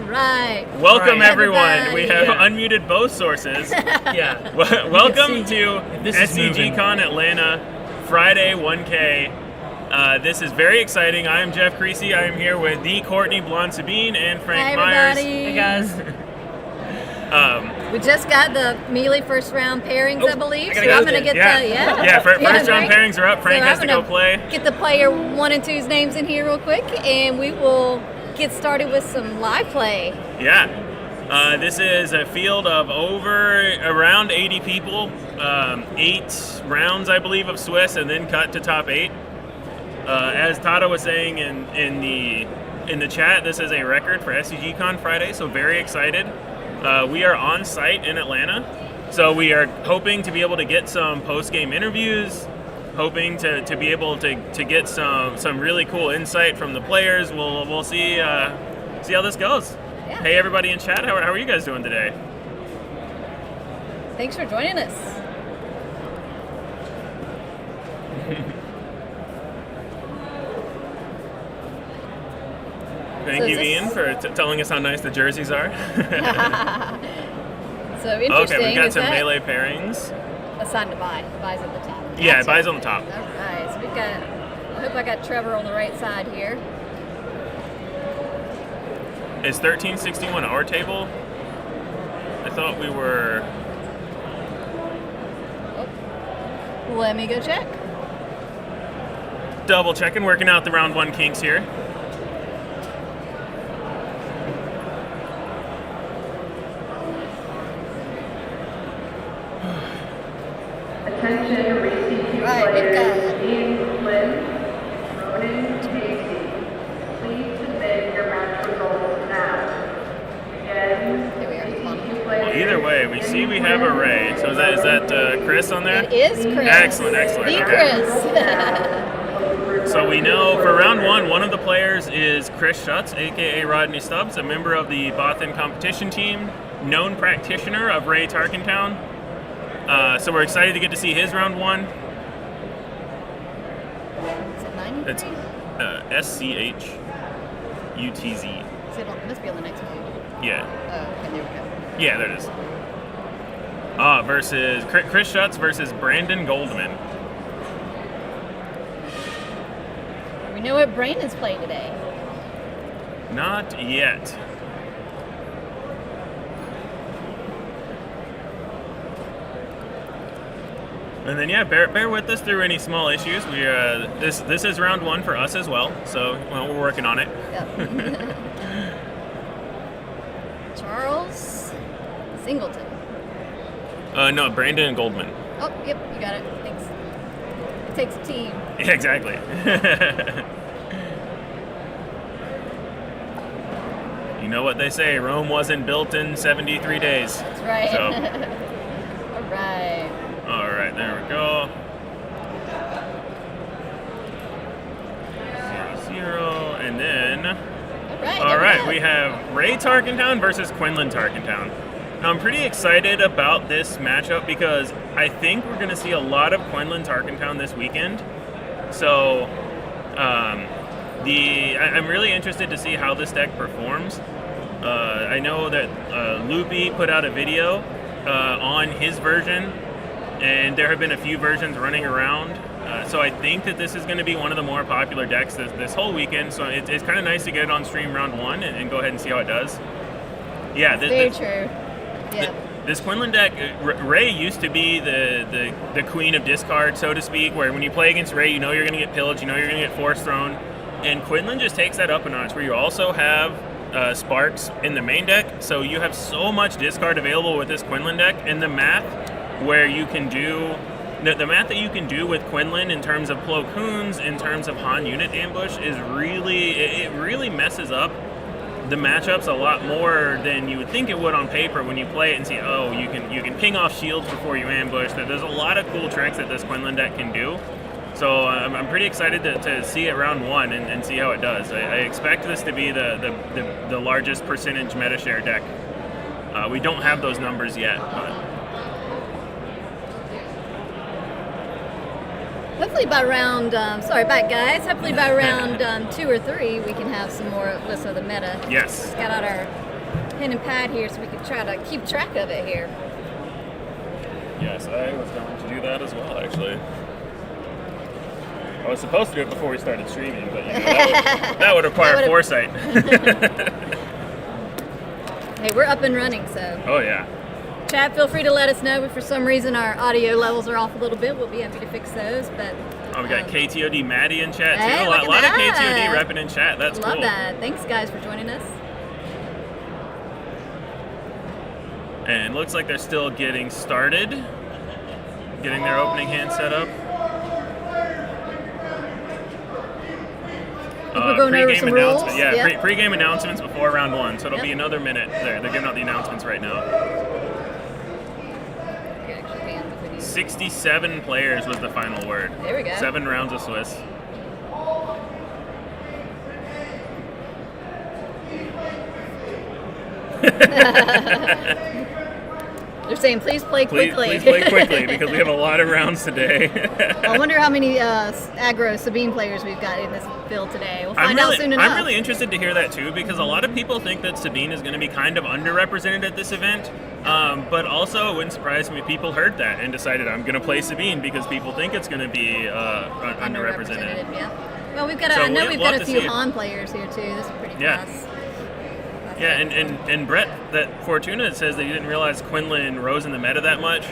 Right. Welcome, Right. everyone. We have Yeah. unmuted both sources. Yeah. Welcome to This is moving. SCGcon Atlanta, Friday 1K. This is very exciting. I am Jeff Creasy. I am here with the Courtney Blonde Sabine and Frank Hi, Myers. everybody. Hey guys. We just got the melee first round pairings, I believe. I So gotta I'm go going to then. get First round right? pairings are up. Frank So has I'm to go gonna play. Get the player 1 and 2's names in here real quick, and we will get started with some live play. Yeah. This is a field of around 80 people. 8 rounds, I believe, of Swiss, and then cut to top 8. As Tata was saying in the chat, this is a record for SCGcon Friday, so very excited. We are on site in Atlanta, so we are hoping to be able to get some post-game interviews, hoping to be able to get some really cool insight from the players. We'll see how this goes. Yeah. Hey, everybody in chat, how are you guys doing today? Thanks for joining us. Thank So you, is this- Ian, for telling us how nice the jerseys are. So interesting. Okay, we've got is some that melee pairings. assigned to buy? Buys at the top. Yeah, Gotcha. buys on the top. All right, so we've got. I hope I got Trevor on the right side here. Is 1361 our table? I thought we were. Oh. Let me go check. Double checking, working out the round 1 kinks here. Attention, receive Right, we've got. Klein, please submit your match results now. Again, Here we are. Come on. Well, either way, we see we have a Ray. So is that Chris on there? It is Chris. Excellent. The Okay. Chris. So we know for round 1 of the players is Chris Schutz, aka Rodney Stubbs, a member of the Bothan competition team, known practitioner of Ray Tarkintown. So we're excited to get to see his round 1. Is it 93? It's SCHUTZ. So it must be on the next page. Yeah. Oh, okay, there we go. Yeah, there it is. Versus Chris Schutz versus Brandon Goldman. We know what Brandon's playing today. Not yet. And then bear with us through any small issues. We this is round 1 for us as well, so we're working on it. Yep. Charles Singleton. No, Brandon Goldman. Oh, yep, you got it. Thanks. It takes a team. Yeah, exactly. You know what they say, Rome wasn't built in 73 days. That's right. So. All right. All right, there we go. 0-0, and then. All right, we have Ray Tarkintown versus Quinlan Tarkintown. Now, I'm pretty excited about this matchup because I think we're going to see a lot of Quinlan Tarkintown this weekend. So, I'm really interested to see how this deck performs. I know that Loopy put out a video on his version, and there have been a few versions running around. So I think that this is going to be one of the more popular decks this whole weekend. So it's kind of nice to get it on stream round 1 and go ahead and see how it does. Yeah, Very true. Yeah. This Quinlan deck, Ray used to be the queen of discard, so to speak, where when you play against Ray, you know you're going to get pillaged, you know you're going to get force thrown. And Quinlan just takes that up a notch, where you also have Sparks in the main deck, so you have so much discard available with this Quinlan deck, and the math where you can do the math that you can do with Quinlan in terms of Plo Koons, in terms of Han unit ambush, is really messes up the matchups a lot more than you would think it would on paper when you play it and see, oh, you can ping off shields before you ambush. There's a lot of cool tricks that this Quinlan deck can do. So I'm pretty excited to see it round 1 and see how it does. I expect this to be the largest percentage meta share deck. We don't have those numbers yet, but Hopefully by round, sorry, back guys. Hopefully by round 2 or 3, we can have some more lists of the meta. yes. Just got out our pen and pad here so we can try to keep track of it here. Yes, I was going to do that as well, actually. I was supposed to do it before we started streaming, but you know, that would require foresight. Hey, we're up and running, so. Oh, yeah. Chat, feel free to let us know if for some reason our audio levels are off a little bit. We'll be happy to fix those. But we got KTOD Maddie in chat, too. Hey, a lot of that. KTOD repping in chat. That's cool. Love that. Thanks, guys, for joining us. And looks like they're still getting started, getting their opening hand set up. We're going over some rules. Yeah, yep. pre-game announcements before round one, so it'll be another minute. They're giving out the announcements right now. 67 players was the final word. There we go. 7 rounds of Swiss. They're saying, please play quickly. Please play quickly, because we have a lot of rounds today. I wonder how many aggro Sabine players we've got in this field today. We'll find out soon enough. I'm really interested to hear that, too, because a lot of people think that Sabine is going to be kind of underrepresented at this event. But also, it wouldn't surprise me if people heard that and decided, I'm going to play Sabine, because people think it's going to be underrepresented. Yeah. Well, we've got I know we've got a few Han players here, too. This is pretty class. Yeah, and Brett, that Fortuna says that he didn't realize Quinlan rose in the meta that much.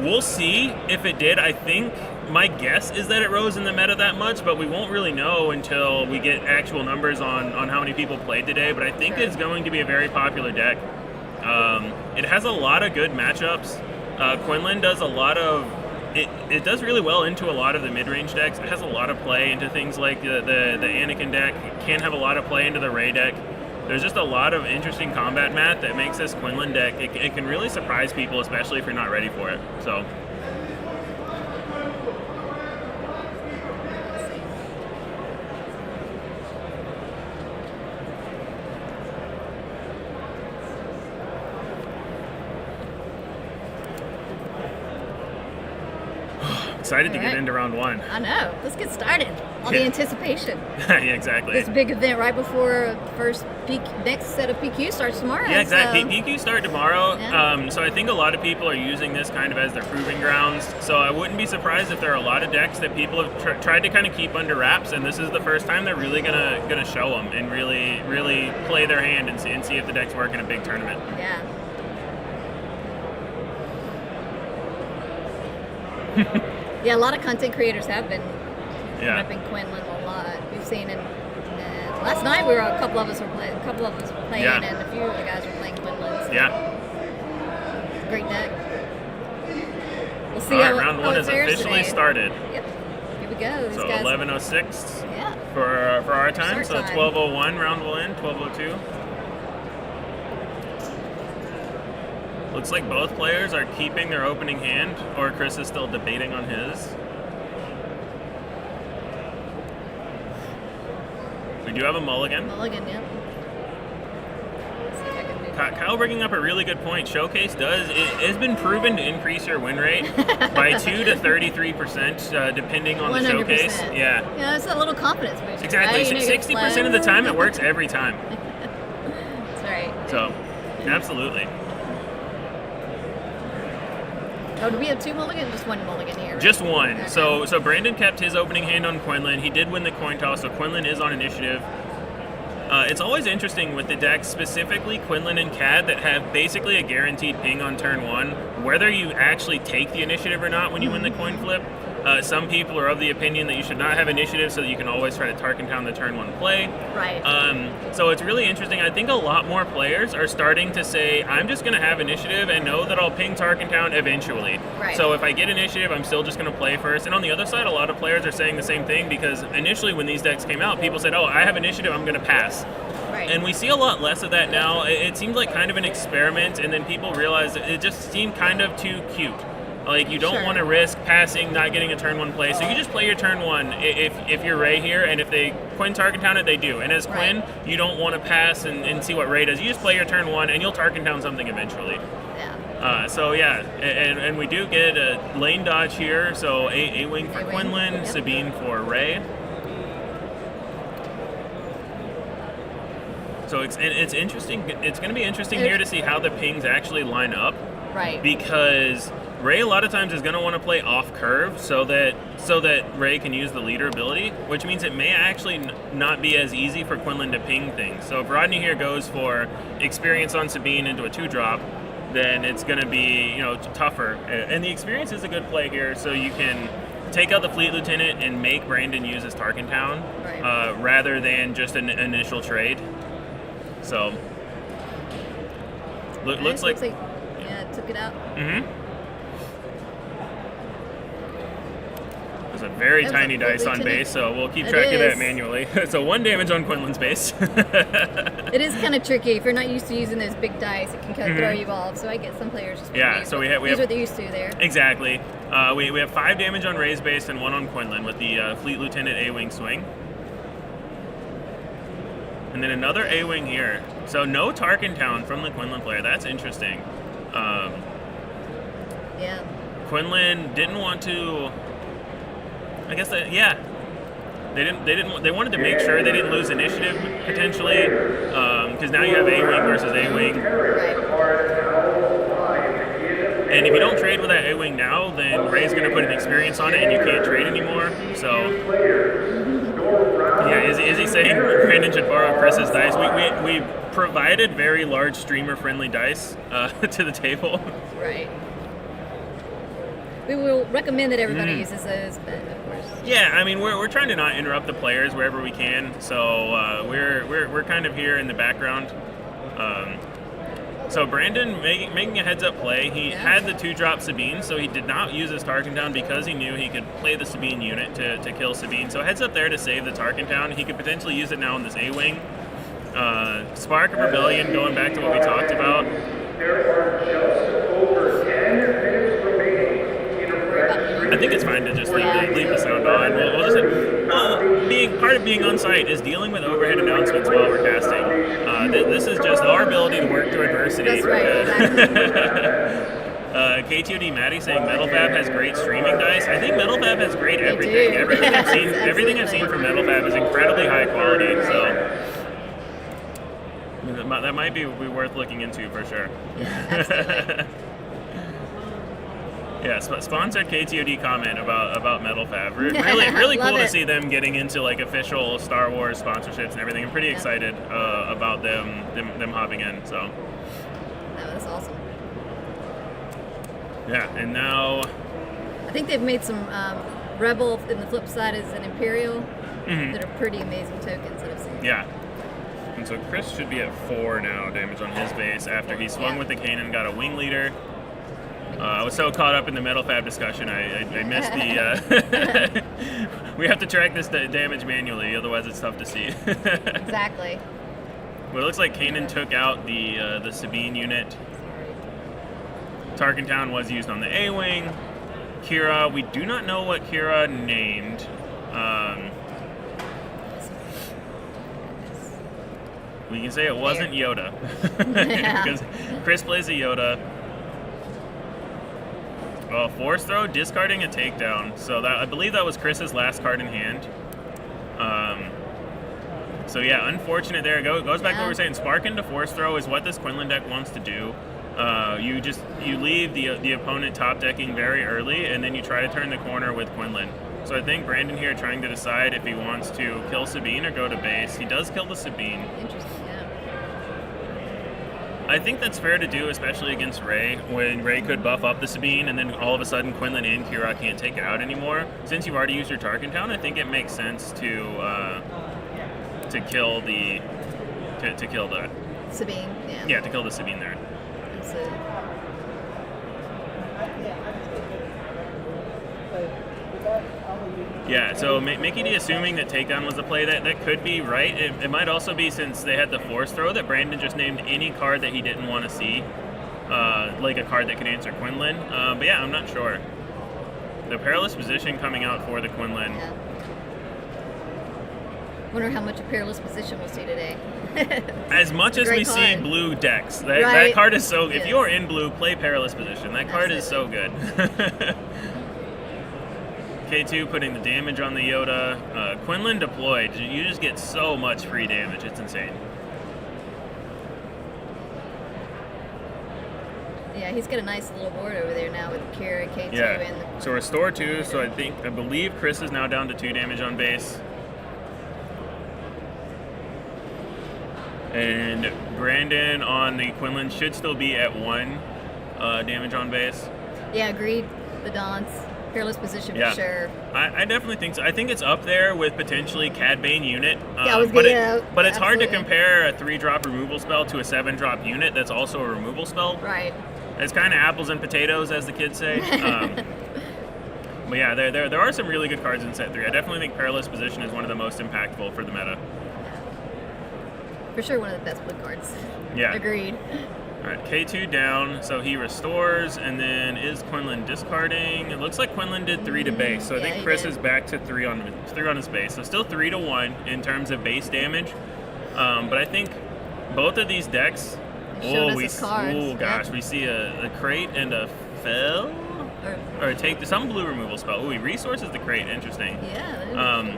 We'll see if it did. I think my guess is that it rose in the meta that much, but we won't really know until we get actual numbers on how many people played today. But I think it's going to be a very popular deck. It has a lot of good matchups. Quinlan does a lot of... It does really well into a lot of the mid-range decks. It has a lot of play into things like the Anakin deck. It can have a lot of play into the Rey deck. There's just a lot of interesting combat math that makes this Quinlan deck, it can really surprise people, especially if you're not ready for it. So. Excited to get into round one. I know. Let's get started. All the anticipation. Yeah, exactly. This big event right before the next set of PQ starts tomorrow. Yeah, exactly. So. PQ start tomorrow. Yeah. So I think a lot of people are using this kind of as their proving grounds. So I wouldn't be surprised if there are a lot of decks that people have tried to kind of keep under wraps, and this is the first time they're really gonna show them and really play their hand and see if the decks work in a big tournament. Yeah. Yeah, a lot of content creators have been repping Quinlan a lot. We've seen it. Last night a couple of us were playing, and a few of the guys were playing Quinlan. So. Yeah. Great deck. We'll see how round one is officially started. Yep. Here we go. So 11:06. Yeah. For our time. So 12:01 round will end. 12:02. Looks like both players are keeping their opening hand, or Chris is still debating on his. We do have a mulligan. Yeah. Kyle bringing up a really good point. Showcase it has been proven to increase your win rate by 2 to 33%, depending on 100%. The showcase. Yeah. Yeah, it's a little confidence boost. Exactly. Right? 60% of the time, it works every time. That's right. So, absolutely. Oh, do we have 2 mulligans? Just 1 mulligan here. Right? Just 1. Okay. So Brandon kept his opening hand on Quinlan. He did win the coin toss, so Quinlan is on initiative. It's always interesting with the decks, specifically Quinlan and Cad, that have basically a guaranteed ping on turn 1, whether you actually take the initiative or not when you win the coin flip. Some people are of the opinion that you should not have initiative so that you can always try to Tarkintown the turn 1 play. Right. So it's really interesting. I think a lot more players are starting to say, I'm just going to have initiative and know that I'll ping Tarkintown eventually. Right. So if I get initiative, I'm still just going to play first. And on the other side, a lot of players are saying the same thing, because initially when these decks came out, people said, oh, I have initiative, I'm going to pass. Right. And we see a lot less of that now. It seems like kind of an experiment, and then people realize it just seemed kind of too cute. Like, you don't want to risk passing, not getting a turn 1 play. So you just play your turn 1 if you're Rey here, and if they Quinn Tarkintown it, they do. And as Quinn, you don't want to pass and see what Rey does. You just play your turn 1, and you'll Tarkintown something eventually. Yeah. So yeah, and we do get a lane dodge here. So A-Wing for Quinlan, Sabine for Rey. So it's interesting. It's going to be interesting here to see how the pings actually line up. Right. Because Rey a lot of times is going to want to play off curve so that Rey can use the leader ability, which means it may actually not be as easy for Quinlan to ping things. So if Rodney here goes for experience on Sabine into a 2-drop, then it's going to be tougher. And the experience is a good play here, so you can take out the Fleet Lieutenant and make Brandon use his Tarkintown rather than just an initial trade. So looks like yeah, it took it out. Mm-hmm. There's a very tiny dice on base, so we'll keep track of that manually. So 1 damage on Quinlan's base. It is kind of tricky if you're not used to using those big dice. It can kind of throw you off. So I get some players just so we have what they're used to there. Exactly. We have 5 damage on Rey's base and 1 on Quinlan with the Fleet Lieutenant A-Wing swing. And then another A-Wing here. So no Tarkintown from the Quinlan player. That's interesting. Yeah. Quinlan didn't want to. I guess that They wanted to make sure they didn't lose initiative potentially, because now you have A-Wing versus A-Wing. And if you don't trade with that A-Wing now, then Rey's going to put an experience on it, and you can't trade anymore. So, yeah, is he saying Brandon should borrow Chris's dice? We provided very large streamer-friendly dice to the table. Right. We will recommend that everybody uses those, but of course. Yeah, I mean we're trying to not interrupt the players wherever we can, so we're kind of here in the background. So Brandon making a heads-up play. He had the 2-drop Sabine, so he did not use his Tarkintown because he knew he could play the Sabine unit to kill Sabine. So heads up there to save the Tarkintown. He could potentially use it now in this A-Wing. Spark of Rebellion, going back to what we talked about. There are just over 10 minutes remaining in a I think it's fine to just leave the sound on. We'll just part of being on site is dealing with overhead announcements while we're casting. This is just our ability to work through adversity. That's right. Exactly. KTOD Maddie saying Metal Fab has great streaming dice. I think Metal Fab has great everything. Everything I've seen from Metal Fab is incredibly high quality. So that might be worth looking into for sure. Yeah, absolutely. Yeah, sponsored KTOD comment about Metal Fab. Really cool to see them getting into like official Star Wars sponsorships and everything. I'm pretty excited about them hopping in. So that was awesome. Yeah, and now I think they've made some Rebel, and the flip side is an Imperial that are pretty amazing tokens that I've seen. Yeah. And so Chris should be at 4 now damage on his base after he swung with the cannon and got a wing leader. I was so caught up in the Metal Fab discussion, I missed the... we have to track this damage manually, otherwise it's tough to see. Exactly. Well, it looks like Kanan took out the Sabine unit. Tarkintown was used on the A-Wing. Kira, we do not know what Kira named. We can say it wasn't Yoda. Because Chris plays a Yoda. Well, force throw, discarding a takedown. So I believe that was Chris's last card in hand. So yeah, unfortunate there. It goes back to what we were saying. Spark into force throw is what this Quinlan deck wants to do. You leave the opponent top decking very early, and then you try to turn the corner with Quinlan. So I think Brandon here trying to decide if he wants to kill Sabine or go to base. He does kill the Sabine. Interesting, yeah. I think that's fair to do, especially against Rey, when Rey could buff up the Sabine, and then all of a sudden Quinlan and Kira can't take it out anymore. Since you've already used your Tarkintown, I think it makes sense to kill the Sabine, yeah. Yeah, to kill the Sabine there. Absolutely. Yeah, so Mickey D assuming that takedown was the play, that could be right. It might also be, since they had the force throw, that Brandon just named any card that he didn't want to see, like a card that could answer Quinlan. But yeah, I'm not sure. The perilous position coming out for the Quinlan. Yeah. Wonder how much a perilous position we'll see today. As much as we see blue decks, that card is so. If you're in blue, play perilous position. That card is so good. K2 putting the damage on the Yoda. Quinlan deployed. You just get so much free damage. It's insane. Yeah, he's got a nice little board over there now with Kira, K2, and the... So restore 2, so I believe Chris is now down to 2 damage on base. And Brandon on the Quinlan should still be at 1 damage on base. Yeah, agreed. The Don's peerless position for sure. I definitely think so. I think it's up there with potentially Cad Bane unit. But it's hard to compare a 3-drop removal spell to a 7-drop unit that's also a removal spell. Right. It's kind of apples and potatoes, as the kids say. But yeah, there are some really good cards in set 3. I definitely think perilous position is one of the most impactful for the meta. For sure, one of the best blue cards. Yeah. Agreed. All right, K2 down, so he restores, and then is Quinlan discarding? It looks like Quinlan did 3 to base, so I think Chris is back to 3 on his base. So still 3 to 1 in terms of base damage. But I think both of these decks. We see a crate and a fell, or take some blue removal spell. He resources the crate. Interesting. Yeah.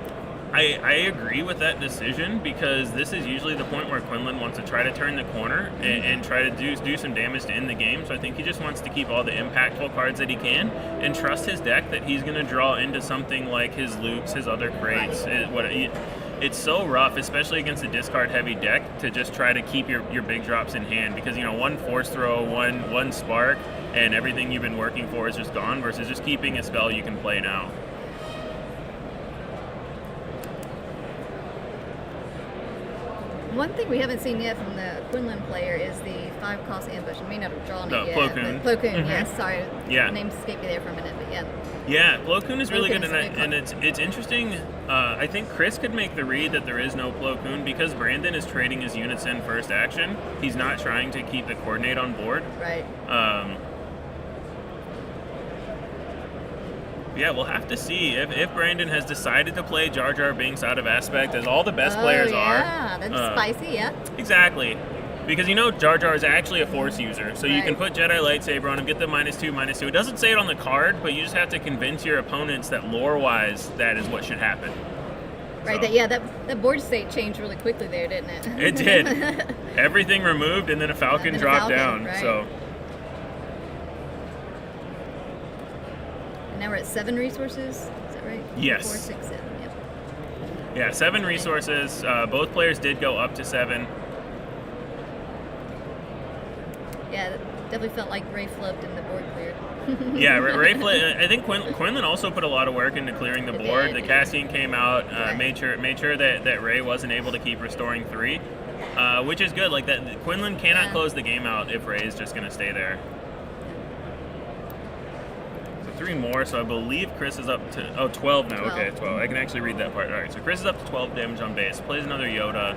I agree with that decision because this is usually the point where Quinlan wants to try to turn the corner and try to do some damage to end the game. So I think he just wants to keep all the impactful cards that he can and trust his deck that he's going to draw into something like his loops, his other crates. It's so rough, especially against a discard-heavy deck, to just try to keep your big drops in hand because, one force throw, one spark, and everything you've been working for is just gone versus just keeping a spell you can play now. One thing we haven't seen yet from the Quinlan player is the 5-cost ambush. I may not have drawn it yet. Plo Koon. Plo Koon, yes. Sorry. Yeah. The name escaped me there for a minute, but yeah. Yeah, Plo Koon is really good, and it's interesting. I think Chris could make the read that there is no Plo Koon because Brandon is trading his units in first action. He's not trying to keep the coordinate on board. Right. Yeah, we'll have to see if Brandon has decided to play Jar Jar Binks out of aspect, as all the best players are. Yeah, that's spicy, yeah. Exactly. Because Jar Jar is actually a Force user, so you can put Jedi Lightsaber on him, get the -2/-2. It doesn't say it on the card, but you just have to convince your opponents that lore-wise that is what should happen. Right, so. that board state changed really quickly there, didn't it? It did. Everything removed, and then a Falcon dropped down. Right. So. Now we're at 7 resources, is that right? Yes. 4, 6, 7, yep. Yeah, 7 resources. Both players did go up to 7. Yeah, it definitely felt like Ray flipped and the board cleared. Yeah, Ray flipped. I think Quinlan also put a lot of work into clearing the board. The Cassian came out, made sure that Ray wasn't able to keep restoring 3, which is good. Like that, Quinlan cannot close the game out if Ray is just going to stay there. 3 more, so I believe Chris is up to 12 now. 12. Okay, 12. I can actually read that part. All right, so Chris is up to 12 damage on base. Plays another Yoda.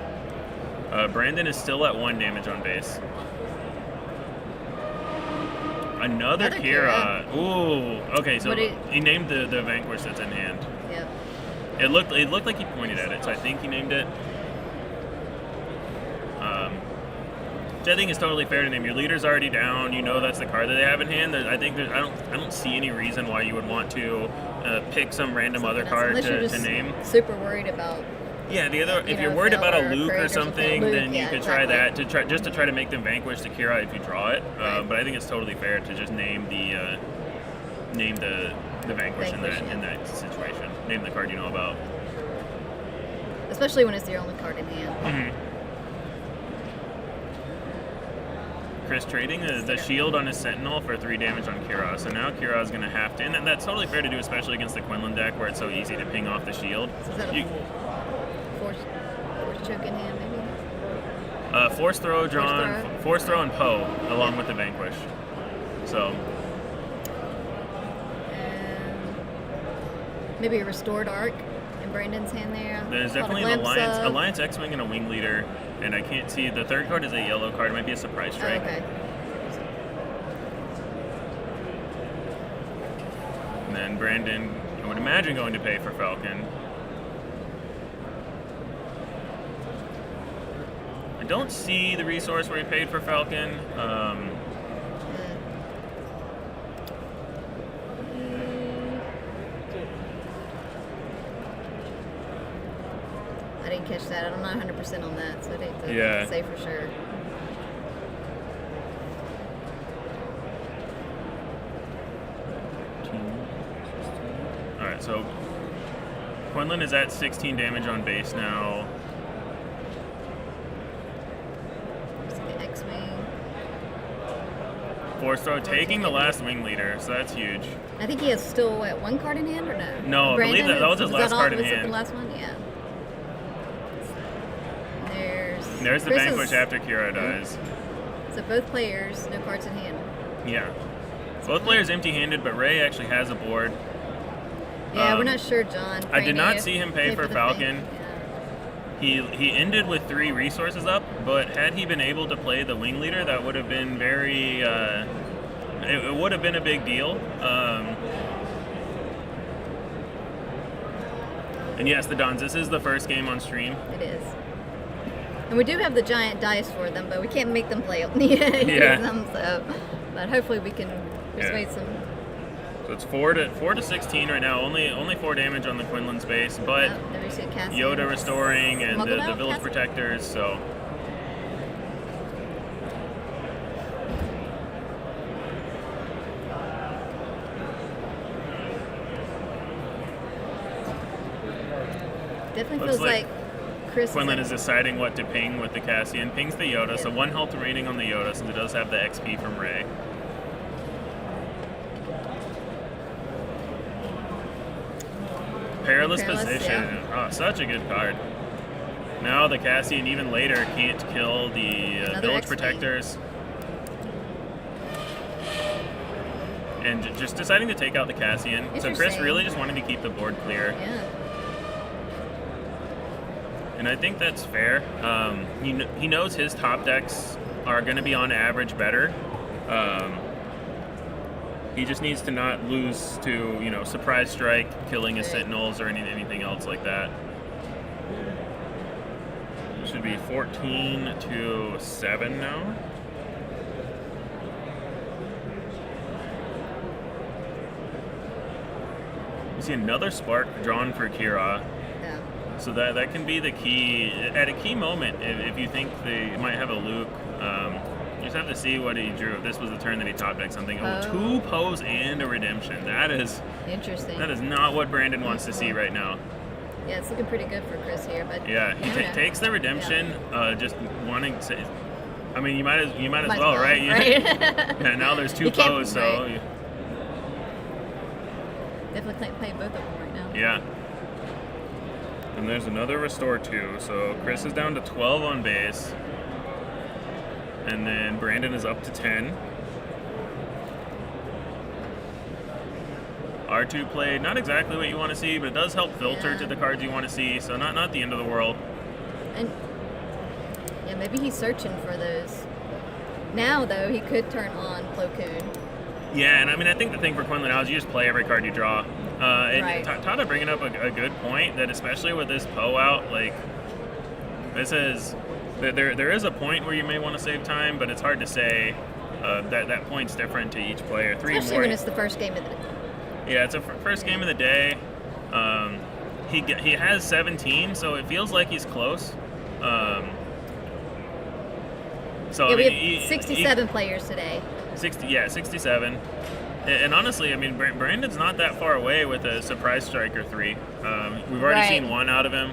Brandon is still at 1 damage on base. Another Kira. Ooh. Okay, so he named the Vanquish that's in hand. Yeah. It looked like he pointed at it, so I think he named it. Which I think is totally fair to name. Your leader's already down. That's the card that they have in hand. I don't see any reason why you would want to pick some random other card to name. Super worried about. Yeah, if you're worried about a Luke or something, then you could try that to try to make them vanquish the Kira if you draw it. But I think it's totally fair to just name the vanquish in that situation. Name the card you know about. Especially when it's your only card in hand. Mm-hmm. Chris trading the shield on his Sentinel for 3 damage on Kira. So now Kira is going to have to, and that's totally fair to do, especially against the Quinlan deck where it's so easy to ping off the shield. So is that a force choke in hand, maybe? Force throw drawn, force throw and Poe along with the Vanquish. So. Maybe a restored arc in Brandon's hand there. There's definitely an Alliance X-Wing and a Wing Leader. And I can't see, the third card is a yellow card. It might be a surprise strike. Okay. And then Brandon, I would imagine, going to pay for Falcon. I don't see the resource where he paid for Falcon. I didn't catch that. I'm not 100% on that, so I didn't say for sure. Alright, so Quinlan is at 16 damage on base now. X-Wing. Force throw, taking the last wing leader, so that's huge. I think he has still, what, one card in hand or no? No, I believe that was his last card in was hand. the last one? Yeah. There's the Vanquish after Kira dies. So both players, no cards in hand. Yeah. Both players empty-handed, but Ray actually has a board. Yeah, we're not sure, John. I did not see him pay for Falcon. Yeah. He ended with 3 resources up, but had he been able to play the wing leader, that would have been very... it would have been a big deal. And yes, the Dons, this is the first game on stream. It is. And we do have the giant dice for them, but we can't make them play them. So, but hopefully we can persuade some. So it's 4 to 16 right now. Only 4 damage on the Quinlan space, but Yoda restoring and the village protectors. So. Definitely feels like Chris Quinlan is deciding what to ping with the Cassian. Pings the Yoda, so 1 health remaining on the Yoda, since it does have the XP from Rey. Perilous Position. Yeah. Oh, such a good card. Now the Cassian, even later, can't kill the village protectors. And just deciding to take out the Cassian. So Chris really just wanted to keep the board clear. Yeah. And I think that's fair. He knows his top decks are going to be on average better. He just needs to not lose to, surprise strike, killing his sentinels, or anything else like that. It should be 14 to 7 now. We see another spark drawn for Kira. So that can be the key at a key moment. If you think they might have a Luke, you just have to see what he drew. If this was the turn that he top decked something, 2 pose and a redemption. That is interesting. That is not what Brandon wants to see right now. Yeah, it's looking pretty good for Chris here, but yeah, he takes the redemption, just wanting to. I mean, you might as well, right? Yeah, now there's 2 pose, so definitely can't play both of them right now. Yeah. And there's another restore 2, so Chris is down to 12 on base. And then Brandon is up to 10. R2 played, not exactly what you want to see, but it does help filter to the cards you want to see, so not the end of the world. And yeah, maybe he's searching for those. Now, though, he could turn on Plo Koon. Yeah, and I mean, I think the thing for Quinlan now is you just play every card you draw. And Tata bringing up a good point that especially with this Poe out, like, this is, there is a point where you may want to save time, but it's hard to say. That point's different to each player. Especially when it's the first game of the day. Yeah, it's a first game of the day. He has 17, so it feels like he's close. So yeah, we have 67 players today. 67. And honestly, I mean, Brandon's not that far away with a surprise striker 3. We've already seen 1 out of him,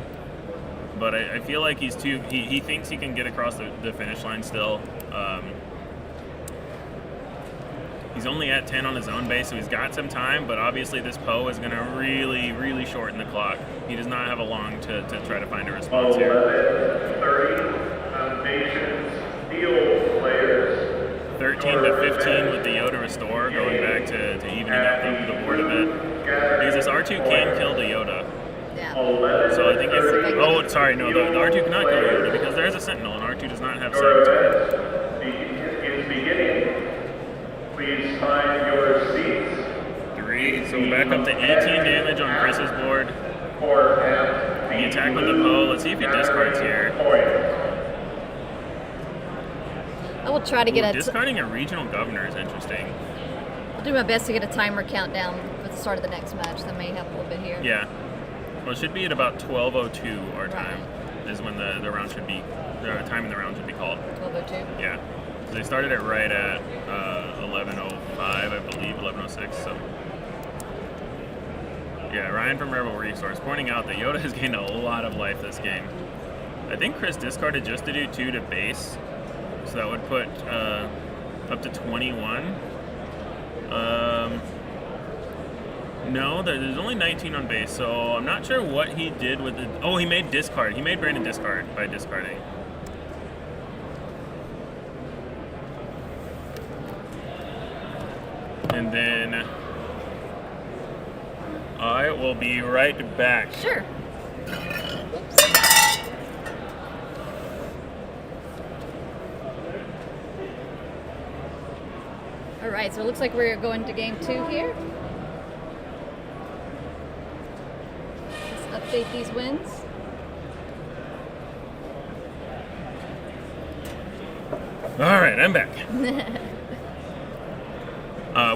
but I feel like he's too. He thinks he can get across the finish line still. He's only at 10 on his own base, so he's got some time. But obviously, this Poe is going to really, really shorten the clock. He does not have a long to try to find a response here. 30 Foundations field players. 13 to 15 with the Yoda restore, going back to evening up the board a bit. Because this R2 can kill the Yoda. Yeah. So I think if... Oh, sorry, no, the R2 cannot kill Yoda because there is a Sentinel, and R2 does not have sabotage. Is beginning. Please find your seats. 3, so back up to 18 damage on Chris's board. The attack with the Poe, let's see if he discards here. I will try to get discarding a regional governor is interesting. I'll do my best to get a timer countdown for the start of the next match. That may help a little bit here. Yeah. Well, it should be at about 12:02 our time is when the round should be, the time in the round should be called. 12:02? Yeah. So they started it right at 11:05, I believe, 11:06. So. Yeah, Ryan from Rebel Resource pointing out that Yoda has gained a lot of life this game. I think Chris discarded just to do 2 to base, so that would put up to 21. No, there's only 19 on base, so I'm not sure what he did with the... Oh, he made discard. He made Brandon discard by discarding. And then I will be right back. Sure. All right, so it looks like we're going to game 2 here. Let's update these wins. All right, I'm back.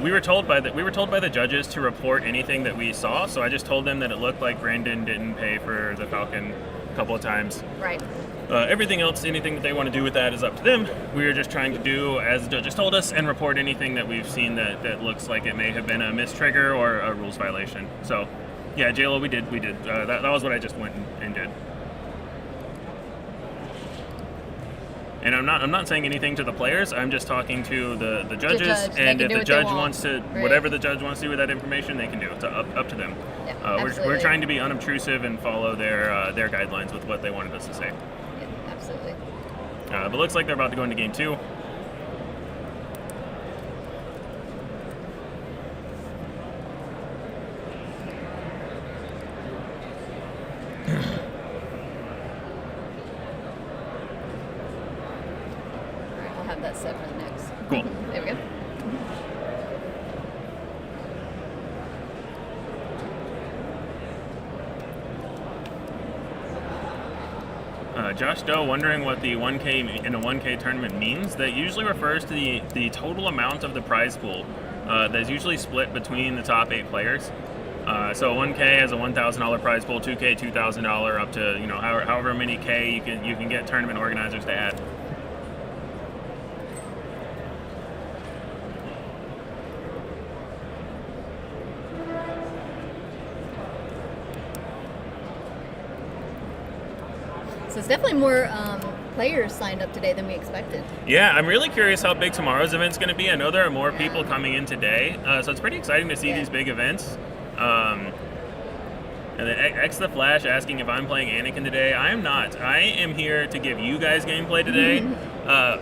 We were told by the judges to report anything that we saw, so I just told them that it looked like Brandon didn't pay for the Falcon a couple of times. Right. Everything else, anything that they want to do with that is up to them. We are just trying to do as the judges told us and report anything that we've seen that looks like it may have been a mistrigger or a rules violation. So, yeah, JLo, we did. That was what I just went and did. And I'm not saying anything to the players. I'm just talking to the judges, and if the judge wants to, whatever the judge wants to do with that information, they can do. It's up to them. Yeah, we're trying to be unobtrusive and follow their guidelines with what they wanted us to say. Yeah, absolutely. But it looks like they're about to go into game 2. That set for the next. Cool. There we go. Josh Doe wondering what the 1K in a 1K tournament means. That usually refers to the total amount of the prize pool that's usually split between the top 8 players. So 1K has a $1,000 prize pool, 2K $2,000, up to however many K you can get tournament organizers to add. So it's definitely more players signed up today than we expected. Yeah, I'm really curious how big tomorrow's event's going to be. I know there are more people coming in today, so it's pretty exciting to see these big events. And then X the Flash asking if I'm playing Anakin today. I am not. I am here to give you guys gameplay today.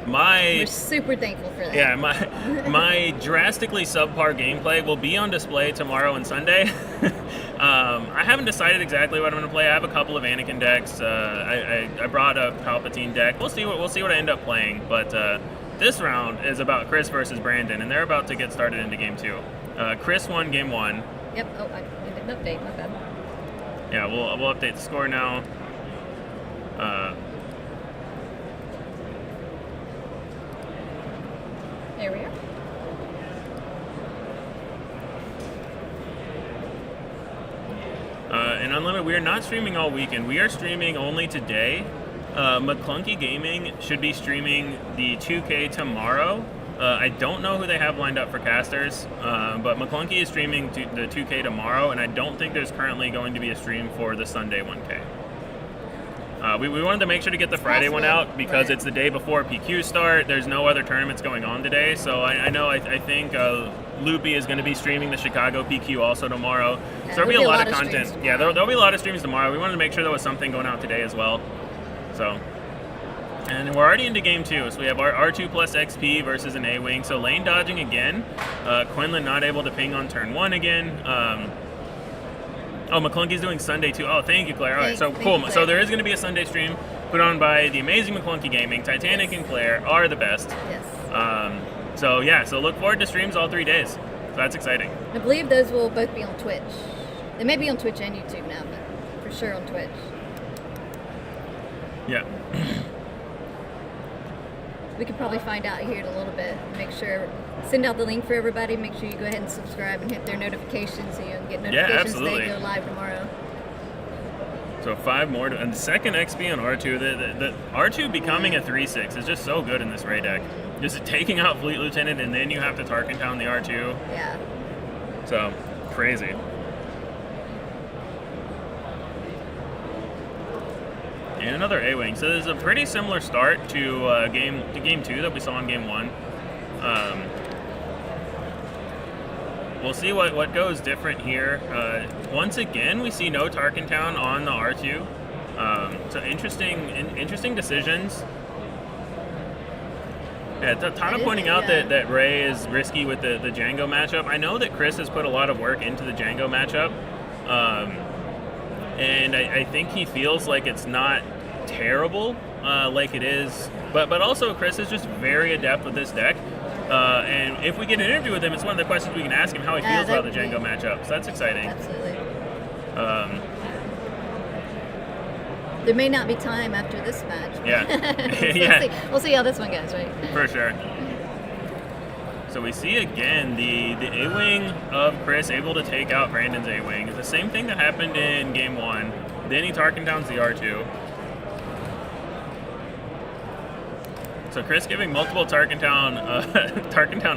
We're super thankful for that. Yeah, my drastically subpar gameplay will be on display tomorrow and Sunday. I haven't decided exactly what I'm going to play. I have a couple of Anakin decks. I brought a Palpatine deck. We'll see what I end up playing. But this round is about Chris versus Brandon, and they're about to get started into game 2. Chris won game 1. Yep. Oh, I didn't update. My bad. Yeah, we'll update the score now. There we are. And Unlimited, we are not streaming all weekend. We are streaming only today. McClunky Gaming should be streaming the 2K tomorrow. I don't know who they have lined up for casters, but McClunky is streaming the 2K tomorrow, and I don't think there's currently going to be a stream for the Sunday 1K. We wanted to make sure to get the Friday one out because it's the day before PQ start. There's no other tournaments going on today, so I think Loopy is going to be streaming the Chicago PQ also tomorrow. So there'll be a lot of content. Yeah, there'll be a lot of streams tomorrow. We wanted to make sure there was something going out today as well. So, and we're already into game 2. So we have our R2 plus XP versus an A-Wing. So lane dodging again. Quinlan not able to ping on turn 1 again. Oh, McClunky's doing Sunday too. Oh, thank you, Claire. All right, so cool. So there is going to be a Sunday stream put on by the amazing McClunky Gaming. Titanic and Claire are the best. Yes. So yeah, so look forward to streams all 3 days. So that's exciting. I believe those will both be on Twitch. They may be on Twitch and YouTube now, but for sure on Twitch. Yeah. We could probably find out here in a little bit. Make sure, send out the link for everybody. Make sure you go ahead and subscribe and hit their notifications so you can get notifications when they go live tomorrow. So 5 more, and the second XP on R2. The R2 becoming a 3/6 is just so good in this Ray deck. Just taking out Fleet Lieutenant, and then you have to Tarkintown the R2. Yeah. So, crazy. And another A-Wing. So this is a pretty similar start to game 2 that we saw in game 1. We'll see what goes different here. Once again, we see no Tarkintown on the R2. So interesting decisions. Yeah, Tana pointing out that Rey is risky with the Jango matchup. I know that Chris has put a lot of work into the Jango matchup. And I think he feels like it's not terrible like it is. But also Chris is just very adept with this deck. And if we get an interview with him, it's one of the questions we can ask him how he feels about the Jango matchup. So that's exciting. Absolutely. There may not be time after this match. Yeah. We'll see how this one goes, right? For sure. So we see again the A-Wing of Chris able to take out Brandon's A-Wing. It's the same thing that happened in game 1. Then he Tarkintowns the R2. So Chris giving multiple Tarkintown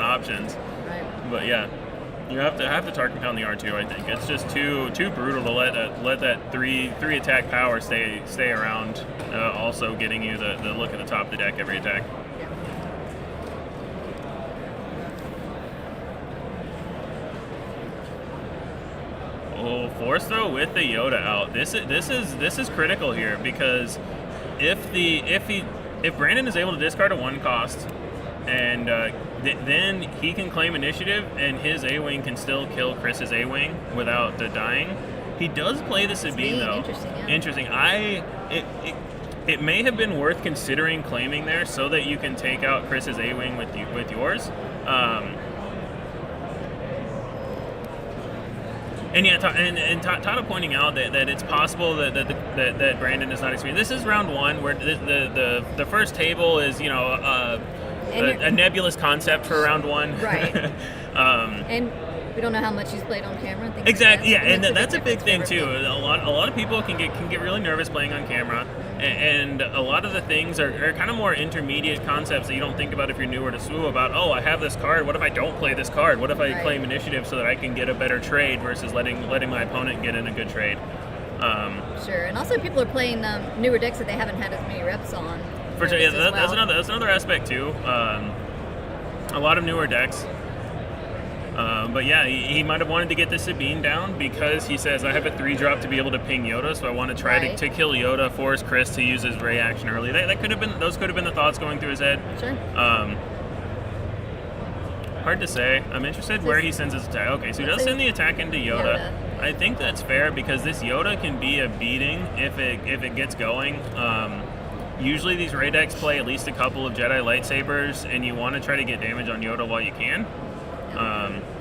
options. Right. But yeah, you have to Tarkintown the R2. I think it's just too brutal to let that three attack power stay around. Also getting you the look at the top of the deck every attack. Oh, force throw with the Yoda out. This is critical here because if Brandon is able to discard a 1 cost, and then he can claim initiative, and his A-Wing can still kill Chris's A-Wing without dying. He does play the Sabine though. Interesting. It may have been worth considering claiming there so that you can take out Chris's A-Wing with yours. And yeah, Tata pointing out that it's possible that Brandon is not experienced. This is round 1, where the first table is a nebulous concept for round 1. Right. And we don't know how much he's played on camera. Exactly. Yeah, and that's a big thing too. A lot of people can get really nervous playing on camera, and a lot of the things are kind of more intermediate concepts that you don't think about if you're newer to SWU. About I have this card. What if I don't play this card? What if I claim initiative so that I can get a better trade versus letting my opponent get in a good trade? Sure, and also people are playing newer decks that they haven't had as many reps on. For sure, yeah, that's another aspect too. A lot of newer decks. But yeah, he might have wanted to get the Sabine down because he says, I have a 3-drop to be able to ping Yoda, so I want to try to kill Yoda, force Chris to use his Rey action early. Those could have been the thoughts going through his head. Sure. Hard to say. I'm interested where he sends his attack. Okay, so he does send the attack into Yoda. I think that's fair because this Yoda can be a beating if it gets going. Usually these Rey decks play at least a couple of Jedi lightsabers, and you want to try to get damage on Yoda while you can.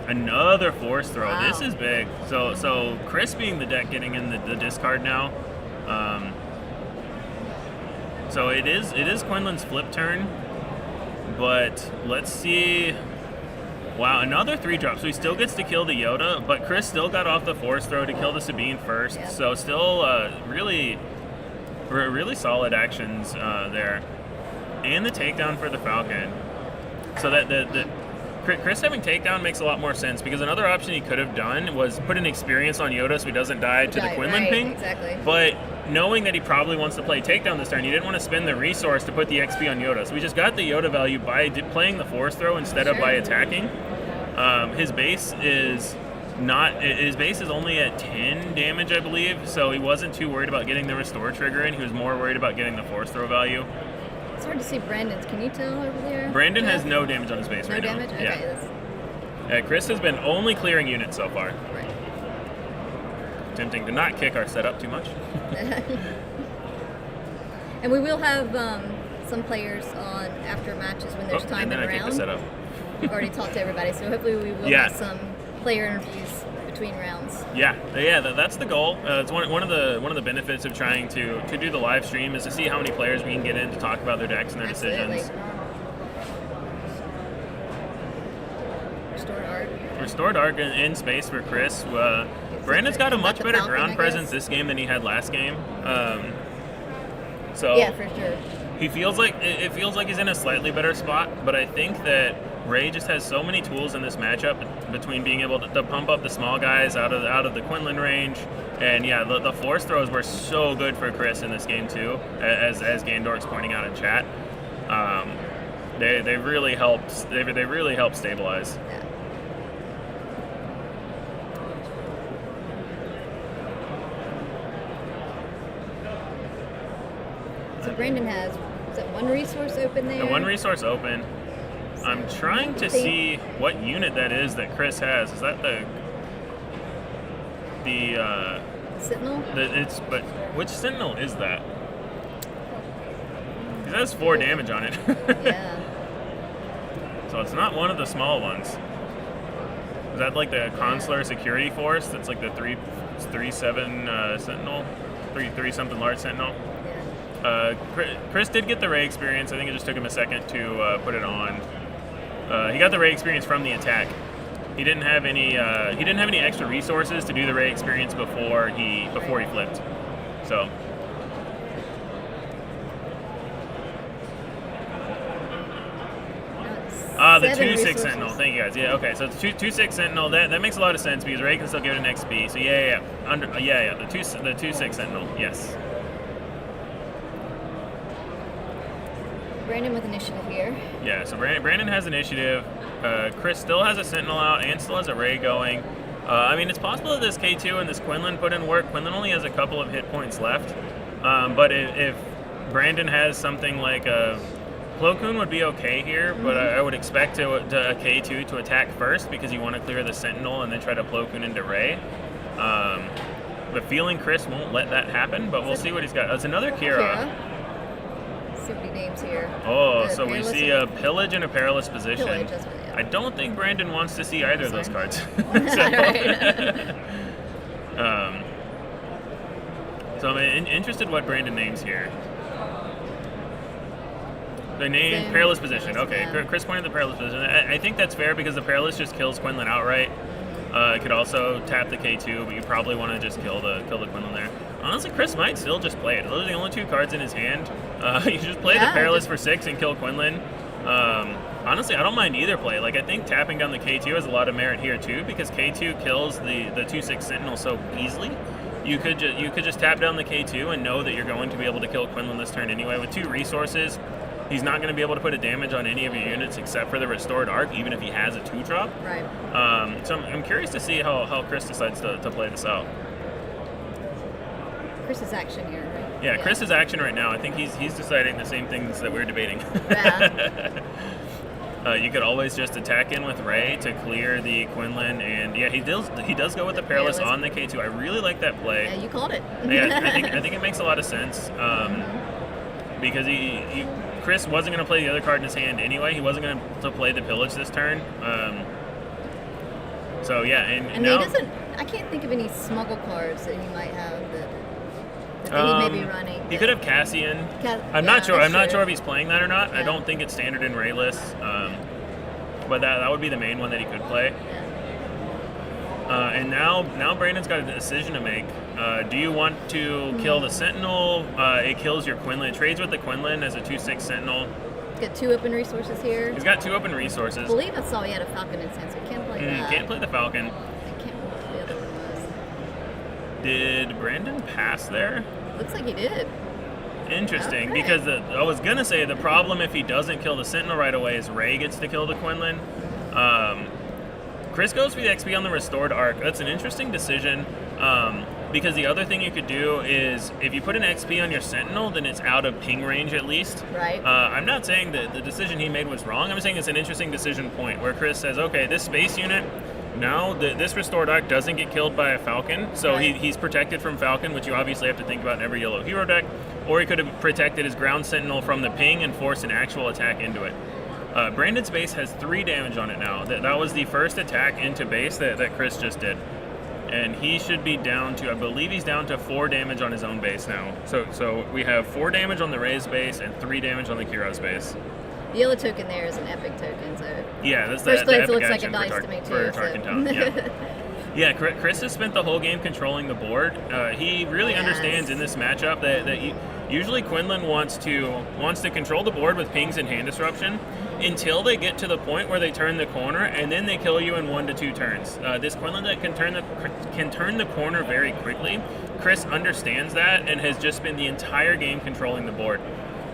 Another force throw. Wow. This is big. So Chris being the deck getting in the discard now. So it is Quinlan's flip turn, but let's see. Wow, another 3-drop. So he still gets to kill the Yoda, but Chris still got off the force throw to kill the Sabine first. Yeah. So still really solid actions there, and the takedown for the Falcon. So that the Chris having takedown makes a lot more sense because another option he could have done was put an experience on Yoda so he doesn't die to the Quinlan ping. Exactly. But knowing that he probably wants to play takedown this turn, he didn't want to spend the resource to put the XP on Yoda. So we just got the Yoda value by playing the force throw instead of by attacking. His base is only at 10 damage, I believe, so he wasn't too worried about getting the restore trigger in. He was more worried about getting the force throw value. It's hard to see Brandon's. Can you tell over there? Brandon has no damage on his base right now. No damage? Okay. Yeah, Chris has been only clearing units so far. Right. Tempting to not kick our setup too much. And we will have some players on after matches when there's time and then around. I kick the setup. We've already talked to everybody, so hopefully we will have some player interviews between rounds. Yeah, that's the goal. It's one of the benefits of trying to do the live stream is to see how many players we can get in to talk about their decks and their decisions. Restored Arc in space for Chris. Brandon's got a much better ground presence this game than he had last game. So yeah, for sure. it feels like he's in a slightly better spot, but I think that Ray just has so many tools in this matchup between being able to pump up the small guys out of the Quinlan range, and yeah, the force throws were so good for Chris in this game too, as Gandor's pointing out in chat. They really helped. They really helped stabilize. Yeah. So Brandon has, is it one resource open there? The one resource open. So I'm trying to see what unit that is that Chris has. Is that the Sentinel? But which Sentinel is that? It has 4 damage on it. Yeah. So it's not one of the small ones. Is that like the Consular Security Force? That's like the 3-7 Sentinel? 3 something large Sentinel? Yeah. Chris did get the Ray experience. I think it just took him a second to put it on. He got the Ray experience from the attack. He didn't have any extra resources to do the Ray experience before he flipped. So. The 2-6 Sentinel. Thank you guys. Yeah, okay. So it's 2-6 Sentinel. That makes a lot of sense because Ray can still give it an XP. So yeah. The 2-6 Sentinel. Yes. Brandon with initiative here. Yeah. So Brandon has initiative. Chris still has a Sentinel out and still has a Ray going. I mean, it's possible that this K2 and this Quinlan put in work. Quinlan only has a couple of hit points left. But if Brandon has something like a Plo Koon would be okay here, but I would expect a K2 to attack first because you want to clear the Sentinel and then try to Plo Koon into Ray. But feeling Chris won't let that happen, but we'll see what he's got. It's another Kira. See what he names here. Oh, so we see a Pillage and a Perilous Position. Pillage, that's what, yeah. I don't think Brandon wants to see either of those cards. So I'm interested what Brandon names here. The name Perilous Position. Okay, yeah. Chris pointed the Perilous Position. I think that's fair because the Perilous just kills Quinlan outright. It could also tap the K2, but you probably want to just kill the Quinlan there. Honestly, Chris might still just play it. Those are the only 2 cards in his hand. You just play the Perilous for 6 and kill Quinlan. Honestly, I don't mind either play. Like, I think tapping down the K2 has a lot of merit here too because K2 kills the 2-6 Sentinel so easily. You could just tap down the K2 and know that you're going to be able to kill Quinlan this turn anyway. With 2 resources, he's not going to be able to put a damage on any of your units except for the Restored Arc, even if he has a 2-drop. Right. So I'm curious to see how Chris decides to play this out. Chris's action here, right? Yeah, Chris's action right now. I think he's deciding the same things that we're debating. Yeah. You could always just attack in with Ray to clear the Quinlan, and yeah, he does go with the Perilous on the K2. I really like that play. Yeah, you called it. Yeah, I think it makes a lot of sense because Chris wasn't going to play the other card in his hand anyway. He wasn't going to play the Pillage this turn. So yeah, and now, he doesn't. I can't think of any smuggle cards that he might have that he may be running. He could have Cassian. I'm not sure. I'm not sure if he's playing that or not. Yeah. I don't think it's standard in Ray lists. But that would be the main one that he could play. Yeah. And now Brandon's got a decision to make. Do you want to kill the Sentinel? It kills your Quinlan. It trades with the Quinlan as a 2-6 Sentinel. He's got 2 open resources here. He's got 2 open resources. I believe I saw he had a Falcon in sense. We can't play that. Can't play the Falcon. I can't remember what the other one was. Did Brandon pass there? Looks like he did. Interesting, Okay. because I was going to say the problem if he doesn't kill the Sentinel right away is Ray gets to kill the Quinlan. Chris goes for the XP on the Restored Arc. That's an interesting decision because the other thing you could do is if you put an XP on your Sentinel, then it's out of ping range at least. Right. I'm not saying that the decision he made was wrong. I'm saying it's an interesting decision point where Chris says, okay, this space unit, now this Restored Arc doesn't get killed by a Falcon, so right. he's protected from Falcon, which you obviously have to think about in every yellow hero deck, or he could have protected his ground Sentinel from the ping and forced an actual attack into it. Brandon's base has 3 damage on it now. That was the first attack into base that Chris just did. And he should be down to, I believe he's down to 4 damage on his own base now. So we have 4 damage on the Ray's base and 3 damage on the Kira's base. The yellow token there is an epic token, so... Yeah, that's first the glance epic it looks like a action dice for to me, too. For Tarkintown, yeah. Yeah, Chris has spent the whole game controlling the board. He really understands in this matchup that usually Quinlan wants to control the board with pings and hand disruption, until they get to the point where they turn the corner, and then they kill you in 1 to 2 turns. This Quinlan that can turn the corner very quickly. Chris understands that and has just been the entire game controlling the board.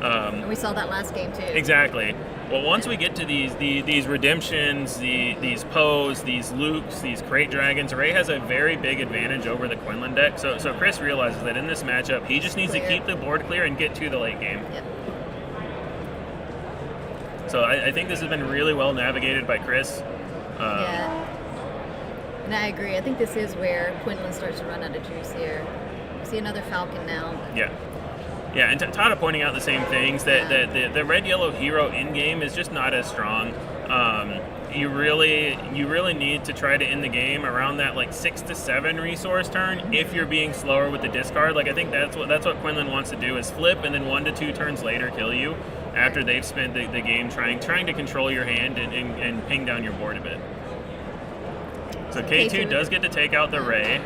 And we saw that last game too. Exactly. Well, once we get to these redemptions, these Poes, these Lukes, these Crate Dragons, Rey has a very big advantage over the Quinlan deck. So Chris realizes that in this matchup, he just needs to keep the board clear and get to the late game. Yep. So I think this has been really well navigated by Chris. Yeah. And I agree. I think this is where Quinlan starts to run out of juice here. We see another Falcon now. Yeah. Yeah, and Tada pointing out the same things, that the red-yellow hero in-game is just not as strong. You really need to try to end the game around that like 6 to 7 resource turn if you're being slower with the discard. Like I think that's what Quinlan wants to do, is flip and then 1 to 2 turns later kill you after they've spent the game trying to control your hand and ping down your board a bit. So K2 does get to take out the Rey.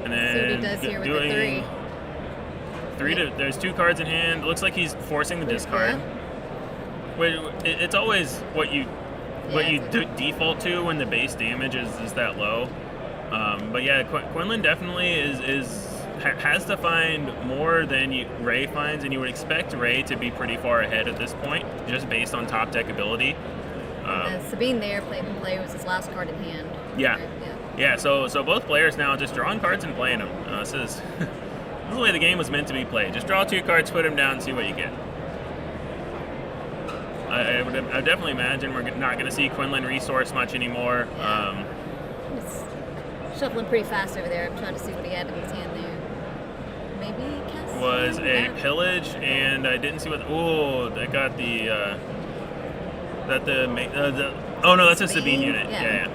And then see what he does here with the 3. There's 2 cards in hand. It looks like he's forcing the discard. It's always what you default to when the base damage is that low. But yeah, Quinlan definitely has to find more than Rey finds, and you would expect Rey to be pretty far ahead at this point, just based on top deck ability. Sabine there play was his last card in hand. Yeah. Right? Yeah. So both players now just drawing cards and playing them. This is the way the game was meant to be played. Just draw 2 cards, put them down, and see what you get. I would definitely imagine we're not going to see Quinlan resource much anymore. He's shuffling pretty fast over there. I'm trying to see what he had in his hand there. Maybe Cass? Was a pillage, and I didn't see what. Oh, I got the. Oh no, that's a Sabine unit. Yeah.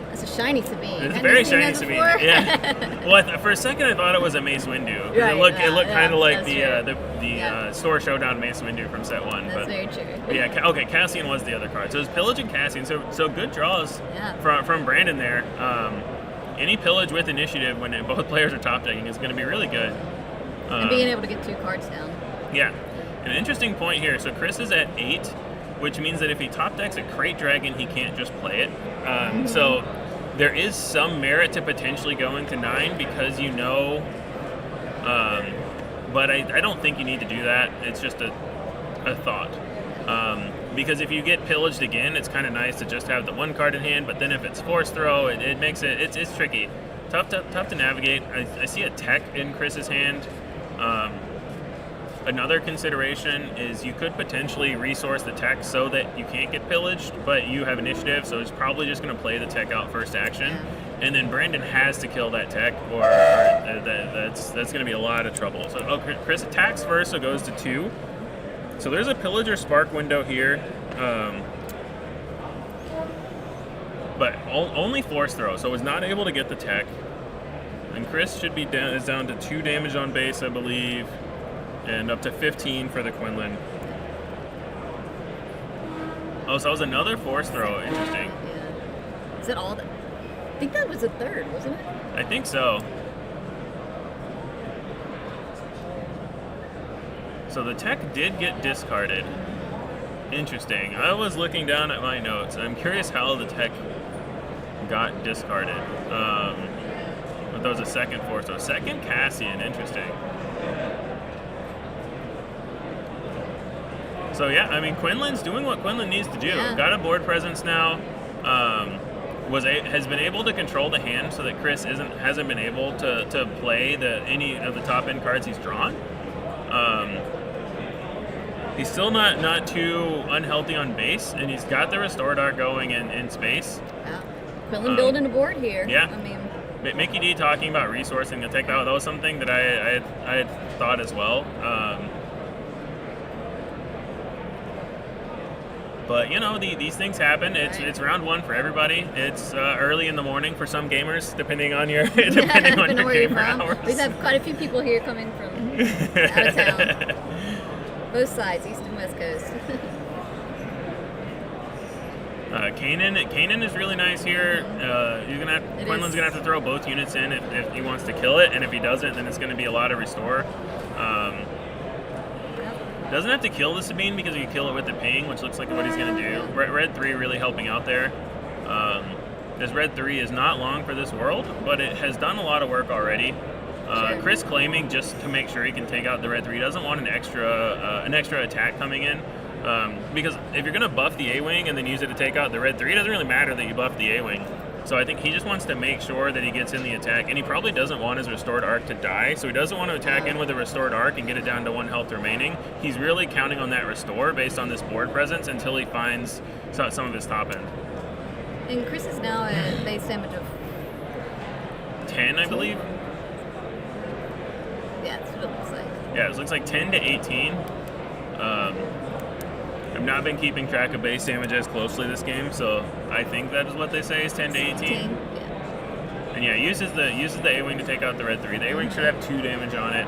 That's a shiny Sabine. It's a very shiny Sabine. Yeah. Well, for a second I thought it was a Mace Windu. Right, it looked kind of like the Store Showdown Mace Windu from set 1. That's very true. But yeah, okay, Cassian was the other card. So it was Pillage and Cassian. So good draws from Brandon there. Any Pillage with initiative when both players are top decking is going to be really good. And being able to get 2 cards down. Yeah. An interesting point here. So Chris is at 8, which means that if he top decks a Crate Dragon, he can't just play it. So there is some merit to potentially going to 9 because but I don't think you need to do that. It's just a thought. Because if you get pillaged again, it's kind of nice to just have the 1 card in hand, but then if it's Force Throw, it makes it's tricky. Tough to navigate. I see a tech in Chris's hand. Another consideration is you could potentially resource the tech so that you can't get pillaged, but you have initiative, so he's probably just going to play the tech out first action. And then Brandon has to kill that tech, or that's going to be a lot of trouble. So Chris attacks first, so goes to 2. So there's a Pillager Spark window here, but only Force Throw, so was not able to get the tech. And Chris should be is down to 2 damage on base, I believe. And up to 15 for the Quinlan. Oh, so that was another Force Throw. Interesting. Yeah. Is it all? I think that was the 3rd, wasn't it? I think so. So the tech did get discarded. Interesting. I was looking down at my notes. I'm curious how the tech got discarded. But there was a second Force Throw. Second Cassian. Interesting. So yeah, I mean, Quinlan's doing what Quinlan needs to do. Yeah. Got a board presence now. Has been able to control the hand so that Chris hasn't been able to play any of the top end cards he's drawn. He's still not too unhealthy on base, and he's got the Restore Dart going in space. Yeah. Quinlan building a board here. Yeah. I mean, Mickey D talking about resourcing the tech. That was something that I had thought as well. But these things happen. It's round 1 for everybody. It's early in the morning for some gamers, depending on your depending on your gamer hours. We have quite a few people here coming from out of town. Both sides, East and West Coast. Kanan is really nice here. Quinlan's gonna have to throw both units in if he wants to kill it, and if he doesn't, then it's gonna be a lot of restore. Doesn't have to kill the Sabine because you kill it with the ping, which looks like what he's going to do. Red 3 really helping out there. This Red 3 is not long for this world, but it has done a lot of work already. Chris claiming just to make sure he can take out the Red 3. Doesn't want an extra attack coming in. Because if you're going to buff the A-Wing and then use it to take out the Red 3, it doesn't really matter that you buff the A-Wing. So I think he just wants to make sure that he gets in the attack, and he probably doesn't want his restored arc to die, so he doesn't want to attack in with a restored arc and get it down to 1 health remaining. He's really counting on that restore based on this board presence until he finds some of his top end. And Chris is now at base damage of 10, I believe. Yeah, that's what it looks like. Yeah, it looks like 10 to 18. I've not been keeping track of base damage as closely this game, so I think that is what they say is 10 to 18. Yeah. And yeah, uses the A-Wing to take out the Red 3. The A-Wing should have 2 damage on it.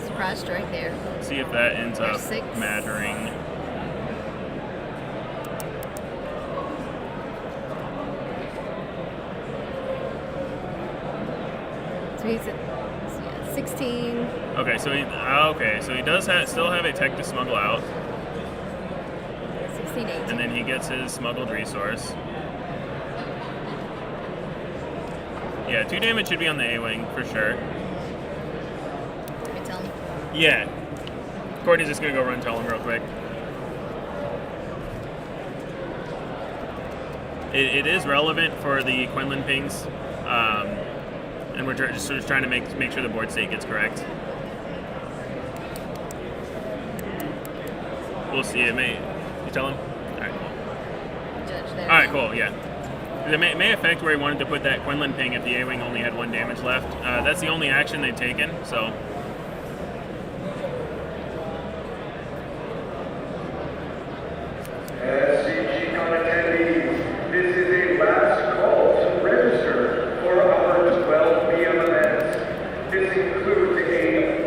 Surprise strike there. See if that ends up 6. mattering. So he's at 16. Okay, so he does still have a tech to smuggle out. 16, 18. And then he gets his smuggled resource. Yeah, 2 damage should be on the A-Wing for sure. Can you tell him? Yeah. Courtney's just gonna go run tell him real quick. It is relevant for the Quinlan pings, and we're just sort of trying to make sure the board state gets correct. We'll see. It may. You tell him. All right, cool. Judge there. All right, cool. Yeah. It may affect where he wanted to put that Quinlan ping if the A-Wing only had 1 damage left. That's the only action they've taken, so. SCGcon attendees, this is a last call to register for our 12 p.m. events. This includes a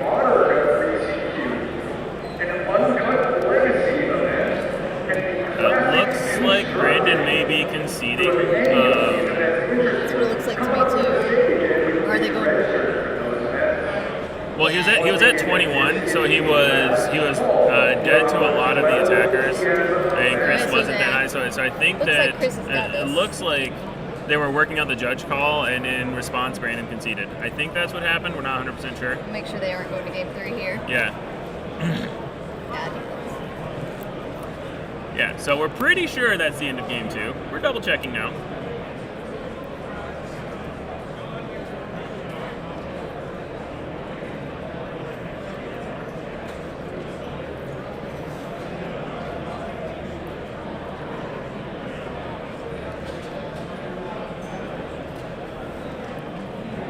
modern Creasy cube, an uncut legacy event, and It looks like Brandon may be conceding. That's what it looks like to me too. Or are they going? Well, he was at 21, so he was dead to a lot of the attackers, and Chris wasn't that high. So I think Looks that like Chris has got it this. looks like they were working out the judge call, and in response, Brandon conceded. I think that's what happened. We're not 100% sure. Make sure they aren't going to game 3 here. Yeah. Yeah, I think that's. Yeah, so we're pretty sure that's the end of game 2. We're double checking now.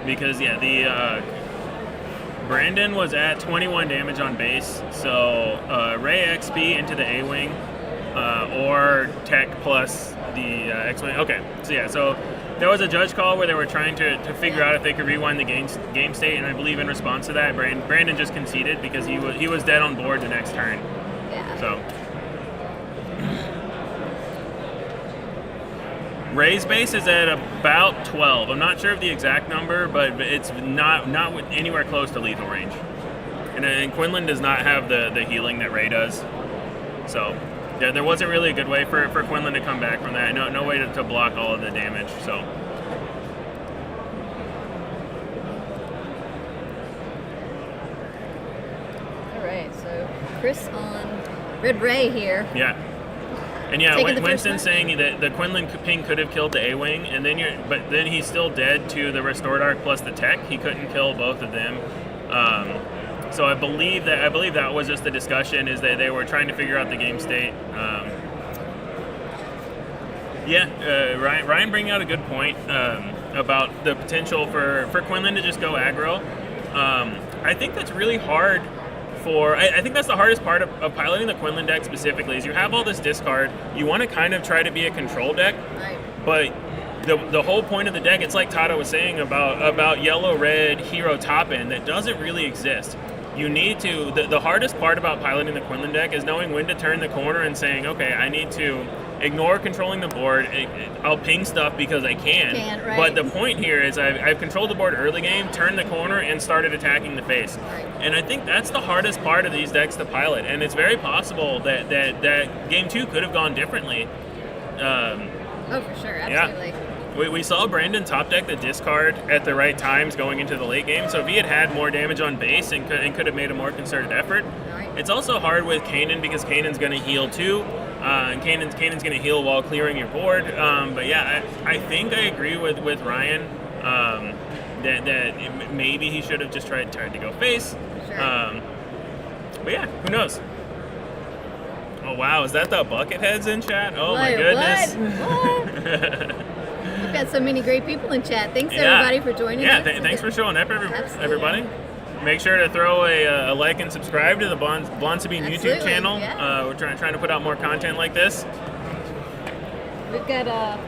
Because yeah, the Brandon was at 21 damage on base, so Ray XP into the A-Wing, or Tech plus the X-Wing. Okay, so yeah, so there was a judge call where they were trying to figure out if they could rewind the game state, and I believe in response to that, Brandon just conceded because he was dead on board the next turn. Yeah. So Ray's base is at about 12. I'm not sure of the exact number, but it's not anywhere close to lethal range. And Quinlan does not have the healing that Ray does. So yeah, there wasn't really a good way for Quinlan to come back from that. No way to block all of the damage. So. All right, so Chris on Red Ray here. Yeah. And yeah, Taking the Winston's first one? saying that the Quinlan ping could have killed the A-Wing, and but then he's still dead to the restored arc plus the tech. He couldn't kill both of them. So I believe that was just the discussion, is that they were trying to figure out the game state. Ryan bringing out a good point about the potential for Quinlan to just go aggro. I think that's really hard. I think that's the hardest part of piloting the Quinlan deck specifically, is you have all this discard. You want to kind of try to be a control deck, Right. but the whole point of the deck, it's like Tata was saying about yellow-red hero top end, that doesn't really exist. You need to, the hardest part about piloting the Quinlan deck is knowing when to turn the corner and saying, okay, I need to ignore controlling the board. I'll ping stuff because I can. Right. But the point here is I've controlled the board early game, turned the corner, and started attacking the face. Right. And I think that's the hardest part of these decks to pilot. And it's very possible that game 2 could have gone differently. Oh, for sure, absolutely. Yeah. We saw Brandon top deck the discard at the right times going into the late game, so if he had more damage on base and could have made a more concerted effort. Right. It's also hard with Kanan because Kanan's going to heal too, and Kanan's going to heal while clearing your board. But yeah, I think I agree with Ryan that maybe he should have just tried to go face. Sure. But yeah, who knows? Oh wow, is that the Bucketheads in chat? Oh my Wait, goodness. What? We've got so many great people in chat. Thanks everybody for joining us. Yeah, thanks for showing up, Absolutely. everybody. Make sure to throw a like and subscribe to the Blonde Sabine YouTube channel. Yeah. We're trying to put out more content like this. We've got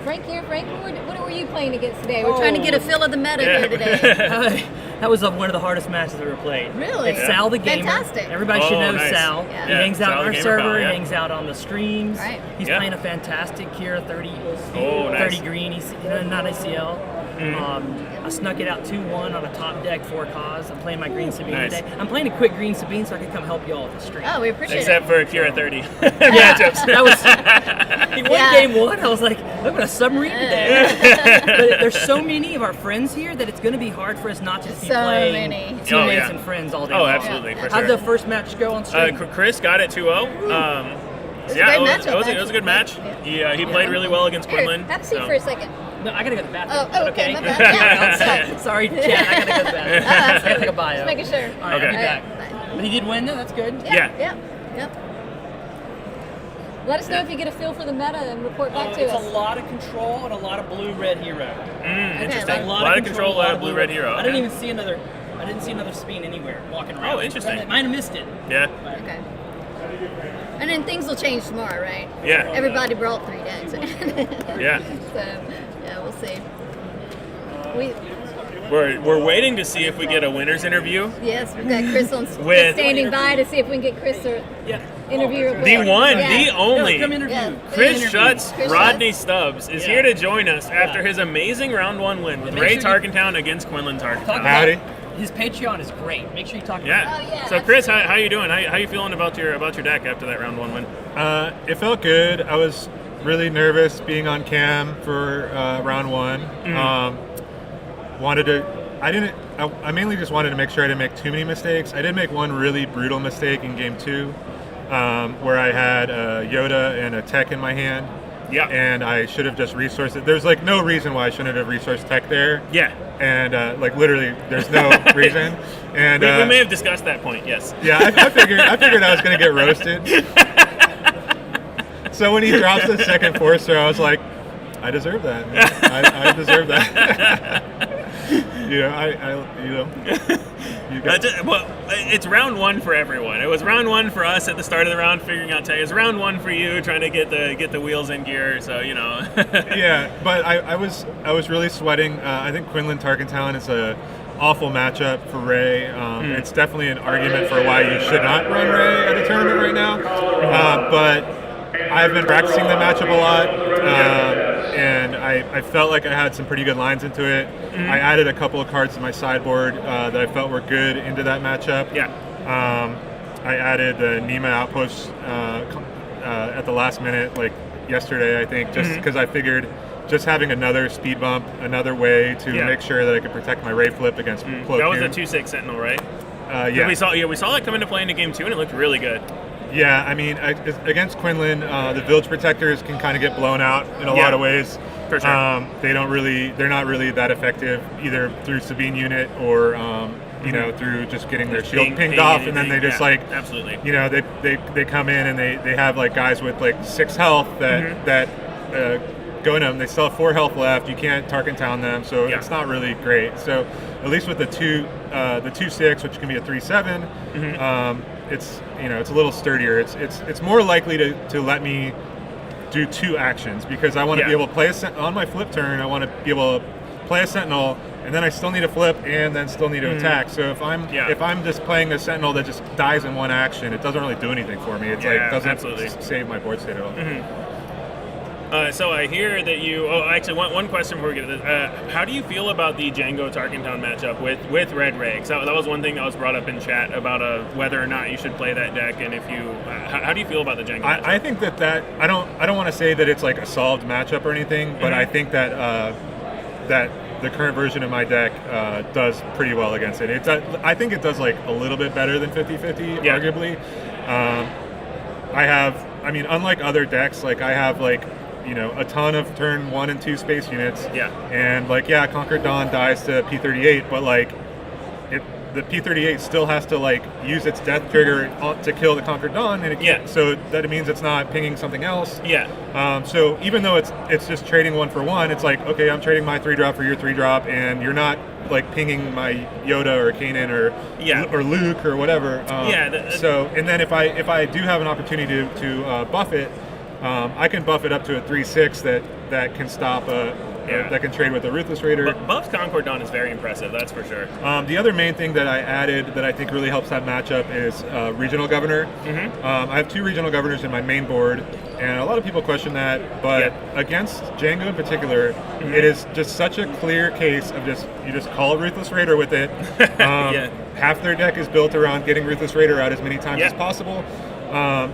Frank here. Frank, what were you playing against today? We're trying to get a feel of the meta here today. That was one of the hardest matches I've ever played. Really? It's Sal the Gamer. Fantastic. Everybody should know nice. Sal. Yeah. He hangs out Sal on the our Gamer server. pal, yeah. He hangs out on the streams. Right. He's playing a fantastic Kira 30. Oh, nice. 30 green. He's not ACL. I snuck it out 2-1 on a top deck 4 cause. I'm playing my green Sabine Nice. today. I'm playing a quick green Sabine so I can come help you all with the stream. Oh, we appreciate Except it. for Kira 30. Yeah, that was. He won game 1. I was like, look at a submarine today. But there's so many of our friends here that it's going to be hard for us not to be So playing many. teammates and friends all day Oh, long. absolutely, for How'd sure. the first match go on stream? Chris got it 2-0. It was a Yeah, great matchup, it was a good match. He played really well against Here, Quinlan. have a seat for a second. No, I gotta go to the bathroom. Oh, okay, my bad. Yeah. Sorry, chat. I gotta go to the bathroom. I gotta take a bio. Just making sure. All right, Okay. I'll be back. Bye. But he did win, though. That's good. Yeah. Yep. Let us know if you get a feel for the meta and report back to It's us. a lot of control and a lot of blue-red hero. Interesting. like- A lot of control, a lot of blue-red hero. I didn't even see another. I didn't see another Sabine anywhere walking around. Oh, interesting. I might have missed it. Yeah. Okay. And then things will change tomorrow, right? Yeah. Everybody brought 3 decks. Yeah. So, yeah, we'll see. We're waiting to see if we get a winner's interview. Yes, we've got Chris on With- standing by to see if we can get Chris to interview real quick. The one, Yeah. the only. Come interview. Yeah. Chris Interview. Schutz, Chris Rodney Schutz. Stubbs is Yeah. here to join us after his amazing round 1 win with Make Ray sure you- Tarkintown against Quinlan Talk Tarkintown. about Howdy. his Patreon is great. Make sure you talk about Yeah. Oh, yeah, So Chris, how you doing? How you feeling about your deck after that round 1 win? It felt good. I was really nervous being on cam for round 1. I mainly just wanted to make sure I didn't make too many mistakes. I did make one really brutal mistake in game 2, where I had Yoda and a tech in my hand. Yeah. And I should have just resourced it. There's like no reason why I shouldn't have resourced tech there. Yeah. And like literally, there's no reason. And We may have discussed that point, yes. yeah, I figured I was gonna get roasted. So when he drops the second Forcer, I was like, I deserve that. Man. I deserve that. You got. Well, it's round 1 for everyone. It was round 1 for us at the start of the round, figuring out tech. It's round 1 for you, trying to get the wheels in gear. So Yeah, but I was really sweating. I think Quinlan Tarkintown is a awful matchup for Ray. It's definitely an argument for why you should not run Ray at a tournament right now. But I've been practicing the matchup a lot, and I felt like I had some pretty good lines into it. I added a couple of cards to my sideboard that I felt were good into that matchup. Yeah. I added the Nima outpost at the last minute, like yesterday, I think, just because I figured just having another speed bump, another way to make sure that I could protect my Ray flip against Plo That was Koon. a 2/6 Sentinel, right? Yeah. We saw that come into play into game 2, and it looked really good. Yeah, I mean, against Quinlan, the Village Protectors can kind of get blown out in a lot of ways. For sure. They're not really that effective either through Sabine unit or through just getting their shield pinged off, and then they just absolutely. They come in and they have like guys with like 6 health that go in them. They still have 4 health left. You can't Tarkintown them, so it's not really great. So at least with the 2/6, which can be a 3/7, it's a little sturdier. It's more likely to let me do 2 actions because I want to be able to play on my flip turn. I want to be able to play a Sentinel, and then I still need to flip and then still need to attack. So if I'm just playing a Sentinel that just dies in one action, it doesn't really do anything for me. It's doesn't save my board state at all. So I hear that you. Oh, actually, one question before we get to this. How do you feel about the Jango Tarkintown matchup with Red Ray? So that was one thing that was brought up in chat about whether or not you should play that deck, and if you. How do you feel about the Jango matchup? I think that I don't want to say that it's like a solved matchup or anything, but I think that that the current version of my deck does pretty well against it. I think it does like a little bit better than 50-50, arguably. I mean, unlike other decks, like I have like, you know, a ton of turn 1 and 2 space units. Yeah. And like, Conquered Dawn dies to P38, but like, the P38 still has to like use its death trigger to kill the Conquered Dawn, and it can't, so that it means it's not pinging something else. So even though it's just trading 1 for 1, it's like, okay, I'm trading my 3-drop for your 3-drop, and you're not like pinging my Yoda or Kanan or Luke or whatever. So and then if I do have an opportunity to buff it, I can buff it up to a 3/6 that can stop that can trade with a Ruthless Raider. Buff's Concord Dawn is very impressive, that's for sure. The other main thing that I added that I think really helps that matchup is Regional Governor. I have 2 Regional Governors in my main board, and a lot of people question that, but against Jango in particular, it is just such a clear case of you just call Ruthless Raider with it. Half their deck is built around getting Ruthless Raider out as many times as possible.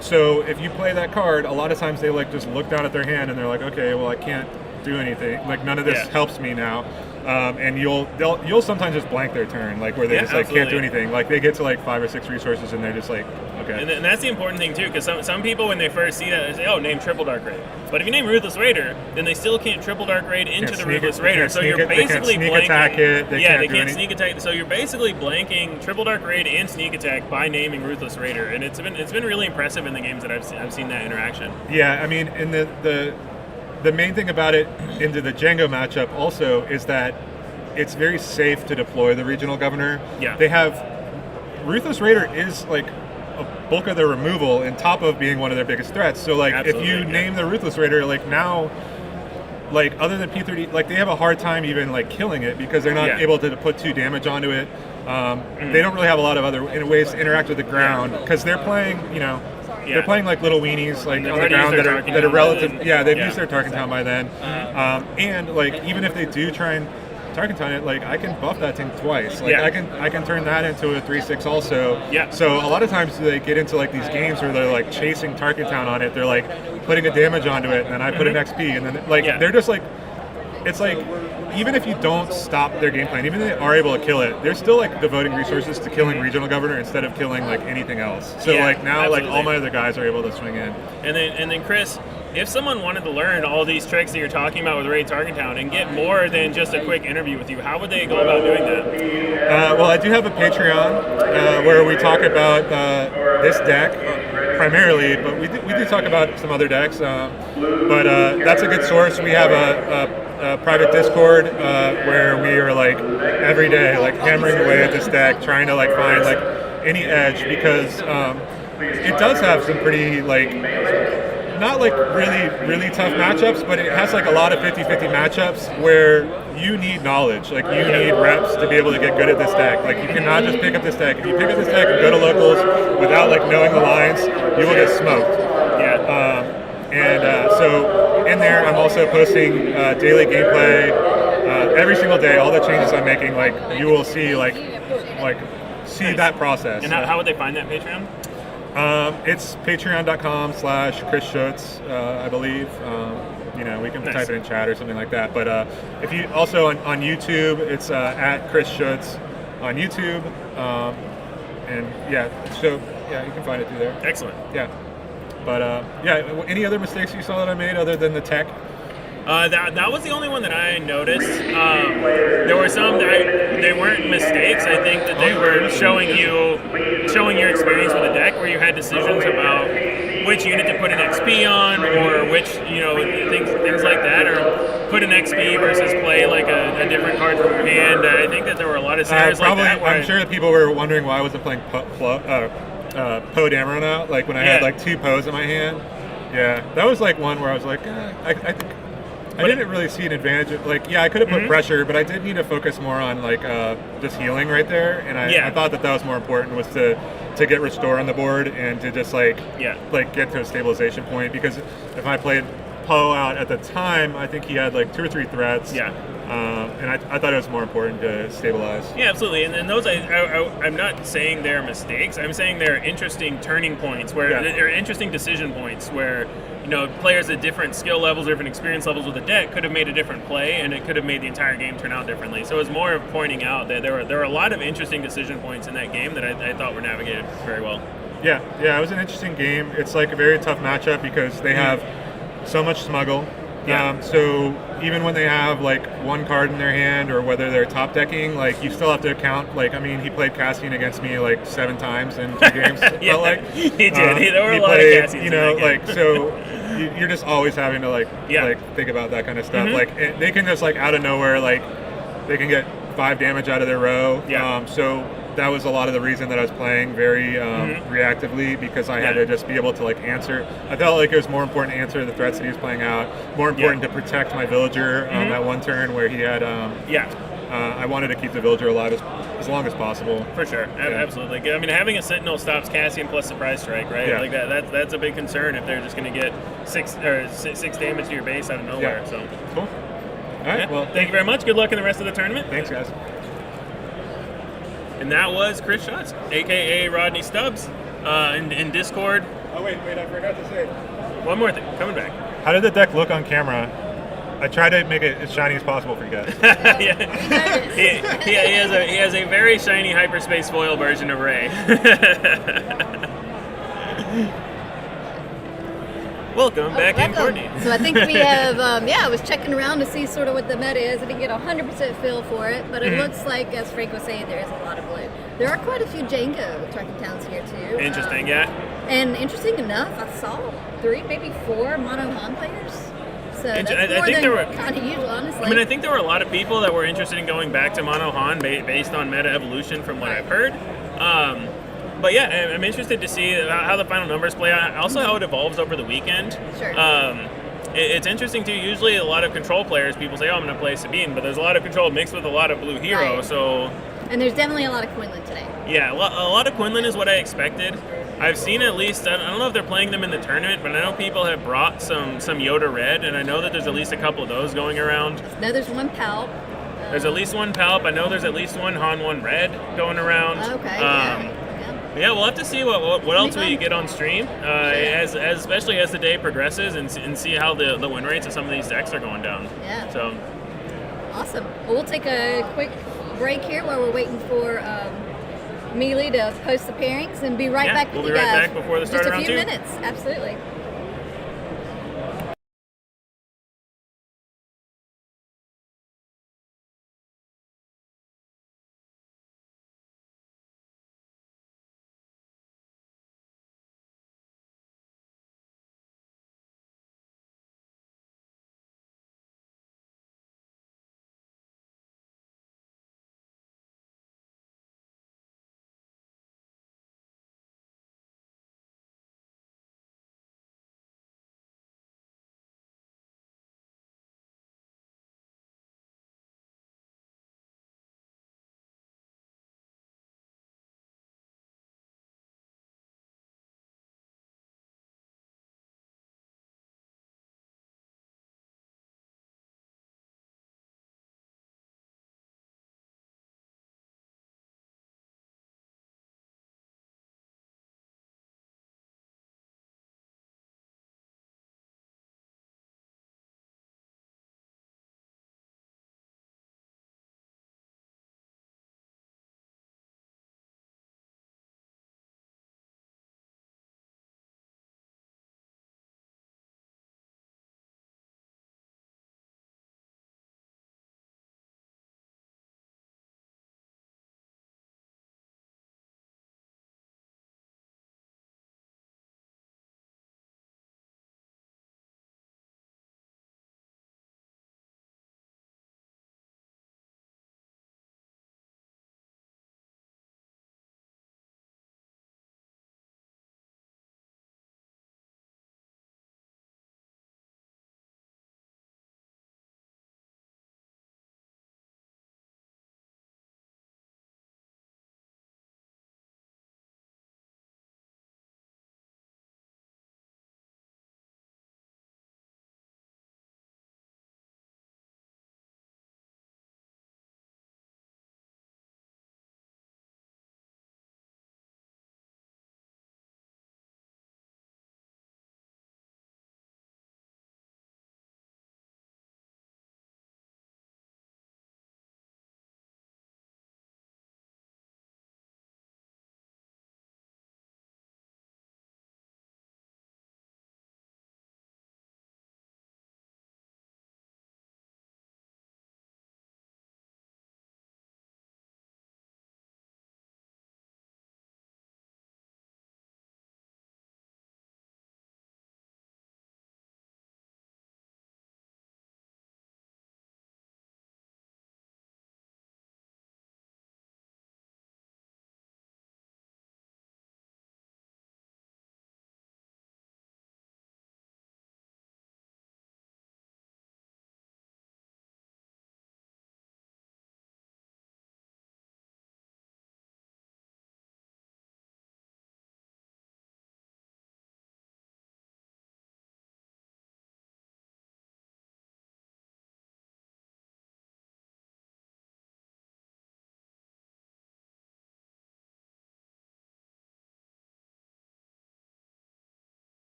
So if you play that card, a lot of times they like just look down at their hand and they're like, okay, well I can't do anything. Like none of this helps me now. And you'll sometimes just blank their turn, like where they just like can't do anything. Like they get to like 5 or 6 resources and they're just like, okay. And that's the important thing too, because some people when they first see that they say, oh, name Triple Dark Raid. But if you name Ruthless Raider, then they still can't Triple Dark Raid into the Ruthless Raider. So you're basically they can't blanking. Attack it. They can't sneak attack. So you're basically blanking Triple Dark Raid and sneak attack by naming Ruthless Raider, and it's been really impressive in the games that I've seen that interaction. Yeah, I mean, in the main thing about it into the Jango matchup also is that it's very safe to deploy the Regional Governor. They have Ruthless Raider is like a bulk of their removal on top of being one of their biggest threats. So like if you name the Ruthless Raider, like now, like other than P30, like they have a hard time even like killing it because they're not able to put 2 damage onto it. They don't really have a lot of other ways to interact with the ground because they're playing, you know, they're playing like little weenies like on the ground that are relative. They've used their Tarkintown by then. And like even if they do try and Tarkintown it, like I can buff that thing twice. Like I can turn that into a 3/6 also. So a lot of times they get into like these games where they're like chasing Tarkintown on it. They're like putting a damage onto it, and then I put an XP, and then like they're just like, it's like even if you don't stop their game plan, even if they are able to kill it, they're still like devoting resources to killing Regional Governor instead of killing like anything else. So like now like all my other guys are able to swing in. And then Chris, if someone wanted to learn all these tricks that you're talking about with Raid Tarkintown and get more than just a quick interview with you, how would they go about doing that? Well, I do have a Patreon where we talk about this deck primarily, but we do talk about some other decks. But that's a good source. We have a private Discord where we are like every day like hammering away at this deck, trying to like find like any edge because it does have some pretty like not like really tough matchups, but it has like a lot of 50-50 matchups where you need knowledge, like you need reps to be able to get good at this deck. Like you cannot just pick up this deck. If you pick up this deck and go to locals without like knowing the lines, you will get smoked. So in there, I'm also posting daily gameplay every single day. All the changes I'm making, like you will see like see that process. And how would they find that Patreon? It's patreon.com/Chris Schutz, I believe. You know, we can type it in chat or something like that. But if you also on YouTube, it's at Chris Schutz on YouTube. So you can find it through there. Excellent. But any other mistakes you saw that I made other than the tech? That was the only one that I noticed. There were some that they weren't mistakes. I think that they were showing your experience with the deck, where you had decisions about which unit to put an XP on, or which things like that, or put an XP versus play like a different card from your hand. I think that there were a lot of scenarios like that. I'm sure that people were wondering why I wasn't playing Poe Dameron out, like when I had like 2 Poes in my hand. Yeah, that was like one where I was like, I didn't really see an advantage. Like, yeah, I could have put pressure, but I did need to focus more on like just healing right there. And I thought that was more important, was to get restore on the board and to just like get to a stabilization point. Because if I played Poe out at the time, I think he had like 2 or 3 threats. Yeah. And I thought it was more important to stabilize. Yeah, absolutely. And those, I'm not saying they're mistakes. I'm saying they're interesting turning points, where they're interesting decision points where, you know, players at different skill levels, different experience levels with a deck could have made a different play, and it could have made the entire game turn out differently. So it was more of pointing out that there were a lot of interesting decision points in that game that I thought were navigated very well. Yeah, it was an interesting game. It's like a very tough matchup because they have so much smuggle. Yeah. So even when they have like 1 card in their hand, or whether they're top decking, like you still have to account. Like, I mean, he played Cassian against me like 7 times in 2 games. Yeah, like he did. There were a lot of Cassians. You know, like so. You're just always having to like think about that kind of stuff. Like they can just like out of nowhere, like they can get 5 damage out of their row. So that was a lot of the reason that I was playing very reactively, because I had to just be able to like answer. I felt like it was more important to answer the threats that he was playing out, more important to protect my villager at 1 turn where he had I wanted to keep the villager alive as long as possible. For sure, absolutely. I mean, having a sentinel stops Cassian plus surprise strike, right? Like that's a big concern if they're just going to get 6 damage to your base out of nowhere. So cool. All right. Well, thank you very much. Good luck in the rest of the tournament. Thanks, guys. And that was Chris Schutz, aka Rodney Stubbs, in Discord. Oh wait, I forgot to say. One more thing, coming back. How did the deck look on camera? I tried to make it as shiny as possible for you guys. He has a very shiny hyperspace foil version of Rey. Welcome back in, Courtney. So I think we have, I was checking around to see sort of what the meta is. I didn't get a 100% feel for it, but it looks like, as Frank was saying, there is a lot of blue. There are quite a few Jango Tarkintowns here too. Interesting, And interesting enough, I saw 3, maybe 4 mono Han players. So that's more than kind of usual, honestly. I mean, I think there were a lot of people that were interested in going back to mono Han based on meta evolution from what I've heard. But yeah, I'm interested to see how the final numbers play out. Also, how it evolves over the weekend. Sure. It's interesting too. Usually, a lot of control players, people say, "Oh, I'm going to play Sabine," but there's a lot of control mixed with a lot of blue hero. Right. So. And there's definitely a lot of Quinlan today. Yeah, a lot of Quinlan is what I expected. I've seen at least, I don't know if they're playing them in the tournament, but I know people have brought some Yoda Red, and I know that there's at least a couple of those going around. No, there's 1 Palp. There's at least 1 Palp. I know there's at least 1 Han 1 Red going around. Okay, Yeah, we'll have to see what else we get on stream, especially as the day progresses, and see how the win rates of some of these decks are going down. Yeah. So. Awesome. Well, we'll take a quick break here while we're waiting for Mealy to post the pairings, and be right back with you guys. We'll be right back before the start of round 2. Just a few minutes. Absolutely.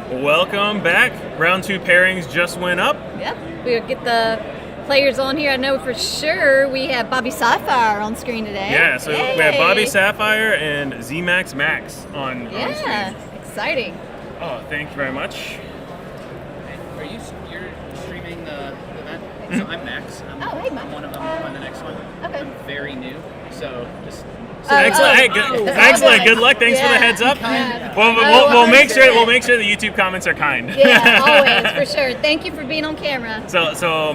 Welcome back. Round 2 pairings just went up. Yep. We'll get the players on here. I know for sure we have Bobby Sapphire on screen today. Yeah, so Yay. we have Bobby Sapphire and ZeeMaxMax on Yeah, screen. exciting. Oh, thank you very much. You're streaming the event? So I'm Max. I'm hey, Max. one of them on the next one. Okay. I'm very new, so just. Excellent. Hey, excellent. Good luck. Thanks for the heads up. Yeah. We'll make sure the YouTube comments are kind. Yeah, always, for sure. Thank you for being on camera. So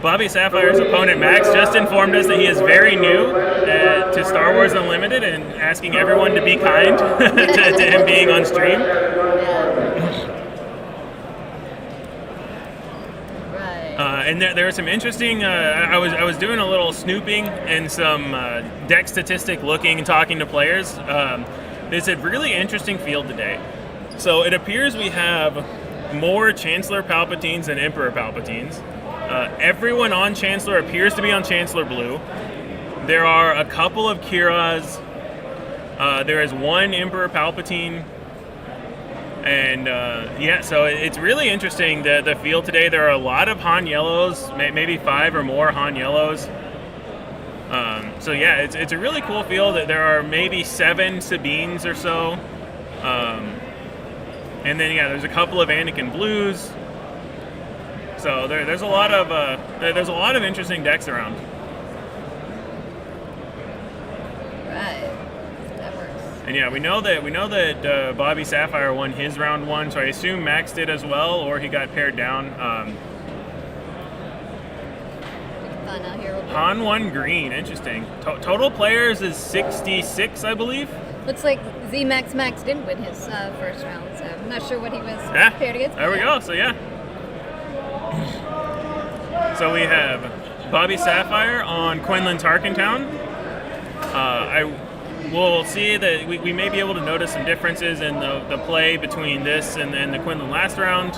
Bobby Sapphire's opponent Max just informed us that he is very new to Star Wars Unlimited and asking everyone to be kind to him being on stream. And there were some interesting. I was doing a little snooping and some deck statistic looking and talking to players. It's a really interesting field today. So it appears we have more Chancellor Palpatines than Emperor Palpatines. Everyone on Chancellor appears to be on Chancellor Blue. There are a couple of Kiras. There is one Emperor Palpatine. And so it's really interesting, the field today. There are a lot of Han Yellows, maybe 5 or more Han Yellows. So yeah, it's a really cool field. There are maybe 7 Sabines or so. And then there's a couple of Anakin Blues. So there's a lot of interesting decks around. Right. That works. And yeah, we know that Bobby Sapphire won his round 1, so I assume Max did as well, or he got paired down. Fun out here. Han 1 green, interesting. Total players is 66, I believe. Looks like ZeeMaxMax didn't win his first round, so I'm not sure what he was paired against. There we go. So yeah. So we have Bobby Sapphire on Quinlan Tarkintown. We'll see that we may be able to notice some differences in the play between this and the Quinlan last round.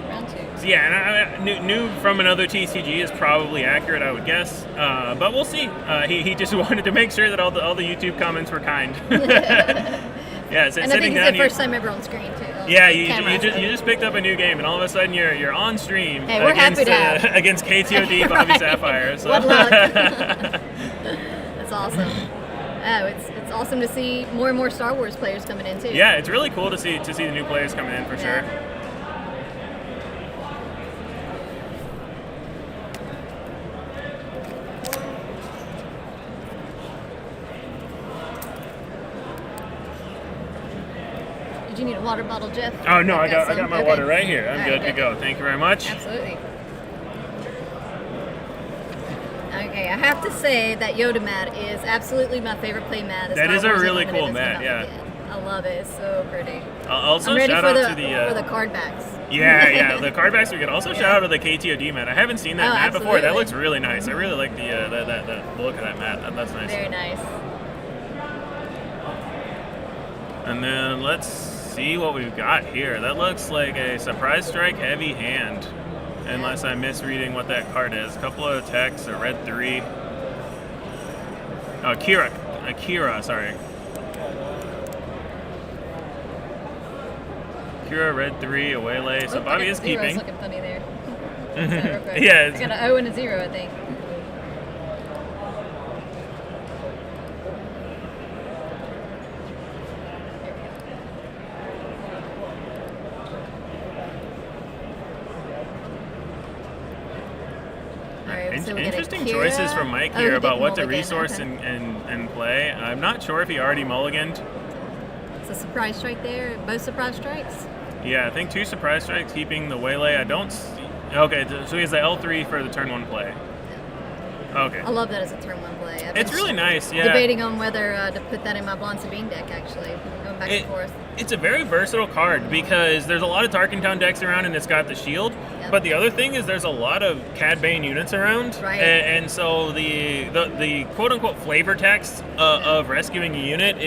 Round 2. So yeah, and new from another TCG is probably accurate, I would guess. But we'll see. He just wanted to make sure that all the YouTube comments were kind. Yeah, And I think it's the first time ever on screen too. Yeah, you just picked up a new game, and all of a sudden you're on stream Hey, we're against happy to against KTOD Bobby Sapphire. So. What luck. That's awesome. Oh, it's awesome to see more and more Star Wars players coming in too. Yeah, it's really cool to see the new players coming in for sure. Did you need a water bottle, Jeff? Oh no, I got some. my Okay. water right here. I'm All good right, to go. Thank you very much. Absolutely. Okay, I have to say that Yoda mat is absolutely my favorite play mat. That is a really cool Unlimited mat, has yeah. come out yet. I love it. It's so pretty. Also, I'm ready shout for out the, to the for the card backs. yeah, the card backs we get. Also, shout out to the KTOD mat. I haven't seen that mat before. That absolutely. looks really nice. I really like the look of that mat. That's nice. Very nice. And then let's see what we've got here. That looks like a surprise strike heavy hand, unless I'm misreading what that card is. A couple of attacks, a red 3. Oh, Akira, sorry. Akira, red 3, a waylay. So Bobby is Zero's keeping. looking funny there. Real quick. Yeah, I got an O and a 0, I think. So we got Interesting Akira. choices from Mike Oh, here he about did what to mulligan, resource okay. and play. I'm not sure if he already mulliganed. It's a surprise strike there. Both surprise strikes. Yeah, I think 2 surprise strikes, keeping the waylay. I don't see. Okay, so he has the L3 for the turn 1 play. Okay. I love that as a turn 1 play. I've It's been really nice, yeah. Debating on whether to put that in my Blonde Sabine deck, actually. Going back and forth. It's a very versatile card because there's a lot of Tarkintown decks around and it's got the shield. Yep. But the other thing is there's a lot of Cad Bane units around. Right. And so the quote-unquote flavor text of rescuing a unit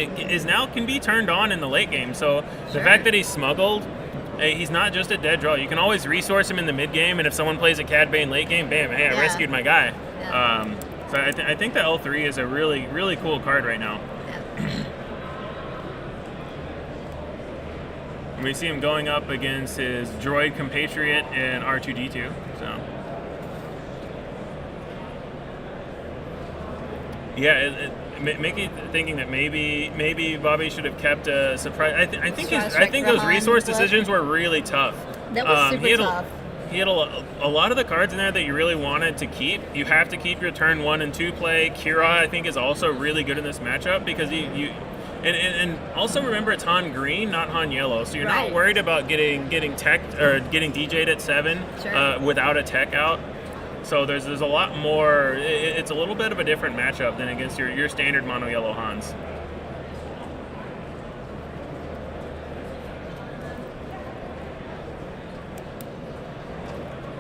can be turned on in the late game. So the Sure. fact that he's smuggled, he's not just a dead draw. You can always resource him in the mid game, and if someone plays a Cad Bane late game, bam, hey, I Yeah. rescued my guy. Yeah. So I think the L3 is a really, really cool card right now. Yeah. We see him going up against his droid compatriot and R2-D2. So, yeah, make you thinking that maybe Bobby should have kept a surprise. I think those resource decisions were really tough. That was super tough. He had a lot of the cards in there that you really wanted to keep. You have to keep your turn 1 and 2 play. Kira, I think, is also really good in this matchup because and also remember it's Han green, not Han yellow, so you're not worried about getting tech or getting DJ'd at 7 without a tech out. So there's a lot more. It's a little bit of a different matchup than against your standard mono yellow Hans.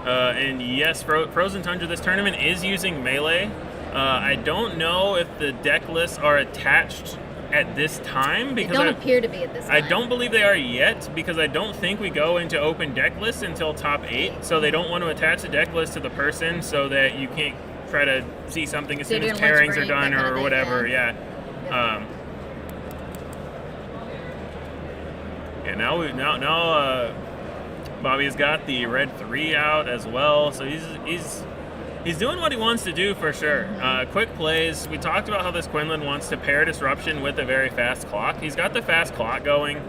And yes, Frozen Tundra, this tournament is using melee. I don't know if the deck lists are attached at this time because they don't appear to be at this time. I don't believe they are yet because I don't think we go into open deck lists until top 8. So they don't want to attach the deck list to the person so that you can't try to see something as soon as pairings are done or whatever. Yeah. Now Bobby's got the red 3 out as well, so he's doing what he wants to do for sure. Quick plays. We talked about how this Quinlan wants to pair disruption with a very fast clock. He's got the fast clock going.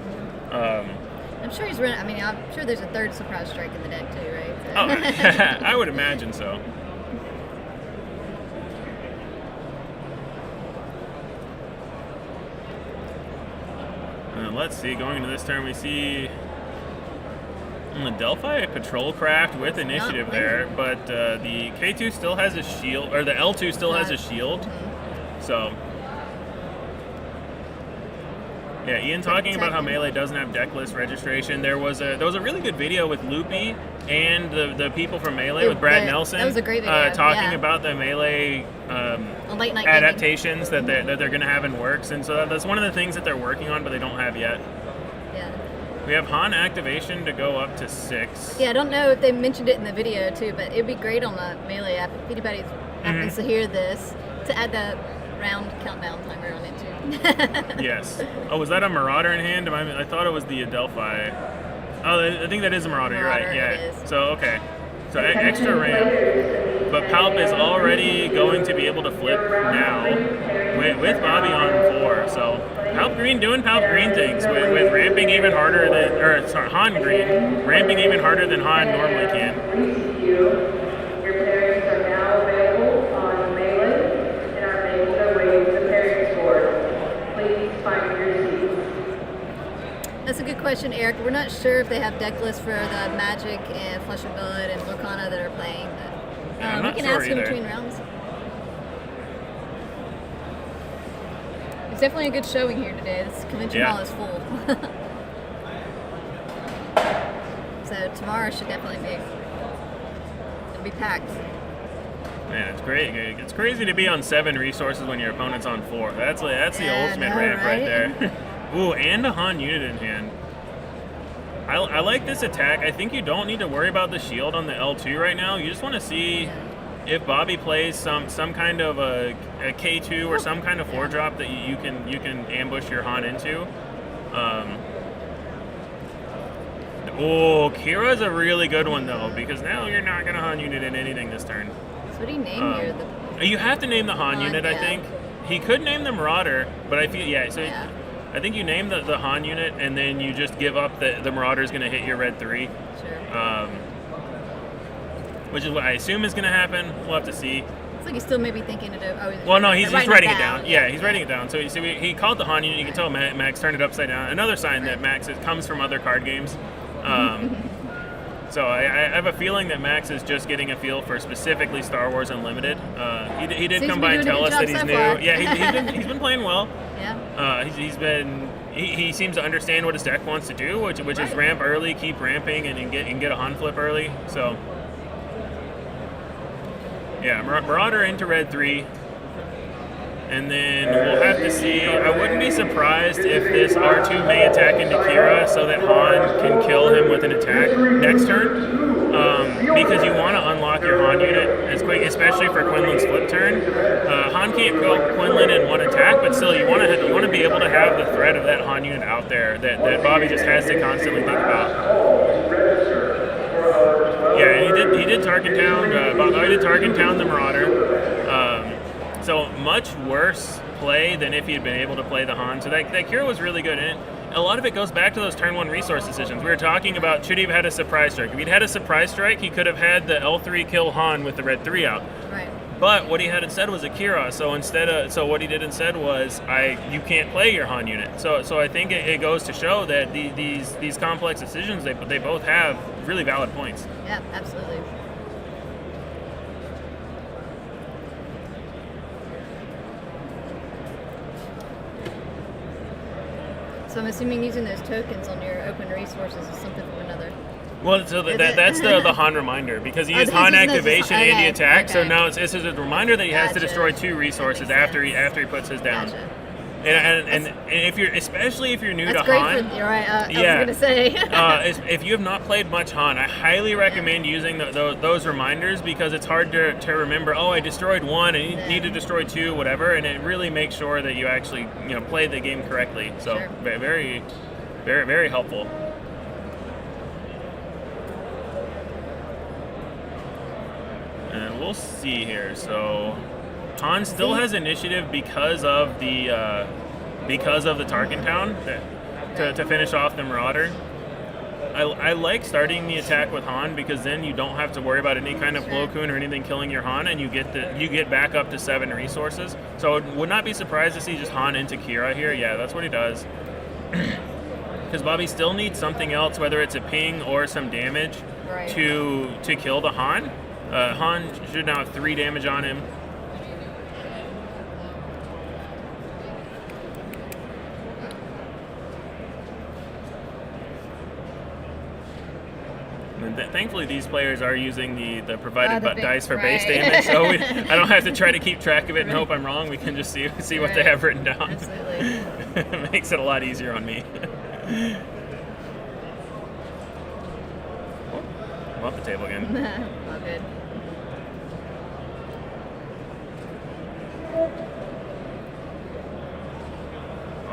I'm sure he's running. I mean, I'm sure there's a third surprise strike in the deck too, right? So. Oh, I would imagine so. Let's see. Going into this turn, we see the Delphi patrol craft with initiative there, but the K2 still has a shield, or the L2 still has a shield. So, yeah, Ian talking about how melee doesn't have deck list registration. There was a really good video with Loopy and the people from Melee with Brad Nelson. That was a great video. Talking about the Melee late night adaptations that they're going to have in works, and so that's one of the things that they're working on, but they don't have yet. Yeah. We have Han activation to go up to 6. Yeah, I don't know if they mentioned it in the video too, but it'd be great on the Melee app if anybody happens to hear this to add the round countdown timer on it too. Yes. Oh, was that a Marauder in hand? I thought it was the Adelphi. Oh, I think that is a Marauder. You're right. Yeah. It is. So okay. So extra ramp, but Palp is already going to be able to flip now with Bobby on 4. So Palp Green doing Palp Green things with ramping even harder than, Han Green ramping even harder than Han normally can. Your pairings are now available on Melee and are making their way to the pairing board. Please find your seats. That's a good question, Eric. We're not sure if they have deck lists for the Magic and Flesh and Blood and Lorcana that are playing, but we can ask them between rounds. It's definitely a good showing here today. This convention hall is full. So tomorrow should definitely it'll be packed. Man, it's great. It's crazy to be on 7 resources when your opponent's on 4. That's the ultimate ramp right there. Ooh, and a Han unit in hand. I like this attack. I think you don't need to worry about the shield on the L2 right now. You just want to see if Bobby plays some kind of a K2 or some kind of 4-drop that you can ambush your Han into. Kira's a really good one though, because now you're not gonna Han unit in anything this turn. So what do you name here? You have to name the Han unit, I think. He could name the Marauder, but I feel I think you name the Han unit, and then you just give up the Marauder's going to hit your red 3. Sure. Which is what I assume is going to happen. We'll have to see. It's like he's still maybe thinking it. He's writing it down. Yeah, he's writing it down. So he called the Han unit. You can tell Max turned it upside down. Another sign that Max comes from other card games. So I have a feeling that Max is just getting a feel for specifically Star Wars Unlimited. He did come by and tell us that he's new. Yeah, he's been playing well. Yeah. He seems to understand what his deck wants to do, which is ramp early, keep ramping, and get a Han flip early. So yeah, Marauder into red 3. And then we'll have to see. I wouldn't be surprised if this R2 may attack into Kira so that Han can kill him with an attack next turn. Because you want to unlock your Han unit as quick, especially for Quinlan's flip turn. Han can't kill Quinlan in one attack, but still you want to be able to have the threat of that Han unit out there that Bobby just has to constantly think about. Yeah, and he did Tarkintown. Bobby did Tarkintown the Marauder. So much worse play than if he had been able to play the Han. So that Kira was really good. And a lot of it goes back to those turn 1 resource decisions. We were talking about, should he have had a surprise strike? If he'd had a surprise strike, he could have had the L3 kill Han with the red 3 out. Right. But what he had instead was a Kira. So what he did instead was, you can't play your Han unit. So I think it goes to show that these complex decisions, they both have really valid points. Yeah, absolutely. So I'm assuming using those tokens on your open resources is something from another. Well, so that's the Han reminder, because he used Han activation and the attack. So now it's a reminder that he has to destroy 2 resources after he puts his down. Gotcha. And if you're, especially if you're new That's to great Han, you're right. I was gonna say. If you have not played much Han, I highly recommend using those reminders, because it's hard to remember. Oh, I destroyed 1, and you need to destroy 2, whatever, and it really makes sure that you actually play the game correctly. So Sure. very, very, very helpful. And we'll see here. So Han still has initiative because of the Tarkintown to finish off the Marauder. I like starting the attack with Han, because then you don't have to worry about any kind of Plo Koon or anything killing your Han, and you get back up to 7 resources. So I would not be surprised to see just Han into Kira here. Yeah, that's what he does. Because Bobby still needs something else, whether it's a ping or some damage, to kill the Han. Han should now have 3 damage on him. And thankfully, these players are using the provided dice for base damage, so I don't have to try to keep track of it and hope I'm wrong. We can just see what they have written down. Absolutely. It makes it a lot easier on me. I'm off the table again. All good.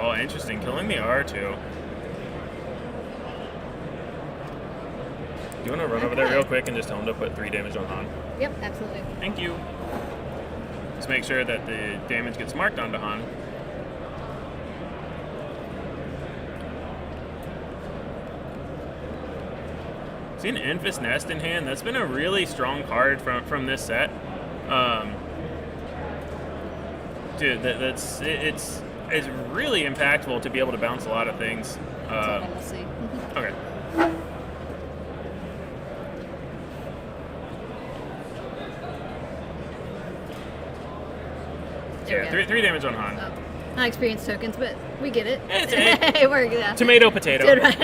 Oh, interesting. Killing the R2. Do you want to run over there real quick and just tell him to put 3 damage on Han? Yep, absolutely. Thank you. Just make sure that the damage gets marked onto Han. See an Enfys Nest in hand. That's been a really strong card from this set. Dude, it's really impactful to be able to bounce a lot of things. That's what we'll see. Okay. Yeah, 3 damage on Han. Oh. Not experienced tokens, but we get it. It works. Yeah. Tomato, potato. Right.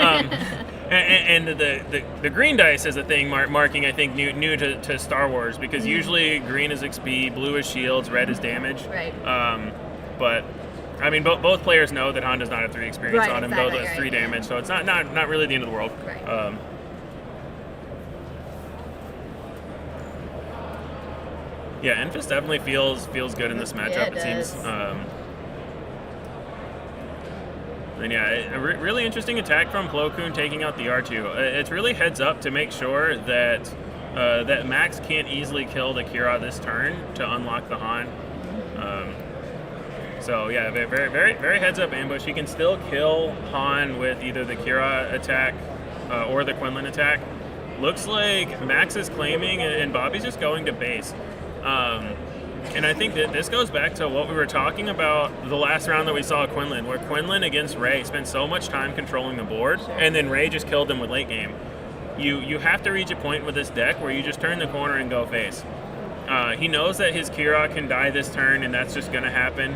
And the green dice is a thing marking, I think, new to Star Wars, because usually green is XP, blue is shields, red is damage. Right. But I mean, both players know that Han does not have 3 experience on him, though that's 3 damage, so it's not really the end of the world. Right. Yeah, Enfys definitely feels good in this matchup. Yeah, it seems. And yeah, a really interesting attack from Plo Koon taking out the R2. It's really heads up to make sure that that Max can't easily kill the Kira this turn to unlock the Han. So yeah, very, very, very heads up ambush. He can still kill Han with either the Kira attack or the Quinlan attack. Looks like Max is claiming and Bobby's just going to base. And I think that this goes back to what we were talking about the last round that we saw Quinlan, where Quinlan against Ray spent so much time controlling the board, and then Ray just killed him with late game. You have to reach a point with this deck where you just turn the corner and go face. He knows that his Kira can die this turn, and that's just going to happen.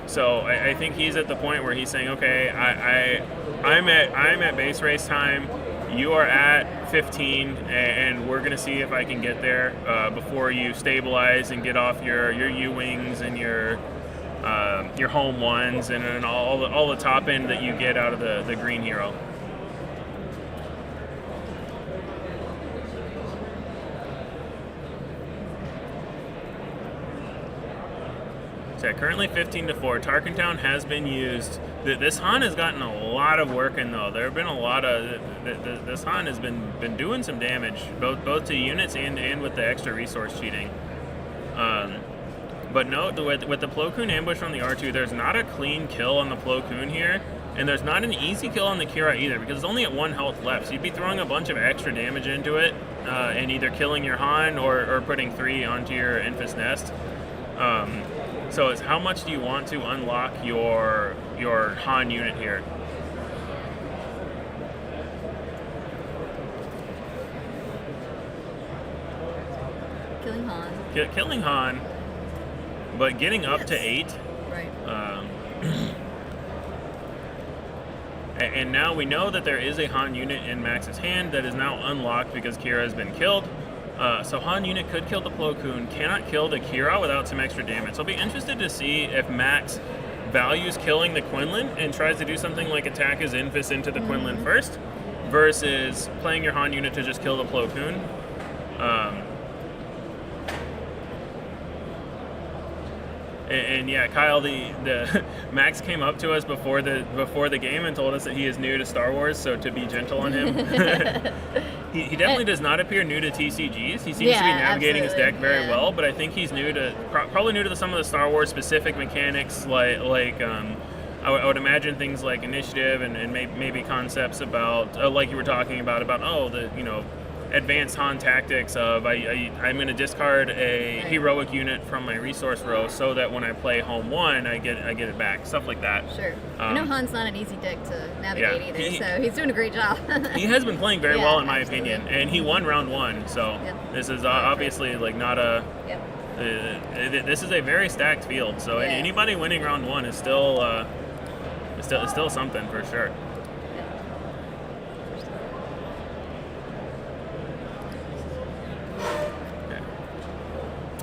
So I think he's at the point where he's saying, okay, I'm at base race time. You are at 15, and we're going to see if I can get there before you stabilize and get off your U-wings and your home ones and all the top end that you get out of the green hero. So currently 15-4. Tarkintown has been used. This Han has gotten a lot of work in though. There have been a lot of this Han has been doing some damage, both to units and with the extra resource cheating. But note with the Plo Koon ambush on the R2, there's not a clean kill on the Plo Koon here, and there's not an easy kill on the Kira either because it's only at 1 health left. So you'd be throwing a bunch of extra damage into it, and either killing your Han or putting 3 onto your Enfys Nest. So it's how much do you want to unlock your Han unit here? Killing Han. Killing Han, but getting up to 8. Right. And now we know that there is a Han unit in Max's hand that is now unlocked because Kira has been killed. So Han unit could kill the Plo Koon, cannot kill the Kira without some extra damage. So I'll be interested to see if Max values killing the Quinlan and tries to do something like attack his Enfys into the Quinlan first, versus playing your Han unit to just kill the Plo Koon. And yeah, Kyle, the Max came up to us before the game and told us that he is new to Star Wars, so to be gentle on him. He definitely does not appear new to TCGs. He seems to be navigating his deck very well, but I think he's new to probably new to some of the Star Wars specific mechanics, like I would imagine things like initiative and maybe concepts about like you were talking about advanced Han tactics of I'm going to discard a heroic unit from my resource row so that when I play home 1, I get it back. Stuff like that. Sure. I know Han's not an easy deck to navigate either, so he's doing a great job. He has been playing very well in my opinion, and he won round 1. So this is obviously like not a. This is a very stacked field. So anybody winning round 1 is still something for sure.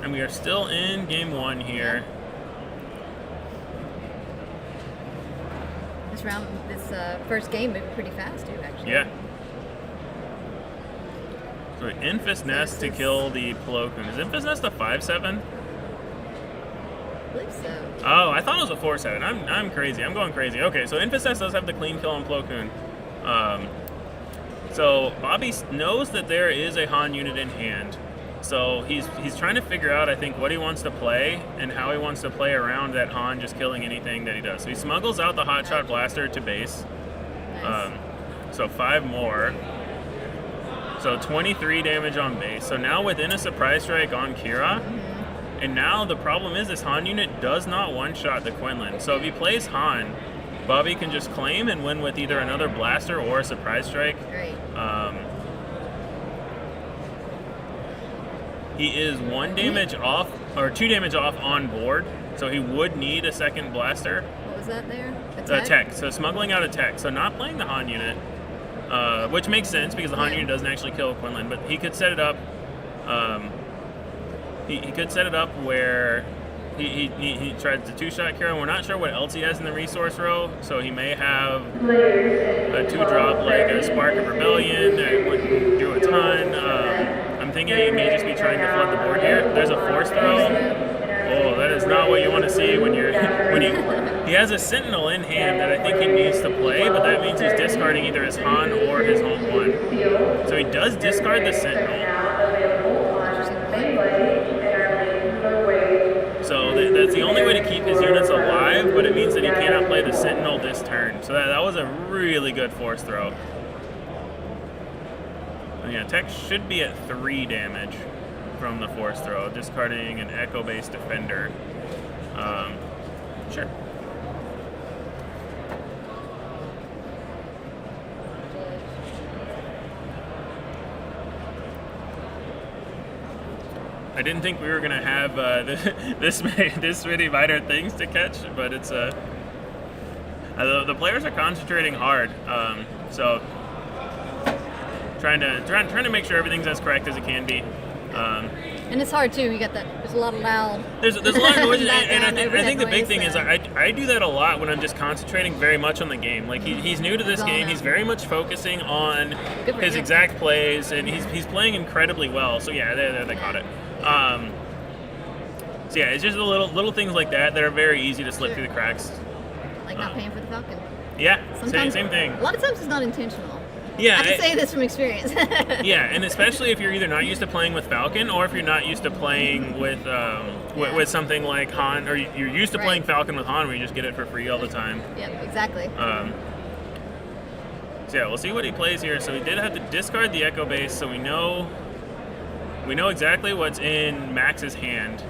And we are still in game 1 here. This first game moved pretty fast too, actually. Yeah. So Enfys Nest to kill the Plo Koon. Is Enfys Nest a 5/7? I believe so. Oh, I thought it was a 4/7. I'm crazy. I'm going crazy. Okay, so Enfys Nest does have the clean kill on Plo Koon. So Bobby knows that there is a Han unit in hand. So he's trying to figure out, I think, what he wants to play and how he wants to play around that Han just killing anything that he does. So he smuggles out the Hotshot Blaster to base. Nice. So 5 more. So 23 damage on base. So now within a surprise strike on Kira. And now the problem is this Han unit does not one-shot the Quinlan. So if he plays Han, Bobby can just claim and win with either another blaster or a surprise strike. Great. He is 1 damage off, or 2 damage off on board, so he would need a second blaster. What was that there? Tech. So smuggling out a tech. So not playing the Han unit, which makes sense because the Han unit doesn't actually kill Quinlan, but he could set it up. He could set it up where he tries to 2-shot Kira. We're not sure what else he has in the resource row, so he may have a 2-drop like a Spark of Rebellion that wouldn't do a ton. I'm thinking he may just be trying to flood the board here. There's a Force Throw. Oh, that is not what you want to see when he has a Sentinel in hand that I think he needs to play, but that means he's discarding either his Han or his home 1. So he does discard the Sentinel. So that's the only way to keep his units alive, but it means that he cannot play the Sentinel this turn. So that was a really good Force Throw. Yeah, Tech should be at 3 damage from the Force Throw, discarding an Echo-based Defender. Sure. I didn't think we were gonna have this many minor things to catch, but it's the players are concentrating hard. So. Trying to make sure everything's as correct as it can be. And it's hard too. You got there's a lot of loud. There's a lot of noise, and I think the big thing is I do that a lot when I'm just concentrating very much on the game. Like he's new to this game. He's very much focusing on his exact plays, and he's playing incredibly well. So yeah, they caught it. So yeah, it's just the little things like that are very easy to slip through the cracks. Like not paying for the Falcon. Yeah, Sometimes, same thing. A lot of times it's not intentional. Yeah, I can say this from experience. Yeah, and especially if you're either not used to playing with Falcon or if you're not used to playing with something like Han, or you're used to playing Falcon with Han where you just get it for free all the time. Yep, exactly. So yeah, we'll see what he plays here. So he did have to discard the Echo Base, so we know exactly what's in Max's hand.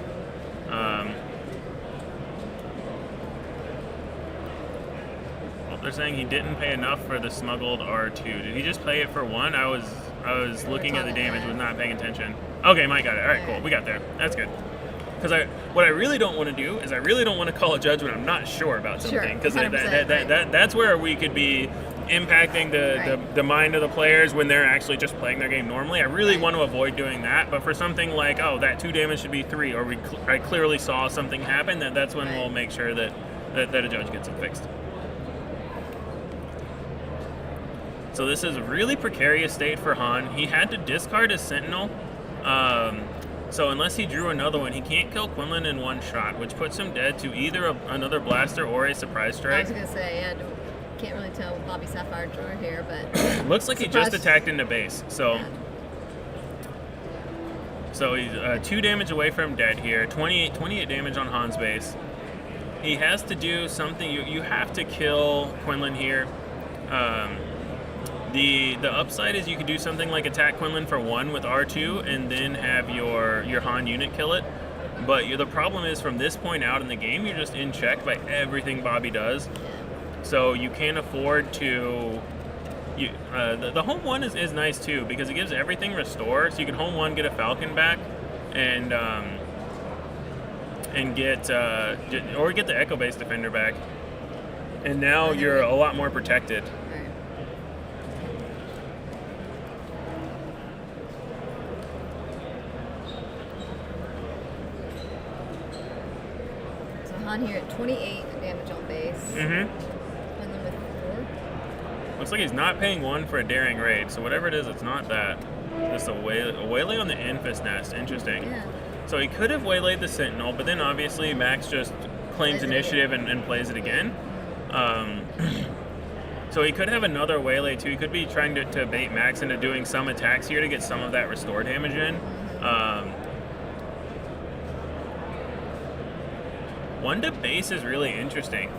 They're saying he didn't pay enough for the smuggled R2. Did he just pay it for one? I was looking at the damage, was not paying attention. Okay, Mike got it. All right, cool. We got there. That's good. Because what I really don't want to do is I really don't want to call a judgment I'm not sure about something. Because that's where we could be impacting the mind of the players when they're actually just playing their game normally. I really want to avoid doing that. But for something like, oh, that 2 damage should be 3, or I clearly saw something happen, that's when we'll make sure that a judge gets it fixed. So this is a really precarious state for Han. He had to discard his Sentinel. So unless he drew another one, he can't kill Quinlan in one shot, which puts him dead to either another blaster or a surprise strike. I was going to say, yeah, can't really tell what Bobby Sapphire drew here, but... Looks like he just attacked into base, so... Yeah. So he's 2 damage away from dead here, 28 damage on Han's base. He has to do something, you have to kill Quinlan here. The upside is you could do something like attack Quinlan for 1 with R2 and then have your Han unit kill it. But the problem is from this point out in the game, you're just in check by everything Bobby does. So you can't afford to... the home 1 is nice too because it gives everything restore. So you can home 1, get a Falcon back, and get the Echo Base Defender back. And now you're a lot more protected. Han here at 28 damage on base. And then with 4. Looks like he's not paying 1 for a daring raid, so whatever it is, it's not that. Just a waylay on the Enfys Nest. Interesting. Yeah. So he could have waylaid the Sentinel, but then obviously Max just claims initiative and plays it again. So he could have another waylay too. He could be trying to bait Max into doing some attacks here to get some of that restore damage in. 1 to base is really interesting.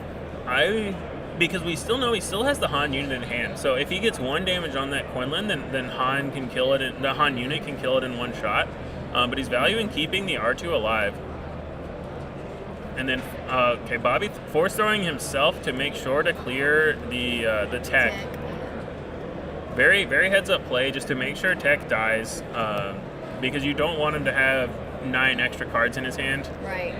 Because we still know he still has the Han unit in hand. So if he gets 1 damage on that Quinlan, then Han can kill it. The Han unit can kill it in 1 shot. But he's valuing keeping the R2 alive. And then, Bobby force throwing himself to make sure to clear the tech. Very, very heads up play just to make sure tech dies. Because you don't want him to have 9 extra cards in his hand. Right.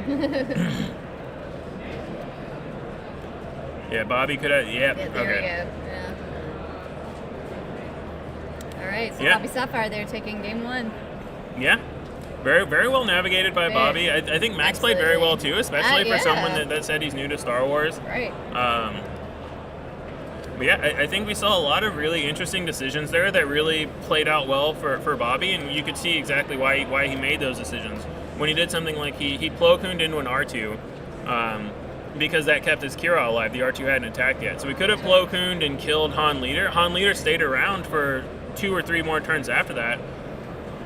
Yeah, Bobby could have. Yeah, there okay. we go. Yeah. All right, so Bobby Sapphire there taking game 1. Yeah, very, very well navigated by Bobby. I think Max played very well too, especially for someone that said he's new to Star Wars. Right. But yeah, I think we saw a lot of really interesting decisions there that really played out well for Bobby, and you could see exactly why he made those decisions. When he did something like he Plo Kooned into an R2, because that kept his Kira alive. The R2 hadn't attacked yet. So we could have Plo Kooned and killed Han Leader. Han Leader stayed around for 2 or 3 more turns after that,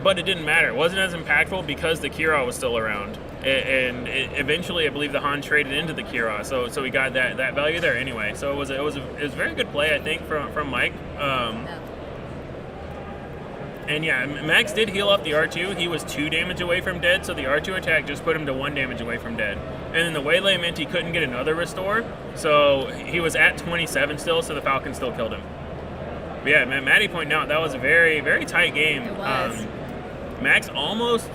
but it didn't matter. It wasn't as impactful because the Kira was still around. And eventually, I believe the Han traded into the Kira, so we got that value there anyway. So it was a very good play, I think, from Mike. And yeah, Max did heal off the R2. He was 2 damage away from dead, so the R2 attack just put him to 1 damage away from dead. And then the waylay meant he couldn't get another restore, so he was at 27 still, so the Falcon still killed him. But yeah, Maddie pointed out that was a very, very tight game. It was. Max almost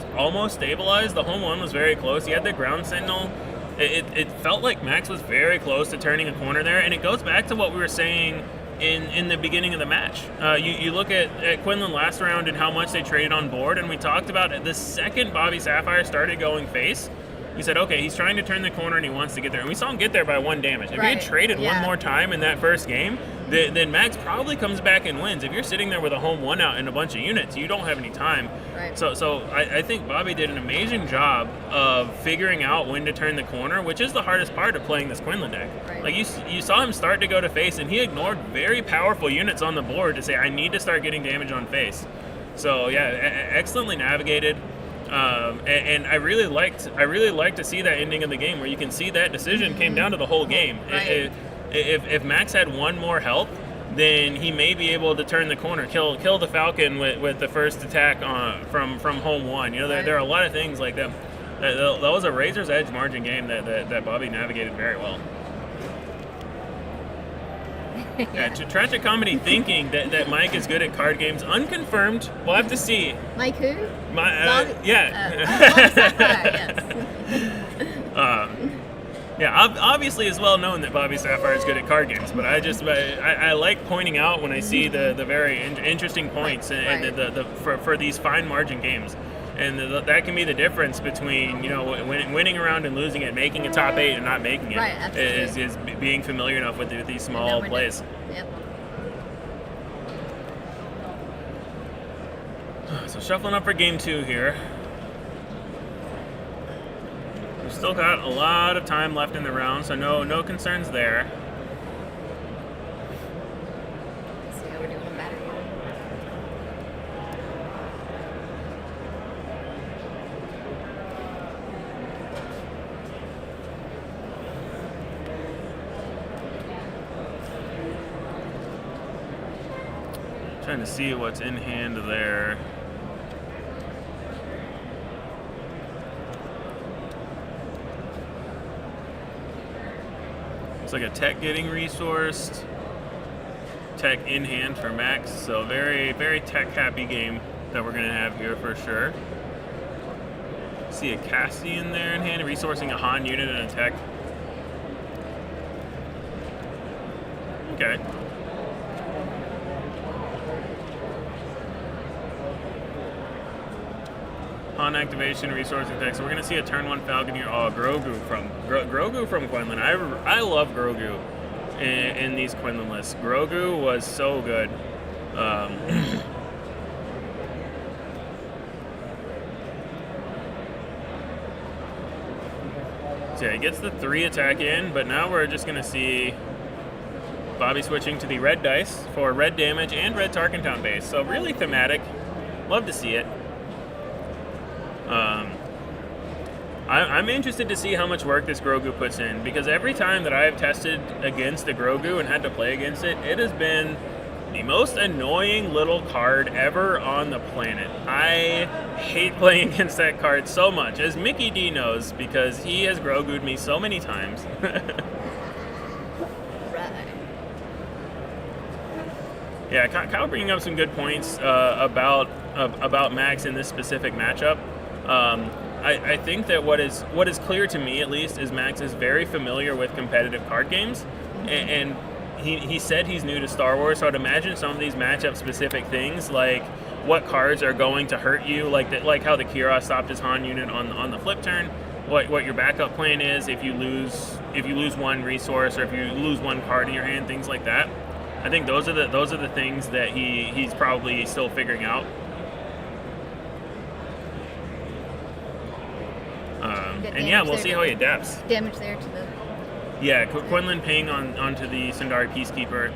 stabilized. The home 1 was very close. He had the ground sentinel. It felt like Max was very close to turning a corner there, and it goes back to what we were saying in the beginning of the match. You look at Quinlan last round and how much they traded on board, and we talked about the second Bobby Sapphire started going face, we said, okay, he's trying to turn the corner and he wants to get there. And we saw him get there by 1 damage. If he had traded 1 more time in that first game, then Max probably comes back and wins. If you're sitting there with a home 1-out and a bunch of units, you don't have any time. Right. So I think Bobby did an amazing job of figuring out when to turn the corner, which is the hardest part of playing this Quinlan deck. Right. Like you saw him start to go to face, and he ignored very powerful units on the board to say, I need to start getting damage on face. So yeah, excellently navigated. And I really liked to see that ending of the game where you can see that decision came down to the whole game. Right. If Max had one more health, then he may be able to turn the corner, kill the Falcon with the first attack from home 1. You know, there are a lot of things like that. That was a razor's edge margin game that Bobby navigated very well. Yeah, Tragic Comedy thinking that Mike is good at card games. Unconfirmed. We'll have to see. Mike who? Bobby, Sapphire, yes. Yeah, obviously it's well known that Bobby Sapphire is good at card games, but I like pointing out when I see the very interesting points and for these fine margin games, and that can be the difference between winning around and losing it, making a top 8 and not making it. Right, absolutely. Is being familiar enough with these small plays. Yep. So shuffling up for game 2 here. We've still got a lot of time left in the round, so no concerns there. Let's see how we're doing on battery. Trying to see what's in hand there. Looks like a tech getting resourced. Tech in hand for Max, so very, very tech happy game that we're gonna have here for sure. See a Cassie in there in hand, resourcing a Han unit and a tech. Okay. Han activation, resourcing tech. So we're gonna see a turn 1 Falcon here. Oh, Grogu from Quinlan. I love Grogu in these Quinlan lists. Grogu was so good. So yeah, he gets the 3 attack in, but now we're just gonna see Bobby switching to the red dice for red damage and red Tarkintown base. So really thematic. Love to see it. I'm interested to see how much work this Grogu puts in, because every time that I have tested against the Grogu and had to play against it, it has been the most annoying little card ever on the planet. I hate playing against that card so much, as Mickey D knows, because he has Grogu'd me so many times. Yeah, Kyle bringing up some good points about Max in this specific matchup. I think that what is clear to me, at least, is Max is very familiar with competitive card games, and he said he's new to Star Wars, so I'd imagine some of these matchup-specific things, like what cards are going to hurt you, like how the Kira stopped his Han unit on the flip turn, what your backup plan is if you lose one resource or if you lose one card in your hand, things like that. I think those are the things that he's probably still figuring out. And yeah, we'll see how he adapts. Damage there to the... Yeah, Quinlan paying onto the Sundari Peacekeeper.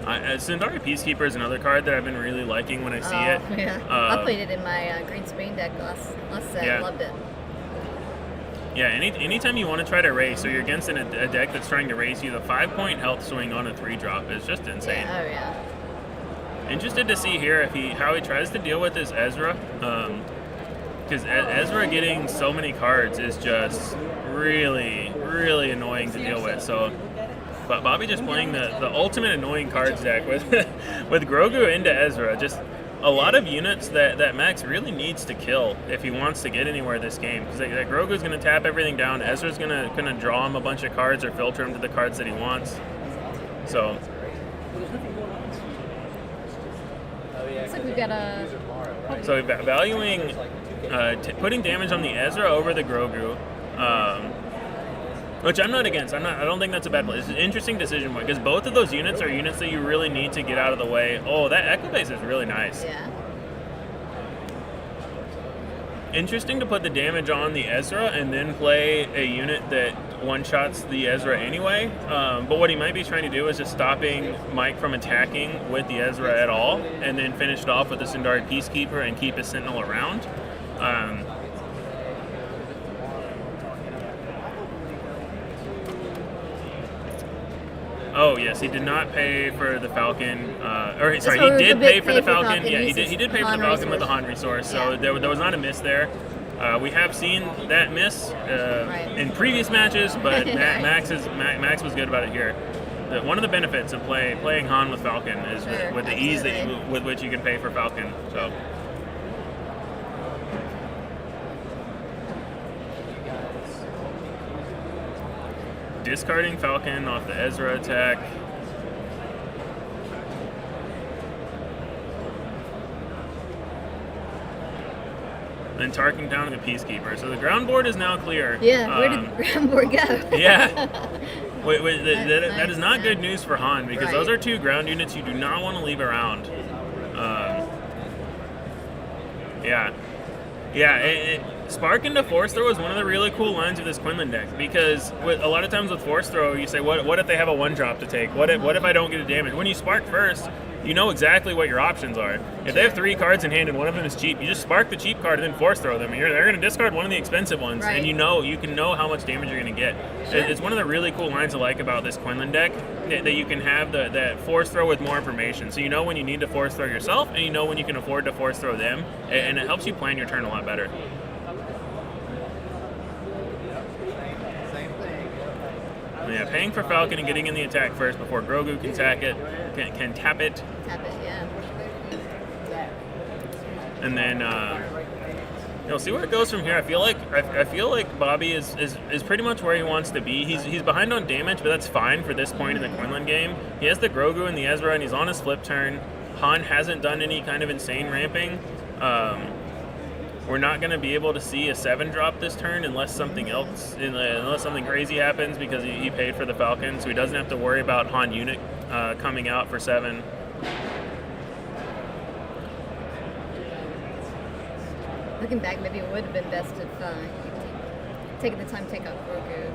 Sundari Peacekeeper is another card that I've been really liking when I see it. Yeah. I played it in my Green Spain deck last set. Yeah. Loved it. Yeah, anytime you want to try to race, or you're against a deck that's trying to race you, the 5-point health swing on a 3-drop is just insane. Yeah, oh yeah. Interested to see here how he tries to deal with this Ezra, because Ezra getting so many cards is just really, really annoying to deal with. So, but Bobby just playing the ultimate annoying cards deck with Grogu into Ezra. Just a lot of units that Max really needs to kill if he wants to get anywhere this game, because that Grogu's going to tap everything down. Ezra's going to draw him a bunch of cards or filter him to the cards that he wants. So. Looks like we've got a... So valuing, putting damage on the Ezra over the Grogu. Which I'm not against. I don't think that's a bad play. It's an interesting decision point because both of those units are units that you really need to get out of the way. Oh, that Echo Base is really nice. Yeah. Interesting to put the damage on the Ezra and then play a unit that one-shots the Ezra anyway. But what he might be trying to do is just stopping Mike from attacking with the Ezra at all, and then finish it off with the Sindari Peacekeeper and keep his Sentinel around. Oh yes, he did not pay for the Falcon. He did pay for the Falcon. Yeah, he did pay for the Falcon with the Han resource. So there was not a miss there. We have seen that miss in previous matches, but Max was good about it here. One of the benefits of playing Han with Falcon is with the ease with which you can pay for Falcon. So. Discarding Falcon off the Ezra attack. And Tarkintown and the Peacekeeper. So the ground board is now clear. Yeah, where did ground board go? Yeah. That is not good news for Han because those are 2 ground units you do not want to leave around. Spark into Force Throw is one of the really cool lines of this Quinlan deck because a lot of times with Force Throw you say, what if they have a 1-drop to take? What if I don't get a damage? When you Spark first, you know exactly what your options are. If they have 3 cards in hand and one of them is cheap, you just Spark the cheap card and then Force Throw them. And they're going to discard one of the expensive ones, and you can know how much damage you're going to get. Sure. It's one of the really cool lines I like about this Quinlan deck, that you can have that Force Throw with more information. So you know when you need to Force Throw yourself, and you know when you can afford to Force Throw them, and it helps you plan your turn a lot better. Yeah, paying for Falcon and getting in the attack first before Grogu can tap it. Tap it, yeah. And then see where it goes from here. I feel like Bobby is pretty much where he wants to be. He's behind on damage, but that's fine for this point in the Quinlan game. He has the Grogu and the Ezra, and he's on his flip turn. Han hasn't done any kind of insane ramping. We're not going to be able to see a 7-drop this turn unless something crazy happens because he paid for the Falcon, so he doesn't have to worry about Han unit coming out for 7. Looking back, maybe it would have been best if taking the time to take out Grogu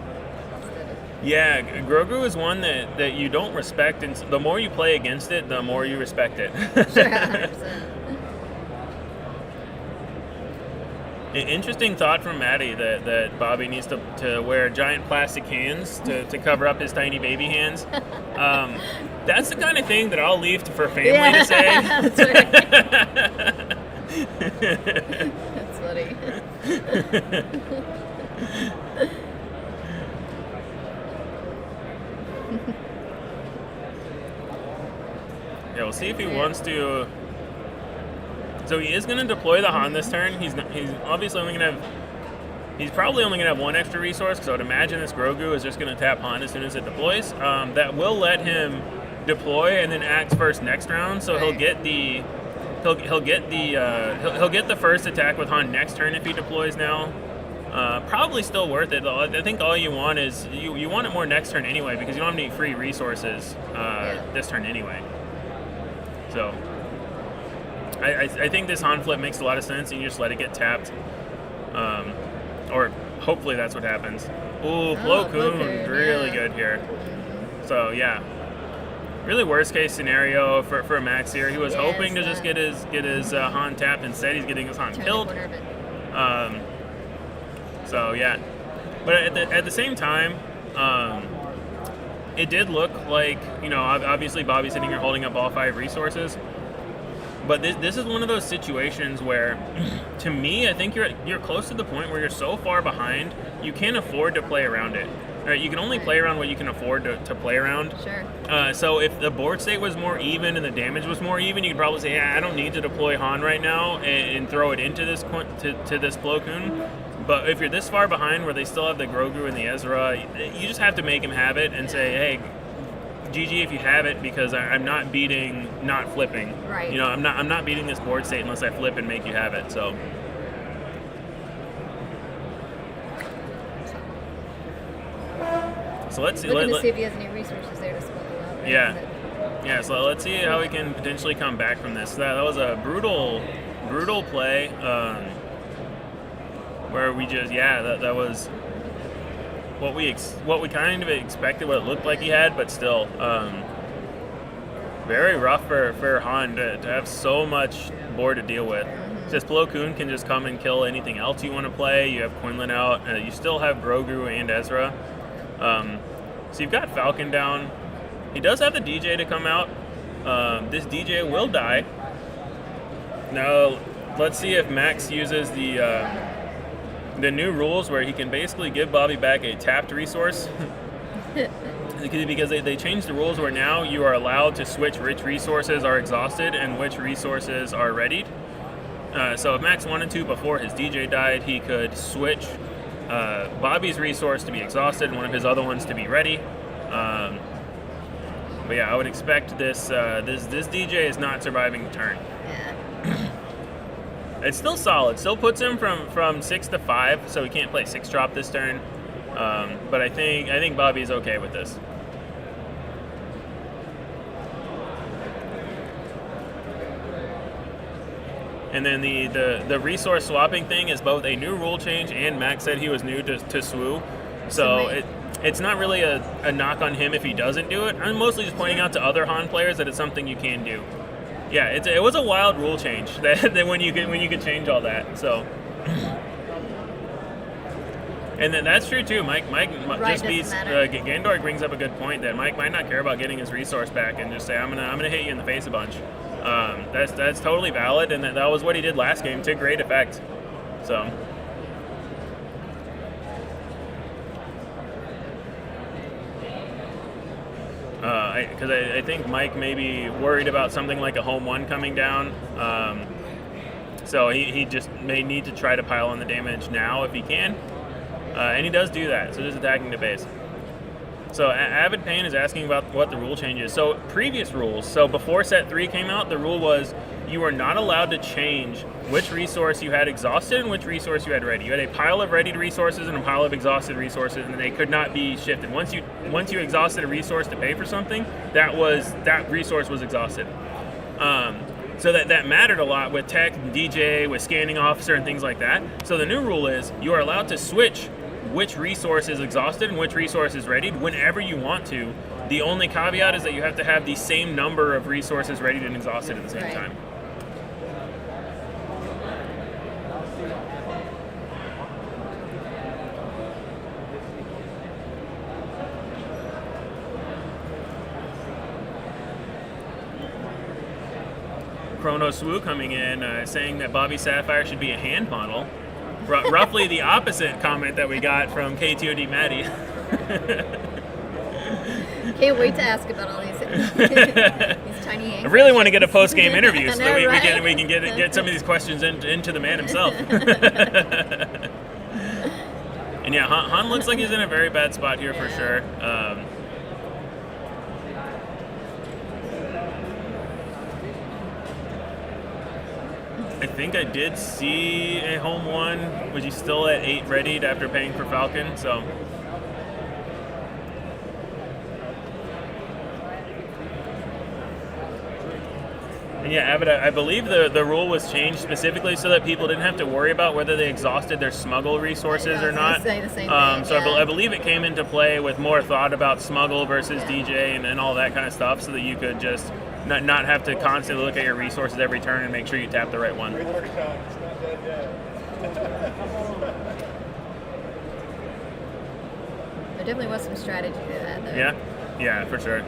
instead of... Yeah, Grogu is one that you don't respect, and the more you play against it, the more you respect it. Sure, 100%. Interesting thought from Maddie that Bobby needs to wear giant plastic hands to cover up his tiny baby hands. That's the kind of thing that I'll leave for family to say. That's right. That's funny. Yeah, we'll see if he wants to. So he is going to deploy the Han this turn. He's obviously only going to have... He's probably only going to have 1 extra resource, so I would imagine this Grogu is just going to tap Han as soon as it deploys. That will let him deploy and then act first next round, so he'll get the first attack with Han next turn if he deploys now. Probably still worth it. I think all you want is you want it more next turn anyway because you don't have any free resources this turn anyway. So. I think this Han flip makes a lot of sense, and you just let it get tapped. Or hopefully that's what happens. Ooh, Plo Koon, really good here. So, yeah. Really worst case scenario for Max here. He was hoping to just get his Han tapped. Instead, he's getting his Han killed. So, yeah. But at the same time, it did look like, obviously Bobby's sitting here holding up all 5 resources. But this is one of those situations where, to me, I think you're close to the point where you're so far behind, you can't afford to play around it. Right? You can only play around what you can afford to play around. Sure. So if the board state was more even and the damage was more even, you could probably say, I don't need to deploy Han right now and throw it into this to this Plo Koon. But if you're this far behind where they still have the Grogu and the Ezra, you just have to make him have it and say, hey, GG if you have it, because I'm not beating not flipping. Right. I'm not beating this board state unless I flip and make you have it. So. So let's see. Looking to see if he has any resources there to smuggle out. Right? Yeah. So let's see how we can potentially come back from this. That was a brutal play. Where we just that was what we kind of expected, what it looked like he had, but still very rough for Han to have so much board to deal with. Just Plo Koon can just come and kill anything else you want to play. You have Quinlan out. You still have Grogu and Ezra. So you've got Falcon down. He does have the DJ to come out. This DJ will die. Now, let's see if Max uses the new rules where he can basically give Bobby back a tapped resource. Because they changed the rules where now you are allowed to switch which resources are exhausted and which resources are readied. So if Max wanted to, before his DJ died, he could switch Bobby's resource to be exhausted and one of his other ones to be ready. But yeah, I would expect this DJ is not surviving the turn. Yeah. It's still solid. Still puts him from 6 to 5, so he can't play 6-drop this turn. But I think Bobby's okay with this. And then the resource swapping thing is both a new rule change, and Max said he was new to SWU. So it's not really a knock on him if he doesn't do it. I'm mostly just pointing out to other Han players that it's something you can do. Yeah, it was a wild rule change that when you could change all that. So, and then that's true too. Mike just beats Gandor brings up a good point that Mike might not care about getting his resource back and just say I'm gonna hit you in the face a bunch. That's totally valid, and that was what he did last game to great effect. So. Because I think Mike may be worried about something like a home 1 coming down. So he just may need to try to pile on the damage now if he can. And he does do that, so just attacking the base. So Avid Payne is asking about what the rule change is. So previous rules, so before set 3 came out, the rule was you were not allowed to change which resource you had exhausted and which resource you had ready. You had a pile of readied resources and a pile of exhausted resources, and they could not be shifted. Once you exhausted a resource to pay for something, that resource was exhausted. So that mattered a lot with tech, DJ, with scanning officer, and things like that. So the new rule is you are allowed to switch which resource is exhausted and which resource is readied whenever you want to. The only caveat is that you have to have the same number of resources readied and exhausted at the same time. Chronos Wu coming in saying that Bobby Sapphire should be a hand model. Roughly the opposite comment that we got from KTOD Maddie. Can't wait to ask about all these tiny angles. I really want to get a post-game interview so know, that we can get some of these questions into the man himself. And yeah, Han looks like he's in a very bad spot here for sure. I think I did see a home 1. Was he still at 8 readied after paying for Falcon? So. And yeah, Abbott, I believe the rule was changed specifically so that people didn't have to worry about whether they exhausted their smuggle resources or not. Say the same thing, so I believe it came into play with more thought about smuggle versus DJ and all that kind of stuff, so that you could just not have to constantly look at your resources every turn and make sure you tap the right one. There definitely was some strategy to that, though. Yeah, for sure.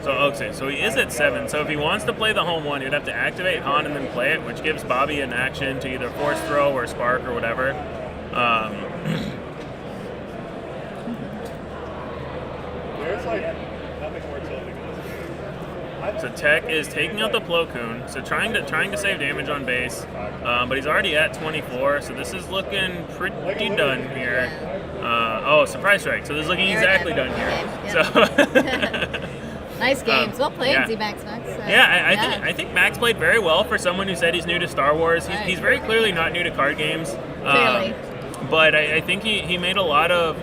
So okay, so he is at 7. So if he wants to play the home 1, he'd have to activate Han and then play it, which gives Bobby an action to either force throw or spark or whatever. There's like nothing more tilting. So Tech is taking out the Plo Koon, so trying to save damage on base, but he's already at 24, so this is looking pretty done here. Surprise strike! So this is looking exactly done here. So. Nice games. Well played, ZeeMaxMax. I think Max played very well for someone who said he's new to Star Wars. He's very clearly not new to card games. but I think he made a lot of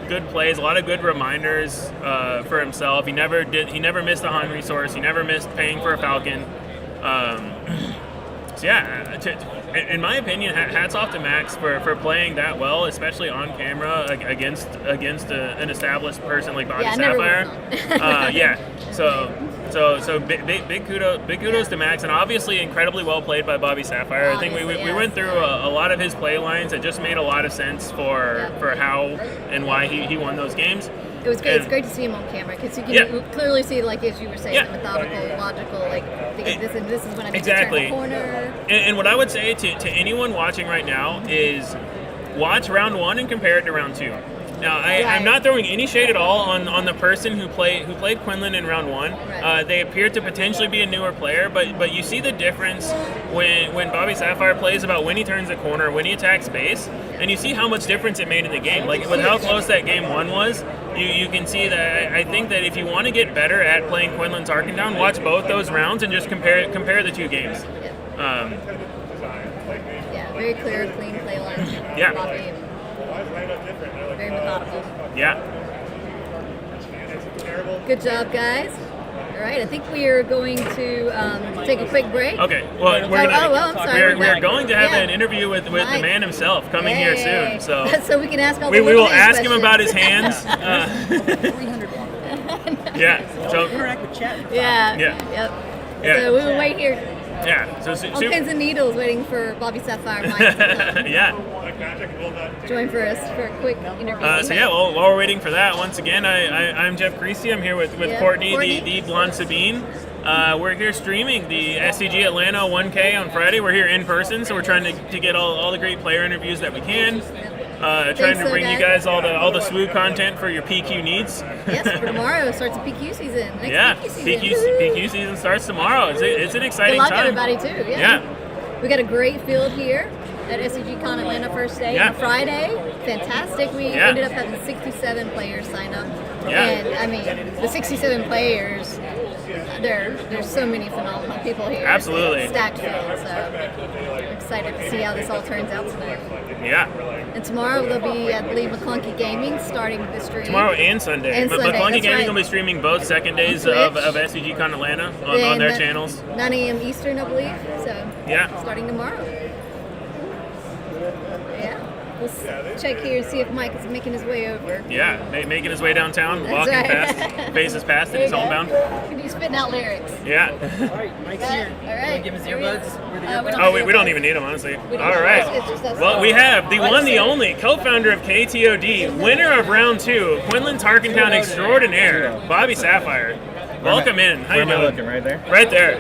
good plays, a lot of good reminders for himself. He never missed a Han resource. He never missed paying for a Falcon. So yeah, in my opinion, hats off to Max for playing that well, especially on camera against an established person like Bobby Sapphire. So big kudos to Max, and obviously incredibly well played by Bobby Sapphire. I think we went through a lot of his play lines that just made a lot of sense for how and why he won those games. It was great. It's great to see him on camera because you can clearly see, like as you were saying, the methodical, logical, like this is when I need to turn the corner. And what I would say to anyone watching right now is watch round 1 and compare it to round 2. Now, I'm not throwing any shade at all on the person who played Quinlan in round 1. Right. They appear to potentially be a newer player, but you see the difference when Bobby Sapphire plays about when he turns the corner, when he attacks base, and you see how much difference it made in the game. Like with how close that game 1 was, you can see that. I think that if you want to get better at playing Quinlan Tarkintown, watch both those rounds and just compare the 2 games. Very clear, clean play line. Yeah. Bobby, very methodical. Yeah. Good job, guys. All right, I think we are going to take a quick break. Okay. Well, I'm sorry. We're going to have an interview with the man himself coming here soon. So we can ask all we the will ask questions. him about his hands. 300 Yeah. So interact with chat. Yeah. Yeah. Yep. Yeah. So we will wait here. Yeah. So All kinds of needles waiting for Bobby Sapphire. Yeah. Join for us for a quick interview. While we're waiting for that, once again, I'm Jeff Creasy. I'm here with Courtney, the blonde Sabine. We're here streaming the SCG Atlanta 1K on Friday. We're here in person, so we're trying to get all the great player interviews that we can. Trying to bring you guys all the SWU content for your PQ needs. Yes, for tomorrow starts the PQ season. PQ season starts tomorrow. It's an exciting time. time. Good luck, everybody, too. Yeah. We got a great field here at SCGcon Atlanta first day. On Friday, fantastic. We ended up having 67 players sign up. Yeah. And, I mean, the 67 players, there's so many phenomenal people here. Absolutely. Stacked field, so I'm excited to see how this all turns out tonight. Yeah. And tomorrow they'll be, I believe, McClunky Gaming starting the stream. Tomorrow and Sunday. McClunky Gaming will be streaming both second days of SCGcon Atlanta on their channels. 9 a.m. Eastern, I believe. So starting tomorrow. Yeah. We'll check here and see if Mike is making his way over. Yeah, making his way downtown, walking fast, faces past, and he's homebound. He's spitting out lyrics. Yeah. All right, Mike's here. All right. Give him his earbuds. We don't even need them, honestly. All right. Well, we have the one, the only, co-founder of KTOD, winner of round 2, Quinlan Tarkintown extraordinaire, Bobby Sapphire. Welcome in. How you doing? Where am I looking? Right there? Right there.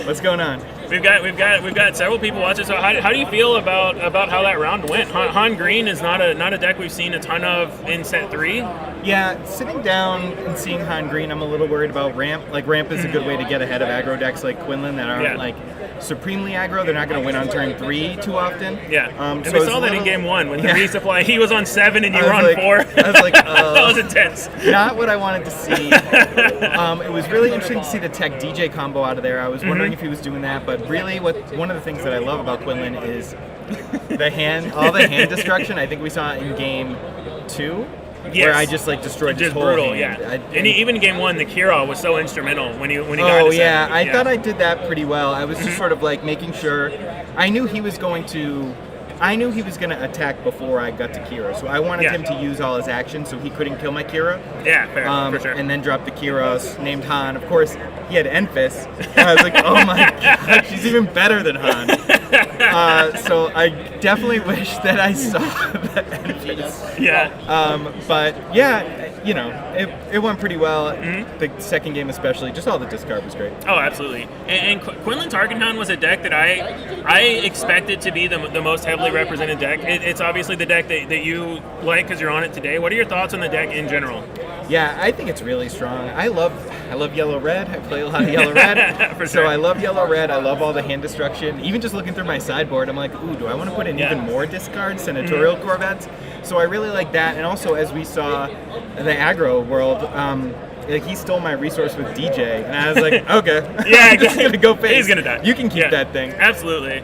What's going on? We've got several people watching. So how do you feel about how that round went? Han Green is not a deck we've seen a ton of in set 3. Yeah, sitting down and seeing Han Green, I'm a little worried about ramp. Like ramp is a good way to get ahead of aggro decks like Quinlan that aren't like supremely aggro. They're not going to win on turn 3 too often. Yeah. And we saw that in game 1 when the resupply. He was on 7 and you were on 4. I was like, that was intense. Not what I wanted to see. It was really interesting to see the tech DJ combo out of there. I was wondering if he was doing that, but really, one of the things that I love about Quinlan is all the hand destruction. I think we saw it in game 2. Yes. Where I just destroyed just his whole brutal, hand. And even game 1, the Kira was so instrumental when he got to 7. Oh yeah, I thought I did that pretty well. I was just sort of making sure. I knew he was going to attack before I got to Kira, so I wanted him to use all his actions so he couldn't kill my Kira. Yeah, fair, for sure. And then drop the Kira named Han. Of course, he had Enfys, and I was like, oh my god, she's even better than Han. So I definitely wish that I saw the Enfys. Yeah. But yeah, it went pretty well. The second game especially, just all the discard was great. Oh, absolutely. And Quinlan Tarkintown was a deck that I expected to be the most heavily represented deck. It's obviously the deck that you like because you're on it today. What are your thoughts on the deck in general? Yeah, I think it's really strong. I love yellow-red. I play a lot of yellow-red. For so sure. I love yellow-red. I love all the hand destruction. Even just looking through my sideboard, I'm like, ooh, do I want to put in even more discards, Senatorial Corvettes? So I really like that. And also, as we saw the aggro world, like, he stole my resource with DJ, and I was like, okay, Yeah, I'm just gonna go face. He's gonna die. You can keep Yeah. that thing. Absolutely.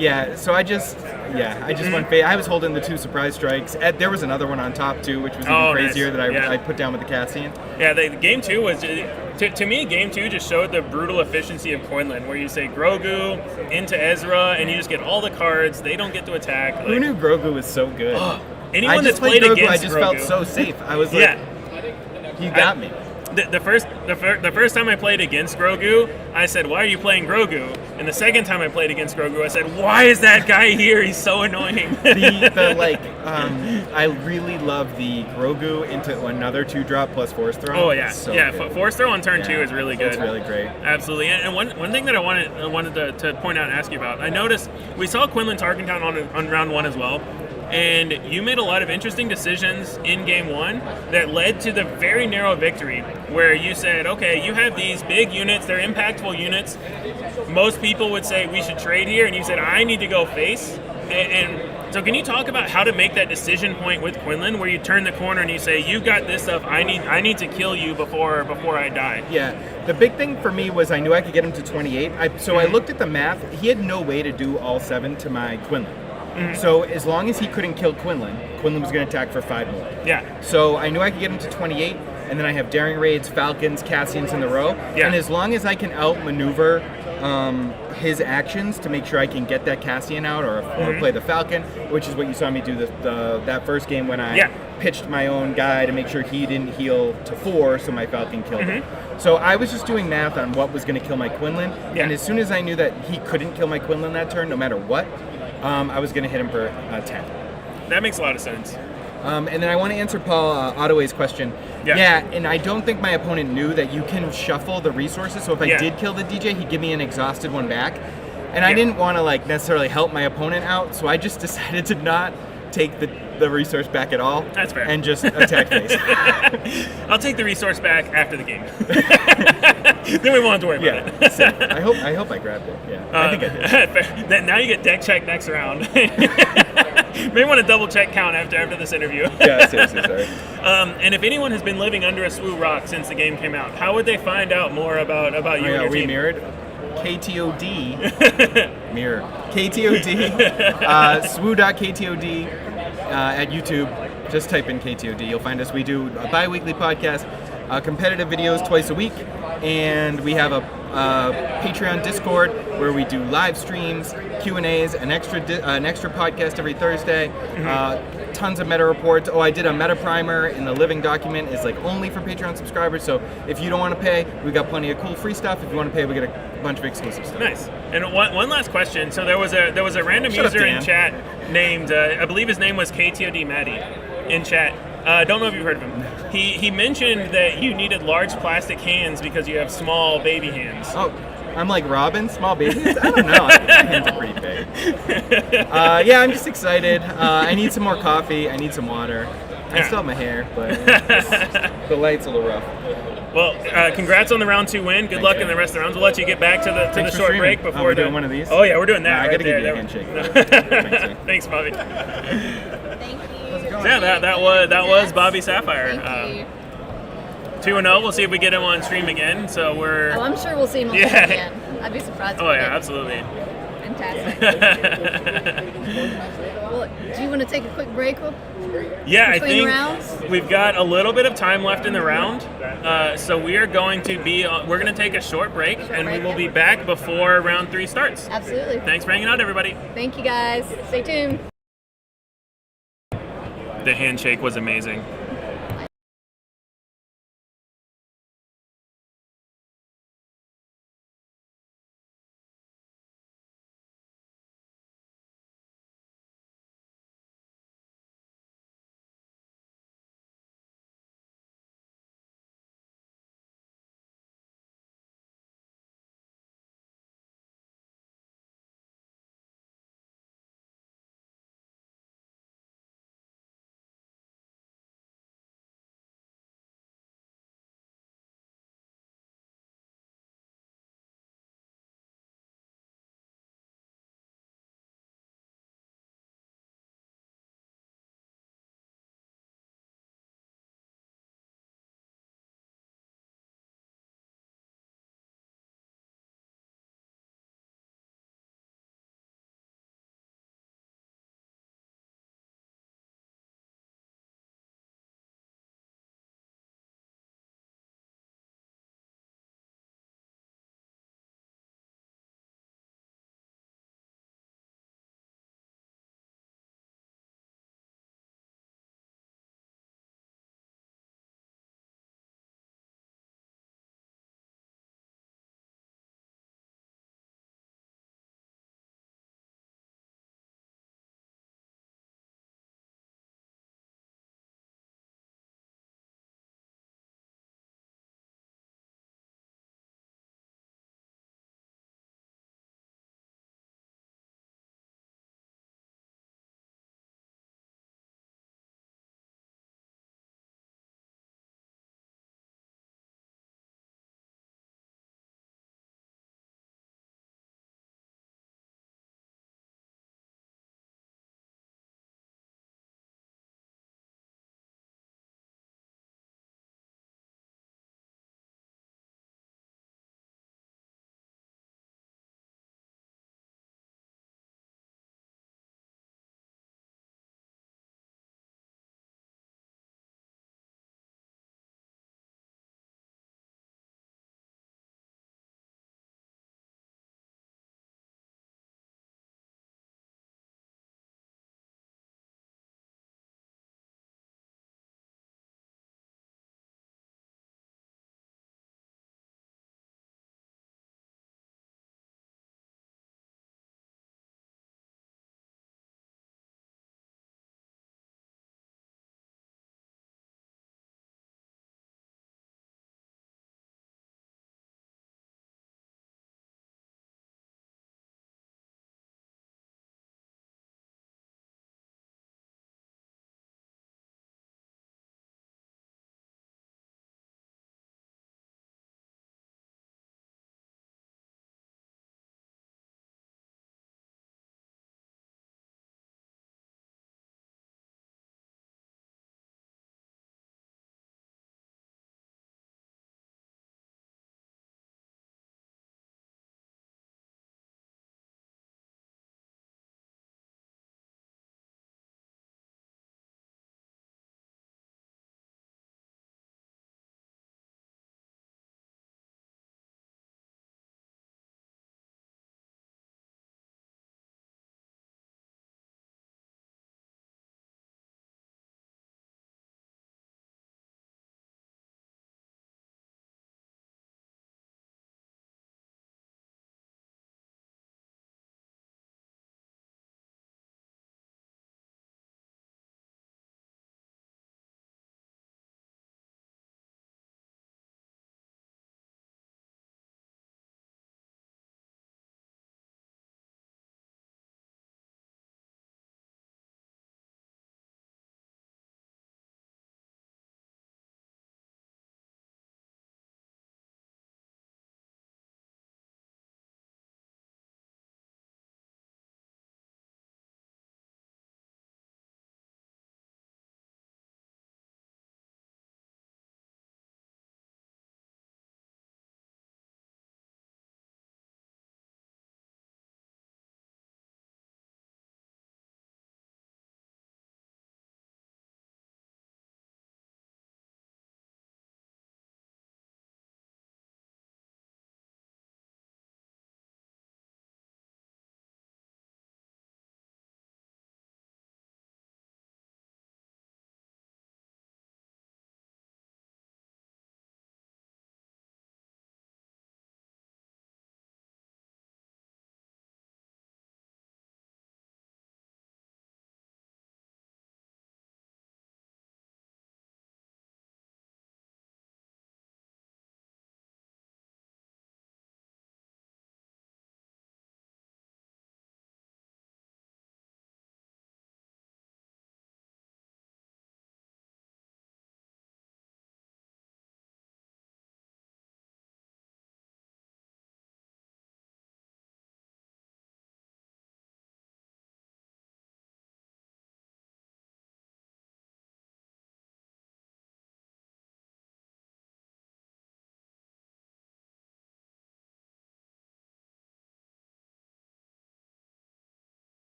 Yeah. So I just went face. I was holding the 2 surprise strikes. There was another one on top too, which was even Oh, crazier nice. that I Yeah. put down with the Cassian. Yeah, the game 2 was, to me, game 2 just showed the brutal efficiency of Quinlan, where you say Grogu into Ezra, and you just get all the cards. They don't get to attack. Who knew Grogu was so good? Anyone I that's just played played Grogu. against I just Grogu, felt so safe. I was like, yeah. you got me. The first time I played against Grogu, I said, "Why are you playing Grogu?" And the second time I played against Grogu, I said, "Why is that guy here? He's so annoying." I really love the Grogu into another 2-drop plus Force Throw. Oh yeah, It's so yeah. good. Force throw on turn Yeah, 2 is really good. It's really great. Absolutely. And one thing that I wanted to point out and ask you about, I noticed we saw Quinlan Tarkintown on round 1 as well. And you made a lot of interesting decisions in game 1 that led to the very narrow victory, where you said, okay, you have these big units, they're impactful units. Most people would say we should trade here, and you said, I need to go face. And so can you talk about how to make that decision point with Quinlan, where you turn the corner and you say, you've got this stuff, I need to kill you before I die? Yeah, the big thing for me was I knew I could get him to 28. I looked at the math. He had no way to do all 7 to my Quinlan. So as long as he couldn't kill Quinlan, Quinlan was going to attack for 5 more. Yeah. So I knew I could get him to 28, and then I have Daring Raids, Falcons, Cassians in the row. Yeah. And as long as I can outmaneuver his actions to make sure I can get that Cassian out or play the Falcon, which is what you saw me do that first game when I pitched my own guy to make sure he didn't heal to 4, so my Falcon killed him. So I was just doing math on what was going to kill my Quinlan, and as soon as I knew that he couldn't kill my Quinlan that turn, no matter what, I was going to hit him for 10. That makes a lot of sense. And then I want to answer Paul Ottaway's question. Yeah, and I don't think my opponent knew that you can shuffle the resources. So if I did kill the DJ, he'd give me an exhausted one back. And I didn't want to necessarily help my opponent out, so I just decided to not take the resource back at all. That's fair. And just attack face. I'll take the resource back after the game. Then we won't have to worry about it. So I hope I grabbed it. Yeah, I think I did. Then now you get deck check next round. May want to double check count after this interview. Yeah, seriously, sorry. And if anyone has been living under a swoo rock since the game came out, how would they find out more about you and your we team? mirrored KTOD. Mirror. KTOD. Swoo.KTOD at YouTube. Just type in KTOD. You'll find us. We do a bi-weekly podcast, competitive videos twice a week, and we have a Patreon Discord where we do live streams, Q&As, an extra podcast every Thursday, tons of meta reports. Oh, I did a meta primer in the living document. It's only for Patreon subscribers, so if you don't want to pay, we got plenty of cool free stuff. If you want to pay, we get a bunch of exclusive stuff. Nice. And one last question. So there was a random Shut up, user in Dan. chat named I believe his name was KTOD Maddie in chat. Don't know if you've heard of him. He mentioned that you needed large plastic hands because you have small baby hands. Oh, I'm like Robin, small babies? I don't know. I think my hands are pretty big. Yeah, I'm just excited. I need some more coffee. I need some water. I still have my hair, but the light's a little rough. Well, congrats on the round 2 win. Good luck in the rest of the rounds. We'll let you get back to the Thanks for short streaming. break before we're doing one of these? Oh yeah, we're doing that. I right gotta give there. you a handshake. Thanks, Bobby. Thank you. So yeah, that was Bobby Sapphire. Thank you. 2-0. We'll see if we get him on stream again. So we're. Oh, I'm sure we'll see him on Yeah. again. I'd be surprised. Oh if we yeah, didn't. absolutely. Fantastic. Well, do you want to take a quick break? Yeah, I Between think rounds? we've got a little bit of time left in the round, so we are going to we're going to take a short break, and we will be back before round 3 starts. Absolutely. Thanks for hanging out, everybody. Thank you, guys. Stay tuned. The handshake was amazing.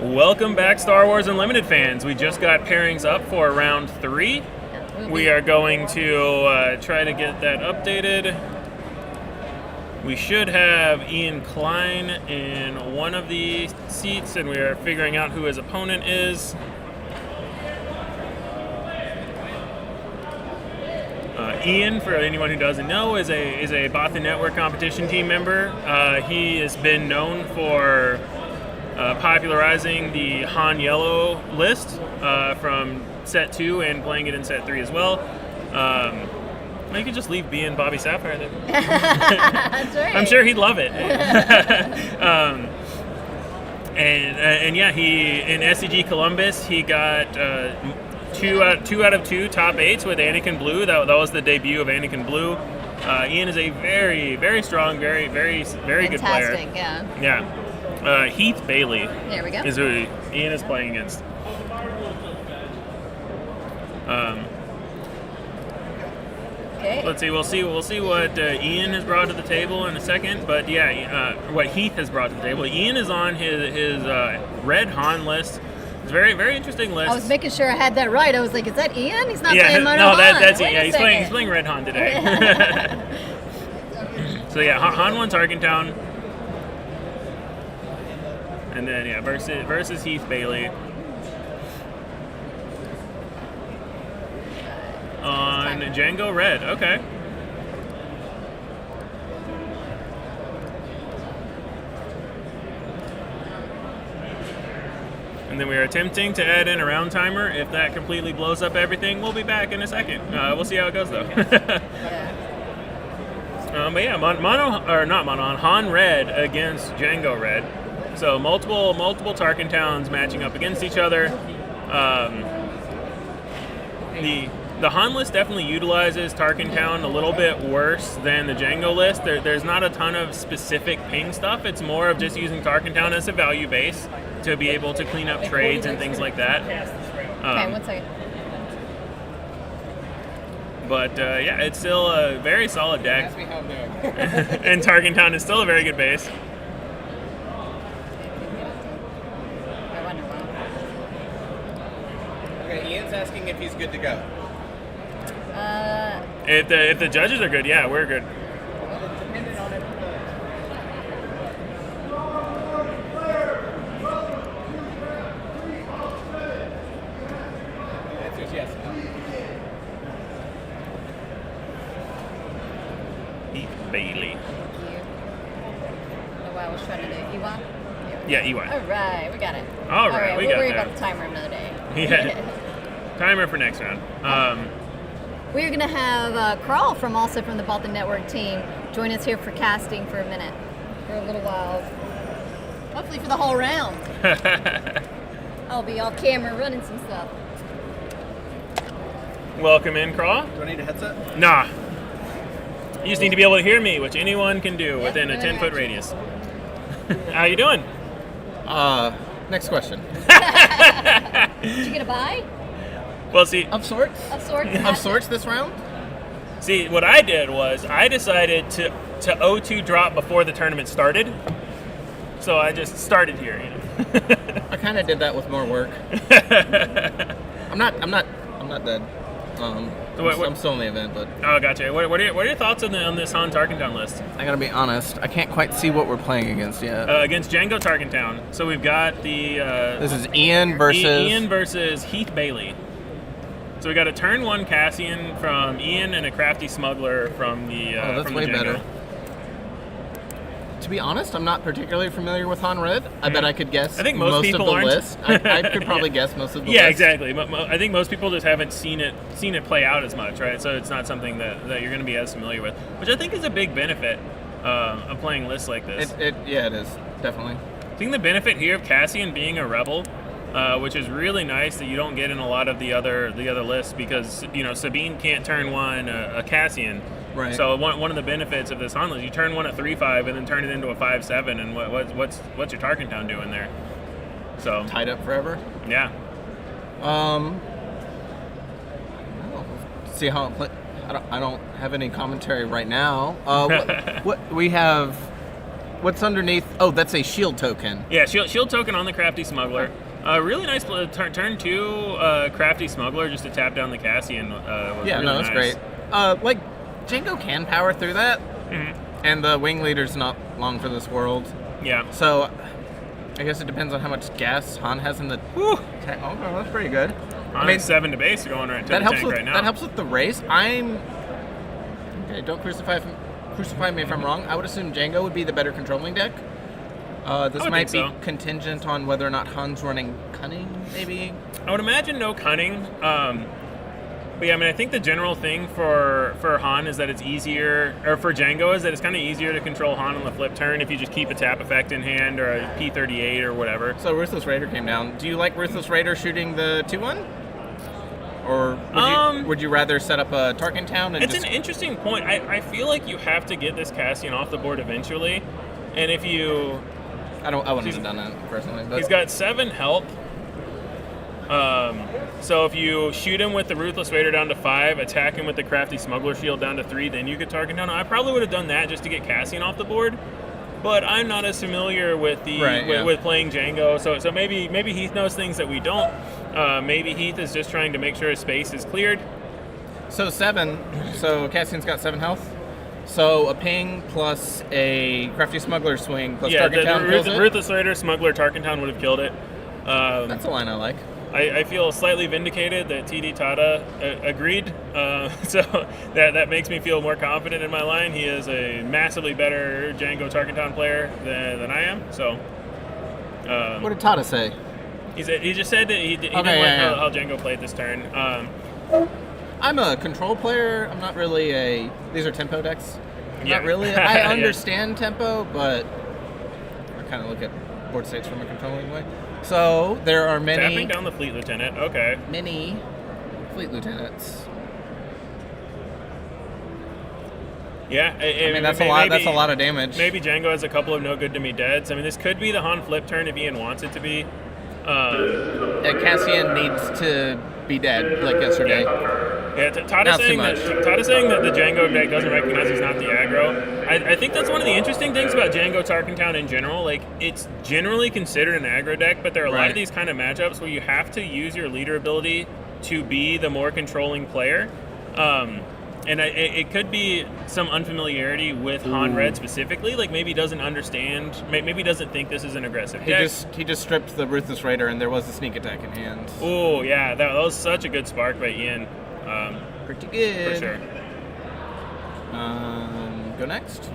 Welcome back, Star Wars Unlimited fans. We just got pairings up for round 3. We are going to try to get that updated. We should have Ian Klein in one of the seats, and we are figuring out who his opponent is. Ian, for anyone who doesn't know, is a Bothan Network competition team member. He has been known for popularizing the Han Yellow list from set 2 and playing it in set 3 as well. You could just leave being Bobby Sapphire then. That's right. I'm sure he'd love it. And yeah, he in SCG Columbus he got 2 out of 2 top 8s with Anakin Blue. That was the debut of Anakin Blue. Ian is a very, very strong, very good player. Fantastic, yeah. Yeah. Heath Bailey. There we go. Is who Ian is playing against. Okay. Let's see. We'll see what Ian has brought to the table in a second. But yeah, what Heath has brought to the table. Ian is on his red Han list. It's a very, very interesting list. I was making sure I had that right. I was like, is that Ian? He's not Yeah, playing Mono no, Han. that's Wait yeah. a He's second. playing Red Han today. So yeah, Han won Tarkintown, and then yeah, versus Heath Bailey on Jango Red. Okay. And then we are attempting to add in a round timer. If that completely blows up everything, we'll be back in a second. We'll see how it goes though. But yeah, Han Red against Jango Red. So multiple Tarkintowns matching up against each other. The Han list definitely utilizes Tarkintown a little bit worse than the Jango list. There's not a ton of specific ping stuff. It's more of just using Tarkintown as a value base to be able to clean up trades and things like that. Okay, 1 second. But yeah, it's still a very solid deck. Ask me how I'm doing. And Tarkintown is still a very good base. I wonder why. Okay, Ian's asking if he's good to go. If the judges are good, yeah, we're good. The answer is yes. Heath Bailey. Thank you. Oh, wow, I was trying to do Ewa. Yeah, EY. All right, we got it. All right, we we'll got worry that. about the timer another day. Yeah. Timer for next round. We're going to have Carl from the Bothan Network team join us here for casting for a minute, for a little while. Hopefully for the whole round. I'll be off camera running some stuff. Welcome in, Craw. Do I need a headset? Nah. You just need to be able to hear me, which anyone can do Yep, within a good 10-foot action. radius. How you doing? Next question. Did you get a buy? Well, see, Of sorts? Of sorts? Of sorts this round? what I did was I decided to O2 drop before the tournament started. So I just started here, you know. I kind of did that with more work. I'm not dead. I'm still in the event, but Oh, gotcha. What are your thoughts on this Han Tarkintown list? I gotta be honest. I can't quite see what we're playing against yet. Against Jango Tarkintown. So we've got the This is Ian versus Ian versus Heath Bailey. So we got a turn 1 Cassian from Ian and a crafty smuggler from the that's from way the Jango. better. To be honest, I'm not particularly familiar with Han Red. I bet I could guess I think most people of the aren't. list. I could probably guess most of the Yeah, list. exactly. I think most people just haven't seen it play out as much, right? So it's not something that you're going to be as familiar with, which I think is a big benefit of playing lists like this. Yeah, it is definitely. I think the benefit here of Cassian being a rebel, which is really nice that you don't get in a lot of the other lists because Sabine can't turn 1 a Cassian. Right. So one of the benefits of this Han list, you turn 1 a 3/5 and then turn it into a 5/7, and what's your Tarkintown doing there? So Tied up forever. yeah. See how it play. I don't have any commentary right now. What we have What's underneath? Oh, that's a shield token. Yeah, shield token on the Crafty Smuggler. Really nice turn 2 Crafty Smuggler just to tap down the Cassian. Was really that's nice. great. Like, Jango can power through that, and the wing leader's not long for this world. Yeah. So, I guess it depends on how much gas Han has in the. Oh, that's pretty good. I mean, 7 to base going right to the tank right now. That helps with the race. Okay, don't crucify me if I'm wrong. I would assume Jango would be the better controlling deck. This might be contingent on whether or not Han's running Cunning, maybe. I would imagine no Cunning. But yeah, I mean, I think the general thing for Han is that it's easier, or for Jango is that it's kind of easier to control Han on the flip turn if you just keep a tap effect in hand or a P38 or whatever. So Ruthless Raider came down. Do you like Ruthless Raider shooting the 2-1? Or would you rather set up a Tarkintown? It's an interesting point. I feel like you have to get this Cassian off the board eventually, and if you... I wouldn't have done that personally. But. He's got 7 health. So if you shoot him with the Ruthless Raider down to 5, attack him with the Crafty Smuggler Shield down to 3, then you could Tarkintown. I probably would have done that just to get Cassian off the board. But I'm not as familiar with with playing Jango, so maybe Heath knows things that we don't. Maybe Heath is just trying to make sure his space is cleared. So 7. So Cassian's got 7 health. So a ping plus a Crafty Smuggler swing plus Tarkintown kills it? Ruthless Raider, Smuggler, Tarkintown would have killed it. That's a line I like. I feel slightly vindicated that TD Tada agreed, so that makes me feel more confident in my line. He is a massively better Jango Tarkintown player than I am. So, what did Tada say? He just said that he didn't like how Jango played this turn. I'm a control player. I'm not really these are tempo decks. Not really. I understand tempo, but I kind of look at board states from a controlling way. So there are many. Tapping down the Fleet Lieutenant. Okay. Many Fleet Lieutenants. Yeah, I mean that's a lot. That's a lot of damage. Maybe Jango has a couple of no good to me deads. I mean, this could be the Han flip turn if Ian wants it to be. Cassian needs to be dead like yesterday. Yeah, Tada's saying that the Jango deck doesn't recognize he's not the aggro. I think that's one of the interesting things about Jango Tarkintown in general. Like, it's generally considered an aggro deck, but there are a lot of these kind of matchups where you have to use your leader ability to be the more controlling player. And it could be some unfamiliarity with Han Red specifically. Like, maybe doesn't understand, maybe doesn't think this is an aggressive deck. He just stripped the Ruthless Raider, and there was a sneak attack in hand. Oh yeah, that was such a good spark by Ian. Pretty good. For sure. Go next.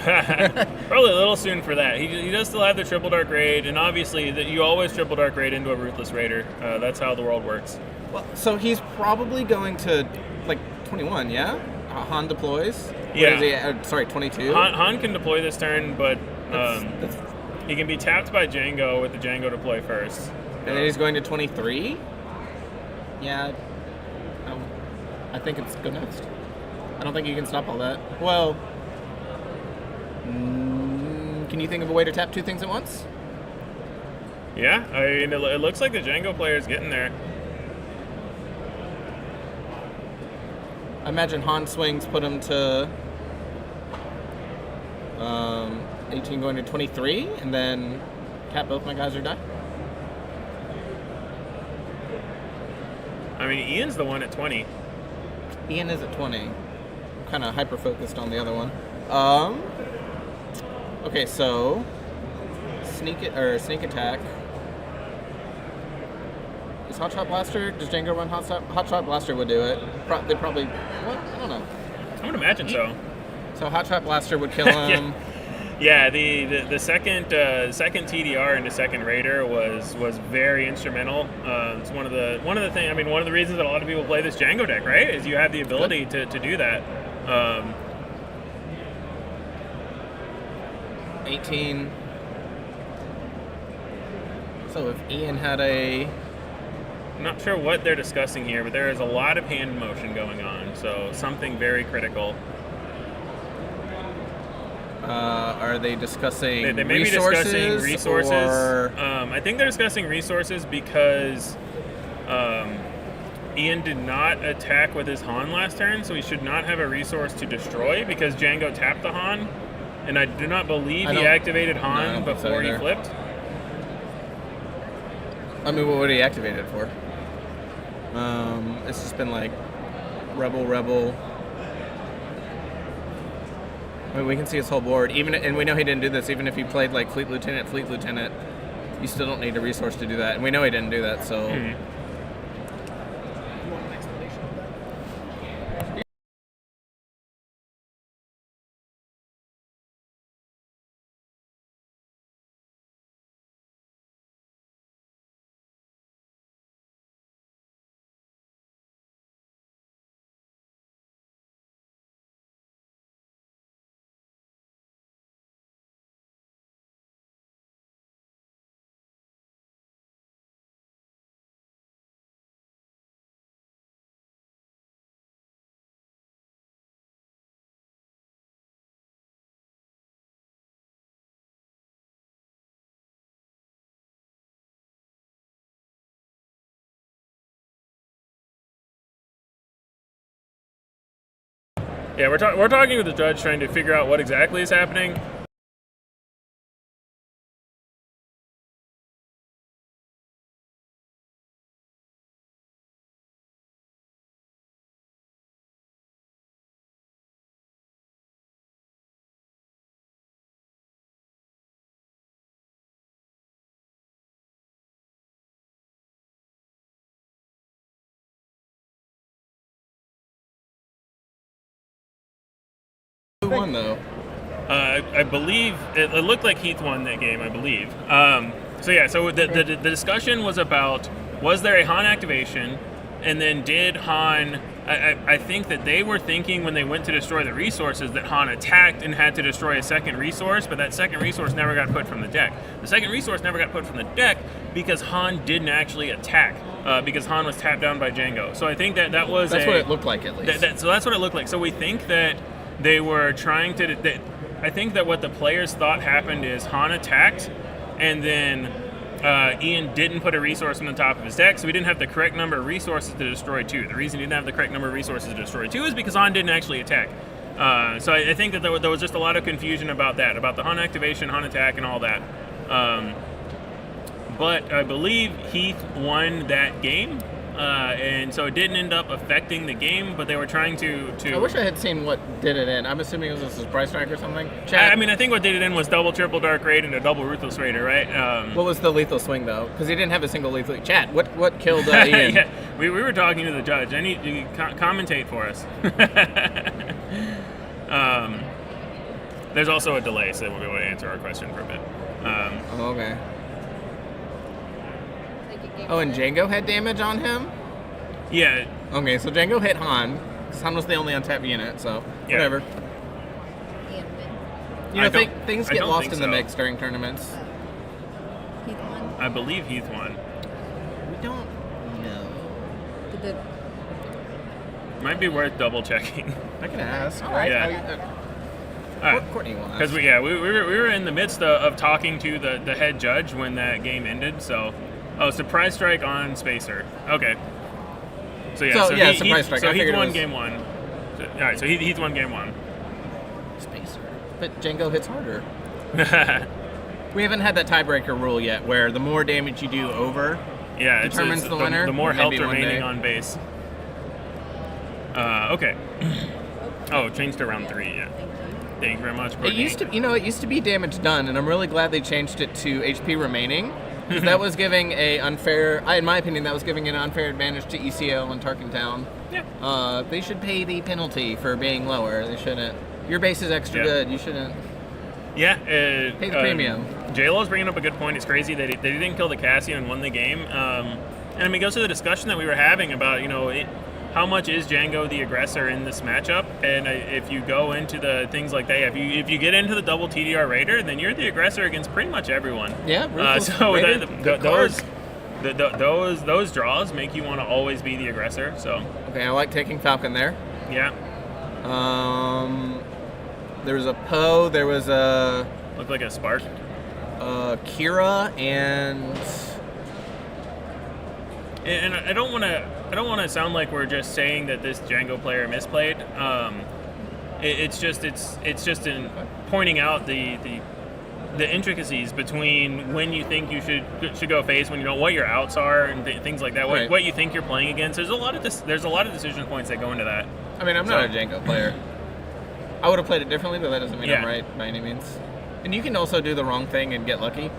Probably a little soon for that. He does still have the Triple Dark Raid, and obviously you always Triple Dark Raid into a Ruthless Raider. That's how the world works. Well, so he's probably going to, like, 21, yeah? Han deploys? Yeah. 22? Han can deploy this turn, but he can be tapped by Jango with the Jango deploy first. And then he's going to 23? Yeah. I think it's go next. I don't think you can stop all that. Well, can you think of a way to tap 2 things at once? Yeah, I mean, it looks like the Jango player is getting there. I imagine Han swings put him to 18 going to 23, and then tap both my guys or die. I mean, Ian's the one at 20. Ian is at 20. Kind of hyper-focused on the other one. Okay, so sneak attack. Is Hot Shot Blaster? Does Jango run Hot Shot Blaster would do it. They probably. What? I don't know. I would imagine so. So Hot Shot Blaster would kill him. Yeah, the second TDR into second Raider was very instrumental. It's one of the things. I mean, one of the reasons that a lot of people play this Jango deck, right, is you have the ability to do that. 18. So if Ian had a. I'm not sure what they're discussing here, but there is a lot of hand motion going on, so something very critical. Are they discussing they may resources? Be discussing resources. Or... I think they're discussing resources because Ian did not attack with his Han last turn, so he should not have a resource to destroy because Jango tapped the Han. and I do not believe I he don't- activated No, I Han don't think so before he either. flipped. I mean, what would he activate it for? It's just been like Rebel. I mean, we can see his whole board. And we know he didn't do this. Even if he played like Fleet Lieutenant, you still don't need a resource to do that. And we know he didn't do that, so. Yeah, we're talking with the judge, trying to figure out what exactly is happening. Who won though? I believe it looked like Heath won that game. I believe. So the discussion was about, was there a Han activation, and then did Han? I think that they were thinking when they went to destroy the resources that Han attacked and had to destroy a second resource, but that second resource never got put from the deck. The second resource never got put from the deck because Han didn't actually attack, because Han was tapped down by Jango. So I think that was That's what it looked like, at least. so that's what it looked like. So we think that they were trying to. I think that what the players thought happened is Han attacked, and then Ian didn't put a resource on the top of his deck, so he didn't have the correct number of resources to destroy 2. The reason he didn't have the correct number of resources to destroy 2 is because Han didn't actually attack. So I think that there was just a lot of confusion about that, about the Han activation, Han attack, and all that. But I believe Heath won that game, and so it didn't end up affecting the game, but they were trying to... I wish I had seen what did it in. I'm assuming it was a surprise strike or something. Chat, I mean, I think what did it in was double, triple Dark Raid and a double Ruthless Raider, right? what was the lethal swing, though? Because he didn't have a single lethal... Chat, what killed Ian? Yeah, we were talking to the judge. I need you commentate for us. There's also a delay, so we'll be able to answer our question for a bit. Okay. Oh, and Jango had damage on him? Yeah. Okay, so Jango hit Han. Han was the only untapped unit, so Yeah. whatever. Ian win. You know, I don't- things I get don't lost think in the so. mix during tournaments. Heath won. I believe Heath won. We don't know. Did the Might be worth double checking. I can ask. All right. Yeah. All right. Courtney won. Because we were in the midst of talking to the head judge when that game ended. So, surprise strike on Spacer. Okay. So surprise strike. So I Heath figured it won was- game 1. So, all right. So Heath won game 1. Spacer. But Jango hits harder. We haven't had that tiebreaker rule yet, where the more damage you do over, Yeah, determines the winner. The more Maybe health one remaining day. on base. Okay. Oh, changed to round 3. Yeah. Thank you very much. It Courtney. used to be damage done, and I'm really glad they changed it to HP remaining, because that was giving in my opinion, that was giving an unfair advantage to ECL and Tarkintown. Yeah. They should pay the penalty for being lower. They shouldn't. Your base is extra Yeah. good. You shouldn't Yeah. pay the premium. JLo's bringing up a good point. It's crazy that they didn't kill the Cassian and won the game. And I mean, it goes to the discussion that we were having about, how much is Jango the aggressor in this matchup? And if you go into the things like that, if you get into the double TDR Raider, then you're the aggressor against pretty much everyone. Yeah, Ruthless so Raider, good card. those draws make you want to always be the aggressor. So Okay, I like taking Falcon there. yeah, There was a Poe. There was a looked like a spark. Kira and. And I don't want to sound like we're just saying that this Jango player misplayed. It's just in pointing out the intricacies between when you think you should go face, when you know what your outs are, and things like that. Right. What you think you're playing against. There's a lot of decision points that go into that. I mean, I'm not a Jango player. I would have played it differently, but that doesn't mean I'm right by any means. And you can also do the wrong thing and get lucky.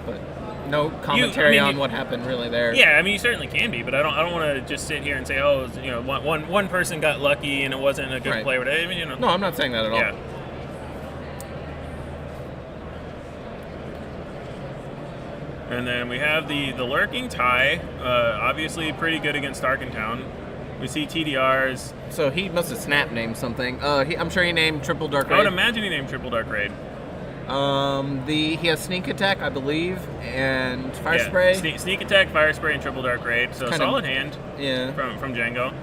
But no commentary on what happened really there. Yeah, I mean, you certainly can be, but I don't want to just sit here and say, oh, you know, one person got lucky and it wasn't a good play. I mean, you know. No, I'm not saying that at all. Yeah. And then we have the lurking tie, obviously pretty good against Tarkintown. We see TDRs. So he must have snap named something. I'm sure he named Triple Dark Raid. I would imagine he named Triple Dark Raid. He has sneak attack, I believe, and fire spray. Sneak attack, fire spray, and Triple Dark Raid. So solid hand. Yeah. From Jango.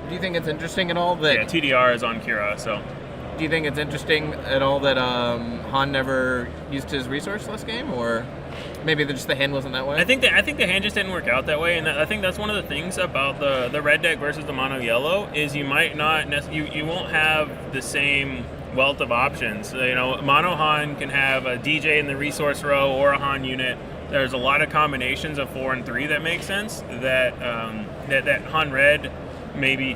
Do you think it's interesting at all that? TDR is on Kira, so. Do you think it's interesting at all that Han never used his resource last game, or maybe just the hand wasn't that way? I think the hand just didn't work out that way, and I think that's one of the things about the red deck versus the mono yellow is you might not you won't have the same wealth of options. You know, mono Han can have a DJ in the resource row or a Han unit. There's a lot of combinations of 4 and 3 that make sense. That Han red maybe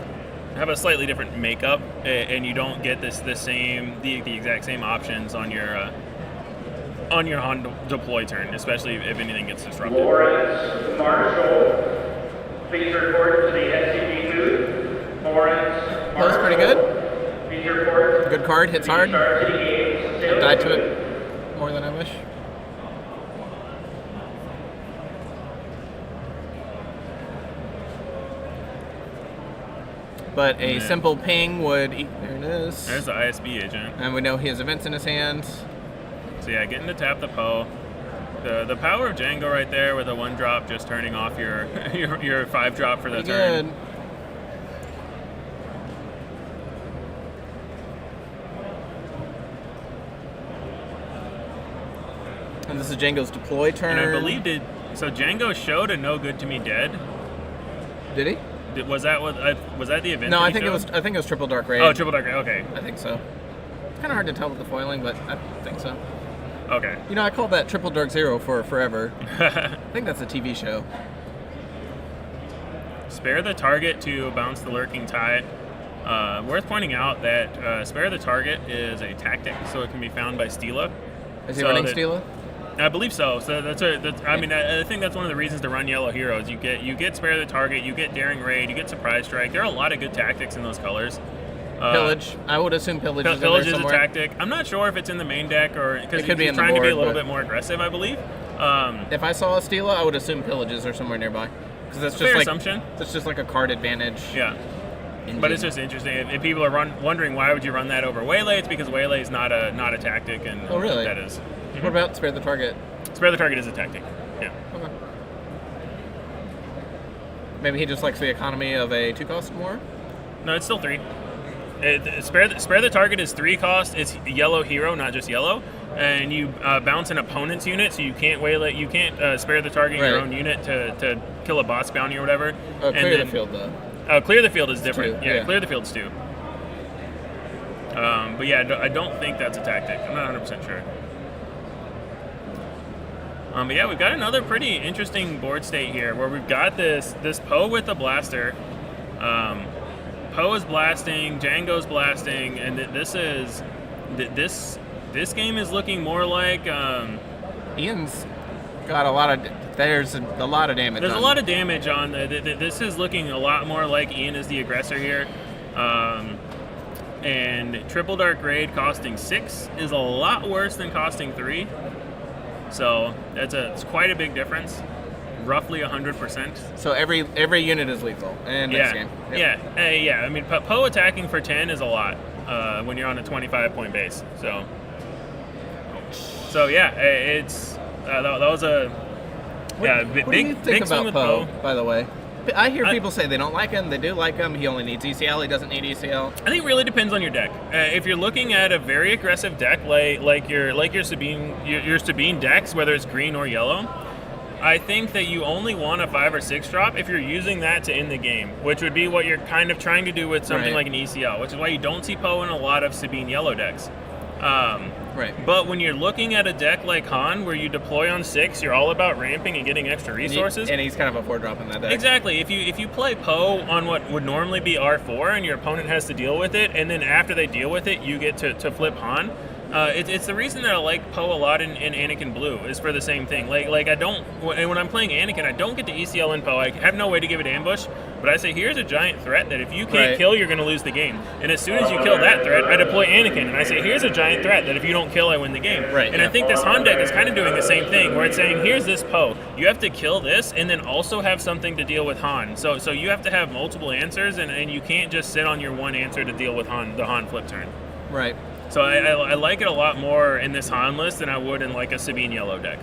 have a slightly different makeup, and you don't get the exact same options on your Han deploy turn, especially if anything gets disrupted. Lawrence Marshall, please report to the SCG booth. Lawrence That was pretty good. please report. Good card, hits hard. Start to the game. Died to it more than I wish. But a simple ping would there it is. There's the ISB agent. And we know he has events in his hand. So yeah, getting to tap the Poe. The power of Jango right there with a 1-drop just turning off your 5-drop for the Pretty turn. good. And this is Jango's deploy turn. And I believe so Jango showed a no good to me dead. Did he? Was that the event? No, that I he think showed? it was Triple Dark Raid. Oh, Triple Dark Raid. Okay. I think so. It's kind of hard to tell with the foiling, but I think so. Okay. You know, I called that Triple Dark Zero for forever. I think that's a TV show. Spare the target to bounce the lurking tie. Worth pointing out that spare the target is a tactic, so it can be found by Stila. Is he running Stila? I believe so. So I think that's one of the reasons to run yellow heroes. You get spare the target, you get daring raid, you get surprise strike. There are a lot of good tactics in those colors. Pillage. I would assume pillage is in Pillage there is a somewhere. tactic. I'm not sure if it's in the main deck or because could be he's in the trying to be a board, little but- bit more aggressive, I believe. If I saw a Stila, I would assume pillages are somewhere nearby. Because that's just Fair like assumption. That's just like a card advantage. Yeah. engine. But it's just interesting. If people are wondering why would you run that over Waylay, it's because Waylay is not a tactic, and Oh, really? that is. What about spare the target? Spare the target is a tactic. Yeah. Okay. Maybe he just likes the economy of a 2-cost more? No, it's still 3. Spare the target is 3 cost. It's yellow hero, not just yellow. And you bounce an opponent's unit, so you can't Waylay. You can't spare the target your own unit to kill a boss bounty or whatever. Clear the field though. Clear the field is different. Two, yeah, clear the field's 2. But yeah, I don't think that's a tactic. I'm not 100% sure. But yeah, we've got another pretty interesting board state here, where we've got this Poe with a blaster. Poe is blasting, Jango's blasting, and this game is looking more like Ian's got a lot of damage. There's a lot of damage on this is looking a lot more like Ian is the aggressor here. And Triple Dark Raid costing 6 is a lot worse than costing 3. So it's quite a big difference. Roughly 100%. So every unit is lethal in this game. Yep. Yeah. I mean, Poe attacking for 10 is a lot when you're on a 25-point base. So yeah, it's that was a What do you think big swing about with Poe, Poe. by the way? I hear people say they don't like him. They do like him. He only needs ECL. He doesn't need ECL. I think it really depends on your deck. If you're looking at a very aggressive deck, like your Sabine decks, whether it's green or yellow, I think that you only want a 5 or 6 drop if you're using that to end the game, which would be what you're kind of trying to do with something like an ECL, which is why you don't see Poe in a lot of Sabine yellow decks. Right. But when you're looking at a deck like Han, where you deploy on 6, you're all about ramping and getting extra resources. And he's kind of a 4-drop in that deck. Exactly. If you play Poe on what would normally be R4 and your opponent has to deal with it, and then after they deal with it, you get to flip Han. It's the reason that I like Poe a lot in Anakin Blue is for the same thing. Like I don't, when I'm playing Anakin, I don't get to ECL in Poe. I have no way to give it ambush, but I say here's a giant threat that if you can't kill, you're going to lose the game. And as soon as you kill that threat, I deploy Anakin, and I say here's a giant threat that if you don't kill, I win the game. Right. And I think this Han deck is kind of doing the same thing, where it's saying here's this Poe, you have to kill this, and then also have something to deal with Han. So you have to have multiple answers, and you can't just sit on your one answer to deal with the Han flip turn. Right. So I like it a lot more in this Han list than I would in like a Sabine yellow deck.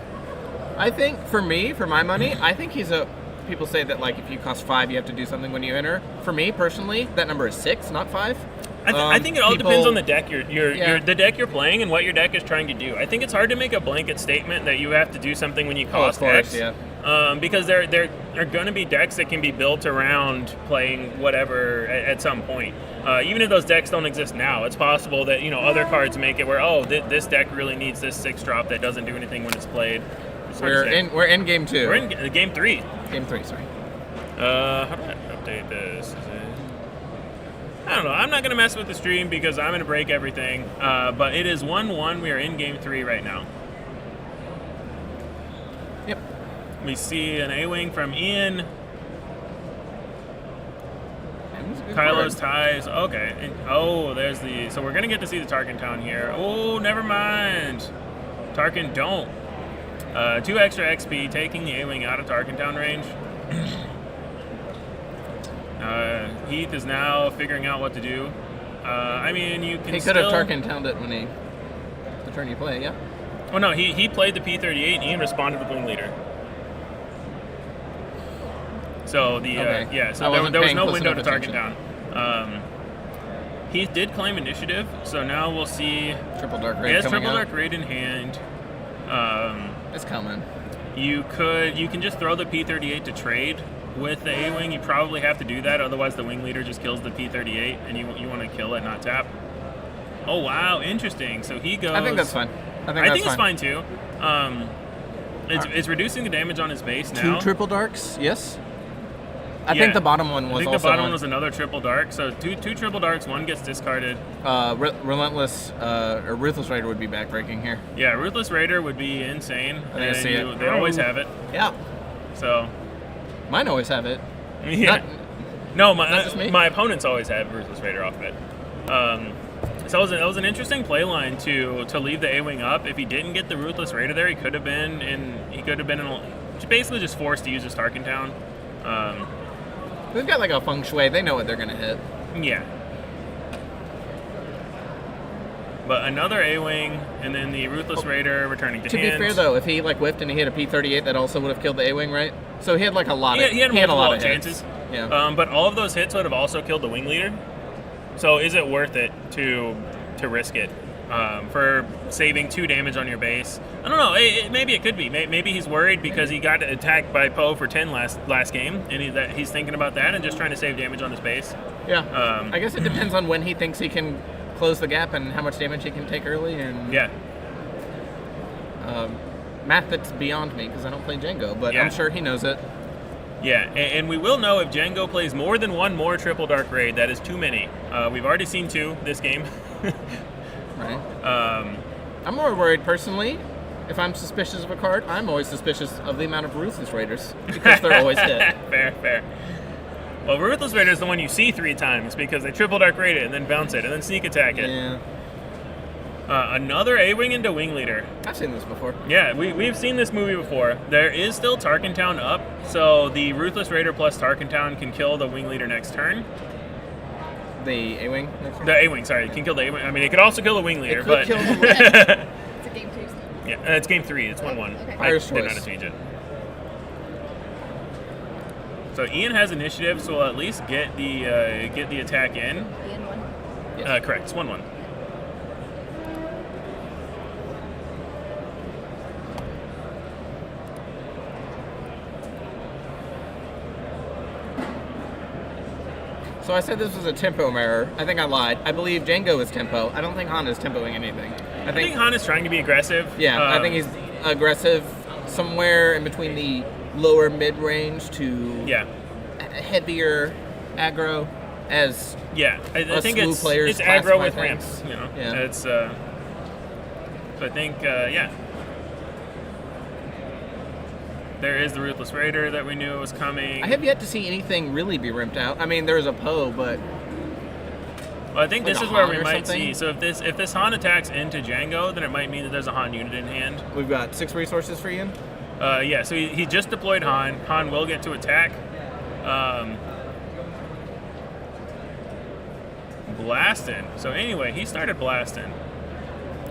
I think for my money, I think he's a. People say that like if you cost 5, you have to do something when you enter. For me personally, that number is 6, not 5. I think it all depends on the deck the deck you're playing and what your deck is trying to do. I think it's hard to make a blanket statement that you have to do something when you cost X. Because there are going to be decks that can be built around playing whatever at some point. Even if those decks don't exist now, it's possible that other cards make it where this deck really needs this 6-drop that doesn't do anything when it's played. We're in game 2. We're in game 3. Game 3, sorry. How do I update this? I don't know. I'm not going to mess with the stream because I'm going to break everything. But it is 1-1. We are in game 3 right now. Yep. We see an A-Wing from Ian. Kylo's ties. Okay. There's the... So we're going to get to see the Tarkintown here. Oh, never mind. Tarkin don't. 2 extra XP, taking the A-Wing out of Tarkintown range. Heath is now figuring out what to do. I mean, you can He could have Tarkintowned it when the turn you play, yeah? Oh, no, he played the P-38, and Ian responded with Wing Leader. So, there was no window to Tarkintown. Heath did claim initiative, so now we'll see... Triple Dark Raid He has Triple Dark Raid in hand. It's coming. You can just throw the P-38 to trade with the A-Wing. You probably have to do that, otherwise the Wing Leader just kills the P-38, and you want to kill it, not tap. Oh, wow, interesting. So he goes... I think that's fine. I think it's fine, too. It's reducing the damage on his base now. 2 Triple Darks, yes? I think the bottom one was also I think the bottom one was another Triple Dark. So two Triple Darks, one gets discarded. Relentless, or Ruthless Raider would be backbreaking here. Yeah, Ruthless Raider would be insane. I see it. They always have it. Yeah. So. Mine always have it. Yeah. Not just me. My opponents always have Ruthless Raider off of it. So it was an interesting play line to leave the A-Wing up. If he didn't get the Ruthless Raider there, he could have been basically just forced to use his Tarkintown. They've got like a feng shui. They know what they're going to hit. Yeah. But another A-Wing, and then the Ruthless Raider returning to hand. To be fair, though, if he like whiffed and he hit a P-38, that also would have killed the A-Wing, right? So he had like a lot of... He had a lot of chances. Hits. Yeah. But all of those hits would have also killed the Wing Leader. So is it worth it to risk it for saving 2 damage on your base? I don't know. Maybe it could be. Maybe he's worried because he got attacked by Poe for 10 last game, and he's thinking about that and just trying to save damage on his base. Yeah. I guess it depends on when he thinks he can close the gap and how much damage he can take early. And yeah. Math that's beyond me because I don't play Jango, but I'm sure he knows it. Yeah, and we will know if Jango plays more than one more Triple Dark Raid. That is too many. We've already seen 2 this game. Right. I'm more worried personally. If I'm suspicious of a card, I'm always suspicious of the amount of Ruthless Raiders because they're always hit. Fair. Well, Ruthless Raider is the one you see 3 times because they Triple Dark Raid it and then bounce it and then sneak attack it. Yeah. Another A-Wing into Wing Leader. I've seen this before. Yeah, we've seen this movie before. There is still Tarkintown up, so the Ruthless Raider plus Tarkintown can kill the Wing Leader next turn. The A-Wing? The A-Wing, sorry. It can kill the A-Wing. I mean, it could also kill the Wing Leader, but... kill the It's a game 2. Yeah, it's game 3. It's 1-1. Okay. I didn't know how to change it. So Ian has initiative, so we'll at least get the attack in. Ian won. Yes. Correct. It's 1-1. So I said this was a tempo error. I think I lied. I believe Jango is tempo. I don't think Han is tempoing anything. I think Han is trying to be aggressive. Yeah, I think he's aggressive somewhere in between the lower mid-range to heavier aggro as I think smooth it's players aggro classify with things. ramps. You know, Yeah. it's so I think there is the Ruthless Raider that we knew was coming. I have yet to see anything really be rimped out. I mean, there's a Poe, but well, I think like this a is where Han we or might something? see. So if this Han attacks into Jango, then it might mean that there's a Han unit in hand. we've got 6 resources for Ian. So he just deployed Han. Han will get to attack. Blasting. So anyway, he started blasting.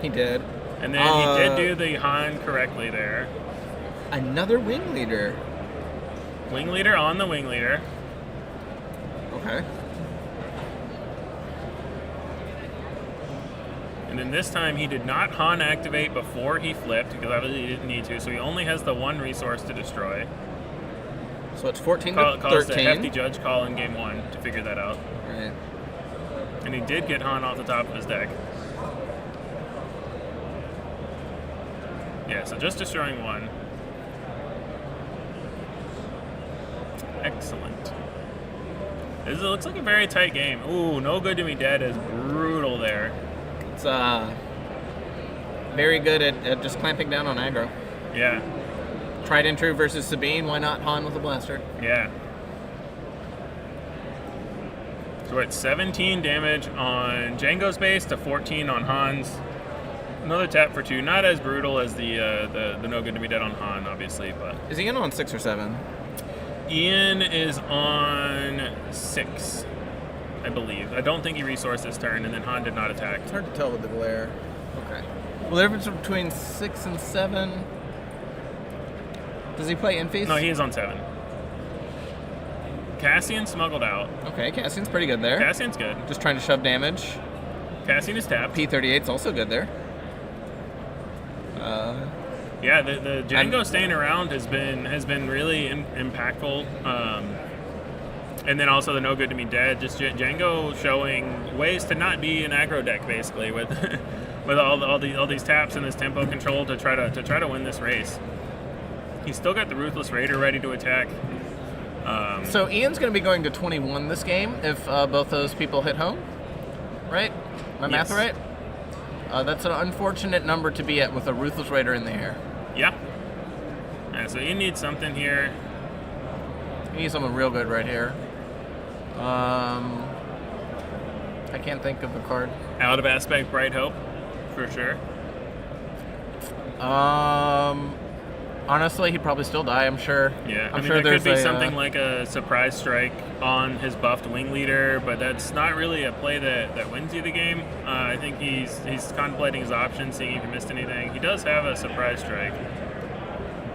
He did. And then he did do the Han correctly there. Another wing leader. Wing leader on the wing leader. Okay. And then this time he did not Han activate before he flipped, because obviously he didn't need to, so he only has the one resource to destroy. So it's 14 Call to us the 13. hefty judge call in game 1 to figure that out. Right. And he did get Han off the top of his deck. Yeah, so just destroying 1. Excellent. This looks like a very tight game. Ooh, no good to be dead is brutal there. It's very good at just clamping down on aggro. Yeah, Tried and true versus Sabine. Why not Han with a blaster? yeah. So we're at 17 damage on Jango's base to 14 on Han's. Another tap for 2. Not as brutal as the no good to be dead on Han, obviously, but Is he in on 6 or 7? Ian is on 6, I believe. I don't think he resourced this turn, and then Han did not attack. It's hard to tell with the glare. Okay. Well, the difference between 6 and 7. Does he play Infeast? No, he is on 7. Cassian smuggled out. Okay, Cassian's pretty good there. Cassian's good. Just trying to shove damage. Cassian is tapped. P38's also good there. Yeah, the Jango staying around has been really impactful. And then also the no good to be dead. Just Jango showing ways to not be an aggro deck basically with with all these taps and this tempo control to try to win this race. He's still got the Ruthless Raider ready to attack. So Ian's going to be going to 21 this game if both those people hit home, right? My math Yes. right? That's an unfortunate number to be at with a Ruthless Raider in the air. Yeah. So you need something here. You need someone real good right here. I can't think of a card. Out of aspect, Bright Hope, for sure. Honestly, he'd probably still die, I'm sure. Yeah, I'm I mean, sure there could be there's something like a surprise strike on his buffed wing leader, but that's not really a play that wins you the game. I think he's contemplating his options, seeing if he missed anything. He does have a surprise strike.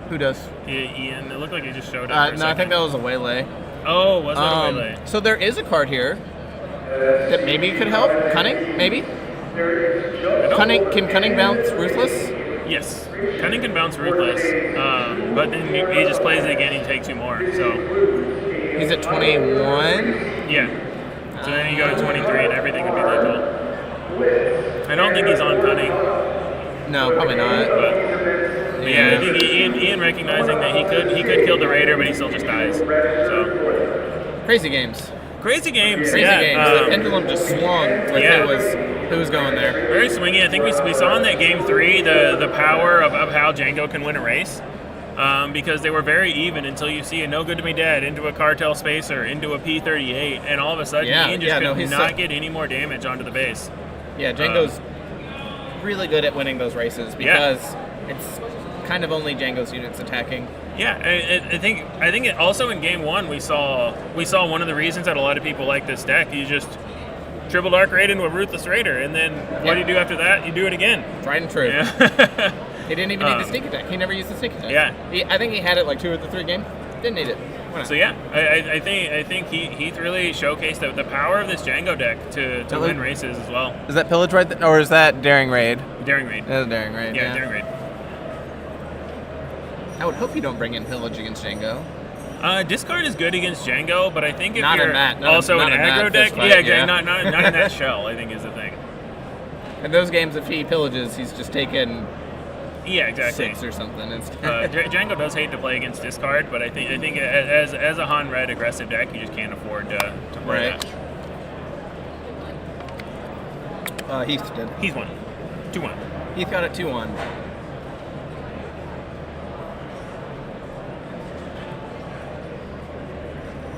Who does? Ian, it looked like he just showed up. No, I think that was a waylay. Oh, was that a melee? So there is a card here that maybe could help. Cunning, maybe? Can Cunning bounce Ruthless? Yes. Cunning can bounce Ruthless, but then he just plays it again, he takes 2 more, so. He's at 21? Yeah. So then you go to 23 and everything would be lethal. I don't think he's on Cunning. No, probably not. But yeah, I think Ian recognizing that he could kill the Raider, but he still just dies. So Crazy games. crazy games. Crazy yeah. games. The pendulum just swung like who was going there. Very swingy. I think we saw in that game 3 the power of how Jango can win a race. Because they were very even until you see a no good to be dead into a cartel spacer, into a P38, and all of a sudden Ian just could not get any more damage onto the base. Yeah, Jango's really good at winning those races because it's kind of only Jango's units attacking. Yeah, I think it also in game 1 we saw one of the reasons that a lot of people like this deck. You just triple dark raid into a Ruthless Raider, and then what do you do after that? You do it again. Tried and true. Yeah. He didn't even need the sneak attack. He never used the sneak attack. Yeah. I think he had it like 2 of the 3 games. Didn't need it. Why not? So yeah, I think Heath really showcased the power of this Jango deck to win races as well. Is that Pillage right or is that Daring Raid? Daring Raid. That's Daring Raid. Yeah, Daring Raid. I would hope you don't bring in Pillage against Jango. Discard is good against Jango, but I think if Not you're in that- not also in an that aggro deck, fist fight, yeah, exactly, yeah. not in that shell, I think is the thing. In those games, if he pillages, he's just taking Yeah, exactly. 6 or something instead. Jango does hate to play against discard, but I think as a Han Red aggressive deck, you just can't afford to play Right. that. Heath did. He's won. 2-1. Heath got it 2-1.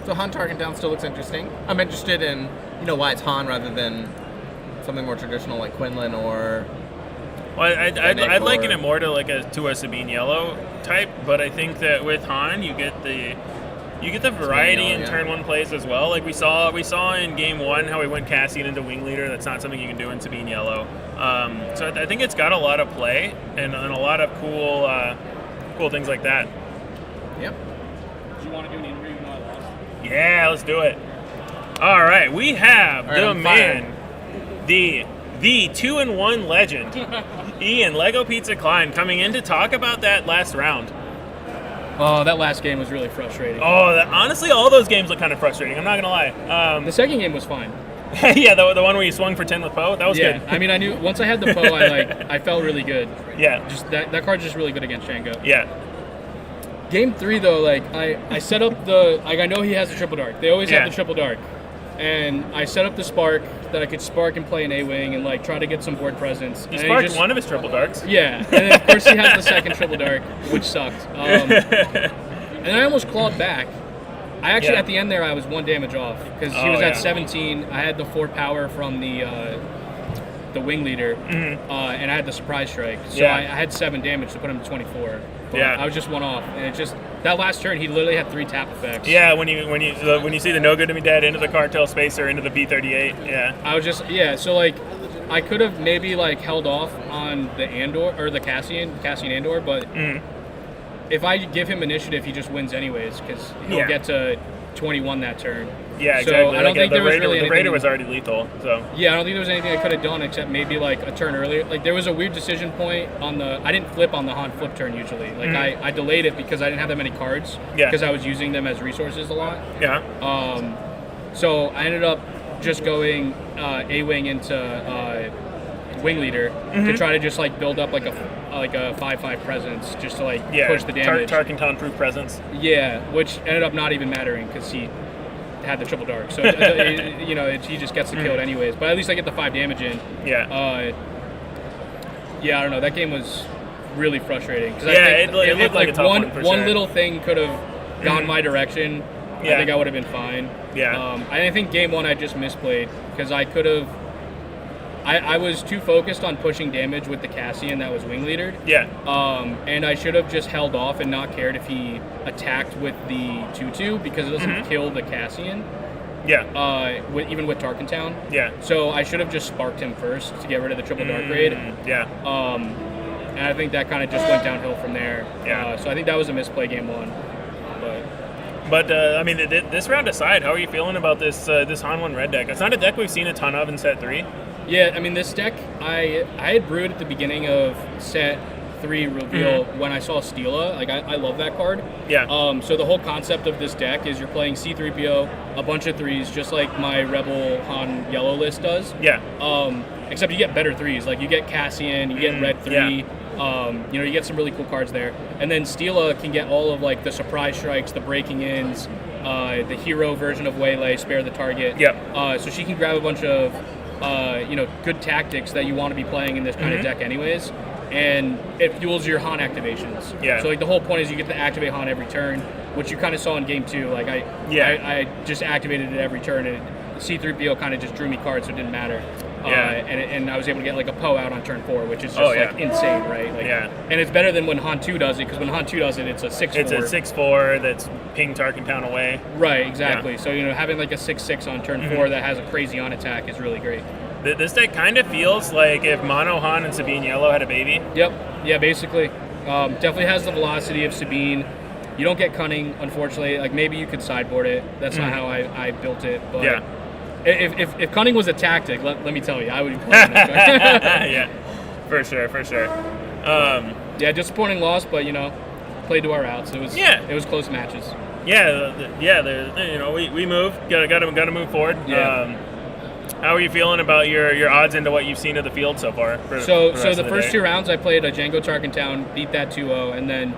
So Han Tarkintown still looks interesting. I'm interested in, why it's Han rather than something more traditional like Quinlan or... Well, I'd liken or- it more to a Sabine Yellow type, but I think that with Han, you get the variety Yellow, in yeah. turn 1 plays as well. Like we saw in game 1 how he went Cassian into Wing Leader. That's not something you can do in Sabine Yellow. So I think it's got a lot of play and a lot of cool things like that. Yep. Do you want to do an interview? No, I lost. Yeah, let's do it. All right, we have All right, the I'm man, the 2-1 legend, Ian Lego Pizza Klein, coming in to talk about that last round. Oh, that last game was really frustrating. Oh, honestly, all those games look kind of frustrating. I'm not gonna lie. The second game was fine. Yeah, the one where you swung for 10 with Poe, that was Yeah, good. I mean, I knew once I had the Poe, I felt really good. Yeah, Just that card's just really good against Jango. yeah, Game 3 though, I set up I know he has the triple dark. They always Yeah. have the triple dark, and I set up the spark that I could spark and play an A-wing and try to get some board presence. he And sparked just- one of his triple darks. Yeah, and then of course he has the second triple dark, which sucked. And I almost clawed back. I actually, Yeah. at the end there, I was 1 damage off because he Oh, was yeah. at 17. I had the 4 power from the wing leader, and I had the surprise strike. So Yeah. I had 7 damage to put him to 24. But Yeah. I was just 1 off, and it just that last turn he literally had 3 tap effects. Yeah, when you see the No Good to Me Dead into the Cartel Spacer into the B-38, yeah. I was just so I could have maybe held off on the Andor or the Cassian Andor, but if I give him initiative, he just wins anyways because he'll Yeah. get to 21 that turn. Yeah, So exactly. I don't think the there was Raider, really the Raider anything- was already lethal, so. Yeah, I don't think there was anything I could have done except maybe a turn earlier. There was a weird decision point on I didn't flip on the Han flip turn usually. I delayed it because I didn't have that many cards. Yeah. Because I was using them as resources a lot. Yeah. So I ended up just going A-wing into wing leader to try to just build up a 5/5 presence just to Yeah. push the damage. Tarkintown proof presence. Yeah, which ended up not even mattering because he had the triple dark. So he just gets the kill anyways. But at least I get the 5 damage in. Yeah. Yeah, I don't know. That game was really frustrating because Yeah, I think it looked like a tough one for one sure. little thing could have gone my direction. Yeah. I think I would have been fine. Yeah. I think game 1 I just misplayed because I could have. I was too focused on pushing damage with the Cassian that was wing leadered. Yeah. And I should have just held off and not cared if he attacked with the 2/2 because it doesn't kill the Cassian. Yeah. Even with Tarkintown. Yeah. So I should have just sparked him first to get rid of the triple dark raid. Yeah. And I think that kind of just went downhill from there. Yeah. So I think that was a misplay game 1. But I mean, this round aside, how are you feeling about this Han 1 red deck? It's not a deck we've seen a ton of in set 3. Yeah, I mean, this deck, I had brewed at the beginning of set 3 reveal when I saw Steela. I love that card. Yeah. So the whole concept of this deck is you're playing C-3PO, a bunch of 3s, just like my Rebel Han yellow list does. Yeah. Except you get better 3s. You get Cassian, you get Red 3. Yeah. You get some really cool cards there. And then Steela can get all of the surprise strikes, the breaking ins, the hero version of Waylay, spare the target. Yep. So she can grab a bunch of good tactics that you want to be playing in this kind of deck anyways. And it fuels your Han activations. Yeah. So the whole point is you get to activate Han every turn, which you kind of saw in game 2. I just activated it every turn, and C-3PO kind of just drew me cards, so it didn't matter. Yeah. And I was able to get a Poe out on turn 4, which is just insane, right? Yeah. And it's better than when Han 2 does it, because when Han 2 does it, it's a 6/4. It's a 6/4 that's ping Tarkintown away. Right, exactly. Yeah. So having a 6/6 on turn 4 that has a crazy on attack is really great. This deck kind of feels like if Mono Han and Sabine Yellow had a baby. Yep. Yeah, basically. Definitely has the velocity of Sabine. You don't get cunning, unfortunately. Like, maybe you could sideboard it. That's not how I built it. But Yeah. if cunning was a tactic, let me tell you, I would be playing that. Yeah, for sure. Yeah, disappointing loss, but played to our outs. It was close matches. We moved. Got to move forward. Yeah. How are you feeling about your odds into what you've seen of the field so far? So the first 2 rounds, I played a Jango Tarkintown, beat that 2-0, and then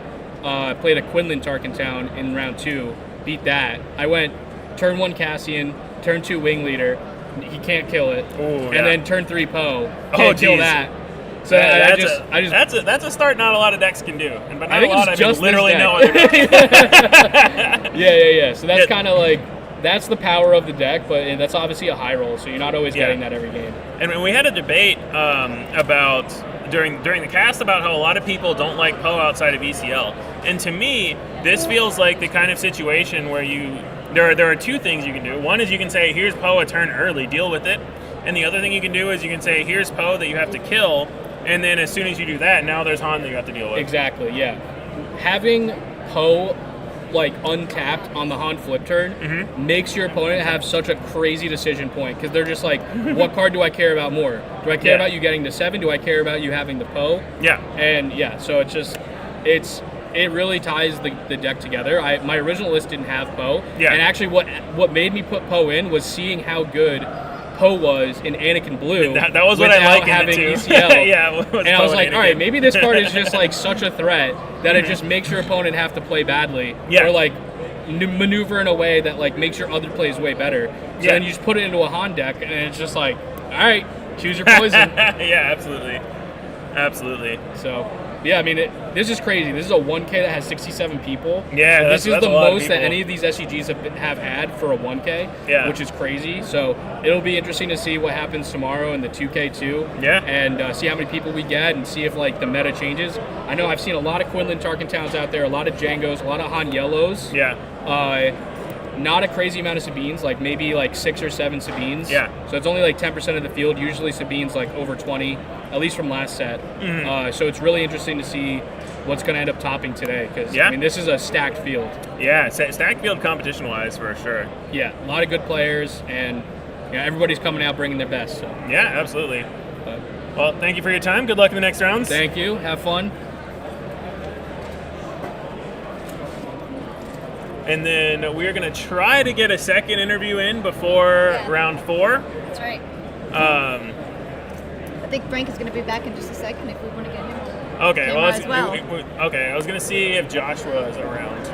played a Quinlan Tarkintown in round 2, beat that. I went turn 1 Cassian, turn 2 Wing Leader, he can't kill it, and then turn 3 Poe, can't kill that. So that's a start not a lot of decks can do. And by not a lot, I mean literally no other deck. Yeah. So that's kind of like, that's the power of the deck, but that's obviously a high roll, so you're not always getting that every game. And we had a debate about during the cast about how a lot of people don't like Poe outside of ECL. And to me, this feels like the kind of situation where there are 2 things you can do. One is you can say, here's Poe a turn early, deal with it. And the other thing you can do is you can say, here's Poe that you have to kill, and then as soon as you do that, now there's Han that you have to deal with. Exactly, yeah. Having Poe untapped on the Han flip turn makes your opponent have such a crazy decision point, because they're just like, what card do I care about more? Do I care about you getting to 7? Do I care about you having the Poe? Yeah. And so it really ties the deck together. My original list didn't have Poe. Yeah. And actually what made me put Poe in was seeing how good Poe was in Anakin Blue. That was what I like having in it too. ECL. Yeah, and I was like, all right, maybe this card is just like such a threat that it just makes your opponent have to play badly, or like maneuver in a way that like makes your other plays way better. So then you just put it into a Han deck, and it's just like, all right, choose your poison. Yeah, absolutely. So. Yeah, I mean, this is crazy. This is a 1K that has 67 people. Yeah, this is that's the a lot of most that people. any of these SCGs have had for a 1K, which is crazy. So it'll be interesting to see what happens tomorrow in the 2K too. Yeah. And see how many people we get and see if like the meta changes. I know I've seen a lot of Quinlan Tarkintowns out there, a lot of Jangos, a lot of Han Yellows. Yeah. Not a crazy amount of Sabines, like maybe like 6 or 7 Sabines. Yeah. So it's only like 10% of the field. Usually Sabines like over 20, at least from last set. So it's really interesting to see what's going to end up topping today, because I mean, this is a stacked field. Yeah, stacked field competition-wise for sure. Yeah, a lot of good players, and everybody's coming out bringing their best. So. Yeah, absolutely. Well, thank you for your time. Good luck in the next rounds. Thank you. Have fun. And then we're going to try to get a second interview in before round 4. That's right. I think Frank is going to be back in just a second if we want to get him. Okay, well, I was going to see if Joshua is around.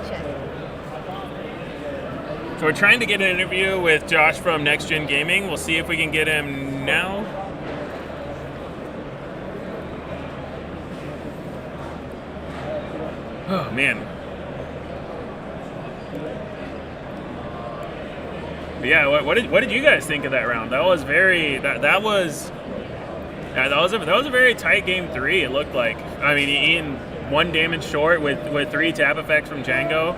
Check. So we're trying to get an interview with Josh from Next Gen Gaming. We'll see if we can get him now. Oh man. But yeah, what did you guys think of that round? That was very that was a very tight game 3. It looked like. I mean, Ian 1 damage short with 3 tap effects from Jango,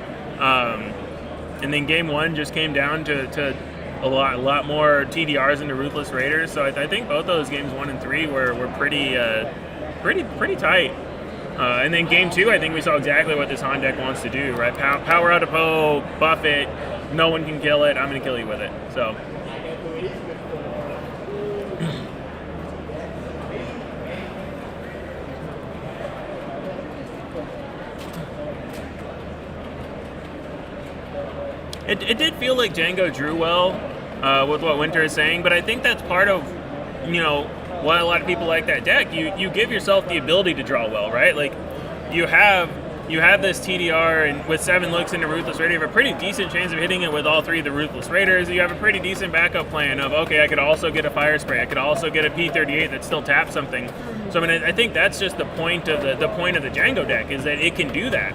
and then game 1 just came down to a lot more TDRs into Ruthless Raiders. So I think both those games 1 and 3 were pretty tight. And then game 2, I think we saw exactly what this Han deck wants to do, right? Power out a Poe, buff it, no one can kill it, I'm going to kill you with it. So. It did feel like Jango drew well with what Winter is saying, but I think that's part of, why a lot of people like that deck. You give yourself the ability to draw well, right? Like you have this TDR, and with 7 looks into Ruthless Raider, you have a pretty decent chance of hitting it with all 3 of the Ruthless Raiders. You have a pretty decent backup plan of, okay, I could also get a Fire Spray, I could also get a P38 that still taps something. So I mean, I think that's just the point of the Jango deck, is that it can do that.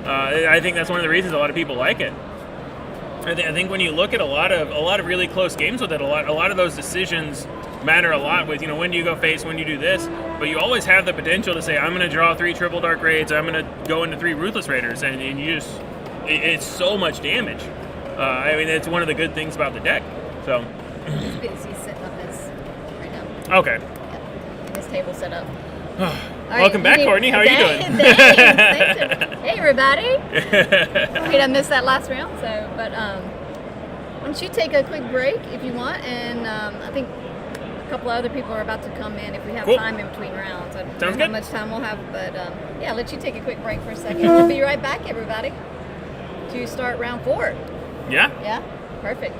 I think that's one of the reasons a lot of people like it. I think when you look at a lot of really close games with it, a lot of those decisions matter a lot with, when do you go face, when you do this, but you always have the potential to say, I'm going to draw 3 Triple Dark Raids, I'm going to go into 3 Ruthless Raiders, and you just, it's so much damage. I mean, it's one of the good things about the deck. So. He's setting up his right now. Okay. Yep. His table set up. Welcome back, Courtney. How are you doing? Thanks. Hey, everybody. Wait, I missed that last round. So, but why don't you take a quick break if you want? And I think a couple of other people are about to come in if we have time in between rounds. I don't know how much time we'll have, but yeah, let you take a quick break for a second. We'll be right back, everybody, to start round 4. Yeah? Yeah? Perfect.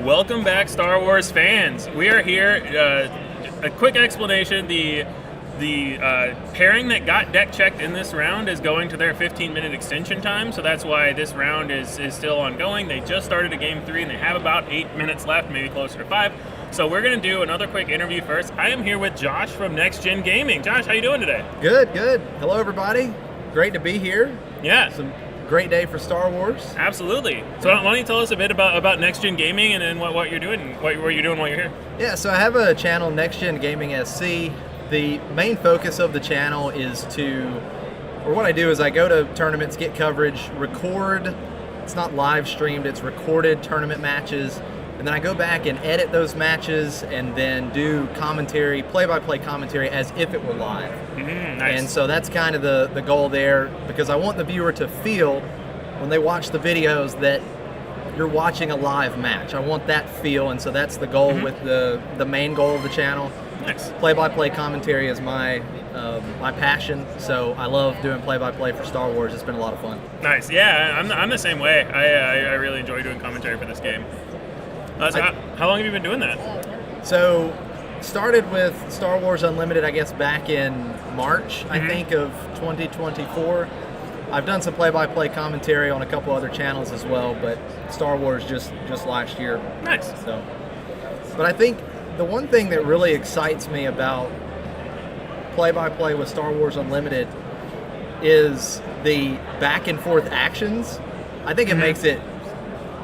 Welcome back, Star Wars fans. We are here. A quick explanation: the pairing that got deck checked in this round is going to their 15-minute extension time, so that's why this round is still ongoing. They just started a game 3 and they have about 8 minutes left, maybe closer to 5. So we're going to do another quick interview first. I am here with Josh from Next Gen Gaming. Josh, how you doing today? Good. Hello, everybody. Great to be here. Yeah. It's a great day for Star Wars. Absolutely. So why don't you tell us a bit about Next Gen Gaming and then what you're doing, what you're doing while you're here? Yeah, so I have a channel, Next Gen Gaming SC. The main focus of the channel is what I do is I go to tournaments, get coverage, record. It's not live streamed, it's recorded tournament matches. And then I go back and edit those matches and then do commentary, play-by-play commentary as if it were live. Nice. And so that's kind of the goal there, because I want the viewer to feel when they watch the videos that you're watching a live match. I want that feel, and so that's the goal with the main goal of the channel. Nice. Play-by-play commentary is my passion, so I love doing play-by-play for Star Wars. It's been a lot of fun. Nice. Yeah, I'm the same way. I really enjoy doing commentary for this game. How long have you been doing that? So, started with Star Wars Unlimited, I guess, back in March, I think, of 2024. I've done some play-by-play commentary on a couple other channels as well, but Star Wars just last year. Nice. So, but I think the one thing that really excites me about play-by-play with Star Wars Unlimited is the back-and-forth actions. I think it makes it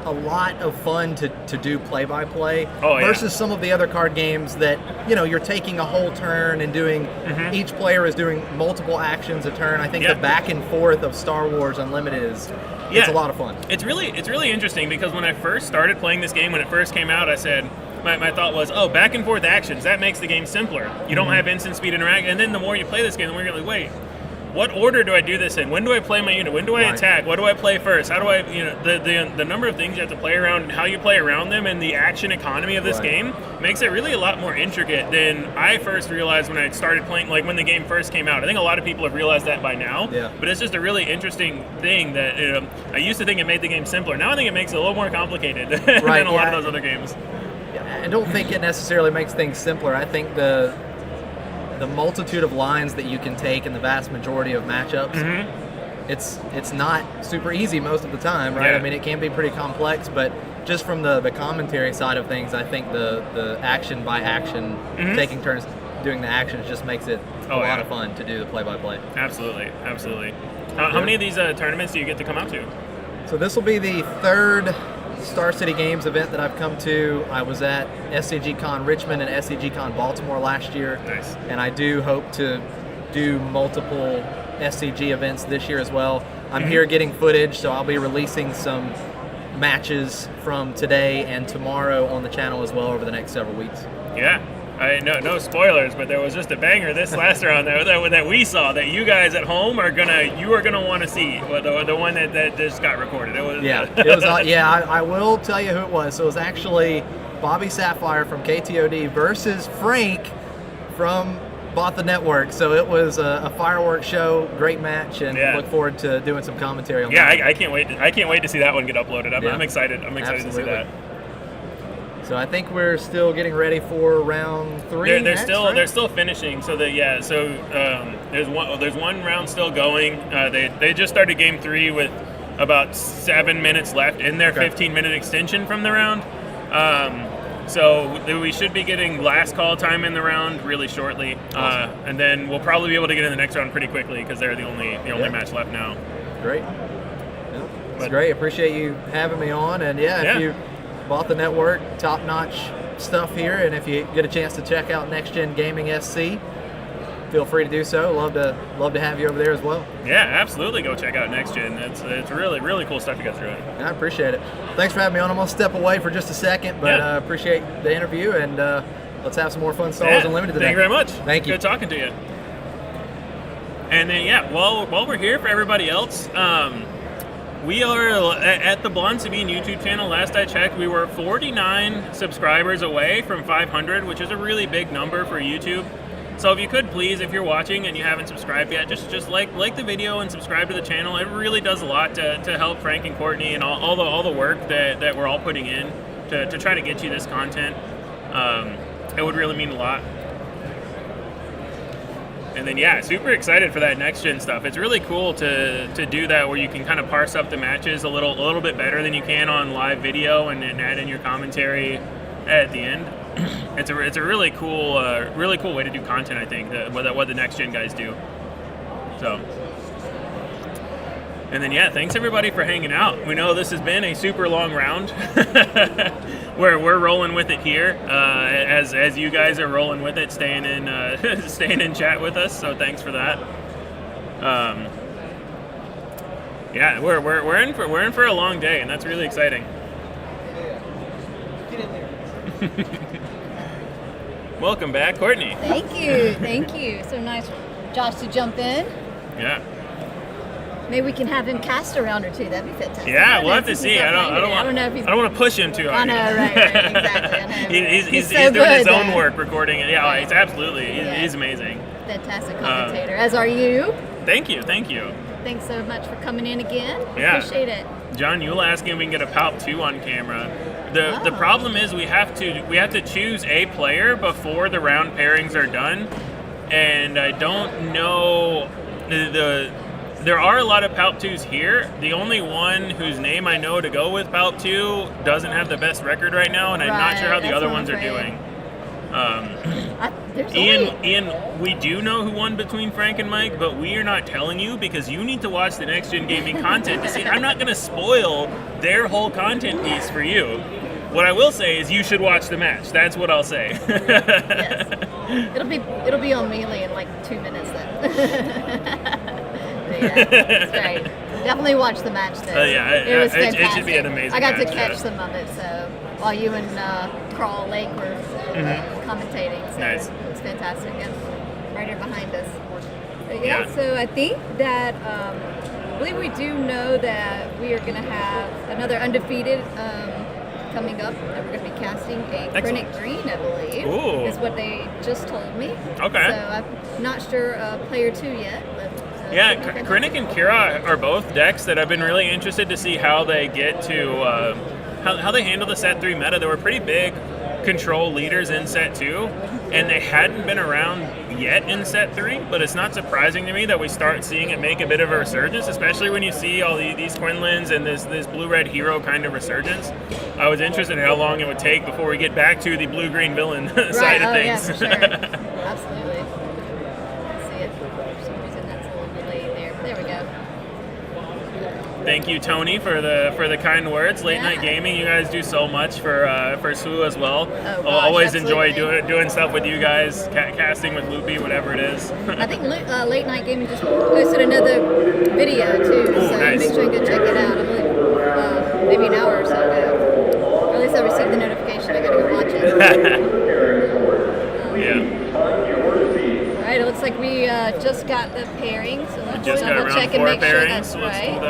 a lot of fun to do play-by-play versus some of the other card games that, you're taking a whole turn and doing, each player is doing multiple actions a turn. I think the back and forth of Star Wars Unlimited it's a lot of fun. It's really interesting because when I first started playing this game, when it first came out, I said, my thought was, back and forth actions, that makes the game simpler. You don't have instant speed interact, and then the more you play this game, the more you're like, wait, what order do I do this in? When do I play my unit? When do I attack? What do I play first? How do I, the number of things you have to play around and how you play around them and the action economy of this game makes it really a lot more intricate than I first realized when I started playing, like when the game first came out. I think a lot of people have realized that by now, but it's just a really interesting thing that I used to think it made the game simpler. Now I think it makes it a little more complicated than a lot of those other games. I don't think it necessarily makes things simpler. I think the multitude of lines that you can take in the vast majority of matchups, it's not super easy most of the time, right? I mean, it can be pretty complex, but just from the commentary side of things, I think the action by action, taking turns doing the actions just makes it a lot of fun to do the play-by-play. Absolutely. How many of these tournaments do you get to come out to? So this will be the third Star City Games event that I've come to. I was at SCGcon Richmond and SCGcon Baltimore last year. Nice. And I do hope to do multiple SCG events this year as well. I'm here getting footage, so I'll be releasing some matches from today and tomorrow on the channel as well over the next several weeks. Yeah. No spoilers, but there was just a banger this last round that we saw that you guys at home are gonna want to see. The one that just got recorded. It was I will tell you who it was. So it was actually Bobby Sapphire from KTOD versus Frank from Bothan Network. So it was a fireworks show, great match, and look forward to doing some commentary on that. I can't wait. I can't wait to see that one get uploaded. I'm excited. I'm excited to see that. So I think we're still getting ready for round 3. They're still finishing. So there's one round still going. They just started game 3 with about 7 minutes left in their 15-minute extension from the round. So we should be getting last call time in the round really shortly, and then we'll probably be able to get in the next round pretty quickly because they're the only match left now. Great. It's great. Appreciate you having me on, and if you bought the network, top-notch stuff here, and if you get a chance to check out Next Gen Gaming SC, feel free to do so. Love to have you over there as well. Yeah, absolutely. Go check out Next Gen. It's really, really cool stuff you guys are doing. I appreciate it. Thanks for having me on. I'm going to step away for just a second, but appreciate the interview, and let's have some more fun Star Wars Unlimited today. Thank you very much. Thank you. Good talking to you. And then, while we're here, for everybody else, we are at the Blonde Sabine YouTube channel. Last I checked, we were 49 subscribers away from 500, which is a really big number for YouTube. So if you could please, if you're watching and you haven't subscribed yet, just like the video and subscribe to the channel. It really does a lot to help Frank and Courtney and all the work that we're all putting in to try to get you this content. It would really mean a lot. And then yeah, super excited for that next gen stuff. It's really cool to do that where you can kind of parse up the matches a little bit better than you can on live video and add in your commentary at the end. It's a really cool way to do content. I think what the next gen guys do. So. And then yeah, thanks everybody for hanging out. We know this has been a super long round. Where we're rolling with it here, as you guys are rolling with it, staying in chat with us. So thanks for that. Yeah, we're in for a long day, and that's really exciting. Welcome back, Courtney. Thank you. So nice, Josh, to jump in. Yeah. Maybe we can have him cast a round or two. That'd be fantastic. Yeah, we'll have to see. I don't want to push him too hard. I know, right, exactly. He's so doing his good, own work recording it. Yeah, it's absolutely. He's amazing. Fantastic commentator, as are you. Thank you. Thanks so much for coming in again. Yeah. Appreciate it. John, you'll ask if we can get a Palp 2 on camera. The problem is we have to choose a player before the round pairings are done, and I don't know There are a lot of Palp 2s here. The only one whose name I know to go with Palp 2 doesn't have the best record right now, and I'm not sure how the other ones are doing. Ian, we do know who won between Frank and Mike, but we are not telling you because you need to watch the Next Gen Gaming content to see. I'm not going to spoil their whole content piece for you. What I will say is you should watch the match. That's what I'll say. Yes. It'll be on Melee in like 2 minutes then. Yeah, it's great. Definitely watch the match though. It was fantastic. It should be an amazing I got to match, catch some of it, so while you and Carl Lake were commentating. So nice. It was fantastic. And right here behind us. But yeah, so I think that I believe we do know that we are going to have another undefeated coming up that we're going to be casting a Krennic Green, I believe. Ooh. Is what they just told me. Okay. So I'm not sure player 2 yet, but yeah, Krennic and Kira are both decks that I've been really interested to see how they get to how they handle the set 3 meta. There were pretty big control leaders in set 2, and they hadn't been around yet in set 3, but it's not surprising to me that we start seeing it make a bit of a resurgence, especially when you see all these Quinlans and this blue-red hero kind of resurgence. I was interested in how long it would take before we get back to the blue-green villain side of things. Yeah, for sure. Absolutely. Let's see it. For some reason that's a little delayed there. There we go. Thank you, Tony, for the kind words. Late Night Gaming, you guys do so much for SWU as well. Oh, gosh, always enjoy doing stuff with you guys, casting with Loopy, whatever it is. I think Late Night Gaming just posted another video too, so nice. make sure you go check it out. I believe maybe an hour or so ago. Or at least I received the notification. I gotta go watch it. Yeah. All right, it looks like we just got the pairing, so let's double check and make sure that's right.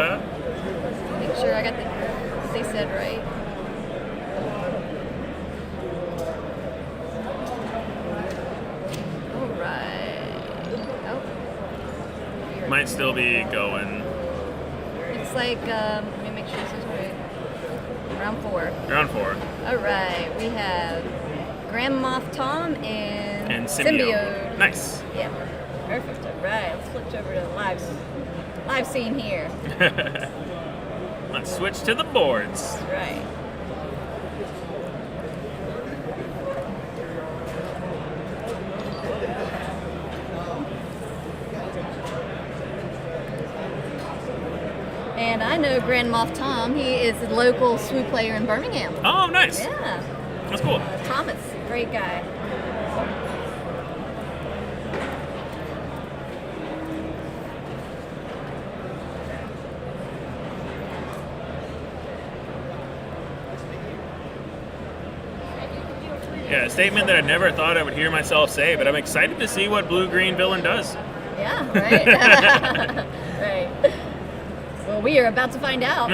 Make sure I got what they said right. All right. Oh. Might still be going. Looks like, let me make sure this is right. Round 4. Round 4. All right, we have GrandMoffTom and Symbiode. Nice. Yeah, perfect. All right, let's switch over to the live scene here. Let's switch to the boards. That's right. And I know GrandMoffTom. He is a local SWU player in Birmingham. Oh, nice. Yeah. That's cool. Thomas, great guy. Yeah, a statement that I never thought I would hear myself say, but I'm excited to see what blue-green villain does. Yeah, right. Right. Well, we are about to find out.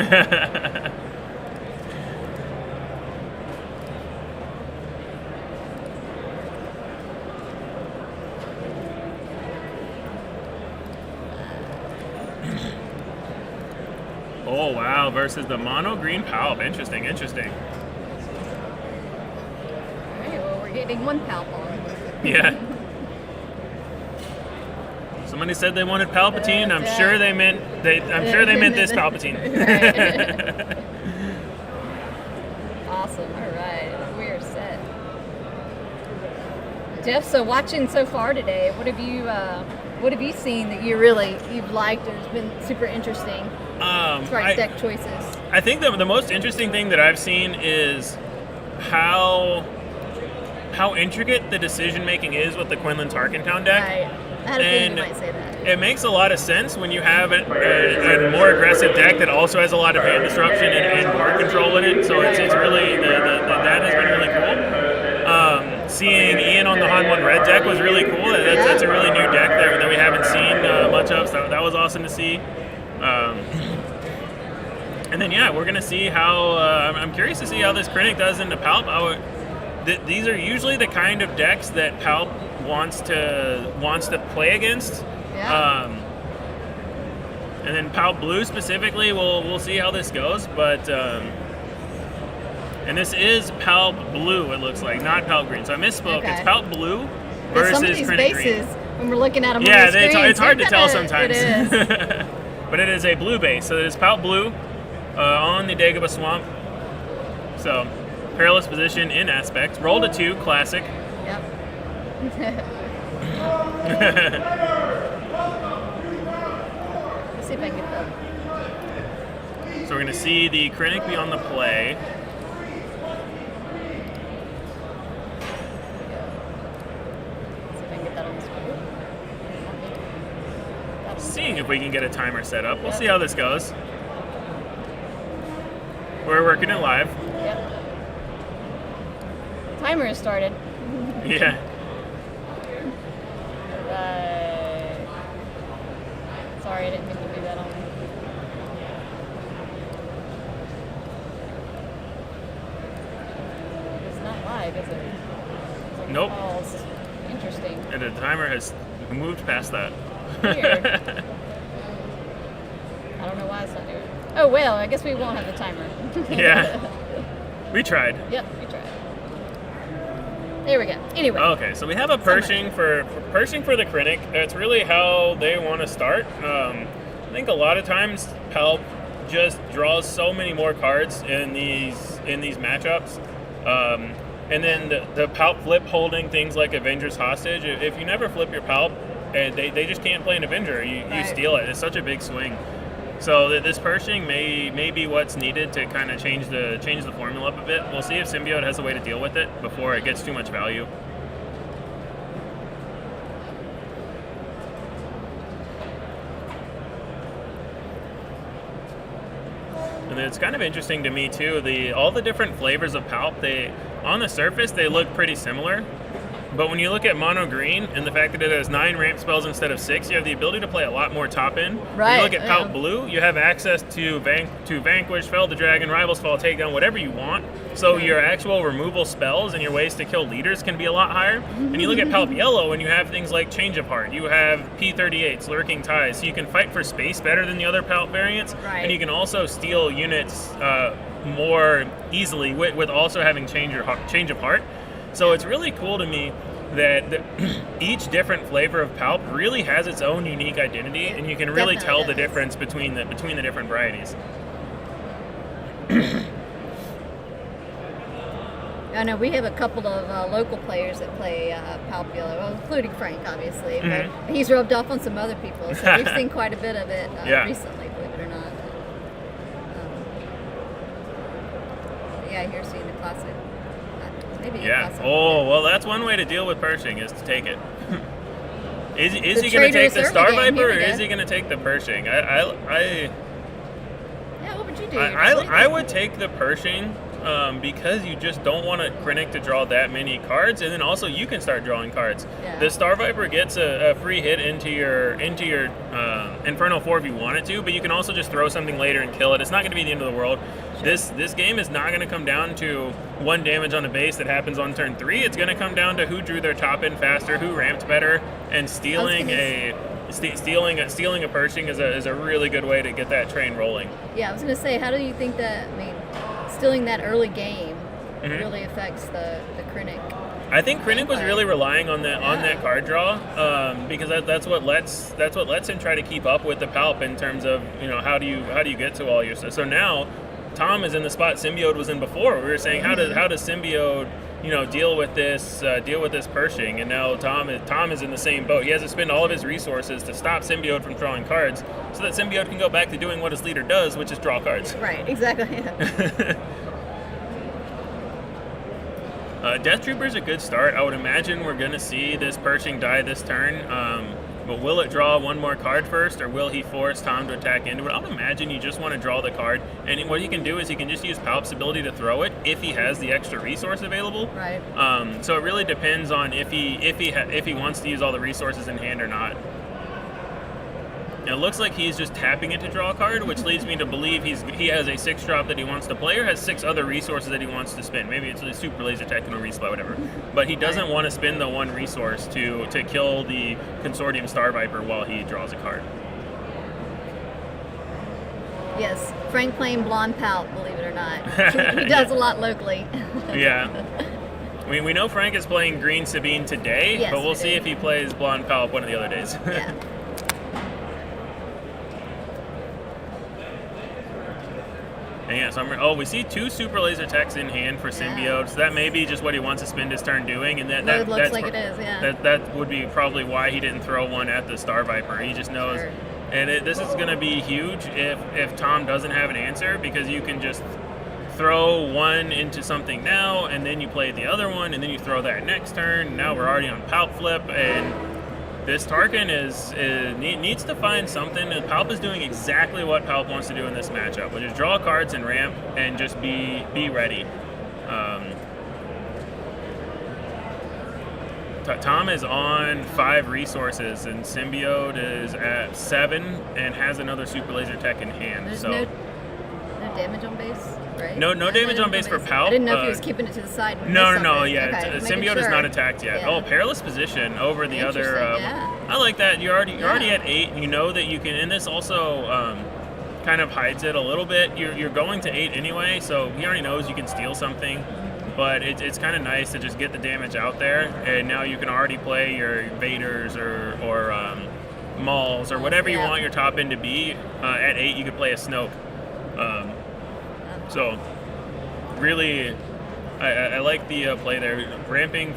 Oh, wow, versus the mono green Palp. Interesting. getting one Palp on. Yeah. Somebody said they wanted Palpatine. I'm sure they meant this Palpatine. Right. Awesome. All right, we are set. Jeff, so watching so far today, what have you seen that you've liked or has been super interesting as far as deck choices? I think the most interesting thing that I've seen is how intricate the decision making is with the Quinlan Tarkintown deck. Right. I had a feeling you might say that. It makes a lot of sense when you have a more aggressive deck that also has a lot of hand disruption and board control in it. So it's really that has been really cool. Seeing Ian on the Han 1 red deck was really cool. That's a really new deck that we haven't seen much of. So that was awesome to see. And then we're gonna see how. I'm curious to see how this Krennic does into Palp. These are usually the kind of decks that Palp wants to play against. Yeah. And then Palp Blue specifically, we'll see how this goes. But and this is Palp Blue, it looks like, not Palp Green. So I misspoke. Okay. It's Palp Blue versus some of these Krennic bases, Green. When we're looking at them on the screen, it's hard to tell sometimes. It is. But it is a blue base, so it is Palp Blue on the Dagobah Swamp. So perilous position in aspect. Rolled a 2, classic. Yep. Let's see if I can get that. So we're going to see the Krennic be on the play. See if I can get that on the screen. Seeing if we can get a timer set up. We'll see how this goes. We're working it live. Yep. Timer has started. Yeah. Sorry, I didn't mean to do that on. It's not live, is it? Nope. Calls. Interesting. And the timer has moved past that. Weird. I don't know why it's not doing it. Oh well, I guess we won't have the timer. Yeah. We tried. Yep, we tried. There we go. Anyway. Okay, so we have a Pershing for the Krennic. That's really how they want to start. I think a lot of times Palp just draws so many more cards in these matchups. And then the Palp flip holding things like Avenger's Hostage. If you never flip your Palp, they just can't play an Avenger. You steal it. It's such a big swing. So this Pershing may be what's needed to kind of change the formula up a bit. We'll see if Symbiode has a way to deal with it before it gets too much value. And it's kind of interesting to me too. All the different flavors of Palp, on the surface they look pretty similar. But when you look at mono green and the fact that it has 9 ramp spells instead of 6, you have the ability to play a lot more top end. Right. When you look at Palp Blue, you have access to Vanquish, Fell the Dragon, Rival's Fall, Takedown, whatever you want. So your actual removal spells and your ways to kill leaders can be a lot higher. And you look at Palp Yellow and you have things like Change of Heart. You have P38s, Lurking Ties. So you can fight for space better than the other Palp variants. Right. And you can also steal units more easily with also having Change of Heart. So it's really cool to me that each different flavor of Palp really has its own unique identity, and you can really tell the difference between the different varieties. I know we have a couple of local players that play Palp Yellow, well, including Frank, obviously, but he's rubbed off on some other people, so we've seen quite a bit of it recently, believe it or not. Here's seeing the classic. Oh, well, that's one way to deal with Pershing is to take it. Is he going to take the Star Viper or is he going to take the Pershing? What would you do? I would take the Pershing because you just don't want a Krennic to draw that many cards, and then also you can start drawing cards. Yeah. The Star Viper gets a free hit into your Inferno 4 if you want it to, but you can also just throw something later and kill it. It's not going to be the end of the world. Sure. This game is not going to come down to 1 damage on a base that happens on turn 3. It's going to come down to who drew their top end faster, who ramped better, and stealing a Pershing is a really good way to get that train rolling. Yeah, I was going to say, how do you think that? I mean, stealing that early game really affects the Krennic. I think Krennic was really relying on that card draw because that's what lets him try to keep up with the Palp in terms of how do you get to all your stuff. So now Tom is in the spot Symbiode was in before. We were saying how does Symbiode deal with this Pershing, and now Tom is in the same boat. He has to spend all of his resources to stop Symbiode from drawing cards, so that Symbiode can go back to doing what his leader does, which is draw cards. Right, exactly. Death Trooper's a good start. I would imagine we're going to see this Pershing die this turn, but will it draw one more card first, or will he force Tom to attack into it? I would imagine you just want to draw the card, and what he can do is he can just use Palp's ability to throw it if he has the extra resource available. Right. So it really depends on if he wants to use all the resources in hand or not. It looks like he's just tapping it to draw a card, which leads me to believe he has a 6-drop that he wants to play, or has 6 other resources that he wants to spend. Maybe it's a super laser technical resupply, whatever. But he doesn't want to spend the one resource to kill the Consortium Star Viper while he draws a card. Yes, Frank playing blonde Palp, believe it or not. He does a lot locally. Yeah. We know Frank is playing green Sabine today, yes, but we'll see if he plays blonde Palp one of the other days. Yeah. And yeah, so we see 2 super laser techs in hand for Symbiode, so that may be just what he wants to spend his turn doing, and it looks like it is, yeah. That would be probably why he didn't throw one at the Star Viper. He just knows, sure. And this is going to be huge if Tom doesn't have an answer, because you can just throw one into something now, and then you play the other one, and then you throw that next turn. Now we're already on Palp flip, and this Tarkin needs to find something. And Palp is doing exactly what Palp wants to do in this matchup, which is draw cards and ramp and just be ready. Tom is on 5 resources, and Symbiode is at 7 and has another super laser tech in hand. There's so no damage on base, right? No damage on base for Palp. I didn't know if he was keeping it to the side. No. Okay, Symbiode is not attacked yet. Yeah. Oh, perilous position over the other. Yeah. I like that. You're already at 8. You know that you can, and this also kind of hides it a little bit. You're going to 8 anyway, so he already knows you can steal something. But it's kind of nice to just get the damage out there, and now you can already play your Vaders or Mauls or whatever you want your top end to be. At 8, you could play a Snoke. So, really, I like the play there. Ramping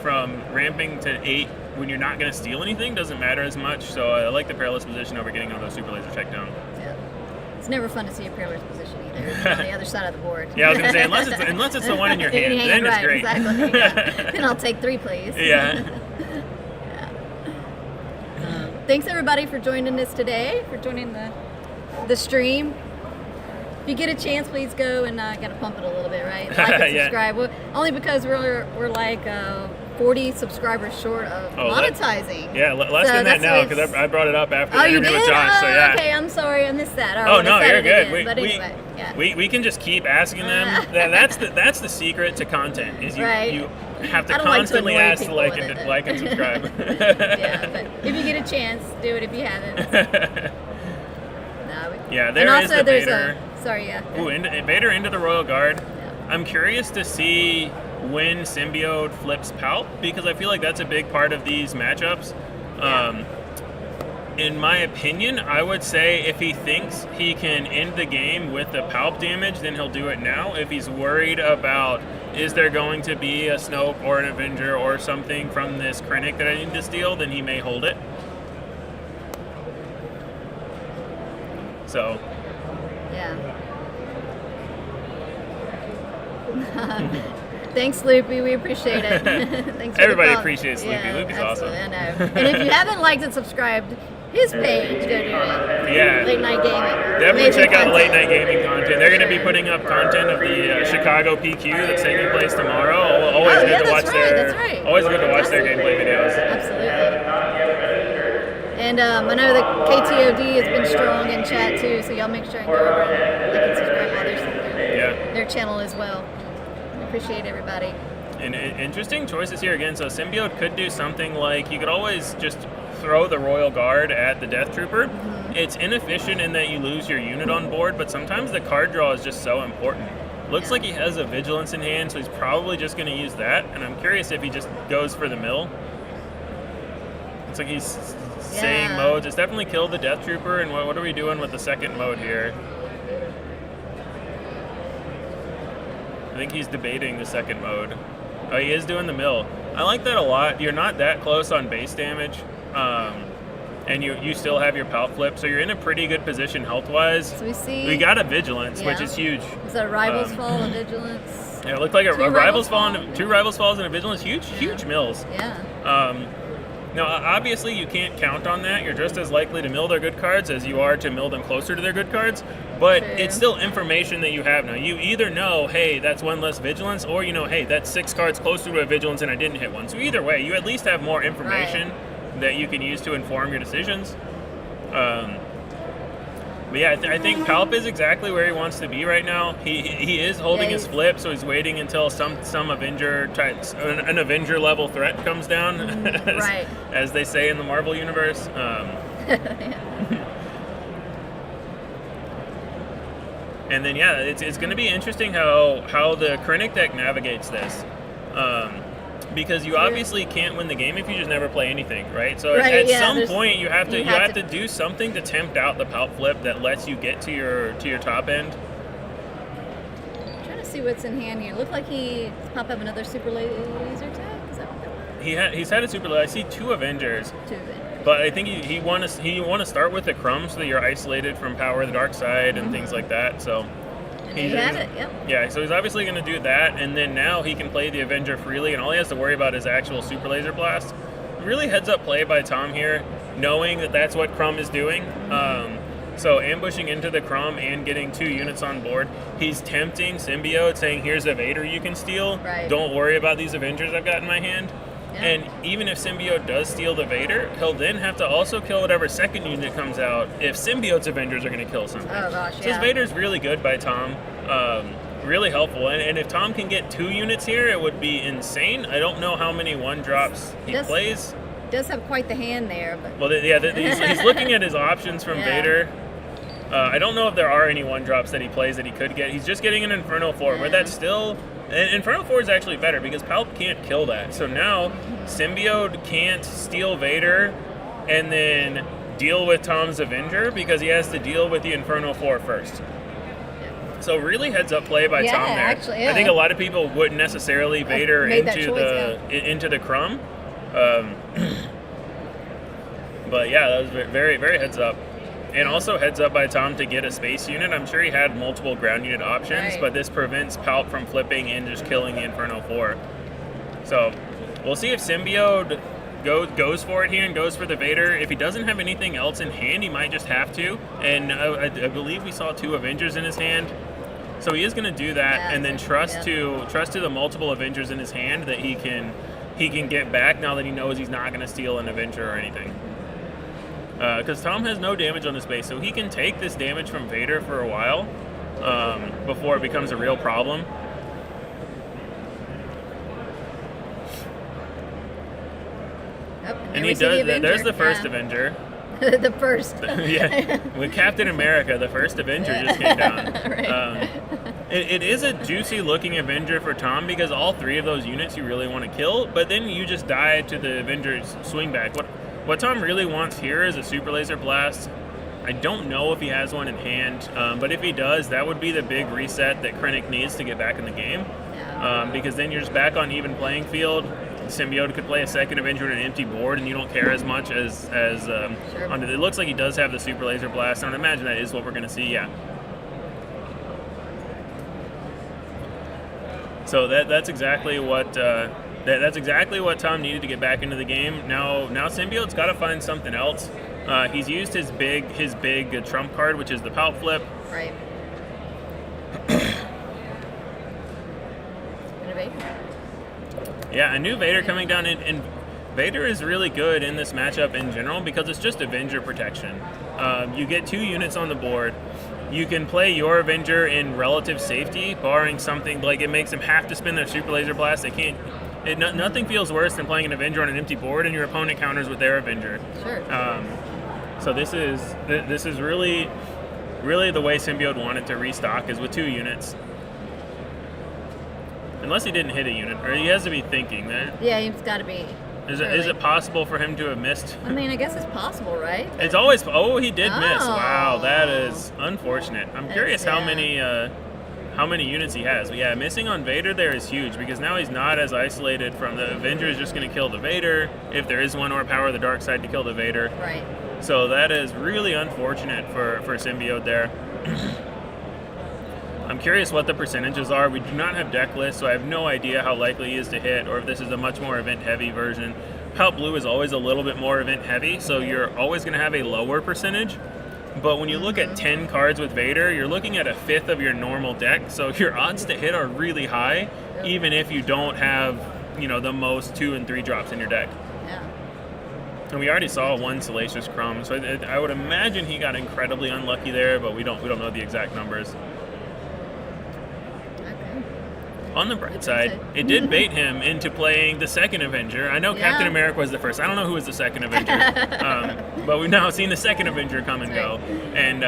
to 8 when you're not going to steal anything doesn't matter as much. So I like the perilous position over getting on those super laser check down. Yeah, it's never fun to see a perilous position either. On the other side of the board. Yeah, I was going to say unless it's the one in your hand, then right, it's great. Exactly. Yeah. Then I'll take 3, please. Yeah. Thanks everybody for joining us today, for joining the stream. If you get a chance, please go and gotta pump it a little bit, right? Like and subscribe. Well, only because we're like 40 subscribers short of monetizing. Less than that now, because I brought it up after the interview with Josh. So yeah. Okay, I'm sorry, I missed that. Oh no, you're good. We can just keep asking them. That's the secret to content is you have to constantly ask to like and subscribe. Yeah, but if you get a chance, do it if you haven't. There is the Vader. Vader into the Royal Guard. Yeah. I'm curious to see when Symbiode flips Palp, because I feel like that's a big part of these matchups. In my opinion, I would say if he thinks he can end the game with the Palp damage, then he'll do it now. If he's worried about is there going to be a Snoke or an Avenger or something from this Krennic that I need to steal, then he may hold it. So. Yeah. Thanks, Loopy. We appreciate it. Thanks for Everybody appreciates Loopy. Yeah, Loopy's awesome. I know. And if you haven't liked and subscribed his page, go do it. Yeah. Late Night Gaming. Definitely check out Late Night Gaming content. They're going to be putting up content of the Chicago PQ that's taking place tomorrow. Always good to watch Always good to watch their gameplay videos. Absolutely. And I know that KTOD has been strong in chat too, so y'all make sure and go over and like and subscribe to their channel as well. I appreciate everybody. And interesting choices here again. So Symbiode could do something like, you could always just throw the Royal Guard at the Death Trooper. Mm-hmm. It's inefficient in that you lose your unit on board, but sometimes the card draw is just so important. Looks like he has a Vigilance in hand, so he's probably just going to use that. And I'm curious if he just goes for the mill. Looks like he's saying modes. It's definitely killed the Death Trooper. And what are we doing with the second mode here? I think he's debating the second mode. Oh, he is doing the mill. I like that a lot. You're not that close on base damage. And you still have your Palp Flip, so you're in a pretty good position health-wise. So we got a Vigilance, which is huge. Was that a Rivals Fall and Vigilance? Yeah, it looked like a Rivals Fall and 2 Rivals Falls and a Vigilance. Huge mills. Yeah. Now, obviously, you can't count on that. You're just as likely to mill their good cards as you are to mill them closer to their good cards. But it's still information that you have now. You either know, hey, that's 1 less Vigilance, or you know, hey, that's 6 cards closer to a Vigilance and I didn't hit one. So either way, you at least have more information that you can use to inform your decisions. But yeah, I think Palp is exactly where he wants to be right now. He is holding his flip, so he's waiting until some Avenger an Avenger level threat comes down, as they say in the Marvel universe. And then it's going to be interesting how the Krennic deck navigates this. Because you obviously can't win the game if you just never play anything, right? So at some point you have to do something to tempt out the Palp Flip that lets you get to your top end. I'm trying to see what's in hand here. Look like he pop up another super laser tag. Is that what that was? He's had a super laser. I see 2 Avengers. 2 Avengers. But I think he want to start with the Crumb so that you're isolated from Power of the Dark Side and things like that. So. He had it, yep. Yeah, so he's obviously going to do that, and then now he can play the Avenger freely, and all he has to worry about is actual Super Laser Blast. Really heads-up play by Tom here, knowing that that's what Crumb is doing. So ambushing into the Crumb and getting 2 units on board. He's tempting Symbiode, saying, here's a Vader you can steal. Don't worry about these Avengers I've got in my hand. Yeah. And even if Symbiode does steal the Vader, he'll then have to also kill whatever second unit comes out if Symbiode's Avengers are going to kill something. Oh, gosh, so his Vader's really good by Tom. Really helpful. And if Tom can get 2 units here, it would be insane. I don't know how many 1-drops he plays. Does have quite the hand there. But. Well, he's looking at his options from Vader. I don't know if there are any 1-drops that he plays that he could get. He's just getting an Inferno 4, where that's still... And Inferno 4 is actually better because Palp can't kill that. So now Symbiode can't steal Vader and then deal with Tom's Avenger because he has to deal with the Inferno 4 first. So really heads up play by Tom there. Actually, I think a lot of people wouldn't necessarily Vader into the Crumb. But yeah, that was very, very heads up. And also heads up by Tom to get a space unit. I'm sure he had multiple ground unit options, but this prevents Palp from flipping and just killing the Inferno 4. So we'll see if Symbiode goes for it here and goes for the Vader. If he doesn't have anything else in hand, he might just have to. And I believe we saw 2 Avengers in his hand. So he is going to do that and then trust to the multiple Avengers in his hand that he can get back now that he knows he's not going to steal an Avenger or anything. Because Tom has no damage on this base, so he can take this damage from Vader for a while before it becomes a real problem. And he does. There's the first Avenger. The first. With Captain America, the first Avenger just came down. It is a juicy looking Avenger for Tom because all 3 of those units you really want to kill, but then you just die to the Avenger's swing back. What Tom really wants here is a Super Laser Blast. I don't know if he has one in hand, but if he does, that would be the big reset that Krennic needs to get back in the game. Because then you're just back on even playing field. Symbiode could play a second Avenger on an empty board, and you don't care as much as on it. It looks like he does have the Super Laser Blast, and I imagine that is what we're going to see. So that's exactly what that's exactly what Tom needed to get back into the game. Now Symbiode's got to find something else. He's used his big trump card, which is the Palp Flip. Right. Yeah, a new Vader coming down, and Vader is really good in this matchup in general because it's just Avenger protection. You get 2 units on the board. You can play your Avenger in relative safety, barring something like it makes them have to spin their Super Laser Blast. They can't. Nothing feels worse than playing an Avenger on an empty board and your opponent counters with their Avenger. Sure. So this is really the way Symbiode wanted to restock is with 2 units. Unless he didn't hit a unit, or he has to be thinking that. Yeah, he's got to be. Is it possible for him to have missed? I mean, I guess it's possible, right? It's always. Oh, he did miss. Oh. Wow, that is unfortunate. I'm curious how many units he has. But yeah, missing on Vader there is huge because now he's not as isolated from the Avenger. Is just going to kill the Vader if there is one more power of the dark side to kill the Vader. Right. So that is really unfortunate for Symbiode there. I'm curious what the percentages are. We do not have deck lists, so I have no idea how likely he is to hit, or if this is a much more event-heavy version. Palp Blue is always a little bit more event-heavy, so you're always going to have a lower percentage. But when you look at 10 cards with Vader, you're looking at a fifth of your normal deck, so your odds to hit are really high, even if you don't have, the most 2 and 3 drops in your deck. Yeah. And we already saw one Salacious Crumb, so I would imagine he got incredibly unlucky there, but we don't know the exact numbers. On the bright side, it did bait him into playing the second Avenger. I know Captain America was the first. I don't know who was the second Avenger, but we've now seen the second Avenger come and go, and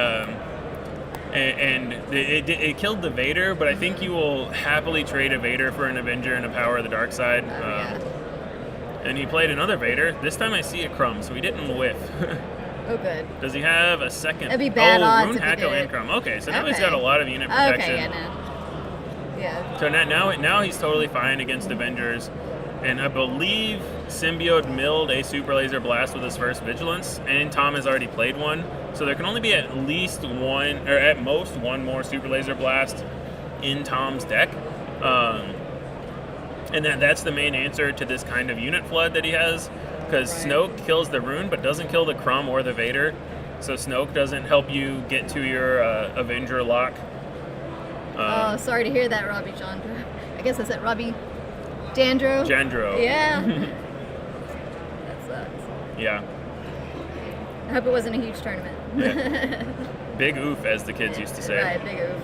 it killed the Vader. But I think you will happily trade a Vader for an Avenger and a power of the dark side. And he played another Vader. This time I see a Crumb, so he didn't whiff. Oh, good. Does he have a second? It'd be bad odds Rune if he Hacko did. and Crumb. Okay, so now he's got a lot of unit protection. Okay, yeah. So now he's totally fine against Avengers, and I believe Symbiode milled a Super Laser Blast with his first Vigilance, and Tom has already played one, so there can only be at least one, or at most one more Super Laser Blast in Tom's deck, and that's the main answer to this kind of unit flood that he has, because Snoke kills the Rune but doesn't kill the Crumb or the Vader, so Snoke doesn't help you get to your Avenger lock. Oh, sorry to hear that, Robbie Jandro. I guess I said Robbie Jandro. Jandro. Yeah. That sucks. Yeah. I hope it wasn't a huge tournament. Yeah. Big oof, as the kids used to say. Right, big oof.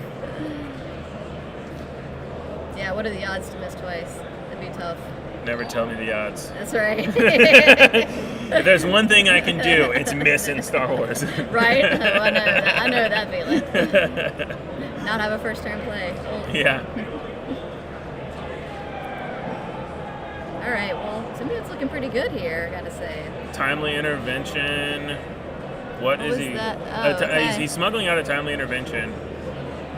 Yeah, what are the odds to miss twice? That'd be tough. Never tell me the odds. That's right. If there's one thing I can do, it's miss in Star Wars. Right? Oh, I know that feeling. Not have a first turn play. Oh. Yeah. All right, well, Symbiote's looking pretty good here, I gotta say. Timely intervention. What is he? That? Oh, okay. He's smuggling out a timely intervention.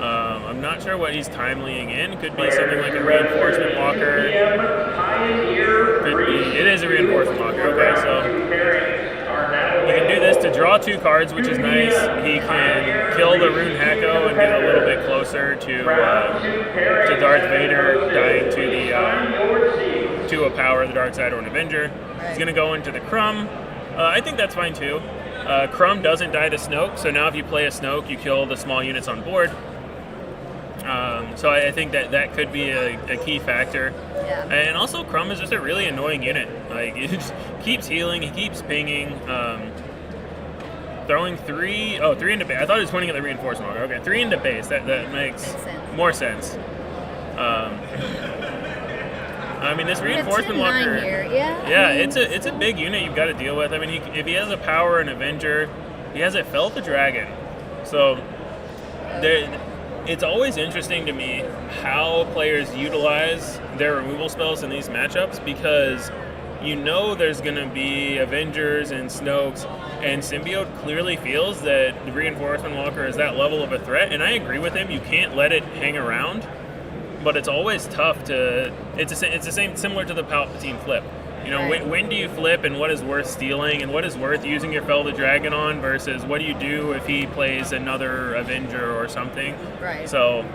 I'm not sure what he's timelying in. Could be something like a reinforcement walker. Could be. It is a reinforcement walker. Okay, so he can do this to draw 2 cards, which is nice. He can kill the Rune Hacko and get a little bit closer to Darth Vader dying to a power of the dark side or an Avenger. He's gonna go into the Crumb. I think that's fine too. Crumb doesn't die to Snoke, so now if you play a Snoke, you kill the small units on board. So I think that could be a key factor. Yeah. And also, Crumb is just a really annoying unit. Like, he just keeps healing, he keeps pinging. Throwing 3 into base. I thought he was pointing at the reinforcement walker. Okay, 3 into base. That makes more sense. I mean, this reinforcement walker. Yeah, it's a big unit you've got to deal with. I mean, if he has a power and Avenger, he has a Fell the Dragon. So it's always interesting to me how players utilize their removal spells in these matchups, because there's going to be Avengers and Snokes, and Symbiode clearly feels that the reinforcement walker is that level of a threat, and I agree with him. You can't let it hang around. But it's always tough to. It's the same, similar to the Palpatine flip. When do you flip, and what is worth stealing, and what is worth using your Fell the Dragon on, versus what do you do if he plays another Avenger or something? Right. So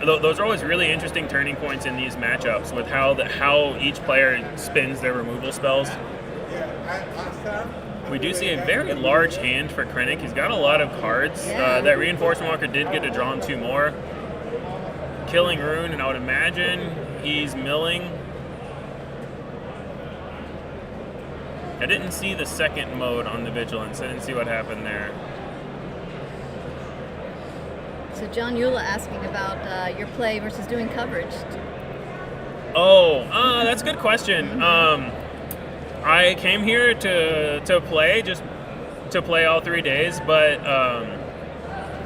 those are always really interesting turning points in these matchups with how each player spins their removal spells. We do see a very large hand for Krennic. He's got a lot of cards. That reinforcement walker did get to draw 2 more. Killing Rune, and I would imagine he's milling. I didn't see the second mode on the Vigilance. I didn't see what happened there. So John Eula asking about your play versus doing coverage. That's a good question. I came here to play, just to play all 3 days, but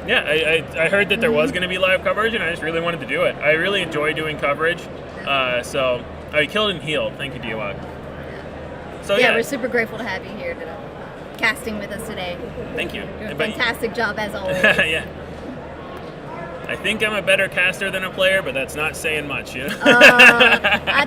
I heard that there was going to be live coverage, and I just really wanted to do it. I really enjoy doing coverage. So, he killed and healed. Thank you, Diawag. So yeah, we're super grateful to have you here casting with us today. Thank you. You're a fantastic job as always. Yeah. I think I'm a better caster than a player, but that's not saying much, you know? I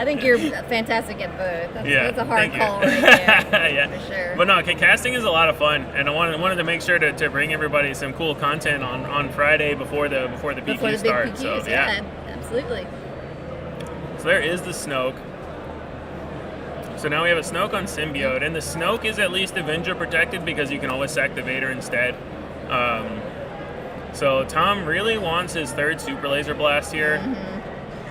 think you're fantastic at both. That's a hard call right there. Yeah. For sure. But no, casting is a lot of fun, and I wanted to make sure to bring everybody some cool content on Friday before the PQ starts. PQs, So yeah, absolutely. So there is the Snoke. So now we have a Snoke on Symbiode, and the Snoke is at least Avenger protected because you can always sack the Vader instead. So Tom really wants his third Super Laser Blast here.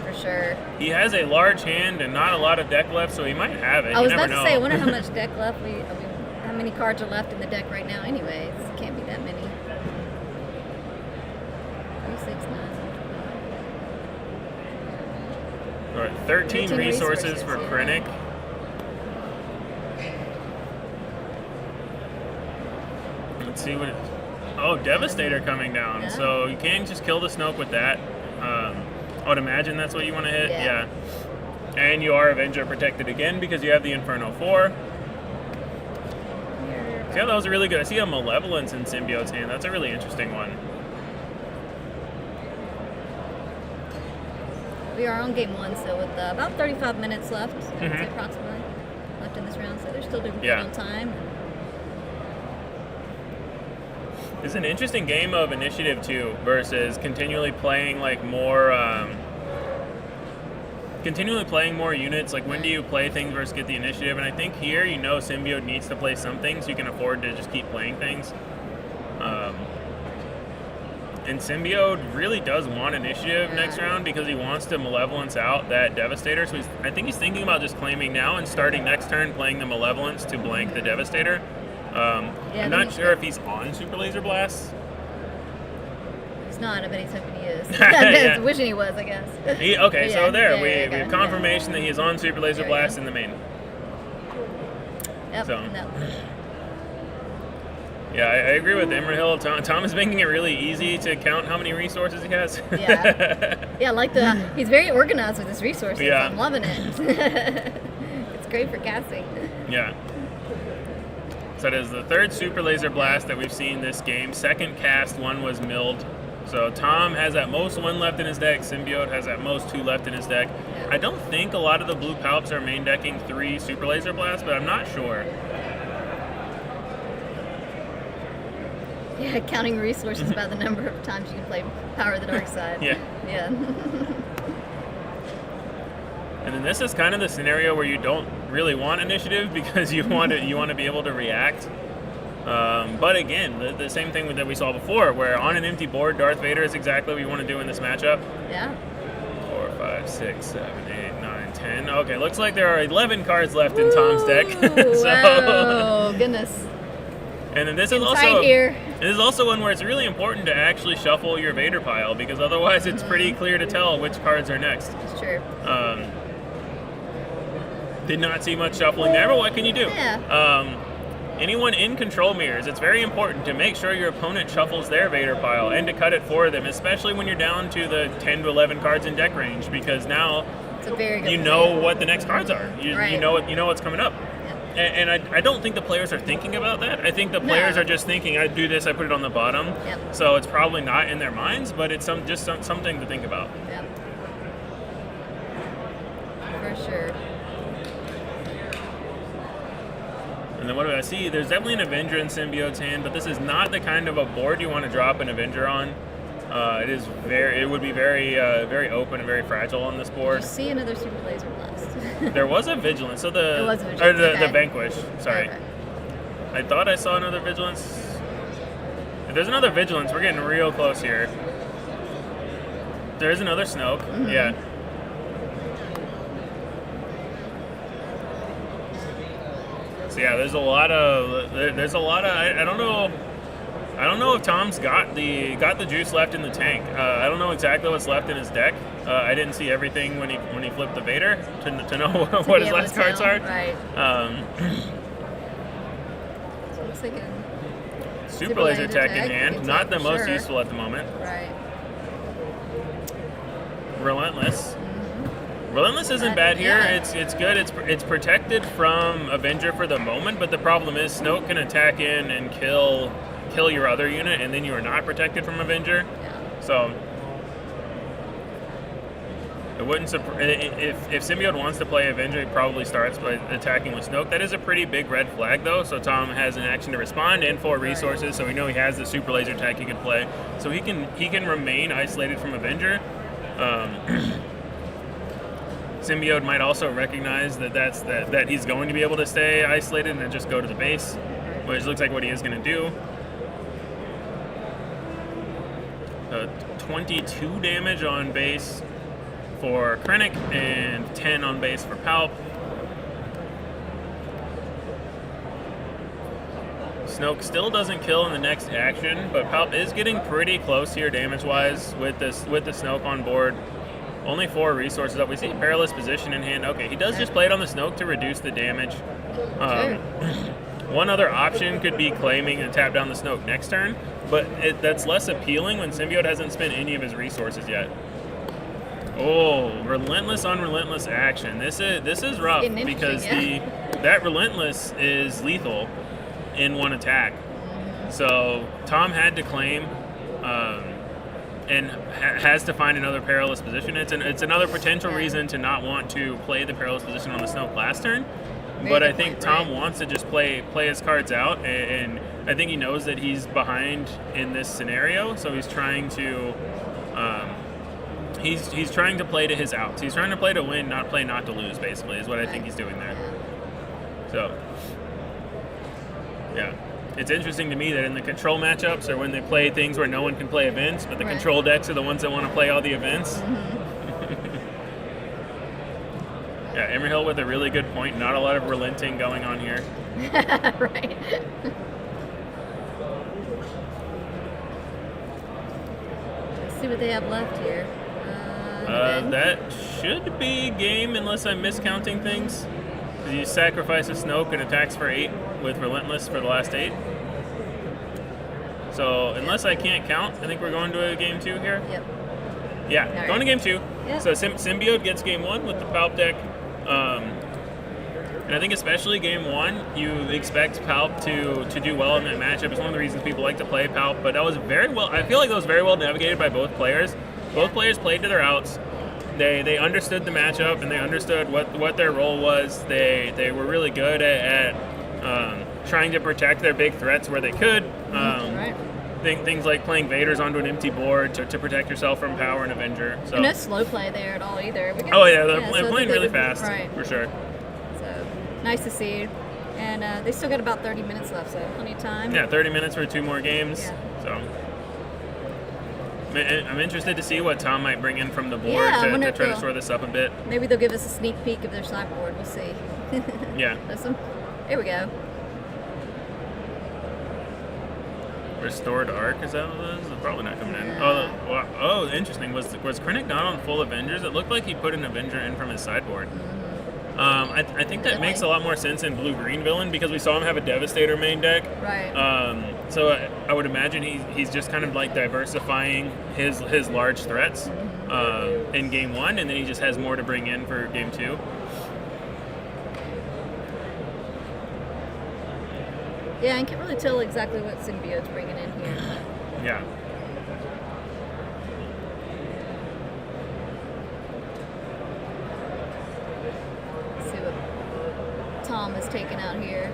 For sure. He has a large hand and not a lot of deck left, so he might have it. I was you about never to say, I know. wonder how much deck left. How many cards are left in the deck right now? Anyways, can't be that many. 3, 6, 9. All right, 13 resources for Krennic. Let's see what it is. Oh, Devastator coming down. Yeah. So you can just kill the Snoke with that. I would imagine that's what you want to hit. Yeah. And you are Avenger protected again because you have the Inferno 4. See how that was really good. I see a Malevolence in Symbiote's hand. That's a really interesting one. We are on game 1, so with about 35 minutes left, approximately, left in this round. So they're still doing good on time. It's an interesting game of initiative too, versus continually playing like more, units. Like when do you play things versus get the initiative? And I think here, Symbiode needs to play something so you can afford to just keep playing things. And Symbiode really does want initiative next round because he wants to Malevolence out that Devastator. So I think he's thinking about just claiming now and starting next turn playing the Malevolence to blank the Devastator. I'm not sure if he's on Super Laser Blast. He's not, but he's hoping he is. Wishing he was, I guess. So there, we have confirmation that he is on Super Laser Blast in the main. Yep. So. Yeah, I agree with Emerhill. Tom is making it really easy to count how many resources he has. He's very organized with his resources. Yeah. I'm loving it. It's great for casting. Yeah. So it is the third Super Laser Blast that we've seen this game. Second cast, one was milled. So Tom has at most 1 left in his deck. Symbiode has at most 2 left in his deck. Yeah. I don't think a lot of the blue Palps are main decking 3 Super Laser Blasts, but I'm not sure. Yeah, counting resources by the number of times you can play Power of the Dark Side. Yeah. And then this is kind of the scenario where you don't really want initiative because you want to be able to react. But again, the same thing that we saw before, where on an empty board, Darth Vader is exactly what you want to do in this matchup. Yeah. 4, 5, 6, 7, 8, 9, 10. Okay, looks like there are 11 cards left in Tom's deck. Wow, goodness. And then this is also one where it's really important to actually shuffle your Vader pile because otherwise it's pretty clear to tell which cards are next. It's true. Did not see much shuffling there, but what can you do? Yeah. Anyone in control mirrors, it's very important to make sure your opponent shuffles their Vader pile and to cut it for them, especially when you're down to the 10 to 11 cards in deck range, because now it's a very good you know what the next cards are. You know what's coming up. And I don't think the players are thinking about that. I think the players are just thinking, I do this, I put it on the bottom. Yep. So it's probably not in their minds, but it's something to think about. Yep. For sure. And then what do I see? There's definitely an Avenger in Symbiote's hand, but this is not the kind of a board you want to drop an Avenger on. It would be very open and very fragile on this board. Did you see another Super Laser Blast? There was a Vigilance. So the Vanquish. Sorry. Okay. I thought I saw another Vigilance. If there's another Vigilance, we're getting real close here. There is another Snoke. Mm-hmm. Yeah. So yeah, there's a lot of I don't know if Tom's got the juice left in the tank. I don't know exactly what's left in his deck. I didn't see everything when he flipped the Vader to know what his last cards are. Right. So it looks like Super Laser Tech in hand, not the most useful at the moment. Right. Relentless. Relentless isn't bad here. It's good. It's protected from Avenger for the moment, but the problem is Snoke can attack in and kill your other unit, and then you are not protected from Avenger. Yeah. So it wouldn't if Symbiode wants to play Avenger, he probably starts by attacking with Snoke. That is a pretty big red flag, though. So Tom has an action to respond and 4 resources, so we know he has the super laser attack he can play. So he can remain isolated from Avenger. Symbiode might also recognize that he's going to be able to stay isolated and then just go to the base, which looks like what he is going to do. 22 damage on base for Krennic and 10 on base for Palp. Snoke still doesn't kill in the next action, but Palp is getting pretty close here damage-wise with the Snoke on board. Only 4 resources up. We see Perilous Position in hand. Okay, he does just play it on the Snoke to reduce the damage. One other option could be claiming and tap down the Snoke next turn, but that's less appealing when Symbiode hasn't spent any of his resources yet. Oh, Relentless on Relentless action. This is rough because that Relentless is lethal in 1 attack. So Tom had to claim and has to find another Perilous Position. It's another potential reason to not want to play the Perilous Position on the Snoke last turn. But I think Tom wants to just play his cards out, and I think he knows that he's behind in this scenario, so he's trying to he's trying to play to his outs. He's trying to play to win, not play not to lose, basically, is what I think he's doing there. So, yeah. It's interesting to me that in the control matchups or when they play things where no one can play events, but the control decks are the ones that want to play all the events. Yeah, Emerhill with a really good point. Not a lot of relenting going on here. Right. Let's see what they have left here. That should be game unless I'm miscounting things. You sacrifice a Snoke and attacks for 8 with Relentless for the last 8. So unless I can't count, I think we're going to a game 2 here. Yep. Yeah, going to game 2. Yep. So Symbiode gets game 1 with the Palp deck. And I think especially game 1, you expect Palp to do well in that matchup. It's one of the reasons people like to play Palp. But that was very well. I feel like that was very well navigated by both players. Both players played to their outs. They understood the matchup and they understood what their role was. They were really good at trying to protect their big threats where they could. Things like playing Vaders onto an empty board to protect yourself from Power and Avenger. So no slow play there at all either. They're playing really fast, for sure. So nice to see. And they still got about 30 minutes left, so plenty of time. Yeah, 30 minutes for 2 more games. Yeah. So I'm interested to see what Tom might bring in from the board to try to shore this up a bit. Maybe they'll give us a sneak peek of their sideboard. We'll see. Yeah. Here we go. Restored Arc, is that what it is? It's probably not coming in. Oh, interesting. Was Krennic not on full Avengers? It looked like he put an Avenger in from his sideboard. I think that makes a lot more sense in blue-green villain because we saw him have a Devastator main deck. Right. So I would imagine he's just kind of like diversifying his large threats in game 1, and then he just has more to bring in for game 2. Yeah, I can't really tell exactly what Symbiode's bringing in here. Yeah. Let's see what Tom is taking out here.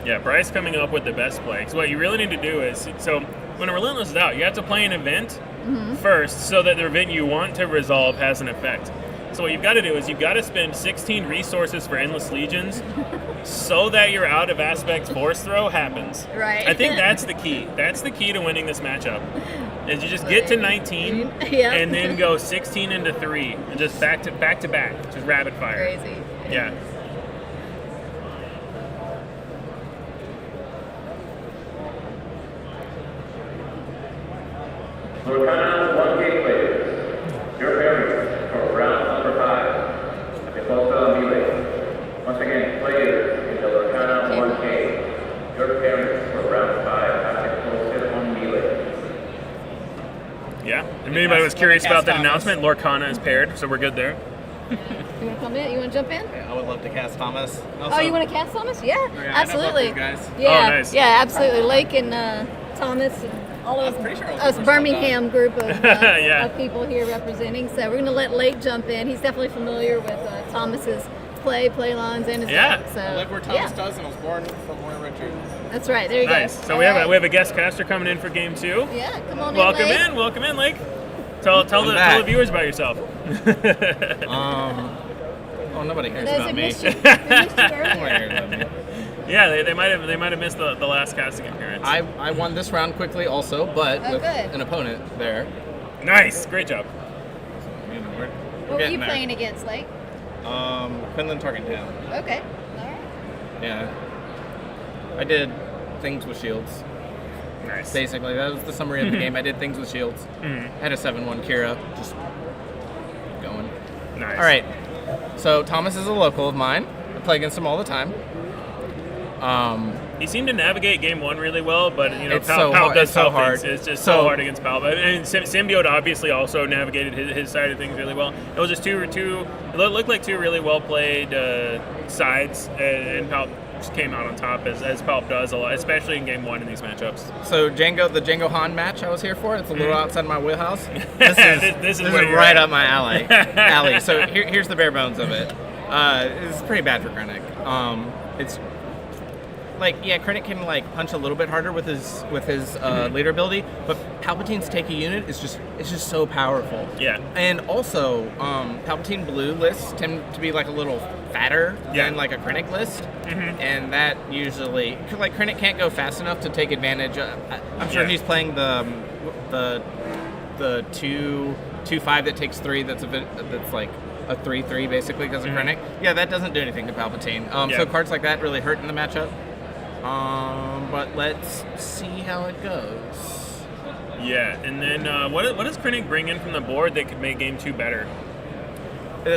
Yeah, Bryce coming up with the best play. So what you really need to do is, so when a Relentless is out, you have to play an event first so that the event you want to resolve has an effect. So what you've got to do is you've got to spend 16 resources for Endless Legions so that your out of aspect force throw happens. Right. I think that's the key. That's the key to winning this matchup. Is you just get to 19 and then go 16 into 3 and just back to back, just rapid fire. Crazy. Yeah. One game players. Your parents for round number 5. The Bothan melee. Once again, players in the Lorcana 1K. Your parents for round 5 have been posted on melee. Yeah, I mean, anybody was curious Cast about that Thomas. announcement, Lorcana is paired, so we're good there. You want to come in? You want to jump in? I would love to cast Thomas. Oh, you want to cast Thomas? Yeah, I know both absolutely. these guys. Yeah, Oh, nice. yeah, absolutely. Lake and Thomas and all of pretty sure us Birmingham group of, Yeah. of people here representing. So we're going to let Lake jump in. He's definitely familiar with Thomas's play lines, and his Yeah. deck. So I live where Thomas does, and was born from where Richard. that's right. There you Nice. go. So we have a guest caster coming in for game 2. Yeah, come on Welcome in. Lake. in, welcome in, Lake. Tell the back. viewers about yourself. Oh, nobody cares Those about who me. missed you, who missed you Nobody earlier. cares about me. Yeah, they might have missed the last casting appearance. I won this round quickly also, but Oh, with good. an opponent there. Nice, great job. You know, we're What were getting you there. playing against, Lake? Quinlan Tarkintown. Okay. All right. Yeah. I did things with shields. Nice. Basically, that was the summary of the game. I did things with shields. Had a 7-1 Kira. Just going. Nice. All right. So Thomas is a local of mine. I play against him all the time. He seemed to navigate game 1 really well, but It's Pal so hard- does it's so Pal hard. things. It's just So- so hard against Pal. And Symbiode obviously also navigated his side of things really well. It was just two. It looked like two really well played sides, and Pal just came out on top as Pal does a lot, especially in game 1 in these matchups. So the Jango Han match I was here for. It's a little outside my wheelhouse. This is where you're right at. up my alley. So here's the bare bones of it. It's pretty bad for Krennic. It's like, yeah, Krennic can like punch a little bit harder with his leader ability, but Palpatine's take a unit is just so powerful. Yeah. And also, Palpatine blue lists tend to be like a little fatter than like a Krennic list, and that usually, cause like Krennic can't go fast enough to take advantage. I'm sure he's playing the 2/5 that takes 3. That's like a 3/3 basically because of Krennic. Yeah, that doesn't do anything to Palpatine. So cards like that really hurt in the matchup. But let's see how it goes. Yeah, and then what does Krennic bring in from the board that could make game 2 better?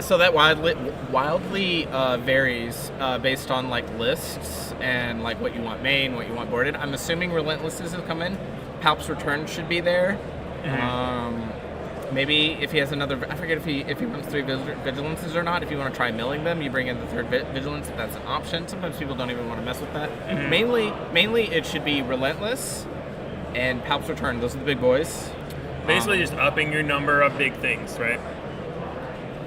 So that wildly varies based on like lists and like what you want main, what you want boarded. I'm assuming Relentlesses have come in. Palp's Return should be there. Maybe if he has another, I forget if he runs 3 vigilances or not. If you want to try milling them, you bring in the 3rd vigilance. If that's an option. Sometimes people don't even want to mess with that. Mainly it should be Relentless and Palp's Return. Those are the big boys. Basically, just upping your number of big things, right?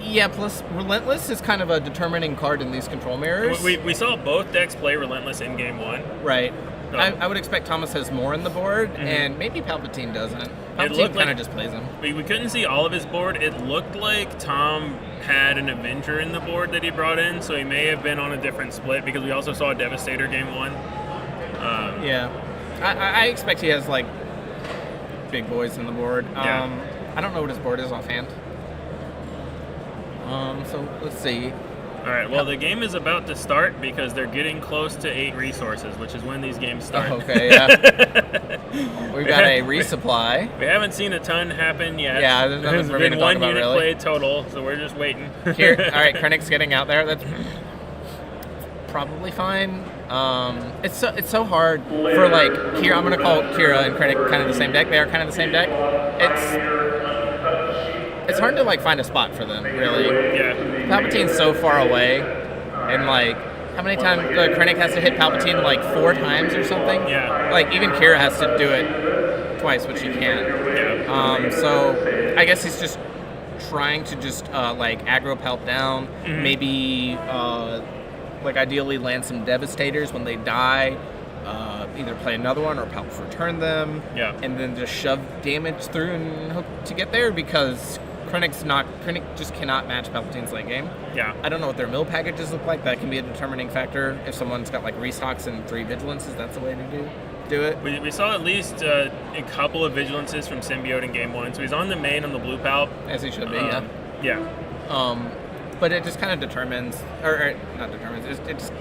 Yeah. Plus, Relentless is kind of a determining card in these control mirrors. We saw both decks play Relentless in game 1. Right. So- I would expect Thomas has more in the board, and maybe Palpatine doesn't. Palpatine looked kind like- of just plays him. We couldn't see all of his board. It looked like Tom had an Avenger in the board that he brought in, so he may have been on a different split because we also saw a Devastator game 1. Yeah. I expect he has, like, big boys in the board. Yeah. I don't know what his board is offhand. So let's see. All right, well, the game is about to start because they're getting close to 8 resources, which is when these games start. Oh, okay, yeah. We've got a resupply. We haven't seen a ton happen yet. Yeah, there's nothing for me been to talk one about, unit really. played total, so we're just waiting. Here, all right, Krennic's getting out there. That's probably fine. It's so hard for like Kira. I'm gonna call Kira and Krennic kind of the same deck. They are kind of the same deck. It's hard to like find a spot for them, really. Yeah. Palpatine's so far away, and like how many times Krennic has to hit Palpatine like 4 times or something. Yeah. Like even Kira has to do it twice, but she can't. Yeah. So I guess he's just trying to just like aggro Palp down, maybe like ideally land some Devastators when they die, either play another one or Palp's return them, and then just shove damage through and hope to get there because Krennic just cannot match Palpatine's late game. Yeah. I don't know what their mill packages look like. That can be a determining factor. If someone's got like restocks and 3 vigilances, that's the way to do it. We saw at least a couple of vigilances from Symbiode in game 1, so he's on the main on the blue Palp. As he should be, Yeah. But it just kind of determines, or not determines, it just,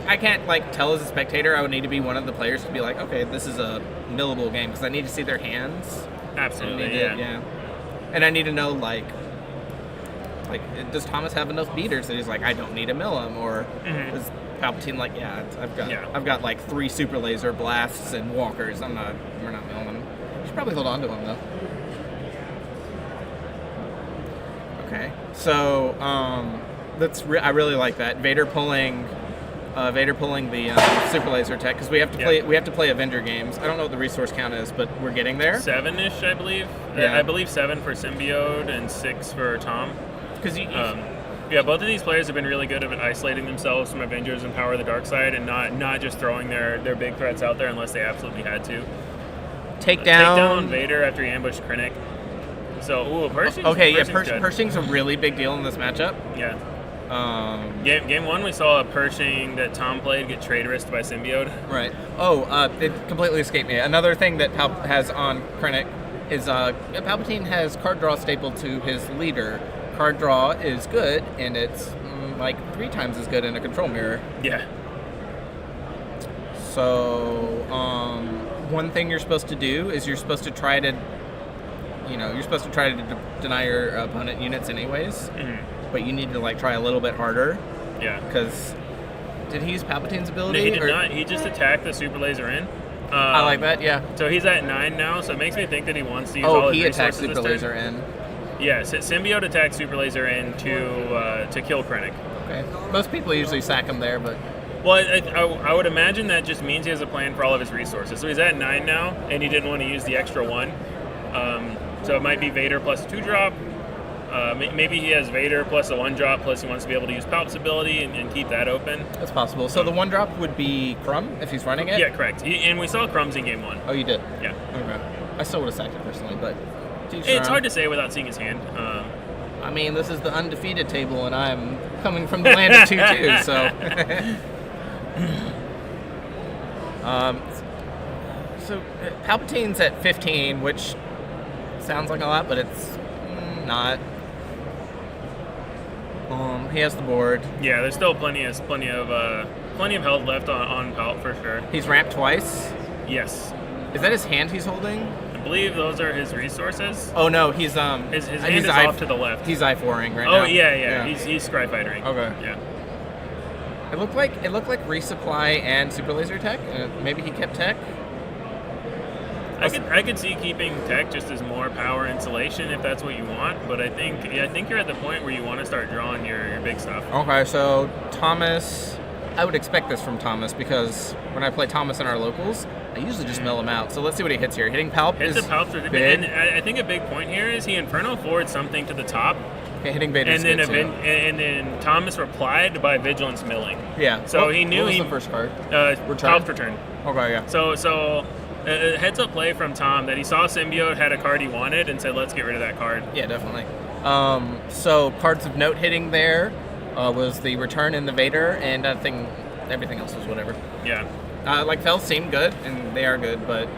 I can't like tell as a spectator. I would need to be one of the players to be like, okay, this is a millable game because I need to see their hands. Absolutely, yeah. And I need to know like, does Thomas have enough beaters that he's like, I don't need to mill him, or does Palpatine like, I've got like 3 super laser blasts and walkers. We're not milling him. probably hold on to him though. Okay, so I really like that. Vader pulling the super laser tech because we have to play Avenger games. I don't know what the resource count is, but we're getting there. 7-ish, I believe. Yeah. I believe 7 for Symbiode and 6 for Tom. Because both of these players have been really good at isolating themselves from Avengers and Power of the Dark Side, and not just throwing their big threats out there unless they absolutely had to. Take down Vader after he ambushed Krennic. So, Pershing's Pershing's a really big deal in this matchup. Yeah. Game 1, we saw a Pershing that Tom played get traitorous by Symbiode. Right. It completely escaped me. Another thing that Palp has on Krennic is Palpatine has card draw stapled to his leader. Card draw is good, and it's like 3 times as good in a control mirror. Yeah. So, one thing you're supposed to do is you're supposed to try to deny your opponent units anyways. Mm-hmm. But you need to try a little bit harder. Yeah. Because did he use Palpatine's ability? No, he did not. He just attacked the super laser in. I like that. Yeah. So he's at 9 now. So it makes me think that he wants to use all his resources. He attacked super laser in. Yeah. So Symbiode attacked super laser in to kill Krennic. Okay. Most people usually sack him there, but. Well, I would imagine that just means he has a plan for all of his resources. So he's at 9 now, and he didn't want to use the extra 1. So it might be Vader plus a 2-drop. Maybe he has Vader plus a 1-drop, plus he wants to be able to use Palp's ability and keep that open. That's possible. So the 1-drop would be Crumb if he's running it? Yeah, correct. And we saw Crumbs in game 1. Oh, you did? Yeah. Okay. I still would have sacked it personally, but... It's hard to say without seeing his hand. I mean, this is the undefeated table, and I'm coming from the land of 2-2, so... So Palpatine's at 15, which sounds like a lot, but it's not. He has the board. Yeah, there's still plenty of health left on Palp for sure. He's ramped twice. Yes. Is that his hand he's holding? I believe those are his resources. Oh no, he's his hand is off to the left. He's I4ing right now. Oh yeah. He's scry fightering. Okay. Yeah. It looked like resupply and super laser tech. Maybe he kept tech. I could see keeping tech just as more power insulation if that's what you want, but I think you're at the point where you want to start drawing your big stuff. Okay, so Thomas, I would expect this from Thomas because when I play Thomas in our locals, I usually just mill him out. So let's see what he hits here. Hitting Palp is big. And I think a big point here is he Inferno forward something to the top. Okay, hitting Vader. And then Thomas replied by Vigilance milling. Yeah. So he knew what was the first card? Palp's return. Okay, yeah. So heads up play from Tom that he saw Symbiode had a card he wanted and said, let's get rid of that card. Yeah, definitely. So cards of note hitting there was the return and the Vader, and I think everything else was whatever. Yeah. Fells seem good, and they are good, but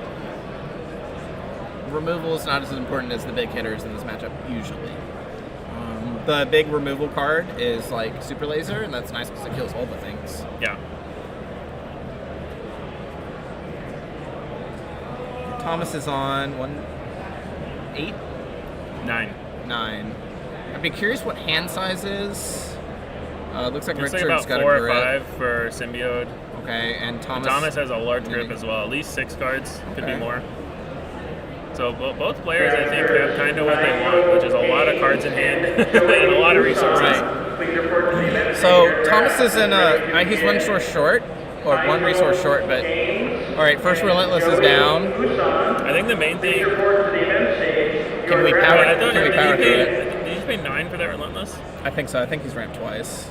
removal is not as important as the big hitters in this matchup, usually. The big removal card is super laser, and that's nice because it kills all the things. Yeah. Thomas is on 8? 9. I'd be curious what hand size is. Looks like Richard's about got 4 a or grip. 5 for Symbiode. Okay, and Thomas has a large grip as well. At least 6 cards, could be more. So both players, I think, have kind of what they want, which is a lot of cards in hand and a lot of resources. Right. So Thomas is in he's 1 resource short, or 1 resource short, but all right. First Relentless is down. I think the main thing. Can we power through it? Did you pay 9 for that Relentless? I think so. I think he's ramped twice.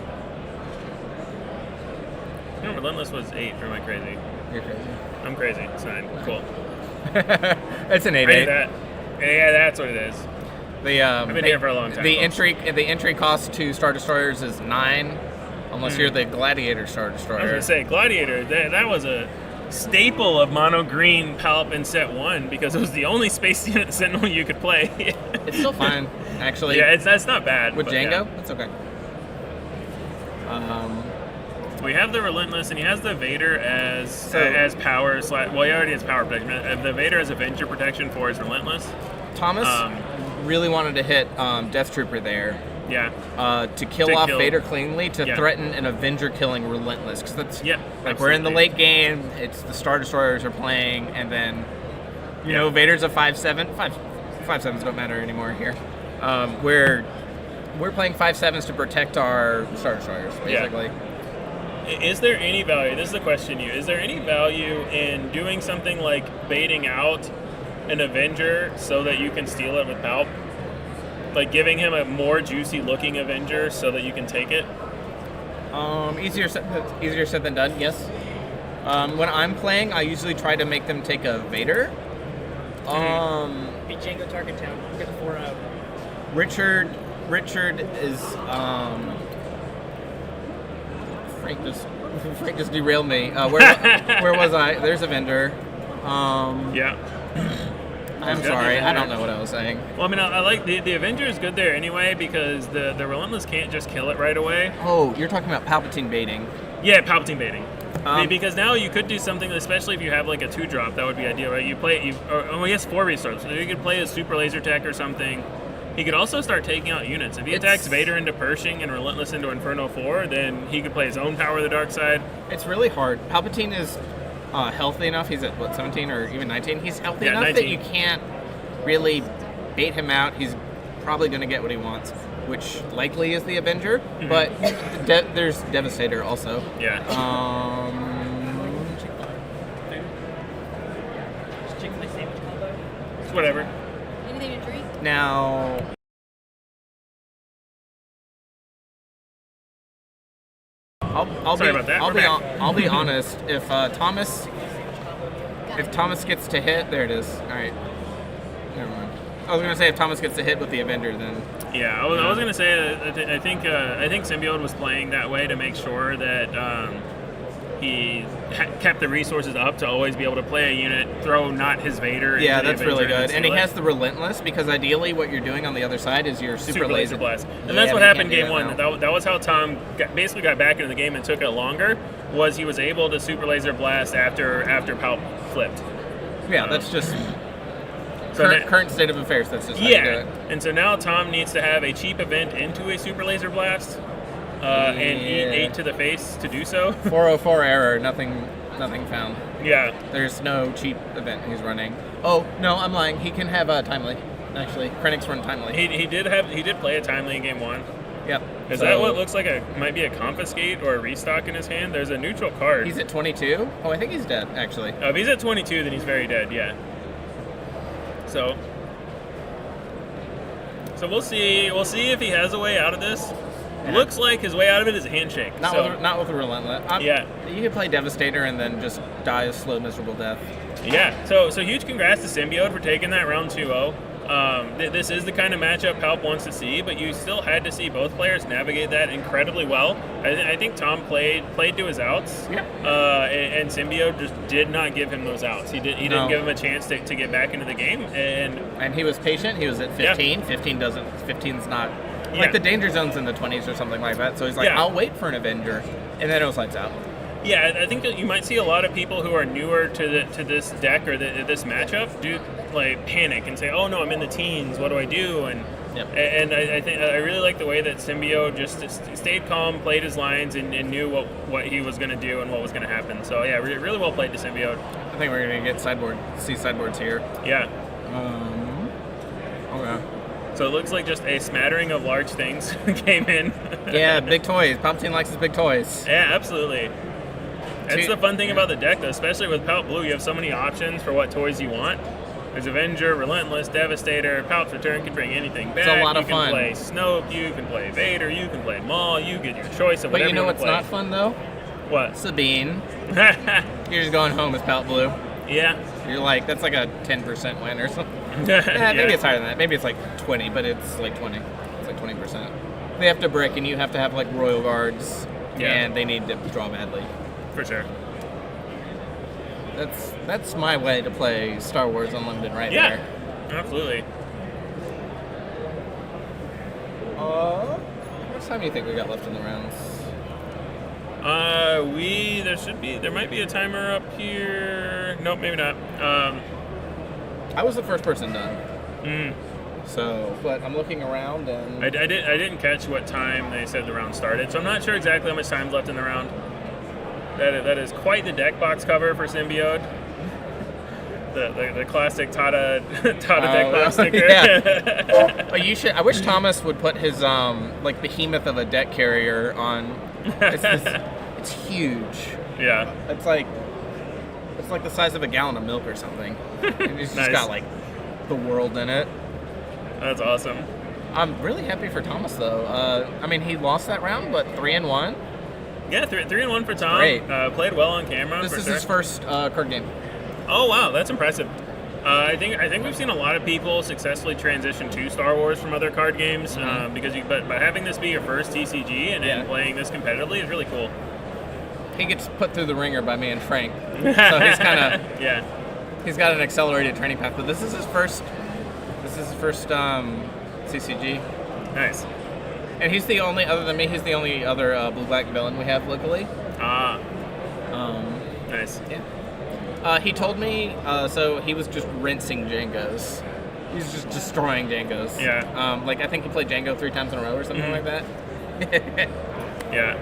No, Relentless was 8 for my crazy. You're crazy. I'm crazy. It's 9. Cool. It's an 8/8. Yeah, that's what it is. I've been here for a long time. The entry cost to Star Destroyers is 9, unless you're the Gladiator Star Destroyer. I was gonna say Gladiator. That was a staple of mono green Palp in set 1 because it was the only Space Unit Sentinel you could play. It's still fine, actually. Yeah, that's not bad. With Jango, yeah. That's okay. We have the Relentless, and he has the Vader as power. Well, he already has power protection. The Vader has Avenger protection for his Relentless. Thomas really wanted to hit Death Trooper there. Yeah. To kill off Vader cleanly, to threaten an Avenger killing Relentless. Because that's we're in the late game. It's the Star Destroyers are playing, and then You know, Vader's a 5/7. 5/7s don't matter anymore here. We're playing 5/7s to protect our Star Destroyers, basically. Is there any value? This is the question. Is there any value in doing something like baiting out an Avenger so that you can steal it with Palp? Like giving him a more juicy looking Avenger so that you can take it? Easier said than done. Yes. When I'm playing, I usually try to make them take a Vader. Beat Jango Tarkintown. Get the 4-0. Richard is Frank just derailed me. Where was I? There's a vendor. I'm sorry, I don't know what I was saying. Well, I mean, I like the Avenger is good there anyway because the Relentless can't just kill it right away. Oh, you're talking about Palpatine baiting. Yeah, Palpatine baiting. Because now you could do something, especially if you have like a 2-drop, that would be ideal, right? He has 4 restores, so you could play a super laser tech or something. He could also start taking out units. If he attacks Vader into Pershing and Relentless into Inferno 4, then he could play his own Power of the Dark Side. It's really hard. Palpatine is healthy enough. He's at, 17 or even 19? He's healthy enough 19. that you can't really bait him out. He's probably going to get what he wants, which likely is the Avenger, but there's Devastator also. Yeah. Chick-fil-A sandwich combo. Whatever. Anything to drink? Now, I'll be honest. If Thomas gets to hit, there it is. All right. Never mind. I was gonna say if Thomas gets to hit with the Avenger, then. Yeah, I was gonna say I think Symbiode was playing that way to make sure that he kept the resources up to always be able to play a unit, throw not his Vader. Yeah, into that's the really Avenger good. And he has the Relentless, because ideally what you're doing on the other side is your super laser blast. And that's what happened game 1. That was how Tom basically got back into the game and took it longer. Was he was able to super laser blast after Palp flipped. Yeah, that's just current state of affairs. That's just how you do it. And so now Tom needs to have a cheap event into a super laser blast. And eat 8 to the face to do so. 404 error, nothing found. Yeah. There's no cheap event he's running. Oh, no, I'm lying. He can have a timely. Actually, Krennic's run timely. He did play a timely in game 1. Yep. Is that what looks like might be a confiscate or a restock in his hand? There's a neutral card. He's at 22? Oh, I think he's dead, actually. If he's at 22, then he's very dead, yeah. So we'll see. We'll see if he has a way out of this. Yeah. Looks like his way out of it is a handshake. Not with a Relentless. Yeah. You could play Devastator and then just die a slow, miserable death. Yeah. So huge congrats to Symbiode for taking that round 2-0. This is the kind of matchup Palp wants to see, but you still had to see both players navigate that incredibly well. I think Tom played to his outs, and Symbiode just did not give him those outs. He didn't give him a chance to get back into the game, and he was patient. He was at 15. 15's not like the danger zone's in the 20s or something like that. So he's like, I'll wait for an Avenger, and then it was lights out. Yeah, I think that you might see a lot of people who are newer to this deck or this matchup do like panic and say, "Oh no, I'm in the teens. What do I do?" And I think I really like the way that Symbiode just stayed calm, played his lines, and knew what he was going to do and what was going to happen. So yeah, really well played to Symbiode. I think we're going to get sideboards here. Yeah. Okay. So it looks like just a smattering of large things came in. Yeah, big toys. Palpatine likes his big toys. Yeah, absolutely. That's the fun thing about the deck, though, especially with Palp Blue. You have so many options for what toys you want. There's Avenger, Relentless, Devastator. Palp's Return can bring anything back. It's a lot of fun. You can play Snoke, you can play Vader, you can play Maul, you get your choice of whatever But you know want what's to play. not fun, though? What? Sabine. You're just going home as Palp Blue. Yeah. You're like, that's like a 10% win or something. Maybe it's higher than that. Maybe it's like 20, but it's like 20. It's like 20%. They have to brick, and you have to have like Royal Guards, and they need to draw badly. For sure. That's my way to play Star Wars Unlimited there. Yeah, absolutely. How much time do you think we got left in the rounds? There might be a timer up here. Nope, maybe not. I was the first person done. So, but I'm looking around and I didn't catch what time they said the round started, so I'm not sure exactly how much time's left in the round. That is quite the deck box cover for Symbiode. The classic Tata deck box sticker. Yeah. Well, you should. I wish Thomas would put his like behemoth of a deck carrier on. It's huge. Yeah. It's like the size of a gallon of milk or something. And it's just got like the world in it. That's awesome. I'm really happy for Thomas though. I mean, he lost that round, but 3-1. Yeah, 3-1 for Tom. Great. Played well on camera. This is his first card game. Oh wow, that's impressive. I think we've seen a lot of people successfully transition to Star Wars from other card games because but having this be your first TCG and playing this competitively is really cool. He gets put through the ringer by me and Frank, so he's kind of he's got an accelerated training path. But this is his first CCG. Nice. And he's the only, other than me, he's the only other blue-black villain we have locally. Nice. Yeah. He told me, so he was just rinsing Jangos. He was just destroying Jangos. Yeah. Like, I think he played Jango 3 times in a row or something like that. Yeah.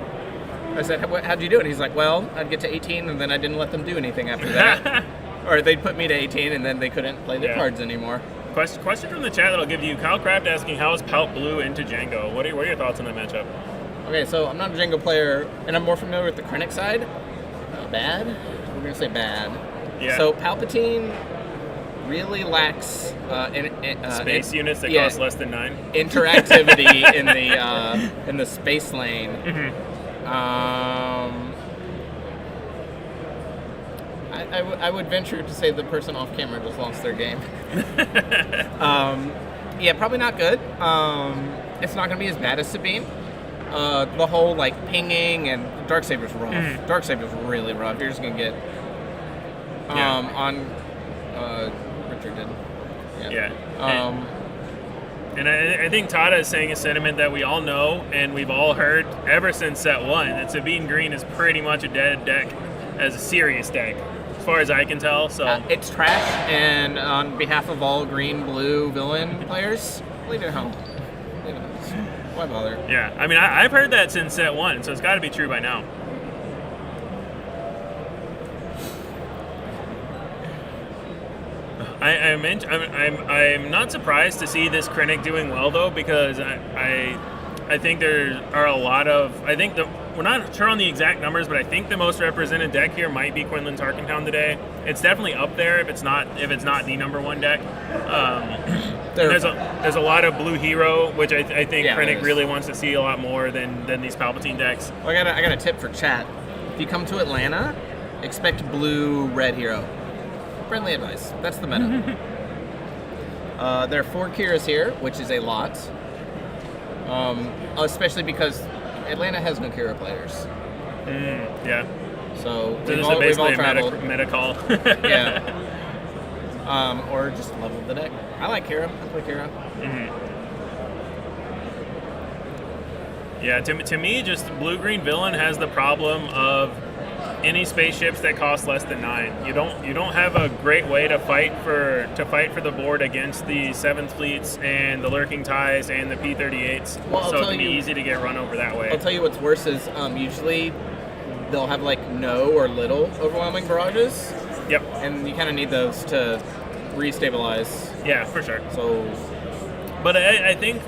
I said, how'd you do it? He's like, well, I'd get to 18 and then I didn't let them do anything after that. Or they'd put me to 18 and then they couldn't play their cards anymore. Question from the chat that I'll give you. Kyle Craft asking, how is Palp Blue into Jango? What are your thoughts on that matchup? Okay, so I'm not a Jango player, and I'm more familiar with the Krennic side. Bad? We're going to say bad. Yeah. So Palpatine really lacks space units that cost less than 9. Interactivity in the space lane. I would venture to say the person off camera just lost their game. Yeah, probably not good. It's not going to be as bad as Sabine. The whole like pinging and Darksaber's rough. Darksaber's really rough. You're just going to get on Richard did. Yeah. And I think Tata is saying a sentiment that we all know and we've all heard ever since set 1, that Sabine Green is pretty much a dead deck as a serious deck, as far as I can tell. So it's trash, and on behalf of all green-blue villain players, leave it at home. Leave it at home. Why bother? Yeah, I mean, I've heard that since set 1, so it's got to be true by now. I'm not surprised to see this Krennic doing well though, because I think there are a lot of, we're not sure on the exact numbers, but I think the most represented deck here might be Quinlan Tarkintown today. It's definitely up there if it's not the number 1 deck. There's a lot of blue hero, which I think Krennic really wants to see a lot more than these Palpatine decks. Well, I got a tip for chat. If you come to Atlanta, expect blue red hero. Friendly advice. That's the meta. There are 4 Kiras here, which is a lot. Especially because Atlanta has no Kira players. Yeah. So we've all traveled. Meta call. Yeah. Or just level the deck. I like Kira. I play Kira. Yeah. To me, just blue-green villain has the problem of any spaceships that cost less than 9. You don't have a great way to fight for the board against the 7th fleets and the lurking ties and the P-38s. Well, so it can be easy to get run over that way. I'll tell you what's worse is usually they'll have like no or little overwhelming barrages. Yep. And you kind of need those to restabilize. Yeah, for sure. So, but I think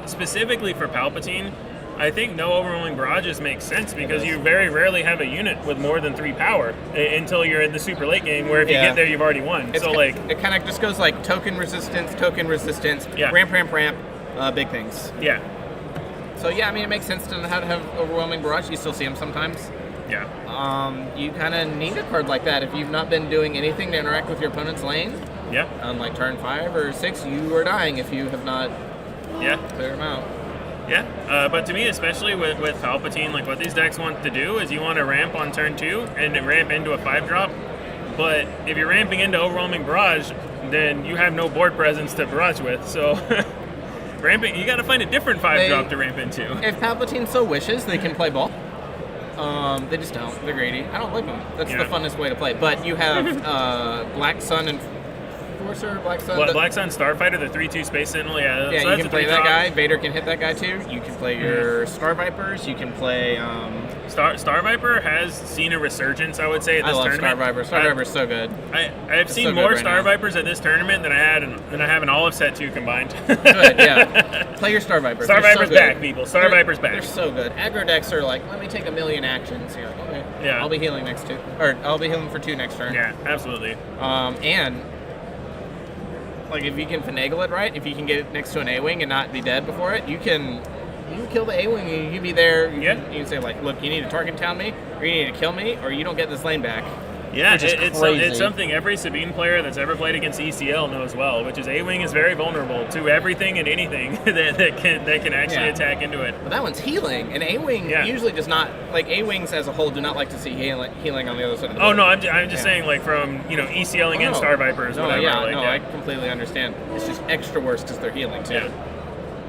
specifically for Palpatine, I think no overwhelming barrages makes sense because you very rarely have a unit with more than 3 power until you're in the super late game, where if you get there, you've already won. It kind of just goes like token resistance, ramp, big things. Yeah. So yeah, I mean, it makes sense to know how to have overwhelming barrage. You still see them sometimes. Yeah. You kind of need a card like that if you've not been doing anything to interact with your opponent's lane. Yeah. On like turn 5 or 6, you are dying if you have not cleared them out. Yeah, but to me, especially with Palpatine, like what these decks want to do is you want to ramp on turn 2 and then ramp into a 5-drop. But if you're ramping into Overwhelming Barrage, then you have no board presence to barrage with. So ramping, you got to find a different 5-drop to ramp into. If Palpatine so wishes, they can play ball. They just don't. They're greedy. I don't like them. That's the funnest way to play. But you have Black Sun and Enforcer, Black Sun. Black Sun Starfighter, the 3/2 Space Sentinel. Yeah, you can play that guy. Vader can hit that guy too. You can play your Star Vipers. You can play Star Viper has seen a resurgence, I would say, at this I love tournament. Star Viper. Star Viper's so good. I've seen so good more right Star now. Vipers at this tournament than I have in all of set 2 combined. Good, yeah. Play your Star Vipers. Star They're so Viper's good. back, people. Star Viper's back. They're so good. Aggro decks are like, let me take 1,000,000 actions. You're like, okay. Yeah. I'll be healing next 2. Or I'll be healing for 2 next turn. Yeah, absolutely. And like if you can finagle it right, if you can get it next to an A-Wing and not be dead before it, you can kill the A-Wing and you can be there. You can say like, look, you need to Tarkintown me, or you need to kill me, or you don't get this lane back. Yeah, Which is it's crazy. something every Sabine player that's ever played against ECL knows well, which is A-Wing is very vulnerable to everything and anything that can actually attack into it. But that one's healing, and A-Wing usually does not, like A-Wings as a whole do not like to see healing on the other side of the board. Oh no, I'm just saying like from ECL against Star Vipers, no, whatever. I completely understand. It's just extra worse because they're healing too.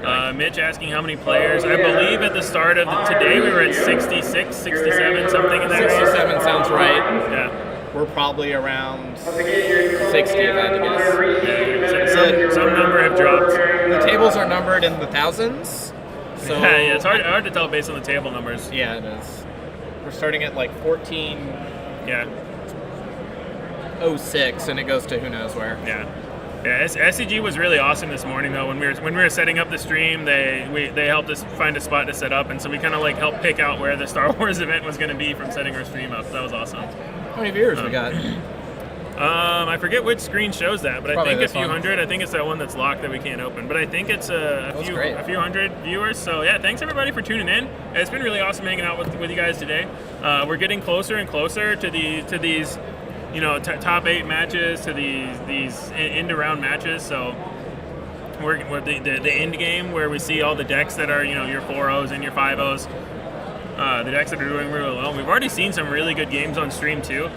Yeah. Mitch asking how many players. I believe at the start of today we were at 66, 67, something in that range. 67 sounds right. Yeah. We're probably around 60, if I had to guess. Some number have dropped. The tables are numbered in the thousands. So yeah, it's hard to tell based on the table numbers. Yeah, it is. We're starting at like 14. Yeah. 06, and it goes to who knows where. Yeah. Yeah, SCG was really awesome this morning though. When we were setting up the stream, they helped us find a spot to set up, and so we kind of like helped pick out where the Star Wars event was going to be from setting our stream up. That was awesome. How many viewers we got? I forget which screen shows that, but Probably I think a this few one. hundred. I think it's that one that's locked that we can't open. But I think it's a few hundred viewers. So yeah, thanks everybody for tuning in. It's been really awesome hanging out with you guys today. We're getting closer and closer to these top 8 matches, to these end of round matches. So we're the end game where we see all the decks that are your 4-0s and your 5-0s. The decks that are doing really well. We've already seen some really good games on stream too.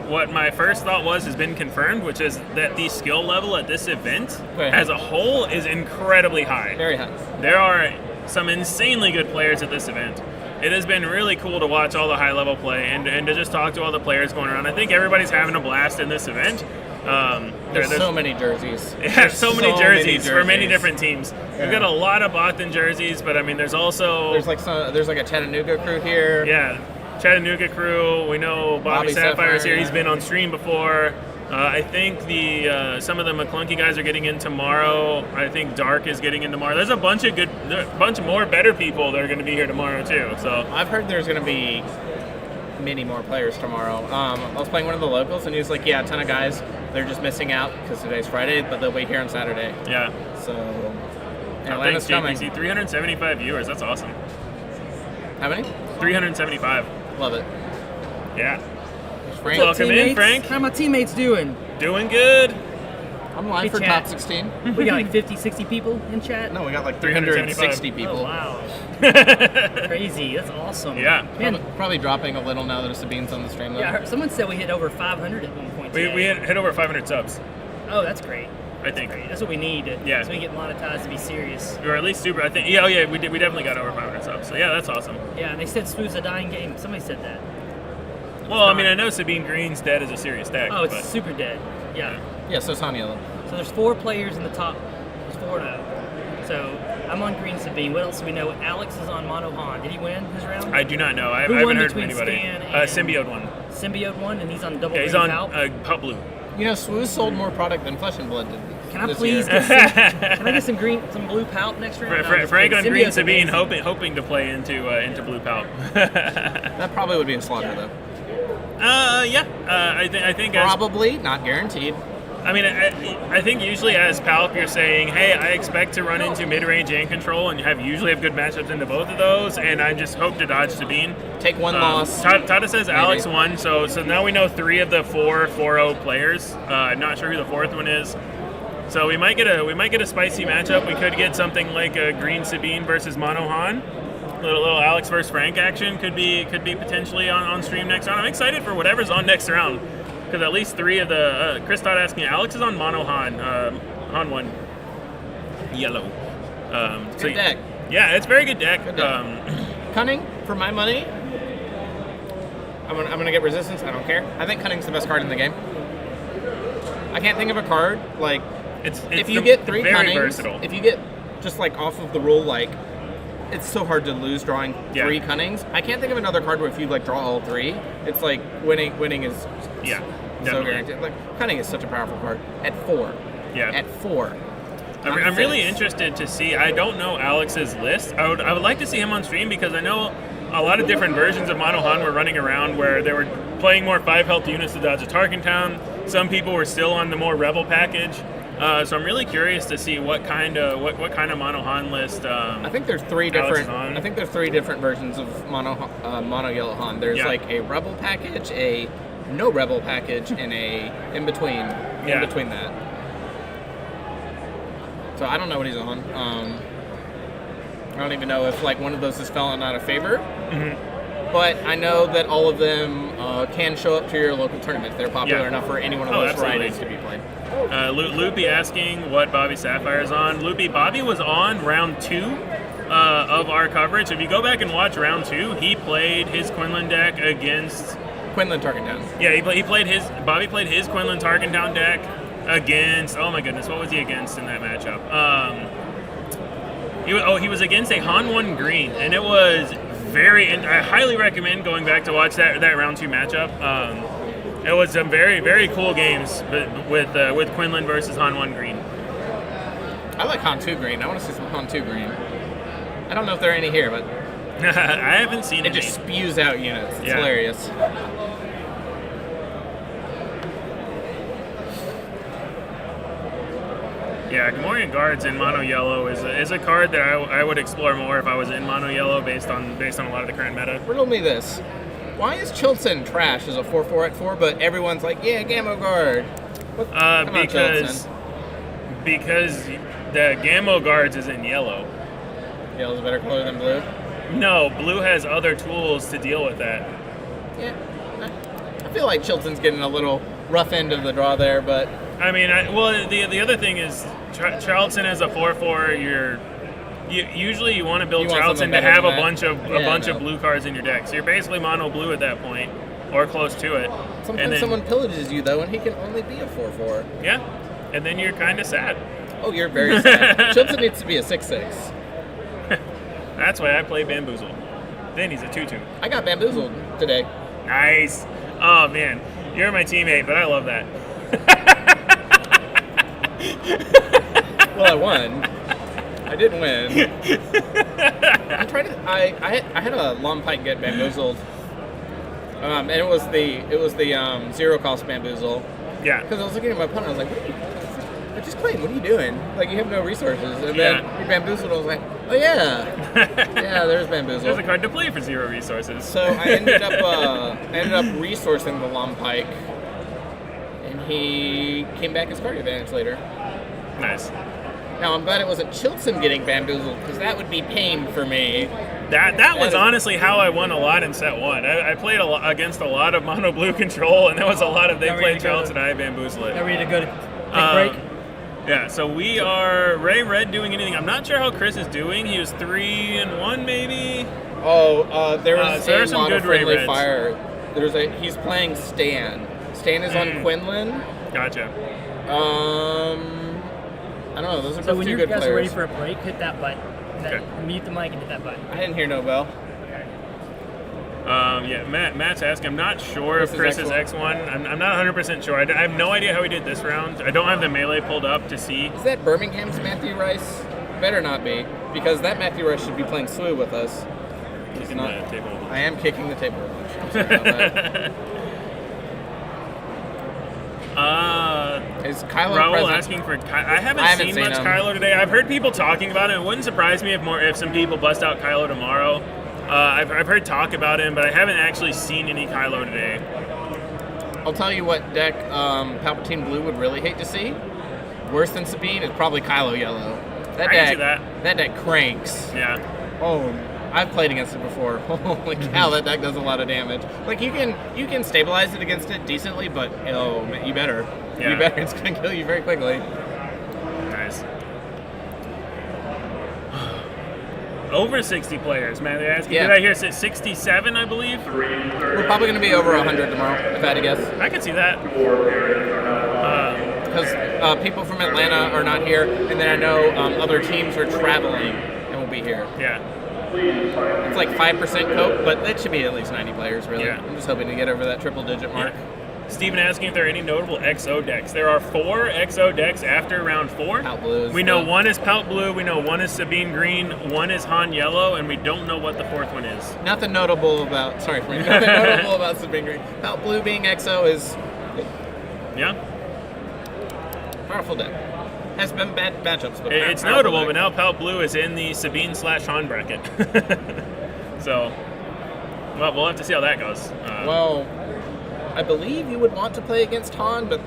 What my first thought has been confirmed, which is that the skill level at this event as a whole is incredibly high. Very high. There are some insanely good players at this event. It has been really cool to watch all the high level play and to just talk to all the players going around. I think everybody's having a blast in this event. There's so many jerseys. Yeah, so many jerseys for many different teams. We've got a lot of Bothan jerseys, but I mean, there's also there's like a Chattanooga crew here. Yeah, Chattanooga crew. We know Bobby Sapphire's here. He's been on stream before. I think some of the McClunky guys are getting in tomorrow. I think Dark is getting in tomorrow. There's a bunch more better people that are going to be here tomorrow too. So I've heard there's going to be many more players tomorrow. I was playing one of the locals, and he was like, "Yeah, a ton of guys. They're just missing out because today's Friday, but they'll be here on Saturday." Yeah. So thanks, Atlanta's coming. JPC. 375 viewers. That's awesome. How many? 375. Love it. Yeah. What's up, Welcome in, teammates? Frank. How my teammates doing? Doing good. I'm live for top 16. We got like 50, 60 people in chat. No, we got like 360 people. Oh, wow. Crazy. That's awesome. Yeah. Man, Probably dropping a little now that Sabine's on the stream. Though. yeah, I heard, someone said we hit over 500 at one point. We today. hit over 500 subs, Oh, that's great. I think. That's what we need. Yeah. So we get monetized to be serious. Or at least super. I think. Yeah, we definitely got over 500 subs. So yeah, that's awesome. Yeah, and they said Smooth's a dying game. Somebody said that. Well, I mean, I know Sabine Green's dead as a serious deck. Oh, it's but super dead. Yeah. Yeah, so Sonya. So there's 4 players in the top. There's 4-0. So I'm on Green Sabine. What else do we know? Alex is on Mono Han. Did he win his round? I do not know. I Who haven't won heard from between anybody. Stan and Symbiode won. Symbiode won, and he's on double. Yeah, he's green on Palp. Pup Blue. You know, Swooze sold more product than Flesh and Blood did. Can I this please year. get can I get some blue Palp next round? No, I'm just Frank on kidding. Green Symbiote's Sabine, amazing. hoping to play into Blue Palp. That probably would be in Slaughter though. I think Probably, not guaranteed. I mean, I think usually as Palp, you're saying, hey, I expect to run into mid-range and control, and usually have good matchups into both of those, and I just hope to dodge Sabine. Take one loss. Tata says Maybe. Alex won, so now we know 3 of the 4 4-0 players. I'm not sure who the 4th one is. So we might get a spicy matchup. We could get something like a Green Sabine versus Mono Han. Little Alex versus Frank action could be potentially on stream next round. I'm excited for whatever's on next round. Because at least 3 of the Chris Todd asking, Alex is on Mono Han. Han 1 yellow. Good deck. Yeah, it's a very good deck. Good deck. Cunning, for my money. I'm gonna get resistance. I don't care. I think Cunning's the best card in the game. I can't think of a card like it's if you get 3 very Cunnings, versatile. if you get just like off of the rule like it's so hard to lose drawing 3 cunnings. I can't think of another card where if you like draw all 3, it's like winning is so guaranteed. Like cunning is such a powerful card at 4. Yeah. At 4. I'm really interested to see. I don't know Alex's list. I would like to see him on stream because I know a lot of different versions of Mono Han were running around where they were playing more 5 health units to dodge a Tarkintown. Some people were still on the more Rebel package. So I'm really curious to see what kind of Mono Han list. I think there's 3 different. I think there's 3 different versions of Mono Yellow Han. There's like a Rebel package, a no Rebel package, and a in between that. So I don't know what he's on. I don't even know if like one of those has fallen out of favor. But I know that all of them can show up to your local tournaments. They're popular enough for any one of those varieties to be played. Loopy asking what Bobby Sapphire is on. Loopy, Bobby was on round 2 of our coverage. If you go back and watch round 2, he played his Quinlan deck against Quinlan Tarkintown. Yeah, Bobby played his Quinlan Tarkintown deck against. Oh my goodness, what was he against in that matchup? He was against a Han 1 green, and it was and I highly recommend going back to watch that round 2 matchup. It was some very, very cool games with Quinlan versus Han 1 green. I like Han 2 green. I want to see some Han 2 green. I don't know if there are any here, but I haven't seen it. It just spews out units. It's hilarious. Yeah, Gamorrean Guards in Mono Yellow is a card that I would explore more if I was in Mono Yellow based on a lot of the current meta. Riddle me this. Why is Chilton trash as a 4/4 at 4, but everyone's like, yeah, Gammo Guard? Because the Gammo Guards is in yellow. Yellow's a better color than blue? No, blue has other tools to deal with that. Yeah. I feel like Chilton's getting a little rough end of the draw there, but... I mean, the other thing is Charlton as a 4/4. Usually you want to build Charlton to have a bunch of blue cards in your deck. So you're basically mono blue at that point, or close to it. Sometimes someone pillages you though, and he can only be a 4/4. Yeah, and then you're kind of sad. Oh, you're very sad. Chilton needs to be a 6/6. That's why I play Bamboozle. Then he's a 2/2. I got bamboozled today. Nice. Oh man, you're my teammate, but I love that. Well, I won. I didn't win. I had a long pike get bamboozled, and it was the 0 cost bamboozle. Yeah. Because I was looking at my opponent, I was like, just Klein, what are you doing? Like, you have no resources. And then you bamboozled, I was like, oh yeah. Yeah, there's bamboozle. There's a card to play for 0 resources. So I ended up resourcing the long pike, and he came back as card advantage later. Nice. Now, I'm glad it wasn't Chilton getting bamboozled, because that would be pain for me. That was honestly how I won a lot in set 1. I played against a lot of mono blue control, and there was a lot of they played Charlton and I bamboozled it. Are we ready to go to take break? Yeah, so we are Ray Red doing anything. I'm not sure how Chris is doing. He was 3-1 maybe. Oh, there was a lot of friendly fire. He's playing Stan. Stan is on Quinlan. Gotcha. I don't know. Those are so both when two you good guys players. are ready for a break, hit that button. Okay. Mute the mic and hit that button. I didn't hear no bell. Matt's asking. I'm not sure if Chris is X1. I'm not 100% sure. I have no idea how he did this round. I don't have the melee pulled up to see. Is that Birmingham's Matthew Rice? Better not be, because that Matthew Rice should be playing Slew with us. Kicking the table. I am kicking the table. I'm sorry about that. Is Kylo Raul present? asking for I haven't seen much Kylo today. I've heard people talking about him. It wouldn't surprise me if some people bust out Kylo tomorrow. I've heard talk about him, but I haven't actually seen any Kylo today. I'll tell you what deck Palpatine Blue would really hate to see. Worse than Sabine is probably Kylo Yellow. I can see that. That deck cranks. Yeah. Oh, I've played against it before. Holy cow, that deck does a lot of damage. Like you can stabilize it against it decently, but you better. Yeah. You better. It's gonna kill you very quickly. Nice. Over 60 players, man. They're asking. Yeah. Did I hear 67? I believe. We're probably gonna be over 100 tomorrow, if I had to guess. I could see that. Because people from Atlanta are not here, and then I know other teams are traveling and will be here. Yeah. It's like 5% cope, but it should be at least 90 players, really. Yeah. I'm just hoping to get over that triple-digit mark. Steven asking if there are any notable XO decks. There are 4 XO decks after round 4. Palt blue. We know one is Palt Blue, we know one is Sabine Green, one is Han Yellow, and we don't know what the 4th one is. Nothing notable about. Sorry, Frank. Nothing notable about Sabine Green. Palt blue being XO is. Yeah. Powerful deck. Has been bad matchups, but It's notable, deck. But now Palt Blue is in the Sabine/Han bracket. So, well, we'll have to see how that goes. Well, I believe you would want to play against Han, but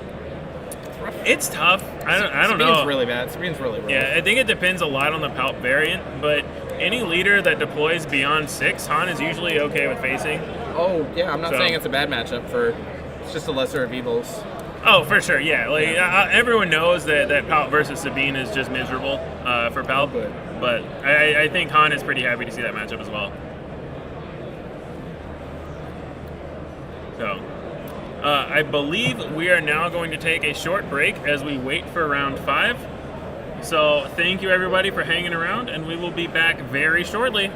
it's tough. I don't know. Sabine's really bad. Sabine's really rough. Yeah, I think it depends a lot on the Palt variant, but any leader that deploys beyond 6, Han is usually okay with facing. Oh, yeah, I'm not saying it's a bad matchup for. It's just a lesser of evils. Oh, for sure, yeah. Like everyone knows that Palt versus Sabine is just miserable for Palt, but I think Han is pretty happy to see that matchup as well. So, I believe we are now going to take a short break as we wait for round 5. So, thank you everybody for hanging around, and we will be back very shortly.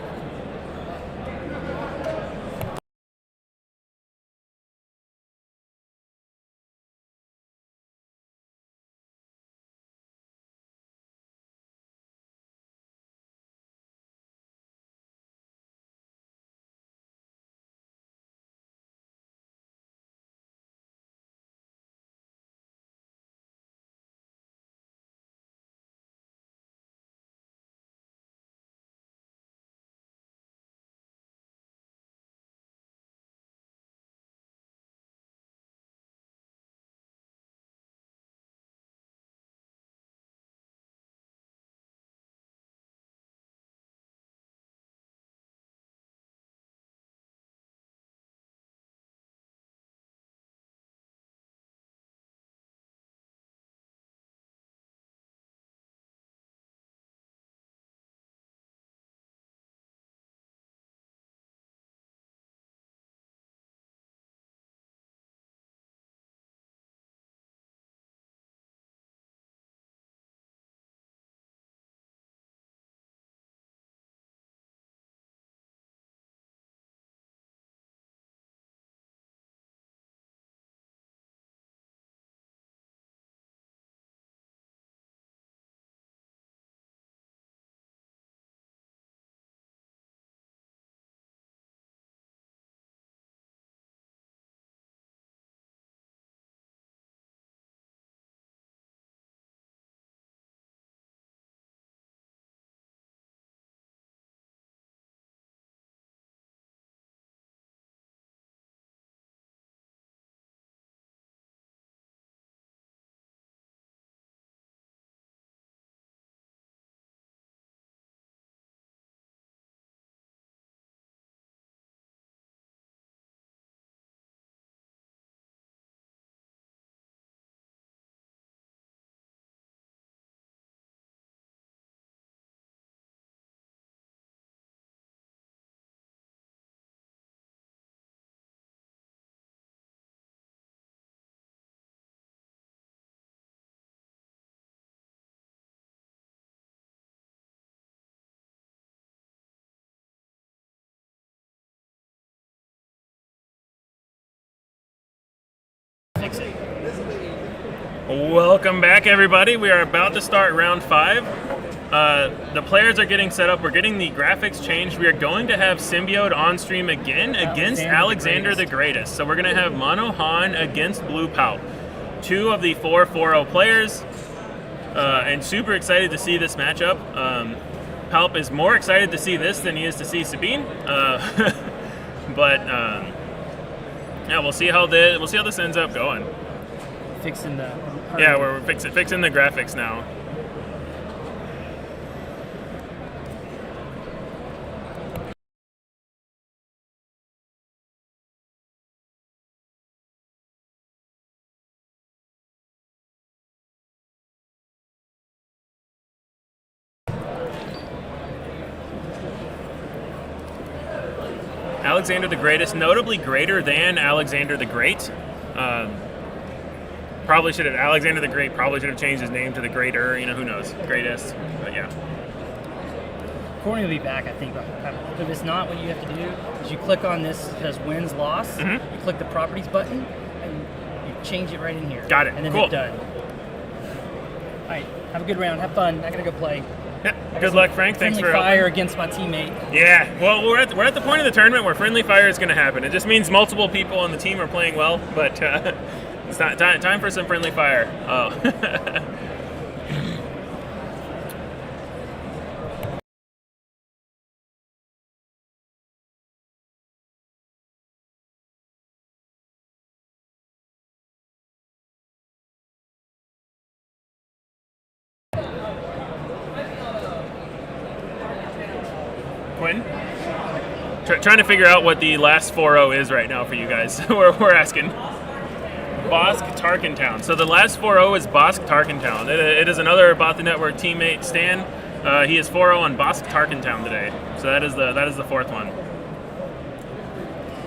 Welcome back, everybody. We are about to start round 5. The players are getting set up. We're getting the graphics changed. We are going to have Symbiode on stream again against Alexander the Greatest. So we're going to have Mono Han against Blue Palt. 2 of the 4 4-0 players. And super excited to see this matchup. Palp is more excited to see this than he is to see Sabine. But yeah, we'll see how this ends up going. Fixing the. Yeah, we're fixing the graphics now. Alexander the Greatest, notably greater than Alexander the Great. Alexander the Great probably should have changed his name to the Greater, who knows, Greatest, but yeah. recording will be back, I think. But if it's not, what you have to do is you click on this, it says wins, loss. You click the properties button, and you change it right in here. Got it. And then Cool. hit done. All right, have a good round. Have fun. I gotta go play. Yeah. Good luck, Frank. Thanks for friendly fire helping. against my teammate. Yeah. Well, we're at the point of the tournament where friendly fire is going to happen. It just means multiple people on the team are playing well, but it's not time for some friendly fire. Oh. Quinn? Trying to figure out what the last 4-0 is right now for you guys. we're asking. Bosk Tarkintown. So the last 4-0 is Bosk Tarkintown. It is another Bothan Network teammate, Stan. He is 4-0 on Bosk Tarkintown today. So that is the fourth one.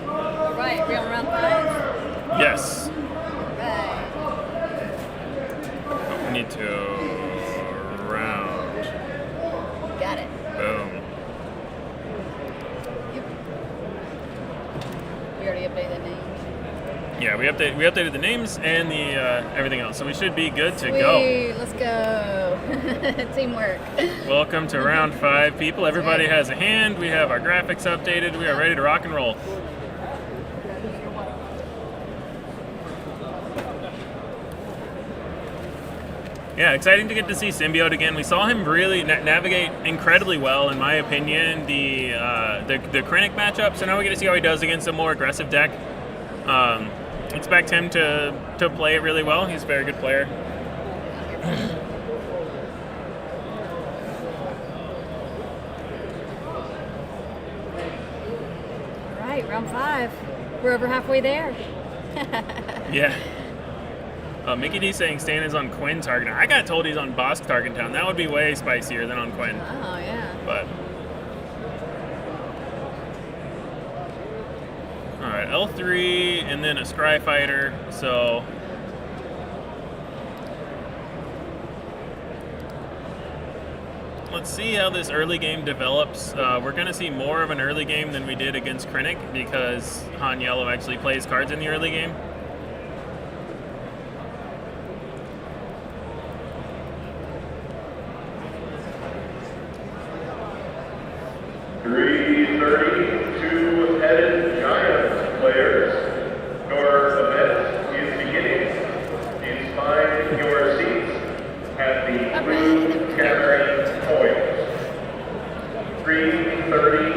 All right, we're on round 5. Yes. Right. We need to round. Got it. Boom. We already updated the names. Yeah, we updated the names and the everything else, so we should be good to go. Let's go. Teamwork. Welcome to round 5, people. Everybody has a hand. We have our graphics updated. We are ready to rock and roll. Yeah, exciting to get to see Symbiode again. We saw him really navigate incredibly well, in my opinion, the Krennic matchup. So now we get to see how he does against a more aggressive deck. Expect him to play it really well. He's a very good player. All right, round 5. We're over halfway there. Yeah. Mickey D saying Stan is on Quinn Tarkintown. I got told he's on Bosk Tarkintown. That would be way spicier than on Quinn. Oh, yeah. But all right, L3 and then a Scry Fighter. So let's see how this early game develops. We're going to see more of an early game than we did against Krennic because Han Yellow actually plays cards in the early game. Two-headed giant players. Your event is beginning. Please find your seats at the blue carrying points. 3:30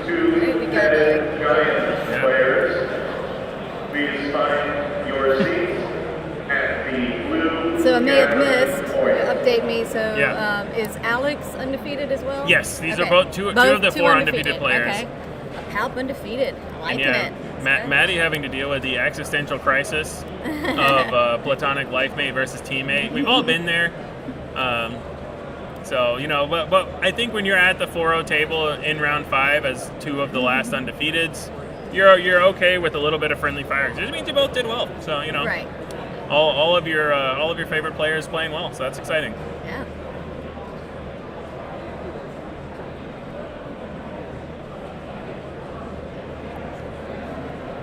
two-headed giant players. Please find your seats at the blue. So I may have missed. points. Update me. So Yeah. is Alex undefeated as well? Yes, these Okay. are both two of the 4 undefeated players. Okay. Palp undefeated. I like And it. Maddie having to deal with the existential crisis of platonic life mate versus teammate. We've all been there. So, you know, but I think when you're at the 4-0 table in round 5 as 2 of the last undefeateds, you're okay with a little bit of friendly fire. It just means you both did well. So, you know, Right. all of your favorite players playing well. So that's exciting. Yeah.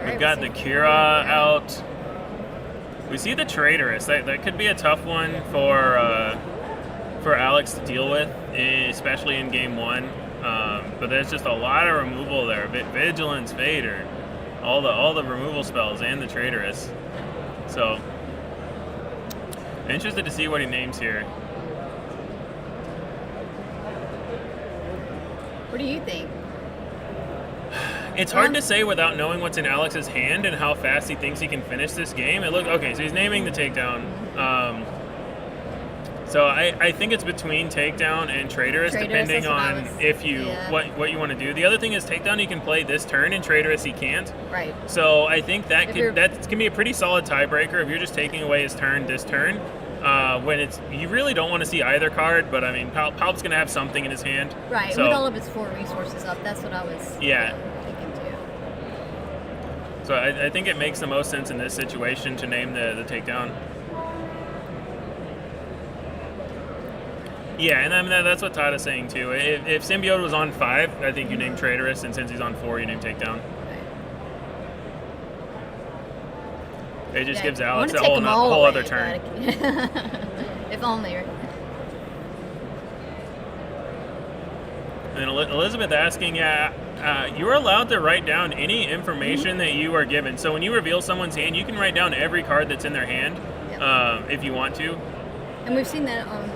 We've got the Kira out. We see the Traitorous. That could be a tough one for Alex to deal with, especially in game 1. But there's just a lot of removal there. Vigilance, Vader, all the removal spells, and the Traitorous. So interested to see what he names here. What do you think? It's hard to say without knowing what's in Alex's hand and how fast he thinks he can finish this game. It looks okay. So he's naming the takedown. So I think it's between takedown and Traitorous, depending on if you what you want to do. The other thing is takedown he can play this turn, and Traitorous he can't. Right. So I think that can be a pretty solid tiebreaker if you're just taking away his turn this turn. When you really don't want to see either card, but I mean Palp's gonna have something in his hand. Right. So, with all of its 4 resources up, that's what I was. Yeah. Thinking too. So I think it makes the most sense in this situation to name the takedown. Yeah, and I mean, that's what Todd is saying too. If Symbiode was on 5, I think you name Traitorous, and since he's on 4, you name Takedown. It just gives Alex a whole other turn. If only. And Elizabeth asking, you're allowed to write down any information that you are given. So when you reveal someone's hand, you can write down every card that's in their hand if you want to. And we've seen that on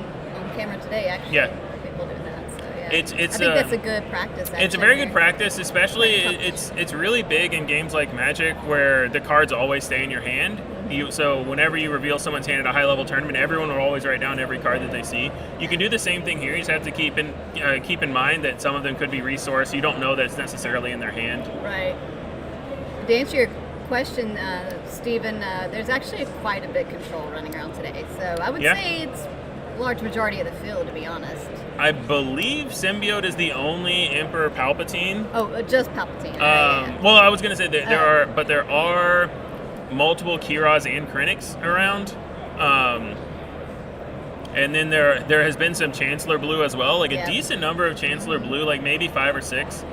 camera today, actually. Yeah. People doing that. So, yeah. I think that's a good practice. Actually. It's a very good practice, especially it's really big in games like Magic where the cards always stay in your hand. So whenever you reveal someone's hand at a high-level tournament, everyone will always write down every card that they see. You can do the same thing here. You just have to keep in mind that some of them could be resource. You don't know that it's necessarily in their hand. Right. To answer your question, Stephen, there's actually quite a bit of control running around today. So I would say it's a large majority of the field, to be honest. I believe Symbiode is the only Emperor Palpatine. Oh, just Palpatine. Well, I was going to say that there are multiple Kiras and Krennics around. And then there has been some Chancellor Blue as well, like a decent number of Chancellor Blue, like maybe 5 or 6.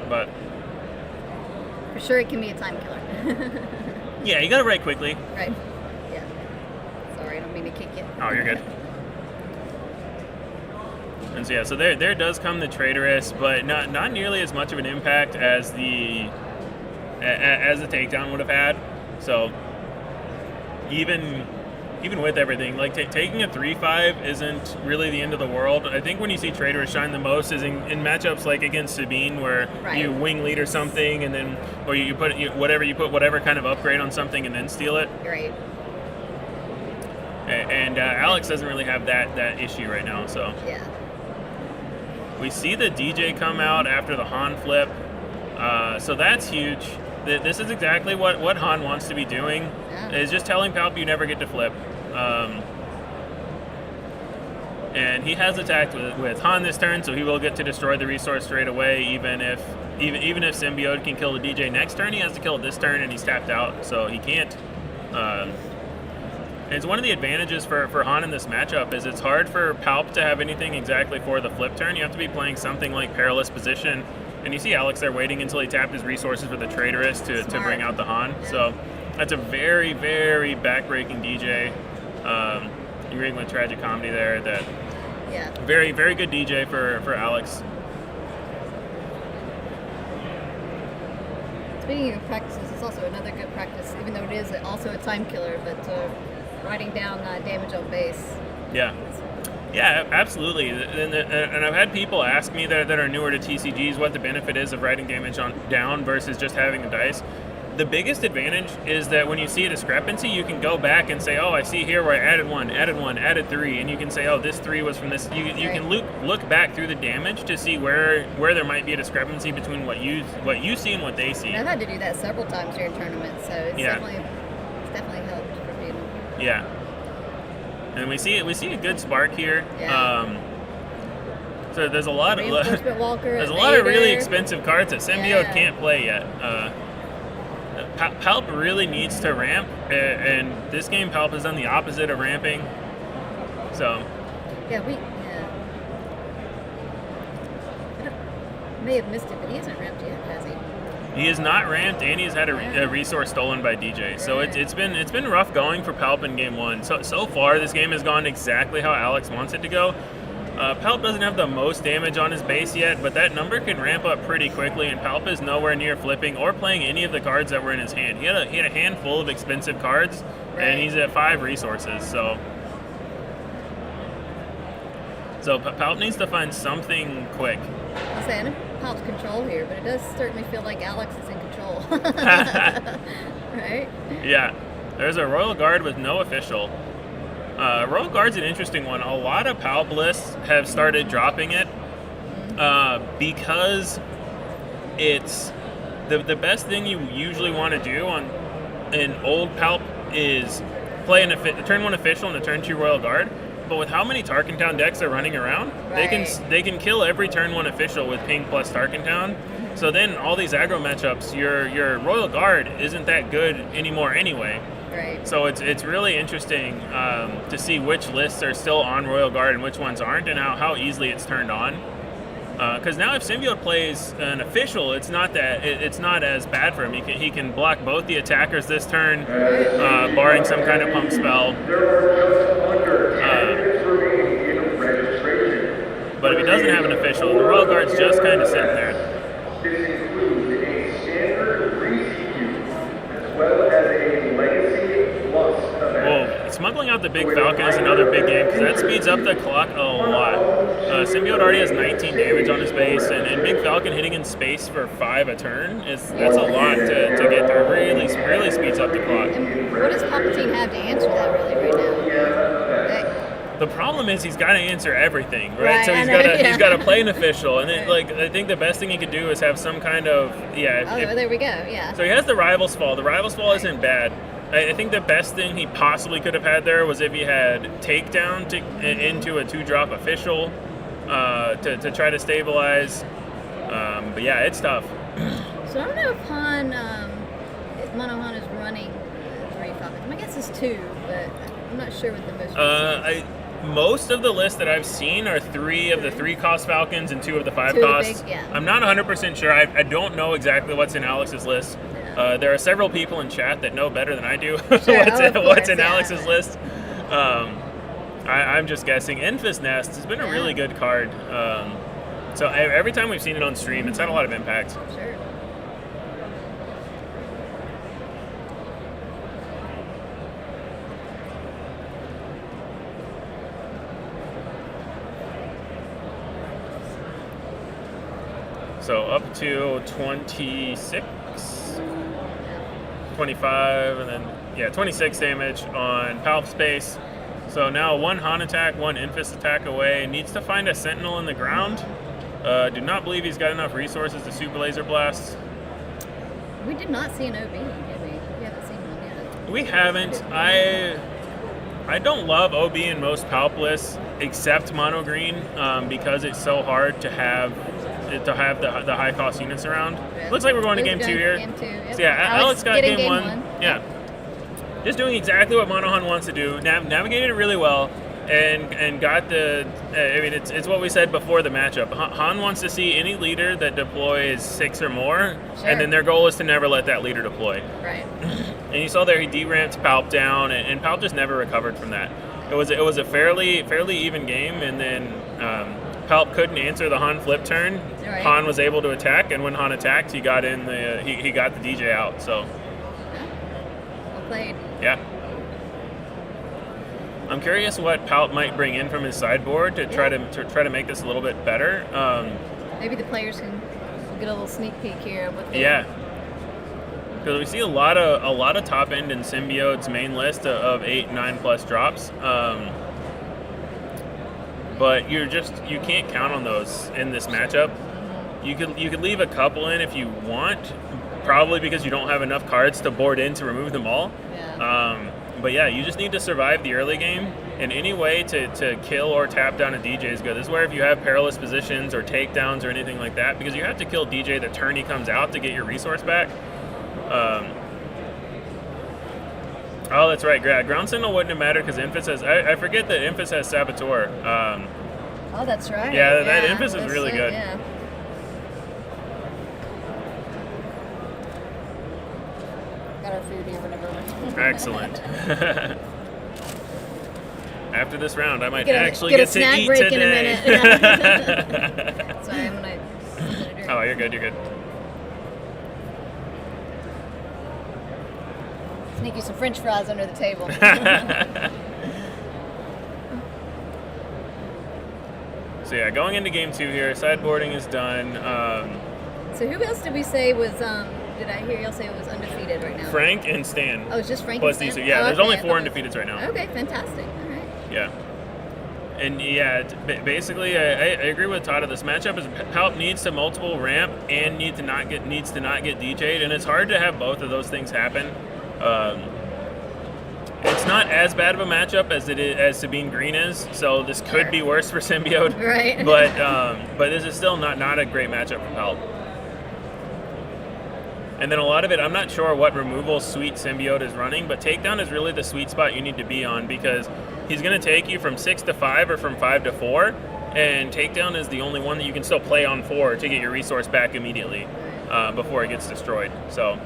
But for sure it can be a time killer. Yeah, you got to write quickly. Right. Yeah. Sorry, I don't mean to kick you. Oh, you're good. And so, so there does come the Traitorous, but not nearly as much of an impact as the Takedown would have had. So even with everything, like taking a 3-5 isn't really the end of the world. I think when you see Traitorous shine the most is in matchups like against Sabine, where you wing lead or something, and then or you put whatever kind of upgrade on something and then steal it. Great. And Alex doesn't really have that issue right now. So yeah. We see the DJ come out after the Han flip, so that's huge. This is exactly what Han wants to be doing, is just telling Palp you never get to flip. And he has attacked with Han this turn, so he will get to destroy the resource straight away, even if Symbiode can kill the DJ next turn, he has to kill it this turn, and he's tapped out, so he can't. And it's one of the advantages for Han in this matchup is it's hard for Palp to have anything exactly for the flip turn. You have to be playing something like Perilous Position. And you see Alex there waiting until he tapped his resources for the Traitorous to bring out the Han. Yeah. So that's a very, very backbreaking DJ. Agreeing with Tragic Comedy there. Very, very good DJ for Alex. Speaking of practices, it's also another good practice, even though it is also a time killer, but writing down damage on base. Yeah. Yeah, absolutely. And I've had people ask me that are newer to TCGs what the benefit is of writing damage down versus just having the dice. The biggest advantage is that when you see a discrepancy, you can go back and say, oh, I see here where I added 1, added 3, and you can say, oh, this 3 was from this. You can look back through the damage to see where there might be a discrepancy between what you see and what they see. I've had to do that several times during tournaments, so it's definitely helped for people. Yeah. And we see a good spark here. Yeah. So there's a lot of really expensive cards that Symbiode can't play yet. Palp really needs to ramp, and this game Palp has done the opposite of ramping. So. I may have missed it, but he hasn't ramped yet, has he? He is not ramped, and he's had a resource stolen by DJ. So it's been rough going for Palp in game 1. So far, this game has gone exactly how Alex wants it to go. Palp doesn't have the most damage on his base yet, but that number can ramp up pretty quickly, and Palp is nowhere near flipping or playing any of the cards that were in his hand. He had a handful of expensive cards, and he's at 5 resources. So Palp needs to find something quick. I'll say, I know Palp's control here, but it does certainly feel like Alex is in control. Right? Yeah. There's a Royal Guard with no official. Royal Guard's an interesting one. A lot of Palp lists have started dropping it because it's the best thing you usually want to do on an old Palp is play a turn 1 official and a turn 2 Royal Guard. But with how many Tarkintown decks are running around, they can kill every turn 1 official with ping plus Tarkintown. So then all these aggro matchups, your Royal Guard isn't that good anymore anyway. Right. So it's really interesting to see which lists are still on Royal Guard and which ones aren't, and how easily it's turned on. Because now if Symbiode plays an official, it's not as bad for him. He can block both the attackers this turn, barring some kind of pump spell. But if he doesn't have an official, the Royal Guard's just kind of sitting there. This includes a standard Creasy cube, as well as a Legacy Plus event. Whoa, smuggling out the Big Falcon is another big game because that speeds up the clock a lot. Symbiode already has 19 damage on his base, and Big Falcon hitting in space for 5 a turn that's a lot to get through. Really speeds up the clock. And what does Palpatine have to answer that really right now? The problem is he's got to answer everything, right? So he's got to play an official, and then, I think the best thing he could do is have some kind of there we go. Yeah. So he has the Rival's Fall. The Rival's Fall isn't bad. I think the best thing he possibly could have had there was if he had Takedown into a 2-drop official to try to stabilize. But yeah, it's tough. So I don't know if Mono Han is running 3 Falcons. My guess is 2, but I'm not sure what the most recent most of the lists that I've seen are 3 of the 3-cost Falcons and 2 of the 5 2 of the costs. big, yeah. I'm not 100% sure. I don't know exactly what's in Alex's list. There are several people in chat that know better than I do what's in Alex's list. I'm just guessing. Enfys Nest has been a really good card. So every time we've seen it on stream, it's had a lot of impact. Sure. So up to 26, 25, and then 26 damage on Palp's base. So now 1 Han attack, 1 Enfys attack away. Needs to find a Sentinel in the ground. Do not believe he's got enough resources to Super Laser Blast. We did not see an OB, did we? We haven't seen one yet. We haven't. I don't love OB in most Palp lists except Mono Green because it's so hard to have the high cost units around. Yeah. Looks like we're going to game 2 here. Game 2, yep. So Alex got game 1. Yep. Yeah. Just doing exactly what Monohan wants to do. Navigated it really well, and got the. It's what we said before the matchup. Han wants to see any leader that deploys 6 or more, and then their goal is to never let that leader deploy. Right. And you saw there he deramped Palp down, and Palp just never recovered from that. It was a fairly even game, and then Palp couldn't answer the Han flip turn. Right. Han was able to attack, and when Han attacked, he got in he got the DJ out. So. Well played. Yeah. I'm curious what Palp might bring in from his sideboard to try to make this a little bit better. Maybe the players can get a little sneak peek here of what they because we see a lot of top end in Symbiode's main list of 8, 9+ drops. But you can't count on those in this matchup. You could leave a couple in if you want, probably because you don't have enough cards to board in to remove them all. Yeah. But yeah, you just need to survive the early game, and any way to kill or tap down a DJ is good. This is where if you have perilous positions or takedowns or anything like that, because you have to kill DJ the turn he comes out to get your resource back. Oh, that's right. Ground Signal wouldn't have mattered because Enfys has... I forget that Enfys has Saboteur. Oh, that's right. Yeah, that Enfys is really good. Yeah. Got our food here whenever we're... Excellent. After this round, I might get actually get to eat break today. In a minute. Sorry, I'm gonna... Oh, you're good. You're good. Sneak you some French fries under the table. So yeah, going into game 2 here, sideboarding is done. So who else did we say was? Did I hear y'all say it was undefeated right now? Frank and Stan. Oh, it's just Frank plus and Stan? these two. Yeah, there's only 4 undefeateds right now. Okay, fantastic. All right. Yeah. And yeah, basically, I agree with Todd. This matchup is Palp needs to multiple ramp and needs to not get DJ'd, and it's hard to have both of those things happen. It's not as bad of a matchup as Sabine Green is, so this could be worse for Symbiode. Right. But this is still not a great matchup for Palp. And then a lot of it, I'm not sure what removal suite Symbiode is running, but takedown is really the sweet spot you need to be on, because he's going to take you from 6 to 5 or from 5 to 4, and takedown is the only one that you can still play on 4 to get your resource back immediately before it gets destroyed. So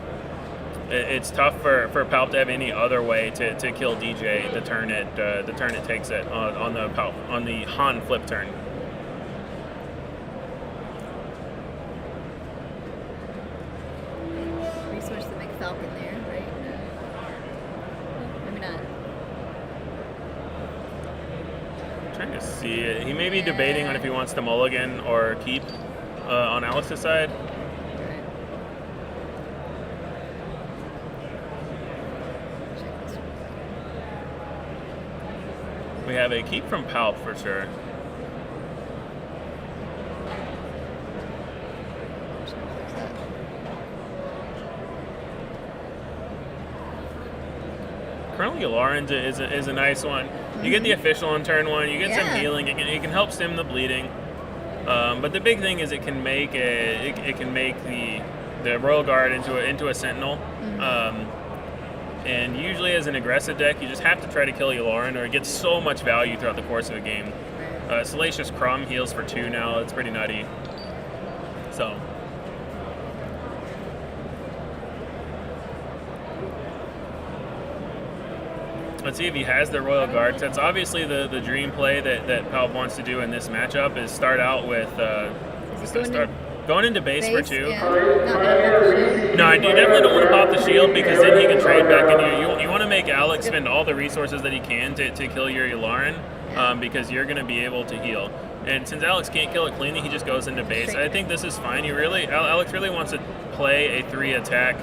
it's tough for Palp to have any other way to kill DJ the turn it takes it on the Han flip turn. Resource to make Falcon there, right? Maybe not. I'm trying to see it. He may be debating on if he wants to mulligan or keep on Alex's side. We have a keep from Palp for sure. Colonel Yularen's is a nice one. You get the official on turn 1. You get some healing. It can help stem the bleeding. But the big thing is it can make the Royal Guard into a Sentinel. And usually as an aggressive deck, you just have to try to kill Yularen, or it gets so much value throughout the course of a game. Salacious Crumb heals for 2 now. It's pretty nutty. So. Let's see if he has the Royal Guard. That's obviously the dream play that Palp wants to do in this matchup, is start out with going into base for 2. Yeah. No, I definitely don't want to pop the shield, because then he can trade back into you. You want to make Alex spend all the resources that he can to kill your Yularen, because you're going to be able to heal. And since Alex can't kill it cleanly, he just goes into base. I think this is fine. Alex really wants to play a 3 attack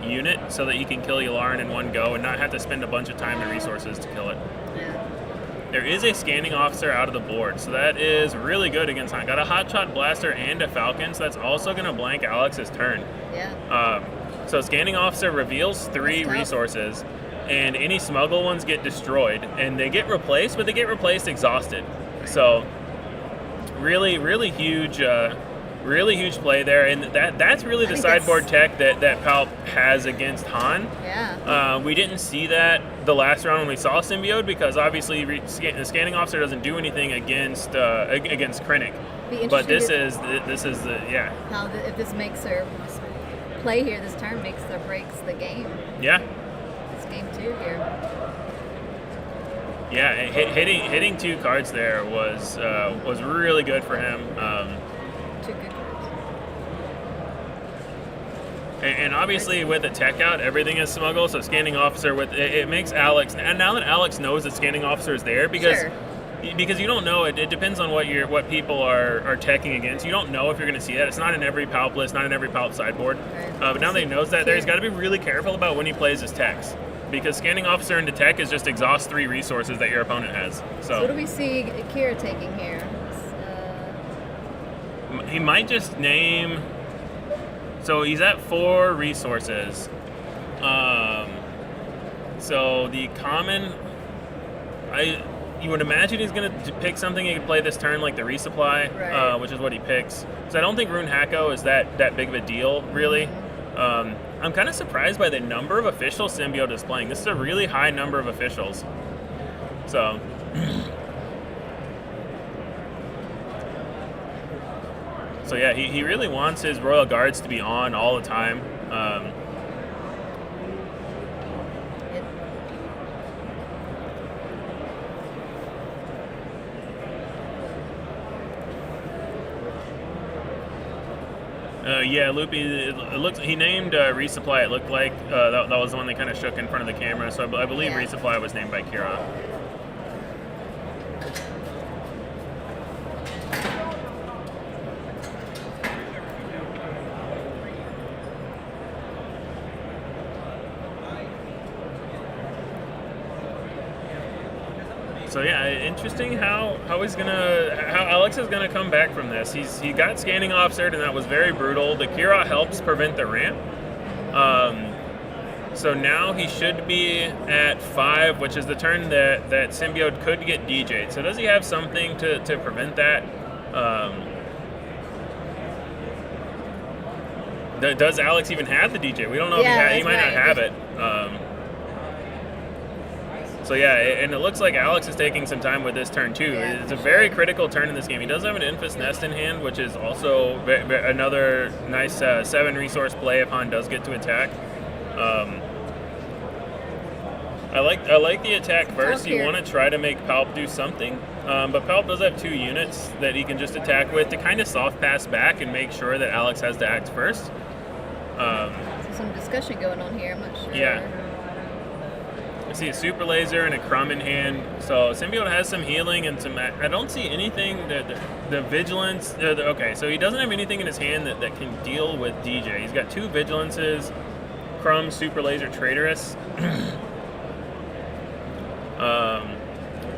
unit so that he can kill Yularen in one go and not have to spend a bunch of time and resources to kill it. There is a scanning officer out of the board, so that is really good against Han. Got a hotshot blaster and a falcon, so that's also going to blank Alex's turn. So scanning officer reveals 3 resources, and any smuggle ones get destroyed, and they get replaced, but they get replaced exhausted. So really huge play there, and that's really the sideboard tech that Palp has against Han. We didn't see that the last round when we saw Symbiode, because obviously the scanning officer doesn't do anything against Krennic. But this is the how if this makes her play here this turn makes or breaks the game. It's game 2 here. Hitting 2 cards there was really good for him. 2 good cards. And obviously with the tech out, everything is smuggle, so scanning officer it makes Alex, and now that Alex knows that scanning officer is there, because you don't know, it depends on what people are teching against. You don't know if you're going to see that. It's not in every Palp list, not in every Palp sideboard. But now that he knows that, he's got to be really careful about when he plays his techs, because scanning officer into tech is just exhaust 3 resources that your opponent has. So what do we see Kira taking here? He might just name. So he's at 4 resources. So the common, you would imagine he's going to pick something he can play this turn, like the resupply, which is what he picks. So I don't think Rune Hacko is that big of a deal, really. I'm kind of surprised by the number of officials Symbiode is playing. This is a really high number of officials. So. So yeah, he really wants his Royal Guards to be on all the time. Loopy. It looks. He named resupply. It looked like that was the one that kind of shook in front of the camera. So I believe resupply was named by Kira. So yeah, interesting how Alex is gonna come back from this. He got scanning officered, and that was very brutal. The Kira helps prevent the ramp. So now he should be at 5, which is the turn that Symbiode could get DJ'd. So does he have something to prevent that? does Alex even have the DJ? We don't know Yeah, if he might that's not have it. So yeah, and it looks like Alex is taking some time with this turn too. Yeah, It's a very critical turn in this game. He does have an Infest Nest in hand, which is also another nice 7 resource play if Han does get to attack. I like the attack first. You want to try to make Palp do something, but Palp does have 2 units that he can just attack with to kind of soft pass back and make sure that Alex has to act first. So some discussion going on here. I'm not sure. Yeah. I see a super laser and a crumb in hand. So Symbiode has some healing and some. I don't see anything that the vigilance. Okay, so he doesn't have anything in his hand that can deal with DJ. He's got 2 vigilances, crumb, super laser, traitorous.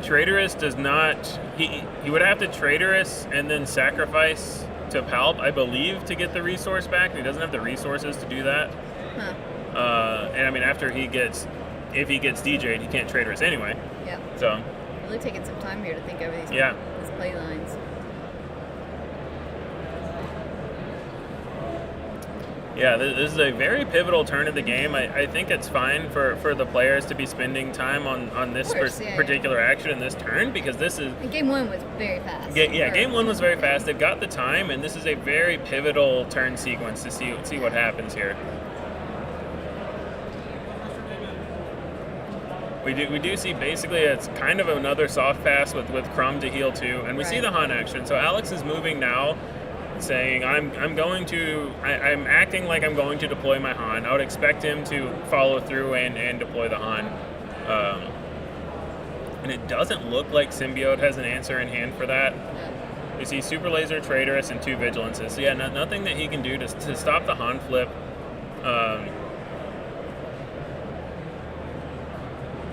Traitorous does not. He would have to traitorous and then sacrifice to Palp, I believe, to get the resource back. He doesn't have the resources to do that. Huh. And I mean, if he gets DJ'd, he can't traitorous anyway. Yeah. So. Really taking some time here to think over these play lines. Yeah, this is a very pivotal turn of the game. I think it's fine for the players to be spending time on this particular action in this turn, because this is... And game 1 was very fast. Game 1 was very fast. They've got the time, and this is a very pivotal turn sequence to see what happens here. We do see basically it's kind of another soft pass with Crumb to heal too, and we see the Han action. So Alex is moving now, saying I'm acting like I'm going to deploy my Han. I would expect him to follow through and deploy the Han. And it doesn't look like Symbiode has an answer in hand for that. You see super laser, traitorous, and 2 vigilances. So yeah, nothing that he can do to stop the Han flip.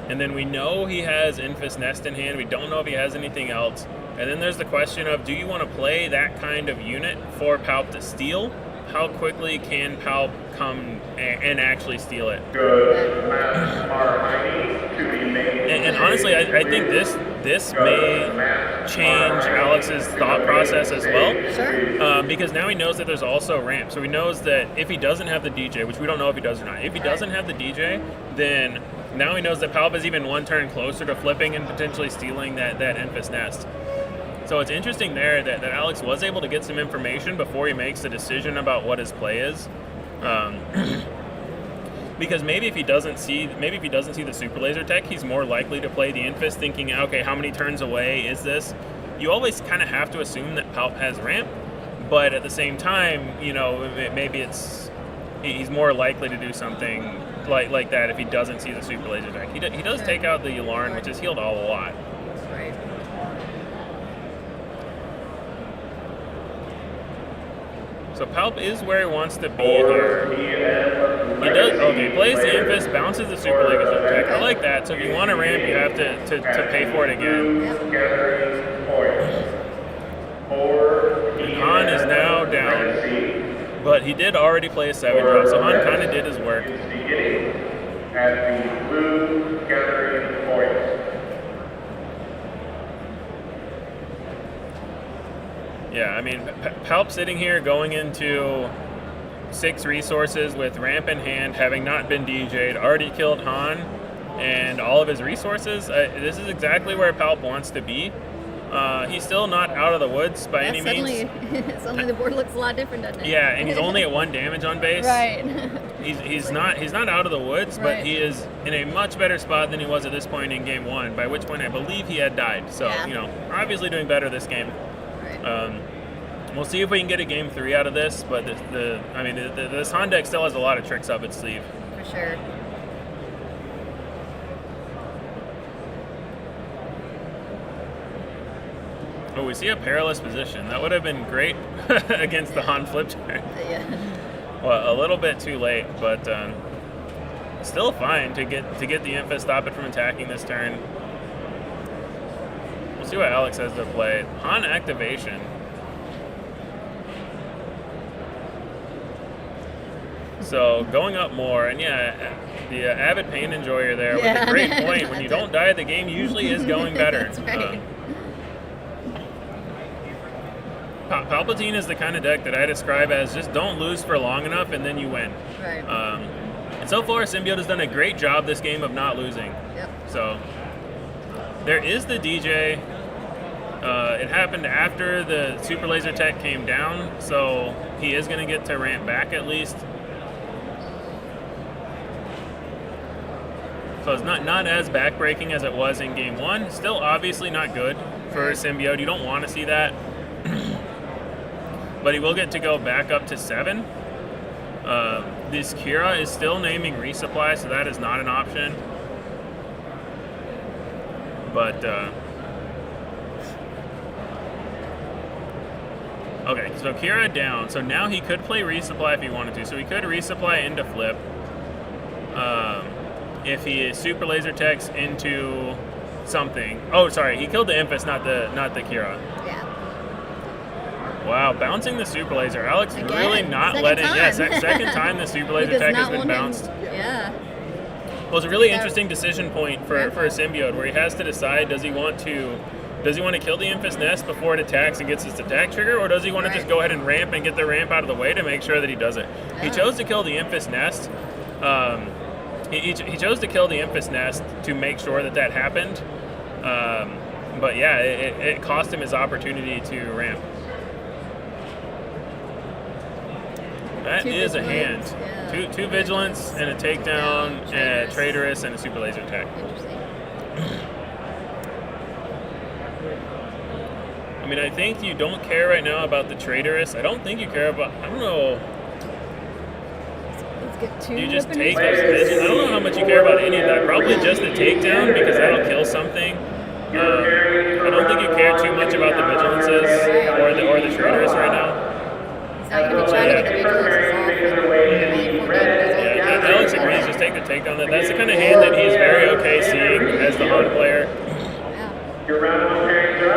And then we know he has Infest Nest in hand. We don't know if he has anything else. And then there's the question of, do you want to play that kind of unit for Palp to steal? How quickly can Palp come and actually steal it? And honestly, I think this may change Alex's thought process as well. Sure. Because now he knows that there's also ramp. So he knows that if he doesn't have the DJ, which we don't know if he does or not, if he doesn't have the DJ, then now he knows that Palp is even 1 turn closer to flipping and potentially stealing that Infest Nest. So it's interesting there that Alex was able to get some information before he makes the decision about what his play is. Because maybe if he doesn't see the super laser tech, he's more likely to play the Infest, thinking, okay, how many turns away is this? You always kind of have to assume that Palp has ramp, but at the same time, maybe he's more likely to do something like that if he doesn't see the super laser tech. He does take out the Yularen, which has healed all a lot. Right. So Palp is where he wants to be here. He does. Okay, plays the Infest, bounces the super laser tech. I like that. So if you want to ramp, you have to pay for it again. And Han is now down. But he did already play a 7 drop, so Han kind of did his work. At the blue gathering point. Yeah, I mean, Palp sitting here going into 6 resources with ramp in hand, having not been DJ'd, already killed Han, and all of his resources. This is exactly where Palp wants to be. He's still not out of the woods by any means. Suddenly the board looks a lot different, doesn't it? Yeah, and he's only at 1 damage on base. Right. He's not out of the woods, but he is in a much better spot than he was at this point in game 1, by which point I believe he had died. So, obviously doing better this game. Right. We'll see if we can get a game 3 out of this, but this Han deck still has a lot of tricks up its sleeve. For sure. Oh, we see a perilous position. That would have been great against the Han flip turn. Yeah. Well, a little bit too late, but still fine to get the Infest, stop it from attacking this turn. We'll see what Alex has to play. Han activation. So going up more, and the avid pain enjoyer there with a great point. When you don't die, the game usually is going better. That's right. Palpatine is the kind of deck that I describe as just don't lose for long enough and then you win. Right. And so far, Symbiode has done a great job this game of not losing. Yep. So there is the DJ. It happened after the Super Laser Tech came down, so he is going to get to ramp back at least. So it's not as backbreaking as it was in Game 1. Still obviously not good for Symbiode. You don't want to see that. But he will get to go back up to 7. This Kira is still naming resupply, so that is not an option. But, okay, so Kira down. So now he could play resupply if he wanted to. So he could resupply into flip. If he super laser techs into something. Oh, sorry, he killed the Infus, not the Kira. Yeah. Wow, bouncing the super laser. Alex Again, really not second letting. time. Yeah, second time the super laser He does tech has not been want him- bounced. Yeah. Well, it's a really interesting decision point for a Symbiode where he has to decide: does he want to kill the Infus Nest before it attacks and gets its attack trigger, or does he want to just go ahead and ramp and get the ramp out of the way to make sure that he does it? He chose to kill the Infus Nest. He chose to kill the Infus Nest to make sure that happened. But yeah, it cost him his opportunity to ramp. That is a hand. Yeah. Two vigilance and a takedown, and a traitorous and a super laser attack. Interesting. I mean, I think you don't care right now about the traitorous. I don't think you care about. I don't know. Let's get 2 You just weapons. take those vigilance. I don't know how much you care about any of that. Probably just the takedown because that'll kill something. I don't think you care too much about the vigilances or the traitorous right now. He's not going to be trying to get the vigilances off. Yeah, Alex agrees. Just take the takedown. That's the kind of hand that he's very okay seeing as the Han player. Your round one pairings are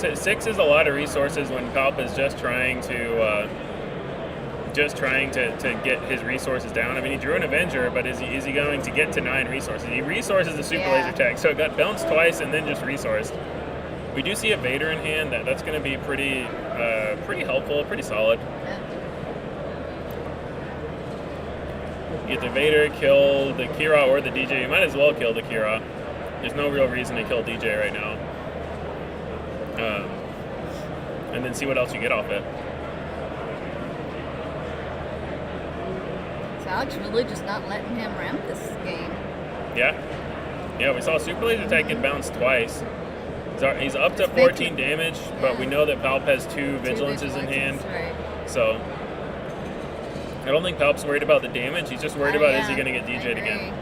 up. 6 is a lot of resources when Palp is just trying to get his resources down. I mean, he drew an Avenger, but is he going to get to 9 resources? He resources the super laser tech, so it got bounced twice and then just resourced. We do see a Vader in hand. That's going to be pretty helpful, pretty solid. You get the Vader, kill the Kira or the DJ. You might as well kill the Kira. There's no real reason to kill DJ right now. And then see what else you get off it. So Alex really just not letting him ramp this game. Yeah, we saw Super Laser Tech get bounced twice. He's up to 14 damage, but we know that Palp has 2 vigilances in hand. Right. So I don't think Palp's worried about the damage. He's just worried about is he going to get DJ'd again.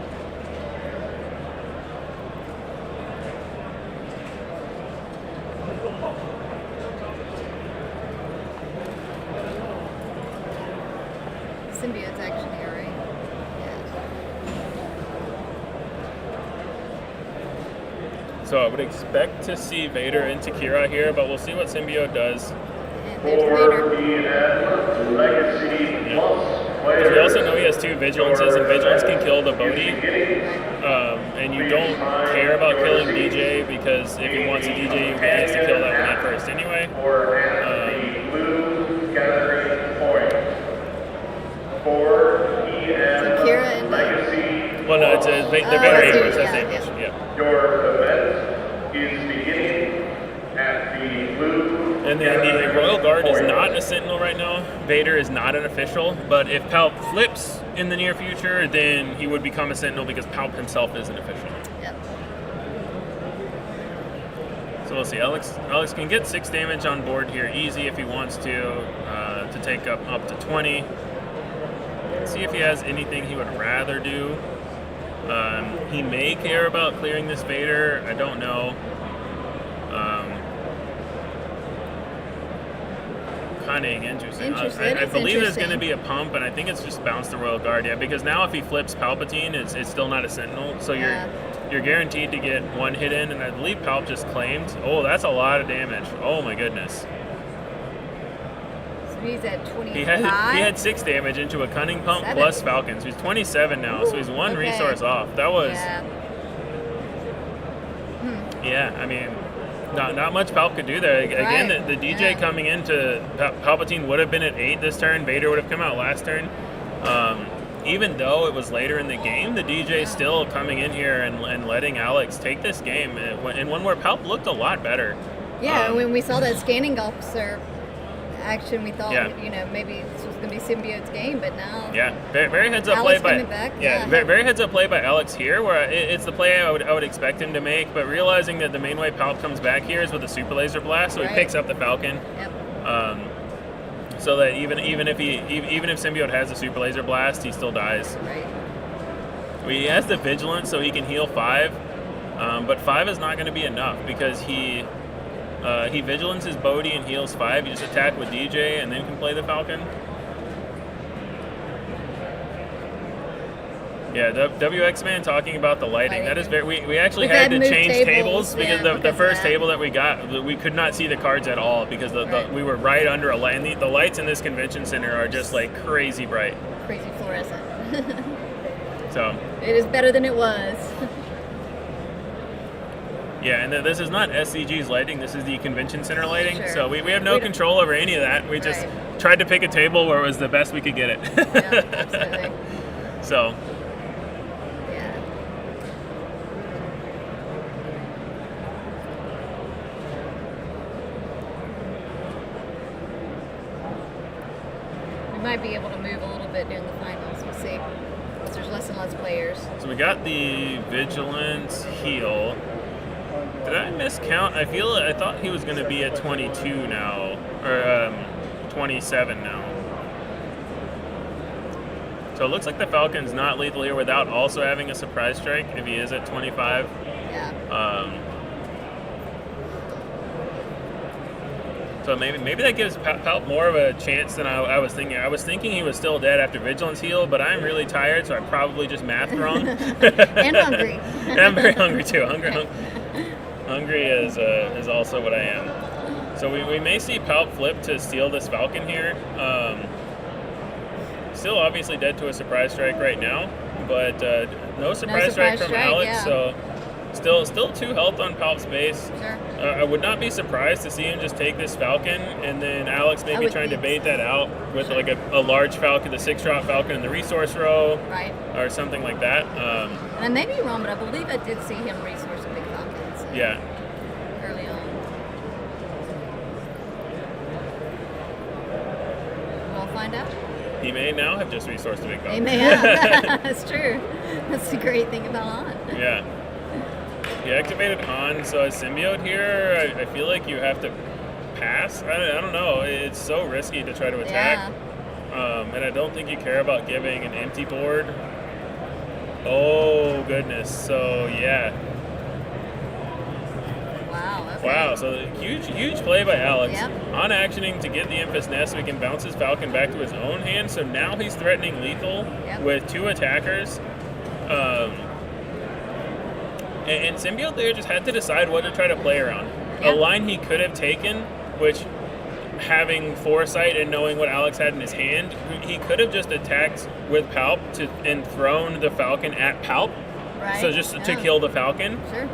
Symbiote's action here, right? So I would expect to see Vader into Kira here, but we'll see what Symbiode does. For BN Legacy Plus Because we also know he has 2 vigilances, and vigilance can kill the Bodhi. And you don't care about killing DJ because if he wants a DJ, he has to kill that one at first anyway. blue gathering point. For BN Legacy. Well, no, it's the Vader Abrams. That's Abrams. Yeah. Your event is beginning at the blue. And then the Royal Guard is not a Sentinel right now. Vader is not an official, but if Palp flips in the near future, then he would become a Sentinel because Palp himself is an official. Yep. So we'll see. Alex can get 6 damage on board here easy if he wants to take up to 20. See if he has anything he would rather do. He may care about clearing this Vader. I don't know. Cunning, interesting. I believe there's going to be a pump, and I think it's just bounce the Royal Guard. Yeah, because now if he flips Palpatine, it's still not a Sentinel, so you're guaranteed to get 1 hit in, and I believe Palp just claimed. Oh, that's a lot of damage. Oh my goodness. So he's at 25. He had 6 damage into a Cunning Pump plus Falcons. He's 27 now, so he's 1 resource off. That was. Yeah. Yeah, I mean, not much Palp could do there. Again, Right. the DJ coming into Palpatine would have been at 8 this turn. Vader would have come out last turn. Even though it was later in the game, the DJ still coming in here and letting Alex take this game in one where Palp looked a lot better. Yeah, when we saw that scanning officer action, we thought, Yeah. maybe this was going to be Symbiode's game, but now. Yeah, very heads up Alex play by coming back, very heads up play by Alex here, where it's the play I would expect him to make, but realizing that the main way Palp comes back here is with a super laser blast, so he picks up the Falcon. Yep. So that even if Symbiode has a super laser blast, he still dies. Right. He has the vigilance, so he can heal 5, but 5 is not going to be enough because he vigilances Bodhi and heals 5. You just attack with DJ and then can play the Falcon. Yeah, WX Man talking about the lighting. That is very. We actually had to change tables because the first table that we got, we could not see the cards at all because we were right under a light. And the lights in this convention center are just like crazy bright. Crazy fluorescent. So. It is better than it was. Yeah, and this is not SCG's lighting. This is the convention center lighting. Sure. So we have no control over any of that. We just tried to pick a table where it was the best we could get it. Yeah, absolutely. So. We might be able to move a little bit during the finals. We'll see. Because there's less and less players. So we got the vigilance heal. Did I miscount? I thought he was going to be at 22 now, or 27 now. So it looks like the Falcon's not lethal here without also having a surprise strike if he is at 25. Yeah. So maybe that gives Palp more of a chance than I was thinking. I was thinking he was still dead after vigilance heal, but I'm really tired, so I probably just mathed wrong. And hungry. And I'm very hungry too. Hungry is also what I am. So we may see Palp flip to steal this Falcon here. Still obviously dead to a surprise strike right now, but no surprise strike from Alex. Yeah. So still 2 health on Palp's base. Sure. I would not be surprised to see him just take this Falcon and then Alex maybe trying to bait that out with like a large Falcon, the 6-drop Falcon in the resource row, right, or something like that. And I may be wrong, but I believe I did see him resource a big Falcons. Yeah. Early on. We'll find out. He may now have just resourced a big Falcon. He may have. That's true. That's the great thing about Han. Yeah. He activated Han, so as Symbiode here, I feel like you have to pass. I don't know. It's so risky to try to attack. Yeah. And I don't think you care about giving an empty board. Oh, goodness. So, yeah. Wow. Okay. Wow, so huge play by Alex. Yep. On actioning to get the Infus Nest, so he can bounce his Falcon back to his own hand. So now he's threatening lethal with 2 attackers. And Symbiode there just had to decide what to try to play around. A line he could have taken, which, having foresight and knowing what Alex had in his hand, he could have just attacked with Palp and thrown the Falcon at Palp. Right. So just to kill the Falcon. Sure.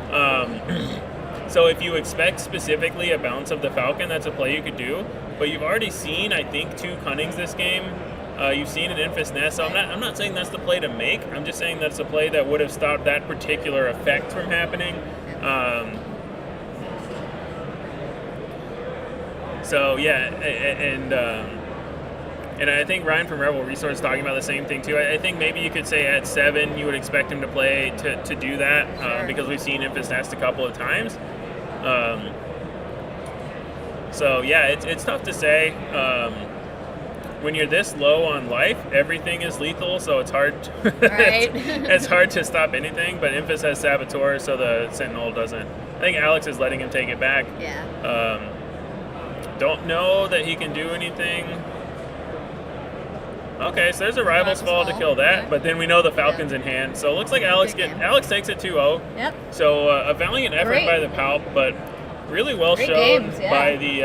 So if you expect specifically a bounce of the Falcon, that's a play you could do. But you've already seen, I think, 2 Cunnings this game. You've seen an Infus Nest, so I'm not saying that's the play to make. I'm just saying that's a play that would have stopped that particular effect from happening. So yeah, and I think Ryan from Rebel Resource is talking about the same thing too. I think maybe you could say at 7 you would expect him to play to do that because we've seen Infus Nest a couple of times. So yeah, it's tough to say. When you're this low on life, everything is lethal, so it's hard. It's hard to stop anything. But Infus has Saboteur, so the Sentinel doesn't. I think Alex is letting him take it back. Yeah. Don't know that he can do anything. Okay, so there's a Rival's Fall to kill that, but then we know the Falcon's in hand. So it looks like Alex takes it 2-0. Yep. So a valiant effort by the Palp, but really well shown by the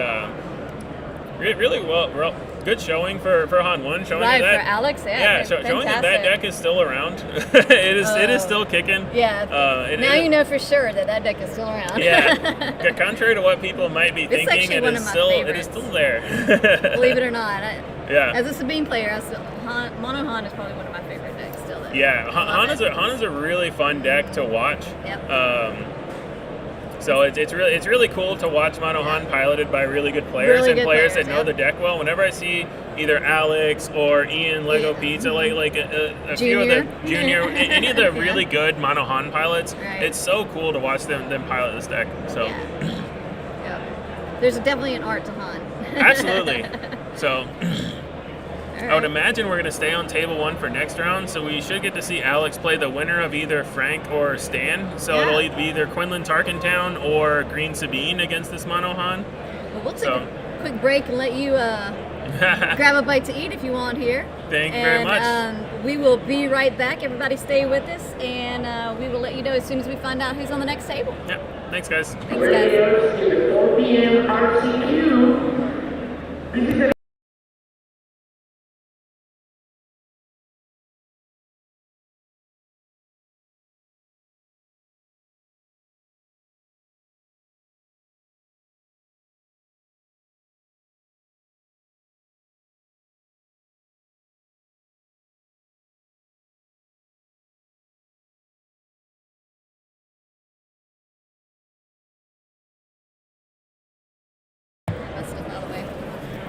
really well. Good showing for Han 1. Showing Right, that, for Alex, yeah. Showing that deck is still around. it is still kicking. Yeah. Now you know for sure that deck is still around. Yeah. Contrary to what people might be thinking, it is still there. Believe it or not. Yeah. As a Sabine player, Mono Han is probably one of my favorite decks still there. Yeah, Han is a really fun deck to watch. Yep. So it's really cool to watch Mono Han piloted by really good players that know the deck well. Whenever I see either Alex or Ian Lego Pizza, like a few of the junior, any of the really good Mono Han pilots, it's so cool to watch them pilot this deck. So there's definitely an art to Han. Absolutely. So I would imagine we're going to stay on table 1 for next round, so we should get to see Alex play the winner of either Frank or Stan. So it'll be either Quinlan Tarkintown or Green Sabine against this Mono Han. Well, we'll take a quick break and let you grab a bite to eat if you want here. Thank you very much. We will be right back. Everybody stay with us, and we will let you know as soon as we find out who's on the next table. Yep. Thanks, guys. Thanks, guys. 4 p.m. RCQ. This is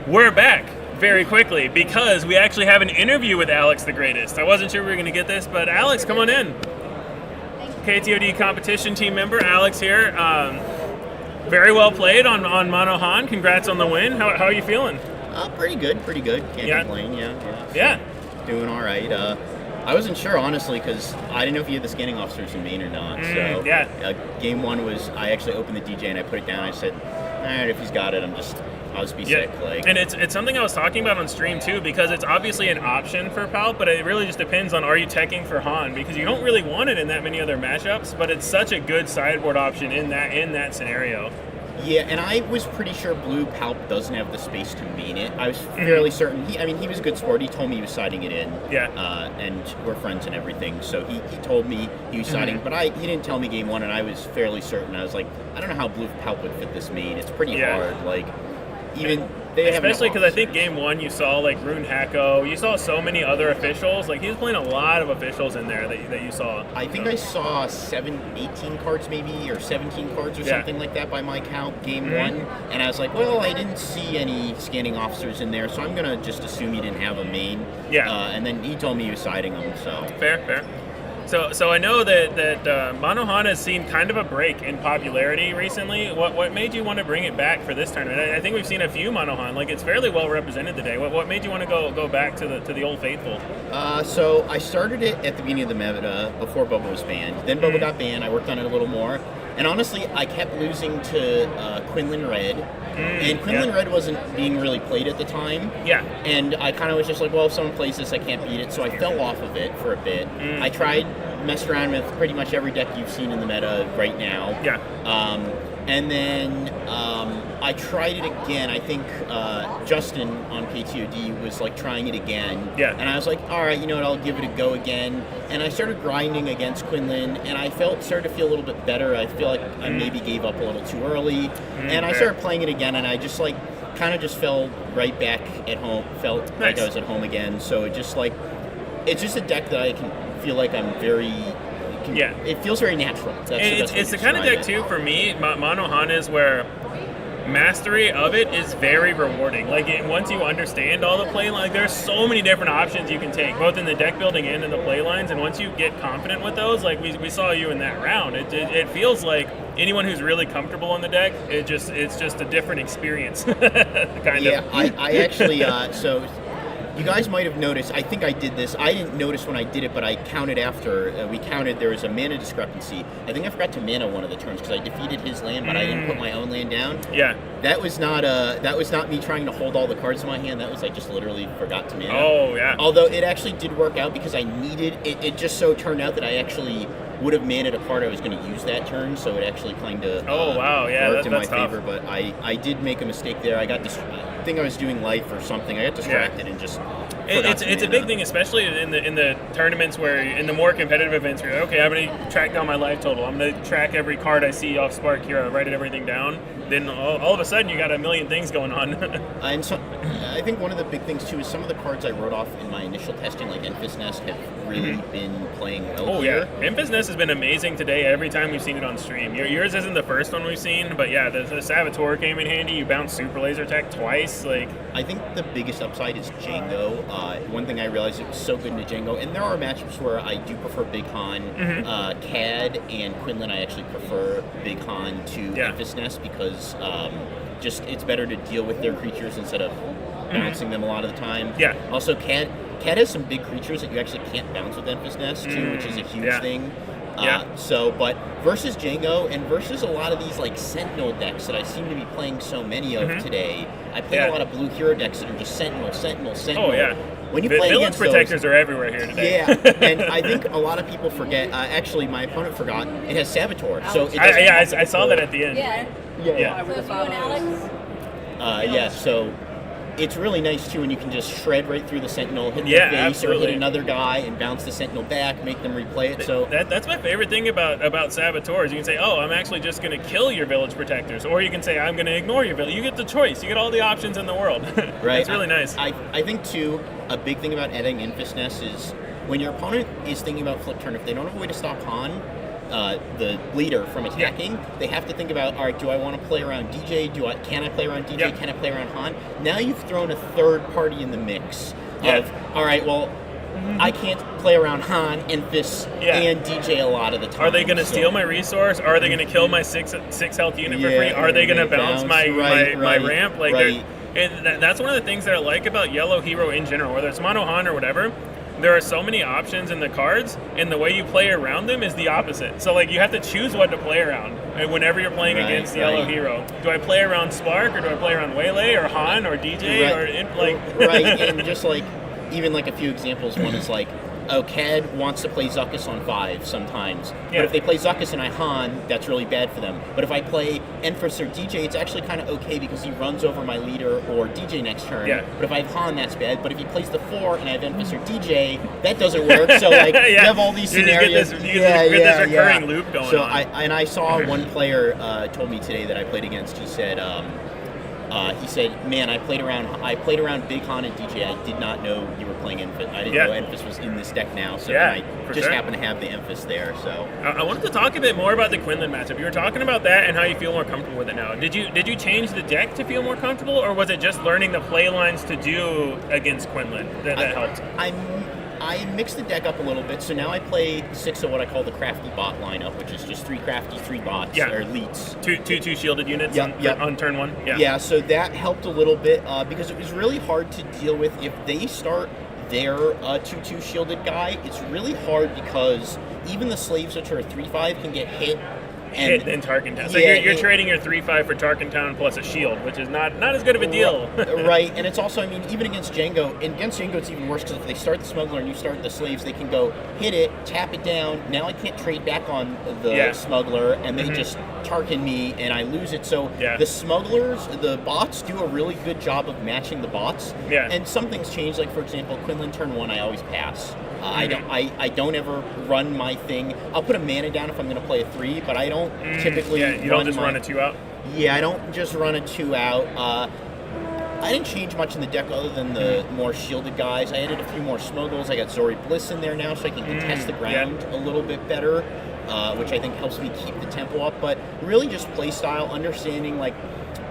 We're back very quickly because we actually have an interview with Alex the Greatest. I wasn't sure we were going to get this, but Alex, come on in. KTOD competition team member Alex here. Very well played on Mono Han. Congrats on the win. How are you feeling? Pretty good. Can't complain. Yeah. Doing all right. I wasn't sure, honestly, because I didn't know if you had the scanning officers in main or not. Game 1 was I actually opened the DJ and I put it down. I said, all right, if he's got it, I'll just be sick. And it's something I was talking about on stream too, because it's obviously an option for Palp, but it really just depends on are you teching for Han, because you don't really want it in that many other matchups, but it's such a good sideboard option in that scenario. Yeah, and I was pretty sure blue Palp doesn't have the space to main it. I was fairly certain. He was a good sport. He told me he was siding it in. Yeah. And we're friends and everything, so he told me he was siding, but he didn't tell me game 1, and I was fairly certain. I was like, I don't know how blue Palp would fit this main. It's pretty hard. Especially because I think game 1 you saw like Rune Hacko, you saw so many other officials. Like he was playing a lot of officials in there that you saw. I think I saw 18 cards maybe, or 17 cards or something like that by my count game 1, and I was like, well, I didn't see any scanning officers in there, so I'm gonna just assume he didn't have a main. And then he told me he was siding them. So fair. So I know that Mono Han has seen kind of a break in popularity recently. What made you want to bring it back for this tournament? I think we've seen a few Mono Han. Like it's fairly well represented today. What made you want to go back to the old faithful? So I started it at the beginning of the meta before Boba was banned. Then Boba got banned. I worked on it a little more. And honestly, I kept losing to Quinlan Red. And Quinlan Red wasn't being really played at the time. Yeah. And I kind of was just like, well, if someone plays this, I can't beat it. So I fell off of it for a bit. I tried, messed around with pretty much every deck you've seen in the meta right now. Yeah. And then I tried it again. I think Justin on KTOD was like trying it again. Yeah. And I was like, all right, you know what, I'll give it a go again. And I started grinding against Quinlan, and I started to feel a little bit better. I feel like I maybe gave up a little too early. And I started playing it again, and I just like kind of just fell right back at home. Felt like I was at home again. So it's just a deck that I can feel like I'm very. It feels very natural. It's the kind of deck too for me. Mono Han is where mastery of it is very rewarding. Like once you understand all the play lines, there's so many different options you can take, both in the deck building and in the play lines. And once you get confident with those, like we saw you in that round, it feels like anyone who's really comfortable in the deck, it's just a different experience. kind of. I actually so. You guys might have noticed, I think I did this. I didn't notice when I did it, but I counted after. We counted, there was a mana discrepancy. I think I forgot to mana one of the turns because I defeated his land, but I didn't put my own land down. Yeah. That was not me trying to hold all the cards in my hand. That was I just literally forgot to mana. Oh, yeah. Although it actually did work out because I needed, it just so turned out that I actually would have maned a card I was going to use that turn, so it actually kind of worked in my tough. favor. But I did make a mistake there. I got think I was doing life or something. I got distracted and just. It's a big thing, especially in the tournaments where in the more competitive events where you're okay, I'm gonna track down my life total. I'm gonna track every card I see off Spark here. I write everything down. Then all of a sudden you got a million things going on. And so I think one of the big things too is some of the cards I wrote off in my initial testing, like Enfys Nest, have really been playing well here. Yeah, Enfys Nest has been amazing today. Every time we've seen it on stream. Yours isn't the first one we've seen, but yeah, the Saboteur came in handy. You bounced Super Laser Tech twice. Like I think the biggest upside is Jango. One thing I realized, it was so good into Jango, and there are matchups where I do prefer Big Han. Cad and Quinlan, I actually prefer Big Han to Enfys Nest because just it's better to deal with their creatures instead of bouncing them a lot of the time. Yeah. Also, Cad has some big creatures that you actually can't bounce with Enfys Nest too, which is a huge thing. But versus Jango and versus a lot of these like Sentinel decks that I seem to be playing so many of today, I play a lot of blue hero decks that are just Sentinel. Oh yeah. When you play Village Protectors are everywhere here today. Yeah, and I think a lot of people forget. Actually, my opponent forgot it has Saboteur. So it I saw that at the end. Yeah. Yeah. So it's you and Alex? So it's really nice too when you can just shred right through the Sentinel, hit the face, absolutely. or hit another guy and bounce the Sentinel back, make them replay it. So that's my favorite thing about Saboteurs. You can say, oh, I'm actually just going to kill your Village Protectors, or you can say, I'm going to ignore your Village. You get the choice. You get all the options in the world. Right. It's really nice. I think too, a big thing about adding Enfys Nest is when your opponent is thinking about flip turn, if they don't have a way to stop Han, the leader from attacking, they have to think about, all right, do I want to play around DJ? Can I play around DJ? Can I play around Han? Now you've thrown a third party in the mix of, all right, well, I can't play around Han, Enfys, and DJ a lot of the time. Are they going to steal my resource? Are they going to kill my six health unit for free? Are they going to bounce my ramp? Like that's one of the things that I like about Yellow Hero in general, whether it's Mono Han or whatever. There are so many options in the cards, and the way you play around them is the opposite. So, like, you have to choose what to play around whenever you're playing against the Yellow Hero. Do I play around Spark, or do I play around Waylay, or Han, or DJ, and just, like, even, like, a few examples. One is, like, Cad wants to play Zuckuss on 5 sometimes. But if they play Zuckuss and I Han, that's really bad for them. But if I play Enfys or DJ, it's actually kind of okay because he runs over my leader or DJ next turn. But if I have Han, that's bad. But if he plays the 4 and I have Enfys or DJ, that doesn't work. So, like, you have all these scenarios. You get this recurring loop going so on. I saw one player told me today that I played against, he said, man, I played around Big Han and DJ. I did not know you were playing Enfys. I didn't know Enfys was in this deck now, so I just happened to have the Enfys there. So I wanted to talk a bit more about the Quinlan matchup. You were talking about that and how you feel more comfortable with it now. Did you change the deck to feel more comfortable, or was it just learning the play lines to do against Quinlan that helped? I mixed the deck up a little bit, so now I play 6 of what I call the crafty bot lineup, which is just 3 crafty, 3 bots, or elites. Two shielded units on turn 1? Yeah, so that helped a little bit because it was really hard to deal with. If they start their 2/2 shielded guy, it's really hard because even the slaves, which are 3/5, can get hit. Hit in Tarkintown. So you're trading your 3/5 for Tarkintown plus a shield, which is not as good of a deal. Right, and it's also, I mean, even against Jango, it's even worse because if they start the smuggler and you start the slaves, they can go hit it, tap it down. Now I can't trade back on the smuggler, and they just Tarkin me, and I lose it. So the smugglers, the bots do a really good job of matching the bots. And some things change, like for example, Quinlan turn 1, I always pass. I don't ever run my thing. I'll put a mana down if I'm going to play a 3, but I don't typically. You don't just run a 2 out. Yeah, I don't just run a 2 out. I didn't change much in the deck other than the more shielded guys. I added a few more smuggles. I got Zori Bliss in there now, so I can contest the ground a little bit better, which I think helps me keep the tempo up. But really, just play style, understanding. Like,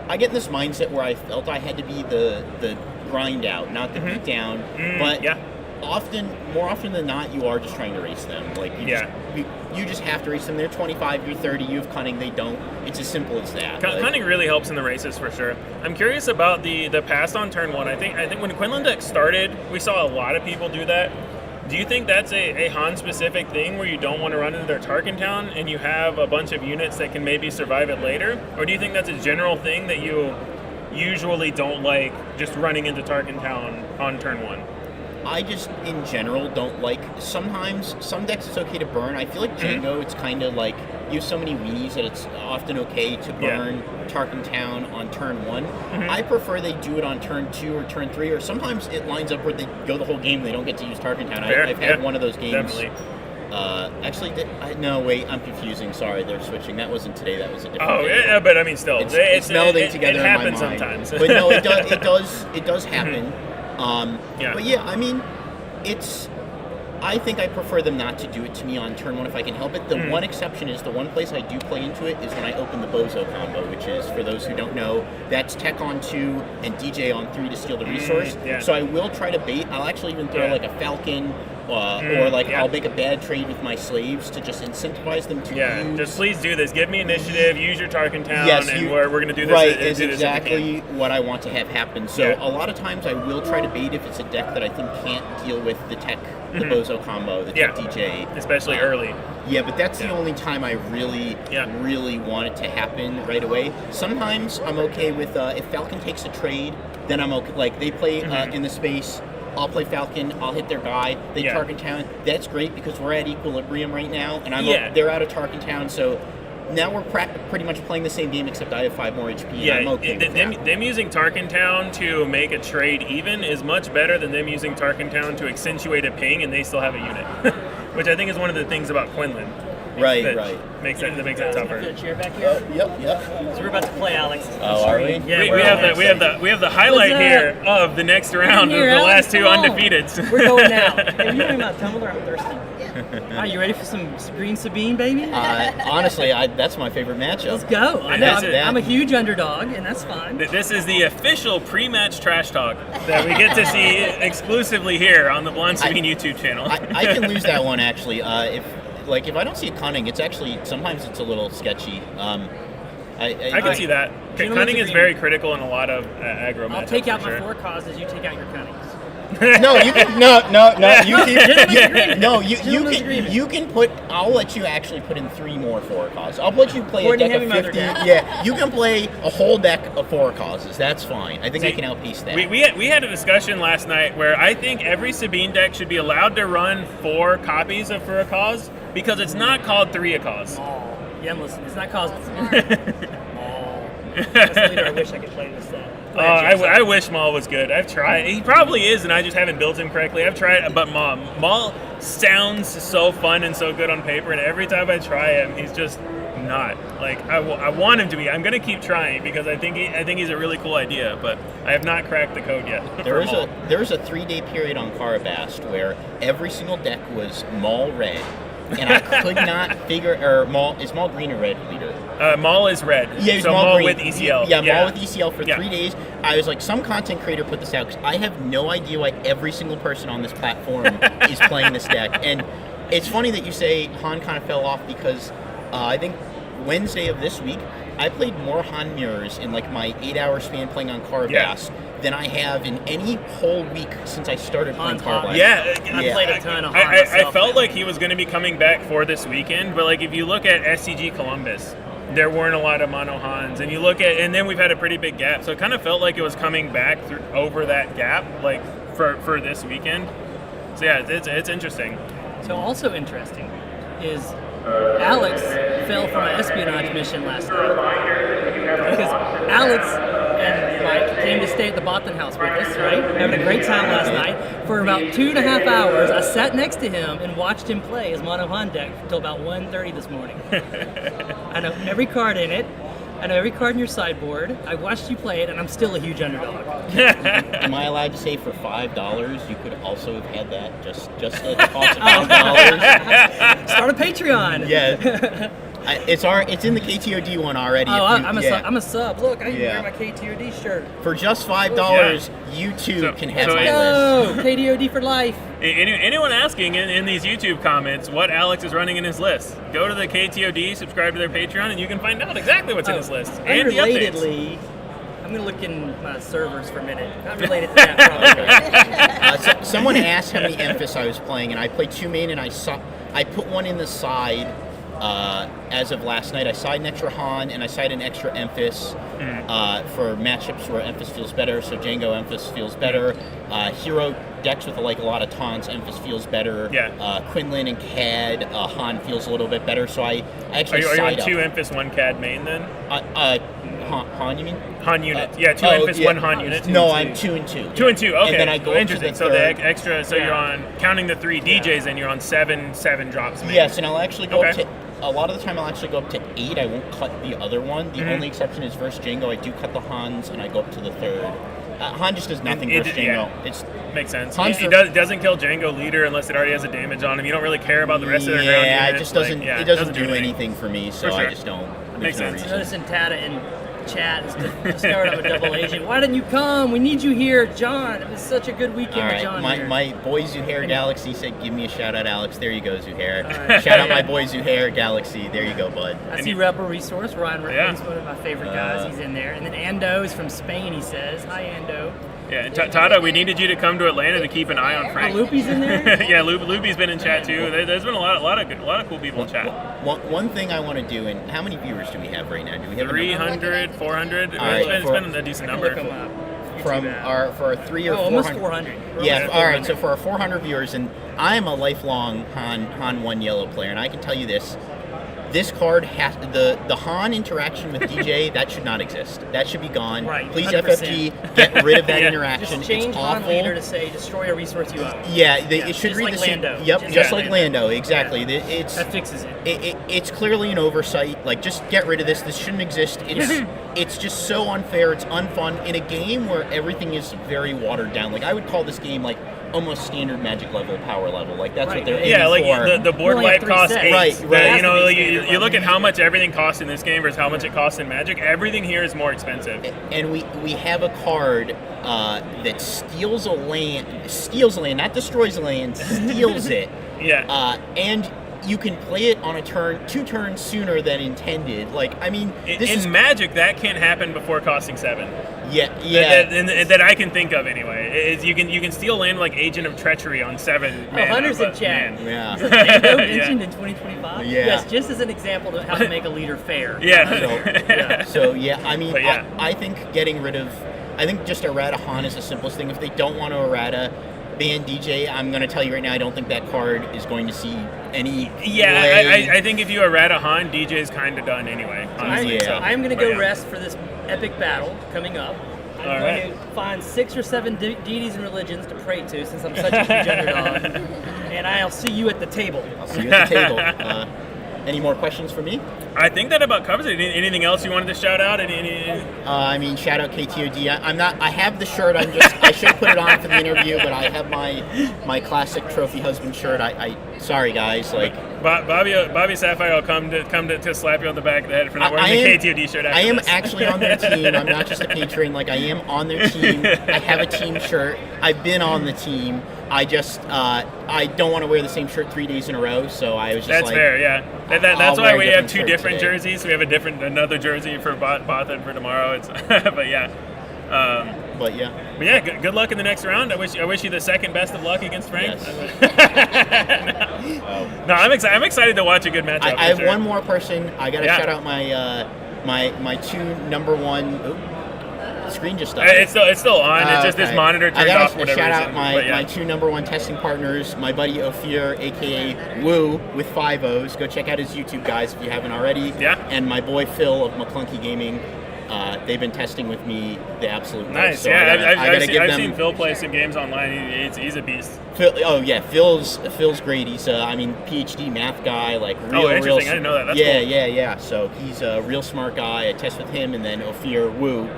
I get in this mindset where I felt I had to be the grind out, not the beat down. But more often than not, you are just trying to race them. Like you just have to race them. They're 25, you're 30, you have cunning, they don't. It's as simple as that. Cunning really helps in the races for sure. I'm curious about the pass on turn 1. I think when Quinlan deck started, we saw a lot of people do that. Do you think that's a Han specific thing where you don't want to run into their Tarkintown and you have a bunch of units that can maybe survive it later? Or do you think that's a general thing that you usually don't like, just running into Tarkintown on turn 1? I just, in general, don't like... Sometimes, some decks it's okay to burn. I feel like Jango, it's kind of like... You have so many weenies that it's often okay to burn Tarkintown on turn 1. I prefer they do it on turn 2 or turn 3, or sometimes it lines up where they go the whole game, they don't get to use Tarkintown. I've had one of those games. Definitely. No, wait, I'm confusing. Sorry, they're switching. That wasn't today. That was a different. Oh, day. yeah, but I mean, still, it's melding together. It happens in my mind. sometimes. But no, it does happen. But yeah, I mean, I think I prefer them not to do it to me on turn 1 if I can help it. The one exception is the one place I do play into it is when I open the Bozo combo, which is, for those who don't know, that's Tech on 2 and DJ on 3 to steal the resource. So I will try to bait. I'll actually even throw like a Falcon or like I'll make a bad trade with my slaves to just incentivize them to use. Just please do this. Give me initiative, use your Tarkintown, and we're going to do this. Right, is exactly what I want to have happen. So a lot of times I will try to bait if it's a deck that I think can't deal with the Tech, the Bozo combo, the Tech DJ. Especially early. Yeah, but that's the only time I really want it to happen right away. Sometimes I'm okay with, if Falcon takes a trade, then I'm okay. Like, they play in the space, I'll play Falcon, I'll hit their guy, they Tarkintown. That's great because we're at equilibrium right now, and they're out of Tarkintown, so now we're pretty much playing the same game except I have 5 more HP, and I'm okay with that. Them using Tarkintown to make a trade even is much better than them using Tarkintown to accentuate a ping and they still have a unit. Which I think is one of the things about Quinlan. Right. Makes that tougher. Get a chair back here. Yep. So we're about to play, Alex. Oh, are we? Yeah, we have the highlight here of the next round of the last 2 undefeateds. We're going now. Hey, you talking about tumbler? I'm thirsty. Are you ready for some green Sabine, baby? Honestly, that's my favorite matchup. Let's go. I know. I'm a huge underdog, and that's fine. This is the official pre-match trash talk that we get to see exclusively here on the Blonde Sabine YouTube channel. I can lose that one, actually. If I don't see a cunning, it's actually sometimes it's a little sketchy. I can see that. Cunning is very critical in a lot of aggro matchups. I'll take out my 4 causes. You take out your cunnings. No, you can you can put. I'll let you actually put in 3 more 4 causes. I'll let you play a deck of 50. Yeah, you can play a whole deck of 4 causes. That's fine. I think I can outpiece that. We had a discussion last night where I think every Sabine deck should be allowed to run 4 copies of For a Cause because it's not called 3 a Cause. Oh, yeah, listen, it's not called. That's the leader I wish I could play this set. I wish Maul was good. I've tried. He probably is, and I just haven't built him correctly. I've tried, but Maul sounds so fun and so good on paper, and every time I try him, he's just not. Like, I want him to be. I'm going to keep trying because I think he's a really cool idea, but I have not cracked the code yet. There was a 3-day period on Karabast where every single deck was Maul red. And I could not figure, is Maul green or red, leader? Maul is red. Yeah, so Maul with ECL. Yeah, Maul with ECL for 3 days. I was like, some content creator put this out because I have no idea why every single person on this platform is playing this deck. And it's funny that you say Han kind of fell off because I think Wednesday of this week, I played more Han mirrors in like my 8-hour span playing on Karabast than I have in any whole week since I started playing Karabast. I played a ton of Han I felt like he was going to be coming back for this weekend, but like if you look at SCG Columbus, there weren't a lot of mono Hans, and you look at, and then we've had a pretty big gap, so it kind of felt like it was coming back over that gap, like for this weekend. So yeah, it's interesting. So also interesting is Alex fell from an espionage mission last night because Alex and Mike came to stay at the Bothan house with us, right? Having a great time last night. For about 2.5 hours, I sat next to him and watched him play his Mono Han deck until about 1:30 this morning. I know every card in it. I know every card in your sideboard. I watched you play it, and I'm still a huge underdog. Am I allowed to say for $5 you could also have had that just at the cost of $5? Start a Patreon. Yeah. It's in the KTOD one already. Oh, I'm a sub. Look, I even wear my KTOD shirt. For just $5, you too can have my list. KTOD for life. Anyone asking in these YouTube comments what Alex is running in his list, go to the KTOD, subscribe to their Patreon, and you can find out exactly what's in his list. And the updates. I'm going to look in my servers for a minute. Not related to that, probably. Someone asked how many Emphas I was playing, and I played 2 main, and I put one in the side as of last night, I side an extra Han and I side an extra Emphas for matchups where Emphas feels better. So Jango Emphas feels better. Hero decks with a lot of taunts, Emphas feels better. Yeah. Quinlan and Cad, Han feels a little bit better. So I actually Are you on side up. 2 Emphas, 1 CAD main then? Han, you mean? Han units. 2 Emphas, 1 Han unit. No, I'm 2 and 2. 2 and 2. Okay. And then I go interesting. up to So the the third. extra. So you're on counting the 3 DJs, and you're on 7 drops. Main. Yes, and I'll actually go up to. A lot of the time, I'll actually go up to 8. I won't cut the other one. The only exception is versus Jango. I do cut the Hans, and I go up to the 3rd. Han just does nothing versus Jango. Yeah. It's makes sense. Hans It doesn't kill Jango leader unless it already has a damage on him. You don't really care about the rest of their ground Yeah, units. it just doesn't. Like, it doesn't do anything for me, so I just don't. Makes sense. Noticing Tata in chat is started up a double agent. Why didn't you come? We need you here, John. It was such a good weekend All with right, John my, here. my boy Zuhair Galaxy said, "Give me a shout out, Alex." There you go, Zuhair. Shout out my boy Zuhair Galaxy. There you go, bud. I see Rebel Resource. Ryan Rebel, he's one of my favorite guys. He's in there. And then Ando is from Spain, he says. Hi, Ando. Yeah, and Tata, we needed you to come to Atlanta to keep an eye on Frank. Loopy's in there? Yeah, Loopy's been in chat too. There's been a lot of cool people in chat. One thing I want to do, and how many viewers do we have right now? Do we have 300, 400? All right, It's been a decent number. For our 300 or 400. Almost 400. Yeah, all right. So for our 400 viewers, and I am a lifelong Han 1 yellow player, and I can tell you this. This card has the Han interaction with DJ that should not exist. That should be gone. Right. Please 100%. FFG get rid of that interaction. Just change it's Han awful. leader to say destroy a resource you own. Yeah, it should just read like the same. Lando. Yep, just like Lando. Exactly. It's that fixes it. It's clearly an oversight. Like, just get rid of this. This shouldn't exist. It's just so unfair. It's unfun in a game where everything is very watered down. Like, I would call this game like almost standard Magic level, power level. Like, that's what they're aiming for. The board wipe costs 8. Right. You look at how much everything costs in this game versus how much it costs in Magic. Everything here is more expensive. And we have a card that steals a land, not destroys a land, steals it. Yeah. And you can play it on a turn, 2 turns sooner than intended. Like, I mean, in Magic, that can't happen before costing 7. Yeah. That I can think of anyway. Is you can steal land like Agent of Treachery on 7. Hunter's in chat. Yeah. Jango mentioned in 2025. Yeah. Yes, just as an example of how to make a leader fair. Yeah. So yeah, I mean, Yeah. I think getting rid of, I think just errata Han is the simplest thing. If they don't want to errata ban DJ, I'm going to tell you right now, I don't think that card is going to see any. Yeah, I think if you errata Han, DJ's kind of done anyway. Honestly, I'm going to go rest for this epic battle coming up. I'm going to find 6 or 7 deities and religions to pray to, since I'm such a huge underdog. And I'll see you at the table. I'll see you at the table. Any more questions for me? I think that about covers it. Anything else you wanted to shout out? I mean, shout out KTOD. I have the shirt. I should put it on for the interview, but I have my classic trophy husband shirt. Sorry guys, like Bobby Sapphire will come to slap you on the back of the head for not wearing the KTOD shirt. I am actually on their team. I'm not just a patron. Like, I am on their team. I have a team shirt. I've been on the team. I just I don't want to wear the same shirt 3 days in a row, so I was just That's like, fair, yeah. That's why we have 2 different shirt jerseys. We have another jersey for Bothan for tomorrow. It's but yeah. But yeah, good luck in the next round. I wish you the second best of luck against Frank. No, I'm excited to watch a good matchup. I have one more person. I gotta shout out my 2 number 1. Screen just died. It's still on. It's just this monitor turned off for whatever shout reason. out my 2 number 1 testing partners, my buddy Ophir, aka Woo, with 5 O's. Go check out his YouTube, guys, if you haven't already. Yeah. And my boy Phil of McClunky Gaming. They've been testing with me the absolute nice. most. So I've seen Phil play some games online. He's a beast. Phil's great. He's PhD math guy, like real. Oh, interesting. I didn't know that. That's cool. Yeah. So he's a real smart guy. I test with him, and then Ophir Woo.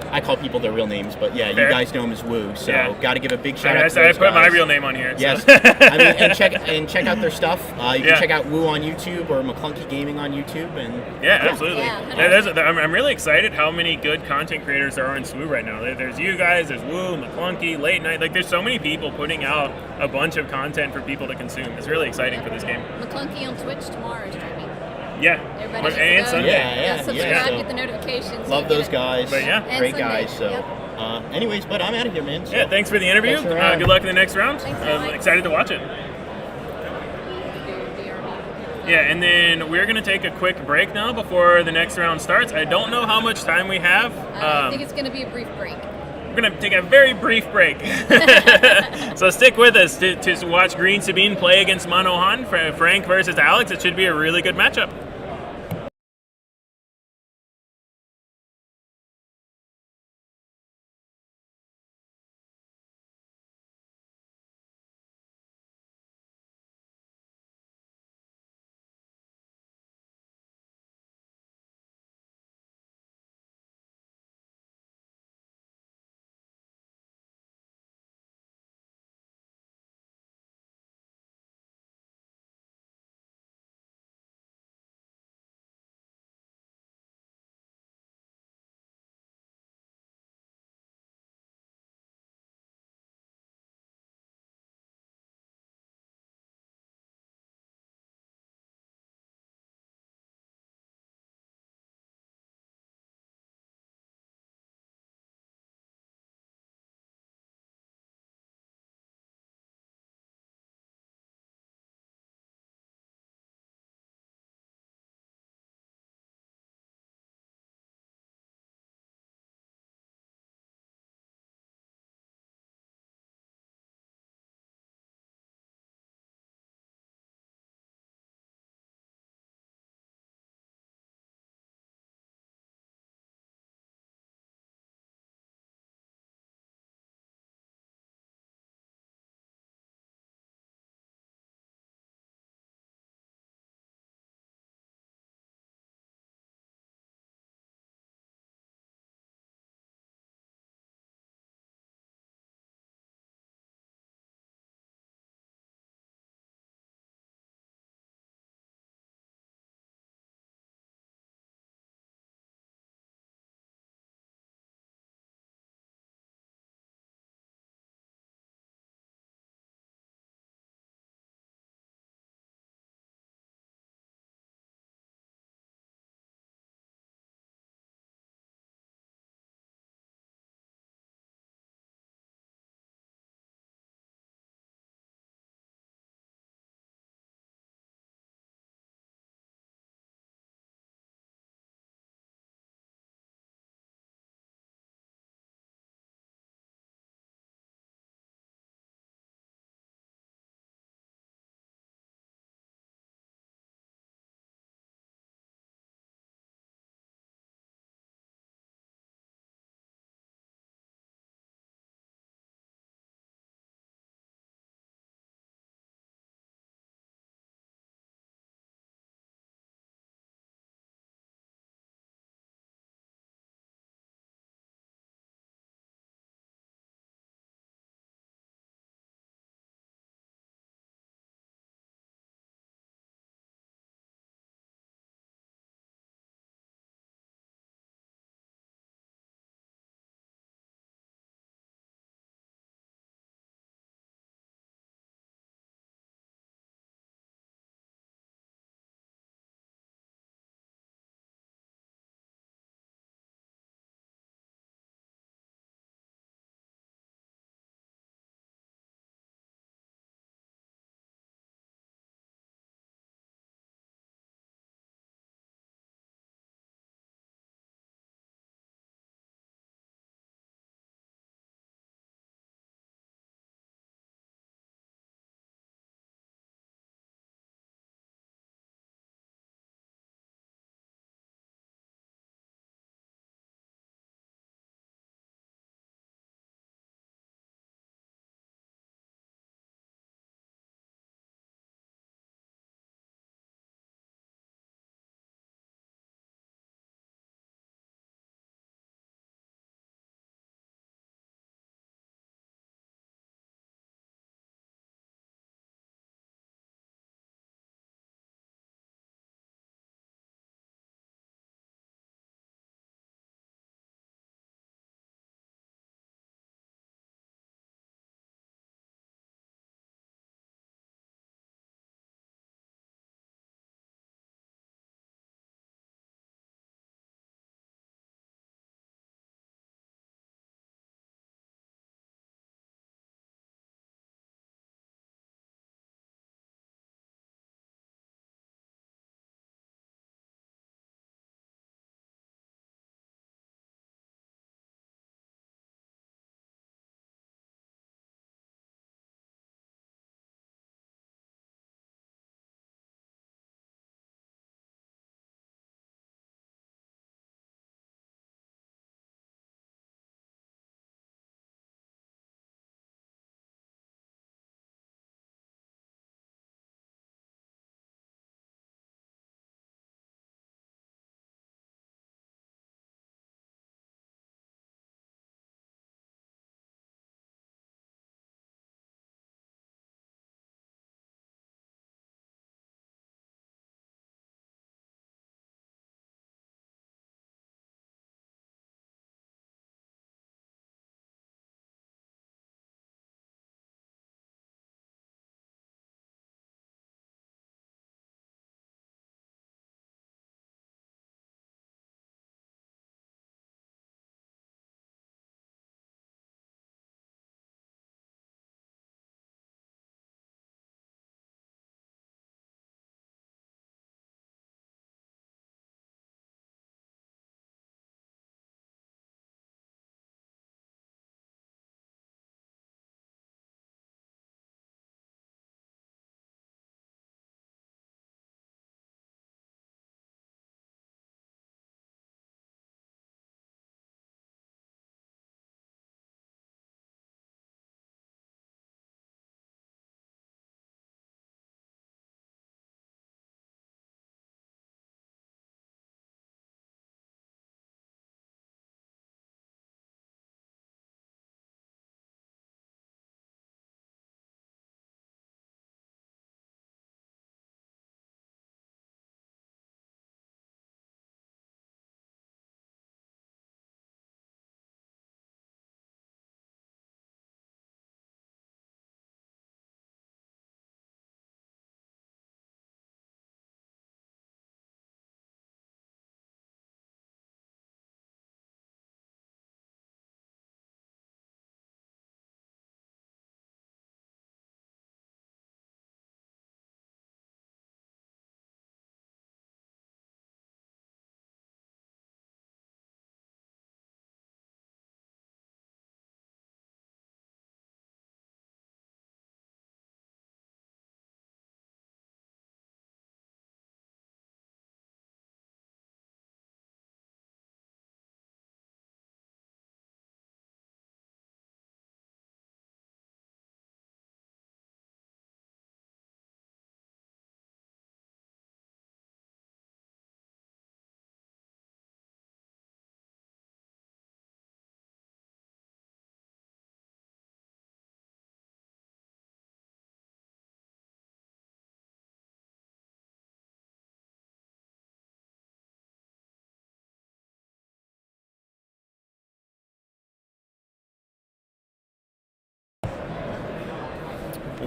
I call people their real names, but yeah, Fair. You guys know him as Woo. So got to give a big shout out to I those guys. put my real name on here. Yes, So. and check out their stuff. You can check out Woo on YouTube or McClunky Gaming on YouTube, and absolutely. I'm really excited how many good content creators there are in SWU right now. There's you guys, there's Woo, McClunky, Late Night. Like, there's so many people putting out a bunch of content for people to consume. It's really exciting for this game. McClunky on Twitch tomorrow streaming. Yeah. Everybody And Sunday. Subscribe, get the notifications. Love those guys. But great Sunday. guys. So, anyways, but I'm out of here, man. So. Yeah, thanks for the interview. Good luck in the next round. Thanks, I'm excited to watch it. Yeah, and then we're going to take a quick break now before the next round starts. I don't know how much time we have. I think it's going to be a brief break. We're going to take a very brief break. So stick with us to watch Green Sabine play against Manohan, Frank versus Alex. It should be a really good matchup.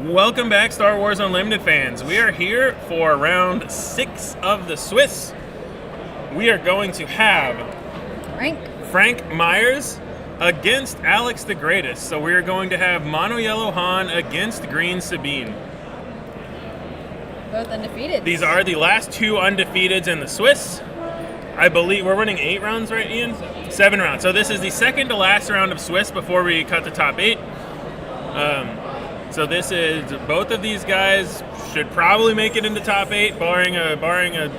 Welcome back, Star Wars Unlimited fans. We are here for round 6 of the Swiss. We are going to have Frank Myers against Alex the Greatest. So we are going to have Mono Yellow Han against Green Sabine. Both undefeated. These are the last 2 undefeateds in the Swiss. I believe we're running 8 rounds, right, Ian? 7 rounds. So this is the second to last round of Swiss before we cut the top 8. So this is, both of these guys should probably make it into top 8, barring a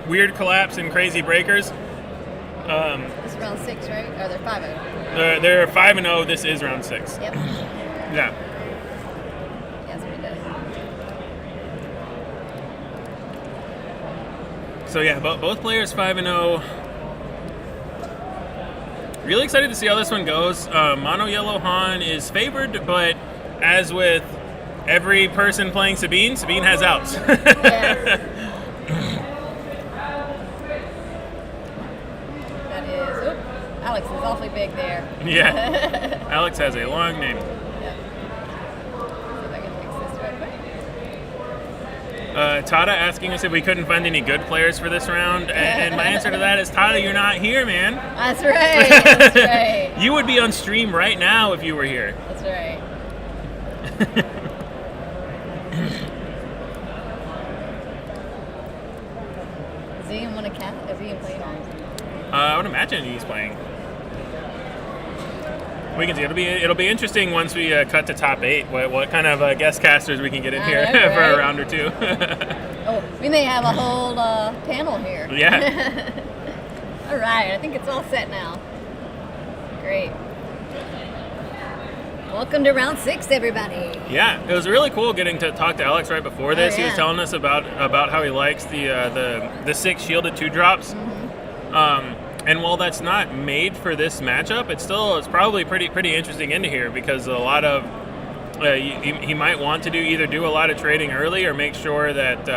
weird collapse and crazy breakers. This is round 6, right? Or they're 5-0. They're 5-0. This is round 6. Yep. Yeah. That's what he does. So yeah, both players 5-0. Really excited to see how this one goes. Mono Yellow Han is favored, but as with every person playing Sabine, Sabine has outs. Yes. That is. Oop, Alex is awfully big there. Yeah. Alex has a long name. Yep. See if I can fix this real quick. Tada asking us if we couldn't find any good players for this round, and my answer to that is, Tada, you're not here, man. That's right. That's right. You would be on stream right now if you were here. That's right. Is Ian want to cat? Is Ian playing? I would imagine he's playing. We can see. It'll be interesting once we cut to top 8. What kind of guest casters we can get in here know, for a right? round or 2. Oh, we may have a whole panel here. Yeah. All right. I think it's all set now. Great. Welcome to round 6, everybody. Yeah, it was really cool getting to talk to Alex right before this. Oh, He was yeah. telling us about how he likes the 6 shielded 2-drops. Mm-hmm. And while that's not made for this matchup, it's probably pretty interesting into here, because a lot of he might want to either do a lot of trading early or make sure that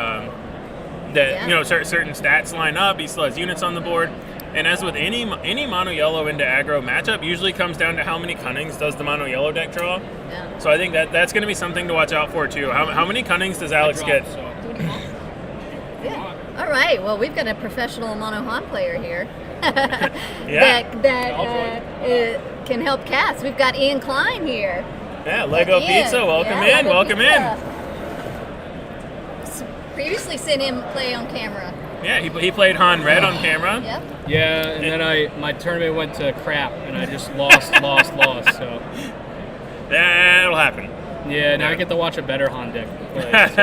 certain stats line up. He still has units on the board. And as with any mono yellow into aggro matchup, usually comes down to how many Cunnings does the mono yellow deck draw. Yeah. So I think that's going to be something to watch out for too. How many Cunnings does Alex get? Yeah. All right. Well, we've got a professional mono Han player here Yeah. that can help cast. We've got Ian Klein here. Yeah, Lego Ian. Pizza, welcome Yeah, in, Lego welcome Pizza. Previously seen him play on camera. Yeah, he played Han Red on camera. Yep. Yeah, and then my tournament went to crap, and I just lost. So That'll happen. yeah, now I get to watch a better Han deck play. So.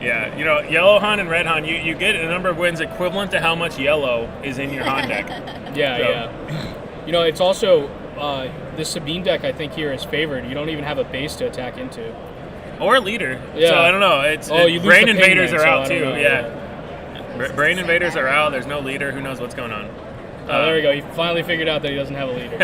Yeah, Yellow Han and Red Han, you get a number of wins equivalent to how much yellow is in your Han deck. Yeah. It's also the Sabine deck. I think here is favored. You don't even have a base to attack into. Or a leader. Yeah. So I don't know. You lose Brain the Invaders ping, are so out I too. don't know, Yeah. Brain Invaders are out. There's no leader. Who knows what's going on? There we go. He finally figured out that he doesn't have a leader.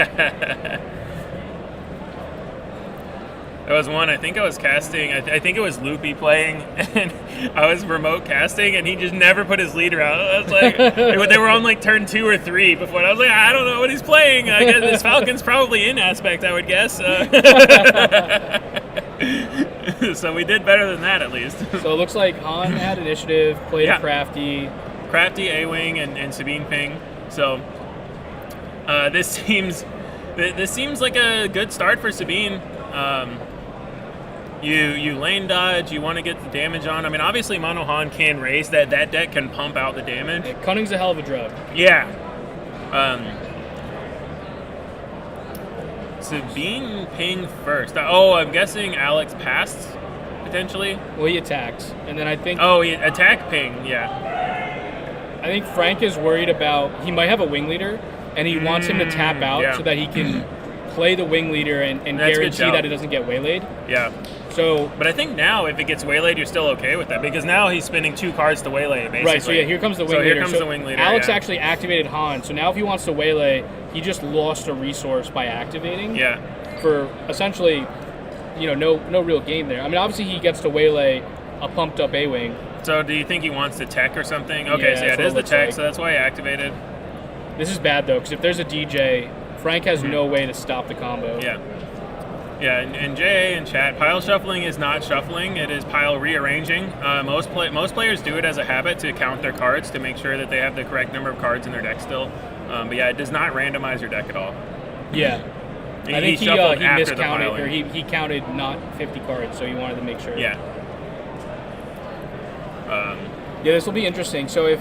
There was one, I think I was casting, I think it was Loopy playing, and I was remote casting, and he just never put his leader out. I was like, they were on like turn 2 or 3 before, I was like, I don't know what he's playing. I guess this Falcon's probably in aspect, I would guess. So we did better than that, at least. So it looks like Han had initiative, played a Crafty, A-Wing, and Sabine Ping. So this seems like a good start for Sabine. You lane dodge, you want to get the damage on. I mean, obviously Mono Han can raise that deck can pump out the damage. Yeah, Cunning's a hell of a drug. Yeah. Sabine Ping first. Oh, I'm guessing Alex passed, potentially. Well, he attacked, and then I think... Oh, he attack Ping, yeah. I think Frank is worried about... He might have a wing leader, and he wants him to tap out so that he can play the wing leader and guarantee that it doesn't get waylaid. Yeah. So, but I think now if it gets waylaid, you're still okay with that, because now he's spending 2 cards to waylay, basically. Right, so here comes the wing leader. Here comes the wing leader. Alex actually activated Han, so now if he wants to waylay, he just lost a resource by activating. Yeah. For essentially, no real game there. I mean, obviously he gets to waylay a pumped up A-Wing. So do you think he wants the tech or something? Okay, so it is the tech, so that's why he activated. This is bad though, because if there's a DJ, Frank has no way to stop the combo. Yeah. Yeah, and JA in chat, pile shuffling is not shuffling, it is pile rearranging. Most players do it as a habit to count their cards to make sure that they have the correct number of cards in their deck still. But yeah, it does not randomize your deck at all. Yeah. He I think he shuffled after the miscounted, piling. or he counted not 50 cards, so he wanted to make sure. Yeah. Yeah, this will be interesting. So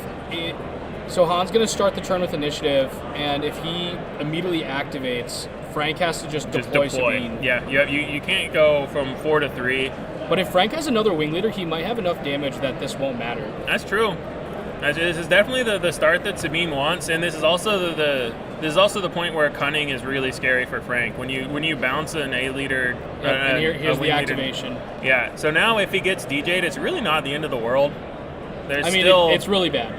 so Han's going to start the turn with initiative, and if he immediately activates, Frank has to just deploy Sabine. Yeah, you can't go from 4 to 3. But if Frank has another wing leader, he might have enough damage that this won't matter. That's true. This is definitely the start that Sabine wants, and this is also the point where cunning is really scary for Frank. When you bounce an A leader, and here's the activation. Leader. Yeah. So now if he gets DJ'd, it's really not the end of the world. It's really bad.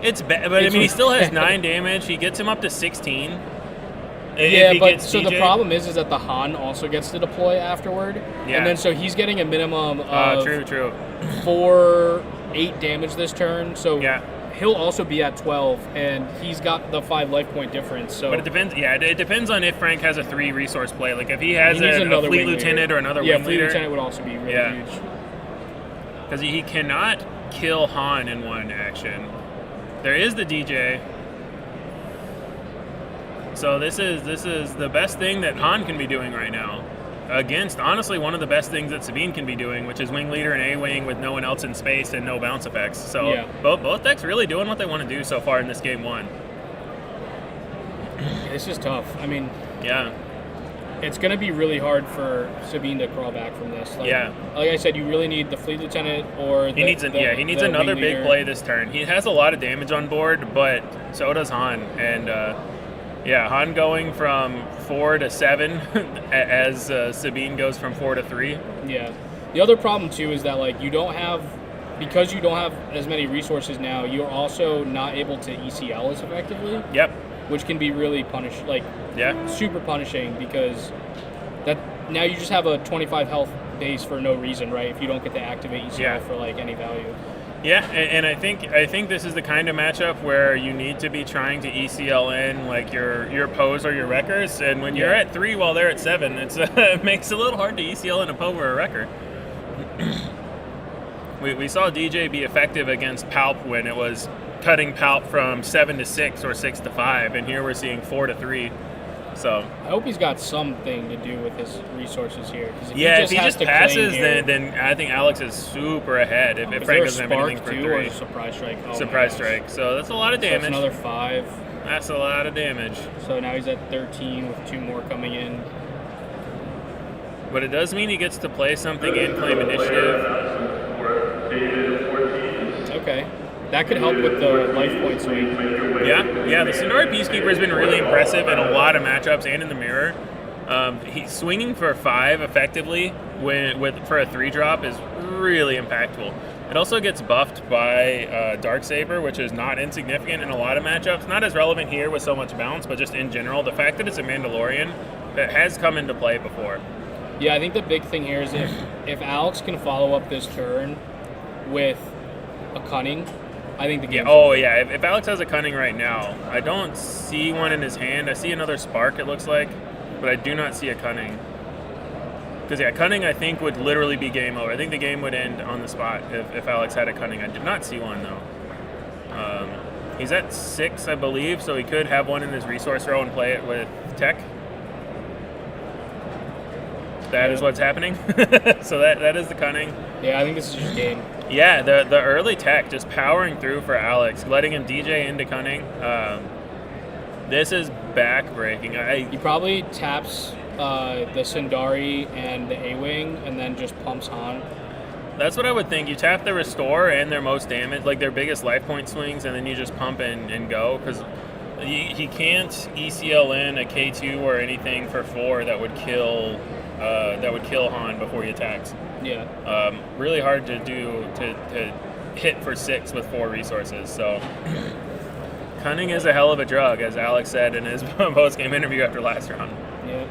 It's bad, but he still has 9 damage. He gets him up to 16. Yeah, but so the problem is that the Han also gets to deploy afterward. Yeah. And then so he's getting a minimum of true. 8 damage this turn. So he'll also be at 12, and he's got the 5 life point difference. So, but it depends. Yeah, it depends on if Frank has a 3 resource play. Like if he has a fleet lieutenant or another wing leader. Yeah, fleet lieutenant would also be really huge. Because he cannot kill Han in one action. There is the DJ. So this is the best thing that Han can be doing right now. Against, honestly, one of the best things that Sabine can be doing, which is wing leader and A-wing with no one else in space and no bounce effects. So both decks really doing what they want to do so far in this game 1. It's just tough. I mean, yeah, it's going to be really hard for Sabine to crawl back from this. Like I said, you really need the fleet lieutenant or he needs another big play this turn. He has a lot of damage on board, but so does Han. And Han going from 4 to 7 as Sabine goes from 4 to 3. Yeah. The other problem too is that because you don't have as many resources now, you're also not able to ECL as effectively. Yep. Which can be really super punishing, because that now you just have a 25 health base for no reason, right? If you don't get to activate ECL for any value. Yeah, and I think this is the kind of matchup where you need to be trying to ECL in your Poes or your Wreckers, and when you're at 3 while they're at 7, it makes it a little hard to ECL in a Poe or a Wrecker. we saw DJ be effective against Palp when it was cutting Palp from 7 to 6 or 6 to 5, and here we're seeing 4 to 3. So I hope he's got something to do with his resources here. If he just passes, then I think Alex is super ahead. If Frank doesn't have anything for 3. Or surprise strike. Surprise strike. So that's a lot of damage. So that's another 5. That's a lot of damage. So now he's at 13 with 2 more coming in. But it does mean he gets to play something in claim initiative. Okay. That could help with the life point swing. Yeah. The Sindari Peacekeeper has been really impressive in a lot of matchups and in the mirror. He's swinging for 5 effectively for a 3-drop is really impactful. It also gets buffed by Darksaber, which is not insignificant in a lot of matchups. Not as relevant here with so much bounce, but just in general, the fact that it's a Mandalorian that has come into play before. Yeah, I think the big thing here is if Alex can follow up this turn with a cunning, I think the game. If Alex has a cunning right now, I don't see one in his hand. I see another spark, it looks like, but I do not see a cunning. Because cunning I think would literally be game over. I think the game would end on the spot if Alex had a cunning. I did not see one though. He's at 6, I believe, so he could have one in his resource row and play it with tech. That is what's happening. So that is the cunning. Yeah, I think this is just game. Yeah, the early tech just powering through for Alex, letting him DJ into cunning. This is backbreaking. He probably taps the Sindari and the A-Wing and then just pumps Han. That's what I would think. You tap the restore and their most damage, like their biggest life point swings, and then you just pump and go, because he can't ECL in a K2 or anything for 4 that would kill Han before he attacks. Yeah. Really hard to do to hit for 6 with 4 resources. So cunning is a hell of a drug, as Alex said in his post-game interview after last round. Yeah.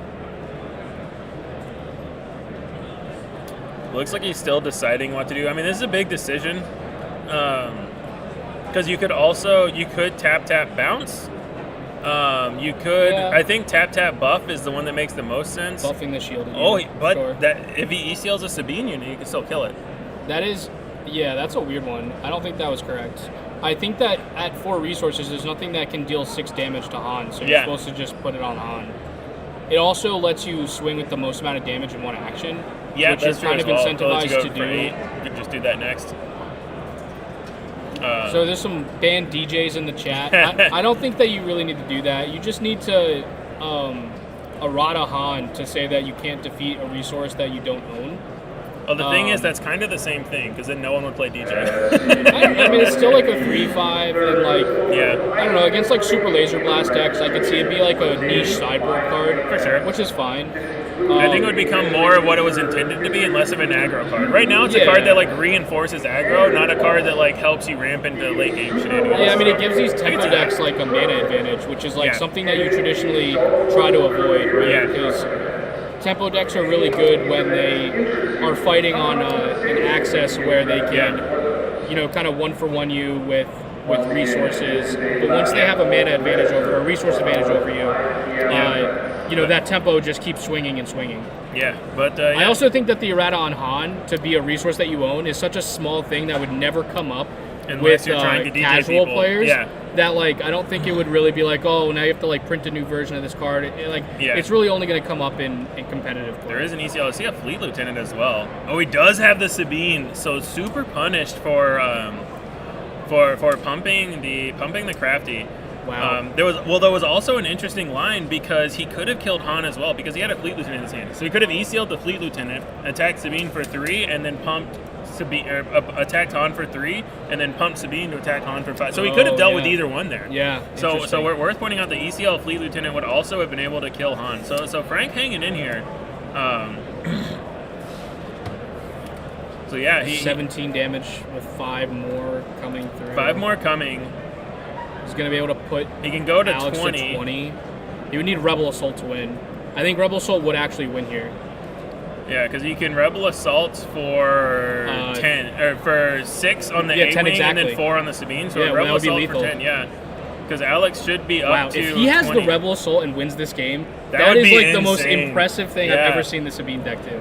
Looks like he's still deciding what to do. I mean, this is a big decision, because you could tap bounce, You could. Yeah. I think tap buff is the one that makes the most sense. Buffing the shield. But sure. that if he ECLs a Sabine unit, you can still kill it. That is, yeah, that's a weird one. I don't think that was correct. I think that at 4 resources, there's nothing that can deal 6 damage to Han, so you're supposed to just put it on Han. It also lets you swing with the most amount of damage in one action, which you're kind of incentivized to do. You can just do that next. So there's some banned DJs in the chat. I don't think that you really need to do that. You just need to errata Han to say that you can't defeat a resource that you don't own. Well, the thing is, that's kind of the same thing, because then no one would play DJ. I mean, it's still like a 3-5, and like, I don't know, against like Super Laser Blast decks, I could see it be like a niche sideboard card. For sure. Which is fine. I think it would become more of what it was intended to be and less of an aggro card. Right now, it's a card that like reinforces aggro, not a card that like helps you ramp into late game shenanigans. Yeah, I mean, it gives these tempo decks like a mana advantage, which is like something that you traditionally try to avoid, right? Because tempo decks are really good when they are fighting on an axis where they can, you know, kind of 1-for-1 you with resources. But once they have a mana advantage over, or a resource advantage over you, you know, that tempo just keeps swinging and swinging. Yeah, but I also think that the errata on Han to be a resource that you own is such a small thing that would never come up unless with you're trying to DJ casual people. players. Yeah. That like I don't think it would really be like, oh, now you have to like print a new version of this card. It's really only going to come up in competitive play. There is an ECL. I see a Fleet Lieutenant as well. Oh, he does have the Sabine, so super punished for pumping the crafty. Wow. There was also an interesting line because he could have killed Han as well because he had a Fleet Lieutenant in his hand. So he could have ECL'd the Fleet Lieutenant, attacked Sabine for 3, and then pumped Sabine, attacked Han for 3, and then pumped Sabine to attack Han for 5. So he could have dealt with either one there. Yeah. So we're worth pointing out the ECL Fleet Lieutenant would also have been able to kill Han. So Frank hanging in here. So yeah, 17 damage with 5 more coming through. 5 more coming. He's going to be able to put he can go to Alex 20. to 20. He would need Rebel Assault to win. I think Rebel Assault would actually win here. Yeah, because you can Rebel Assault for 10 or for 6 on the A-Wing exactly. and then 4 on the Sabine. So Yeah, Rebel that would be Assault lethal. for 10, yeah. Because Alex should be up to if he has 20. the Rebel Assault and wins this game, That that would is be like the most insane. impressive thing I've ever seen the Sabine deck do.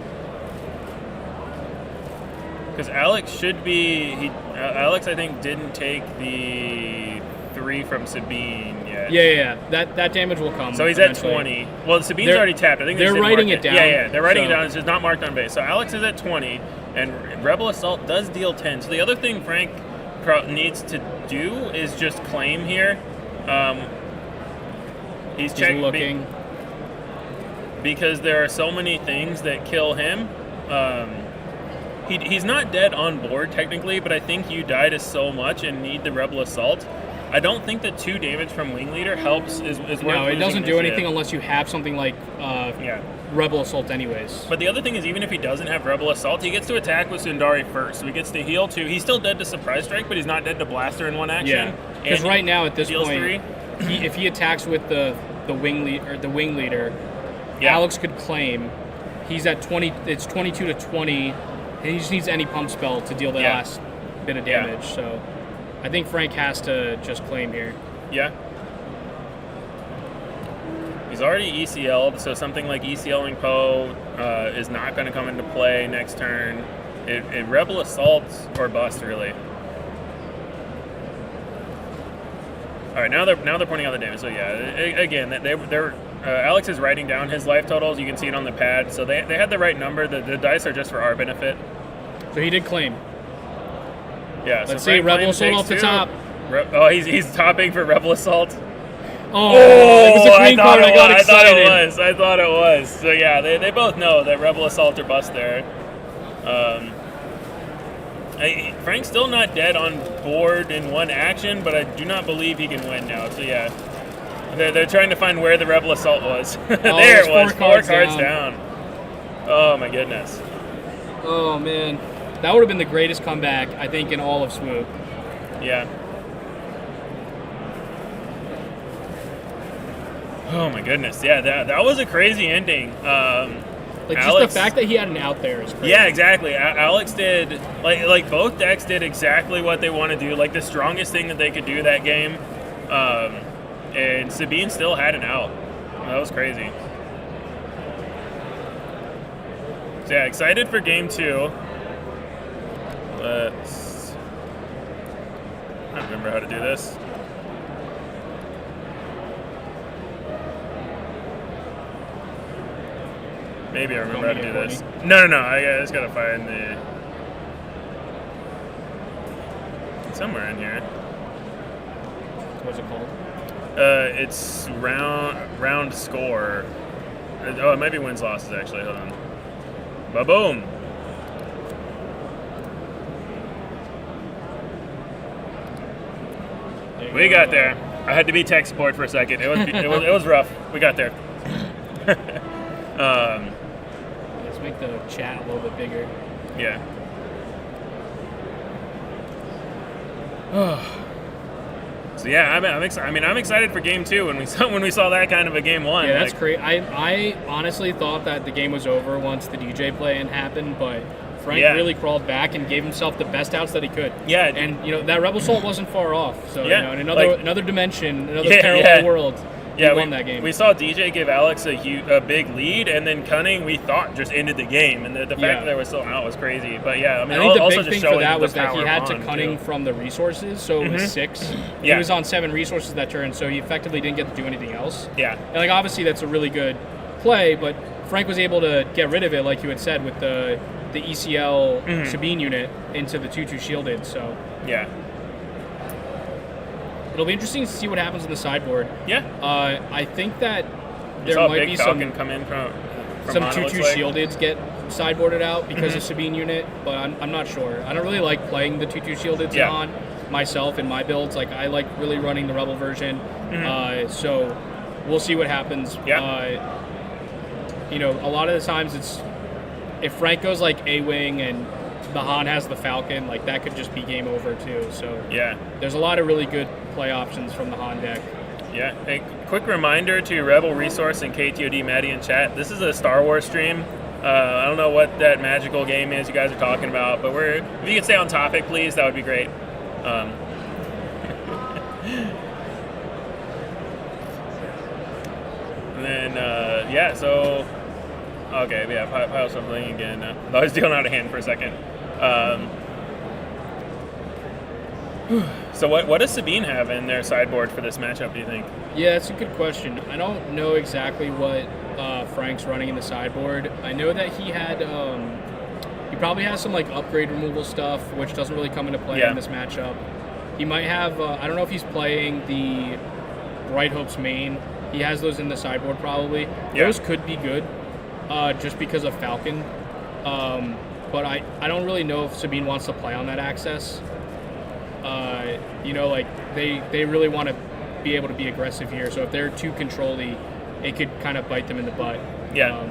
Because Alex should be Alex, I think, didn't take the 3 from Sabine yet. Yeah. That damage will come. So he's eventually. at 20. Well, Sabine's already tapped. I think they're writing it down. Yeah, they're writing it down. It's just not marked on base. So Alex is at 20, and Rebel Assault does deal 10. So the other thing Frank needs to do is just claim here. He's checking looking. Because there are so many things that kill him. He's not dead on board technically, but I think you die to so much and need the Rebel Assault. I don't think that 2 damage from Wing Leader helps. Is worth No, it doesn't do initiative. anything unless you have something like Rebel Assault anyways. But the other thing is, even if he doesn't have Rebel Assault, he gets to attack with Sundari first. So he gets to heal 2. He's still dead to Surprise Strike, but he's not dead to Blaster in one action. Yeah, because right now at this deals point, 3. if he attacks with the Wing Leader, Alex could claim. He's at 20. It's 22 to 20, and he just needs any pump spell to deal the last bit of damage. So I think Frank has to just claim here. Yeah. He's already ECL'd, so something like ECLing Poe is not going to come into play next turn. It Rebel Assault or bust, really. All right, now they're pointing out the damage. So yeah, again, they're Alex is writing down his life totals. You can see it on the pad. So they had the right number. The dice are just for our benefit. So he did claim. Yeah. Let's so see, Rebel Assault off the top. He's topping for Rebel Assault. Oh, it was a green card. I got excited. I thought it was. So yeah, they both know that Rebel Assault or bust there. Frank's still not dead on board in one action, but I do not believe he can win now. So yeah, they're trying to find where the Rebel Assault was. There it was, 4 cards down. Oh my goodness. Oh man, that would have been the greatest comeback I think in all of Swoop. Yeah. Oh my goodness, yeah, that was a crazy ending. Just the fact that he had an out there is crazy. Yeah, exactly. Alex did, like both decks did exactly what they want to do. Like the strongest thing that they could do that game and Sabine still had an out. That was crazy. So yeah, excited for game 2. I don't remember how to do this. Maybe I remember how to do this. No. I just gotta find the somewhere in here. What's it called? It's round score. Oh, it might be wins losses actually. Hold on. Ba-boom. We got there. I had to be tech support for a second. It was rough. We got there. Let's make the chat a little bit bigger. Yeah. So yeah, I'm excited for game 2 when we saw that kind of a game 1. Yeah, that's great. I honestly thought that the game was over once the DJ play-in happened, but Frank really crawled back and gave himself the best outs that he could. Yeah, and that Rebel Salt wasn't far off. So yeah, in another dimension, another parallel world. Yeah, we won that game. We saw DJ give Alex a big lead, and then Cunning, we thought, just ended the game. And the fact that there was still an out was crazy. But yeah, I mean, I think the also big just thing for that the was that he power had to on, Cunning too. from the resources, so it was 6. He was on 7 resources that turn, so he effectively didn't get to do anything else. Yeah. And obviously that's a really good play, but Frank was able to get rid of it, like you had said, with the ECL Sabine unit into the 2/2 shielded. So yeah. It'll be interesting to see what happens in the sideboard. Yeah. I think that You there saw might Big be Falcon come in from some mono, 2/2 looks like. shieldeds get sideboarded out because of Sabine unit, but I'm not sure. I don't really like playing the 2/2 shieldeds on myself in my builds. Like I like really running the Rebel version. So we'll see what happens. Yeah. A lot of the times it's if Frank goes like A-Wing and the Han has the Falcon, like that could just be game over too. So yeah, there's a lot of really good play options from the Han deck. Yeah. A quick reminder to Rebel Resource and KTOD Maddie in chat. This is a Star Wars stream. I don't know what that magical game is you guys are talking about, but if you could stay on topic, please, that would be great. And then so okay, pile something again. I was dealing out of hand for a second. So what does Sabine have in their sideboard for this matchup, do you think? Yeah, that's a good question. I don't know exactly what Frank's running in the sideboard. I know that he had he probably has some like upgrade removal stuff, which doesn't really come into play in this matchup. He might have I don't know if he's playing the Bright Hope's main. He has those in the sideboard probably. Those could be good just because of Falcon. But I don't really know if Sabine wants to play on that access. They really want to be able to be aggressive here. So if they're too control-y, it could kind of bite them in the butt. Yeah.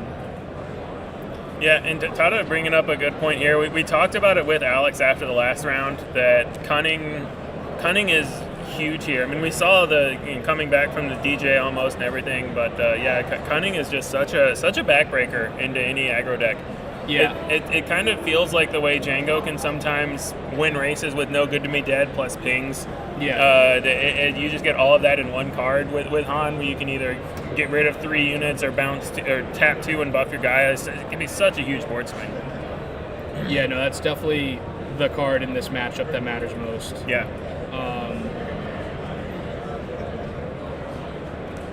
And Tada bringing up a good point here. We talked about it with Alex after the last round that Cunning is huge here. I mean, we saw coming back from the DJ almost and everything, but Cunning is just such a backbreaker into any aggro deck. Yeah, it kind of feels like the way Jango can sometimes win races with no good to me dead plus pings. Yeah, you just get all of that in one card with Han, where you can either get rid of 3 units or or tap 2 and buff your guy. It can be such a huge board swing. Yeah, no, that's definitely the card in this matchup that matters most. Yeah.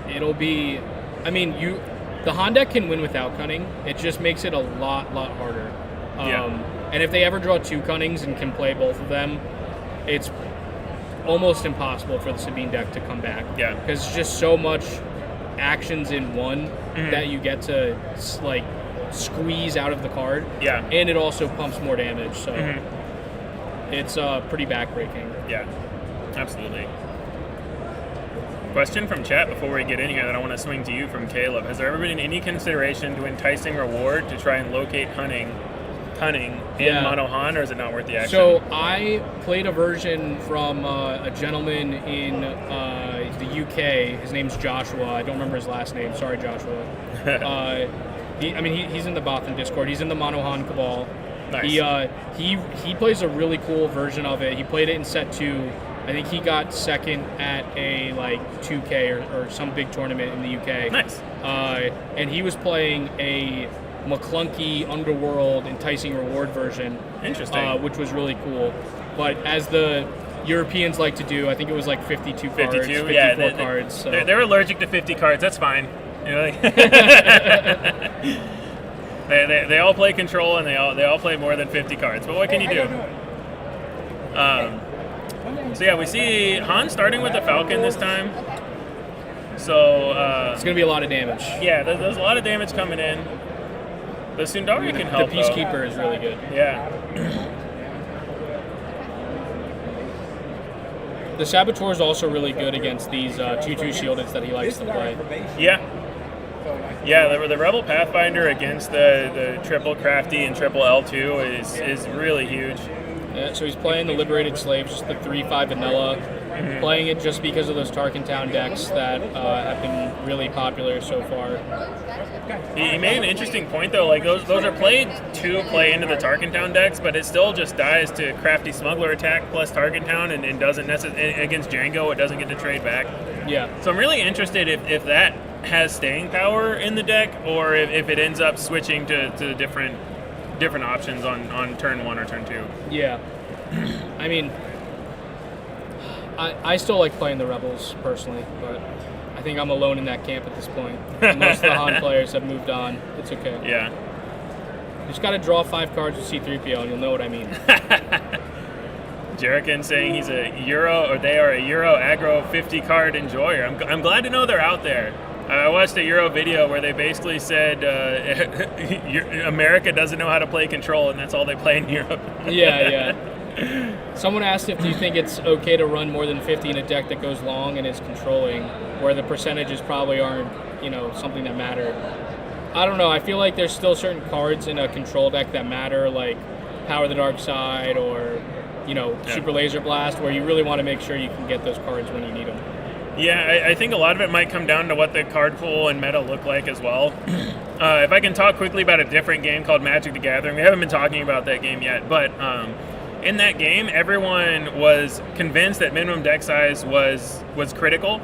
It'll be, the Han deck can win without Cunning. It just makes it a lot harder. And if they ever draw 2 Cunnings and can play both of them, it's almost impossible for the Sabine deck to come back. Yeah. Because it's just so much actions in one that you get to squeeze out of the card. Yeah. And it also pumps more damage, so it's pretty backbreaking. Yeah, absolutely. Question from chat before we get in here that I want to swing to you from Caleb. Has there ever been any consideration to enticing reward to try and locate Cunning in Mono Han, or is it not worth the action? So I played a version from a gentleman in the UK. His name's Joshua. I don't remember his last name. Sorry, Joshua. He's in the Bothan Discord. He's in the Mono Han Cabal. Nice. He plays a really cool version of it. He played it in set 2. I think he got second at a like 2K or some big tournament in the UK. Nice. And he was playing a McClunky Underworld Enticing Reward version. Interesting. Which was really cool. But as the Europeans like to do, I think it was like 52 cards, 54 yeah, cards. So. They're allergic to 50 cards. That's fine. You know, like they all play control, and they all play more than 50 cards. But what can you do? So yeah, we see Han starting with the Falcon this time. So it's gonna be a lot of damage. Yeah, there's a lot of damage coming in. The Sundari can help. The Peacekeeper is really good. Yeah. The Saboteur is also really good against these 2/2 shieldeds that he likes to play. Yeah. Yeah, the Rebel Pathfinder against the triple crafty and triple L2 is really huge. Yeah, so he's playing the Liberated Slaves, just the 3/5 vanilla, playing it just because of those Tarkintown decks that have been really popular so far. He made an interesting point though, like those are played to play into the Tarkintown decks, but it still just dies to Crafty Smuggler attack plus Tarkintown and doesn't necessarily, against Jango, it doesn't get to trade back. Yeah. So I'm really interested if that has staying power in the deck, or if it ends up switching to different options on turn 1 or turn 2. Yeah. I mean, I still like playing the Rebels personally, but I think I'm alone in that camp at this point. Most of the Han players have moved on. It's okay. Yeah. You just got to draw 5 cards with C-3PO and you'll know what I mean. Jerrican saying he's a Euro, or they are a Euro aggro 50 card enjoyer. I'm glad to know they're out there. I watched a Euro video where they basically said America doesn't know how to play control, and that's all they play in Europe. Yeah. Someone asked if do you think it's okay to run more than 50 in a deck that goes long and is controlling, where the percentages probably aren't, something that matter. I don't know. I feel like there's still certain cards in a control deck that matter, like Power of the Dark Side or, Super Laser Blast, where you really want to make sure you can get those cards when you need them. Yeah, I think a lot of it might come down to what the card pool and meta look like as well. If I can talk quickly about a different game called Magic the Gathering, we haven't been talking about that game yet, but in that game, everyone was convinced that minimum deck size was critical,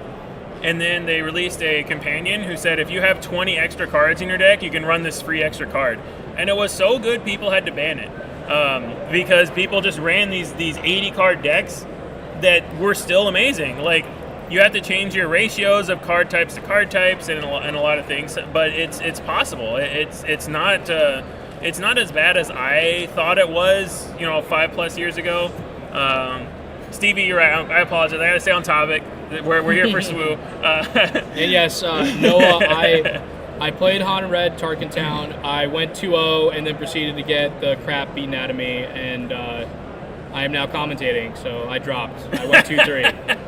and then they released a companion who said if you have 20 extra cards in your deck, you can run this free extra card. And it was so good, people had to ban it because people just ran these 80 card decks that were still amazing. Like, you have to change your ratios of card types to card types and a lot of things, but it's possible. It's not as bad as I thought it was, 5+ years ago. Stevie, you're right. I apologize. I got to stay on topic. We're here for SWU. And yes, Noah, I played Han Red Tarkintown. I went 2-0 and then proceeded to get the crap beaten out of me, and I am now commentating, so I dropped. I went 2-3.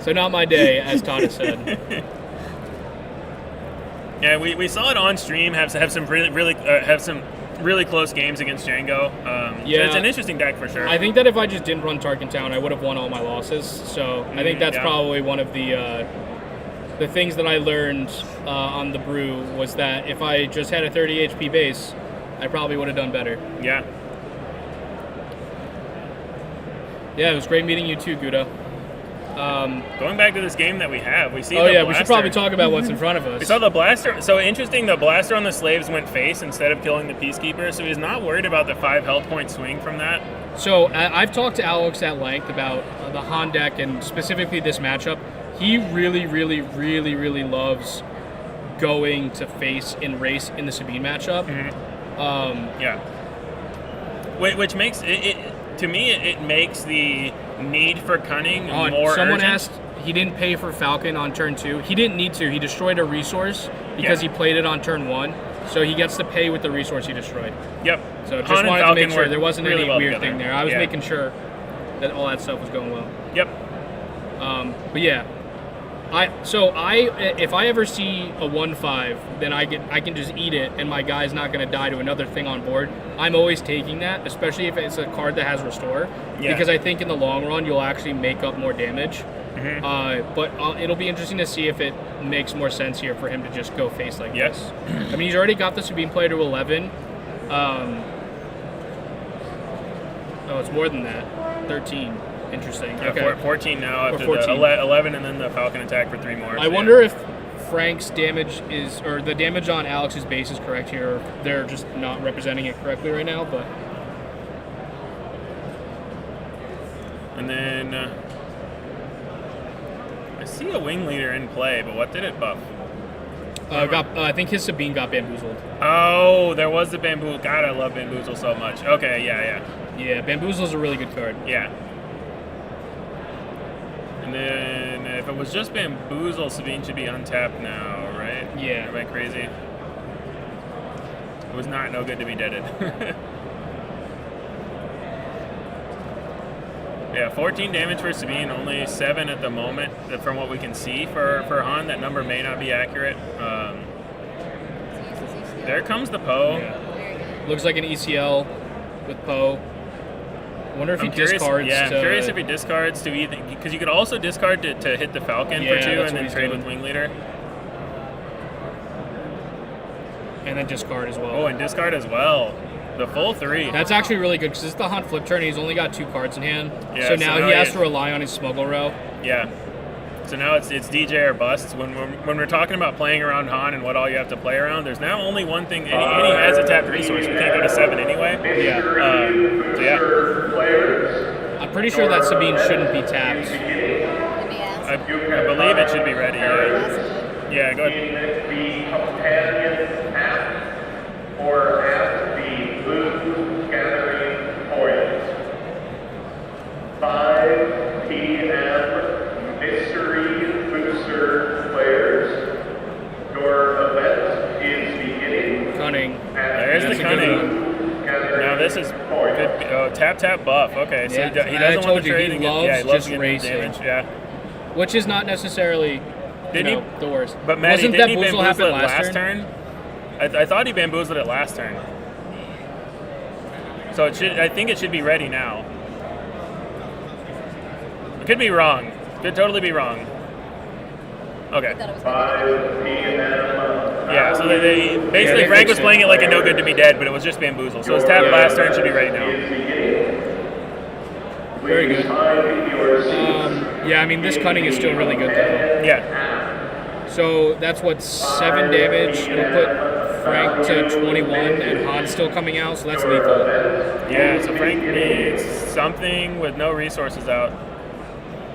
So not my day, as Todd has said. Yeah, we saw it on stream. Have some really close games against Jango. Yeah, so it's an interesting deck for sure. I think that if I just didn't run Tarkintown, I would have won all my losses. So I think that's probably one of the things that I learned on the brew was that if I just had a 30 HP base, I probably would have done better. Yeah. Yeah, it was great meeting you too, Guda. Going back to this game that we have, we see we should probably talk about what's in front of us. We saw the blaster. So interesting, the blaster on the slaves went face instead of killing the Peacekeeper, so he's not worried about the 5 health point swing from that. So I've talked to Alex at length about the Han deck and specifically this matchup. He really, really, really, really loves going to face and race in the Sabine matchup. Which makes it to me, it makes the need for cunning more Someone urgent. asked, he didn't pay for Falcon on turn 2. He didn't need to. He destroyed a resource because he played it on turn 1. So he gets to pay with the resource he destroyed. Yep. So just Han and wanted to Falcon make sure work there wasn't really any well weird together. thing there. I was Yeah. making sure that all that stuff was going well. Yep. But yeah, if I ever see a 1/5, then I can just eat it, and my guy's not going to die to another thing on board. I'm always taking that, especially if it's a card that has restore, because I think in the long run you'll actually make up more damage. But it'll be interesting to see if it makes more sense here for him to just go face like this. I mean, he's already got the Sabine player to 11. Oh, it's more than that. 13. Interesting. Yeah, Okay. 14 now after 14. the 11 and then the Falcon attack for 3 more. I wonder if Frank's damage is, or the damage on Alex's base is correct here. Or they're just not representing it correctly right now, but. And then I see a wing leader in play, but what did it buff? I think his Sabine got bamboozled. Oh, there was the bamboo. God, I love bamboozle so much. Okay, yeah. Yeah, bamboozle's a really good card. Yeah. And then if it was just bamboozle, Sabine should be untapped now, right? Yeah. Am I crazy? It was not no good to be deaded. Yeah, 14 damage for Sabine, only 7 at the moment from what we can see for Han. That number may not be accurate. There comes the Poe. Yeah. Looks like an ECL with Poe. Wonder if he discards. Yeah, I'm curious if he discards to either, because you could also discard to hit the Falcon for 2 and then trade with Wing Leader. And then discard as well. Oh, and discard as well. The full 3. That's actually really good because it's the Han flip turn. He's only got 2 cards in hand. Yeah, so now he has to rely on his smuggle row. Yeah. So now it's DJ or bust. When we're talking about playing around Han and what all you have to play around, there's now only one thing. And he has a tapped resource. We can't go to 7 anyway. Yeah. So yeah. I'm pretty sure that Sabine shouldn't be tapped. I believe it should be ready. Yeah. Yeah. Go ahead. Or at the blue gathering point. 5 p.m. Mystery Booster players. Your event is beginning. Cunning. There's the cunning. Now this is good. Oh, tap buff. Okay, so Yeah. he doesn't want to trade. He loves to just get racing. damage. Yeah. Which is not necessarily the worst. But Maddie, Wasn't didn't he bamboozle bamboozle it happen last turn? I thought he bamboozled it last turn. So it should. I think it should be ready now. I could be wrong. Could totally be wrong. Okay. Yeah. So they basically Frank was playing it like a no good to be dead, but it was just bamboozle. So his tap last turn should be ready now. Very good. Yeah, I mean this cunning is still really good though. Yeah. So that's what 7 damage. It'll put Frank to 21, and Han's still coming out, so that's lethal. Yeah, so Frank needs something with no resources out.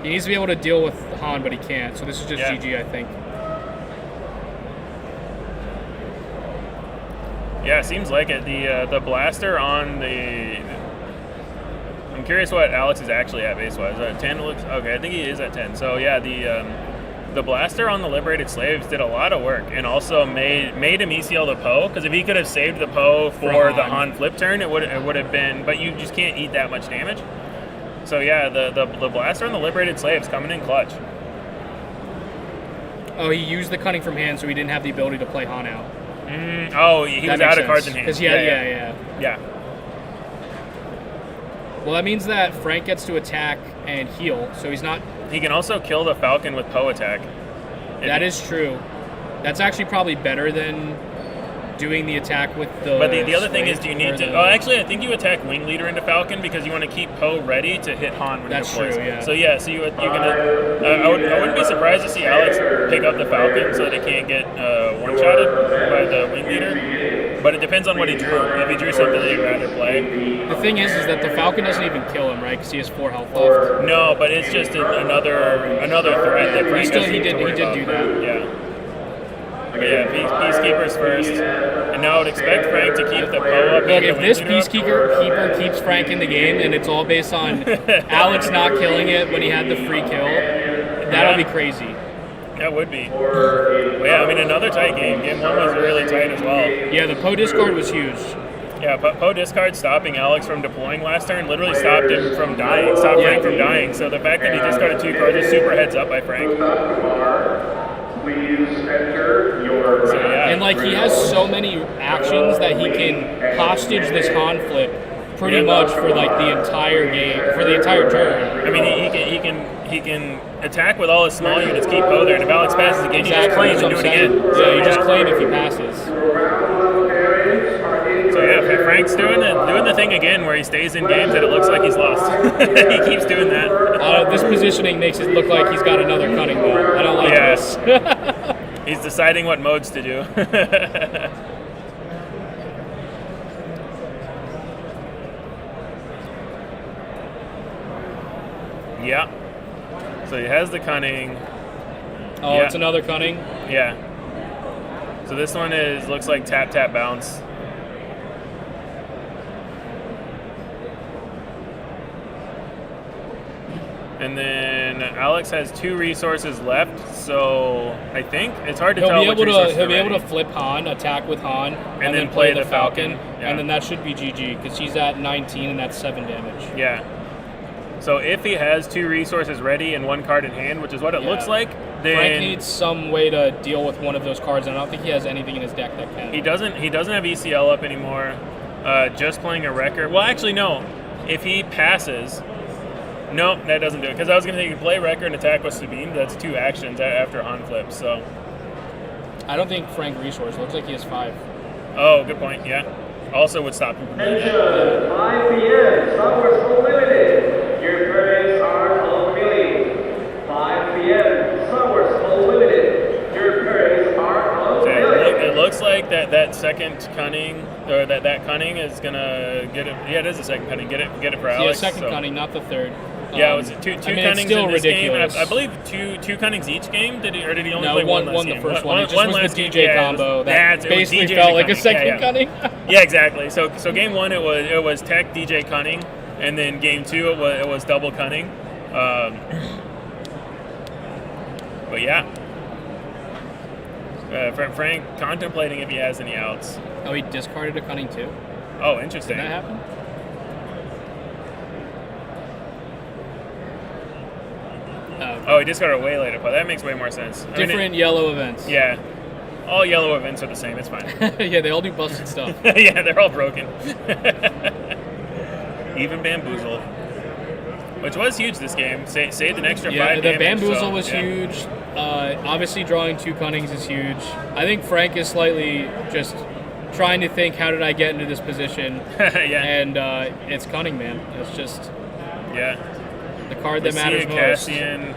He needs to be able to deal with Han, but he can't, so this is just GG, I think. Yeah, seems like it. The blaster on the... I'm curious what Alex is actually at base-wise. 10 looks... Okay, I think he is at 10. So yeah, the blaster on the Liberated Slaves did a lot of work and also made him ECL the Poe, because if he could have saved the Poe for the Han flip turn, it would have been, but you just can't eat that much damage. So yeah, the blaster on the Liberated Slaves coming in clutch. Oh, he used the cunning from hand, so he didn't have the ability to play Han out. Oh, he was out of cards in hand. Yeah. Well, that means that Frank gets to attack and heal, so he's not... He can also kill the Falcon with Poe attack. That is true. That's actually probably better than doing the attack with the... But the other thing is, do you need to... Oh, actually, I think you attack Wing Leader into Falcon because you want to keep Poe ready to hit Han when he deploys. That's true, yeah. So yeah, so you're gonna... I wouldn't be surprised to see Alex pick up the Falcon so that he can't get one-shotted by the Wing Leader. But it depends on what he drew. If he drew something that he'd rather play. The thing is that the Falcon doesn't even kill him, right? Because he has 4 health left. No, but it's just another threat that Frank he did do that. Yeah. Okay, yeah, Peacekeepers first. And now I would expect Frank to keep the Poe up. Look, if this Peacekeeper keeps Frank in the game and it's all based on Alex not killing it when he had the free kill, that'll be crazy. That would be. But yeah, I mean, another tight game. Game 1 was really tight as well. Yeah, the Poe discard was huge. Yeah, Poe discard stopping Alex from deploying last turn literally stopped him from dying, Frank from dying. So the fact that he discarded 2 cards is super heads up by Frank. Please enter your... So, yeah. And like he has so many actions that he can hostage this Han flip pretty much for like the entire game, for the entire turn. I mean, he can attack with all his small units, keep Poe there, and if Alex passes again, you just claim and do it again. Yeah, you just claim if he passes. So yeah, Frank's doing the thing again where he stays in games that it looks like he's lost. He keeps doing that. This positioning makes it look like he's got another cunning though. I don't like this. He's deciding what modes to do. Yeah. So he has the cunning. Oh, yeah. It's another cunning? Yeah. So this one looks like tap tap bounce. And then Alex has 2 resources left, so I think it's hard to tell which resources He'll be are able to ready. flip Han, attack with Han, and then then play the Falcon. Yeah. and then that should be GG, because he's at 19 and that's 7 damage. Yeah. So if he has 2 resources ready and 1 card in hand, which is what it looks like, then Frank needs some way to deal with one of those cards, and I don't think he has anything in his deck that can. he doesn't have ECL up anymore. Just playing a Wrecker. Well, actually, no. If he passes, no, that doesn't do it. Because I was going to say you can play Wrecker and attack with Sabine. But that's 2 actions after Han flips. So I don't think Frank resource. Looks like he has 5. Oh, good point. Yeah. Also would stop him from doing that. 5 p.m. Star Wars Unlimited. Your parents are unwilling. 5 p.m. Star Wars Unlimited. Your parents are unwilling. It looks like that second cunning, or that cunning is gonna get it. Yeah, it is the second cunning. Get it for Alex. Yeah, second cunning, not the third. Yeah, was it two cunnings still in this ridiculous. game? I believe two cunnings each game. Did he only No, play one one last the game? first one. It just was last the game. DJ Yeah, combo it was basically DJ felt like a cunning. second cunning. Yeah, exactly. So game 1 it was tech DJ cunning, and then game 2 it was double cunning. But yeah. Frank contemplating if he has any outs. Oh, he discarded a cunning too? Oh, interesting. Did that happen? Oh, he discarded a way later play. That makes way more sense. Different yellow events. Yeah. All yellow events are the same. It's fine. Yeah, they all do busted stuff. Yeah, they're all broken. Even Bamboozle. Which was huge this game. Saved an extra 5 damage. Yeah, the Bamboozle so, was yeah. huge. Obviously, drawing 2 cunnings is huge. I think Frank is slightly just trying to think, how did I get into this position? Yeah. And it's cunning, man. It's just the card that matters most. Cassian.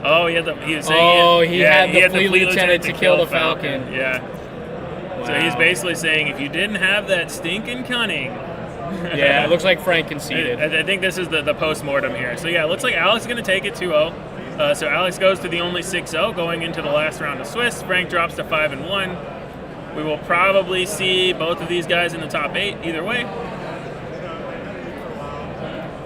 Oh, he was saying he had the Fleet Lieutenant to kill the Falcon. Yeah. Wow. So he's basically saying, if you didn't have that stinking cunning. Yeah, it looks like Frank conceded. I think this is the post-mortem here. So yeah, it looks like Alex is going to take it 2-0. So Alex goes to the only 6-0 going into the last round of Swiss. Frank drops to 5-1. We will probably see both of these guys in the top 8 either way.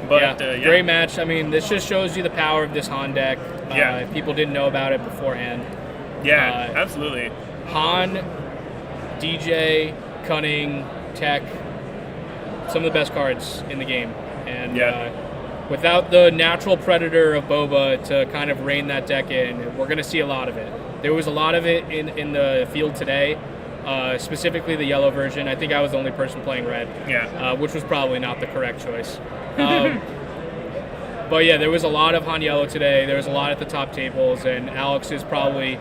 But, great match. I mean, this just shows you the power of this Han deck. Yeah. People didn't know about it beforehand. Yeah, absolutely. Han, DJ, Cunning, Tech, some of the best cards in the game. And without the natural predator of Boba to kind of rein that deck in, we're going to see a lot of it. There was a lot of it in the field today, specifically the yellow version. I think I was the only person playing red, which was probably not the correct choice. But yeah, there was a lot of Han Yellow today. There was a lot at the top tables, and Alex is probably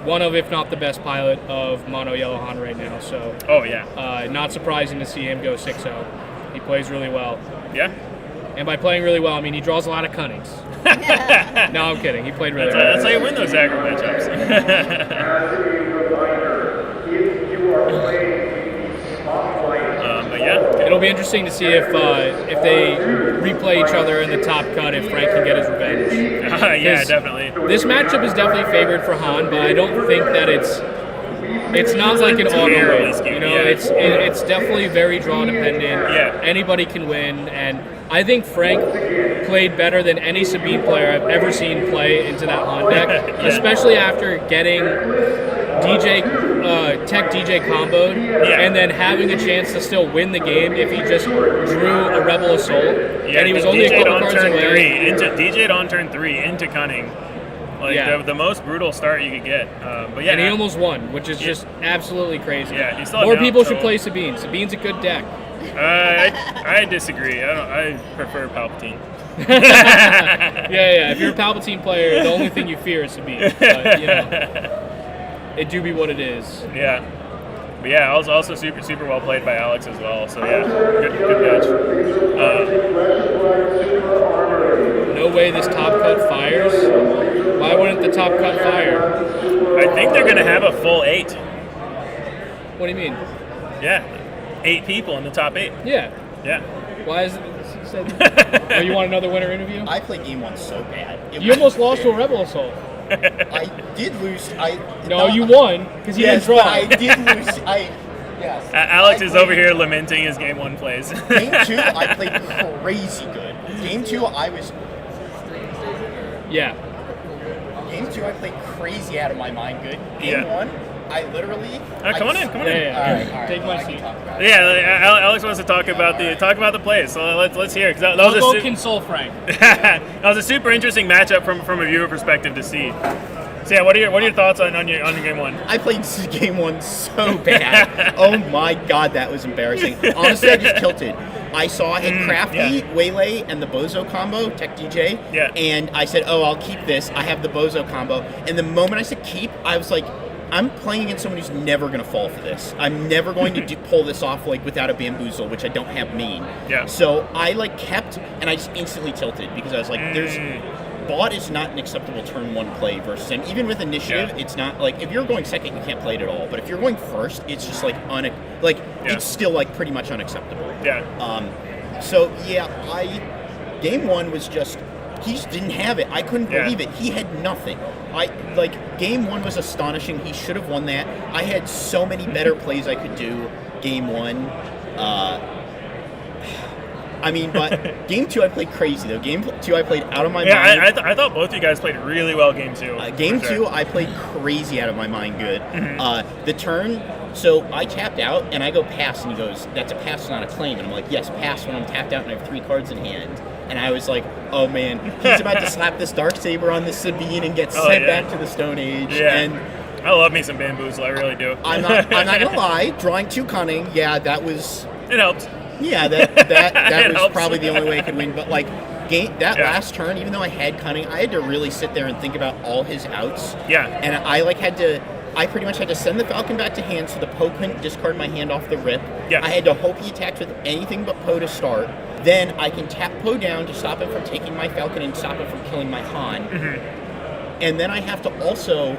one of, if not the best pilot of Mono Yellow Han right now. So, not surprising to see him go 6-0. He plays really well. Yeah. And by playing really well, I mean he draws a lot of cunnings. No, I'm kidding. He played really well. That's how you win those aggro matchups. As a reminder, if you are playing the spotlight, It'll be interesting to see if they replay each other in the top cut, if Frank can get his revenge. Yeah, definitely. This matchup is definitely favored for Han, but I don't think that it's not like an auto win. You know, it's definitely very draw dependent. Yeah. Anybody can win, and I think Frank played better than any Sabine player I've ever seen play into that Han deck, especially after getting Tech DJ comboed, and then having a chance to still win the game if he just drew a Rebel Assault. Yeah, and he was only a couple on cards turn away. 3 DJ'd on turn 3 into Cunning. Like the most brutal start you could get. But yeah, and he almost won, which is just absolutly crazy. Yeah, he still more had people out, should so- play Sabine. Sabine's a good deck. I disagree. I prefer Palpatine. Yeah. If you're a Palpatine player, the only thing you fear is Sabine. But, you know, it do be what it is. Yeah. But yeah, also super well played by Alex as well. So yeah, good match. No way this top cut fires. Why wouldn't the top cut fire? I think they're gonna have a full 8. What do you mean? Yeah, 8 people in the top 8. Yeah. Yeah. Why is it? Oh, you want another winner interview? I played game 1 so bad. You almost lost to a Rebel Assault. I did lose. You won because you didn't draw. But I did lose. Yes. Alex is over here lamenting his game 1 plays. Game 2, I played crazy good. Game 2, I was. Yeah. Game 2, I played crazy out of my mind good. Game 1, I literally. Come on in. All right. Take my seat. Yeah, Alex wants to talk about the plays. So let's hear it. That was I'll go console Frank. That was a super interesting matchup from a viewer perspective to see. So yeah, what are your thoughts on your game 1? I played game 1 so bad. Oh my god, that was embarrassing. Honestly, I just tilted. I saw I had Crafty, Waylay, and the Bozo combo, Tech DJ. Yeah. And I said, oh, I'll keep this. I have the Bozo combo. And the moment I said keep, I was like, I'm playing against someone who's never going to fall for this. I'm never going to pull this off without a bamboozle, which I don't have main. Yeah. So I kept, and I just instantly tilted because I was like, bot is not an acceptable turn 1 play versus him. Even with initiative, it's not if you're going second, you can't play it at all. But if you're going first, it's just it's still pretty much unacceptable. Yeah. So yeah, game 1 was just. He just didn't have it. I couldn't believe it. He had nothing. Game 1 was astonishing. He should have won that. I had so many better plays I could do game 1. But game 2 I played crazy though. Game 2 I played out of my mind. Yeah, I thought both you guys played really well game 2. Game 2 I played crazy out of my mind good. The turn, so I tapped out and I go pass and he goes, that's a pass, not a claim. And I'm like, yes, pass when I'm tapped out and I have 3 cards in hand. And I was like, oh man, he's about to slap this Darksaber on this Sabine and get sent back to the Stone Age. Yeah. And I love me some bamboozle, I really do. I'm not gonna lie, drawing 2 cunning, that was. It helps. Yeah, that was helps. probably the only way I could win. But last turn, even though I had cunning, I had to really sit there and think about all his outs. Yeah. And I pretty much had to send the Falcon back to hand so the Poe couldn't discard my hand off the rip. Yeah. I had to hope he attacked with anything but Poe to start. Then I can tap Poe down to stop him from taking my Falcon and stop him from killing my Han. And then I have to also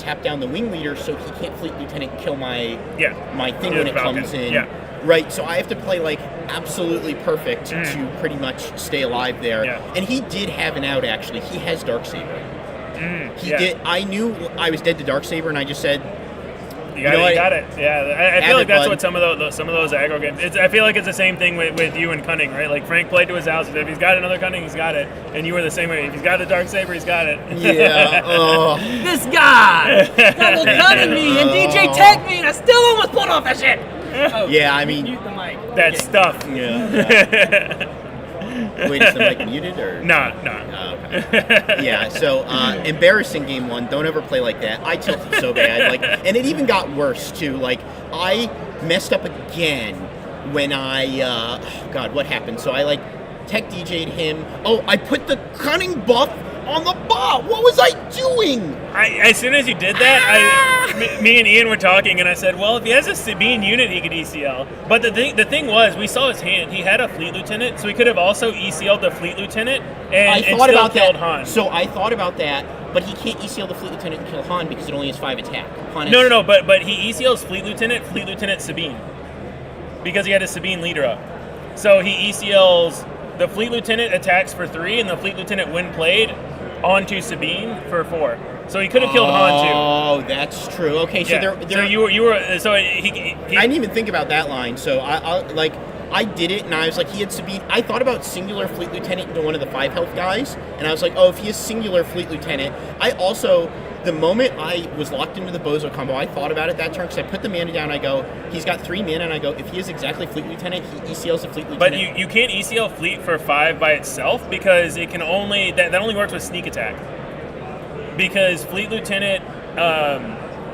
tap down the Wing Leader so he can't Fleet Lieutenant kill my thing when it Falcon. comes in. Yeah. Right, so I have to play absolutely perfect to pretty much stay alive there. Yeah. And he did have an out actually. He has Darksaber. He did. I knew I was dead to Darksaber, and I just said, You got it. Yeah, I feel like that's what some of those aggro games. I feel like it's the same thing with you and Cunning, right? Like Frank played to his house. If he's got another Cunning, he's got it, and you were the same way. If he's got the Darksaber, he's got it. Yeah. This guy double cutting me and DJ tagged me, and I still almost pulled off that shit. Yeah, I mean, mute the mic. That stuff. Yeah. Wait, is the mic muted or? No. Oh, okay. Yeah. So embarrassing game 1. Don't ever play like that. I tilted so bad. And it even got worse too. I messed up again when God, what happened? So I tech DJ'd him. Oh, I put the cunning buff on the bot. What was I doing? As soon as you did that, me and Ian were talking, and I said, well, if he has a Sabine unit, he could ECL. But the thing was, we saw his hand. He had a Fleet Lieutenant, so he could have also ECL'd the Fleet Lieutenant and still killed Han. So I thought about that, but he can't ECL the Fleet Lieutenant and kill Han because it only has 5 attack. No, but he ECLs Fleet Lieutenant Sabine, because he had a Sabine leader up. So he ECLs the Fleet Lieutenant attacks for 3, and the Fleet Lieutenant, when played, onto Sabine for 4. So he could have killed Han too. Oh, that's true. Okay, so yeah. So you were so he I didn't even think about that line. So I did it, and I was like, he had Sabine. I thought about singular Fleet Lieutenant into one of the 5 health guys, and I was like, oh, if he is singular Fleet Lieutenant. I also, the moment I was locked into the Bozo combo, I thought about it that turn, because I put the mana down, I go, he's got 3 mana, and I go, if he is exactly Fleet Lieutenant, he ECLs the Fleet Lieutenant. But you can't ECL Fleet for 5 by itself, because it can only, that only works with sneak attack. Because Fleet Lieutenant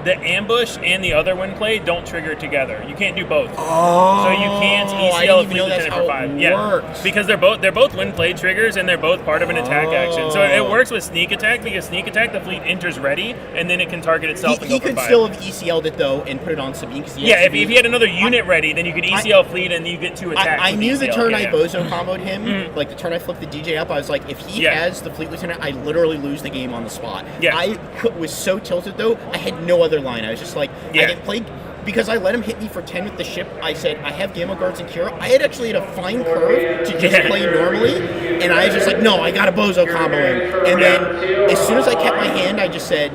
the ambush and the other wind play don't trigger together. You can't do both. Oh, so you can't I ECL didn't a even fleet know that's lieutenant for how it 5. Yeah, works. because they're both wind play triggers, and they're both part of an attack action. So it works with sneak attack, because sneak attack, the fleet enters ready, and then it can target itself. He could still have ECL'd it though and put it on Sabine. If he had another unit ready, then you could ECL fleet and you get 2 attacks. I knew the ECL. turn I bozo comboed him, like the turn I flipped the DJ up, I was like, if he has the fleet lieutenant, I literally lose the game on the spot. Yeah. I was so tilted though, I had no other line. I was just like, I didn't play. Because I let him hit me for 10 with the ship, I said, I have Gamma Guards and Kira. I had actually had a fine curve to just play normally, and I was just like, no, I got a bozo combo him. And then, as soon as I kept my hand, I just said,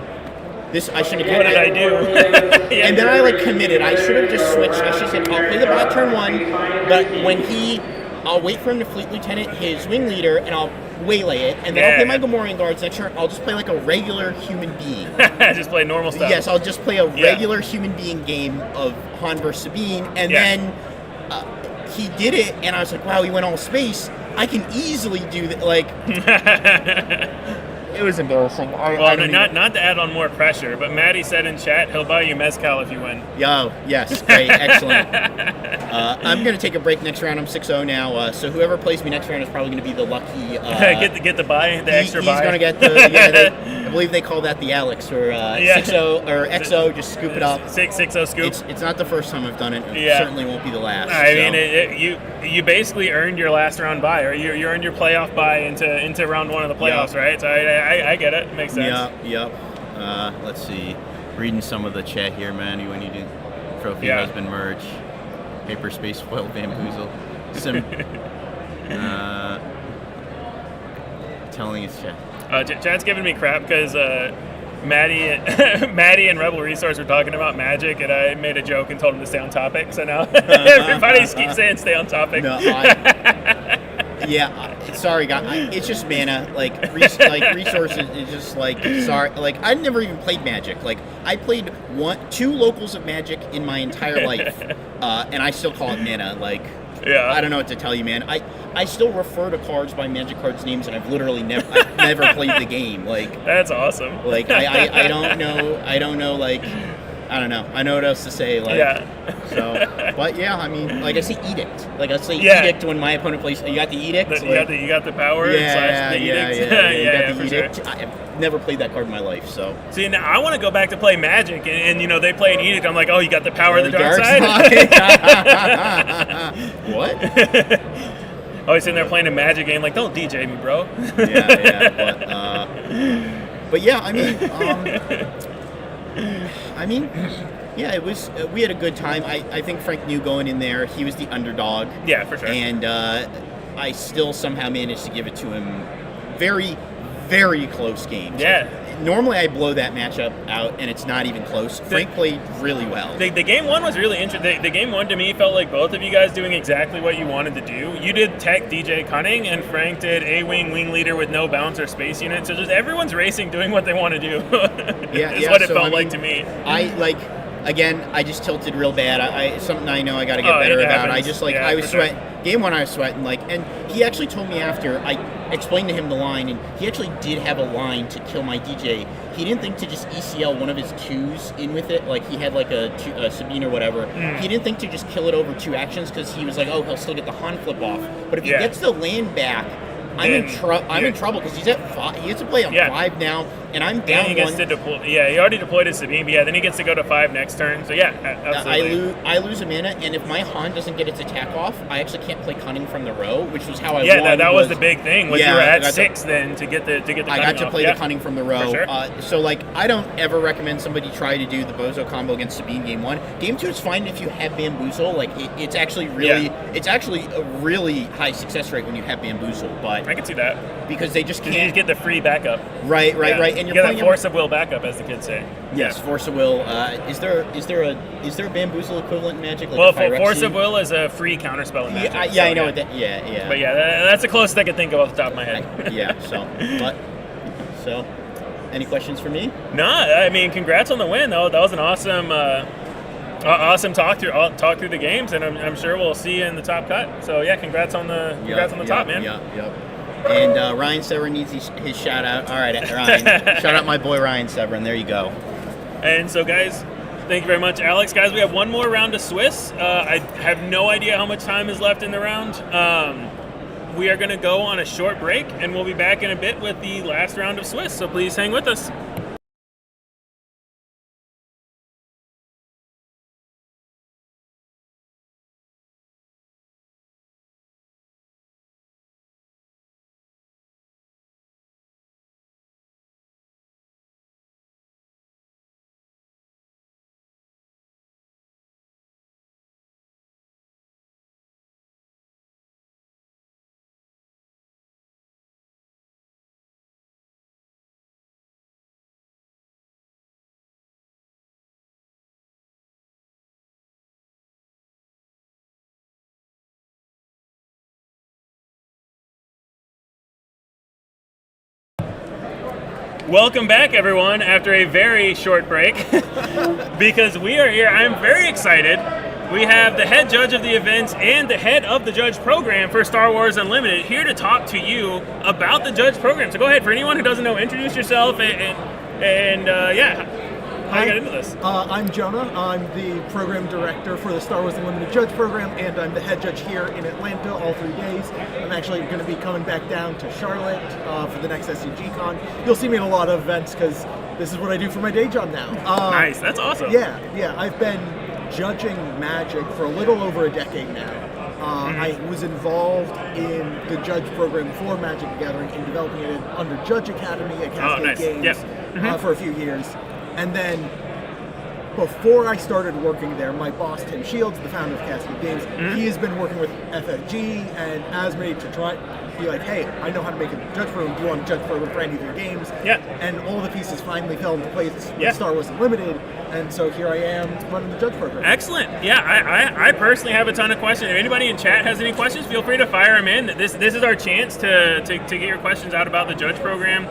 I shouldn't have. What did I do? And then I committed. I should have just switched. I should have said, I'll play the bot turn 1, but when I'll wait for him to fleet lieutenant his wing leader, and I'll waylay it, and then I'll play my Gamorrean guards. Next turn, I'll just play like a regular human being. Just play normal stuff. Yes, I'll just play a regular human being game of Han versus Sabine, and then he did it, and I was like, wow, he went all space. I can easily do that. It was embarrassing. Not to add on more pressure, but Maddie said in chat he'll buy you mezcal if you win. Yes, great, excellent. I'm going to take a break next round. I'm 6-0 now, so whoever plays me next round is probably going to be the lucky. Get the buy, the extra buy. He's going to get the. I believe they call that the Alex or 6-0 or XO. Just scoop it up. 6-0 scoop. It's not the first time I've done it. It certainly won't be the last. I mean, you basically earned your last round buy, or you earned your playoff buy into round 1 of the playoffs, right? So I get it. It makes sense. Yep. Let's see. Reading some of the chat here, man. You need to trophy husband merch, paper space foil bamboozle. Telling his chat. Chat's giving me crap because Maddie and Rebel Resource were talking about Magic, and I made a joke and told them to stay on topic. So now everybody keeps saying stay on topic. No, sorry, guys. It's just mana. Resources is just sorry. I've never even played Magic. I played 2 locals of Magic in my entire life, and I still call it mana. I don't know what to tell you, man. I still refer to cards by Magic cards names, and I've literally never played the game. That's awesome. I don't know. I don't know. I know what else to say. So, but yeah, I mean, I say edict. I say edict when my opponent plays. You got the edict. You got the power. The edict. You got the edict. Sure. I've never played that card in my life. So see, now I want to go back to play Magic, and they play an edict. I'm like, oh, you got the power of the dark side. What? Oh, he's sitting there playing a Magic game. Don't DJ me, bro. But yeah, it was. We had a good time. I think Frank knew going in there. He was the underdog. Yeah, for sure. And I still somehow managed to give it to him. Very, very close games. Yeah. Normally I blow that matchup out, and it's not even close. Frank played really well. The game 1 was really interesting. The game 1 to me felt like both of you guys doing exactly what you wanted to do. You did tech DJ Cunning, and Frank did A-Wing wing leader with no bounce or space unit. So just everyone's racing, doing what they want to do. Is what it felt like to me. Again, I just tilted real bad. Something I know I got to get better about. I just I was sweating. Game 1 I was sweating and he actually told me after I explained to him the line, and he actually did have a line to kill my DJ. He didn't think to just ECL one of his 2s in with it, he had a Sabine or whatever. He didn't think to just kill it over 2 actions because he was oh, he'll still get the Han flip off. But if he gets the land back, I'm in trouble because he's at 5. He gets to play on 5 now, and I'm down he gets 1. To deploy. Yeah, he already deployed his Sabine, but then he gets to go to 5 next turn. So absolutely. I lose a mana, and if my Han doesn't get its attack off, I actually can't play Cunning from the row, which was how I won. That was the big thing. You were at 6 then to get the I got to play the Cunning from the row. Sure. So I don't ever recommend somebody try to do the Bozo combo against Sabine game 1. Game 2 is fine if you have Bamboozle. It's actually a really high success rate when you have Bamboozle. But I can see that because they just can't. You just get the free backup. Right. And you get that force of will backup, as the kids say. Yes, force of will. Is there a Bamboozle equivalent in Magic? Force of will is a free counterspell in Magic. I know what that. Yeah. But that's the closest I could think of off the top of my head. So, any questions for me? No, I mean, congrats on the win, though. That was an awesome, awesome talk through the games, and I'm sure we'll see you in the top cut. So congrats on the top, man. Yep. And Ryan Severin needs his shout out. All right, Ryan, shout out my boy Ryan Severin. There you go. And so, guys, thank you very much, Alex. Guys, we have one more round of Swiss. I have no idea how much time is left in the round. We are going to go on a short break, and we'll be back in a bit with the last round of Swiss. So please hang with us. Welcome back, everyone, after a very short break, because we are here. I'm very excited. We have the head judge of the events and the head of the judge program for Star Wars Unlimited here to talk to you about the judge program. So go ahead, for anyone who doesn't know, introduce yourself and how you got into this. I'm Jonah. I'm the program director for the Star Wars Unlimited Judge Program, and I'm the head judge here in Atlanta all 3 days. I'm actually going to be coming back down to Charlotte for the next SCGcon. You'll see me in a lot of events because this is what I do for my day job now. Nice, that's awesome. Yeah. I've been judging Magic for a little over a decade now. I was involved in the judge program for Magic the Gathering and developing it under Judge Academy at Cascade Games for a few years. And then, before I started working there, my boss, Tim Shields, the founder of Cascade Games, he has been working with FFG and Asmodee to try be like, hey, I know how to make a judge program. Do you want a judge program for any of your games? Yeah. And all the pieces finally fell into place with Star Wars Unlimited, and so here I am running the judge program. Excellent. Yeah, I personally have a ton of questions. If anybody in chat has any questions, feel free to fire them in. This is our chance to get your questions out about the judge program.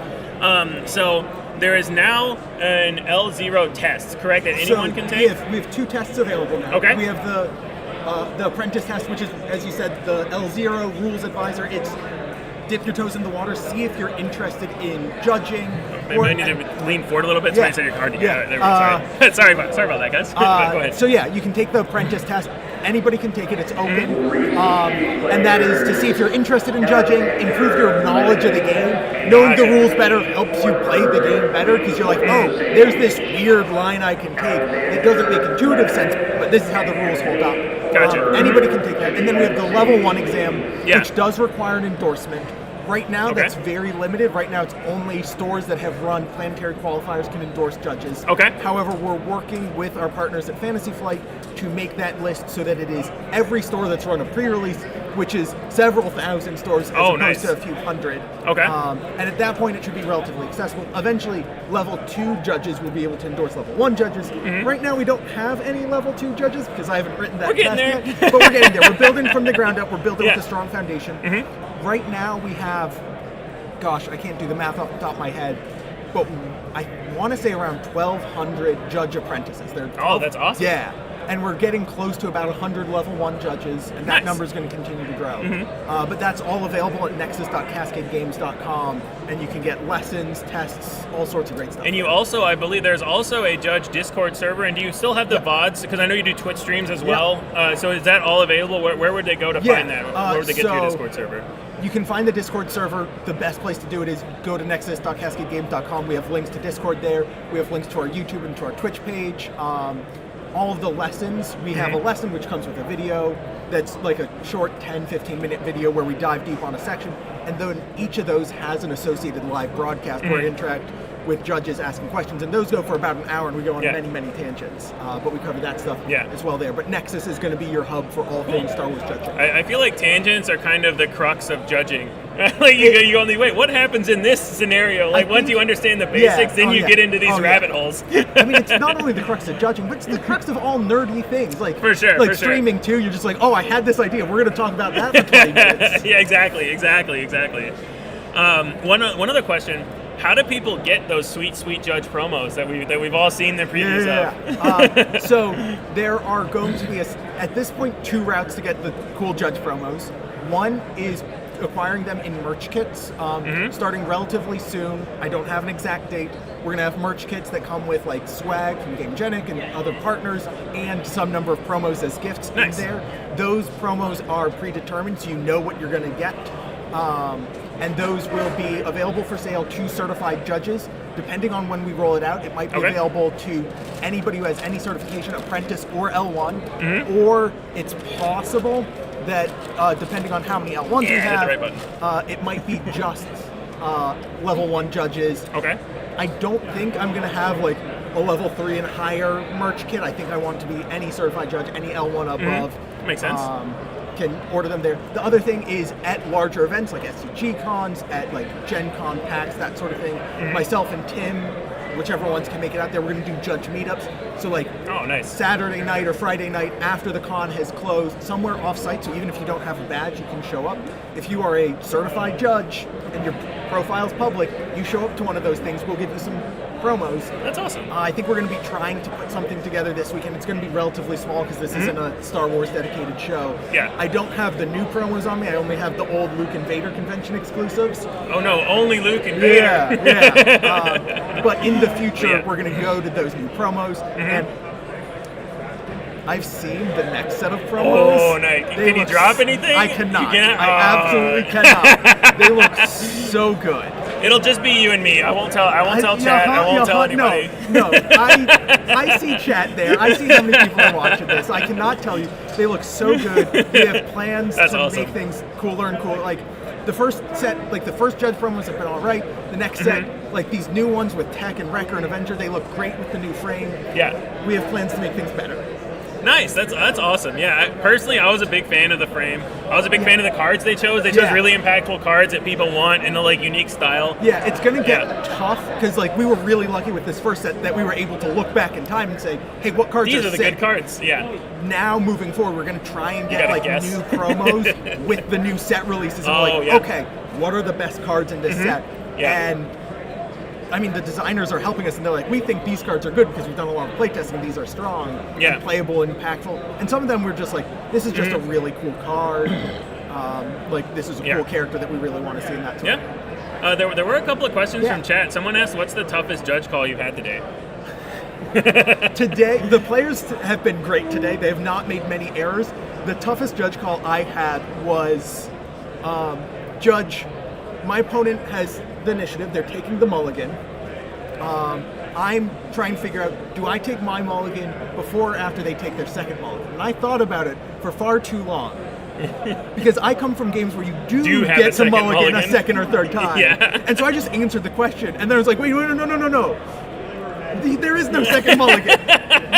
So there is now an L0 test, correct, that anyone can take? We have 2 tests available now. Okay. We have the apprentice test, which is, as you said, the L0 rules advisor. It's dip your toes in the water, see if you're interested in judging. Maybe I need to lean forward a little bit so I said your card. Sorry about that, guys. Go ahead. So you can take the apprentice test. Anybody can take it. It's open, and that is to see if you're interested in judging, improve your knowledge of the game. Knowing the rules better helps you play the game better because you're like, oh, there's this weird line I can take. It doesn't make intuitive sense, but this is how the rules hold up. Gotcha. Anybody can take that. And then we have the level 1 exam, which does require an endorsement. Right now, that's very limited. Right now, it's only stores that have run planetary qualifiers can endorse judges. Okay. However, we're working with our partners at Fantasy Flight to make that list so that it is every store that's run a pre-release, which is several thousand stores as opposed to a few hundred. Okay. And at that point, it should be relatively accessible. Eventually, level 2 judges will be able to endorse level 1 judges. Right now, we don't have any level 2 judges because I haven't written that test yet. But we're getting there. We're building from the ground up. We're building with a strong foundation. Right now, we have, I can't do the math off the top of my head, but I want to say around 1,200 judge apprentices. That's awesome. Yeah. And we're getting close to about 100 level 1 judges, and that number is going to continue to grow. But that's all available at nexus.cascadegames.com, and you can get lessons, tests, all sorts of great stuff. And you also, I believe, there's also a judge Discord server, and do you still have the VODs? Because I know you do Twitch streams as well. So is that all available? Where would they go to find that? Where would they get to your Discord server? You can find the Discord server. The best place to do it is go to nexus.cascadegames.com. We have links to Discord there. We have links to our YouTube and to our Twitch page. All of the lessons, we have a lesson which comes with a video that's like a short 10-15 minute video where we dive deep on a section, and then each of those has an associated live broadcast where we interact with judges asking questions, and those go for about an hour, and we go on many tangents, but we cover that stuff as well there. But Nexus is going to be your hub for all things Star Wars judging. I feel like tangents are kind of the crux of judging. Like you go, wait, what happens in this scenario? Like once you understand the basics, then you get into these rabbit holes. I mean, it's not only the crux of judging, but it's the crux of all nerdy things. Like for sure, like streaming too. You're just like, oh, I had this idea. We're going to talk about that for 20 minutes. Yeah, exactly. One other question. How do people get those sweet judge promos that we've all seen the previews of? So there are going to be, at this point, 2 routes to get the cool judge promos. One is acquiring them in merch kits, starting relatively soon. I don't have an exact date. We're gonna have merch kits that come with like swag from GameGenic and other partners, and some number of promos as gifts in there. Those promos are predetermined, so you know what you're gonna get. And those will be available for sale to certified judges. Depending on when we roll it out, it might be available to anybody who has any certification, apprentice or L1, or it's possible that depending on how many L1s we have, it might be just level 1 judges. Okay. I don't think I'm gonna have like a level 3 and higher merch kit. I think I want it to be any certified judge, any L1 above. Makes sense. Can order them there. The other thing is at larger events like SCG cons, at like Gen Con packs, that sort of thing. Myself and Tim, whichever ones can make it out there, we're gonna do judge meetups. So like Saturday night or Friday night after the con has closed, somewhere off-site, so even if you don't have a badge, you can show up. If you are a certified judge and your profile's public, you show up to one of those things, we'll give you some promos. That's awesome. I think we're going to be trying to put something together this weekend. It's going to be relatively small because this isn't a Star Wars dedicated show. Yeah. I don't have the new promos on me. I only have the old Luke and Vader convention exclusives. Oh no, only Luke and Vader. Yeah. But in the future, we're going to go to those new promos, and I've seen the next set of promos. Oh, nice. Can you drop anything? I cannot. You cannot? I absolutely cannot. They look so good. It'll just be you and me. I won't tell chat. I won't tell anybody. No. I see chat there. I see how many people are watching this. I cannot tell you. They look so good. We have plans to make things cooler and cooler. Like the first set, like the first Judge promos have been all right. The next set, like these new ones with Tech and Wrecker and Avenger, they look great with the new frame. Yeah. We have plans to make things better. Nice, that's awesome. Yeah, personally, I was a big fan of the frame. I was a big fan of the cards they chose. They chose really impactful cards that people want in a like unique style. Yeah, it's gonna get tough because like we were really lucky with this first set that we were able to look back in time and say, hey, what cards These are the sick? good cards. Yeah. Now moving forward, we're gonna try and get like new promos with the new set releases. And okay, what are the best cards in this set? Yeah. And I mean, the designers are helping us, and they're like, we think these cards are good because we've done a lot of playtesting. These are strong, and playable, and impactful. And some of them we're just like, this is just a really cool card. Like, this is a cool character that we really want to see in that tour. Yeah. There were a couple of questions from chat. Someone asked, what's the toughest judge call you've had today? Today, the players have been great today. They have not made many errors. The toughest judge call I had was Judge, my opponent has the initiative. They're taking the mulligan. I'm trying to figure out, do I take my mulligan before or after they take their second mulligan? And I thought about it for far too long. Because I come from games where you do get to mulligan a second or third time. And so I just answered the question. And then I was like, wait, no. There is no second mulligan.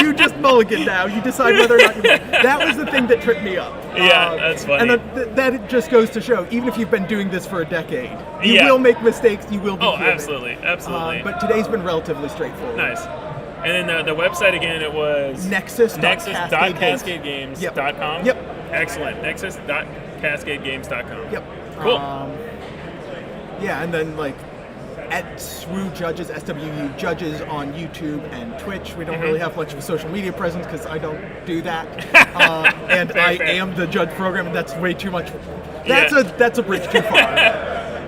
You just mulligan now. You decide whether or not you mulligan. That was the thing that tripped me up. Yeah, that's funny. And that just goes to show, even if you've been doing this for a decade, you will make mistakes, you will be human. Absolutely. But today's been relatively straightforward. Nice. And then the website again, it was nexus.cascadegames.com. Yep. Excellent. Nexus.cascadegames.com. Yep. Cool. Yeah, and then like at SWU Judges, SWU Judges on YouTube and Twitch. We don't really have much of a social media presence because I don't do that. And I am the judge program, and that's way too much. That's a bridge too far.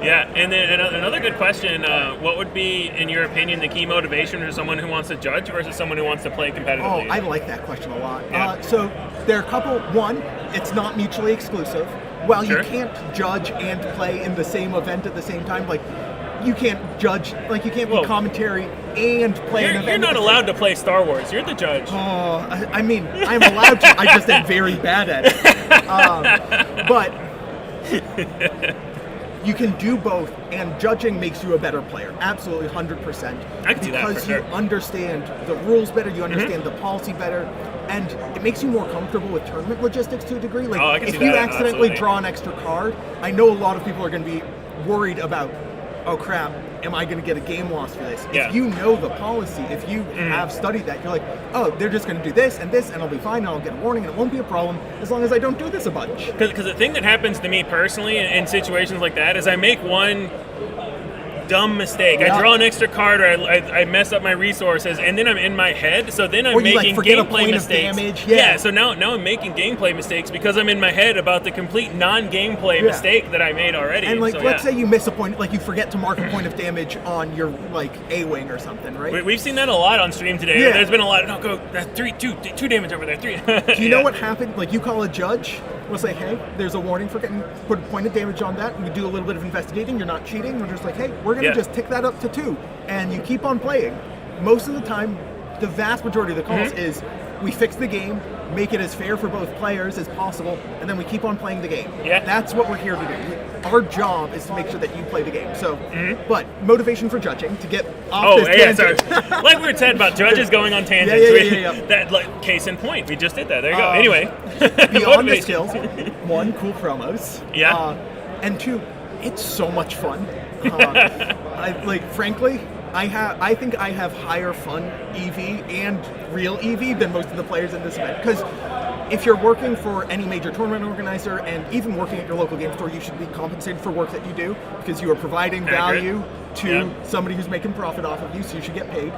Yeah, and then another good question, what would be, in your opinion, the key motivation for someone who wants to judge versus someone who wants to play competitively? Oh, I like that question a lot. So there are a couple. One, it's not mutually exclusive. While you can't judge and play in the same event at the same time, like, you can't judge, like, you can't be commentary and play an event. You're not allowed to play Star Wars. You're the judge. I mean, I'm allowed to. I just am very bad at it. But you can do both, and judging makes you a better player. Absolutely, 100%. I can see that for sure. Because you understand the rules better, you understand the policy better, and it makes you more comfortable with tournament logistics to a degree. Like, if you accidentally draw an extra card, I know a lot of people are going to be worried about, oh crap, am I going to get a game loss for this? If you know the policy, if you have studied that, you're like, oh, they're just going to do this, and I'll be fine, and I'll get a warning, and it won't be a problem as long as I don't do this a bunch. Because the thing that happens to me personally in situations like that is I make one dumb mistake. I draw an extra card, or I mess up my resources, and then I'm in my head. So then I'm making gameplay mistakes. Yeah. So now I'm making gameplay mistakes because I'm in my head about the complete non-gameplay mistake that I made already. And like, so, let's say you miss a point, like you forget to mark a point of damage on your like A-wing or something, right? We've seen that a lot on stream today. There's been a lot of, no, go, that's 2 damage over there, 3. Do you know what happened? Like, you call a judge, we'll say, hey, there's a warning for getting, put a point of damage on that, and we do a little bit of investigating, you're not cheating, we're just like, hey, we're going to just tick that up to 2, and you keep on playing. Most of the time, the vast majority of the calls is, we fix the game, make it as fair for both players as possible, and then we keep on playing the game. Yeah. That's what we're here to do. Our job is to make sure that you play the game. So, but motivation for judging, to get off this tangent. Sorry. Like we were said about judges going on tangents. That, like, case in point, we just did that. There you go. Anyway. Beyond the skills, 1, cool promos. Yeah. And 2, it's so much fun. Frankly, I think I have higher fun EV and real EV than most of the players in this event. Because if you're working for any major tournament organizer and even working at your local game store, you should be compensated for work that you do because you are providing value to somebody who's making profit off of you, so you should get paid.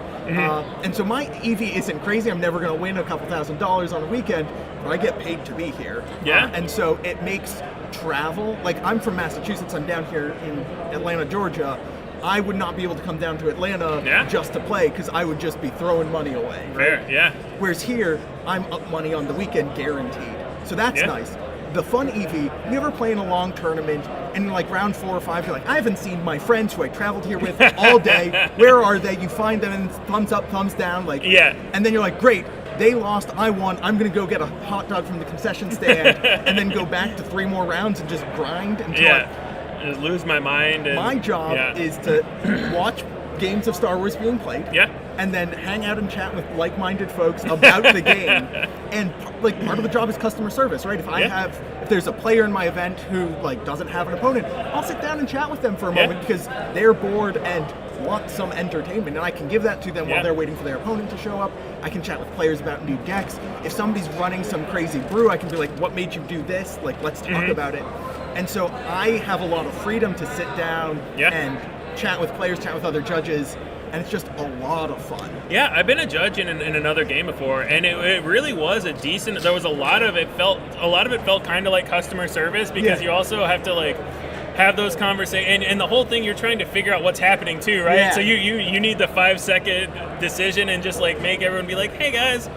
And so my EV isn't crazy. I'm never going to win a couple $1,000s on a weekend, but I get paid to be here. And so it makes travel, like I'm from Massachusetts, I'm down here in Atlanta, Georgia. I would not be able to come down to Atlanta just to play because I would just be throwing money away. Right? Whereas here, I'm up money on the weekend guaranteed. So that's nice. The fun EV, you ever play in a long tournament and in like round 4 or 5, you're like, I haven't seen my friends who I traveled here with all day. Where are they? You find them and thumbs up, thumbs down. Like, and then you're like, great. They lost, I won, I'm going to go get a hot dog from the concession stand and then go back to 3 more rounds and just grind until just lose my mind. And, my job is to watch games of Star Wars being played, and then hang out and chat with like-minded folks about the game. And like part of the job is customer service, right? If there's a player in my event who like doesn't have an opponent, I'll sit down and chat with them for a moment because they're bored and want some entertainment, and I can give that to them while they're waiting for their opponent to show up. I can chat with players about new decks. If somebody's running some crazy brew, I can be like, what made you do this? Like, let's talk about it. And so I have a lot of freedom to sit down and chat with players, chat with other judges, and it's just a lot of fun. Yeah, I've been a judge in another game before, and it really was a decent. There was a lot of it felt kind of like customer service because you also have to like have those conversations, and the whole thing you're trying to figure out what's happening too, right? So you need the 5-second decision and just like make everyone be like, hey guys,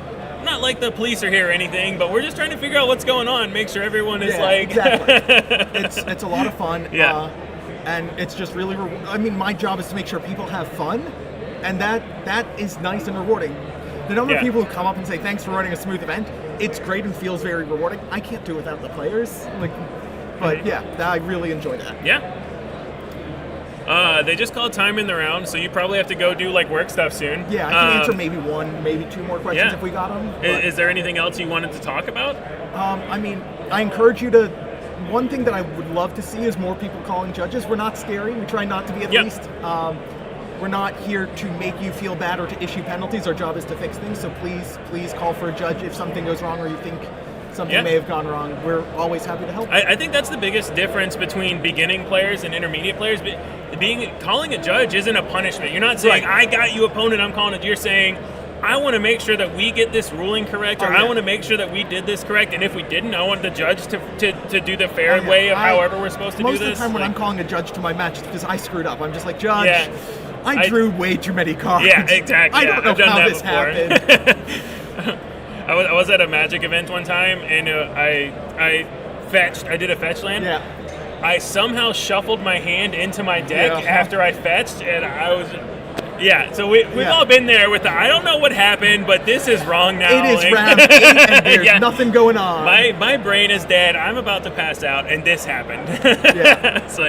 not like the police are here or anything, but we're just trying to figure out what's going on, make sure everyone is like it's a lot of fun. And it's just really I mean, my job is to make sure people have fun, and that is nice and rewarding. The number of people who come up and say thanks for running a smooth event, it's great and feels very rewarding. I can't do it without the players, but I really enjoy that. They just called time in the round, so you probably have to go do like work stuff soon. I can answer maybe 1, maybe 2 more questions if we got them. Is there anything else you wanted to talk about? I mean, I encourage you to. One thing that I would love to see is more people calling judges. We're not scary. We try not to be, at least. We're not here to make you feel bad or to issue penalties. Our job is to fix things. So please call for a judge if something goes wrong or you think something may have gone wrong. We're always happy to help. I think that's the biggest difference between beginning players and intermediate players. Calling a judge isn't a punishment. You're not saying, I got you opponent, I'm calling it. You're saying, I want to make sure that we get this ruling correct, or I want to make sure that we did this correct, and if we didn't, I want the judge to do the fair way of however we're supposed to do this. Most of the time when I'm calling a judge to my match, it's because I screwed up. I'm just like, Judge, I drew way too many cards. Yeah, exactly. I don't know how this happened. I was at a Magic event one time, and I did a fetch land. I somehow shuffled my hand into my deck after I fetched, and I was... so we've all been there with the, I don't know what happened, but this is wrong now. It is round 8 and there's nothing going on. My brain is dead. I'm about to pass out, and this happened. So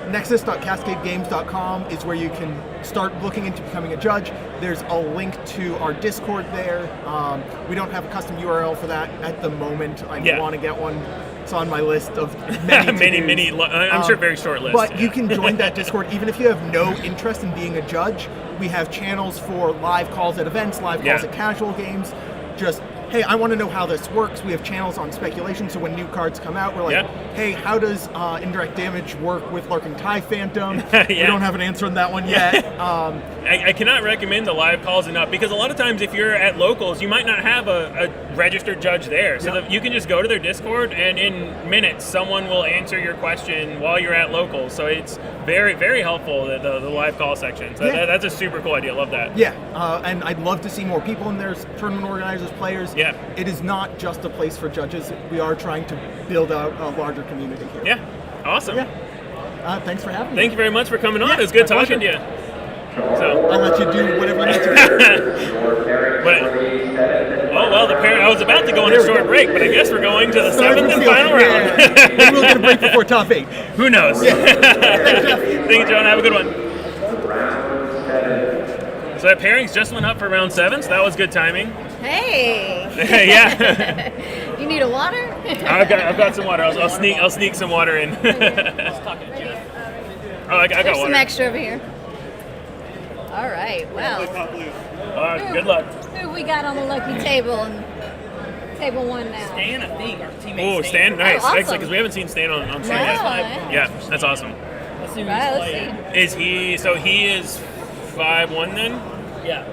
nexus.cascadegames.com is where you can start looking into becoming a judge. There's a link to our Discord there. We don't have a custom URL for that at the moment. I want to get one. It's on my list of many I'm sure very short list. But you can join that Discord even if you have no interest in being a judge. We have channels for live calls at events, live calls at casual games. Just hey, I want to know how this works. We have channels on speculation, so when new cards come out, we're like, hey, how does indirect damage work with Lurking TIE Phantom? We don't have an answer on that one yet. I cannot recommend the live calls enough, because a lot of times if you're at locals, you might not have a registered judge there. So that you can just go to their Discord, and in minutes, someone will answer your question while you're at locals. So it's very, very helpful, the live call section. So that's a super cool idea. Love that. Yeah, and I'd love to see more people in there, tournament organizers, players. Yeah. It is not just a place for judges. We are trying to build out a larger community here. Yeah, awesome. Yeah. Thanks for having me. Thank you very much for coming on. It was good talking to you. So I'll let you do whatever you need to oh, well, I was about to go on a short break, but I guess we're going to the 7th and final round. Maybe we'll get a break before top 8. Who knows? Thank you, John. Have a good one. So that pairings just went up for round 7, so that was good timing. Hey. Yeah. You need a water? I've got some water. I'll sneak some water in. Oh, I got There's water. some extra over here. All right. Well. Good luck. Who we got on the lucky table? And table 1 now. Stan, I think, our teammate. Oh, Stan, nice. Oh, awesome. Excellent, because we haven't seen Stan on stream yet. Yeah, that's awesome. Let's see who Right, he's let's playing. Is he? So he is 5-1 then? Yeah.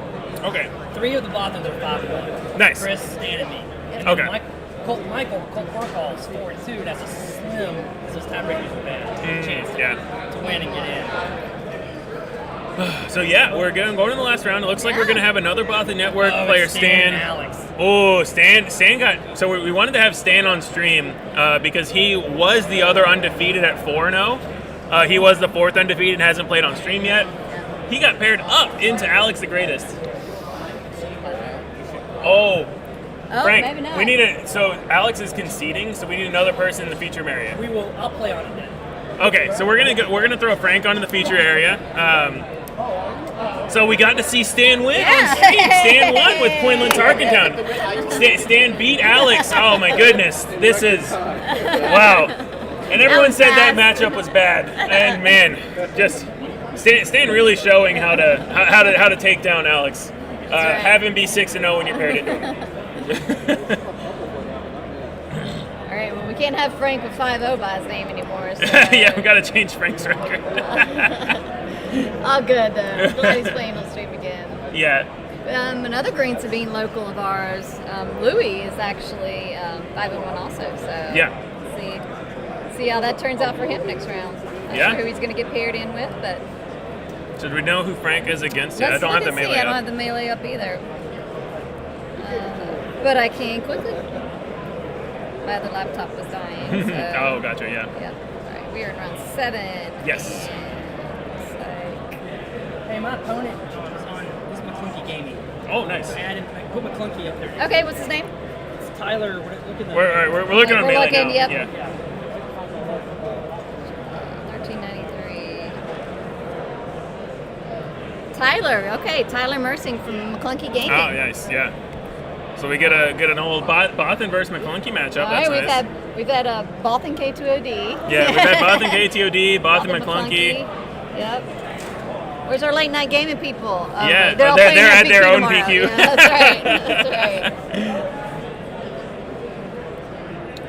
Okay. 3 of the Bothans are 5-1. Nice. Chris, Stan, and me. And Okay. then Colt Barkal's 4-2. That's a slim, because those tiebreakers are bad. Chance to win and get in. So yeah, we're going to the last round. It looks like we're going to have another Bothan Network player, Stan. Alex. Oh, Stan got. So we wanted to have Stan on stream because he was the other undefeated at 4-0. He was the 4th undefeated and hasn't played on stream yet. He got paired up into Alex the Greatest. Oh, Frank, maybe not. we need a. So Alex is conceding, so we need another person in the feature area. I'll play on it then. Okay, so we're gonna throw Frank onto the feature area. So we got to see Stan win on stream. Stan won with Quinlan Tarkintown. Stan beat Alex. Oh my goodness, this is wow. And everyone said that matchup was bad. And man, just Stan really showing how to take down Alex. Have him be 6-0 when you're paired into him. All right. Well, we can't have Frank with 5-0 by his name anymore. So. Yeah, we got to change Frank's record. All good though. Glad he's playing on stream again. Yeah. Another Green Sabine local of ours, Louis, is actually 5-1 also. So yeah. See how that turns out for him next round. Not sure who he's going to get paired in with, but. So do we know who Frank is against yet? I don't have the melee I up. don't have the melee up either. But I can quickly. My other laptop was dying. So. Oh, gotcha, yeah. Yep. All right, we are in round 7. Yes. Hey, my opponent is on this McClunky Gaming. Oh, nice. I put McClunky up there. Okay, what's his name? It's Tyler. Look at the. We're looking on melee now. Yep. Yeah. 1393. Tyler. Okay, Tyler Mersing from McClunky Gaming. Oh, nice. Yeah. So we get an old Bothan versus McClunky matchup. All right, That's nice. we've had Bothan KTOD. Yeah, we've had Bothan KTOD, Bothan McClunky. Yep. Where's our late night gaming people? Yeah, they're all they're playing at their own tomorrow. PQ. Yeah, that's right. That's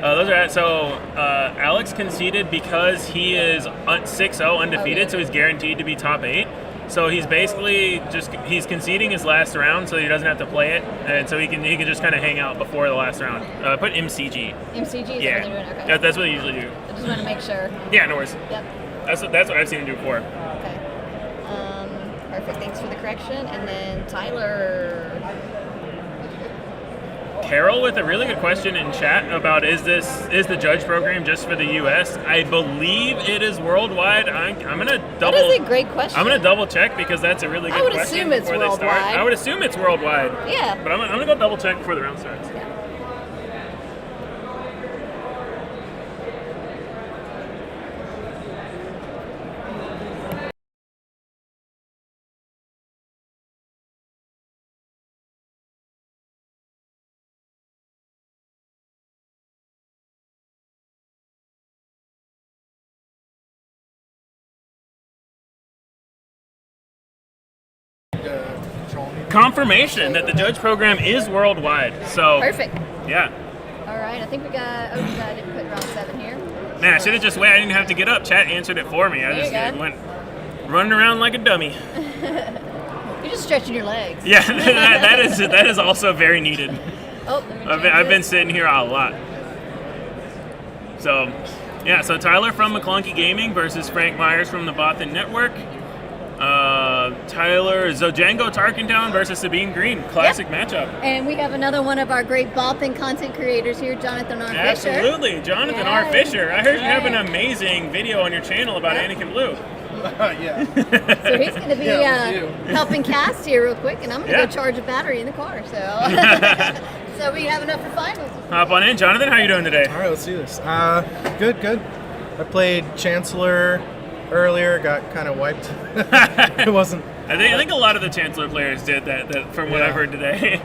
right. Those are at, so Alex conceded because he is 6-0 undefeated, so he's guaranteed to be top 8. So he's basically he's conceding his last round, so he doesn't have to play it, and so he can just kind of hang out before the last round. Put MCG. MCG is what they're doing. Okay. That's what they usually do. I just want to make sure. Yeah, no worries. Yep. That's what I've seen him do before. Okay. Perfect. Thanks for the correction. And then Tyler. Carol with a really good question in chat about is the judge program just for the U.S.? I believe it is worldwide. I'm gonna double. That is a great question. I'm gonna double check because that's a really good question. I would assume it's before they start. worldwide. I would assume it's worldwide. Yeah. But I'm gonna go double check before the round starts. Yeah. confirmation that the judge program is worldwide. So Perfect. Yeah. All right, I think we got input round 7 here. Man, I should have just waited. I didn't have to get up. Chat answered it for me. I There just you go. went running around like a dummy. You're just stretching your legs. Yeah, that is also very needed. Oh, I've been sitting here a lot. So, yeah, so Tyler from McClunky Gaming versus Frank Myers from the Bothan Network. Tyler Jango Tarkintown versus Sabine Green. Classic matchup. And we have another one of our great Bothan content creators here, Jonathan R. Fisher. Absolutely, Jonathan R. Fisher. I heard you have an amazing video on your channel about Anakin Blue. Yeah. So he's going to be helping cast here real quick, and I'm going to go charge a battery in the car. So, so we have enough for finals. Hop on in, Jonathan. How you doing today? All right, let's do this. Good. I played Chancellor earlier. Got kind of wiped. It wasn't. I think a lot of the Chancellor players did that from what I've heard today.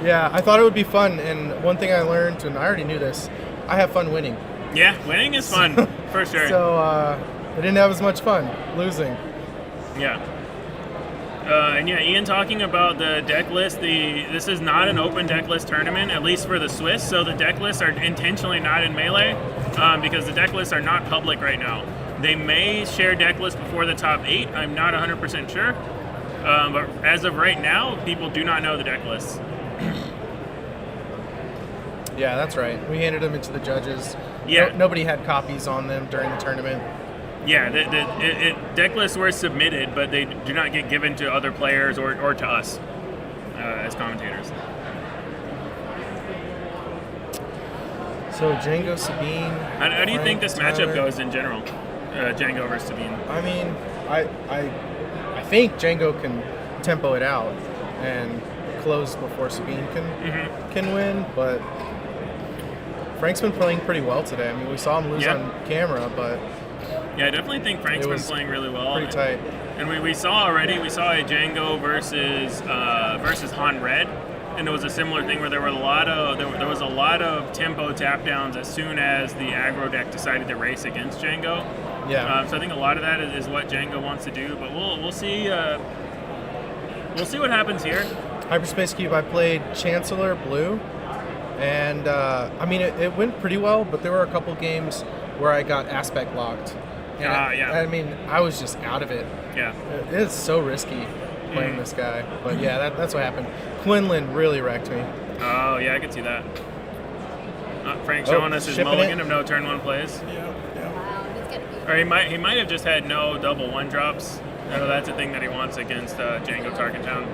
Yeah, I thought it would be fun, and one thing I learned, and I already knew this, I have fun winning. Yeah, winning is fun for sure. So I didn't have as much fun losing. Yeah. And yeah, Ian talking about the deck list. This is not an open deck list tournament, at least for the Swiss. So the deck lists are intentionally not in Melee because the deck lists are not public right now. They may share deck lists before the top 8. I'm not 100% sure. But as of right now, people do not know the deck lists. Yeah, that's right. We handed them into the judges. Yeah. Nobody had copies on them during the tournament. Yeah, deck lists were submitted, but they do not get given to other players or to us as commentators. So Jango, Sabine. How do you think this matchup Tyler. goes in general? Jango versus Sabine. I mean, I think Jango can tempo it out and close before Sabine can win, but Frank's been playing pretty well today. I mean, we saw him lose on camera, but yeah, I definitely think Frank's been playing really well. Pretty tight. And we saw a Jango versus Han Red, and it was a similar thing where there was a lot of tempo tap downs as soon as the aggro deck decided to race against Jango. Yeah. So I think a lot of that is what Jango wants to do, but we'll see. We'll see what happens here. Hyperspace Cube, I played Chancellor Blue, and I mean it went pretty well, but there were a couple games where I got aspect locked. And I mean, I was just out of it. Yeah. It's so risky playing this guy. But yeah, that's what happened. Quinlan really wrecked me. Oh, yeah, I can see that. Frank showing us his mulligan of no turn 1 plays. Or he might have just had no double 1-drops. That's a thing that he wants against Jango Tarkintown.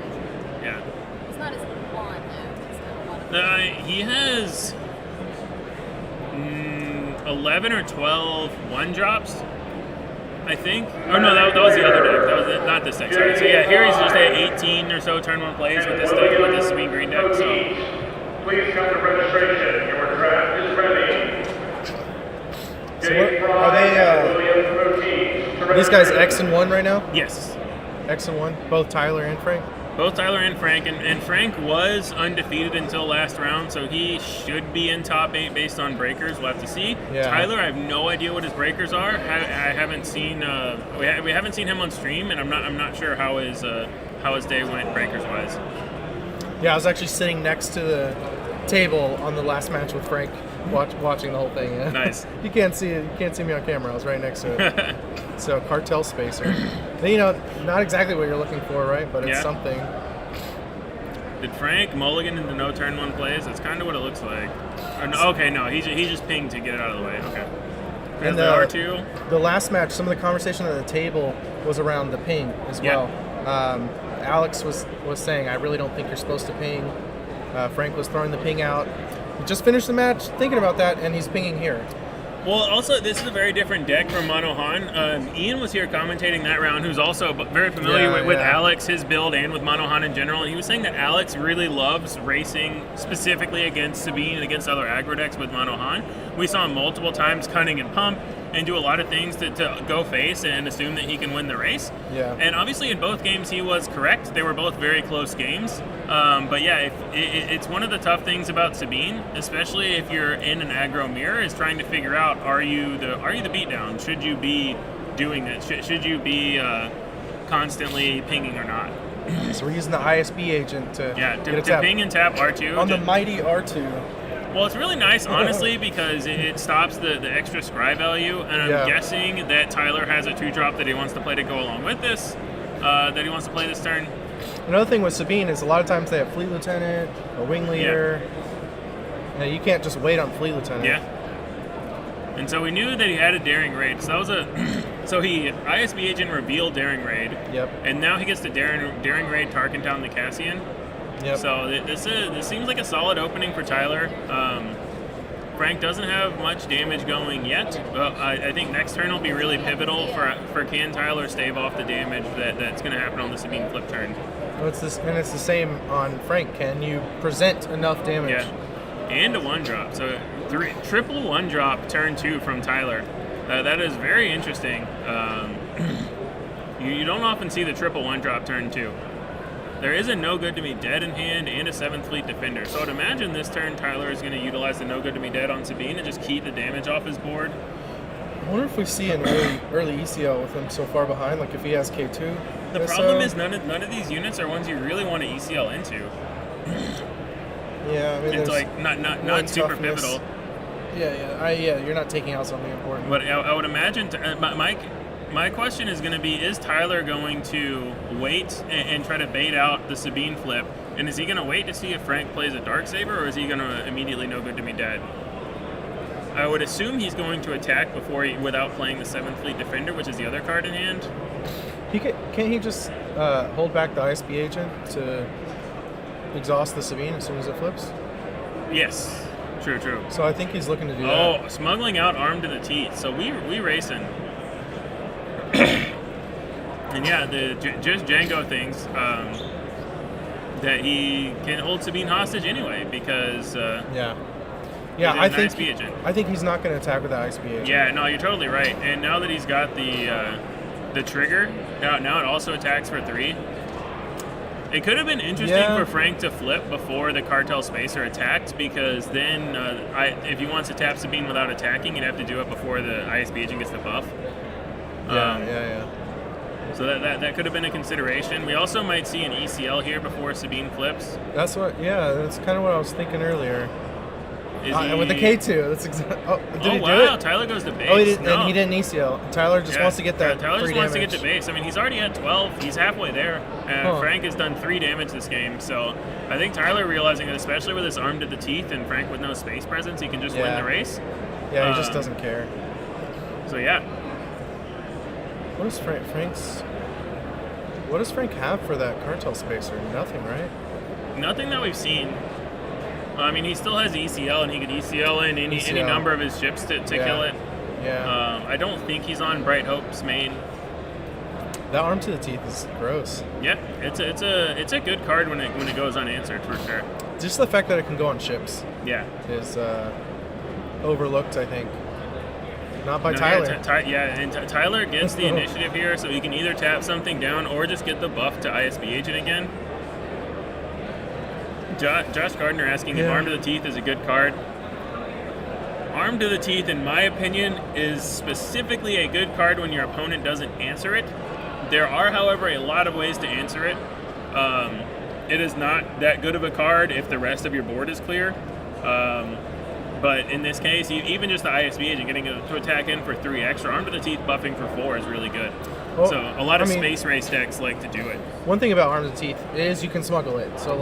Yeah. It's not his wand, though. He has 11 or 12 1-drops, I think. Oh no, that was the other deck. That was not this deck. Sorry. So yeah, here he's just at 18 or so turn 1 plays with this Sabine Green deck. So please come to registration. Your draft is ready. So are these guys X and 1 right now? Yes. X and 1, both Tyler and Frank? Both Tyler and Frank, and Frank was undefeated until last round, so he should be in top 8 based on breakers. We'll have to see. Yeah. Tyler, I have no idea what his breakers are. I haven't seen we haven't seen him on stream, and I'm not sure how his day went breakers wise. Yeah, I was actually sitting next to the table on the last match with Frank, watching the whole thing. Yeah. Nice. You can't see me on camera. I was right next to it. So cartel spacer. You know, not exactly what you're looking for, right? But it's something. Did Frank mulligan into no turn 1 plays? That's kind of what it looks like. Or no, okay, no, he just pinged to get it out of the way. Okay. And the R2. The last match, some of the conversation at the table was around the ping as well. Alex was saying, I really don't think you're supposed to ping. Frank was throwing the ping out. He just finished the match thinking about that, and he's pinging here. Well, also, this is a very different deck from Mono Han. Ian was here commentating that round, who's also very familiar with Alex, his build, and with Mono Han in general. And he was saying that Alex really loves racing specifically against Sabine and against other aggro decks with Mono Han. We saw him multiple times cutting and pump and do a lot of things to go face and assume that he can win the race. Yeah. And obviously in both games he was correct. They were both very close games. But yeah, it's one of the tough things about Sabine, especially if you're in an aggro mirror, is trying to figure out, are you the beatdown? Should you be doing that? Should you be constantly pinging or not? So we're using the ISB agent to get a to tap. ping and tap R2. On the mighty R2. Well, it's really nice, honestly, because it stops the extra scry value, and I'm guessing that Tyler has a 2-drop that he wants to play to go along with this, that he wants to play this turn. Another thing with Sabine is a lot of times they have Fleet Lieutenant, a Wing Leader. Yeah. You can't just wait on Fleet Lieutenant. Yeah. And so we knew that he had a Daring Raid. So that was so he ISB agent revealed Daring Raid. Yep. And now he gets to Daring Raid Tarkintown the Cassian. Yep. So this seems like a solid opening for Tyler. Frank doesn't have much damage going yet. I think next turn will be really pivotal for can Tyler stave off the damage that's going to happen on the Sabine flip turn. Well, it's the same on Frank. Can you present enough damage? Yeah. And a 1-drop. So triple 1-drop turn 2 from Tyler. That is very interesting. You don't often see the triple 1-drop turn 2. There is a No Good to Me Dead in hand and a 7th Fleet Defender. So I'd imagine this turn Tyler is going to utilize the No Good to Me Dead on Sabine and just keep the damage off his board. I wonder if we see an early ECL with him so far behind, like if he has K2. The problem is none of these units are ones you really want to ECL into. Yeah, I mean, it's like not super pivotal. Yeah, you're not taking out something important. But I would imagine my question is going to be: is Tyler going to wait and try to bait out the Sabine flip? And is he going to wait to see if Frank plays a Darksaber, or is he going to immediately No Good to Me Dead? I would assume he's going to attack without playing the 7th Fleet Defender, which is the other card in hand. Can't he just hold back the ISB agent to exhaust the Sabine as soon as it flips? Yes. True. So I think he's looking to do that. Oh, smuggling out armed to the teeth. So we racing. And yeah, just Jango thinks that he can hold Sabine hostage anyway because I think he's not going to attack with the ISB agent. Yeah, no, you're totally right. And now that he's got the trigger, now it also attacks for 3. It could have been interesting for Frank to flip before the Cartel Spacer attacked, because then if he wants to tap Sabine without attacking, he'd have to do it before the ISB agent gets the buff. Yeah. So that could have been a consideration. We also might see an ECL here before Sabine flips. That's kind of what I was thinking earlier. With the K2, that's exactly. Did he do it? Tyler goes to base. And he didn't ECL. Tyler just wants to get that. Tyler just wants to damage. get to base. I mean, he's already at 12. He's halfway there. Frank has done 3 damage this game. So I think Tyler realizing that, especially with his arm to the teeth and Frank with no space presence, he can just win the race. Yeah, he just doesn't care. So yeah. What does Frank have for that Cartel Spacer? Nothing, right? Nothing that we've seen. I mean, he still has ECL, and he could ECL in any number of his ships to kill it. Yeah. I don't think he's on Bright Hope's main. That arm to the teeth is gross. Yeah, it's a good card when it goes unanswered for sure. Just the fact that it can go on ships. Yeah. Is overlooked, I think. Not by Tyler. And Tyler gets the initiative here, so he can either tap something down or just get the buff to ISB agent again. Josh Gardner asking if Arm to the Teeth is a good card. Arm to the Teeth, in my opinion, is specifically a good card when your opponent doesn't answer it. There are, however, a lot of ways to answer it. It is not that good of a card if the rest of your board is clear. But in this case, even just the ISB agent getting to attack in for 3 extra, Arm to the Teeth buffing for 4 is really good. Well, so a lot of space race decks like to do it. One thing about Arm to the Teeth is you can smuggle it. So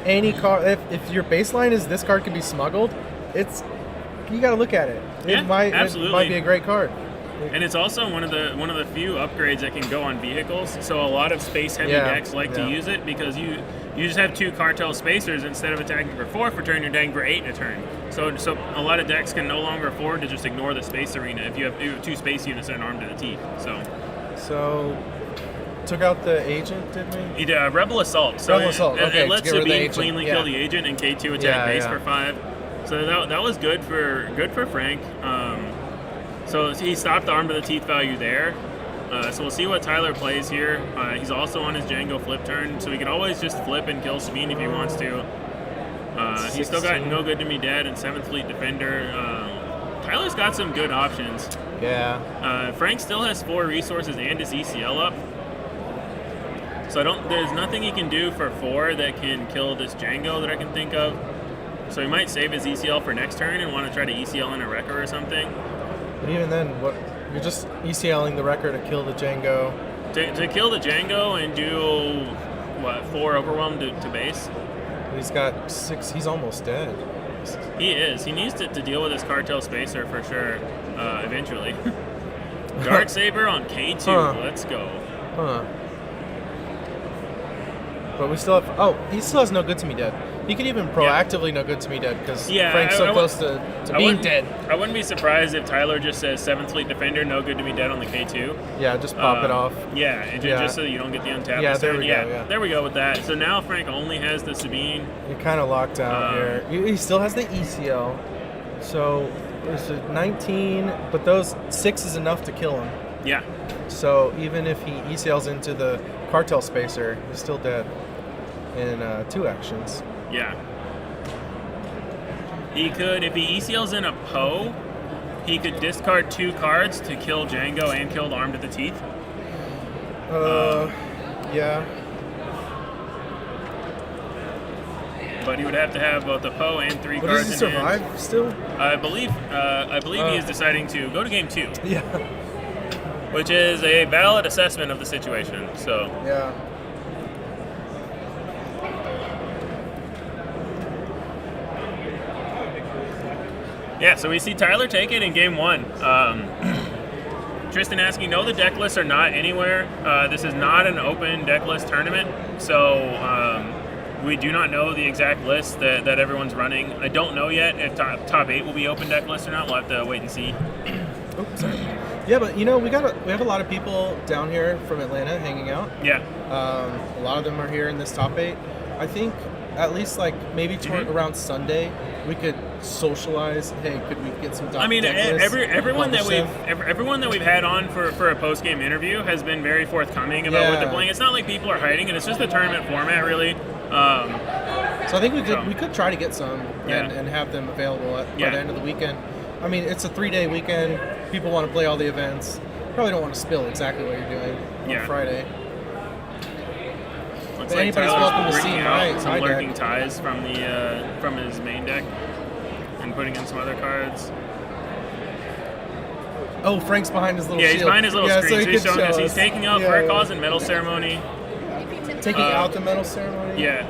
any card, if your baseline is this card can be smuggled, you got to look at it. Absolutely. It might be a great card. And it's also one of the few upgrades that can go on vehicles. So a lot of space heavy decks like to use it because you just have 2 Cartel Spacers instead of attacking for 4 per turn, you're attacking for 8 a turn. So a lot of decks can no longer afford to just ignore the space arena if you have 2 space units and an Arm to the Teeth. So took out the agent, didn't we? Rebel Assault. So Rebel Assault. It lets Sabine cleanly kill the agent and K2 attack base for 5. So that was good for Frank. So he stopped the Arm to the Teeth value there. So we'll see what Tyler plays here. He's also on his Jango flip turn, so he can always just flip and kill Sabine if he wants to. He's still got No Good to Me Dead and 7th Fleet Defender. Tyler's got some good options. Yeah. Frank still has 4 resources and his ECL up. So there's nothing he can do for 4 that can kill this Jango that I can think of. So he might save his ECL for next turn and want to try to ECL in a Wrecker or something. But even then, you're just ECLing the Wrecker to kill the Jango. To kill the Jango and do, 4 Overwhelm to base? He's got 6, he's almost dead. He is. He needs to deal with his Cartel Spacer for sure, eventually. Darksaber on K2, let's go. Huh. But we still have, he still has no good to me dead. He could even proactively no good to me dead because Frank's so close to being dead. I wouldn't be surprised if Tyler just says 7th Fleet Defender, no good to be dead on the K2. Yeah, just pop it off. Yeah, and just so you don't get the untap. Yeah, there we go. Yeah. There we go with that. So now Frank only has the Sabine. You're kind of locked out here. He still has the ECL. So there's a 19, but those 6 is enough to kill him. Yeah. So even if he ECLs into the Cartel Spacer, he's still dead in 2 actions. Yeah. He could, if he ECLs in a Poe, he could discard 2 cards to kill Jango and kill the Armed to the Teeth. Yeah. But he would have to have both the Poe and 3 But cards does he in hand. survive still? I believe he is deciding to go to game 2. Yeah. Which is a valid assessment of the situation. So. Yeah. Yeah, so we see Tyler take it in game 1. Tristan asking, no, the deck lists are not anywhere. This is not an open deck list tournament, so we do not know the exact list that everyone's running. I don't know yet if top 8 will be open deck list or not. We'll have to wait and see. Oops, sorry. Yeah, but we have a lot of people down here from Atlanta hanging out. Yeah. A lot of them are here in this top 8. I think at least maybe around Sunday we could socialize. Hey, could we get some? I mean, everyone that we've had on for a post game interview has been very forthcoming about what they're playing. It's not like people are hiding it. It's just the tournament format, really. So I think we could try to get some and have them available by the end of the weekend. I mean, it's a 3-day weekend. People want to play all the events. Probably don't want to spill exactly what you're doing on Friday. Looks like anybody's Tyler's welcome to see bringing out some my lurking deck. ties from his main deck and putting in some other cards. Oh, Frank's behind his little shield. Yeah, he's behind his little screen. So So he's showing us. He's taking out Fur Cause and Metal Ceremony. Taking out the Metal Ceremony? Yeah.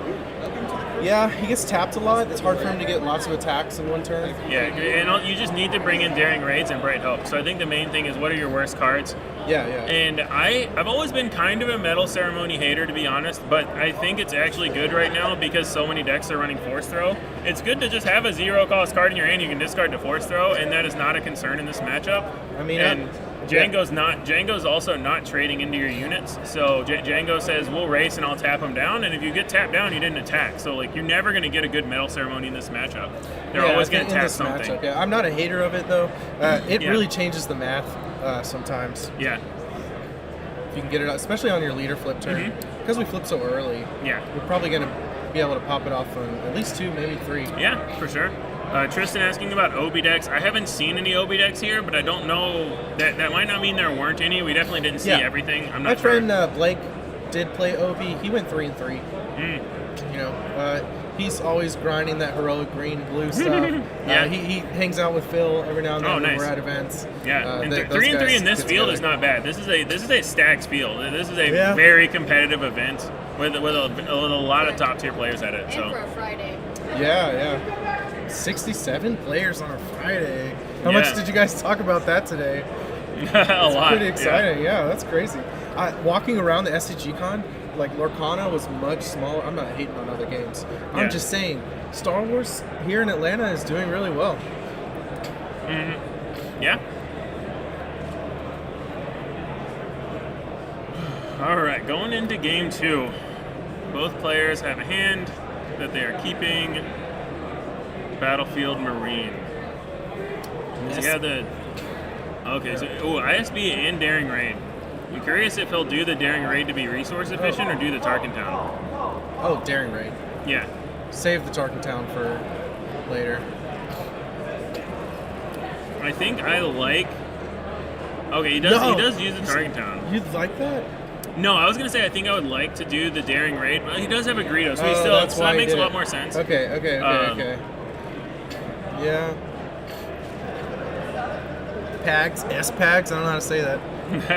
Yeah, he gets tapped a lot. It's hard for him to get lots of attacks in one turn. Yeah, and you just need to bring in Daring Raids and Bright Hope. So I think the main thing is, what are your worst cards? Yeah. And I've always been kind of a Metal Ceremony hater, to be honest, but I think it's actually good right now because so many decks are running Force Throw. It's good to just have a 0-cost card in your hand you can discard to Force Throw, and that is not a concern in this matchup. I mean, Jango's also not trading into your units. So Jango says, we'll race and I'll tap him down, and if you get tapped down, you didn't attack. So you're never going to get a good Metal Ceremony in this matchup. They're always going to tap something. Matchup, I'm not a hater of it though. It really changes the math sometimes. Yeah. If you can get it out, especially on your leader flip turn, because we flip so early. Yeah. We're probably going to be able to pop it off on at least 2, maybe 3. Yeah, for sure. Tristan asking about Obi decks. I haven't seen any Obi decks here, but I don't know. That might not mean there weren't any. We definitely didn't see everything. I'm not sure. My friend Blake did play Obi. He went 3-3. He's always grinding that heroic green blue stuff. He hangs out with Phil every now and then when we're at events. Yeah, and 3-3 in this field is not bad. This is a stacks field. This is a very competitive event with a lot of top tier players at it. And for a Friday. Yeah. 67 players on a Friday. How much did you guys talk about that today? A lot. Pretty exciting. Yeah, that's crazy. Walking around the SCGcon, Lorcana was much smaller. I'm not hating on other games. I'm just saying, Star Wars here in Atlanta is doing really well. Mm-hmm. Yeah. All right, going into game 2. Both players have a hand that they are keeping. Battlefield Marine. ISB and Daring Raid. I'm curious if he'll do the Daring Raid to be resource efficient or do the Tarkintown. Oh, Daring Raid. Yeah. Save the Tarkintown for later. I think I like... Okay, he does use the Tarkintown. You like that? No, I was gonna say I think I would like to do the daring raid, but he does have a Greedo, so that makes a lot more sense. Okay. Yeah. Pags, S-Pags, I don't know how to say that.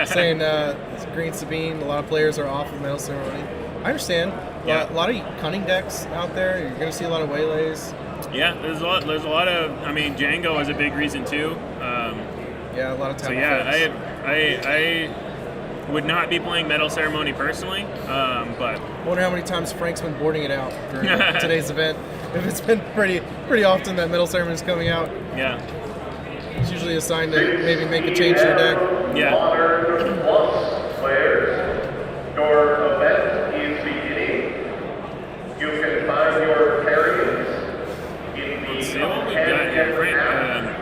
Saying it's Green Sabine, a lot of players are off of Metal Ceremony. I understand. A lot of cunning decks out there. You're going to see a lot of waylays. Yeah, there's a lot of. I mean, Jango is a big reason too. Yeah, a lot of time. So yeah, I would not be playing Metal Ceremony personally, but I wonder how many times Frank's been boarding it out during today's event. If it's been pretty often that Metal Ceremony is coming out. Yeah. It's usually a sign to maybe make a change to your deck. Yeah. Modern Plus players, your event is beginning. You can find your pairings in the. Let's see what we've got here, Frank.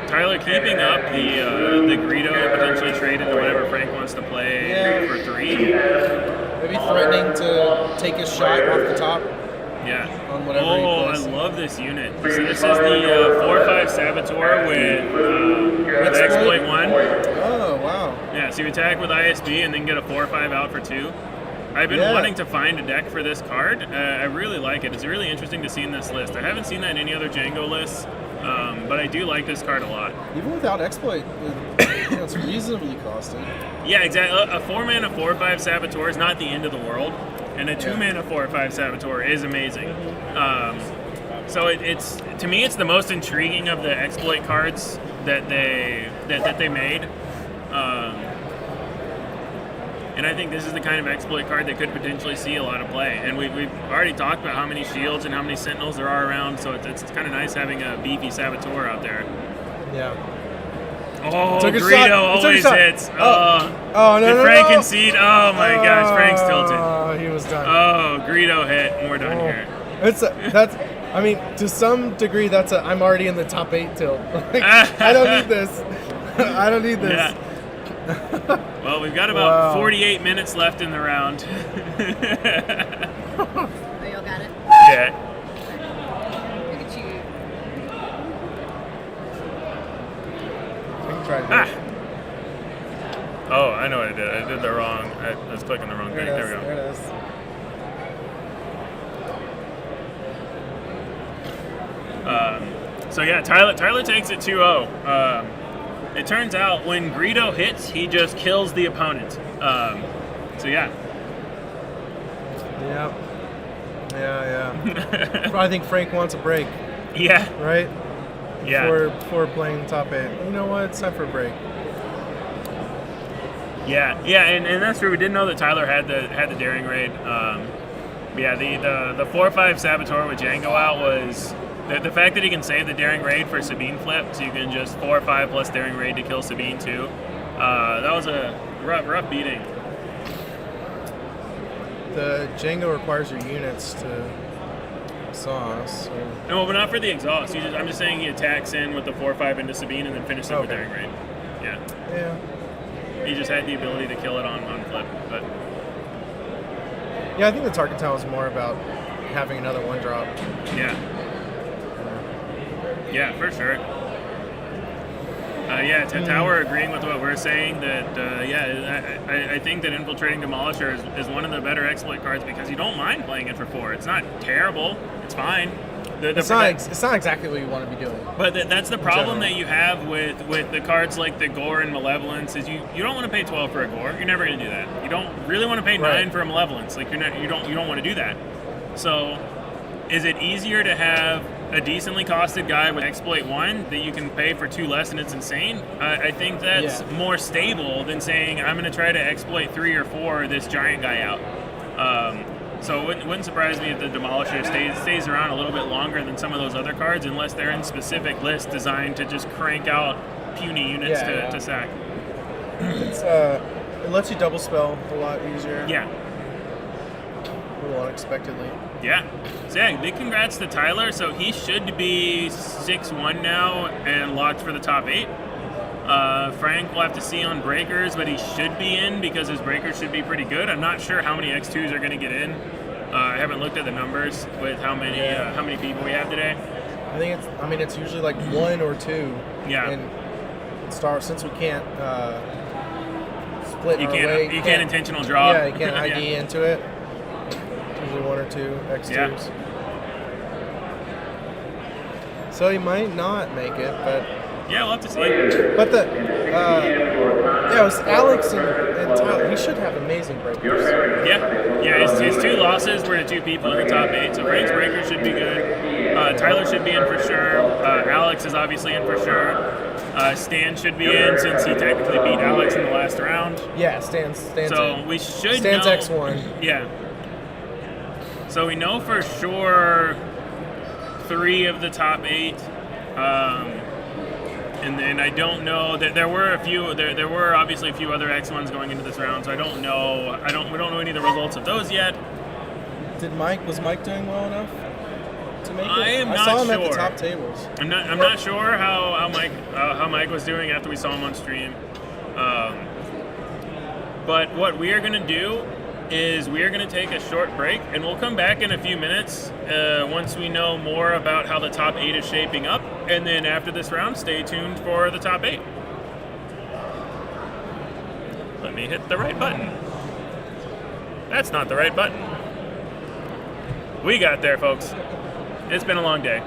Tyler keeping up the Greedo, potentially traded to whatever Frank wants to play for 3. Maybe threatening to take his shot off the top. Yeah. On whatever I love this unit. So this is the 4/5 Saboteur with Exploit 1. Oh, wow. Yeah, so you attack with ISB and then get a 4/5 out for 2. I've been wanting to find a deck for this card. I really like it. It's really interesting to see in this list. I haven't seen that in any other Jango lists, but I do like this card a lot. Even without Exploit, it's reasonably costed. Yeah, exactly. A 4-mana 4/5 Saboteur is not the end of the world. And a 2-mana 4/5 Saboteur is amazing. So it's to me, it's the most intriguing of the exploit cards that they made. And I think this is the kind of exploit card that could potentially see a lot of play. And we've already talked about how many shields and how many sentinels there are around. So it's kind of nice having a beefy Saboteur out there. Yeah. Oh, Greedo always hits. No, did Frank concede? Oh my gosh, Frank's tilted. Oh, he was done. Oh, Greedo hit. We're done here. I mean, to some degree, I'm already in the top 8 tilt. Like, I don't need this. I don't need this. Yeah. Well, we've got about 48 minutes left in the round. Oh, y'all got it? Yeah. Look at you. Oh, I know what I did. I did the wrong. I was clicking the wrong thing. There we go. There it is. So yeah, Tyler takes it 2-0. It turns out when Greedo hits, he just kills the opponent. So yeah. Yeah. I think Frank wants a break. Yeah. Right? Yeah. Before playing top 8. You know what? It's time for a break. Yeah, and that's true. We didn't know that Tyler had the daring raid. Yeah, the 4/5 Saboteur with Jango out was the fact that he can save the daring raid for Sabine flip, so you can just 4/5 plus daring raid to kill Sabine too. That was a rough beating. The Jango requires your units to exhaust. So. No, but not for the exhaust. I'm just saying he attacks in with the 4/5 into Sabine and then finishes with daring raid. Yeah. Yeah. He just had the ability to kill it on flip, but yeah, I think the Tarkintown was more about having another 1-drop. Yeah, for sure. Tower agreeing with what we're saying that I think that Infiltrating Demolisher is one of the better exploit cards because you don't mind playing it for 4. It's not terrible. It's fine. It's not exactly what you want to be doing. But that's the problem that you have with the cards like the Gore and Malevolence is you don't want to pay 12 for a Gore. You're never going to do that. You don't really want to pay 9 for a Malevolence. Like you don't want to do that. So is it easier to have a decently costed guy with Exploit 1 that you can pay for 2 less and it's insane? I think that's more stable than saying I'm going to try to exploit 3 or 4 this giant guy out. So it wouldn't surprise me if the Demolisher stays around a little bit longer than some of those other cards, unless they're in specific lists designed to just crank out puny units to sack. It lets you double spell a lot easier. Yeah. A little unexpectedly. Yeah. So yeah, big congrats to Tyler. So he should be 6-1 now and locked for the top 8. Frank will have to see on breakers, but he should be in because his breakers should be pretty good. I'm not sure how many X2s are going to get in. I haven't looked at the numbers with how many people we have today. I think it's usually like 1 or 2. Yeah. And Star since we can't split You our can't way. you can't intentional draw. Yeah, you can't ID into it. Usually 1 or 2 X2s. Yeah. So he might not make it, but Yeah, we'll have to see. But it was Alex and Tyler. He should have amazing breakers. Yeah. His 2 losses were to 2 people in the top 8. So Frank's breaker should be good. Tyler should be in for sure. Alex is obviously in for sure. Stan should be in since he technically beat Alex in the last round. Yeah, Stan's so in. we should Stan's know. X1. Yeah. So we know for sure 3 of the top 8. And then I don't know that there were a few. There were obviously a few other X1s going into this round, so I don't know. We don't know any of the results of those yet. Was Mike doing well enough to make it? I saw him sure. at the top tables. I'm not sure how Mike was doing after we saw him on stream. But what we are gonna do is we are gonna take a short break, and we'll come back in a few minutes once we know more about how the top 8 is shaping up. And then after this round, stay tuned for the top 8. Let me hit the right button. That's not the right button. We got there, folks. It's been a long day.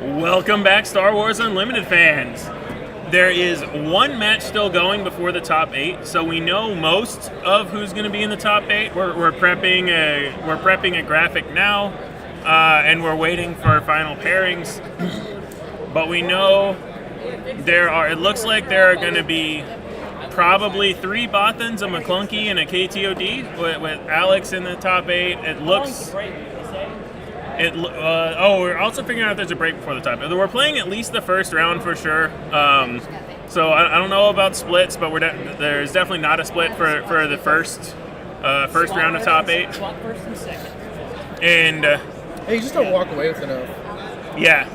Welcome back, Star Wars Unlimited fans. There is one match still going before the top 8, so we know most of who's going to be in the top 8. We're prepping a graphic now, and we're waiting for final pairings. But we know it looks like there are going to be probably 3 Bothans, a McClunky, and a KTOD with Alex in the top 8. It looks. We're also figuring out if there's a break before the top 8. We're playing at least the first round for sure. So I don't know about splits, but there's definitely not a split for the first round of top 8. And hey, you just don't walk away with enough. Yeah.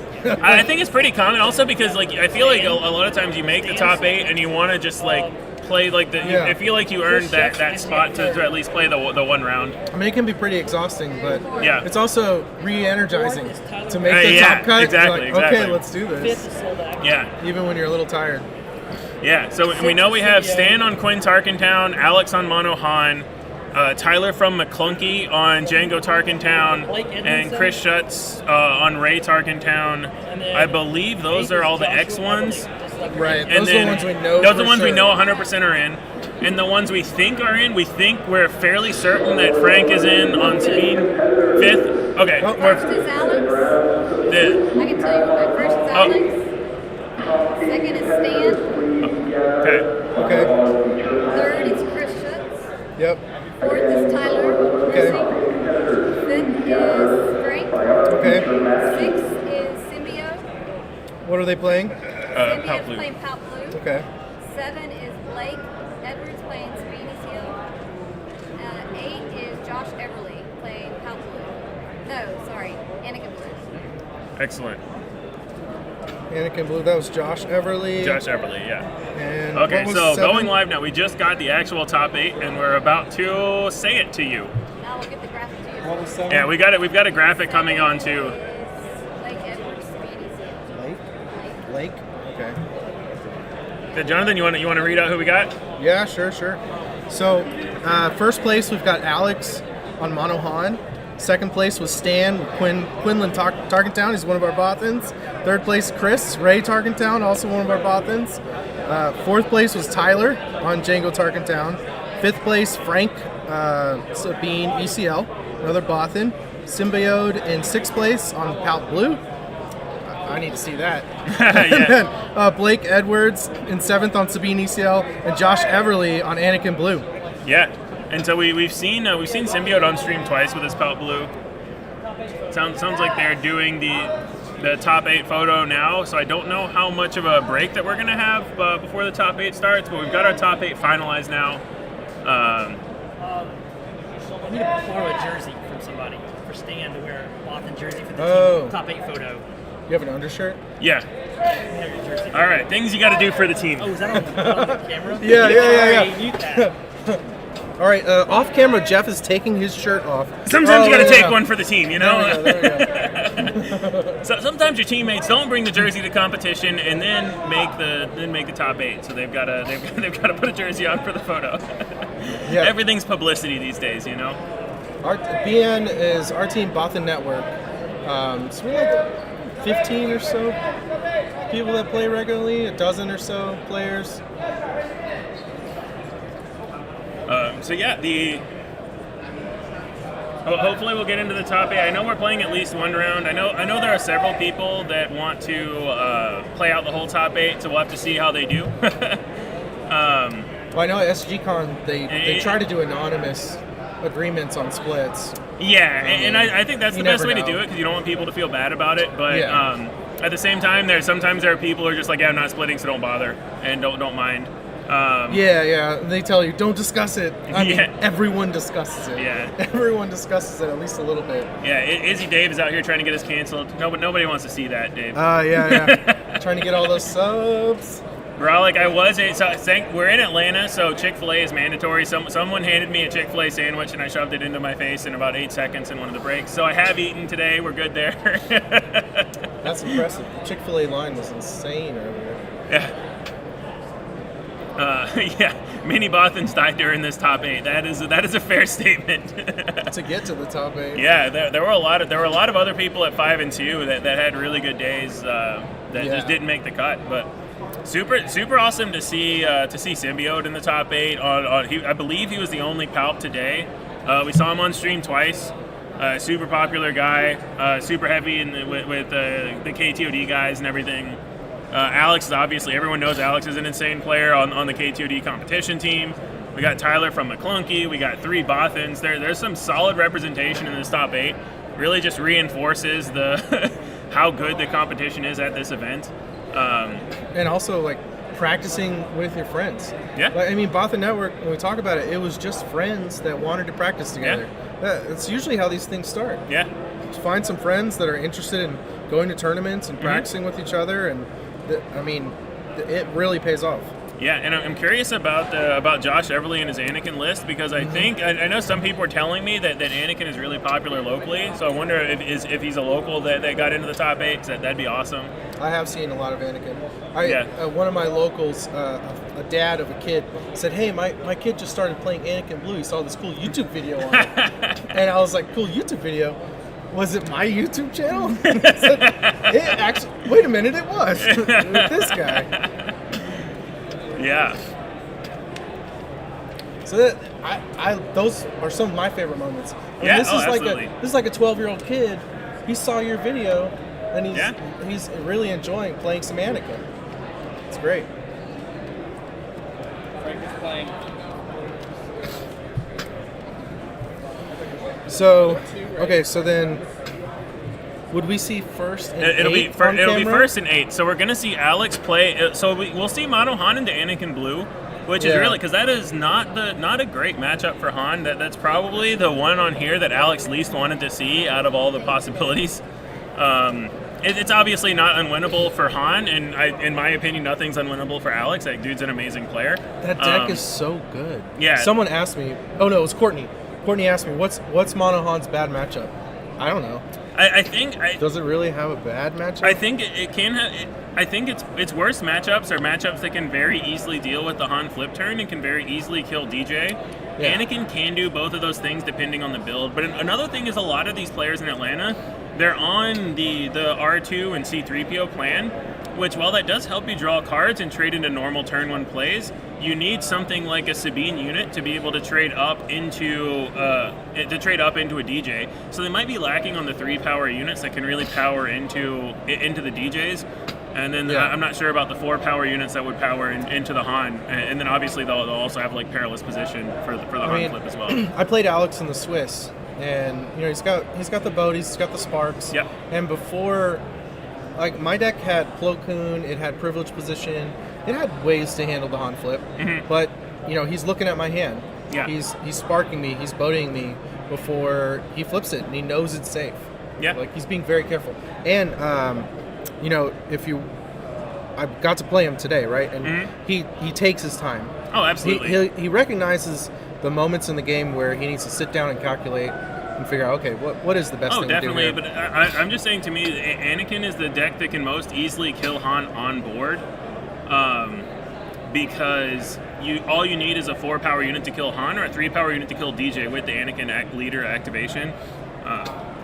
I think it's pretty common also because I feel like a lot of times you make the top 8 and you want to just play I feel like you earned that spot to at least play the one round. I mean, it can be pretty exhausting, but yeah, it's also re-energizing to make the top cut. Exactly. Okay, let's do this. Yeah. Even when you're a little tired. Yeah, so we know we have Stan on Quinn Tarkintown, Alex on Mono Han, Tyler from McClunky on Jango Tarkintown, and Chris Schutz on Ray Tarkintown. I believe those are all the X ones. Right, and those are the ones we know. Those are the ones we know 100% are in. And the ones we think are in, we're fairly certain that Frank is in on Sabine 5th. Okay. First is Alex. I can tell you what first is Alex. Second is Stan. Okay. Third is Chris Schutz. Yep. Fourth is Tyler. Okay. Fifth is Frank. Okay. Sixth is Symbiode. What are they playing? Symbiode's playing Palpatine. Okay. 7 is Blake Edwards playing Sabine. 8 is Josh Everly playing Palpatine. No, sorry, Anakin Blue. Excellent. Anakin Blue, that was Josh Everly. Josh Everly, yeah. And okay, what was so 7? going live now. We just got the actual top 8, and we're about to say it to you. Now we'll get the graphic to you. What was 7? Yeah, we got it. We've got a graphic coming on too. Blake Edwards, Sabine. Blake? Okay. Jonathan, you want to read out who we got? Yeah, sure. So, first place we've got Alex on Mono Han. Second place was Stan Quinlan Tarkintown. He's one of our Bothans. Third place, Chris Ray Tarkintown, also one of our Bothans. Fourth place was Tyler on Jango Tarkintown. Fifth place, Frank Sabine ECL, another Bothan. Symbiode in sixth place on Palp Blue. I need to see that. And then Blake Edwards in 7th on Sabine ECL, and Josh Everly on Anakin Blue. Yeah, and so we've seen Symbiode on stream twice with his Palp Blue. Sounds like they're doing the top 8 photo now, so I don't know how much of a break that we're going to have before the top 8 starts, but we've got our top 8 finalized now. I need to borrow a jersey from somebody for Stan to wear a Bothan jersey for the team top 8 photo. You have an undershirt? Yeah. All right, things you got to do for the team. Oh, is that on the camera? Yeah. All right, off camera, Jeff is taking his shirt off. Sometimes you got to take one for the team, you know? There we go. So sometimes your teammates don't bring the jersey to competition and then make the top 8. So they've got to put a jersey on for the photo. Yeah. Everything's publicity these days, you know? Our BN is our team Bothan Network. So we're like 15 or so people that play regularly, a dozen or so players. So yeah, hopefully we'll get into the top 8. I know we're playing at least one round. I know there are several people that want to play out the whole top 8, so we'll have to see how they do. Well, I know at SCGcon they try to do anonymous agreements on splits. Yeah, and I think that's the best way to do it because you don't want people to feel bad about it. But at the same time, sometimes there are people who are just like, yeah, I'm not splitting, so don't bother and don't mind. Yeah. They tell you don't discuss it. I mean, everyone discusses it. Yeah, everyone discusses it at least a little bit. Yeah, Izzy Dave is out here trying to get us canceled. Nobody wants to see that, Dave. Yeah. Trying to get all those subs. Brolic, we're in Atlanta, so Chick-fil-A is mandatory. Someone handed me a Chick-fil-A sandwich, and I shoved it into my face in about 8 seconds in one of the breaks. So I have eaten today. We're good there. That's impressive. The Chick-fil-A line was insane earlier. Yeah. many Bothans died during this top 8. That is a fair statement. To get to the top 8. Yeah, there were a lot of other people at 5 and 2 that had really good days that just didn't make the cut. But super awesome to see Symbiode in the top 8. I believe he was the only Palp today. We saw him on stream twice. Super popular guy, super heavy with the KTOD guys and everything. Alex is obviously, everyone knows Alex is an insane player on the KTOD competition team. We got Tyler from McClunky. We got 3 Bothans. There's some solid representation in this top 8. Really just reinforces the how good the competition is at this event. And also, like, practicing with your friends. Yeah. Like, I mean, Bothan Network, when we talk about it, it was just friends that wanted to practice together. Yeah. That's usually how these things start. Yeah. Just find some friends that are interested in going to tournaments and practicing with each other, and I mean, it really pays off. Yeah, and I'm curious about Josh Everly and his Anakin list, because I think I know some people are telling me that Anakin is really popular locally. So I wonder if he's a local that got into the top 8. That'd be awesome. I have seen a lot of Anakin. One of my locals, a dad of a kid, said, "Hey, my kid just started playing Anakin Blue. He saw this cool YouTube video on it," and I was like, "Cool YouTube video? Was it my YouTube channel?" Wait a minute, it was with this guy. Yeah. So that those are some of my favorite moments. I mean, this is like a 12-year-old kid. He saw your video, and he's really enjoying playing some Anakin. It's great. Frank is playing. So, okay, so then, would we see first and it'll eight it'll be first and 8. So we're gonna see Alex play. So we'll see Mono Han into Anakin Blue, which is really, because that is not a great matchup for Han. That's probably the one on here that Alex least wanted to see out of all the possibilities. It's obviously not unwinnable for Han, and in my opinion, nothing's unwinnable for Alex. That dude's an amazing player. That deck is so good. Yeah. Someone asked me. Oh no, it was Courtney. Courtney asked me, "What's Mono Han's bad matchup?" I don't know. I think. Does it really have a bad matchup? I think it can have. I think its worst matchups are matchups that can very easily deal with the Han flip turn and can very easily kill DJ. Yeah. Anakin can do both of those things depending on the build. But another thing is, a lot of these players in Atlanta, they're on the R2 and C3PO plan, which, while that does help you draw cards and trade into normal turn 1 plays, you need something like a Sabine unit to be able to trade up into a DJ. So they might be lacking on the 3-power units that can really power into the DJs. And then I'm not sure about the 4-power units that would power into the Han. And then obviously they'll also have like perilous position for the Han flip as well. I played Alex in the Swiss, and he's got the Bodhies, he's got the Sparks. Yeah. And before, like, my deck had Plo Koon, it had privilege position, it had ways to handle the Han flip. Mm-hmm. But he's looking at my hand. Yeah. He's sparking me, he's boating me before he flips it, and he knows it's safe. Yeah. Like, he's being very careful. And I got to play him today, right? And he takes his time. Oh, absolutely. He recognizes the moments in the game where he needs to sit down and calculate and figure out, okay, what is the best thing to do here? But I'm just saying, to me, Anakin is the deck that can most easily kill Han on board, because all you need is a 4-power unit to kill Han or a 3-power unit to kill DJ with the Anakin leader activation,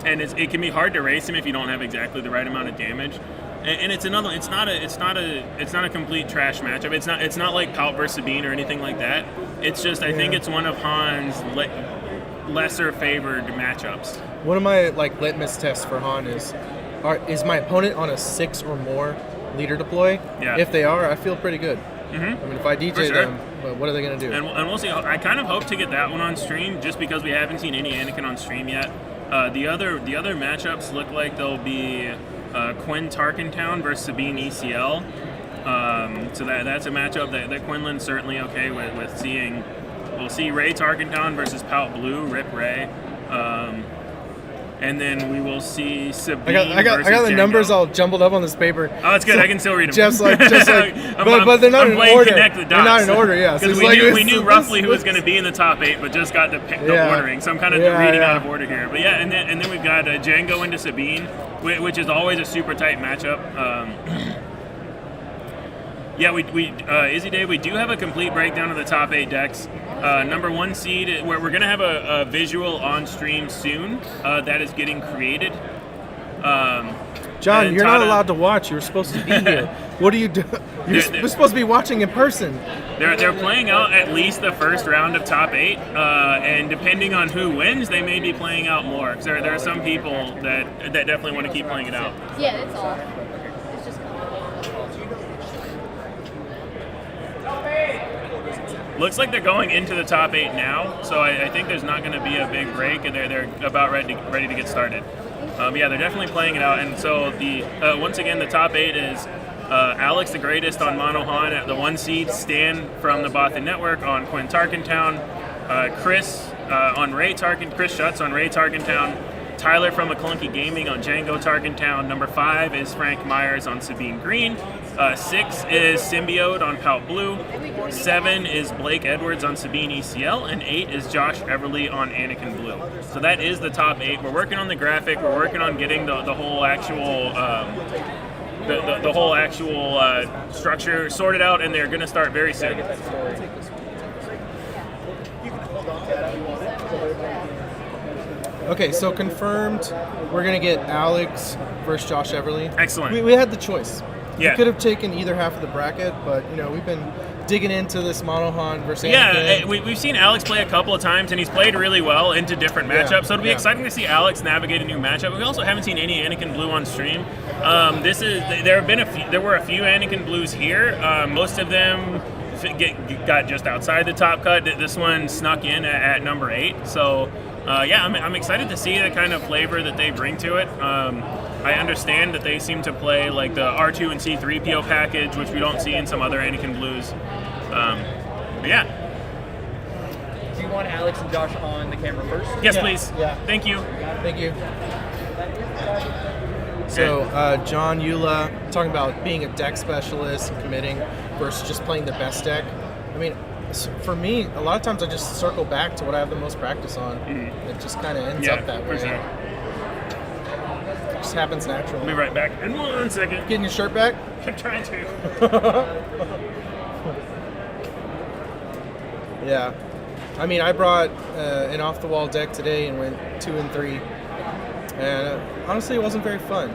and it can be hard to race him if you don't have exactly the right amount of damage. And it's not a complete trash matchup. It's not like Palp versus Sabine or anything like that. It's just I think it's one of Han's lesser favored matchups. One of my litmus tests for Han is my opponent on a 6 or more leader deploy? Yeah. If they are, I feel pretty good. Mm-hmm. I mean, if I DJ them, what are they going to do? And we'll see. I kind of hope to get that one on stream, just because we haven't seen any Anakin on stream yet. The other matchups look like they'll be Quinn Tarkintown versus Sabine ECL. So that's a matchup that Quinlan's certainly okay with seeing. We'll see Ray Tarkintown versus Palp Blue, Rip Ray. And then we will see Sabine I got the Jango. numbers all jumbled up on this paper. Oh, that's good. I can still read them. Just like, but they're not in order. They're not in order, yeah. Because we knew roughly who was going to be in the top 8, but just got the ordering. So I'm kind of reading out of order here. But yeah, and then we've got Jango into Sabine, which is always a super tight matchup. Yeah, Izzy Dave, we do have a complete breakdown of the top 8 decks. Number 1 seed, we're going to have a visual on stream soon that is getting created. John, you're not allowed to watch. You're supposed to be here. What are you doing? You're supposed to be watching in person. They're playing out at least the first round of top 8, and depending on who wins, they may be playing out more. Because there are some people that definitely want to keep playing it out. Yeah, it's all. It's just. Looks like they're going into the top 8 now, so I think there's not going to be a big break, and they're about ready to get started. Yeah, they're definitely playing it out, and so once again the top 8 is Alex the Greatest on Monohan at the 1 seed, Stan from the Bothan Network on Quinn Tarkintown, Chris Schutz on Ray Tarkintown, Tyler from McClunky Gaming on Jango Tarkintown. Number 5 is Frank Myers on Sabine Green. 6 is Symbiode on Palp Blue. 7 is Blake Edwards on Sabine ECL, and 8 is Josh Everly on Anakin Blue. So that is the top 8. We're working on the graphic. We're working on getting the whole actual the whole actual structure sorted out, and they're going to start very soon. Okay, so confirmed, we're going to get Alex versus Josh Everly. Excellent. We had the choice. Yeah. We could have taken either half of the bracket, but, we've been digging into this Monohan versus Anakin. Yeah, we've seen Alex play a couple of times, and he's played really well into different matchups, so it'll be exciting to see Alex navigate a new matchup. We also haven't seen any Anakin Blue on stream. There were a few Anakin Blues here. Most of them got just outside the top cut. This one snuck in at number 8, so... I'm excited to see the kind of flavor that they bring to it. I understand that they seem to play like the R2 and C3PO package, which we don't see in some other Anakin Blues. But yeah. Do you want Alex and Josh on the camera first? Yes, please. Yeah. Thank you. Thank you. So, John Eula, talking about being a deck specialist and committing versus just playing the best deck. I mean, for me, a lot of times I just circle back to what I have the most practice on. It just kind of ends up that way. For sure. It just happens naturally. I'll be right back in 1 second. Getting your shirt back? I'm trying to. Yeah. I mean, I brought an off-the-wall deck today and went 2 and 3. And honestly, it wasn't very fun.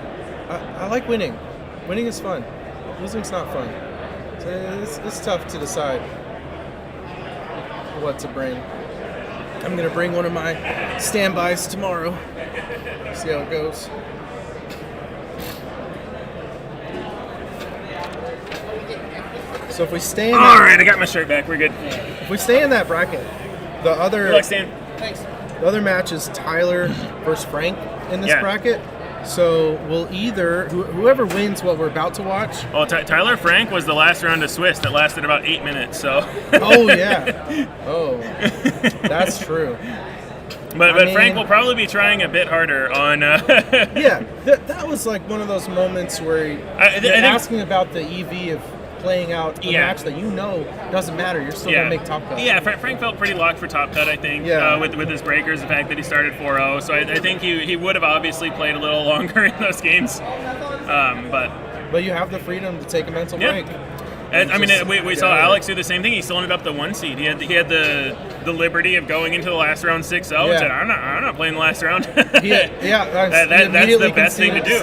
I like winning. Winning is fun. Losing's not fun. So it's tough to decide what to bring. I'm gonna bring one of my standbys tomorrow. See how it goes. So if we stay in all right, I got my shirt back. We're good. If we stay in that bracket, the other Good luck, Stan. Thanks. The other match is Tyler versus Frank in this bracket. So we'll either whoever wins what we're about to watch. Oh, Tyler Frank was the last round of Swiss that lasted about 8 minutes. So. Oh yeah. Oh, that's true. But Frank will probably be trying a bit harder on. Yeah, that was like one of those moments where you're asking about the EV of playing out a match that doesn't matter. You're still gonna make top cut. Yeah, Frank felt pretty locked for top cut, I think. With his breakers, the fact that he started 4-0, so I think he would have obviously played a little longer in those games. But you have the freedom to take a mental break. And, I mean, we saw Alex do the same thing. He still ended up the 1 seed. He had the liberty of going into the last round 6-0 and said, "I'm not playing the last round." That's the best thing to do.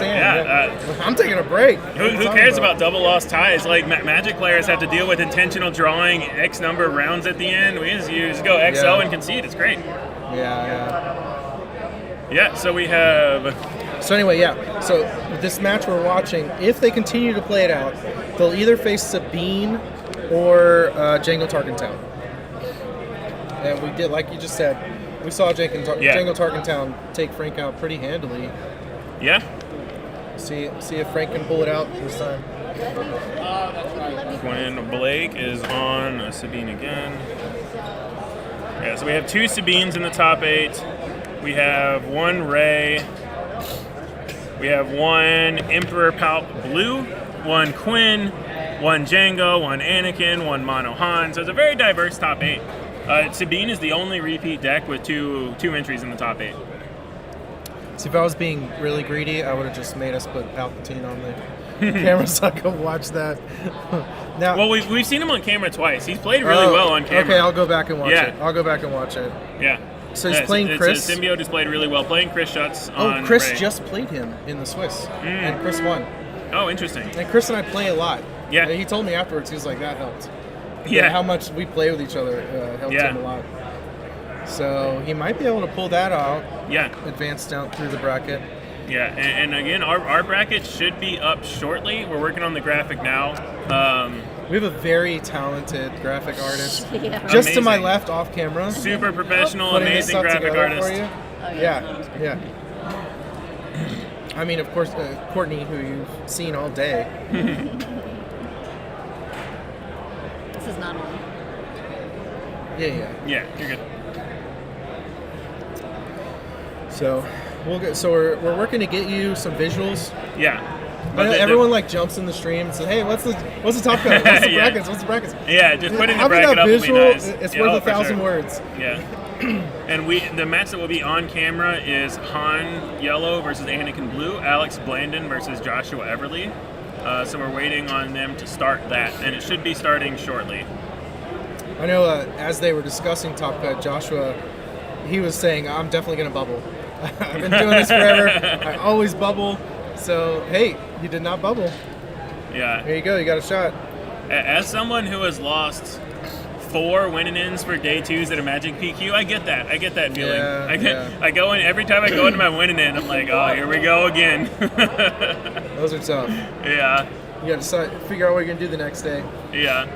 I'm taking a break. Who cares about double loss ties? Like Magic players have to deal with intentional drawing X number of rounds at the end. We just go XO and concede. It's great. Yeah. So we have. So anyway, So this match we're watching, if they continue to play it out, they'll either face Sabine or Jango Tarkintown. And we did, like you just said, we saw Jango Tarkintown take Frank out pretty handily. Yeah. See if Frank can pull it out this time. When Blake is on Sabine again. Yeah, so we have 2 Sabines in the top 8. We have 1 Ray. We have 1 Emperor Palp Blue, 1 Quinn, 1 Jango, 1 Anakin, 1 Monohan. So it's a very diverse top 8. Sabine is the only repeat deck with two entries in the top 8. See, if I was being really greedy, I would have just made us put Palpatine on camera so I can watch that. Now, well, we've seen him on camera twice. He's played really well on camera. Okay, I'll go back and watch it. I'll go back and watch it. Yeah. So he's playing Chris. Symbiode has played really well. Playing Chris Schutz on Chris Ray. just played him in the Swiss, and Chris won. Oh, interesting. And Chris and I play a lot. Yeah. He told me afterwards, he was like, that helped. Yeah. How much we play with each other helped him a lot. So he might be able to pull that out. Yeah. Advance down through the bracket. Yeah, and again, our bracket should be up shortly. We're working on the graphic now. We have a very talented graphic artist. Yeah. Just to my Amazing. left off camera. Super professional, Putting this amazing stuff graphic together artist. For you. Oh, Yeah. I mean, of course, Courtney, who you've seen all day. This is not on. Yeah. Yeah, you're good. So we're working to get you some visuals. Yeah. But everyone like jumps in the stream and says, "Hey, what's the top cut? What's the brackets? What's the brackets?" Yeah, just putting the Having bracket that up visual, will be nice. it's Yeah, worth oh, 1,000 for sure. words. Yeah. And the match that will be on camera is Han Yellow versus Anakin Blue, Alex Blandon versus Joshua Everly. So we're waiting on them to start that, and it should be starting shortly. I know as they were discussing Top Cut, Joshua, he was saying, "I'm definitely gonna bubble. I've been doing this forever. I always bubble." So hey, you did not bubble. Yeah. There you go. You got a shot. As someone who has lost 4 win-ins for day 2s at a Magic PQ, I get that. I get that feeling. I go in every time I go into my win-in, I'm like, oh, here we go again. Those are tough. Yeah. You got to figure out what you're gonna do the next day. Yeah.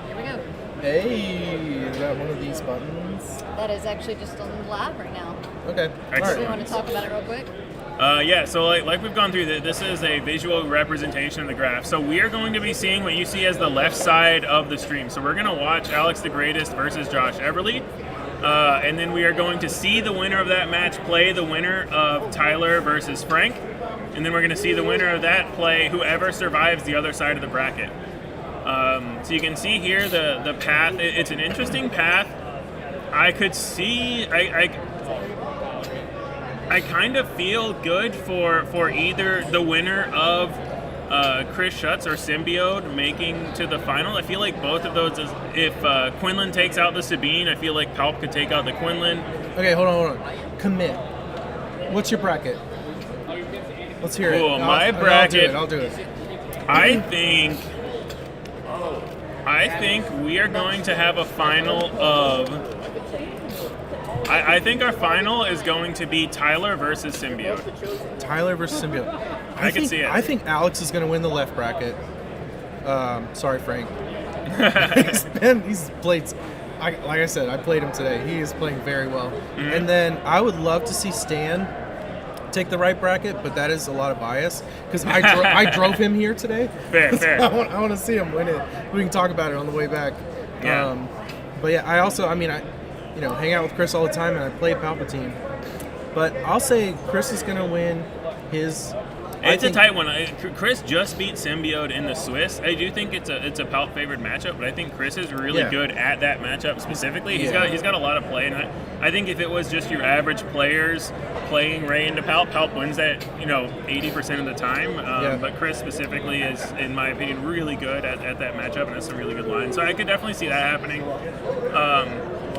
Here we go. Hey, is that one of these buttons? That is actually just on live right now. Okay. Do you want to talk about it real quick? Yeah, so like we've gone through, this is a visual representation of the graph. So we are going to be seeing what you see as the left side of the stream. So we're going to watch Alex the Greatest versus Josh Everly. And then we are going to see the winner of that match play the winner of Tyler versus Frank. And then we're going to see the winner of that play whoever survives the other side of the bracket. So you can see here the path. It's an interesting path. I could see... I kind of feel good for either the winner of Chris Schutz or Symbiode making to the final. I feel like both of those, if Quinlan takes out the Sabine, I feel like Palp could take out the Quinlan. Okay, hold on. Commit. What's your bracket? Let's hear Cool, it. my bracket. I'll do it. I think we are going to have a final of... I think our final is going to be Tyler versus Symbiode. Tyler versus Symbiode. I can see it. I think Alex is going to win the left bracket. Sorry, Frank. he's played. Like I said, I played him today. He is playing very well. Mm-hmm. And then I would love to see Stan take the right bracket, but that is a lot of bias because I drove him here today. Fair. I want to see him win it. We can talk about it on the way back. Yeah. But yeah, I hang out with Chris all the time, and I play Palpatine. But I'll say Chris is going to win his... It's a tight one. Chris just beat Symbiode in the Swiss. I do think it's a Palp favored matchup, but I think Chris is really good at that matchup specifically. He's got a lot of play, and I think if it was just your average players playing Ray into Palp wins that 80% of the time. But Chris specifically is, in my opinion, really good at that matchup, and has some really good lines. So I could definitely see that happening.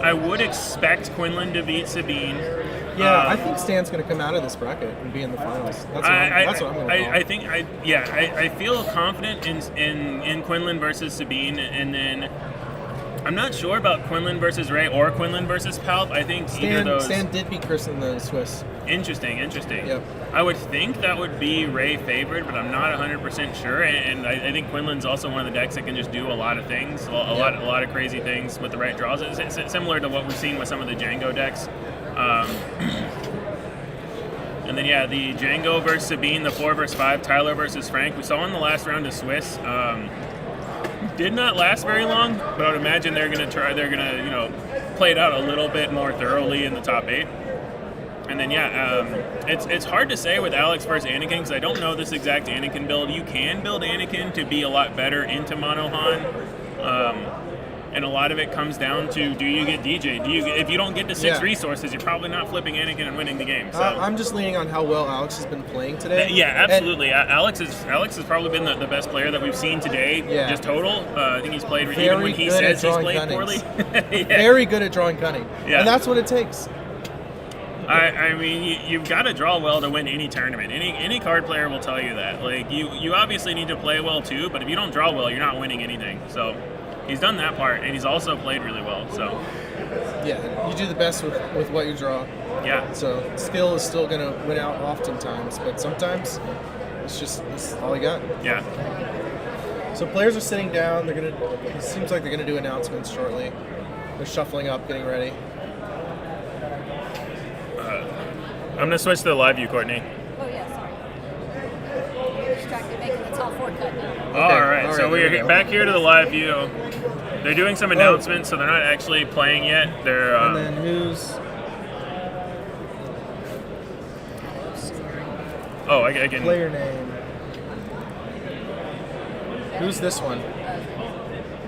I would expect Quinlan to beat Sabine. Yeah, I think Stan's going to come out of this bracket and be in the finals. That's what I'm going to call. I feel confident in Quinlan versus Sabine, and then I'm not sure about Quinlan versus Ray or Quinlan versus Palp. I think either of those. Stan did beat Chris in the Swiss. Interesting. Yep. I would think that would be Ray favored, but I'm not 100% sure. And I think Quinlan's also one of the decks that can just do a lot of things, a lot of crazy things with the right draws. It's similar to what we've seen with some of the Jango decks. And then the Jango versus Sabine, the 4 versus 5, Tyler versus Frank. We saw in the last round of Swiss. Did not last very long, but I would imagine they're gonna play it out a little bit more thoroughly in the top 8. And then it's hard to say with Alex versus Anakin because I don't know this exact Anakin build. You can build Anakin to be a lot better into Mono Han. And a lot of it comes down to, do you get DJ? If you don't get to 6 resources, you're probably not flipping Anakin and winning the game. So I'm just leaning on how well Alex has been playing today. Yeah, absolutely. Alex has probably been the best player that we've seen today, just total. I think he's played, even when he says he's played poorly. Very good at drawing cunning. Yeah. And that's what it takes. I mean, you've got to draw well to win any tournament. Any card player will tell you that. Like, you obviously need to play well too, but if you don't draw well, you're not winning anything. So he's done that part, and he's also played really well. So yeah, you do the best with what you draw. Yeah. So skill is still going to win out oftentimes, but sometimes it's all you got. Yeah. So players are sitting down. It seems like they're gonna do announcements shortly. They're shuffling up, getting ready. I'm gonna switch to the live view, Courtney. Oh yeah, sorry. You're distracted making the top 4 cut now. All right, so we're back here to the live view. They're doing some announcements, so they're not actually playing yet. They're and then who's? Oh, I can. Player name. Who's this one?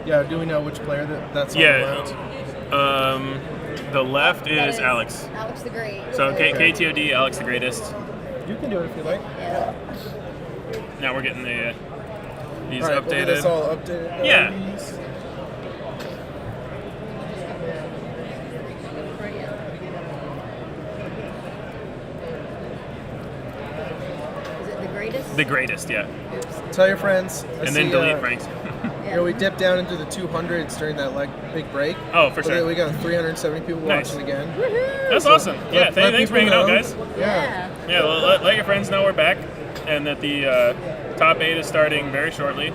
Yeah, do we know which player that's on the left? The left is Alex. Alex the Great. So KTOD, Alex the Greatest. You can do it if you like. Yeah. Now we're getting these all right, updated. We'll get this all updated. Yeah. Is it the Greatest? The Greatest, yeah. Tell your friends. And then delete Frank's. We dipped down into the 200s during that big break. Oh, for sure. We got 370 people watching again. That's awesome. Yeah, thanks for hanging out, guys. Yeah. Yeah, well, let your friends know we're back and that the top 8 is starting very shortly.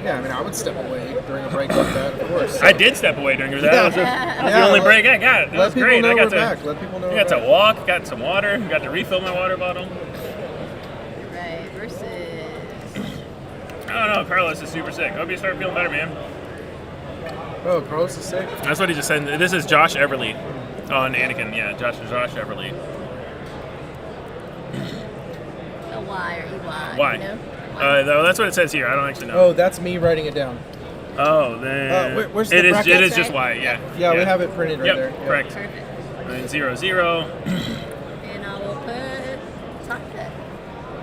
Yeah, I mean, I would step away during a break like that, of course. I did step away during that. That was the only break I got. That was great. I got Let people know. I got to walk, got some water, got to refill my water bottle. Right, versus... I don't know, Carlos is super sick. Hope you start feeling better, man. Oh, Carlos is sick? That's what he just said. This is Josh Everly on Anakin. Yeah, Josh Everly. Y or EY? Why? You know? That's what it says here. I don't actually know. Oh, that's me writing it down. Oh, then where's the bracket? It is just Y. Yeah. Yeah, we have it printed right there. Yep, correct. Perfect. And then 0-0. And I will put top cut.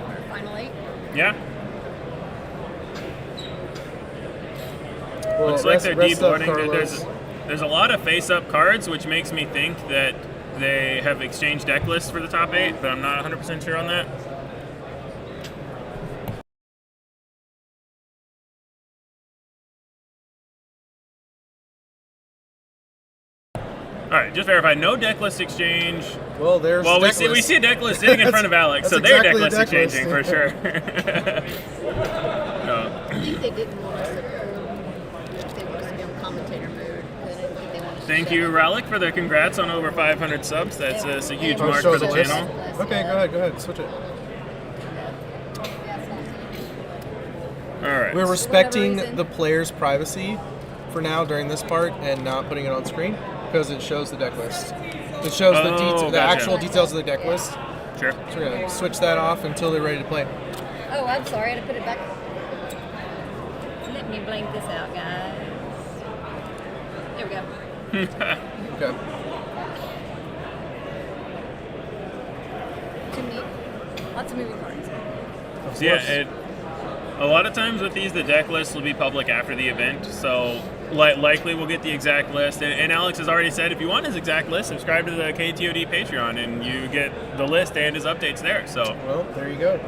Or final 8. Yeah. Well, Looks like they're deboarding. There's a lot of face-up cards, which makes me think that they have exchanged deck lists for the top 8, but I'm not 100% sure on that. All right, just verify. No deck list exchange. Well, there's. Well, we see a deck list sitting in front of Alex, so they're deck list exchanging for sure. No. I think they didn't want us to. They want us to be on commentator mode. Thank you, Relic, for the congrats on over 500 subs. That's a huge mark for the channel. Okay, go ahead, switch it. All right. We're respecting the player's privacy for now during this part and not putting it on screen because it shows the deck list. It shows the actual details of the deck list. Sure. So we're going to switch that off until they're ready to play. Oh, I'm sorry. I had to put it back. Let me blank this out, guys. There we go. Okay. Too neat. Lots of moving parts. So yeah, a lot of times with these, the deck list will be public after the event, so likely we'll get the exact list. And Alex has already said if you want his exact list, subscribe to the KTOD Patreon, and you get the list and his updates there. So well, there you go.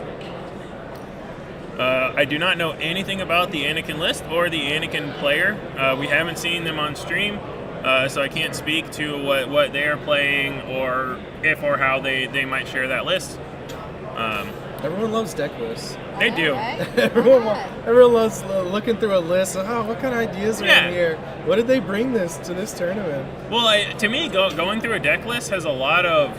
I do not know anything about the Anakin list or the Anakin player. We haven't seen them on stream, so I can't speak to what they are playing or if or how they might share that list. Everyone loves deck lists. They do. Everyone loves looking through a list. Oh, what kind of ideas are in here? What did they bring to this tournament? Well, to me, going through a deck list has a lot of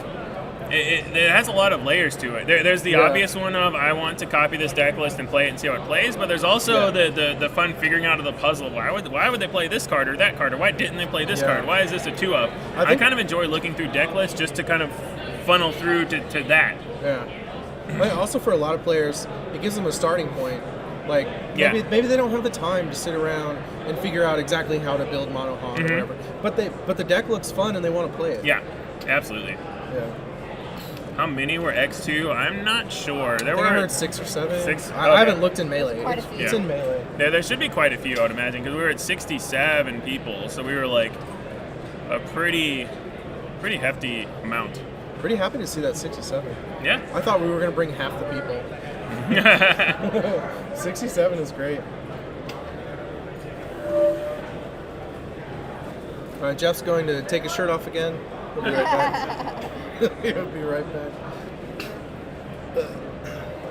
it has a lot of layers to it. There's the obvious one of I want to copy this deck list and play it and see how it plays, but there's also the fun figuring out of the puzzle. Why would they play this card or that card, or why didn't they play this card? Why is this a 2-up? I kind of enjoy looking through deck lists just to kind of funnel through to that. Yeah. But also for a lot of players, it gives them a starting point. Like maybe they don't have the time to sit around and figure out exactly how to build Mono Han or whatever. But the deck looks fun and they want to play it. Yeah, absolutely. Yeah. How many were X2? I'm not sure. I heard 6 or 7. 6. I haven't looked in Melee. Quite a few. It's in Melee. Yeah, there should be quite a few, I would imagine, because we were at 67 people, so we were like a pretty hefty amount. Pretty happy to see that 67. Yeah. I thought we were going to bring half the people. 67 is great. All right, Jeff's going to take his shirt off again. He'll be right back. He'll be right back.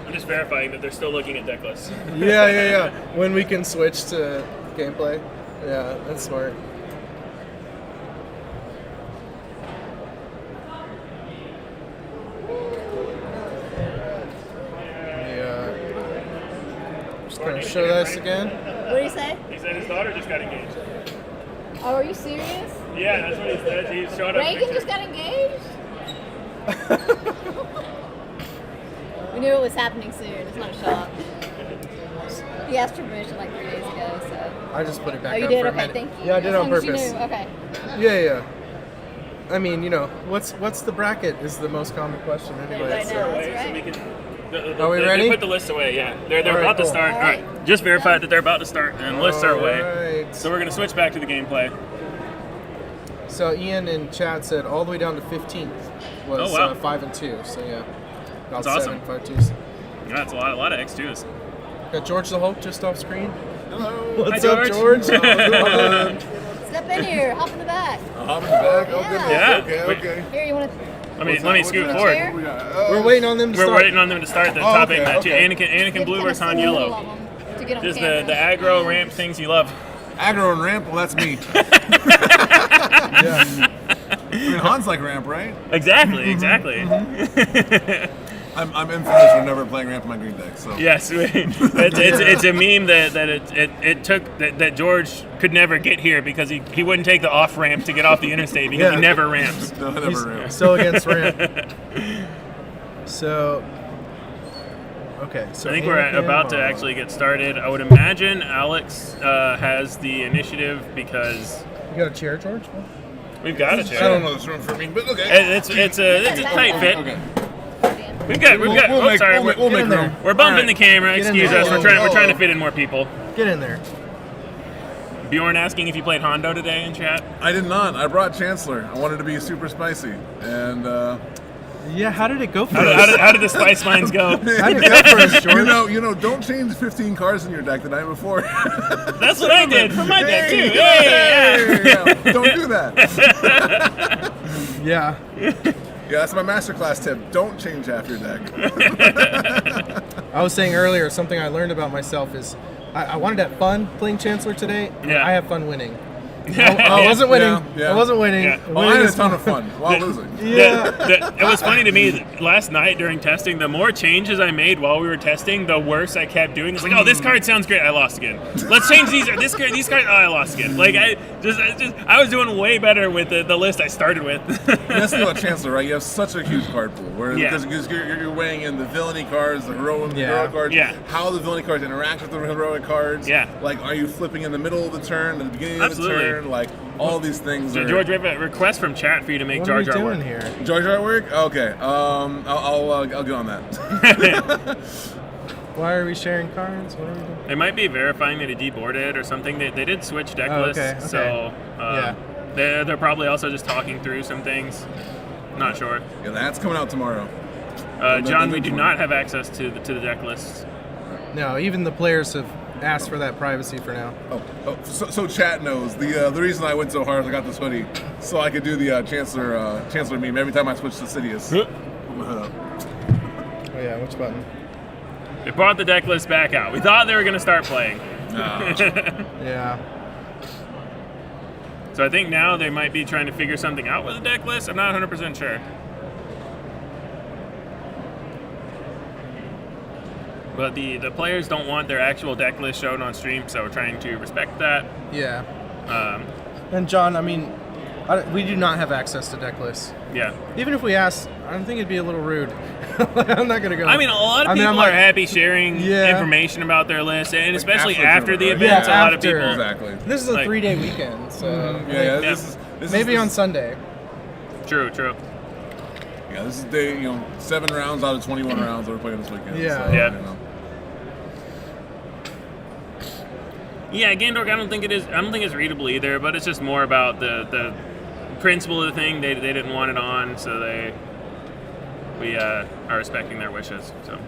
I'm just verifying that they're still looking at deck lists. Yeah. When we can switch to gameplay. Yeah, that's smart. Just going to show this again. What did he say? He said his daughter just got engaged. Oh, are you serious? Yeah, that's what he said. He showed up. Reagan just got engaged? We knew it was happening soon. It's not a shock. He asked for permission like 3 days ago, so. I just put it back you up did? for a Okay, minute. thank you. Yeah, I did As on long as you purpose. knew. Okay. Yeah. I mean, what's the bracket is the most common question anyway. Right now, that's So we right. can, Are we they ready? put the list away, yeah. They're All right, about to cool. start. All All right. Just verified that they're about to start, and lists are away. Right. So we're going to switch back to the gameplay. So Ian in chat said all the way down to 15th was Oh, wow. 5 and 2. So yeah, about That's 7, awesome. 5 2s. Yeah, that's a lot of X2s. Got George the Hulk just off screen. Hello. What's Hi, up, George. George? Step in here. Hop in the back. I'll hop in the back. Oh, goodness. Yeah. Okay. Here, you want to? Let me scoot a forward. chair? We're waiting on them to We're start. waiting on them to start the Oh, topic okay, match. okay. Anakin Blue versus Han Yellow. To get on Just camera. the aggro ramp things you love. Aggro and ramp, well, that's me. Yeah. I mean, Han's like ramp, right? Exactly. I'm infamous for never playing ramp in my green deck, so. Yes, it's a meme that took that George could never get here because he wouldn't take the off ramp to get off the interstate because he never ramps. No, I never ramp. Still against ramp. So, okay. So I think we're Anakin, about to actually get started. I would imagine Alex has the initiative because You got a chair, George? we've got a chair. I don't know this room for me, but okay. It's a tight fit. Okay. We've got. We'll make room. We're bumping the camera. Get in Excuse there. us. We're trying to fit in more people. Get in there. Bjorn asking if you played Hondo today in chat. I did not. I brought Chancellor. I wanted to be super spicy, and Yeah, how did it go for How did the spice lines go? How did it go for us, George? you know, don't change 15 cards in your deck the night before. That's what I did for my deck too. Yeah. Don't do that. Yeah. Yeah, that's my masterclass tip. Don't change half your deck. I was saying earlier, something I learned about myself is I wanted to have fun playing Chancellor today. And Yeah. I have fun winning. I wasn't winning. Yeah. I wasn't winning. Yeah. Oh, I had a ton of fun while losing. It was funny to me last night during testing. The more changes I made while we were testing, the worse I kept doing. It's like, oh, this card sounds great. I lost again. Let's change these. These cards. Oh, I lost again. Like I was doing way better with the list I started with. That's the thing about Chancellor, right? You have such a huge card pool, because you're weighing in the villainy cards, the heroic cards, how the villainy cards interact with the heroic cards. Yeah. Like, are you flipping in the middle of the turn, at the beginning Absolutely. of the turn? Like, all these things. George, we have a request from chat for you to make What Jar are we Jar doing work. here? Jar Jar work? Okay. I'll get on that. Why are we sharing cards? What are we doing? It might be verifying that he deboarded or something. They did switch deck lists, okay. so Yeah. they're probably also just talking through some things. Not sure. Yeah, that's coming out tomorrow. John, we do not have access to the deck lists. No, even the players have asked for that privacy for now. So chat knows the reason I went so hard is I got this hoodie, so I could do the Chancellor meme every time I switch to Sidious. Oh yeah, which button? They brought the deck list back out. We thought they were going to start playing. Yeah. So I think now they might be trying to figure something out with the deck list. I'm not 100% sure. But the players don't want their actual deck list shown on stream, so we're trying to respect that. Yeah. Um, And John, I mean, We do not have access to deck lists. Yeah. Even if we asked, I don't think it'd be a little rude. I'm not gonna go. I mean, a lot of people are happy sharing information about their list, and especially after the events, a lot of people. Exactly. This is a 3-day weekend, so This maybe is on Sunday. True. Yeah, this is day 7 rounds out of 21 rounds that we're playing this weekend. Yeah. So, Yeah. You know. Yeah, Gandorf, I don't think it's readable either, but it's just more about the principle of the thing. They didn't want it on, so we are respecting their wishes. So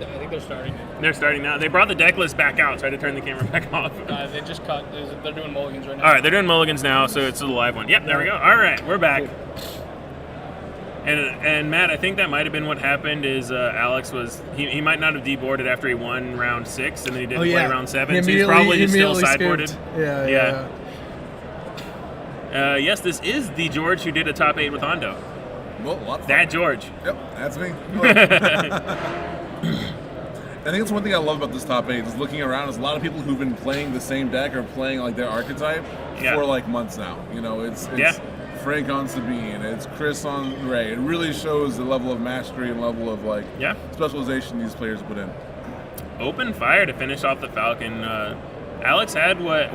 I think they're starting it. they're starting now. They brought the deck list back out, so I had to turn the camera back off. They just cut. They're doing mulligans right now. All right, they're doing mulligans now, so it's the live one. Yep, there we go. All right, we're back. And Matt, I think that might have been what happened. Is Alex was he might not have deboarded after he won round 6, and then he didn't play round 7, so he's probably just still sideboarded. Yeah. Yes, this is the George who did a top 8 with Hondo. Well, that George. Yep, that's me. I think that's one thing I love about this top 8 is looking around. There's a lot of people who've been playing the same deck or playing like their archetype for like months now. It's Frank on Sabine, it's Chris on Ray. It really shows the level of mastery and level of specialization these players put in. Open fire to finish off the Falcon. Alex had what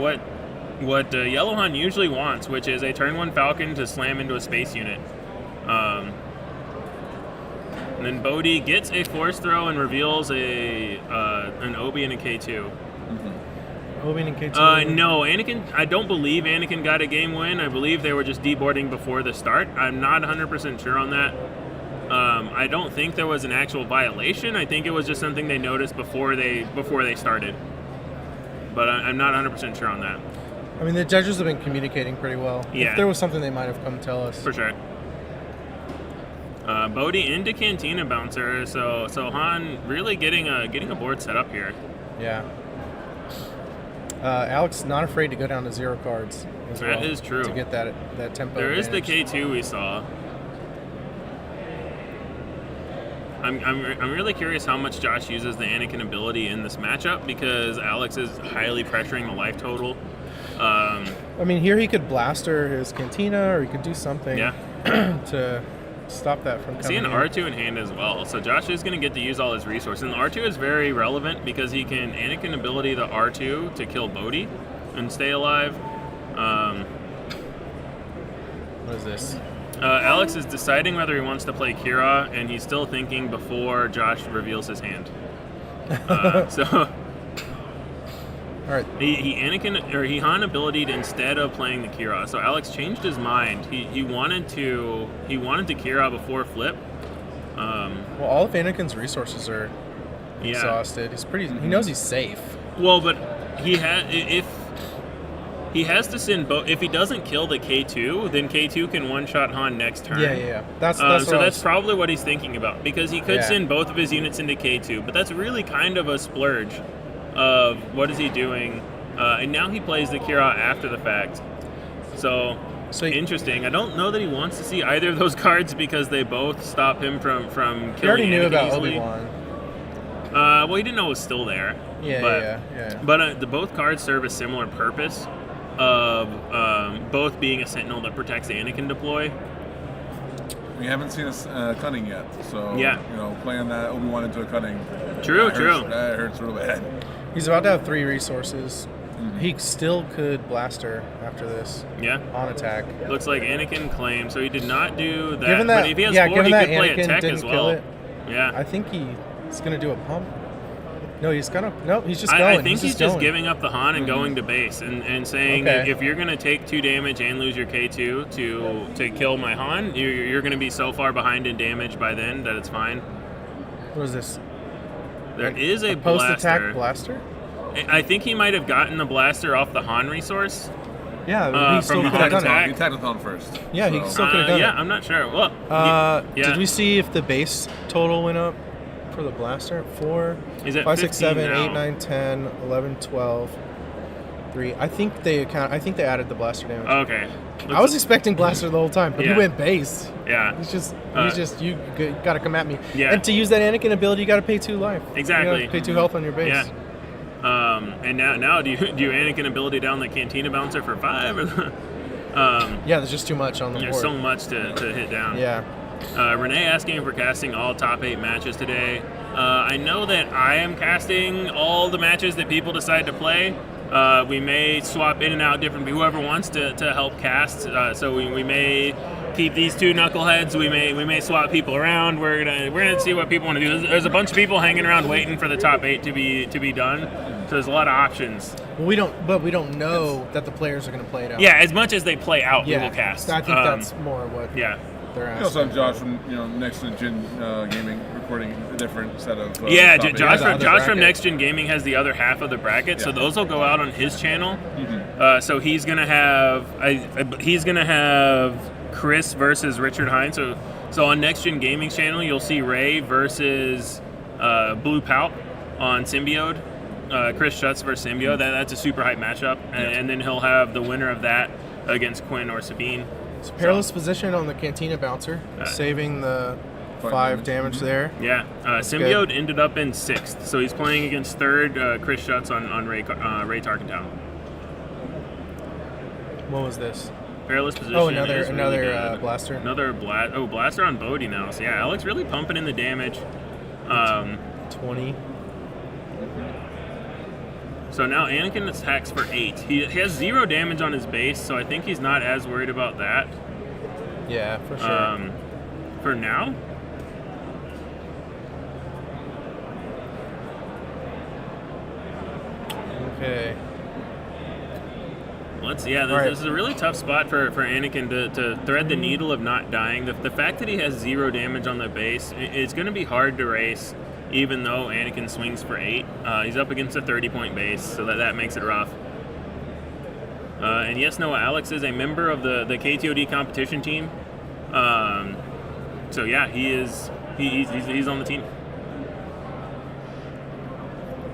Yellowhan usually wants, which is a turn 1 Falcon to slam into a space unit. And then Bodhi gets a force throw and reveals an Obi and a K2. Obi and K2? No, Anakin. I don't believe Anakin got a game win. I believe they were just deboarding before the start. I'm not 100% sure on that. I don't think there was an actual violation. I think it was just something they noticed before they started. But I'm not 100% sure on that. I mean, the judges have been communicating pretty well. Yeah. If there was something, they might have come tell us. For sure. Bodhi into Cantina Bouncer, so Han really getting a board set up here. Yeah. Alex not afraid to go down to 0 cards. That is true. To get that tempo. There is the advantage. K2 we saw. I'm really curious how much Josh uses the Anakin ability in this matchup because Alex is highly pressuring the life total. I mean, here he could blaster his Cantina, or he could do something to stop that from coming. See an R2 in hand as well, so Josh is going to get to use all his resources. And the R2 is very relevant because he can Anakin ability the R2 to kill Bodhi and stay alive. What is this? Alex is deciding whether he wants to play Kira, and he's still thinking before Josh reveals his hand. All right. He Han ability'd instead of playing the Kira. So Alex changed his mind. He wanted to Kira before flip. Well, all of Anakin's resources are exhausted. He knows he's safe. Well, but if he has to send both. If he doesn't kill the K2, then K2 can one-shot Han next turn. Yeah. That's probably what he's thinking about because he could send both of his units into K2, but that's really kind of a splurge. Of what is he doing, and now he plays the Kira after the fact. So interesting. I don't know that he wants to see either of those cards because they both stop him from killing. He already knew Anakin about easily. Obi-Wan. Well, he didn't know it was still there. Yeah. But the both cards serve a similar purpose of both being a sentinel that protects the Anakin deploy. We haven't seen a cutting yet, so playing that Obi-Wan into a cutting. True. That hurts real bad. He's about to have 3 resources. Mm-hmm. He still could blaster after this. Yeah. On attack. Looks like Anakin claimed, so he did not do that. Given that, but if he has 4, he could play Anakin a tech didn't as well. Kill it, yeah. I think he's gonna do a pump. No, he's just going. I think he's just giving up the Han and going to base and saying if you're going to take 2 damage and lose your K2 to kill my Han, you're going to be so far behind in damage by then that it's fine. What is this? There is a post-attack blaster? I think he might have gotten the blaster off the Han resource. Yeah, he still could have done it. He attacked with Han first. Yeah, he still could have done it. Yeah, I'm not sure. Well, did we see if the base total went up for the blaster? 4, Is it 5, 6, 7, now? 8, 9, 10, 11, 12, 3. I think they added the blaster damage. Okay. I was expecting blaster the whole time, but he went base. Yeah. He's just you got to come at me. Yeah. And to use that Anakin ability, you got to pay 2 life. Exactly. You gotta pay 2 health on your base. Yeah. And now do you Anakin ability down the Cantina Bouncer for 5? Or Yeah, there's just too much on the board. So much to hit down. Yeah. Renee asking if we're casting all top 8 matches today. I know that I am casting all the matches that people decide to play. We may swap in and out different whoever wants to help cast. So we may keep these 2 knuckleheads. We may swap people around. We're gonna see what people want to do. There's a bunch of people hanging around waiting for the top 8 to be done. So there's a lot of options. Well, we don't know that the players are going to play it out. Yeah, as much as they play out, we will cast. I think that's more what. Yeah. They're asking. You also have Josh from Next Gen Gaming recording a different set of. Josh from Next Gen Gaming has the other half of the bracket, so those will go out on his channel. So he's gonna have Chris versus Richard Hines. So on Next Gen Gaming's channel, you'll see Ray versus Blue Palp on Symbiode. Chris Schutz versus Symbiode. That's a super hype matchup, and then he'll have the winner of that against Quinn or Sabine. It's a perilous position on the Cantina Bouncer, saving the 5 damage there. Yeah, Symbiode ended up in 6th, so he's playing against 3rd Chris Schutz on Ray Tarkintown. What was this? Perilous position. Oh, another blaster. Blaster on Bodhi now. So yeah, Alex really pumping in the damage. 20. So now Anakin attacks for 8. He has 0 damage on his base, so I think he's not as worried about that. Yeah, for sure. For now. Okay. This is a really tough spot for Anakin to thread the needle of not dying. The fact that he has 0 damage on the base, it's going to be hard to race, even though Anakin swings for 8. He's up against a 30-point base, so that makes it rough. And yes, Noah, Alex is a member of the KTOD competition team. So yeah, he's on the team.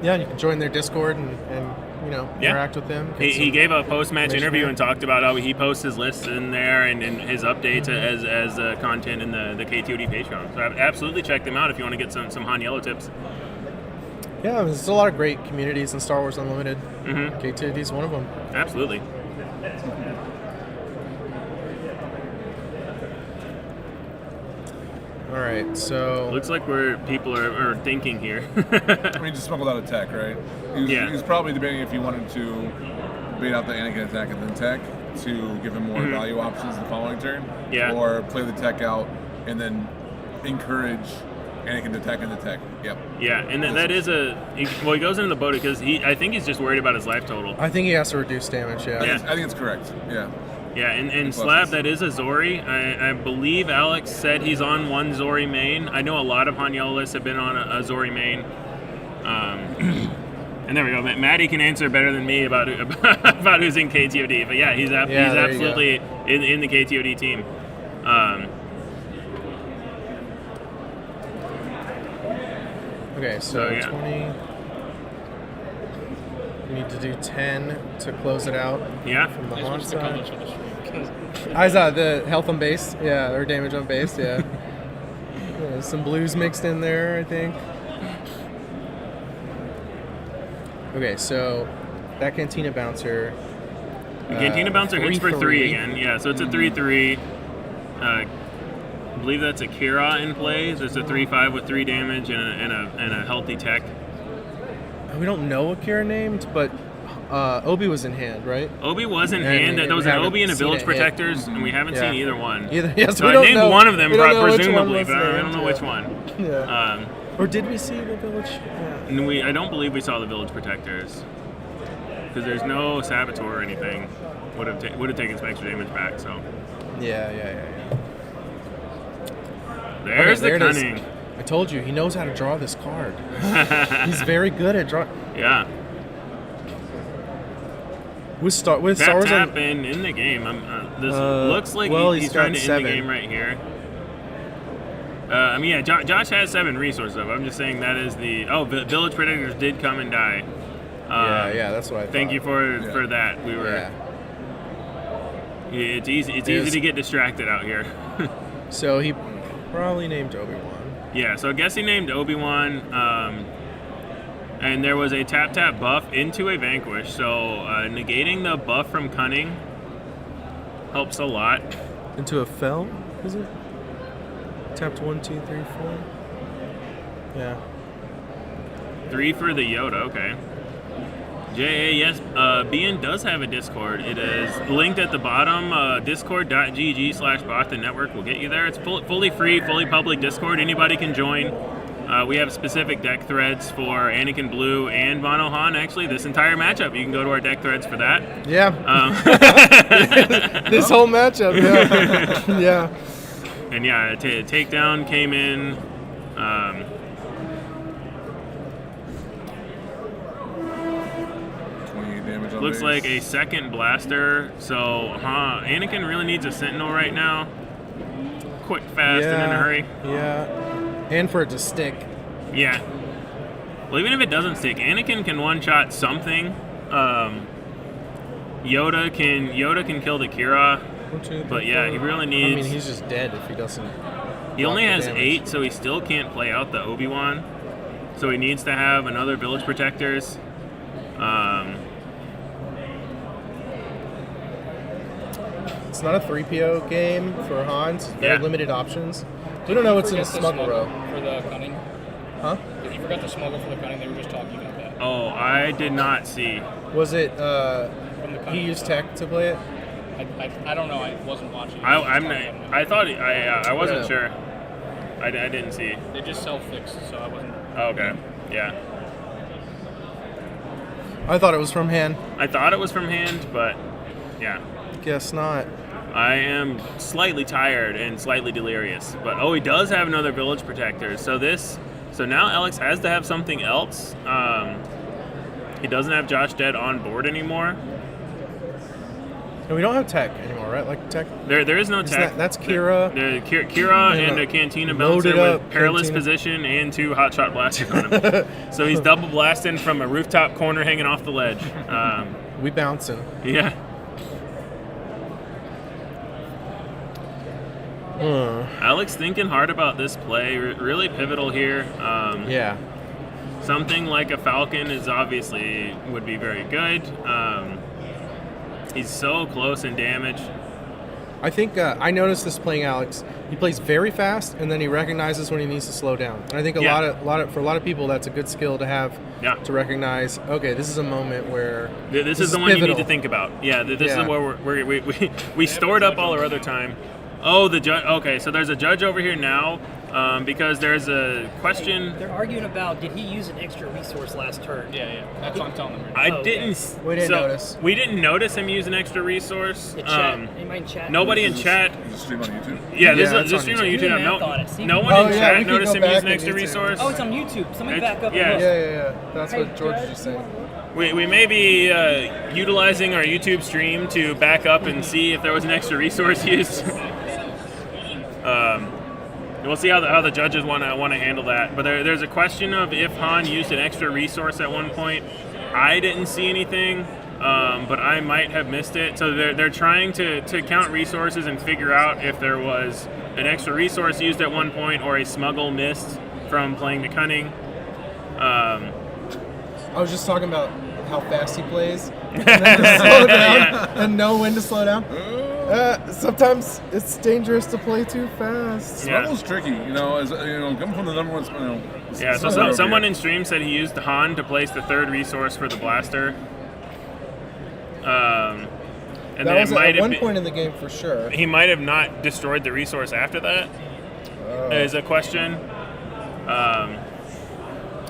Yeah, you can join their Discord and interact with them. He gave a post-match interview and talked about how he posts his lists in there and his updates as content in the KTOD Patreon. So absolutely check them out if you want to get some Han Yellow tips. Yeah, there's a lot of great communities in Star Wars Unlimited. KTOD is one of them. Absolutely. All right, so looks like people are thinking here. I mean, just smoke without a tech, right? He was probably debating if he wanted to bait out the Anakin attack and then tech to give him more value options the following turn, or play the tech out and then encourage Anakin to attack and the tech. Yep. Yeah, and that is he goes into the boat because I think he's just worried about his life total. I think he has to reduce damage. Yeah. I think it's correct. Yeah. Yeah, and Slab, that is a Zori. I believe Alex said he's on one Zori main. I know a lot of Han Yellow lists have been on a Zori main. And there we go. Maddie can answer better than me about who's in KTOD. But yeah, he's absolutely in the KTOD team. Okay, so 20. We need to do 10 to close it out. Yeah. From the Han side. I saw the health on base, or damage on base, some blues mixed in there, I think. Okay, so that Cantina Bouncer. The Cantina Bouncer hits for 3 again. Yeah, so it's a 3/3. I believe that's a Kira in play. So it's a 3/5 with 3 damage and a healthy tech. We don't know what Kira named, but Obi was in hand, right? Obi was in hand. There was an Obi and a Village Protectors, and we haven't seen either one. So I named one of them, presumably, but I don't know which one. Yeah. Or did we see the Village? Yeah. I don't believe we saw the Village Protectors. Because there's no Saboteur or anything. Would have taken some extra damage back, so. Yeah. There's the cunning. I told you, he knows how to draw this card. He's very good at drawing. Yeah. With Star Wars happened in the game. This looks like he's trying to end the game right here. Josh has 7 resources up. I'm just saying that is the Village Predators did come and die. That's what I thought. Thank you for that. We were. Yeah, it's easy to get distracted out here. So he probably named Obi-Wan. Yeah, so I guess he named Obi-Wan, and there was a tap buff into a Vanquish, so negating the buff from Cunning helps a lot. Into a fell, is it? Tapped 1, 2, 3, 4. Yeah. 3 for the Yoda, okay. JA, yes, BN does have a Discord. It is linked at the bottom, discord.gg/Bothan Network will get you there. It's fully free, fully public Discord. Anybody can join. We have specific deck threads for Anakin Blue and Mono Han, actually, this entire matchup. You can go to our deck threads for that. Yeah. This whole matchup, yeah. Yeah. And yeah, takedown came in. Looks like a second blaster, so Anakin really needs a Sentinel right now. Quick, fast, and in a hurry. Yeah, and for it to stick. Yeah. Well, even if it doesn't stick, Anakin can one-shot something. Yoda can kill the Kira, but yeah, he really needs... I mean, he's just dead if he doesn't... He only has 8, so he still can't play out the Obi-Wan. So he needs to have another Village Protectors. It's not a 3PO game for Hans. Very limited options. We don't know what's in a smuggle row. For the cunning? Huh? You forgot the smuggle for the cunning. They were just talking about that. Oh, I did not see. Was it he used tech to play it? I don't know. I wasn't watching. I wasn't sure. I didn't see. They just self-fixed, so I wasn't. Oh, okay. Yeah. I thought it was from hand. I thought it was from hand, but yeah. Guess not. I am slightly tired and slightly delirious, but he does have another Village Protector. So now Alex has to have something else. He doesn't have Josh Dead on board anymore. And we don't have tech anymore, right? Like tech. There is no tech. That's Kira. Kira and a Cantina Bouncer with Perilous Position and 2 Hotshot Blasters on him. So he's double blasting from a rooftop corner hanging off the ledge. We bouncing. Yeah. Alex thinking hard about this play, really pivotal here. Yeah. Something like a Falcon would be very good. He's so close in damage. I think I noticed this playing Alex. He plays very fast, and then he recognizes when he needs to slow down. And I think for a lot of people, that's a good skill to have. Yeah. To recognize, okay, this is a moment where this is the one pivotal. You need to think about. Yeah, this is where we stored up all our other time. Oh, the judge. Okay, so there's a judge over here now because there's a question. They're arguing about did he use an extra resource last turn? Yeah. That's what I'm telling them. I didn't. We didn't notice. We didn't notice him use an extra resource. Anybody in chat? Nobody in chat. Is this stream on YouTube? Yeah, this is stream on YouTube. No one in chat noticed him use an extra resource. Oh, it's on YouTube. Somebody back up. Yeah. That's what George is just saying. We may be utilizing our YouTube stream to back up and see if there was an extra resource used. We'll see how the judges want to handle that. But there's a question of if Han used an extra resource at one point. I didn't see anything, but I might have missed it. So they're trying to count resources and figure out if there was an extra resource used at one point or a smuggle missed from playing the cunning. I was just talking about how fast he plays and then to slow down and know when to slow down. Sometimes it's dangerous to play too fast. Smuggle's tricky, coming from the number one. Yeah, so someone in stream said he used Han to place the third resource for the blaster. And that was at one point in the game for sure. He might have not destroyed the resource after that. Is a question.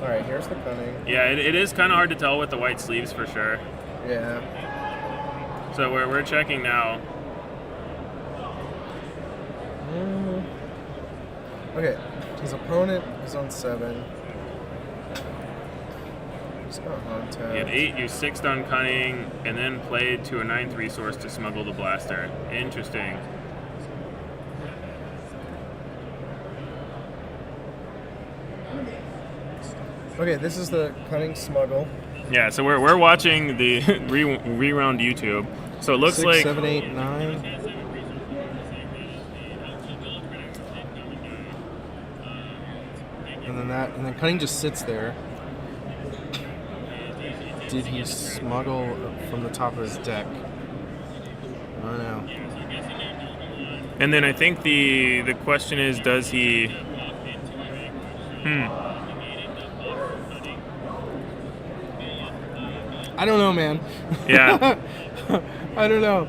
All right, here's the cunning. Yeah, it is kind of hard to tell with the white sleeves for sure. Yeah. So we're checking now. Okay, his opponent is on 7. He's got on tap. He had 8, used 6 on cunning, and then played to a 9th resource to smuggle the blaster. Interesting. Okay, this is the cunning smuggle. Yeah, so we're watching the reround YouTube. So it looks 6, like 7, 8, 9. And then cunning just sits there. Did he smuggle from the top of his deck? I don't know. And then I think the question is, does he... I don't know, man. Yeah. I don't know.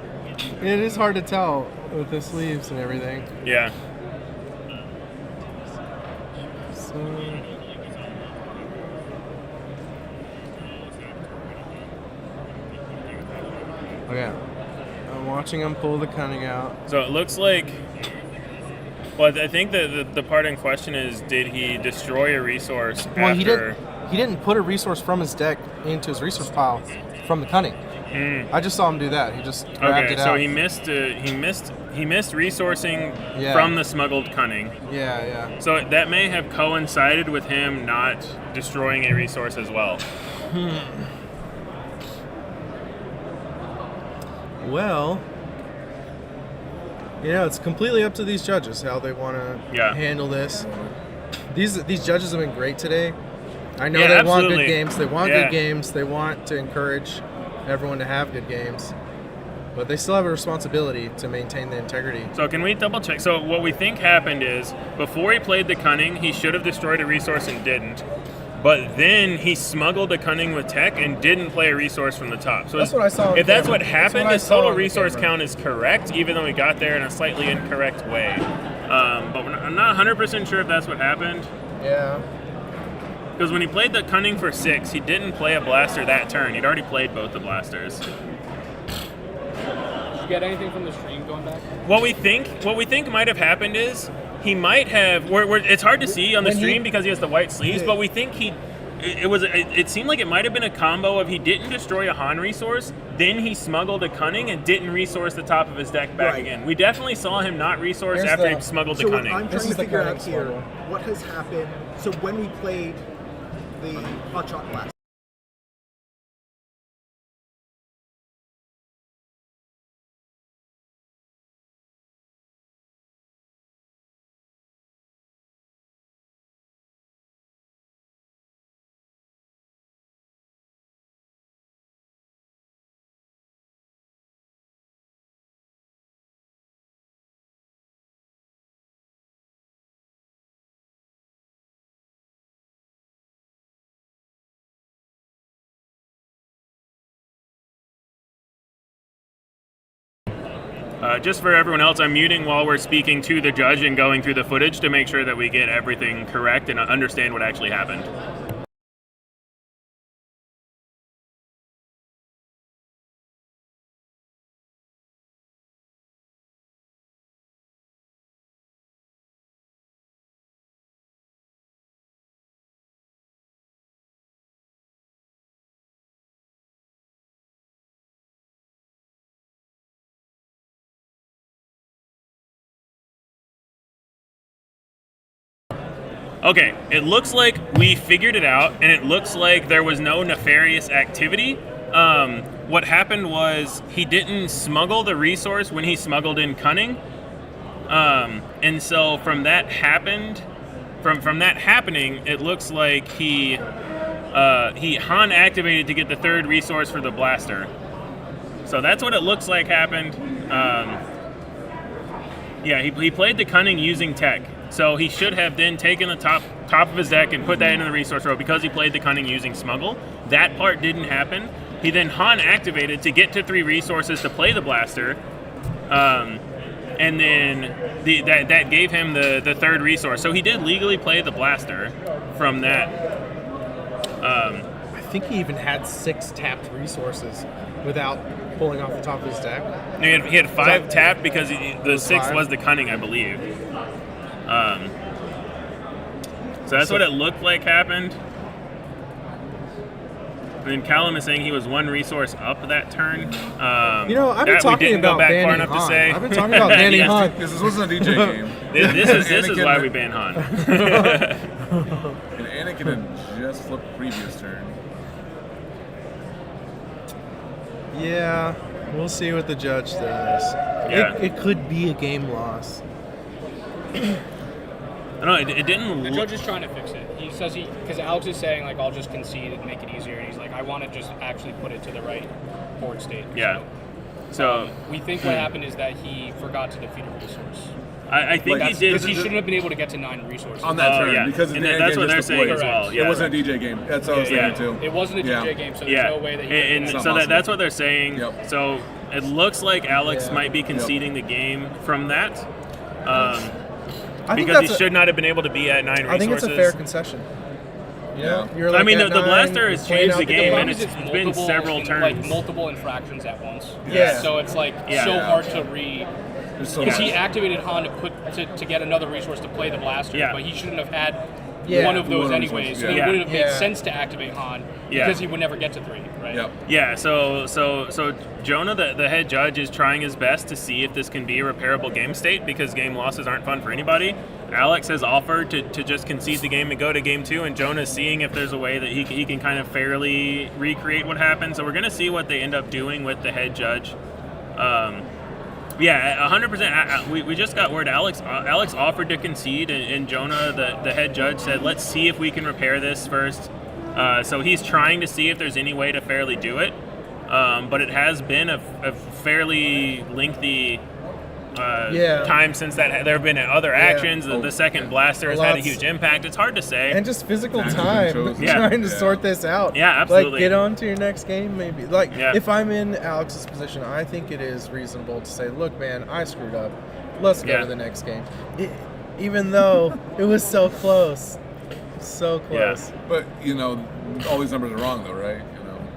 It is hard to tell with the sleeves and everything. Yeah. So... Okay. I'm watching him pull the cunning out. So it looks like... Well, I think the part in question is, did he destroy a resource Well, after... he didn't put a resource from his deck into his resource pile from the cunning. I just saw him do that. He just grabbed it out. So he missed resourcing from the smuggled cunning. Yeah. So that may have coincided with him not destroying a resource as well. Well, it's completely up to these judges how they want to handle this. These judges have been great today. I know they want good games. They want good games. They want to encourage everyone to have good games. But they still have a responsibility to maintain the integrity. So can we double check? So what we think happened is, before he played the cunning, he should have destroyed a resource and didn't. But then he smuggled a cunning with tech and didn't play a resource from the top. So that's what I saw. If that's what happened, his total resource count is correct, even though he got there in a slightly incorrect way. But I'm not 100% sure if that's what happened. Yeah. Because when he played the cunning for 6, he didn't play a blaster that turn. He'd already played both the blasters. Did you get anything from the stream going back? What we think might have happened is, he might have. It's hard to see on the stream because he has the white sleeves, but we think it seemed like it might have been a combo of he didn't destroy a Han resource, then he smuggled a cunning and didn't resource the top of his deck back again. We definitely saw him not resource after he smuggled the cunning. I'm trying to figure out here what has happened. So when we played the hotshot blast. Just for everyone else, I'm muting while we're speaking to the judge and going through the footage to make sure that we get everything correct and understand what actually happened. Okay, it looks like we figured it out, and it looks like there was no nefarious activity. What happened was he didn't smuggle the resource when he smuggled in cunning, and so from that happening, it looks like he Han activated to get the third resource for the blaster. So that's what it looks like happened. He played the cunning using tech. So he should have then taken the top of his deck and put that into the resource row because he played the cunning using smuggle. That part didn't happen. He then Han activated to get to 3 resources to play the blaster, and then that gave him the third resource. So he did legally play the blaster from that. I think he even had 6 tapped resources without pulling off the top of his deck. No, he had 5 tapped because the 6th was the cunning, I believe. So that's what it looked like happened. And then Callum is saying he was 1 resource up that turn. I've been talking about banning Han. I've been talking about banning Han. This wasn't a DJ game. This is why we ban Han. And Anakin had just flipped previous turn. Yeah, we'll see what the judge does. Yeah. It could be a game loss. No, it didn't. The judge is trying to fix it. He says because Alex is saying like I'll just concede and make it easier, and he's like I want to just actually put it to the right board state. Yeah. So So we think what happened is that he forgot to defeat a resource. I think he did. He shouldn't have been able to get to 9 resources. On that turn, yeah. because and that's what they're saying as well. Yeah. It wasn't a DJ game. That's what I was thinking too. It wasn't a DJ game, so there's no way that he and so that's what they're saying. Yep. So it looks like Alex might be conceding the game from that. Because he should not have been able to be at 9 resources. I think it's a fair concession. You know, you're like I mean, the 9, blaster has changed the game, and it's been several turns. Like multiple infractions at once. Yeah. So it's like so hard to read. Because he activated Han to get another resource to play the blaster, but he shouldn't have had one of those anyways. So it wouldn't have made sense to activate Han because he would never get to 3, right? Yep. Yeah. So Jonah, the head judge, is trying his best to see if this can be a repairable game state because game losses aren't fun for anybody. Alex has offered to just concede the game and go to game 2, and Jonah's seeing if there's a way that he can kind of fairly recreate what happened. So we're gonna see what they end up doing with the head judge. Yeah, 100%. We just got word Alex offered to concede, and Jonah, the head judge, said, let's see if we can repair this first. So he's trying to see if there's any way to fairly do it. But it has been a fairly lengthy time since that. There have been other actions. The second blaster has had a huge impact. It's hard to say. And just physical time trying to sort this out. Yeah, absolutely. Like, get on to your next game, maybe. Like, if I'm in Alex's position, I think it is reasonable to say, look, man, I screwed up. Let's go to the next game. Even though it was so close. So close. But, you know, all these numbers are wrong, though, right?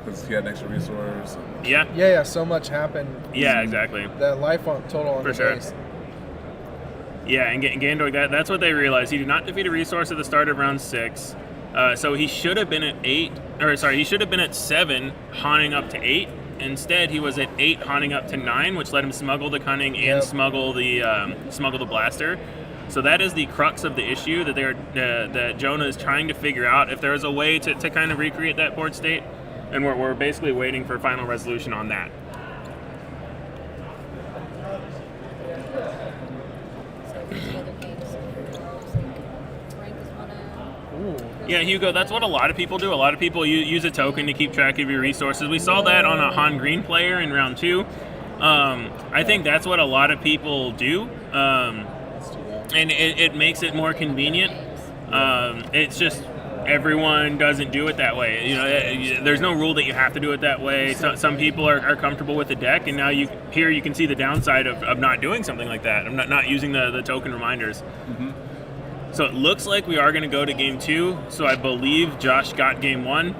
Because he had an extra resource. Yeah, so much happened. Yeah, exactly. That life on total on the base. Yeah, and Gandor, that's what they realized. He did not defeat a resource at the start of round 6. So he should have been at 8, he should have been at 7, haunting up to 8. Instead, he was at 8, haunting up to 9, which let him smuggle the cunning and smuggle the blaster. So that is the crux of the issue that Jonah is trying to figure out if there is a way to kind of recreate that board state. And we're basically waiting for final resolution on that. Yeah, Hugo, that's what a lot of people do. A lot of people use a token to keep track of your resources. We saw that on a Han Green player in round 2. I think that's what a lot of people do. And it makes it more convenient. It's just everyone doesn't do it that way. You know, there's no rule that you have to do it that way. Some people are comfortable with the deck, and now you can see the downside of not doing something like that. I'm not using the token reminders. Mm-hmm. So it looks like we are going to go to game 2. So I believe Josh got game 1.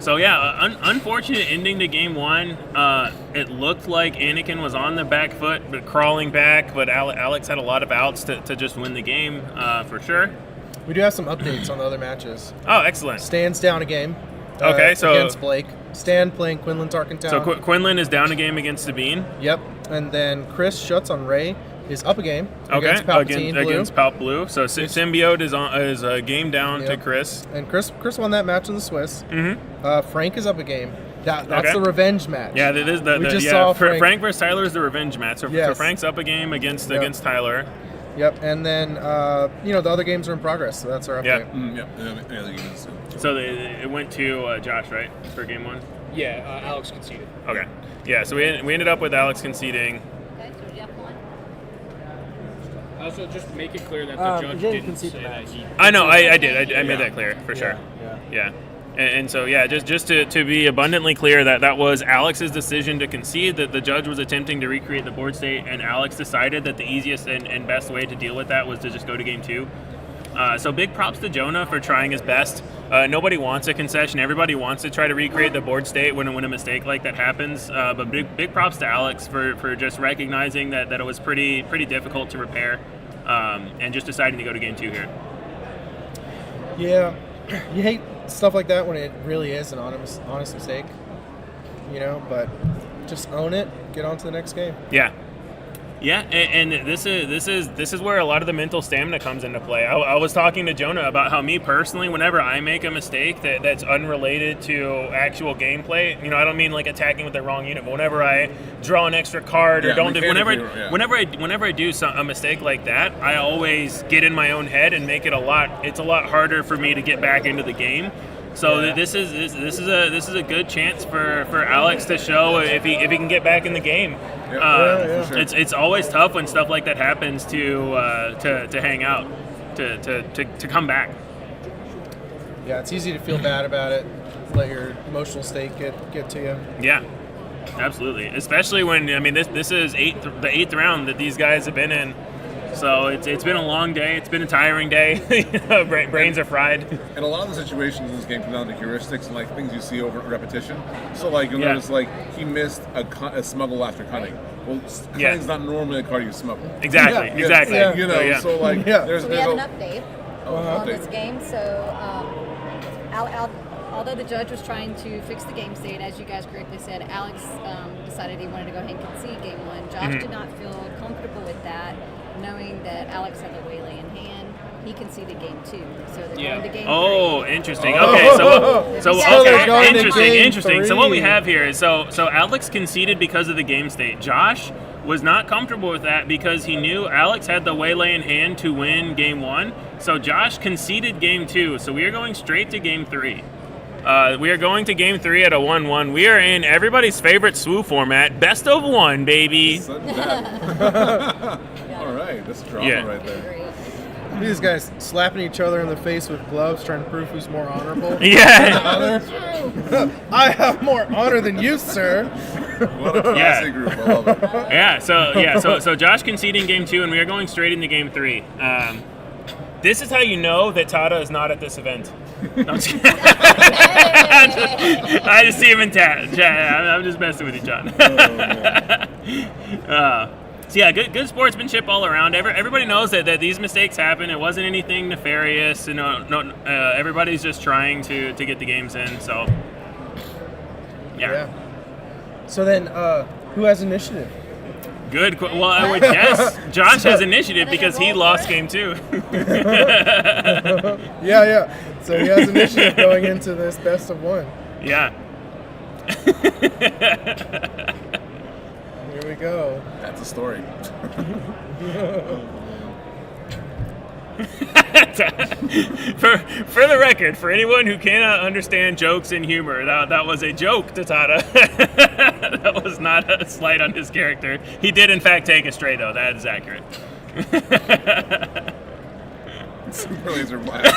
So yeah, unfortunate ending to game 1. It looked like Anakin was on the back foot, but crawling back. But Alex had a lot of outs to just win the game for sure. We do have some updates on the other matches. Oh, excellent. Stan's down a game. Okay, so against Blake. Stan playing Quinlan Tarkintown. So Quinlan is down a game against Sabine. Yep, and then Chris Schutz on Ray is up a game against Palpatine against Palp Blue. So Symbiode is a game down to Chris. And Chris won that match in the Swiss. Mm-hmm. Frank is up a game. That's the revenge match. Yeah, that is we just saw Frank versus Tyler is the revenge match. So Frank's up a game against Tyler. Yep, and then the other games are in progress. So that's our update. Yep. So it went to Josh, right, for game 1. Yeah, Alex conceded. Okay. Yeah, so we ended up with Alex conceding. Also, just make it clear that the judge didn't say that he... I know, I did. I made that clear, for sure. Yeah. And so, yeah, just to be abundantly clear, that was Alex's decision to concede, that the judge was attempting to recreate the board state, and Alex decided that the easiest and best way to deal with that was to just go to game 2. So big props to Jonah for trying his best. Nobody wants a concession. Everybody wants to try to recreate the board state when a mistake like that happens. But big props to Alex for just recognizing that it was pretty difficult to repair, and just deciding to go to game 2 here. Yeah, you hate stuff like that when it really is an honest mistake, but just own it, get on to the next game. Yeah, and this is where a lot of the mental stamina comes into play. I was talking to Jonah about how me personally, whenever I make a mistake that's unrelated to actual gameplay, I don't mean like attacking with the wrong unit, but whenever I draw an extra card or whenever I do a mistake like that, I always get in my own head and make it it's a lot harder for me to get back into the game. So this is a good chance for Alex to show if he can get back in the game. For sure. It's always tough when stuff like that happens to hang out, to come back. Yeah, it's easy to feel bad about it. Let your emotional state get to you. Yeah, absolutely. Especially when this is the eighth round that these guys have been in. So it's been a long day. It's been a tiring day. Brains are fried. And a lot of the situations in this game come down to heuristics and like things you see over repetition. So like you'll notice like he missed a smuggle after cunning. Well, cunning's not normally a card you smuggle. Exactly. Exactly. Yeah. You know, so like there's we have an update on this game. So although the judge was trying to fix the game state, as you guys correctly said, Alex decided he wanted to go ahead and concede game 1. Josh did not feel comfortable with that, knowing that Alex had the waylay in hand. He conceded game 2, so they're going to game 3. Oh, interesting. Okay, interesting. So what we have here is so Alex conceded because of the game state. Josh was not comfortable with that because he knew Alex had the waylay in hand to win game 1. So Josh conceded game 2. So we are going straight to game 3. We are going to game 3 at a 1-1. We are in everybody's favorite SWU format, best of 1, baby. All right, that's drama right there. These guys slapping each other in the face with gloves, trying to prove who's more honorable. Yeah. I have more honor than you, sir. What a classy group. I love it. So Josh conceding game 2, and we are going straight into game 3. This is how you know that Tada is not at this event. No, I'm just I just see him in chat. I'm just messing with you, John. So yeah, good sportsmanship all around. Everybody knows that these mistakes happen. It wasn't anything nefarious. Everybody's just trying to get the games in. So yeah. So then, who has initiative? Good. Well, I would guess Josh has initiative because he lost game 2. Yeah. So he has initiative going into this best of 1. Yeah. Here we go. That's a story. For the record, for anyone who cannot understand jokes and humor, that was a joke to Tada. That was not a slight on his character. He did, in fact, take a stray, though. That is accurate. Super laser blast.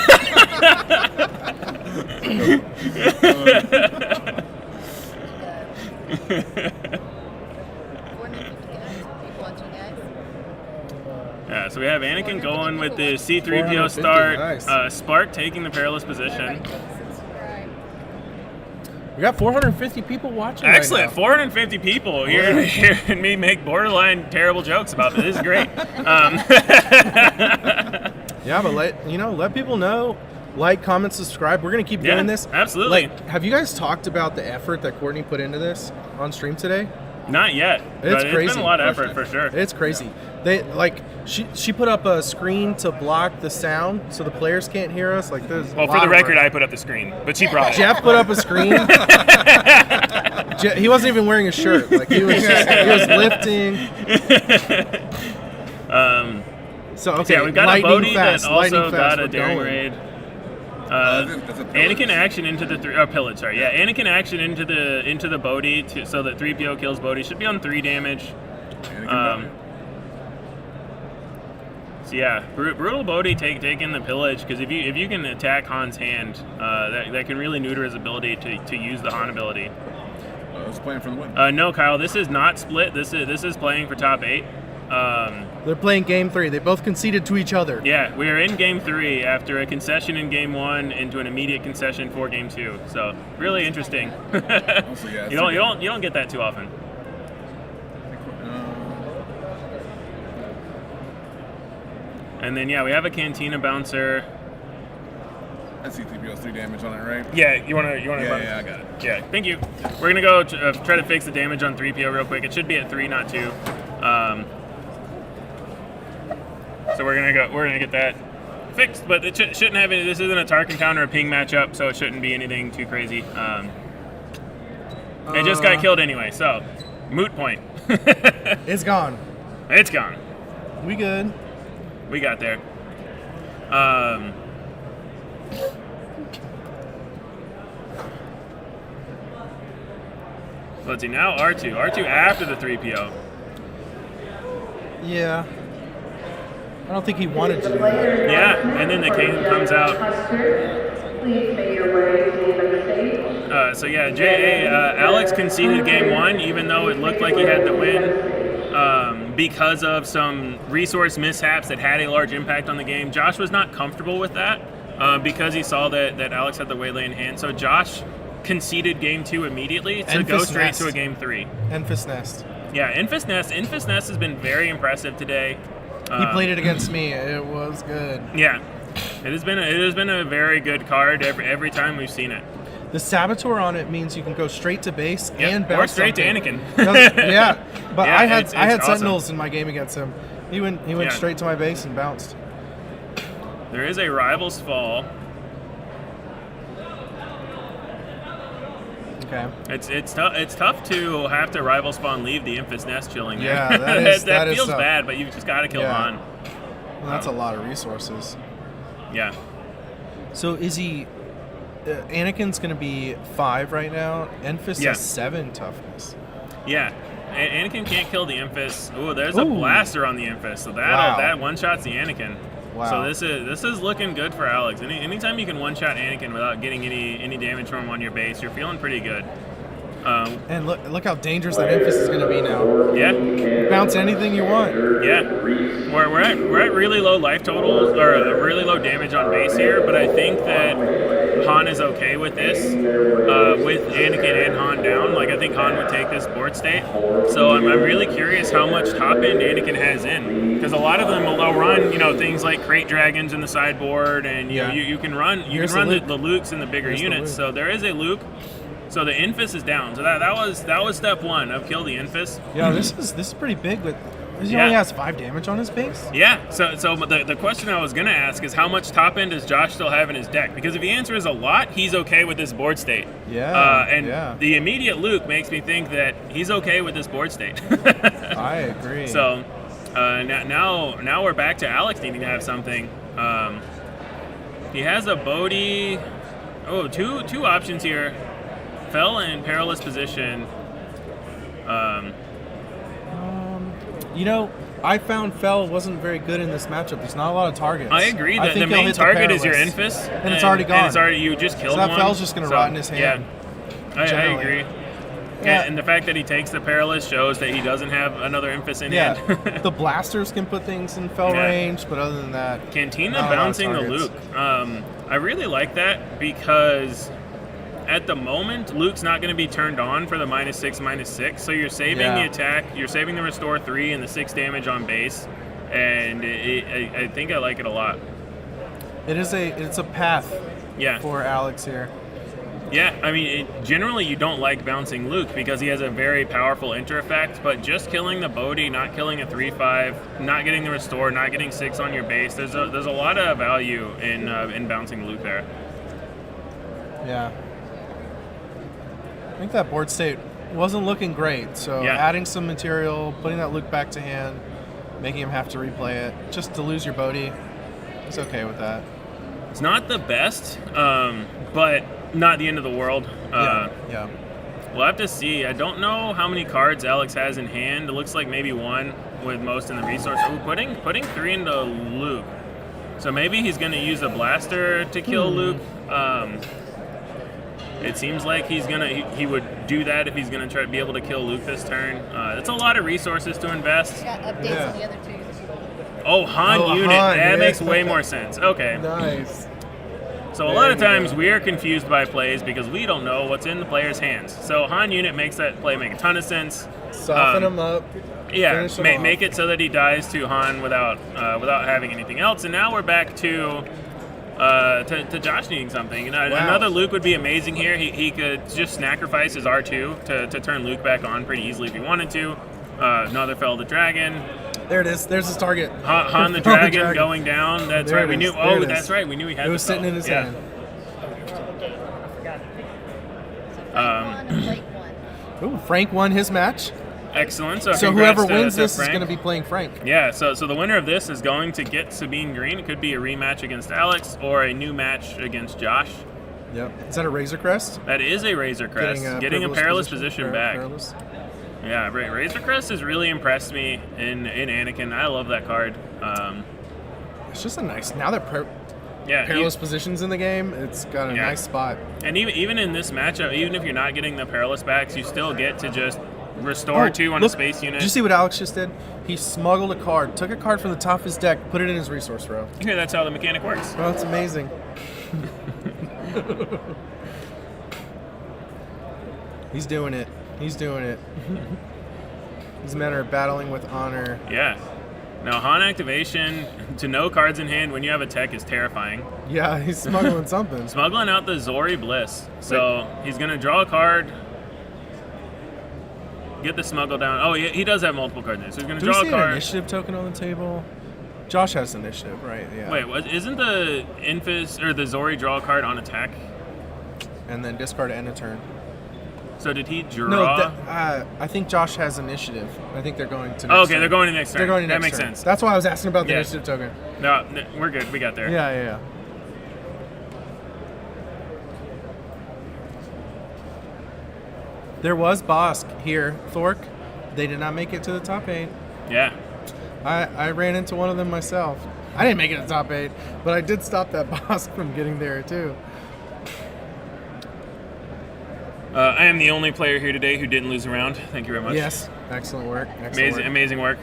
Yeah, so we have Anakin going with the C-3PO start, nice. Spark taking the perilous position. We got 450 people watching. Excellent, right now. 450 people hearing me make borderline terrible jokes about this. This is great. Yeah, but let people know. Like, comment, subscribe. We're gonna keep doing this. Absolutely. Like, have you guys talked about the effort that Courtney put into this on stream today? Not yet. It's crazy. It's been a lot of effort for sure. It's crazy. She put up a screen to block the sound so the players can't hear us. Like this. Well, for the record, I put up the screen, but she brought it. Jeff put up a screen. He wasn't even wearing a shirt. Like he was lifting. So okay, yeah, we've got a Bodhi that also got a daring going. raid. Anakin action into the pillage. Sorry, yeah, Anakin action into the Bodhi so that 3PO kills Bodhi. Should be on 3 damage. So yeah, brutal Bodhi taking the pillage because if you can attack Han's hand, that can really neuter his ability to use the Han ability. It's playing for the win. No, Kyle, this is not split. This is playing for top 8. They're playing game 3. They both conceded to each other. Yeah, we are in game 3 after a concession in game 1 into an immediate concession for game 2. So really interesting. Also, yeah, you don't get that too often. And then yeah, we have a Cantina bouncer. I see C-3PO's 3 damage on it, right? Yeah, you wanna? Yeah, I got it. Yeah, thank you. We're gonna go try to fix the damage on 3PO real quick. It should be at 3, not 2. So we're gonna get that fixed, but it shouldn't have any. This isn't a Tarkintown or a ping matchup, so it shouldn't be anything too crazy. It just got killed anyway, so moot point. It's gone. It's gone. We good. We got there. Let's see, now R2. R2 after the 3PO. Yeah. I don't think he wanted to do that. Yeah, and then the king comes out. Please make your way to the stage. So yeah, Alex conceded game 1, even though it looked like he had the win, because of some resource mishaps that had a large impact on the game. Josh was not comfortable with that because he saw that Alex had the waylay in hand. So Josh conceded game 2 immediately to go straight to a game 3. Enfys Nest. Yeah, Enfys Nest. Enfys Nest has been very impressive today. He played it against me. It was good. Yeah, it has been a very good card every time we've seen it. The Saboteur on it means you can go straight to base and bounce or straight something. to Anakin. Yeah, but Yeah, I had it's awesome. Sentinels in my game against him. He went straight to my base and bounced. There is a Rivals Fall. Okay. It's tough to have to rival spawn leave the Enfys Nest chilling there. Yeah, that feels is bad, but you've just got to kill Han. Well, that's a lot of resources. Yeah. So is he? Anakin's going to be 5 right now. Enfys has 7 toughness. Yeah. Anakin can't kill the Enfys. Ooh, there's a blaster on the Enfys, so that one shots the Anakin. Wow. So this is looking good for Alex. Anytime you can one shot Anakin without getting any damage from him on your base, you're feeling pretty good. And look how dangerous that Enfys is going to be now. Yeah. Bounce anything you want. Yeah. We're at really low life totals, or really low damage on base here, but I think that Han is okay with this, with Anakin and Han down. Like, I think Han would take this board state. So I'm really curious how much top end Anakin has in, because a lot of them will run, things like crate dragons in the sideboard, and you can run the Lukes in the bigger units. So there is a Luke. So the Enfys is down. So that was step 1 of kill the Enfys. Yeah, this is pretty big, but he only has 5 damage on his base. Yeah. So the question I was gonna ask is how much top end does Josh still have in his deck? Because if the answer is a lot, he's okay with this board state. Yeah. The immediate Luke makes me think that he's okay with this board state. I agree. So now we're back to Alex needing to have something. He has a Bodhi. Oh, two options here. Fell in perilous position. I found Fell wasn't very good in this matchup. There's not a lot of targets. I agree. The main target is your Enfys. And it's already gone. You just killed one. So that Fell's just going to rot in his hand. Yeah, I agree. Yeah. And the fact that he takes the perilous shows that he doesn't have another Enfys in hand. The blasters can put things in Fell range, but other than that... Cantina bouncing the Luke. I really like that because... At the moment, Luke's not going to be turned on for the -6, -6, so you're saving the attack, you're saving the restore 3 and the 6 damage on base, and I think I like it a lot. It's a path for Alex here. Yeah, I mean, generally you don't like bouncing Luke because he has a very powerful enter effect, but just killing the Bodhi, not killing a 3/5, not getting the restore, not getting 6 on your base, there's a lot of value in bouncing Luke there. Yeah. I think that board state wasn't looking great, so adding some material, putting that Luke back to hand, making him have to replay it, just to lose your Bodhi, he's okay with that. It's not the best, but not the end of the world. Yeah. We'll have to see. I don't know how many cards Alex has in hand. It looks like maybe 1 with most in the resource. Ooh, putting 3 into Luke. So maybe he's going to use a blaster to kill Luke. It seems like he would do that if he's gonna try to be able to kill Luke this turn. It's a lot of resources to invest. Got updates on the other 2. Oh, Han unit. That makes way more sense. Okay. Nice. So a lot of times we are confused by plays because we don't know what's in the player's hands. So Han unit makes that play make a ton of sense. Soften him up. Yeah, make it so that he dies to Han without having anything else. And now we're back to Josh needing something. Another Luke would be amazing here. He could just sacrifice his R2 to turn Luke back on pretty easily if he wanted to. Another Fell the Dragon. There it is. There's his target. Han the Dragon going down. That's right. We knew. Oh, that's right. We knew he had. It was sitting in his hand. Ooh, Frank won his match. Excellent. So whoever wins this is going to be playing Frank. Yeah, so the winner of this is going to get Sabine green. It could be a rematch against Alex or a new match against Josh. Yep. Is that a Razor Crest? That is a Razor Crest. Getting a perilous position back. Perilous. Yeah, Razor Crest has really impressed me in Anakin. I love that card. It's just a nice. Now that perilous positions in the game, it's got a nice spot. And even in this matchup, even if you're not getting the perilous backs, you still get to just restore 2 on a space unit. Did you see what Alex just did? He smuggled a card, took a card from the top of his deck, put it in his resource row. Yeah, that's how the mechanic works. Oh, that's amazing. He's doing it. These men are battling with honor. Yeah. Now, Han activation to no cards in hand when you have a tech is terrifying. Yeah, he's smuggling something. Smuggling out the Zori Bliss. So he's going to draw a card, get the smuggle down. Oh, he does have multiple cards there. So he's going to draw a card. An initiative token on the table? Josh has initiative, right? Yeah. Wait, isn't the Infus or the Zori draw card on attack? And then discard end of turn. So did he draw? No, I think Josh has initiative. I think they're going to next okay, turn. they're going to next turn. They're going to next that makes turn. sense. That's why I was asking about the initiative token. No, we're good. We got there. Yeah. There was Bosk here, Thork. They did not make it to the top 8. Yeah. I ran into one of them myself. I didn't make it to the top 8, but I did stop that Bosk from getting there too. I am the only player here today who didn't lose a round. Thank you very much. Yes. Excellent work. Amazing work.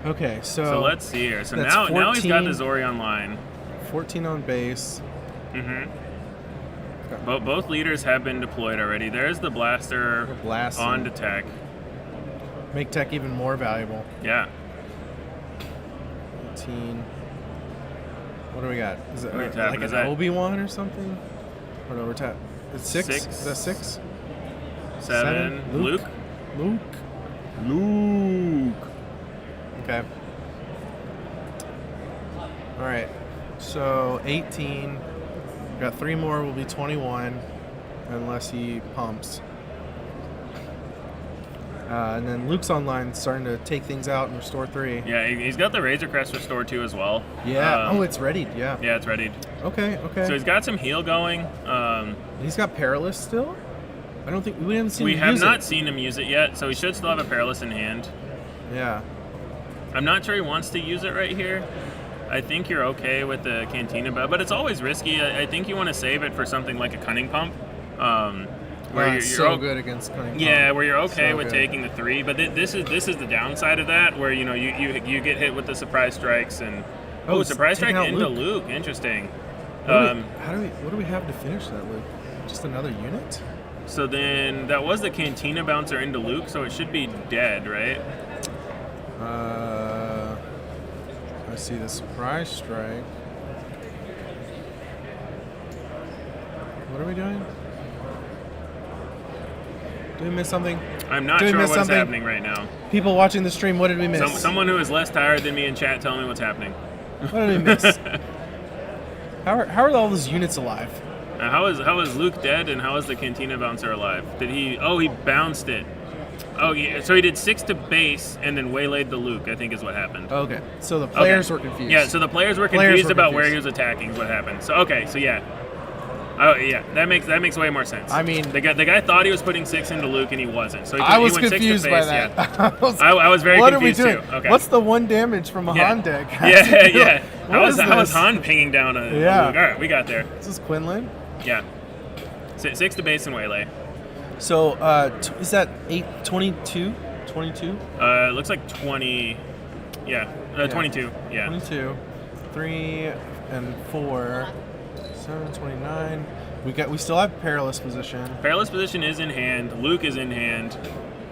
Okay, so let's see here. So now he's got the Zori online. 14 on base. Mm-hmm. Both leaders have been deployed already. There's the blaster on to tech. Make tech even more valuable. Yeah. 18. What do we got? Is it like an Obi-Wan or something? Or no, we're tapped. It's 6? Is that 6? 7. Luke. Okay. All right. So 18. We've got 3 more. Will be 21, unless he pumps. And then Luke's online, starting to take things out and restore 3. Yeah, he's got the Razor Crest restore 2 as well. Yeah. It's readied. Yeah. Yeah, it's readied. Okay. So he's got some heal going. He's got Perilous still. I don't think we haven't seen. We have not seen him use it yet, so he should still have a Perilous in hand. Yeah. I'm not sure he wants to use it right here. I think you're okay with the Cantina, but it's always risky. I think you want to save it for something like a Cunning Pump. Where you're so good against Cunning Pump. Yeah, where you're okay with taking the 3, but this is the downside of that, where you get hit with the surprise strikes and surprise strike into Luke. Interesting. What do we have to finish that with? Just another unit? So then that was the Cantina bouncer into Luke, so it should be dead, right? I see the surprise strike. What are we doing? Did we miss something? I'm not sure what's happening right now. People watching the stream, what did we miss? Someone who is less tired than me in chat, tell me what's happening. What did we miss? How are all those units alive? How is Luke dead, and how is the Cantina bouncer alive? Did he? Oh, he bounced it. Oh, yeah. So he did 6 to base and then waylaid the Luke, I think is what happened. Okay. So the players were confused. Yeah, so the players were confused about where he was attacking is what happened. So yeah. Oh yeah, that makes way more sense. I mean, the guy thought he was putting 6 into Luke and he wasn't. So I was he went confused 6 to by base, that. Yeah. I was very confused too. Okay. What's the 1 damage from a Han deck? Yeah. How was Han pinging down a Luke? All right, we got there. This is Quinlan. Yeah. 6 to base and waylay. So is that 22? 22? It looks like 20. Yeah. 22. Yeah. 22. 3 and 4. 7, 29. We still have Perilous position. Perilous position is in hand. Luke is in hand.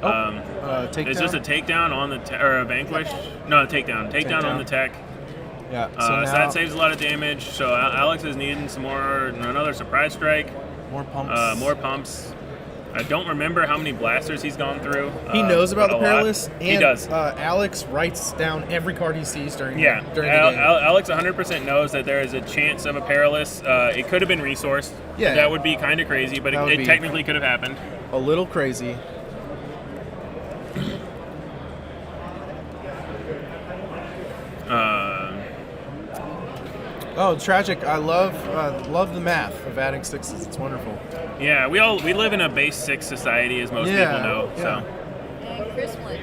Takedown? It's just a takedown on the or a vanquish. No, a takedown. Takedown on the tech. Yeah. So that saves a lot of damage. So Alex is needing another surprise strike. More pumps. More pumps. I don't remember how many blasters he's gone through. He knows about the Perilous. And, he does. Alex writes down every card he sees during the game. Alex 100% knows that there is a chance of a Perilous. It could have been resourced. Yeah. That would be kind of crazy, but it technically could have happened. A little crazy. Oh, tragic! I love the math of adding 6s. It's wonderful. Yeah, we live in a base 6 society, as most people know. Yeah. So. And Chris won.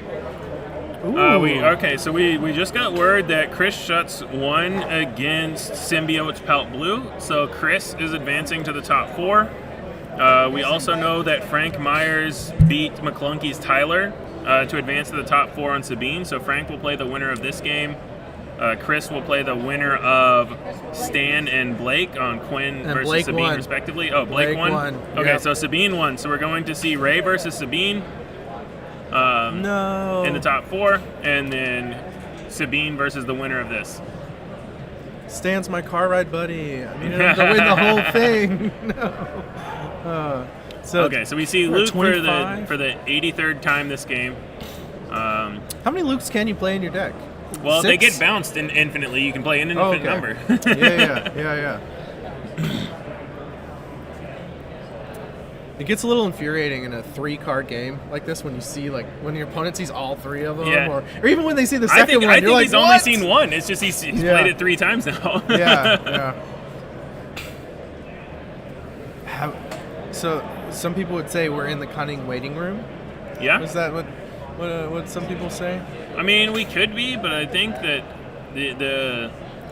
So we just got word that Chris Schutz won against Symbiode's Palp Blue, so Chris is advancing to the top 4. We also know that Frank Myers beat McClunky's Tyler to advance to the top 4 on Sabine, so Frank will play the winner of this game. Chris will play the winner of Stan and Blake on Quinn versus Blake Sabine, won. respectively. Oh, Blake won? Okay, Yep. so Sabine won. So we're going to see Ray versus Sabine in the top 4, and then Sabine versus the winner of this. Stan's my car ride buddy. I needed him to win the whole thing. No. So we see Luke for 25? the 83rd time this game. How many Lukes can you play in your deck? Well, 6? they get bounced infinitely. You can play an infinite number. yeah. It gets a little infuriating in a 3-card game like this when you see when your opponent sees all 3 of them, Yeah. or even when they see the second one. I you're think like, he's only "What?" seen one. It's just he's played it 3 times now. yeah. So some people would say we're in the cunning waiting room. Yeah. Is that what some people say? I mean, we could be, but I think that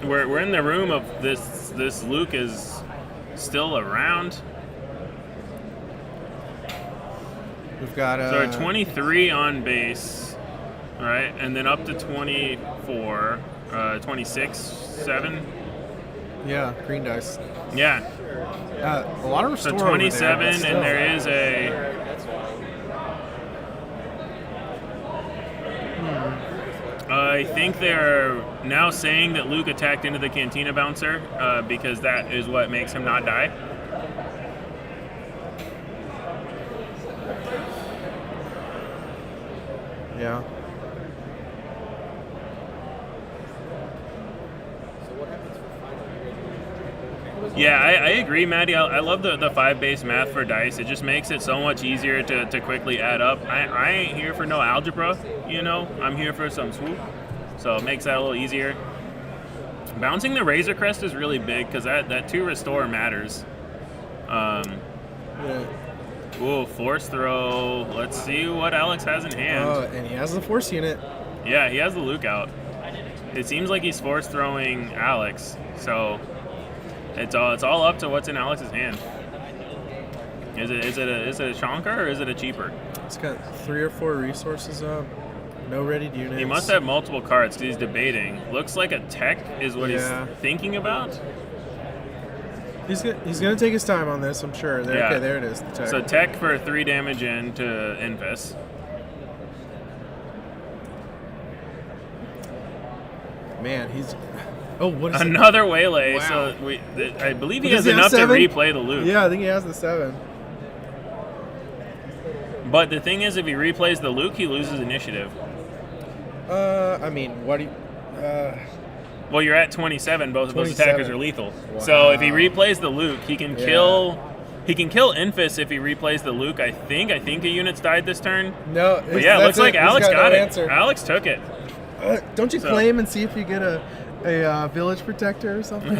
we're in the room of this Luke is still around. We've got so 23 on base, right, and then up to 24, 26, 7. Yeah, green dice. Yeah. A lot of restore. So 27, over there, and there is a. I think they're now saying that Luke attacked into the Cantina Bouncer because that is what makes him not die. Yeah. Yeah, I agree, Maddie. I love the 5-base math for dice. It just makes it so much easier to quickly add up. I ain't here for no algebra, I'm here for some swoop. So it makes that a little easier. Bouncing the Razor Crest is really big because that 2 restore matters. Ooh, Force Throw. Let's see what Alex has in hand. And he has the Force unit. Yeah, he has the Luke out. It seems like he's Force Throwing Alex, so it's all up to what's in Alex's hand. Is it a chonker or is it a cheaper? It's got 3 or 4 resources up. No readied units. He must have multiple cards because he's debating. Looks like a tech is what he's thinking about. He's gonna take his time on this, I'm sure. Okay, there it is. The tech. So tech for 3 damage into Infus. Man, he's. Oh, what is another waylay? Wow. So I believe he has enough to replay the loop. Yeah, I think he has the 7. But the thing is, if he replays the Luke, he loses initiative. I mean, what do you? Well, you're at 27. Both of those 27. attackers are lethal. Wow. So if he replays the Luke, he can kill. He can kill Infus if he replays the Luke. I think a unit's died this turn. No, but yeah, it looks like Alex got it. Answer. Alex took it. Don't you claim and see if you get a village protector or something?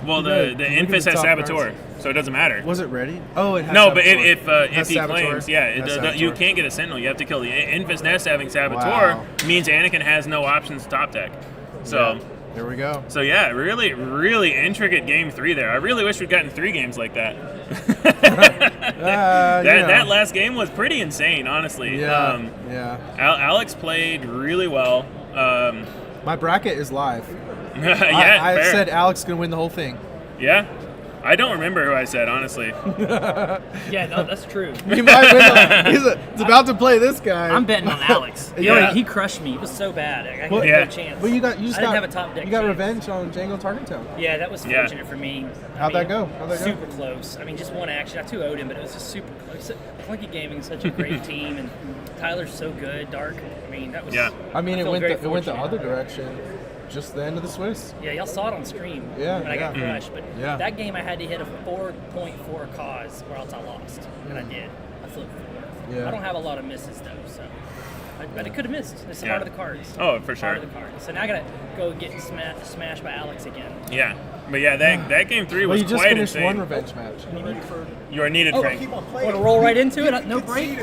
Well, the Infus has Saboteur, so it doesn't matter. Was it ready? Oh, it has no, Saboteur. but if he Saboteur. claims, you can't get a Sentinel. You have to kill the Infus Nest. Having Saboteur Wow. means Anakin has no options to top deck. So there we go. So yeah, really, really intricate game 3 there. I really wish we'd gotten 3 games like that. That last game was pretty insane, honestly. Alex played really well. My bracket is live. I said Alex is gonna win the whole thing. Yeah, I don't remember who I said, honestly. Yeah, no, that's true. He might win. He's about to play this guy. I'm betting on Alex. He crushed me. It was so bad. I had no chance. But you I didn't have a top deck. You got chance. revenge on Jango Tarkintown. Yeah, that was fortunate for me. How'd that go? Super close. I mean, just one action. I 2-0'd him, but it was just super close. Clunky Gaming is such a great team, and Tyler's so good. Dark. I mean, that was. Yeah. I mean, it went the fortunate. other direction. Just the end of the Swiss. Yeah, y'all saw it on stream when I got crushed. But that game I had to hit a 4.4 cause or else I lost. And I did. I flipped 4. Yeah. I don't have a lot of misses though, so I but I could have missed. It's the Yeah. heart of the cards. Oh, for sure. Heart of the cards. So now I gotta go get smashed by Alex again. Yeah. But yeah, that game 3 Well, was you just quite finished insane. one revenge match. You are needed, Frank. Want to roll right into it? No break.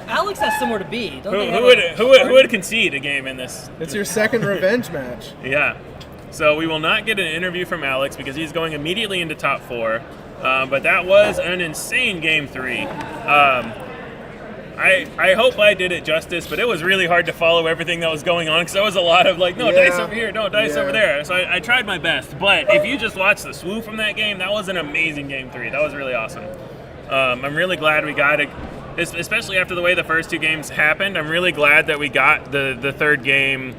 Alex has somewhere to be. Who would concede a game in this? It's your second revenge match. Yeah. So we will not get an interview from Alex because he's going immediately into top 4. But that was an insane game 3. I hope I did it justice, but it was really hard to follow everything that was going on because there was a lot of like, no, dice over here, no, dice over there. So I tried my best. But if you just watch the swoo from that game, that was an amazing game 3. That was really awesome. I'm really glad we got it, especially after the way the first 2 games happened. I'm really glad that we got the third game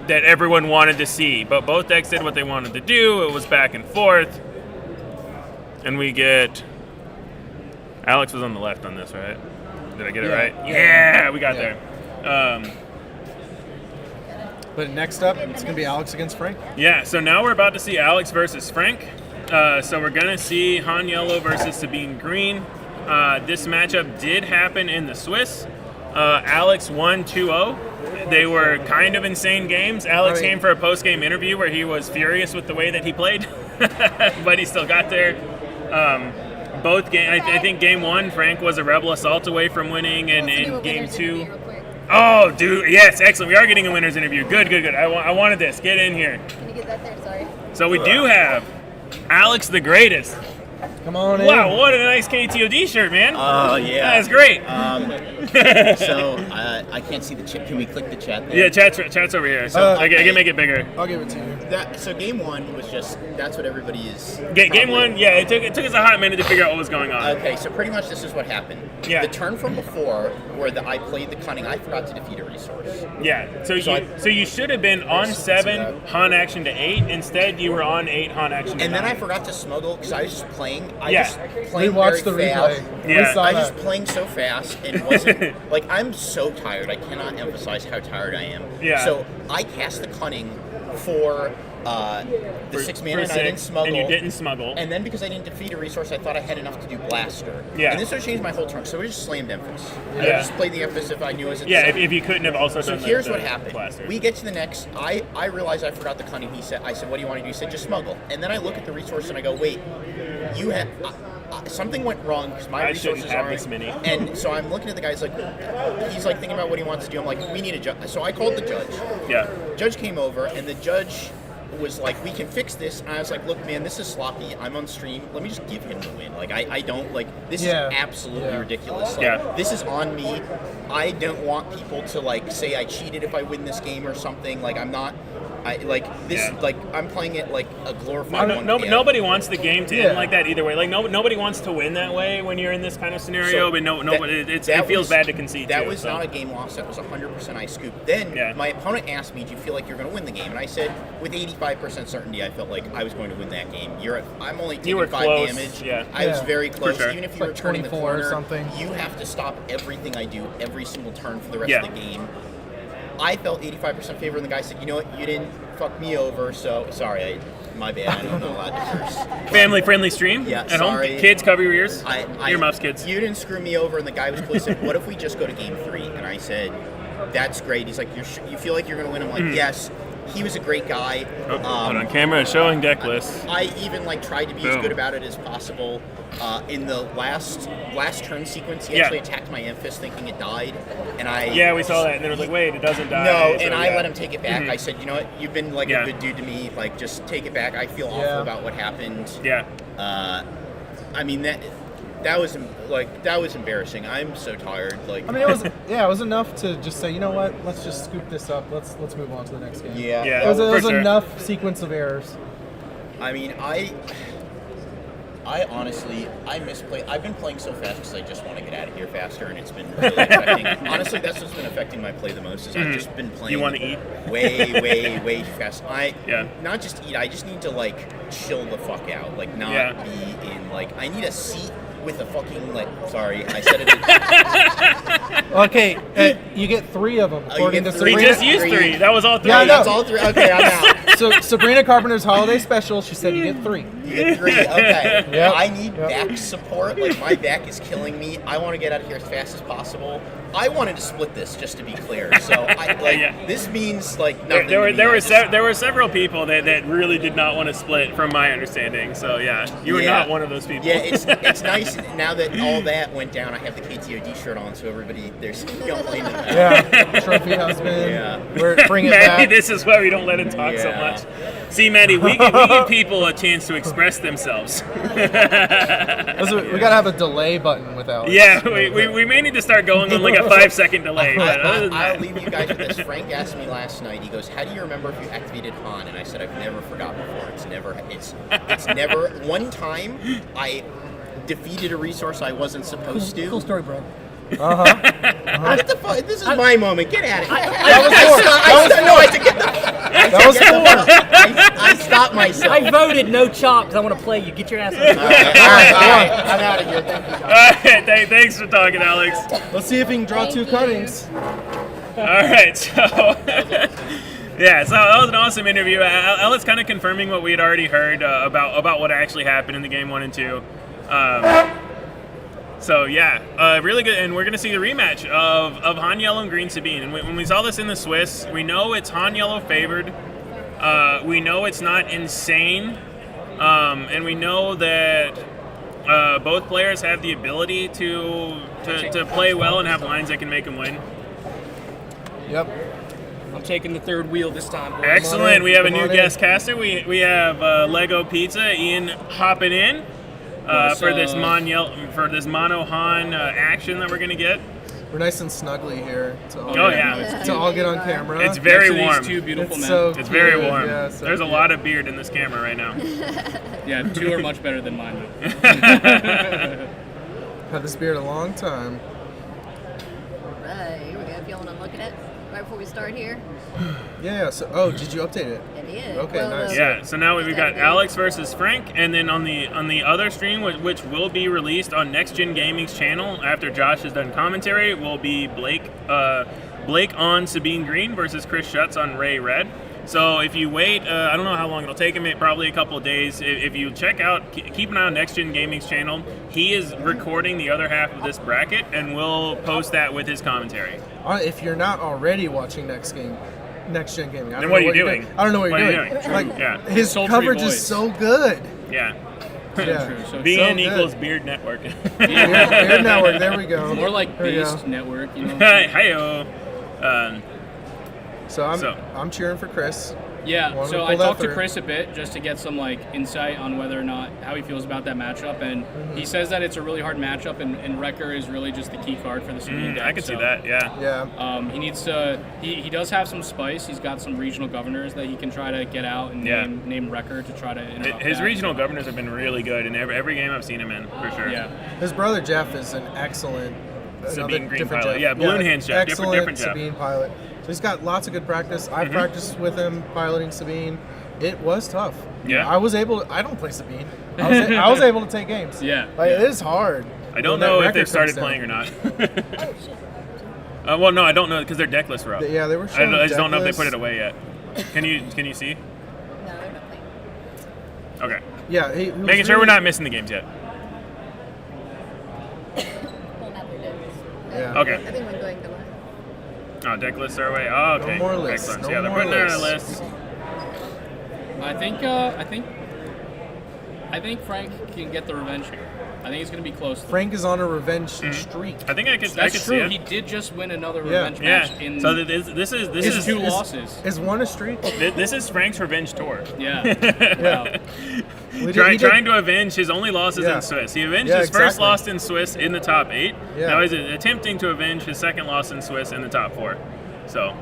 that everyone wanted to see. But both decks did what they wanted to do. It was back and forth. And we get... Alex was on the left on this, right? Did I get it right? Yeah, we got there. But next up, it's going to be Alex against Frank. Yeah, so now we're about to see Alex versus Frank. So we're going to see Han Yellow versus Sabine Green. This matchup did happen in the Swiss. Alex won 2-0. They were kind of insane games. Alex came for a post-game interview where he was furious with the way that he played, but he still got there. Both game, I think game 1, Frank was a Rebel Assault away from winning, and in game 2, oh, dude, yes, excellent. We are getting a winner's interview. Good. I wanted this. Get in here. Can you get that there? Sorry. So we do have Alex the Greatest. Come on in. Wow, what a nice KTOD shirt, man. Oh, yeah. That's great. So, I can't see the chat. Can we click the chat there? Yeah, chat's over here. So I can make it bigger. I'll give it to you. So game 1 was just, that's what everybody is. Game 1, yeah, it took us a hot minute to figure out what was going on. Okay, so pretty much this is what happened. Yeah. The turn from before, where I played the cunning, I forgot to defeat a resource. Yeah, so you should have been on 7 Han action to 8. Instead, you were on 8 Han action to 9. And then I forgot to smuggle because I was just playing. We watched the replay. Yeah. I was playing so fast and wasn't like I'm so tired. I cannot emphasize how tired I am. Yeah. So I cast the cunning for the 6 mana, and I didn't smuggle. And you didn't smuggle. And then because I didn't defeat a resource, I thought I had enough to do blaster. Yeah. And this would change my whole turn. So we just slammed Emphas. Yeah. I just played the Emphas if I knew it was at Yeah, seven. if you couldn't have also done So here's the what happened. blaster. We get to the next. I realized I forgot the cunning. I said, what do you want to do? He said, just smuggle. And then I look at the resource and I go, wait, you have. Something went wrong because my resources have aren't. this many. And so I'm looking at the guy. He's like thinking about what he wants to do. I'm like, we need a judge. So I called the judge. Yeah. Judge came over, and the judge was like, we can fix this. And I was like, look, man, this is sloppy. I'm on stream. Let me just give him the win. Like, I don't, like, this is absolutely ridiculous. Like, this is on me. I don't want people to, like, say I cheated if I win this game or something. Like, I'm not. Like I'm playing it like a glorified one. Nobody wants the game to end like that either way. Like nobody wants to win that way when you're in this kind of scenario. But it feels bad to concede. That was not a game loss. That was 100% I scooped. Then my opponent asked me, "Do you feel like you're going to win the game?" And I said, with 85% certainty, I felt like I was going to win that game. I'm only taking 5 damage. Yeah. I was very close. Sure. Even if you were turning the 24 corner, or something. you have to stop everything I do every single turn for the rest of the game. I felt 85% favor, and the guy said, "You know what? You didn't fuck me over, so sorry. My bad. I'm not allowed to curse." Family-friendly stream. Yeah, at sorry. home. Kids, cover your ears. Earmuffs, kids. You didn't screw me over, and the guy was close. Said, "What if we just go to game 3?" And I said, "That's great." He's like, "You feel like you're going to win?" I'm like, "Yes." He was a great guy. Hold on camera, showing deck list. I even tried to be as good about it as possible. In the last turn sequence, he actually attacked my Emphas thinking it died, and we saw that, and then it was like, wait, it doesn't die. No, so, and I let him take it back. I said, you know what, you've been like a good dude to me. Like, just take it back. I feel awful about what happened. Yeah. I mean that was embarrassing. I'm so tired. Like, I mean, it was enough to just say, you know what, let's just scoop this up. Let's move on to the next game. Yeah. It was enough sequence of errors. I mean, I honestly, I misplay. I've been playing so fast because I just want to get out of here faster, and it's been really affecting. Honestly, that's what's been affecting my play the most. Is I've just been playing. You want to eat? Way too fast. Not just eat. I just need to chill the fuck out. Like not be in I need a seat with a fucking Sorry, I said it. Okay, you get 3 of them. According to Sabrina. We just used 3. That was all 3. Yeah, that's all 3. Okay, I'm out. So Sabrina Carpenter's holiday special. She said you get 3. You get 3. Okay. Yep. I need back support. Like, my back is killing me. I want to get out of here as fast as possible. I wanted to split this, just to be clear. So, this means, like, nothing There to me. were were several people that really did not want to split, from my understanding. So, you were not one of those people. Yeah, it's nice now that all that went down. I have the KTOD shirt on, so everybody there's complaining. Yeah, trophy husband. Yeah, bring it Maddie, back. this is why we don't let him talk so much. See, Maddie, we give people a chance to express themselves. We gotta have a delay button with Alex. Yeah, we may need to start going on like a 5-second delay. But other than I'll that. leave you guys with this. Frank asked me last night. He goes, "How do you remember if you activated Han?" And I said, "I've never forgot before. It's never. One time I defeated a resource I wasn't supposed to. Cool story, bro. What the fuck? This is my moment. Get out of here. I stopped myself. I voted no chop because I want to play you. Get your ass out. All right. I'm out of here. Thank you, guys. All right, thanks for talking, Alex. Let's see if he can draw 2 cuttings. All right, so yeah, so that was an awesome interview. Alex kind of confirming what we had already heard about what actually happened in the game 1 and 2. So yeah, really good, and we're gonna see the rematch of Han Yellow and Green Sabine. And when we saw this in the Swiss, we know it's Han Yellow favored. We know it's not insane, and we know that both players have the ability to play well and have lines that can make them win. Yep. I'm taking the third wheel this time, boys. Excellent. We have a new guest caster. We have Lego Pizza Ian hopping in. For this mono Han action that we're gonna get. We're nice and snuggly here. To all get on camera. It's very warm. These 2 beautiful men. So it's very warm. Yeah, so There's a lot of beard in this camera right now. Yeah, 2 are much better than mine. Had this beard a long time. Right, here we go. If y'all want to look at it right before we start here. Yeah. So, did you update it? It is. Okay, nice. Yeah. So now we've got Alex versus Frank, and then on the other stream, which will be released on Next Gen Gaming's channel after Josh has done commentary, will be Blake on Sabine Green versus Chris Schutz on Ray Red. So if you wait, I don't know how long it'll take him. Probably a couple of days. If you check out, keep an eye on Next Gen Gaming's channel. He is recording the other half of this bracket, and we'll post that with his commentary. If you're not already watching Next Gen Gaming, Then what are you doing? I don't know what you're doing. Like, his coverage is so good. Yeah. Yeah. So BN equals Beard Network. Beard Network. There we go. More like Beast Network, you know. Hi-yo. So I'm cheering for Chris. Yeah, so I talked to Chris a bit just to get some insight on whether or not how he feels about that matchup, and he says that it's a really hard matchup, and Wrecker is really just the key card for the Sabine deck. I could see that, yeah. Yeah. He needs to. He does have some spice. He's got some regional governors that he can try to get out and name Wrecker to try to interrupt his that. regional governors have been really good in every game I've seen him in, for sure. Yeah. His brother Jeff is an excellent Sabine Green different pilot. Jeff. Yeah, Balloon Hands Jeff. Excellent Different Jeff. Sabine pilot. So he's got lots of good practice. I've practiced with him piloting Sabine. It was tough. Yeah. I was able to, I don't play Sabine. I was able to take games. Yeah. It is hard. I don't know if they've started playing or not. Well, no, I don't know because their deck lists were up. Yeah, they were showing I just don't know if they deck put it away yet. Can you see? No, they're not playing. Okay. Yeah. Making sure we're not missing the games yet. Pulling out their decks. Yeah. Okay. I think we're going to left. Oh, deck lists are away. Oh, okay. No more lists. Excellent. No Yeah, they're more putting their lists. lists. I think Frank can get the revenge here. I think it's going to be close. Frank is on a revenge streak. I think I could. That's I could true. See it. He did just win another Yeah. revenge match. In So this is 2 losses. Is one a streak? This is Frank's revenge tour. Yeah. Wow. Trying to avenge his only losses Yeah. in Swiss. He avenged Yeah, his first exactly. loss in Swiss in the top 8. Yeah. Now he's attempting to avenge his second loss in Swiss in the top 4. So.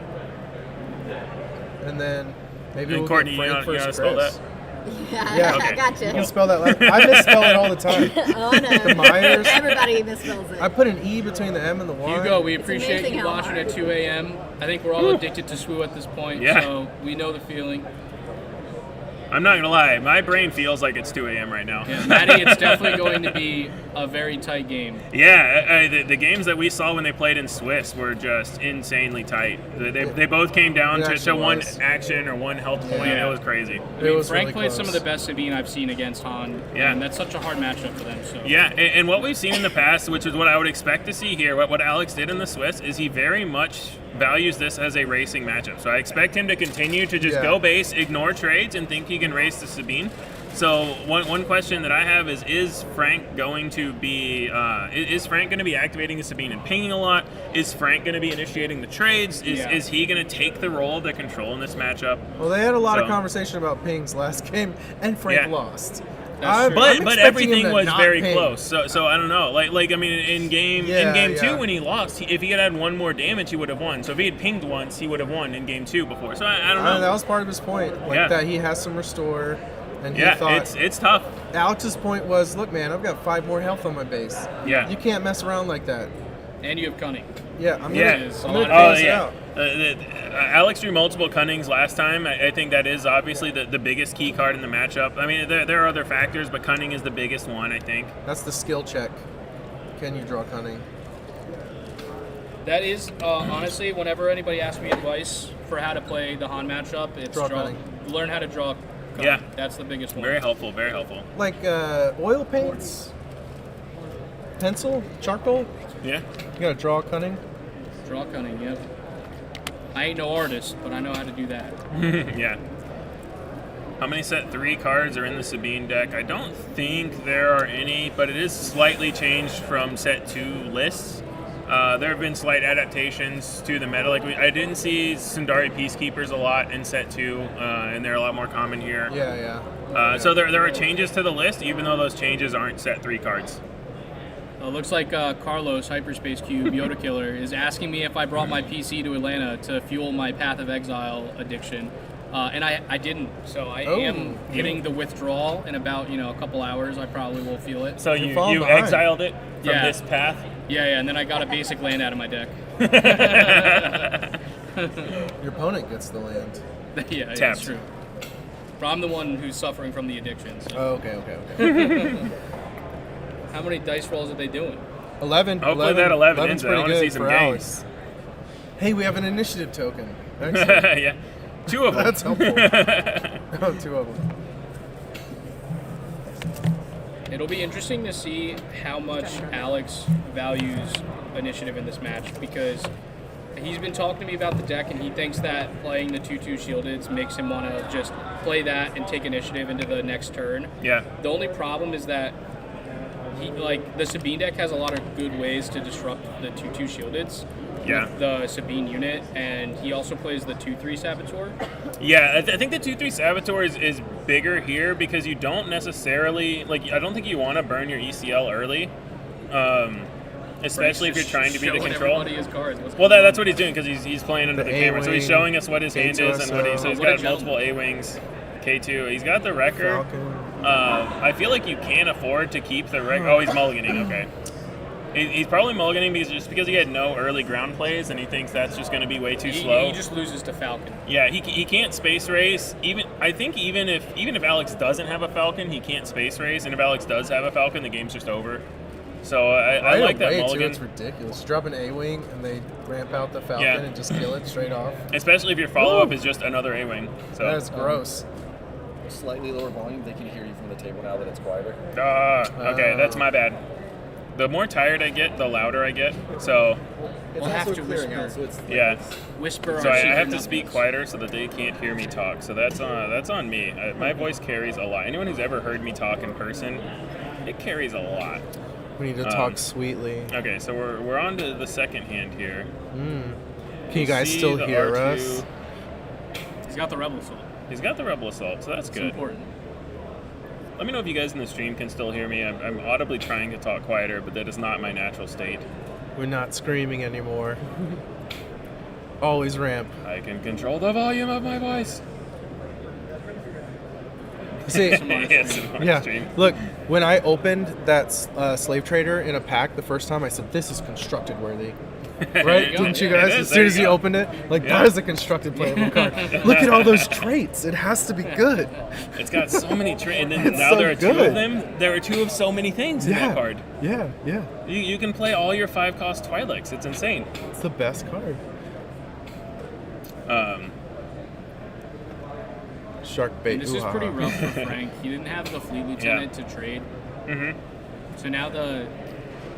And then maybe And we'll Courtney, get Frank you versus wanna spell Chris. that? Yeah, Okay. I gotcha. You can spell that last. I misspell it all the time. Oh no. Myers. Everybody misspells it. I put an E between the M and the Y. Hugo, we It's appreciate amazing you how watching hard. at 2 a.m. I think we're all addicted to SWU at this point, Yeah. so we know the feeling. I'm not gonna lie, my brain feels like it's 2 a.m. right now. Yeah, Maddie, it's definitely going to be a very tight game. Yeah, the games that we saw when they played in Swiss were just insanely tight. They both came down to one action or one health point. Yeah. It was crazy. Frank played some of the best Sabine I've seen against Han, and that's such a hard matchup for them. So. Yeah, and what we've seen in the past, which is what I would expect to see here, what Alex did in the Swiss, is he very much values this as a racing matchup. So I expect him to continue to just go base, ignore trades, and think he can race the Sabine. So one question that I have is Frank going to be activating the Sabine and pinging a lot? Is Frank going to be initiating the trades? Is he going to take the role of the control in this matchup? Well, they had a lot of conversation about pings last game, and Frank lost. But everything was very close. So I don't know. Like I mean, in game 2 when he lost, if he had one more damage, he would have won. So if he had pinged once, he would have won in game 2 before. So I don't know. That was part of his point, that he has some restore. And he thought it's tough. Alex's point was, look, man, I've got 5 more health on my base. Yeah. You can't mess around like that. And you have cunning. Yeah, I'm gonna phase it out. Alex drew multiple cunnings last time. I think that is obviously the biggest key card in the matchup. I mean, there are other factors, but cunning is the biggest one, I think. That's the skill check. Can you draw cunning? That is, honestly, whenever anybody asks me advice for how to play the Han matchup, it's learn how to draw cunning. Yeah. That's the biggest one. Very helpful, very helpful. Like oil paints? Pencil? Charcoal? Yeah. You gotta draw cunning? Draw cunning, yep. I ain't no artist, but I know how to do that. Yeah. How many set 3 cards are in the Sabine deck? I don't think there are any, but it is slightly changed from set 2 lists. There have been slight adaptations to the meta. Like I didn't see Sundari Peacekeepers a lot in set 2, and they're a lot more common here. So there are changes to the list, even though those changes aren't set 3 cards. Looks like Carlos, Hyperspace Cube, Yoda Killer, is asking me if I brought my PC to Atlanta to fuel my Path of Exile addiction. And I didn't, so I am getting the withdrawal in about a couple hours. I probably will feel it. So you exiled it from this path? Yeah, and then I got a basic land out of my deck. Your opponent gets the land. Yeah, that's true. But I'm the one who's suffering from the addiction. So. Okay. How many dice rolls are they doing? 11. Hopefully that 11 11's ends. pretty I want to good see some for games. Alex. Hey, we have an initiative token. Excellent. Yeah. 2 of them. That's helpful. 2 of them. It'll be interesting to see how much Alex values initiative in this match, because he's been talking to me about the deck, and he thinks that playing the 2/2 shieldeds makes him want to just play that and take initiative into the next turn. Yeah. The only problem is that the Sabine deck has a lot of good ways to disrupt the 2/2 shieldeds. Yeah. With the Sabine unit, and he also plays the 2/3 Saboteur. Yeah, I think the 2/3 Saboteur is bigger here because you don't necessarily I don't think you want to burn your ECL early, especially if you're trying to be the control. His cards. Well, that's what he's doing because he's playing under the camera, so he's showing us what his hand is and what he's got multiple A-wings. K2. He's got the Wrecker. I feel like you can't afford to keep the Wrecker. Oh, he's mulliganing. Okay. He's probably mulliganing because he had no early ground plays, and he thinks that's just going to be way too slow. He just loses to Falcon. Yeah, he can't space race. Even if Alex doesn't have a Falcon, he can't space race. And if Alex does have a Falcon, the game's just over. So I like that mulligan. It's ridiculous. Drop an A-wing and they ramp out the Falcon and just kill it straight off. Especially if your follow-up is just another A-wing. So that's gross. Slightly lower volume, they can hear you from the table now that it's quieter. Okay, that's my bad. The more tired I get, the louder I get. So we'll have to whisper. So it's whisper. So I have to speak quieter so that they can't hear me talk. So that's on me. My voice carries a lot. Anyone who's ever heard me talk in person, it carries a lot. We need to talk sweetly. Okay, so we're on to the second hand here. Can you guys still hear us? He's got the Rebel Assault. He's got the Rebel Assault, so that's good. Important. Let me know if you guys in the stream can still hear me. I'm audibly trying to talk quieter, but that is not my natural state. We're not screaming anymore. Always ramp. I can control the volume of my voice. See, stream. Look, when I opened that slave trader in a pack the first time, I said, this is constructed worthy. Right? Didn't you guys? As soon as you opened it, like that is a constructed playable card. Look at all those traits. It has to be good. It's got so many traits, and then It's now so there are two good. of them. There are two of so many things in that card. Yeah. You can play all your 5-cost Twi'leks. It's insane. It's the best card. Shark bait. This is pretty rough for Frank. He didn't have the fleet lieutenant to trade. Mm-hmm. So now the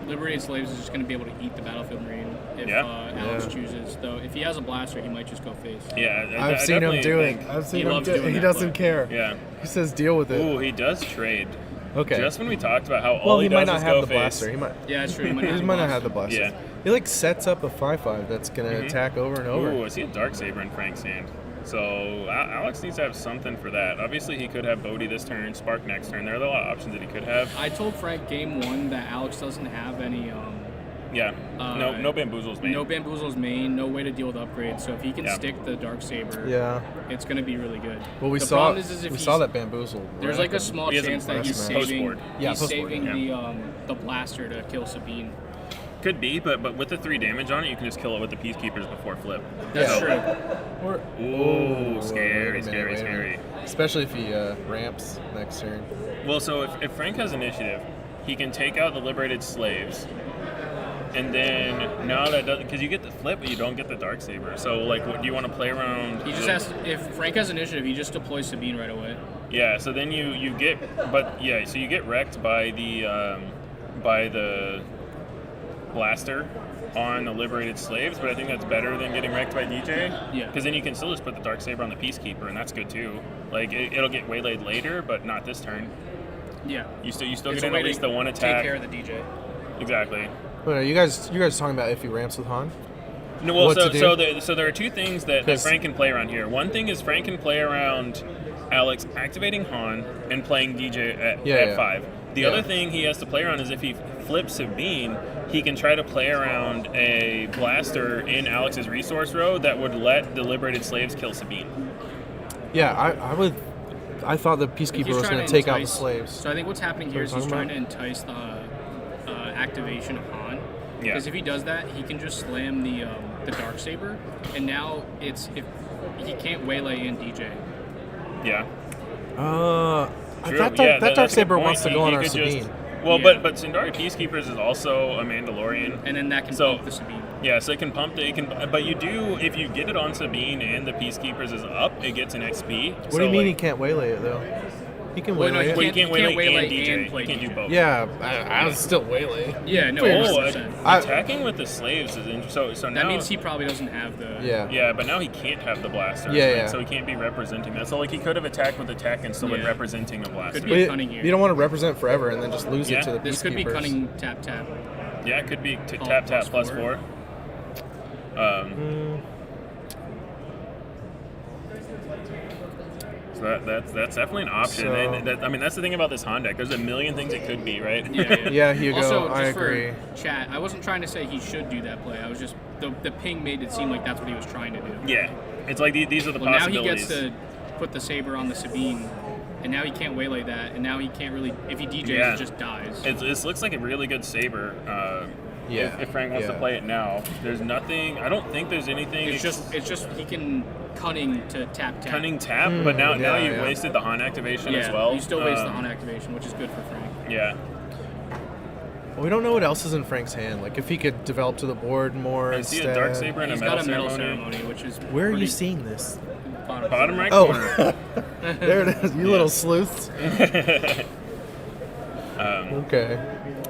Liberated Slaves is just going to be able to eat the Battlefield Marine if Alex chooses. Though if he has a blaster, he might just go face. Yeah, I've seen him do it. I've seen him do it. He doesn't care. Yeah. He says deal with it. Ooh, he does trade. Okay. Just when we talked about how Well, all he he might does not is go have the face. blaster. He might. Yeah, that's true. He might not have the blaster. Yeah. He like sets up a 5/5 that's gonna attack over and over. Ooh, I see a Darksaber in Frank's hand. So Alex needs to have something for that. Obviously, he could have Bodhi this turn, Spark next turn. There are a lot of options that he could have. I told Frank game 1 that Alex doesn't have any. No Bamboozle's main. No Bamboozle's main. No way to deal with upgrades. So if he can stick the Darksaber, it's going to be really good. Well, we the saw problem is if we he's- saw that bamboozle. There's like a small chance that he's saving. He's post-board, saving the blaster to kill Sabine. Could be, but with the 3 damage on it, you can just kill it with the Peacekeepers before flip. That's true. Ooh, scary. Especially if he ramps next turn. Well, so if Frank has initiative, he can take out the Liberated Slaves. And then, no, that doesn't, because you get the flip, but you don't get the Darksaber. So, like, what do you want to play around? He just has to, if Frank has initiative, he just deploys Sabine right away. Yeah, so then you get, so you get wrecked by the blaster on the Liberated Slaves, but I think that's better than getting wrecked by DJ. Yeah. Because then you can still just put the Darksaber on the Peacekeeper, and that's good too. Like, it'll get waylaid later, but not this turn. Yeah. You still It's get a in way at least to the one attack. Take care of the DJ. Exactly. Wait, are you guys talking about if he ramps with Han? No, well, What to do? so there are two things that Frank can play around here. One thing is Frank can play around Alex activating Han and playing DJ at 5. The other thing he has to play around is if he flips Sabine, he can try to play around a blaster in Alex's resource row that would let the Liberated Slaves kill Sabine. Yeah, I thought the Peacekeeper was going to take out the slaves. So I think what's happening here is he's trying to entice the activation of Han. Because if he does that, he can just slam the Darksaber, and now if he can't waylay in DJ. Yeah. I thought that Darksaber wants to go on our Sabine. But Sindari Peacekeepers is also a Mandalorian, and then that can pump the Sabine. Yeah, so it can pump but you do, if you get it on Sabine and the Peacekeepers is up, it gets an XP. What do you mean he can't waylay it though? He can waylay it. Well, you can't waylay and DJ. You can't do both. Yeah, I was still waylay. Yeah, no. Attacking with the slaves is interesting. So now that means he probably doesn't have the. Yeah, but now he can't have the blaster. Yeah. So he can't be representing that. So like he could have attacked with attack and still been representing a blaster. Could be cunning here. You don't want to represent forever and then just lose it to the Peacekeepers. This could be cunning tap. Yeah, it could be tap plus 4. So that's definitely an option. And that's the thing about this Han deck. There's a million things it could be, right? Yeah, Hugo, also, I agree. For chat, I wasn't trying to say he should do that play. I was just the ping made it seem like that's what he was trying to do. Yeah, it's like these are the possibilities. possibilities. Now he gets to put the saber on the Sabine, and now he can't waylay that, and now he can't really. If he DJs, it just dies. This looks like a really good saber. If Frank wants to yeah. play it now, there's nothing. I don't think there's anything. It's just he can cunning to tap. Cunning tap, but now you wasted the Han activation as well. You still waste the Han activation, which is good for Frank. Yeah. Well, we don't know what else is in Frank's hand. Like if he could develop to the board more. I see a dark saber and He's a metal got a metal ceremony, which is. Where are you seeing this? Bottom right corner. There it is. You little sleuths. Okay.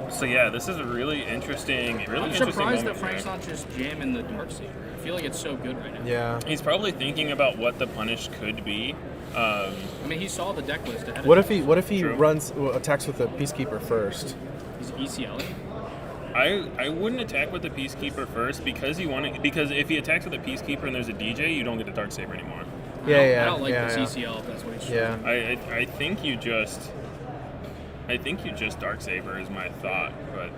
So yeah, this is a really interesting. I'm surprised that Frank's not just jamming the Darksaber. I feel like it's so good right now. Yeah. He's probably thinking about what the punish could be. I mean, he saw the deck list ahead. What if he attacks with the Peacekeeper first? He's ECLing. I wouldn't attack with the Peacekeeper first because if he attacks with a Peacekeeper and there's a DJ, you don't get a Darksaber anymore. I don't like this ECL if that's what he's doing. I think you just Darksaber is my thought, but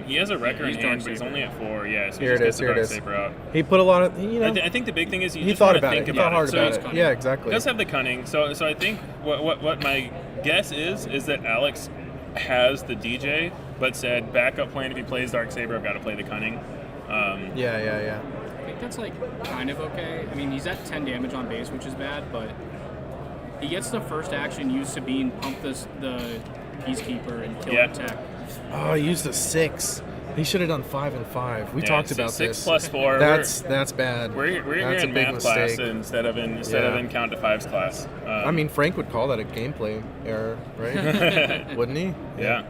he has a wrecker in hand, but he's only at 4. Yeah, so he just gets the Darksaber out. He put a lot of I think the big thing is he thought about it. He thought hard about it. Yeah, exactly. He does have the cunning, so I think what my guess is that Alex has the DJ but said backup plan if he plays Darksaber, I've got to play the Cunning. Yeah. I think that's like kind of okay. I mean, he's at 10 damage on base, which is bad, but he gets the first action, use Sabine, pump the Peacekeeper, and kill the tech. Oh, he used a 6. He should have done 5 and 5. We talked about 6 plus 4. That's bad. We're that's in math class instead of in count to fives class. I mean, Frank would call that a gameplay error, right? Wouldn't he? Yeah.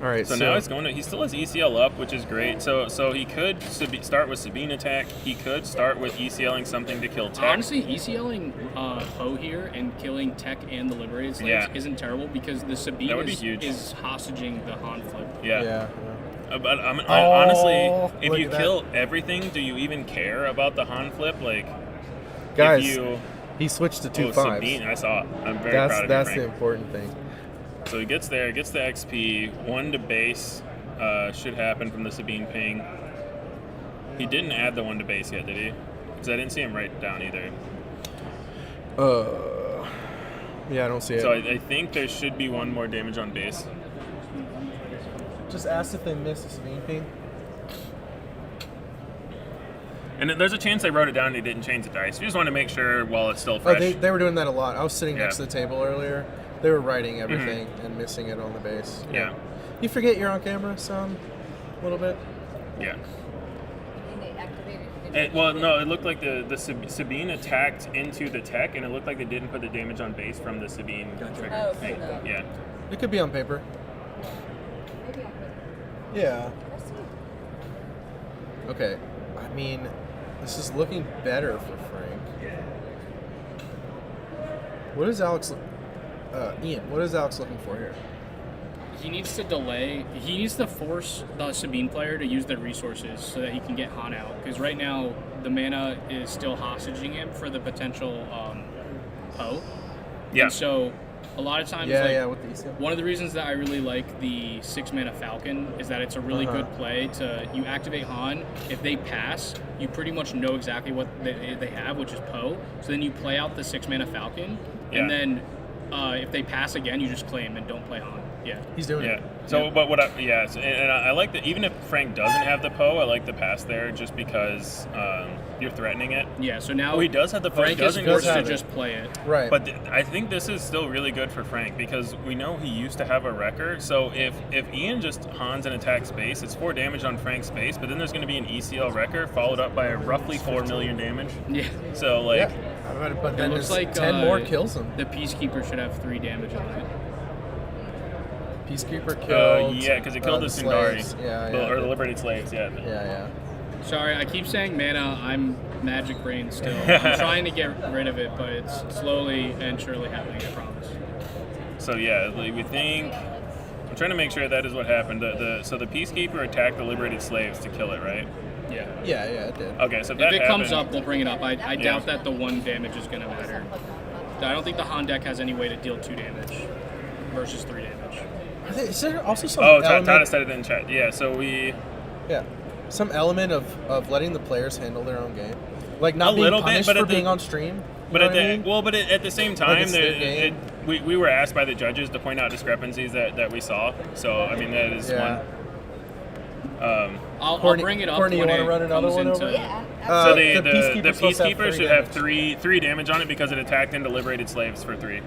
All right. So now he's going to. He still has ECL up, which is great. So he could start with Sabine attack. He could start with ECLing something to kill tech. Honestly, ECLing Poe here and killing tech and the Liberated Slaves isn't terrible because the Sabine is hostaging the Han flip. Yeah. But honestly, if you kill everything, do you even care about the Han flip? Like, guys, he switched to 2 5s. Sabine, I saw it. I'm very proud of him. That's the important thing. So he gets there, gets the XP. 1 to base should happen from the Sabine ping. He didn't add the 1 to base yet, did he? Because I didn't see him write it down either. Yeah, I don't see it. So I think there should be 1 more damage on base. Just asked if they missed a Sabine ping. And there's a chance they wrote it down and they didn't change the dice. You just want to make sure while it's still fresh. They were doing that a lot. I was sitting next to the table earlier. They were writing everything and missing it on the base. Yeah. You forget you're on camera some, a little bit? Yeah. Well, no, it looked like the Sabine attacked into the tech, and it looked like they didn't put the damage on base from the Sabine trigger. Yeah. It could be on paper. Maybe on paper. Yeah. Okay. I mean, this is looking better for Frank. What is Alex... Ian, what is Alex looking for here? He needs to delay. He needs to force the Sabine player to use their resources so that he can get Han out. Because right now, the mana is still hostaging him for the potential Poe. Yeah. And so, a lot of times, with the one of the reasons that I really like the 6-mana Falcon is that it's a really good play to, you activate Han. If they pass, you pretty much know exactly what they have, which is Poe. So then you play out the 6-mana Falcon, and then if they pass again, you just claim and don't play Han. Yeah, he's doing it. So, but I like that. Even if Frank doesn't have the Poe, I like the pass there just because you're threatening it. Yeah. So now he does have the Poe. Frank is forced to just play it. Right. But I think this is still really good for Frank because we know he used to have a wrecker. So if Ian just Hans and attacks base, it's 4 damage on Frank's base, but then there's going to be an ECL wrecker followed up by roughly 4 million damage. Yeah. So like. Yeah. But then it looks like 10 more kills him. The Peacekeeper should have 3 damage on it. Peacekeeper killed. Yeah, because it killed the Sundari. Or the Liberated Slaves, Yeah. Sorry, I keep saying mana. I'm Magic Brain still. I'm trying to get rid of it, but it's slowly and surely happening, I promise. So yeah, we think... I'm trying to make sure that is what happened. So the Peacekeeper attacked the Liberated Slaves to kill it, right? Yeah. Yeah, it did. Okay, so if it comes up, we'll bring it up. I doubt that the 1 damage is going to matter. I don't think the Han deck has any way to deal 2 damage versus 3 damage. Is there also some Tana said it in chat. Yeah, so we... Yeah. Some element of letting the players handle their own game. Like not being punished for being on stream. But at the same time, we were asked by the judges to point out discrepancies that we saw. So, I mean, that is one... I'll bring it up Courtney, when you want to run another one over? So the Peacekeeper should have 3 damage on it because it attacked into Liberated Slaves for 3.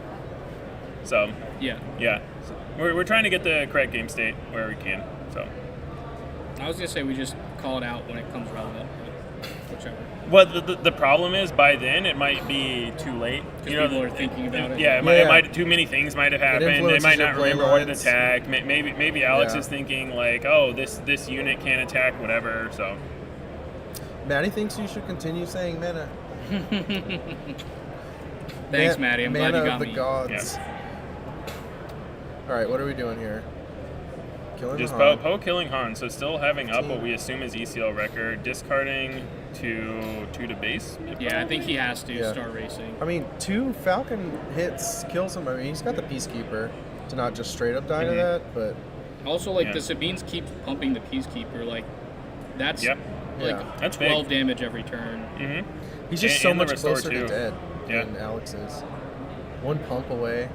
So... Yeah. We're trying to get the correct game state where we can. So I was gonna say we just call it out when it comes relevant, whichever. Well, the problem is by then it might be too late. People are thinking about it. Yeah, it might too many things might have happened. They might not remember what it attacked. Maybe Alex is thinking like, oh, this unit can't attack whatever. So Maddie thinks you should continue saying mana. Thanks, Maddie. I'm glad you got me. Mana of the gods. Yeah. All right, what are we doing here? Killing just Han. Poe killing Han, so still having up what we assume is ECL record, discarding to base. Yeah, I think he has to start racing. I mean, 2 Falcon hits kills him. I mean, he's got the Peacekeeper to not just straight up die to that, but also like the Sabines keep pumping the Peacekeeper. Like that's that's 12 damage every turn. He's just so much closer to dead than Alex is. 1 pump away.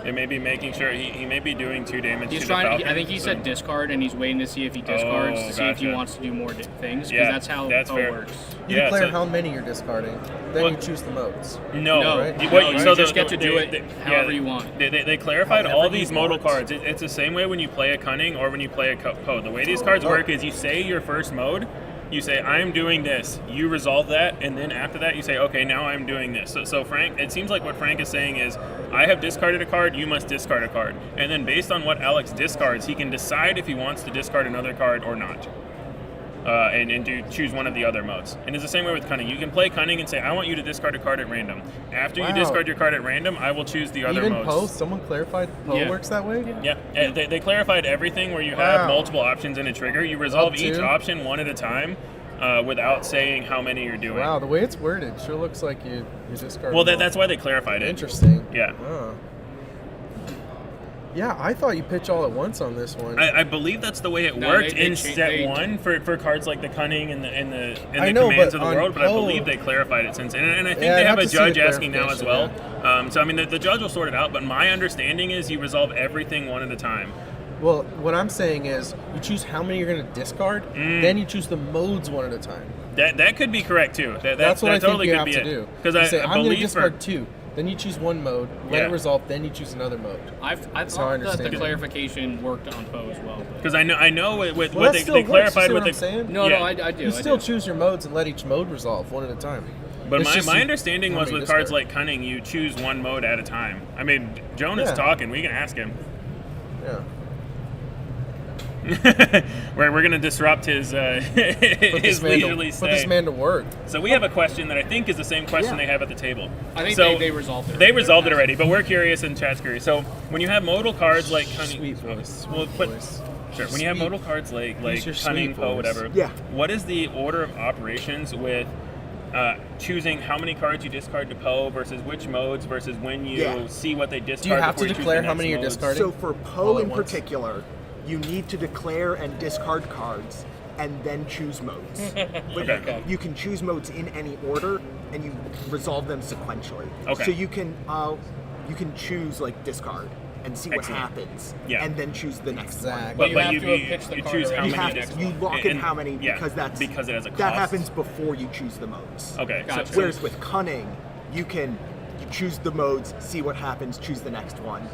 It may be making sure he may be doing 2 damage He's to trying. the Falcon. I think he said discard, and he's waiting to see if he discards to see if he gotcha. wants to do more things. Because Yeah, that's how that's Poe fair. works. You declare how many you're discarding, then you choose the modes. No, right? You just get to do it however you want. They clarified all these modal cards. It's the same way when you play a Cunning or when you play a Poe. The way these cards work is you say your first mode, you say, I'm doing this, you resolve that, and then after that you say, okay, now I'm doing this. So Frank, it seems like what Frank is saying is, I have discarded a card, you must discard a card. And then based on what Alex discards, he can decide if he wants to discard another card or not. And choose one of the other modes. And it's the same way with Cunning. You can play Cunning and say, I want you to discard a card at random. After you discard your card at random, I will choose the other Even modes. Poe, someone clarified Poe works that way? Yeah, they clarified everything where you have multiple options in a trigger. You resolve each option one at a time without saying how many you're doing. Wow, the way it's worded sure looks like you discard. Well, that's why they clarified it. Interesting. Yeah. Oh. Yeah, I thought you pitch all at once on this one. I believe that's the way it worked in set 1 for cards like the Cunning and the commands of the world, but I believe they clarified it since. And I think they have a judge asking now as well. So, I mean, the judge will sort it out, but my understanding is you resolve everything one at a time. Well, what I'm saying is you choose how many you're going to discard, then you choose the modes one at a time. That could be correct, too. That's what I totally think you could have be to it. do. Because You say, I'm going to believe discard 2. Then you choose one mode, let it resolve, then you choose another mode. I thought that the clarification worked on Poe as well. Because I know with Well, what that still they works, clarified you see with what I'm saying? No, I do. You still choose your modes and let each mode resolve one at a time. But It's just my you- understanding how was many with cards discard. like Cunning, you choose one mode at a time. I mean, Jonah's Yeah. talking. We can ask him. Yeah. We're going to disrupt his leisurely stay. Put this man to work. So we have a question that I think is the same question they have at the table. I think so they resolved it. They resolved it already, but we're curious and chat's curious. So when you have modal cards like Cunning, sure. When you have modal cards like Cunning, Poe, whatever. Yeah. What is the order of operations with choosing how many cards you discard to Poe versus which modes versus when you see what they discard? Do you have to before choose declare the how next many you're modes? discarding? So for Poe in particular, you need to declare and discard cards and then choose modes. But Okay. you can choose modes in any order and you resolve them sequentially. Okay. So you can choose like discard and see what Excellent. happens, Yeah. and then choose the next one. But you choose how you many have you lock in how many yeah, because it has a cost. that happens before you choose the modes. Okay, gotcha. Whereas with Cunning, you choose the modes, see what happens, choose the next one.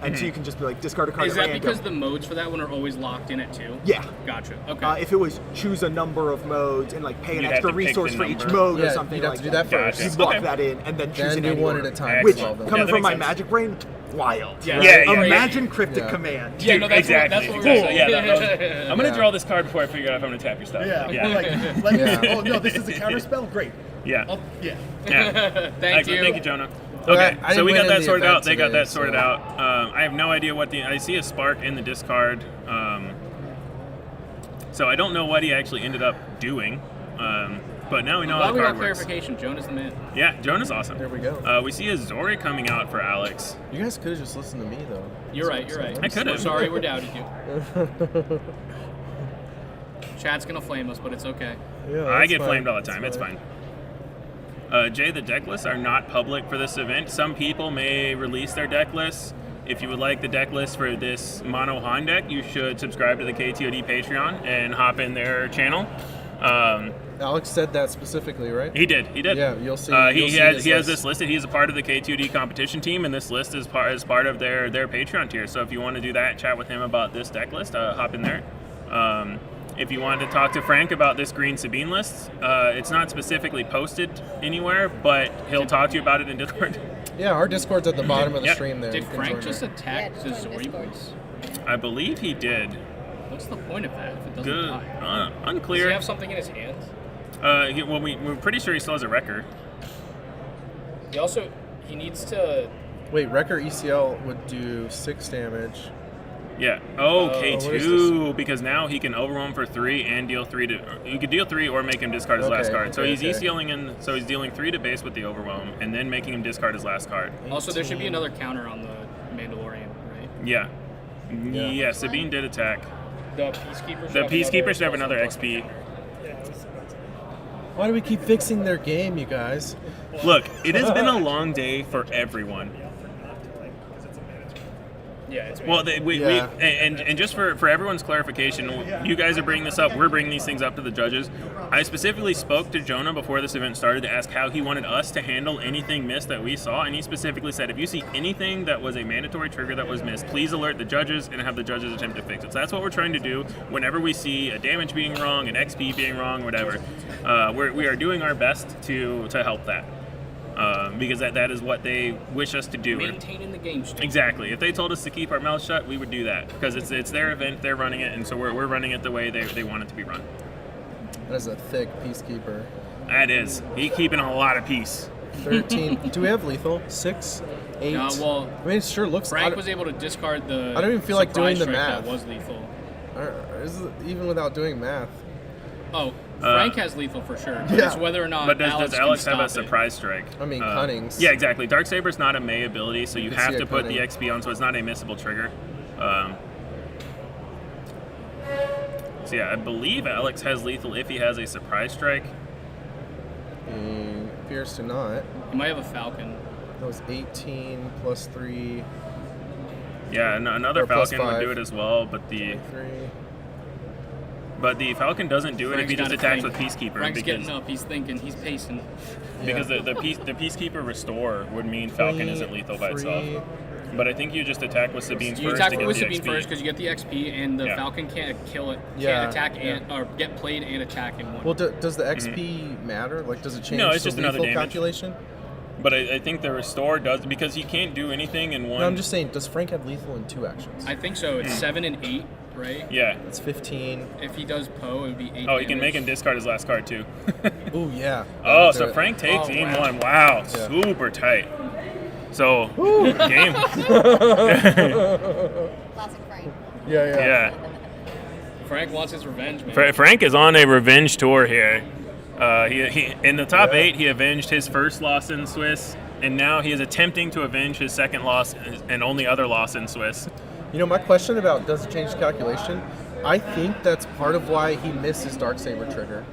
And so you can just be like, discard a card Is at that random. because the modes for that one are always locked in at 2? Yeah. Gotcha. Okay. If it was choose a number of modes and like pay an You'd extra have to pick resource the for each number. mode or Yeah, something you'd have like to do that first. You block Okay. that in and then choose Then in do any one order. at a time. Which, Resolve them. coming Yeah, that from makes my sense. magic brain, wild. Yeah. Imagine cryptic command. Yeah, no, that's exactly. what Exactly. we're Yeah, I'm gonna draw this card before I figure out if I'm gonna tap your stuff. Oh no, this is a counter spell. Great. Yeah. Yeah. Yeah. Thank you. Thank you, Jonah. Well, Okay, I so we didn't got win in that the sorted event out. They got today, that sorted so- out. I have no idea I see a spark in the discard. So I don't know what he actually ended up doing. But now we know how Glad the we card got works. clarification. Jonah's the man. Yeah, Jonah's awesome. There we go. We see a Zori coming out for Alex. You guys could have just listened to me, though. You're right. You're right. I could have. Sorry, we doubted you. Chat's gonna flame us, but it's okay. Yeah, I that's get fine. flamed all the time. It's fine. Jay, the deck lists are not public for this event. Some people may release their deck lists. If you would like the deck list for this Mono Han deck, you should subscribe to the KTOD Patreon and hop in their channel. Alex said that specifically, right? He did. Yeah, you'll see. He has this listed. He's a part of the KTOD competition team, and this list is part of their Patreon tier. So if you want to do that, chat with him about this deck list, hop in there. If you wanted to talk to Frank about this green Sabine list, it's not specifically posted anywhere, but he'll talk to you about it in Discord. Yeah, our Discord's at the bottom of the Yep. stream there. Did You can Frank join just there. attack the Zori boys? I believe he did. What's the point of that if it doesn't Good. die? Unclear. Does he have something in his hands? We're pretty sure he still has a wrecker. He needs to. Wait, Wrecker ECL would do 6 damage. Yeah. what is K2, because now he can overwhelm for 3 and deal 3 to. You could deal 3 or make him discard his last card. So he's ECLing in. So he's dealing 3 to base with the overwhelm, and then making him discard his last card. Also, there should be another counter on the Mandalorian, right? Yeah. Yeah. Sabine did attack. The Peacekeeper. The Peacekeeper should have another XP. Why do we keep fixing their game, you guys? Look, it has been a long day for everyone. Yeah, it's well, and just for everyone's clarification, you guys are bringing this up. We're bringing these things up to the judges. I specifically spoke to Jonah before this event started to ask how he wanted us to handle anything missed that we saw, and he specifically said, if you see anything that was a mandatory trigger that was missed, please alert the judges and have the judges attempt to fix it. So that's what we're trying to do whenever we see a damage being wrong, an XP being wrong, whatever. We are doing our best to help that. Because that is what they wish us to do. Maintaining the game stream. Exactly. If they told us to keep our mouths shut, we would do that because it's their event, they're running it, and so we're running it the way they want it to be run. That is a thick peacekeeper. That is. He's keeping a lot of peace. 13. Do we have lethal? 6, 8. Well, I mean, it sure looks. Frank was able to discard the. I don't even feel like doing the surprise strike math. That was lethal. Even without doing math. Oh, Frank has lethal for sure. Yeah. It's whether or not. But does Alex have a stop it. surprise strike? I mean, Cunning's. Yeah, exactly. Darksaber's not a May ability, so you can have see to a put the Cunning. XP on, so it's not a missable trigger. So yeah, I believe Alex has lethal if he has a surprise strike. Appears to not. You might have a Falcon. That was 18 plus 3. Yeah, another Or plus Falcon would 5. do it as well, but the 3. But the Falcon doesn't do it if he just Frank's attacks gotta with Peacekeeper. Frank's because, getting up. He's thinking. He's pacing. Because the Peacekeeper Restore would mean Falcon isn't lethal by itself. But I think you just attack with Sabine You first attack to get with the Sabine XP. first because you get the XP, and the Yeah. Falcon can't kill it. Yeah, Can't attack and or get played and attack in one. Well, does the XP matter? Like, does it change No, it's the just another lethal damage. calculation? But I think the Restore does, because he can't do anything in one. No, I'm just saying, does Frank have lethal in 2 actions? I think so. It's 7 and 8, right? Yeah. It's 15. If he does Poe, it would be 8. Oh, he can make him discard his last card too. Ooh, yeah. Oh, Do so it. Frank takes Oh, game wow. 1. Wow, Yeah. super tight. So, game. Classic Frank. Yeah. Frank wants his revenge, man. Frank is on a revenge tour here. He in the top 8, he avenged his first loss in Swiss, and now he is attempting to avenge his second loss and only other loss in Swiss. You know, my question about does it change the calculation, I think that's part of why he missed his Darksaber trigger.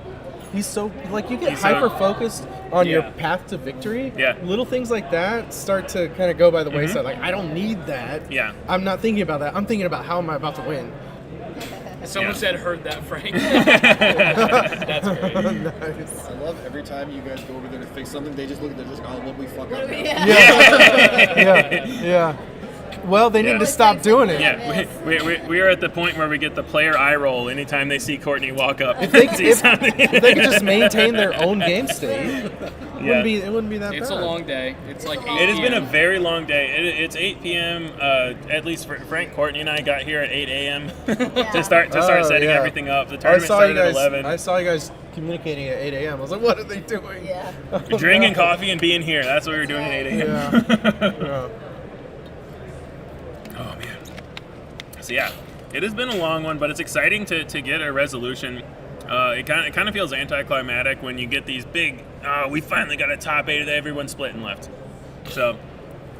He's so, like, you get He's so- hyper-focused on your Yeah. path to victory. Yeah. Little things like that start to kind of go by the wayside. Like, I don't need that. Yeah. I'm not thinking about that. I'm thinking about how am I about to win. Someone said, "Heard that, Frank." That's great. Nice. I love every time you guys go over there to fix something, they just look at it, they're just, oh, what we fuck up. Yeah. Well, they need to stop doing it. Yeah, we are at the point where we get the player eye roll anytime they see Courtney walk up. If they, and see if something. they could just maintain their own game state, it wouldn't be that It's bad. a long day. It's like 8 It has been a PM. very long day. It's 8 p.m. At least Frank, Courtney, and I got here at 8 a.m. to start setting yeah. everything up. The I tournament saw started you guys. at 11. I saw you guys communicating at 8 a.m. I was like, what are they doing? Yeah. Drinking coffee and being here. That's what we were doing at 8 a.m. Yeah. Oh man. So yeah, it has been a long one, but it's exciting to get a resolution. It kind of feels anticlimactic when you get these big. We finally got a top 8 that everyone's splitting left. So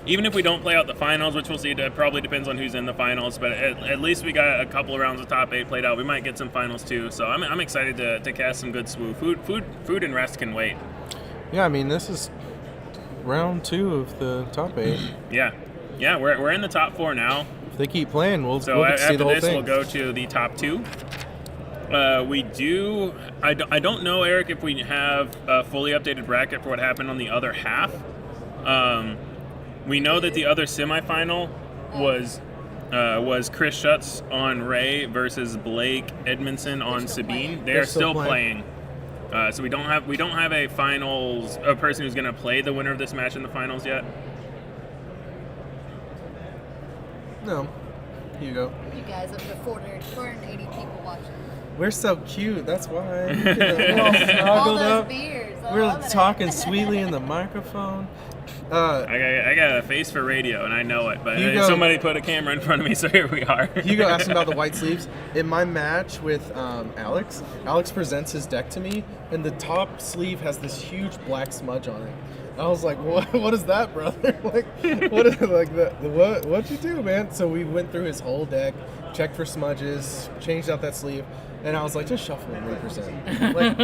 even if we don't play out the finals, which we'll see, it probably depends on who's in the finals. But at least we got a couple of rounds of top 8 played out. We might get some finals too. So I'm excited to cast some good swoo. Food and rest can wait. Yeah, I mean, this is round 2 of the top 8. Yeah, we're in the top 4 now. If they keep playing, we'll So get to see after the whole this, thing. we'll go to the top 2. We do. I don't know, Eric, if we have a fully updated bracket for what happened on the other half. We know that the other semifinal was Chris Schutz on Ray versus Blake Edmonson on Sabine. They They're are still still playing. So we don't have a person who's going to play the winner of this match in the finals yet. No. Here you go. You guys have 480 people watching. We're so cute. That's why. All We're all snuggled those up. beers. I We're love it. talking sweetly in the microphone. I got a face for radio, and I know it, but Hugo- somebody put a camera in front of me, so here we are. Hugo asked him about the white sleeves. In my match with Alex presents his deck to me, and the top sleeve has this huge black smudge on it. I was like, what is that, brother? Like, what is like the what'd you do, man? So we went through his whole deck, checked for smudges, changed out that sleeve, and I was like, just shuffle 3%. Like,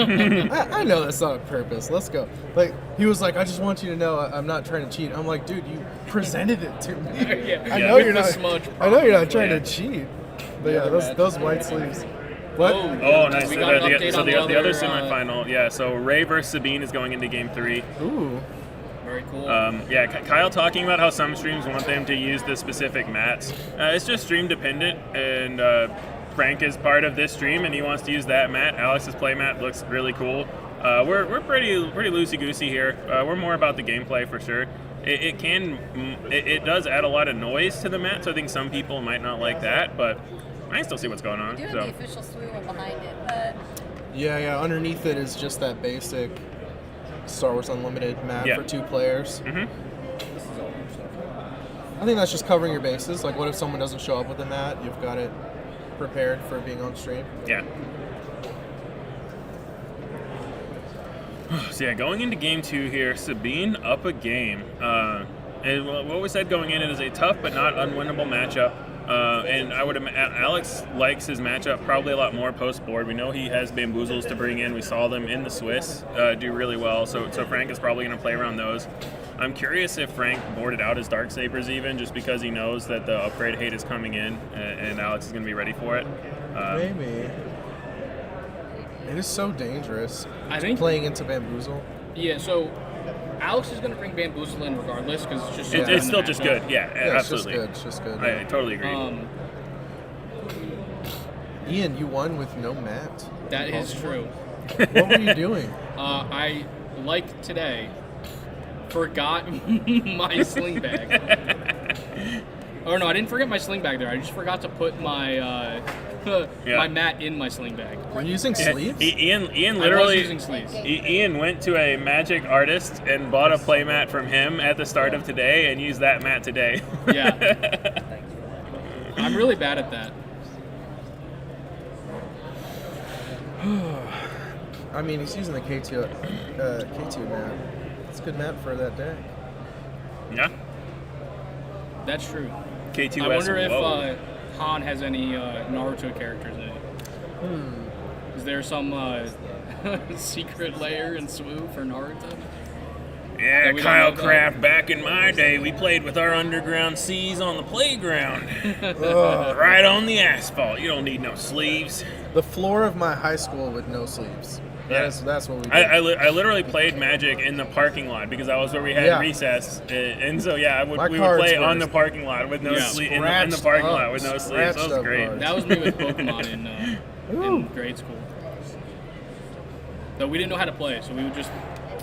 I know that's not on purpose. Let's go. Like, he was like, I just want you to know I'm not trying to cheat. I'm like, dude, you presented it to me. I know you're not. I know you're not trying to cheat. But yeah, those white sleeves. What? Oh, nice. So the other semifinal, yeah. So Ray versus Sabine is going into game 3. Ooh. Very cool. Yeah, Kyle talking about how some streams want them to use the specific mats. It's just stream dependent, and Frank is part of this stream, and he wants to use that mat. Alex's play mat looks really cool. We're pretty loosey-goosey here. We're more about the gameplay for sure. It does add a lot of noise to the mat, so I think some people might not like that, but I can still see what's going on. We're doing the official swivel behind it, but... Yeah, underneath it is just that basic Star Wars Unlimited map for 2 players. Mm-hmm. I think that's just covering your bases. Like, what if someone doesn't show up with a mat? You've got it prepared for being on stream. Yeah. So yeah, going into game 2 here, Sabine up a game. And what we said going in, it is a tough but not unwinnable matchup. And I would imagine Alex likes his matchup probably a lot more post-board. We know he has bamboozles to bring in. We saw them in the Swiss do really well, so Frank is probably going to play around those. I'm curious if Frank boarded out his Darksabers even, just because he knows that the upgrade hate is coming in, and Alex is going to be ready for it. Maybe. It is so dangerous. I think playing into bamboozle. Yeah, so Alex is going to bring bamboozle in regardless because it's just it's still just good. Yeah, absolutely. It's just good. I totally agree. Ian, you won with no mat. That is true. What were you doing? I, like today, forgot my sling bag. Oh no, I didn't forget my sling bag there. I just forgot to put my my mat in my sling bag. Were you using sleeves? Ian literally. I was using sleeves. Ian went to a magic artist and bought a play mat from him at the start of today and used that mat today. Yeah. I'm really bad at that. I mean, he's using the KTOD map. It's a good map for that deck. Yeah. That's true. K2S. I wonder if Han has any Naruto characters in it. Is there some secret layer in SWU for Naruto? Yeah, Kyle Craft, back in my day, we played with our underground C's on the playground. Right on the asphalt. You don't need no sleeves. The floor of my high school with no sleeves. That's what we did. I literally played Magic in the parking lot because that was where we had recess. And so, yeah, we would play on the parking lot with no sleeves. In the parking lot with no sleeves. That was great. That was me with Pokemon in grade school. Though we didn't know how to play, so we would just...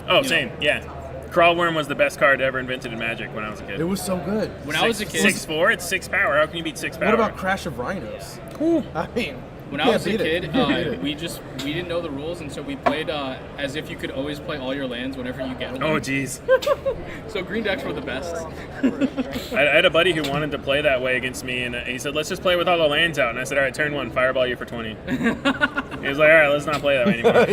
Oh, same, yeah. Crawlworm was the best card ever invented in Magic when I was a kid. It was so good. When I was a kid... 6-4, it's 6 power. How can you beat 6 power? What about Crash of Rhinos? Cool. I mean... When I was a kid, we didn't know the rules, and so we played as if you could always play all your lands whenever you get one. Oh, jeez. So green decks were the best. I had a buddy who wanted to play that way against me, and he said, let's just play with all the lands out. And I said, all right, turn 1, fireball you for 20. He was like, all right, let's not play that way anymore.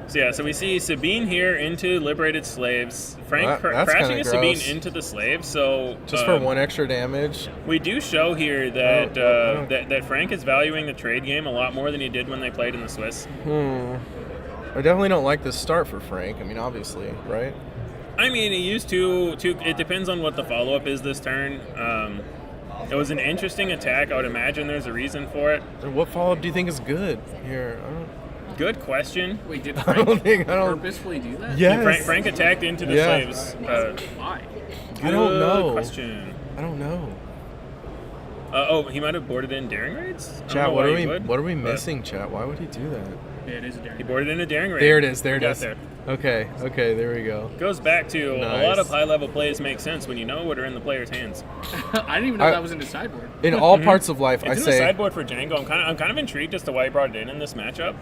So we see Sabine here into Liberated Slaves. Frank crashing a Sabine into the slaves. So just for 1 extra damage. We do show here that that Frank is valuing the trade game a lot more than he did when they played in the Swiss. I definitely don't like this start for Frank. I mean, obviously, right? I mean, he used to. It depends on what the follow-up is this turn. It was an interesting attack. I would imagine there's a reason for it. And what follow-up do you think is good here? Good question. Wait, did Frank purposefully do that? Yes. Frank attacked into the slaves. Why? I don't know. Good question. I don't know. He might have boarded in Daring Raids? Chat, what are we missing, chat? Why would he do that? Yeah, it is a Daring Raid. He boarded in a Daring Raid. There it is. There. Okay, there we go. Goes back to a lot of high-level plays make sense when you know what are in the player's hands. I didn't even know that was in the sideboard. In all parts of life, it's in the sideboard for Jango. I'm kind of intrigued as to why he brought it in this matchup.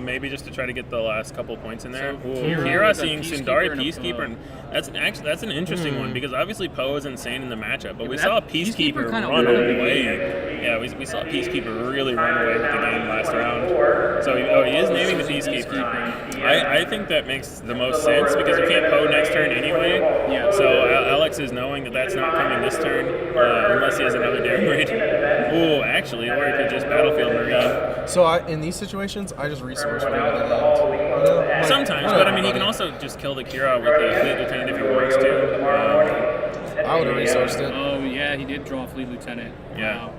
Maybe just to try to get the last couple points in there. Kira seeing Sundari Peacekeeper, and that's an interesting one because obviously Poe is insane in the matchup, but we saw Peacekeeper run away. Yeah, we saw Peacekeeper really run away with the game last round. So he is naming the Peacekeeper. I think that makes the most sense because you can't Poe next turn anyway. Yeah. So Alex is knowing that that's not coming this turn unless he has another Daring Raid. Ooh, actually, or he could just Battlefield Marine. So in these situations, I just resource whatever they land. Sometimes, but I mean, he can also just kill the Kira with the Fleet Lieutenant if he wants to. I would have resourced it. Oh yeah, he did draw Fleet Lieutenant. Yeah. Wow.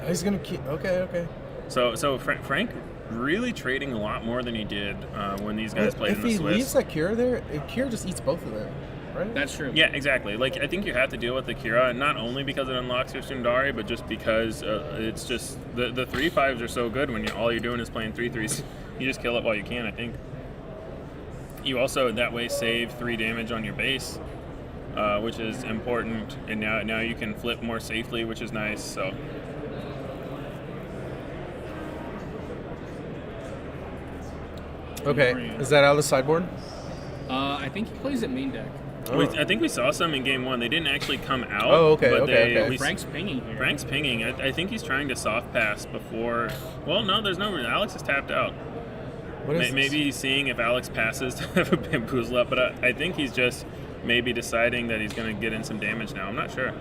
He's gonna keep. Okay. So Frank really trading a lot more than he did when these guys played in the Swiss. If he leaves that Kira there, Kira just eats both of them, right? That's true. Yeah, exactly. Like, I think you have to deal with the Kira, not only because it unlocks your Sundari, but just because it's just the 3/5s are so good when all you're doing is playing 3/3s. You just kill it while you can, I think. You also, that way, save 3 damage on your base, which is important. And now you can flip more safely, which is nice. So. Okay, is that out of the sideboard? I think he plays at main deck. Oh. I think we saw some in game 1. They didn't actually come out. Oh, okay, but okay. Frank's pinging here. Frank's pinging. I think he's trying to soft pass before. Well, no, there's no. Alex is tapped out. Maybe he's seeing if Alex passes to have a bamboozle up, but I think he's just maybe deciding that he's going to get in some damage now. I'm not sure.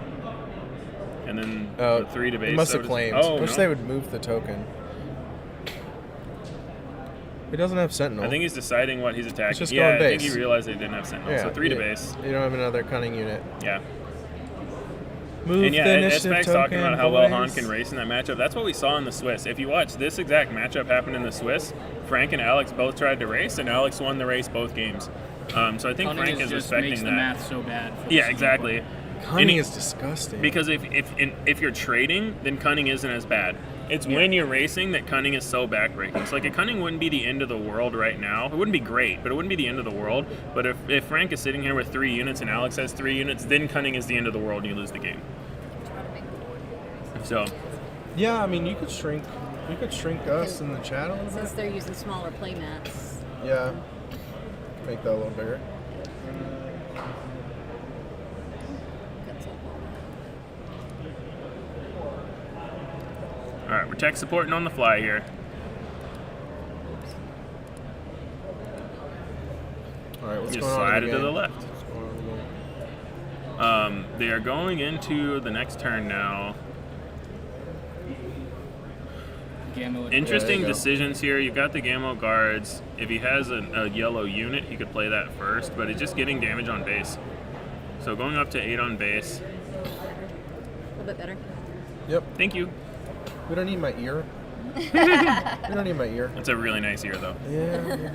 And then 3 to base. He must have claimed. Oh, Wish no. they would move the token. He doesn't have Sentinel. I think he's deciding what he's attacking. He's just yeah, going base. I think he realized they didn't have Sentinel. So 3 to base. You don't have another cunning unit. Yeah. Move and yeah, the initiative Espec's token, talking about how well Han boys. can race in that matchup. That's what we saw in the Swiss. If you watch, this exact matchup happened in the Swiss. Frank and Alex both tried to race, and Alex won the race both games. So I think Cunning Frank is just respecting makes that. the math so bad. Yeah, exactly. Cunning is disgusting. Because if you're trading, then cunning isn't as bad. It's when you're racing that cunning is so backbreaking. So like a cunning wouldn't be the end of the world right now. It wouldn't be great, but it wouldn't be the end of the world. But if Frank is sitting here with 3 units and Alex has 3 units, then cunning is the end of the world and you lose the game. So yeah, I mean you could shrink us in the chat a little bit. Since they're using smaller play mats. Yeah. Make that a little bigger. all right, we're tech supporting on the fly here. All right, what's Just going on? slide it again? to the left. They are going into the next turn now. Interesting decisions here. You've got the Gamma guards. If he has a yellow unit, he could play that first, but it's just getting damage on base. So going up to 8 on base. A little bit better. Yep. Thank you. We don't need my ear. We don't need my ear. That's a really nice ear, though. Yeah.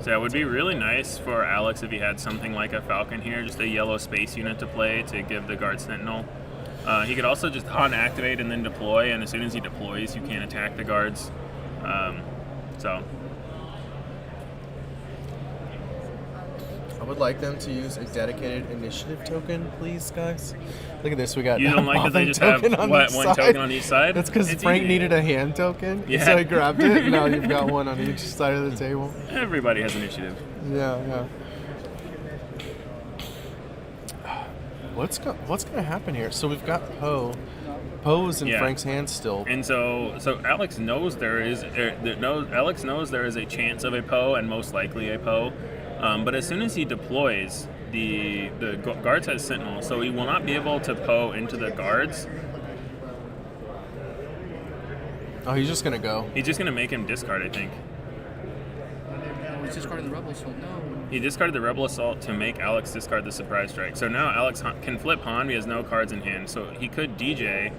So it would be really nice for Alex if he had something like a Falcon here, just a yellow space unit to play to give the guard Sentinel. He could also just activate and then deploy, and as soon as he deploys, you can't attack the guards. So I would like them to use a dedicated initiative token, please, guys. Look at this. We got. You don't like that they just have token on one each side. token on each side? That's because It's Frank easy. needed a hand token, Yeah. so he grabbed it. And now you've got one on each side of the table. Everybody has initiative. Yeah. What's gonna happen here? So we've got Poe. Poe's in Frank's hand still. And so Alex knows Alex knows there is a chance of a Poe and most likely a Poe. But as soon as he deploys, the guards has Sentinel, so he will not be able to Poe into the guards. Oh, he's just gonna go. He's just gonna make him discard, I think. Oh, he's discarding the Rebel Assault. No. He discarded the Rebel Assault to make Alex discard the Surprise Strike. So now Alex can flip Han. He has no cards in hand, so he could DJ.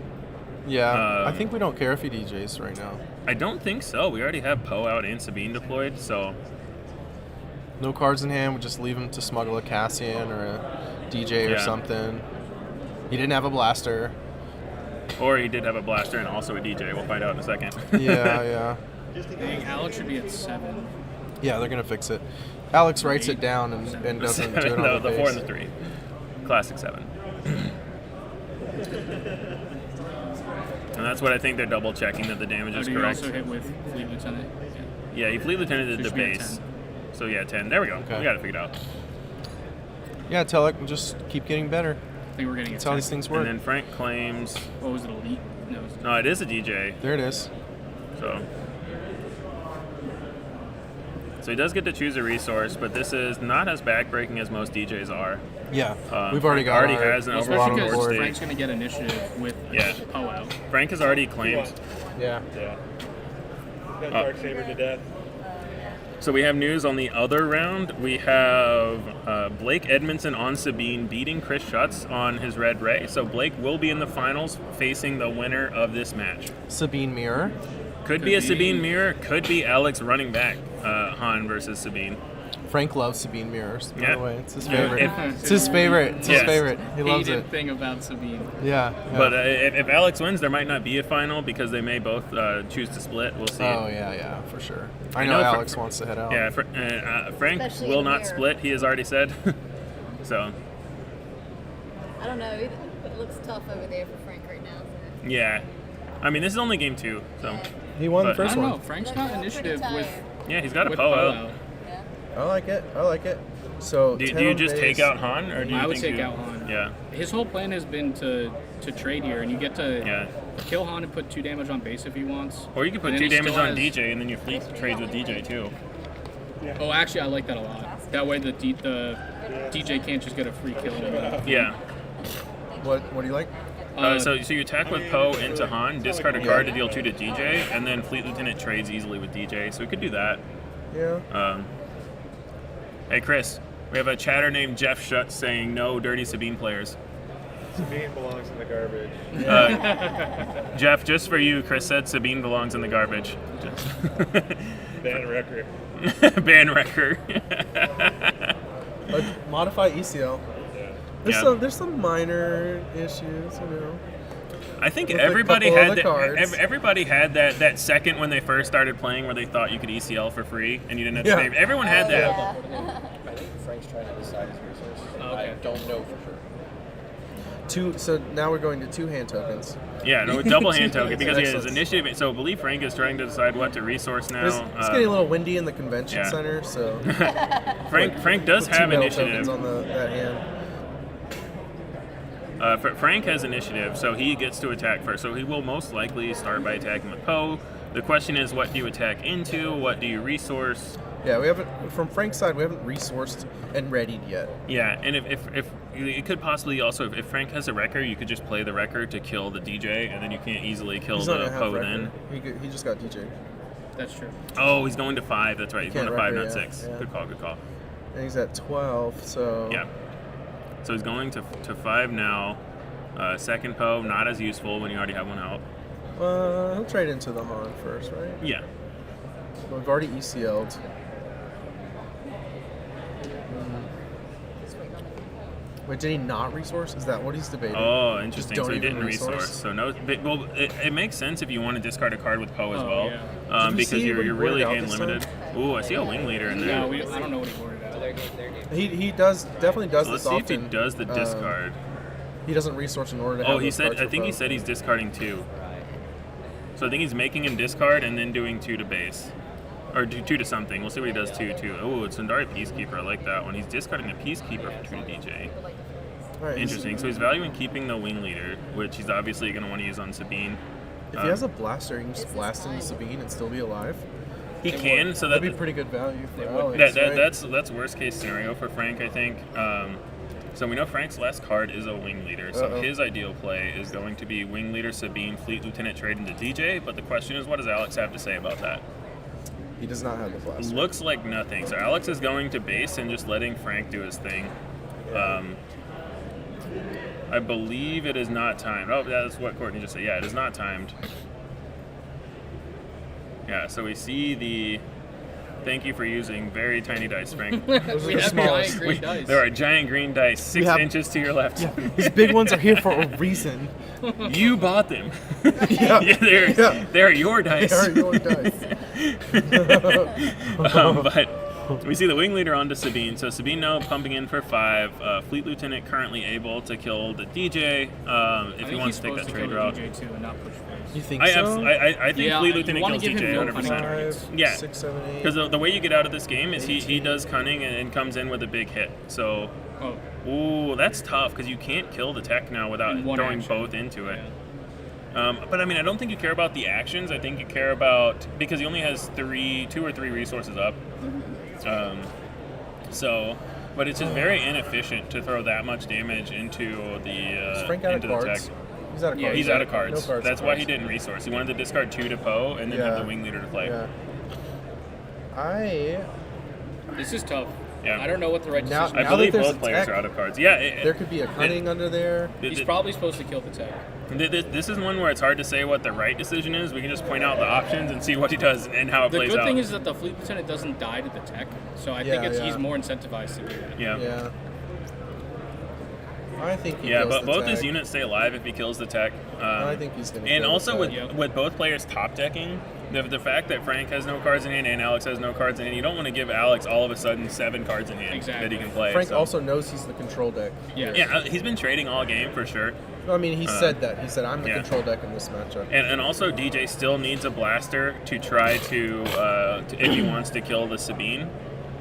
Yeah, I think we don't care if he DJs right now. I don't think so. We already have Poe out and Sabine deployed, so. No cards in hand, we just leave him to smuggle a Cassian or a DJ or something. He didn't have a blaster. Or he did have a blaster and also a DJ. We'll find out in a second. Yeah. I think Alex should be at 7. Yeah, they're going to fix it. Alex writes it down and doesn't do it on the the 4 base. and the 3. Classic 7. And that's what I think they're double checking, that the damage is Do you correct. also hit with Fleet Lieutenant? Yeah, he Fleet Lieutenant did the Should be at base. 10. So yeah, 10. There we go. Okay. We got it figured out. Yeah, tell it, just keep getting better. think we're getting That's how these things work. And then Frank claims. What was it, Elite? No, it is a DJ. There it is. So he does get to choose a resource, but this is not as backbreaking as most DJs are. Yeah, we've already got Frank already has an Especially overboard because state. Frank's going to get initiative with Poe out. Frank has already claimed. Yeah. Got Darksaber to death. So we have news on the other round. We have Blake Edmonson on Sabine beating Chris Schutz on his Red Ray. So Blake will be in the finals facing the winner of this match. Sabine mirror. Could be a Sabine mirror. Could be Alex running back Han versus Sabine. Frank loves Sabine mirrors, by the way. It's his Yeah. favorite. It's his favorite. It's his favorite. He loves Hated it. thing about Sabine. Yeah. But if Alex wins, there might not be a final because they may both choose to split. We'll see. Oh, yeah, for sure. I know Alex wants to head out. Yeah, Frank Especially will in not here. split, he has already said. So, I don't know. It looks tough over there for Frank right now. yeah. I mean, this is only game 2, so. He won the I first don't one. know. Frank's got initiative with. Yeah, he's got a with Poe Poe out. I like it. So Do you just take out Han, or do you I would think take you, out Han. Yeah. His whole plan has been to trade here, and you get to kill Han and put 2 damage on base if he wants. Or you can put And 2 then he damage still on has- DJ, and then your fleet trades with DJ too. Oh, actually, I like that a lot. That way the DJ can't just get a free kill. Yeah. What do you like? So you attack with Poe into Han, discard a card to deal 2 to DJ, and then Fleet Lieutenant trades easily with DJ. So we could do that. Yeah. Hey Chris, we have a chatter named Jeff Schutz saying no dirty Sabine players. Sabine belongs in the garbage. Jeff, just for you, Chris said Sabine belongs in the garbage. Ban record. Ban record. Modify ECL. There's some minor issues, you know. I think With a everybody couple had of the cards. everybody had that second when they first started playing where they thought you could ECL for free and you didn't have to Yeah. pay. Everyone had that. I think Frank's trying to decide his resources. I don't know for sure. So now we're going to 2 hand tokens. Yeah, no, double hand Two token hands. because he has Excellent. initiative. So I believe Frank is trying to decide what to resource now. It's getting a little windy in the convention yeah. center, so Frank does put 2 have metal initiative. tokens on that hand. Frank has initiative, so he gets to attack first. So he will most likely start by attacking with Poe. The question is, what do you attack into? What do you resource? Yeah, we haven't from Frank's side. We haven't resourced and readied yet. Yeah, and if it could possibly also, if Frank has a wrecker, you could just play the wrecker to kill the DJ, and then you can't easily kill He's not the gonna have Poe wrecker. then. He just got DJ. That's true. Oh, he's going to 5. That's right. He's going to 5, wrecker, not yeah, 6. yeah. Good call. Good call. And he's at 12, so Yeah. So he's going to 5 now. Second Poe, not as useful when you already have one out. he'll trade into the Han first, right? Yeah. We've already ECL'd. Wait, did he not resource? Is that what he's debating? Oh, Just interesting. don't So he even didn't resource. So no. Well, it makes sense if you want to discard a card with Poe as well, yeah. Did we because see you're what he really boarded out hand this limited. time? Ooh, I see a wing leader in there. Yeah, I don't know what he boarded out. He definitely does So let's this see often. if he does the discard. He doesn't resource in order to have Oh, he those said. cards I for think he Poe. said he's discarding 2. So I think he's making him discard and then doing 2 to base, or 2 to something. We'll see what he does 2 to. Oh, it's Sundari Peacekeeper. I like that one. He's discarding a Peacekeeper for 2 to DJ. Right, Interesting. So he's valuing keeping the wing leader, which he's obviously going to want to use on Sabine. If he has a blaster, he can just blast into Sabine and still be alive. He can, so that'd be pretty good value for Alex. That, right? that's worst case scenario for Frank, I think. So we know Frank's last card is a wing leader. So his ideal play is going to be wing leader Sabine, fleet lieutenant trade into DJ. But the question is, what does Alex have to say about that? He does not have the blaster. Looks like nothing. So Alex is going to base and just letting Frank do his thing. I believe it is not timed. Oh, that's what Courtney just said. Yeah, it is not timed. Yeah, so we see the thank you for using very tiny dice, Frank. Those are the smallest. There are giant green dice, 6 inches to your left. Yeah, these big ones are here for a reason. You bought them. Yeah. They're your dice. They are your dice. But we see the wing leader onto Sabine. So Sabine now pumping in for 5. Fleet lieutenant currently able to kill the DJ if he wants to take that trade route. DJ too and not push first. You think I so? I think Yeah, Fleet you lieutenant wanna kills give him DJ no 100%. targets. Yeah, 6, 7, 8. because the way you get out of this game is he does cunning and comes in with a big hit. So Ooh, that's tough because you can't kill the tech now without throwing both into it. But I mean, I don't think you care about the actions. I think you care about, because he only has 2 or 3 resources up. But it's just very inefficient to throw that much damage into the tech. He's out of cards. Yeah, he's out of cards. No cards. That's why he didn't resource. He wanted to discard 2 to Poe and then have the wing leader to play. Yeah. This is tough. Yeah. I don't know what the right decision is. I believe both players are out of cards. Yeah. There could be a cunning under there. He's probably supposed to kill the tech. This is one where it's hard to say what the right decision is. We can just point out the options and see what he does and how it plays out. The good thing is that the fleet lieutenant doesn't die to the tech, so I think he's more incentivized to do that. Yeah. I think he kills but the both tech. his units stay alive if he kills the tech. I think he's going to And kill also the tech. with both players top decking, the fact that Frank has no cards in hand and Alex has no cards in hand, you don't want to give Alex all of a sudden 7 cards in hand that he can play. Frank also knows he's the control deck. Yeah, he's been trading all game for sure. No, I mean, he said that. He said, I'm the control deck in this matchup. And also, DJ still needs a blaster to try to if he wants to kill the Sabine.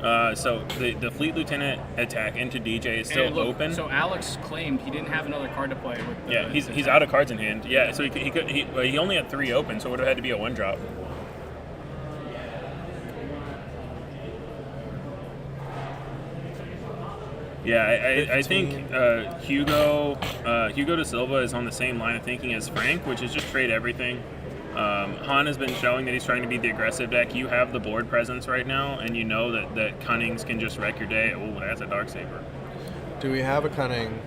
So the fleet lieutenant attack into DJ is still open. So Alex claimed he didn't have another card to play with. He's out of cards in hand. Yeah, so he only had 3 open, so it would have had to be a 1-drop. Yeah, I think Hugo De Silva is on the same line of thinking as Frank, which is just trade everything. Han has been showing that he's trying to be the aggressive deck. You have the board presence right now, and you know that Cunnings can just wreck your day. Oh, that's a Darksaber. Do we have a cunning?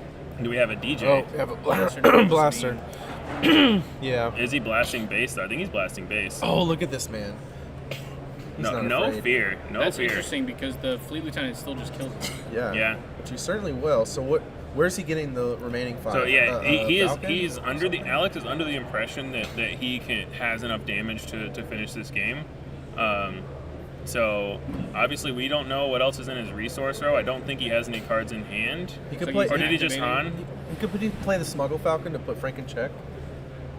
Do we have a DJ? Oh, we have a blaster. Yeah. Is he blasting base, though? I think he's blasting base. Oh, look at this man. No fear. That's interesting because the fleet lieutenant still just kills him. Yeah. Which he certainly will. So where's he getting the remaining 5? So yeah, Falcon? he's under the Alex is under the impression that he has enough damage to finish this game. So obviously we don't know what else is in his resource row. I don't think he has any cards in hand. He could play, or did he just Han? He could play the Smuggle Falcon to put Frank in check.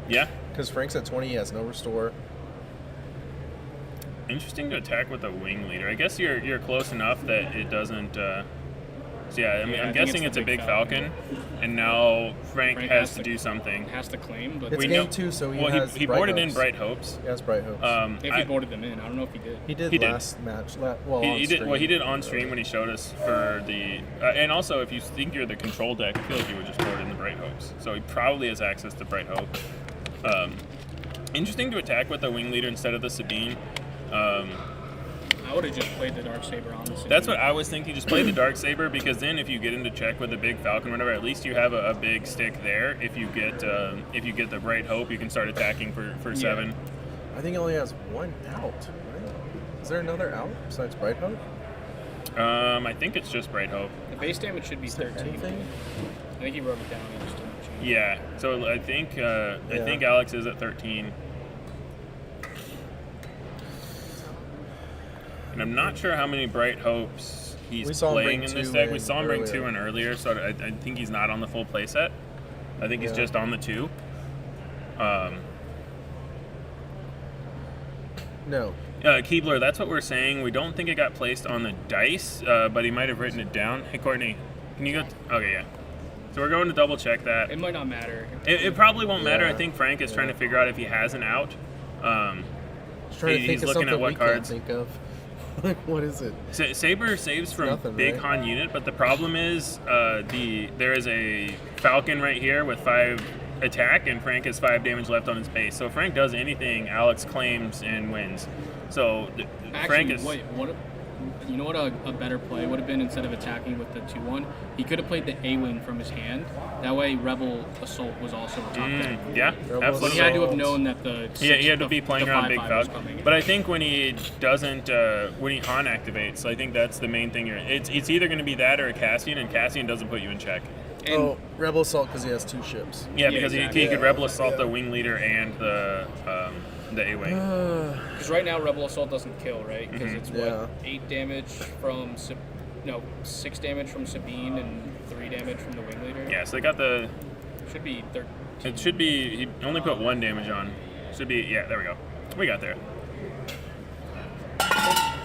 Yeah. Because Frank's at 20, he has no restore. Interesting to attack with a wing leader. I guess you're close enough that it doesn't. So yeah, I'm guessing it's a big Falcon, and now Frank has to do something. Has to claim, but it's game 2, so he boarded in Bright Hopes. He has Bright Hopes. If he boarded them in, I don't know if he did. He did last match. He did on stream when he showed us for the. And also, if you think you're the control deck, I feel like you would just board in the Bright Hopes. So he probably has access to Bright Hope. Interesting to attack with the wing leader instead of the Sabine. I would have just played the Darksaber on the Sabine. That's what I was thinking. Just play the Darksaber because then if you get into check with a big Falcon or whatever, at least you have a big stick there. If you get the Bright Hope, you can start attacking for 7. I think he only has 1 out. Right? Is there another out besides Bright Hope? I think it's just Bright Hope. The base damage should be 13. I think he wrote it down. He just didn't change. Yeah. So I think Alex is at 13. And I'm not sure how many Bright Hopes he's playing in this deck. We saw him bring 2 in earlier, so I think he's not on the full playset. I think he's just on the 2. No. Keebler, that's what we're saying. We don't think it got placed on the dice, but he might have written it down. Hey, Courtney, can you go? Okay, yeah. So we're going to double check that. It might not matter. It probably won't matter. I think Frank is trying to figure out if he has an out. He's looking at what cards. Can't think of. Like, what is it? Saber saves from big Han unit, but the problem is there is a Falcon right here with 5 attack, and Frank has 5 damage left on his base. So if Frank does anything, Alex claims and wins. So Frank is. Wait, you know what a better play would have been instead of attacking with the 2-1? He could have played the A-Wing from his hand. That way, Rebel Assault was also a top deck. Yeah, absolutely. But he had to have known that he had to be playing around Big Falcon. But I think when he doesn't, when he Han activates, I think that's the main thing. It's either going to be that or a Cassian, and Cassian doesn't put you in check. And Rebel Assault because he has 2 ships. Yeah, because he could Rebel Assault the wing leader and the A-Wing. Because right now Rebel Assault doesn't kill, right? Because it's 8 damage from 6 damage from Sabine and 3 damage from the wing leader. Yeah, so they got the. Should be 13. It should be. He only put 1 damage on. Should be. Yeah, there we go. We got there.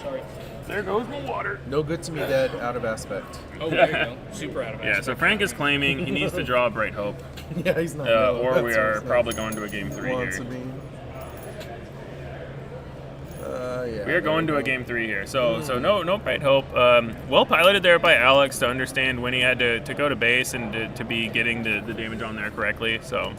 Sorry. There goes the water. No good to me dead, out of aspect. Oh, there you go. Super out of aspect. Yeah, so Frank is claiming he needs to draw a Bright Hope. Yeah, he's not. Or we are probably going to a game 3 here. Sabine. Yeah, we are going to a game 3 here. So no Bright Hope. Well piloted there by Alex to understand when he had to go to base and to be getting the damage on there correctly. So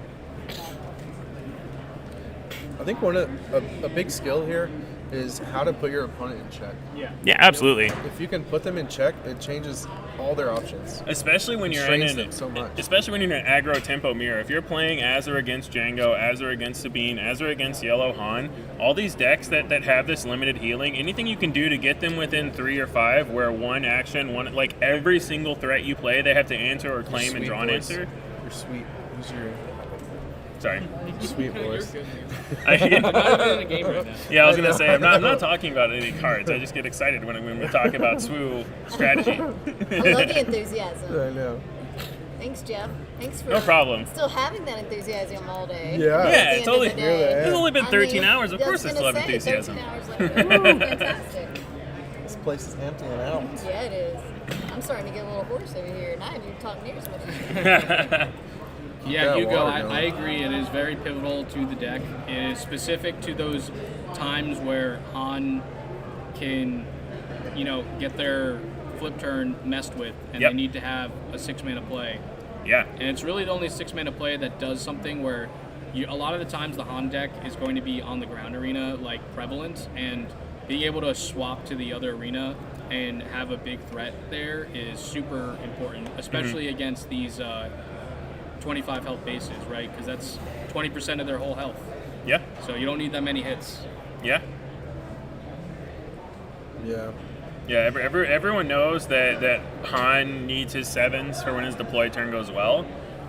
I think a big skill here is how to put your opponent in check. Yeah, absolutely. If you can put them in check, it changes all their options. Especially when you're especially when you're in an aggro tempo mirror. If you're playing as or against Jango, as or against Sabine, as or against Yellow Han, all these decks that have this limited healing, anything you can do to get them within 3 or 5, where one like every single threat you play, they have to answer or claim and draw an answer. You're sweet. Who's your... Sorry. Sweet voice. Yeah, I was gonna say I'm not talking about any cards. I just get excited when we talk about SWU strategy. I love the enthusiasm. I know. Thanks, Jeff. Thanks for no problem. Still having that enthusiasm all day. Yeah, totally. It's only been 13 hours. Of course, I still have enthusiasm. 13 hours later. Ooh, fantastic. This place is emptying out. Yeah, it is. I'm starting to get a little hoarse over here, and I haven't even talked near as much. Yeah, Hugo, I agree. It is very pivotal to the deck. It is specific to those times where Han can, get their flip turn messed with, and they need to have a 6-mana play. Yeah. And it's really the only 6-mana play that does something where a lot of the times the Han deck is going to be on the ground arena, like, prevalent, and being able to swap to the other arena and have a big threat there is super important, especially against these 25 health bases, right? Because that's 20% of their whole health. Yeah. So you don't need that many hits. Yeah. Yeah. Yeah, everyone knows that Han needs his 7s for when his deploy turn goes well.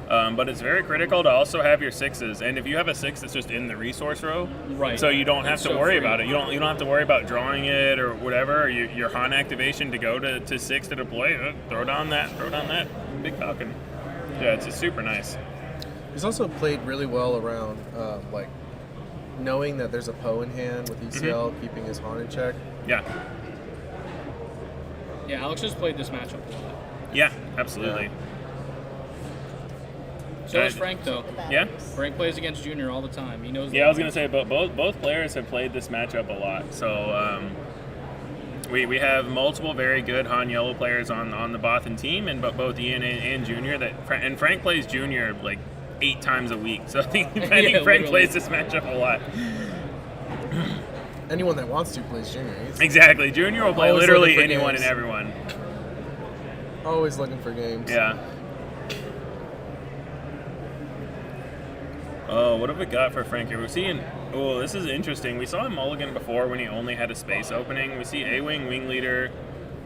But it's very critical to also have your 6s, and if you have a 6 that's just in the resource row, right? So you don't have to worry about it. You don't have to worry about drawing it or whatever. Or your Han activation to go to 6 to deploy. Throw down that big falcon. Yeah, it's super nice. He's also played really well around, like knowing that there's a Poe in hand with ECL, keeping his Han in check. Yeah. Yeah, Alex has played this matchup a lot. Yeah, absolutely. Yeah. So is Frank, though. Yeah? Frank plays against Junior all the time. He knows. Yeah, I was going to say, but both players have played this matchup a lot. So we have multiple very good Han Yellow players on the Bothan team, and both Ian and Junior. And Frank plays Junior like 8 times a week. So I think Frank plays this matchup a lot. Anyone that wants to plays Junior. Exactly. Junior will play literally anyone and everyone. Always looking for games. Yeah. Oh, what have we got for Frank here? We're seeing... Oh, this is interesting. We saw him mulligan before when he only had a space opening. We see A-Wing, Wing Leader.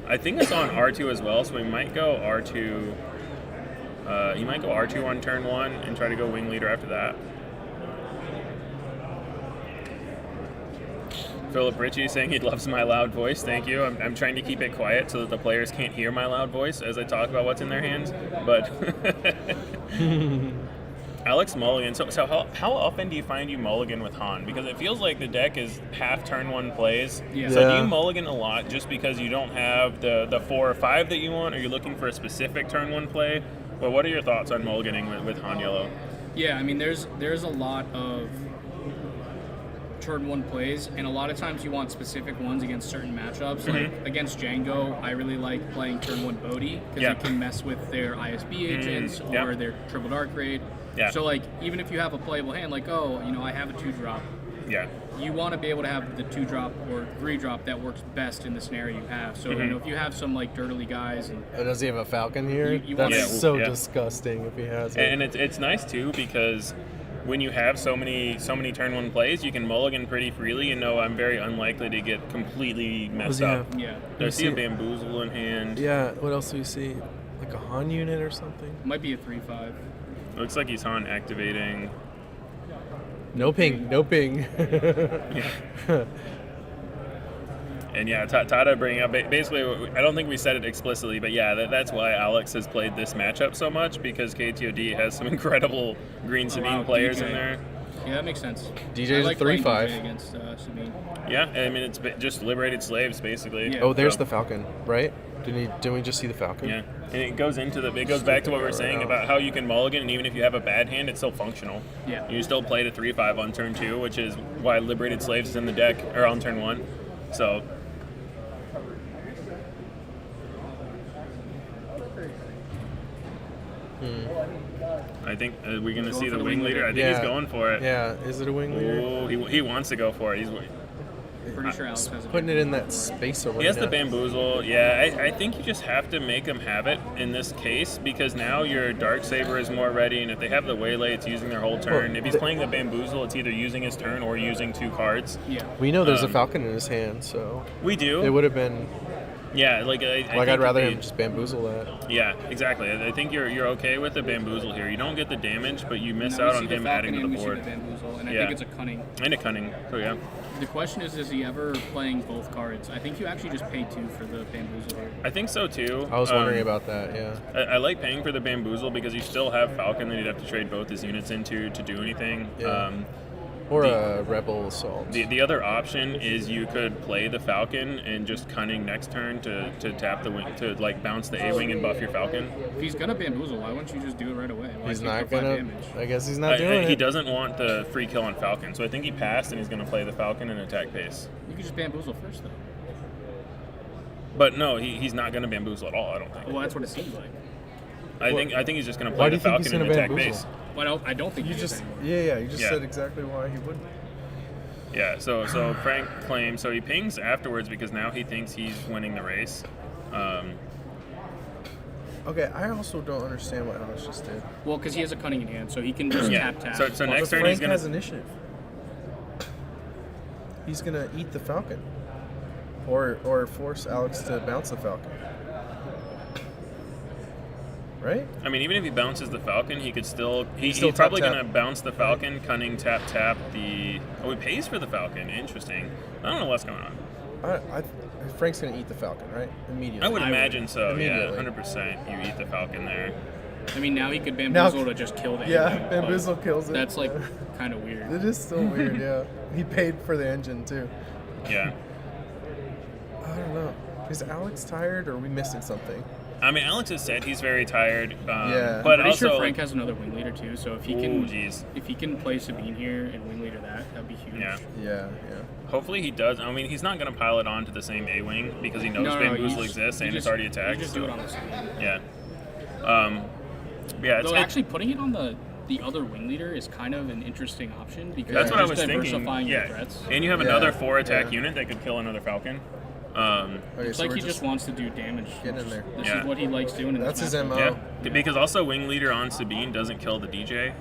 I think it's on R2 as well, so we might go R2... he might go R2 on turn 1 and try to go Wing Leader after that. Philip Ritchie saying he loves my loud voice. Thank you. I'm trying to keep it quiet so that the players can't hear my loud voice as I talk about what's in their hands. But Alex mulligan. So how often do you find you mulligan with Han? Because it feels like the deck is half turn 1 plays. Yeah. So do you mulligan a lot just because you don't have the 4 or 5 that you want? Or you're looking for a specific turn 1 play? Well, what are your thoughts on mulliganing with Han Yellow? Yeah, I mean, there's a lot of turn 1 plays, and a lot of times you want specific ones against certain matchups. Like against Jango, I really like playing turn 1 Bodhi because it can mess with their ISB agents or their triple dark raid. Yeah. So like even if you have a playable hand, like I have a 2-drop. Yeah. You want to be able to have the 2-drop or 3-drop that works best in the scenario you have. So if you have some like dirtly guys and does he have a Falcon here? That's so disgusting if he has it. And it's nice too because when you have so many turn 1 plays, you can mulligan pretty freely and know I'm very unlikely to get completely messed up. Yeah. I see a Bamboozle in hand. Yeah, what else do you see? Like a Han unit or something? Might be a 3/5. Looks like he's Han activating. No ping. And yeah, Tada bringing up, basically, I don't think we said it explicitly, but yeah, that's why Alex has played this matchup so much, because KTOD has some incredible Green Sabine players in there. Yeah, that makes sense. DJ's I a 3/5 against Sabine. Yeah, I mean it's just liberated slaves basically. Yeah. Oh, there's the Falcon, right? Didn't we just see the Falcon? Yeah, and it goes back to what we were saying about how you can mulligan, and even if you have a bad hand, it's still functional. Yeah. You still play the 3/5 on turn 2, which is why liberated slaves is in the deck or on turn 1. So. I think we're going to see the wing leader. I think he's going for it. Yeah, is it a wing leader? Oh, he wants to go for it. He's pretty sure Alex has putting it in that space over. He has the bamboozle. Yeah, I think you just have to make him have it in this case because now your Darksaber is more ready, and if they have the waylay, it's using their whole turn. If he's playing the bamboozle, it's either using his turn or using 2 cards. Yeah. We know there's a Falcon in his hand, so we do. It would have been. Yeah, I'd rather him just bamboozle that. Yeah, exactly. I think you're okay with the bamboozle here. You don't get the damage, but you miss out on him adding to the board. And I think it's a cunning. And a cunning. So yeah. The question is he ever playing both cards? I think you actually just pay 2 for the bamboozle here. I think so too. I was wondering about that. Yeah. I like paying for the bamboozle because you still have Falcon that you'd have to trade both his units into to do anything. Yeah. Or a Rebel Assault. The other option is you could play the Falcon and just cunning next turn to tap the wing to like bounce the A-wing and buff your Falcon. If he's gonna bamboozle, why wouldn't you just do it right away? He's not gonna. I guess he's not doing it. He doesn't want the free kill on Falcon, so I think he passed and he's gonna play the Falcon and attack pace. You could just bamboozle first though. But no, he's not gonna bamboozle at all. I don't think. Well, that's what it seems like. I think he's just gonna play the Falcon and attack base. Well, I don't think you just. Yeah, you just said exactly why he wouldn't. Yeah, so Frank claims, so he pings afterwards because now he thinks he's winning the race. Okay, I also don't understand what Alex just did. Well, because he has a cunning in hand, so he can just tap. So next turn Frank he's gonna has initiative. He's gonna eat the Falcon, or force Alex to bounce the Falcon. Right? I mean, even if he bounces the Falcon, he could still. He's still probably tap. going to bounce the Falcon, cunning, tap the. Oh, he pays for the Falcon. Interesting. I don't know what's going on. Frank's going to eat the Falcon, right? Immediately. I would imagine so. Yeah, Immediately. 100%. You eat the Falcon there. I mean, now he could bamboozle to just kill the engine. Bamboozle kills it. That's like kind of weird. It is still weird, yeah. He paid for the engine too. Yeah. I don't know. Is Alex tired or are we missing something? I mean, Alex has said he's very tired. Yeah. But I'm pretty also, sure Frank has another wing leader too. So if he can, geez. if he can play Sabine here and wing leader that'd be huge. Yeah. Hopefully he does. I mean, he's not going to pile it on to the same A-wing because he knows bamboozle exists and it's already attacked. You just do it on the Sabine. Yeah. Yeah. Though actually putting it on the other wing leader is kind of an interesting option because that's what I was diversifying thinking. your threats. And you have another 4 attack unit that could kill another Falcon. It's like he just wants to do damage. Get in there. This is what he likes doing. That's his MO. Yeah, because also wing leader on Sabine doesn't kill the DJ.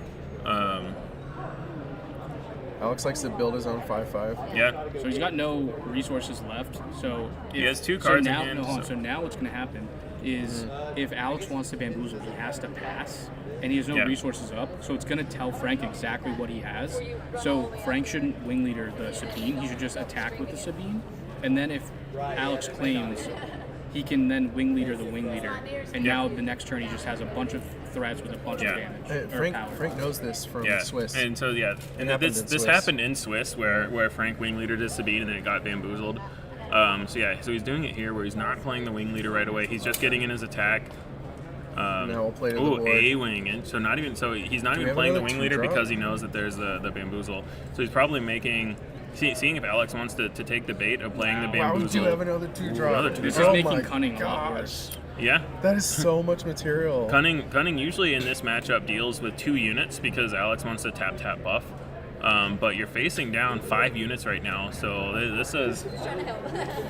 Alex likes to build his own 5/5. Yeah. So he's got no resources left. So he has 2 cards now, in hand. So now what's going to happen is if Alex wants to bamboozle, he has to pass, and he has no resources up. So it's going to tell Frank exactly what he has. So Frank shouldn't wing leader the Sabine. He should just attack with the Sabine, and then if Alex claims, he can then wing leader the wing leader, and now the next turn he just has a bunch of threats with a bunch of damage. Frank knows this from Swiss. And so this happened in Swiss where Frank wing leadered his Sabine and then it got bamboozled. So he's doing it here where he's not playing the wing leader right away. He's just getting in his attack. Now we'll play to the board. A-wing, and so he's not even playing the wing leader because he knows that there's the bamboozle. So he's probably making. Seeing if Alex wants to take the bait of playing the bamboozle. Why would you have another 2-drop? This is making cunning a lot worse. Yeah. That is so much material. Cunning usually in this matchup deals with 2 units because Alex wants to tap buff. But you're facing down 5 units right now, so this is.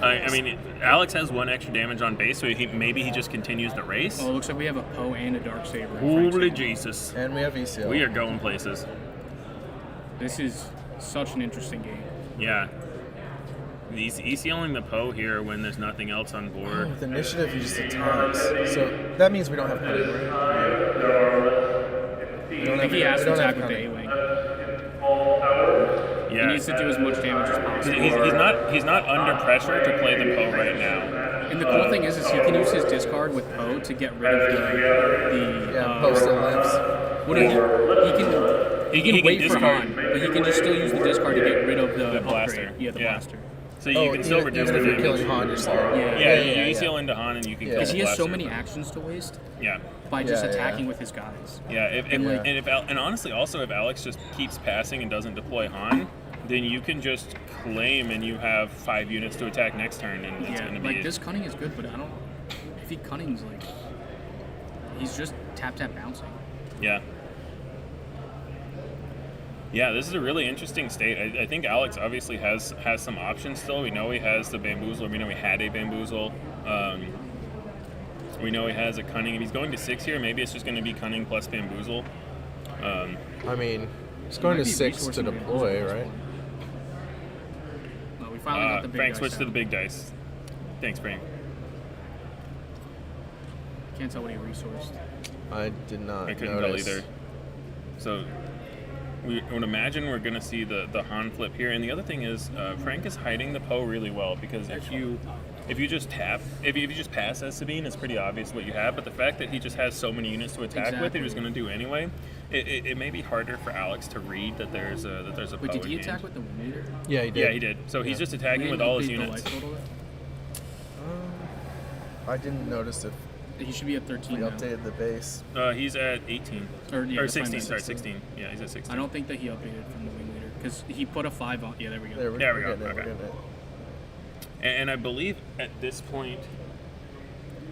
I mean, Alex has 1 extra damage on base, so maybe he just continues the race. Oh, it looks like we have a Poe and a Darksaber. Holy Jesus! And we have ECL. We are going places. This is such an interesting game. Yeah. He's ECLing the Poe here when there's nothing else on board. With initiative, he just attacks. So that means we don't have cunning, right? I think he has to attack with the A-wing. Yeah. He needs to do as much damage as possible. He's not under pressure to play the Poe right now. And the cool thing is he can use his discard with Poe to get rid of the post and lives. He can wait for Han. But he can just still use the discard to get rid of the blaster. Upgrade. Yeah, the blaster. So you can still reduce the if you're damage. killing Han, you're saying. Yeah, you seal into Han and you can kill Because the he has so blaster. many actions to waste. Yeah. By just attacking with his guys. Yeah, and honestly, also if Alex just keeps passing and doesn't deploy Han, then you can just claim and you have 5 units to attack next turn, and it's going to be like this cunning is good, but I don't. If he cunning's like, he's just tap bouncing. Yeah. Yeah, this is a really interesting state. I think Alex obviously has some options still. We know he has the Bamboozle. We know he had a Bamboozle. We know he has a Cunning. If he's going to 6 here, maybe it's just going to be Cunning plus Bamboozle. I mean, he's going to 6 to deploy, right? No, we finally got the big Frank dice switched to out. the big dice. Thanks, Frank. Can't tell what he resourced. I did not I couldn't notice. tell either. So we would imagine we're going to see the Han flip here. And the other thing is Frank is hiding the Poe really well, because if you just tap, if you just pass as Sabine, it's pretty obvious what you have. But the fact that he just has so many units to attack with, he was going to do anyway. It may be harder for Alex to read that there's a Poe. Wait, did he in attack hand. with the Wingleader? Yeah, he did. Yeah, he did. So he's just attacking with all his units. I didn't notice if he should be at 13 we now. updated the base. He's at 18. Or 16, sorry, 16. Yeah, he's at 16. I don't think that he updated from the Wingleader, because he put a 5 on. Yeah, there we go. There we There we go. go. We're Okay. getting it. And I believe at this point,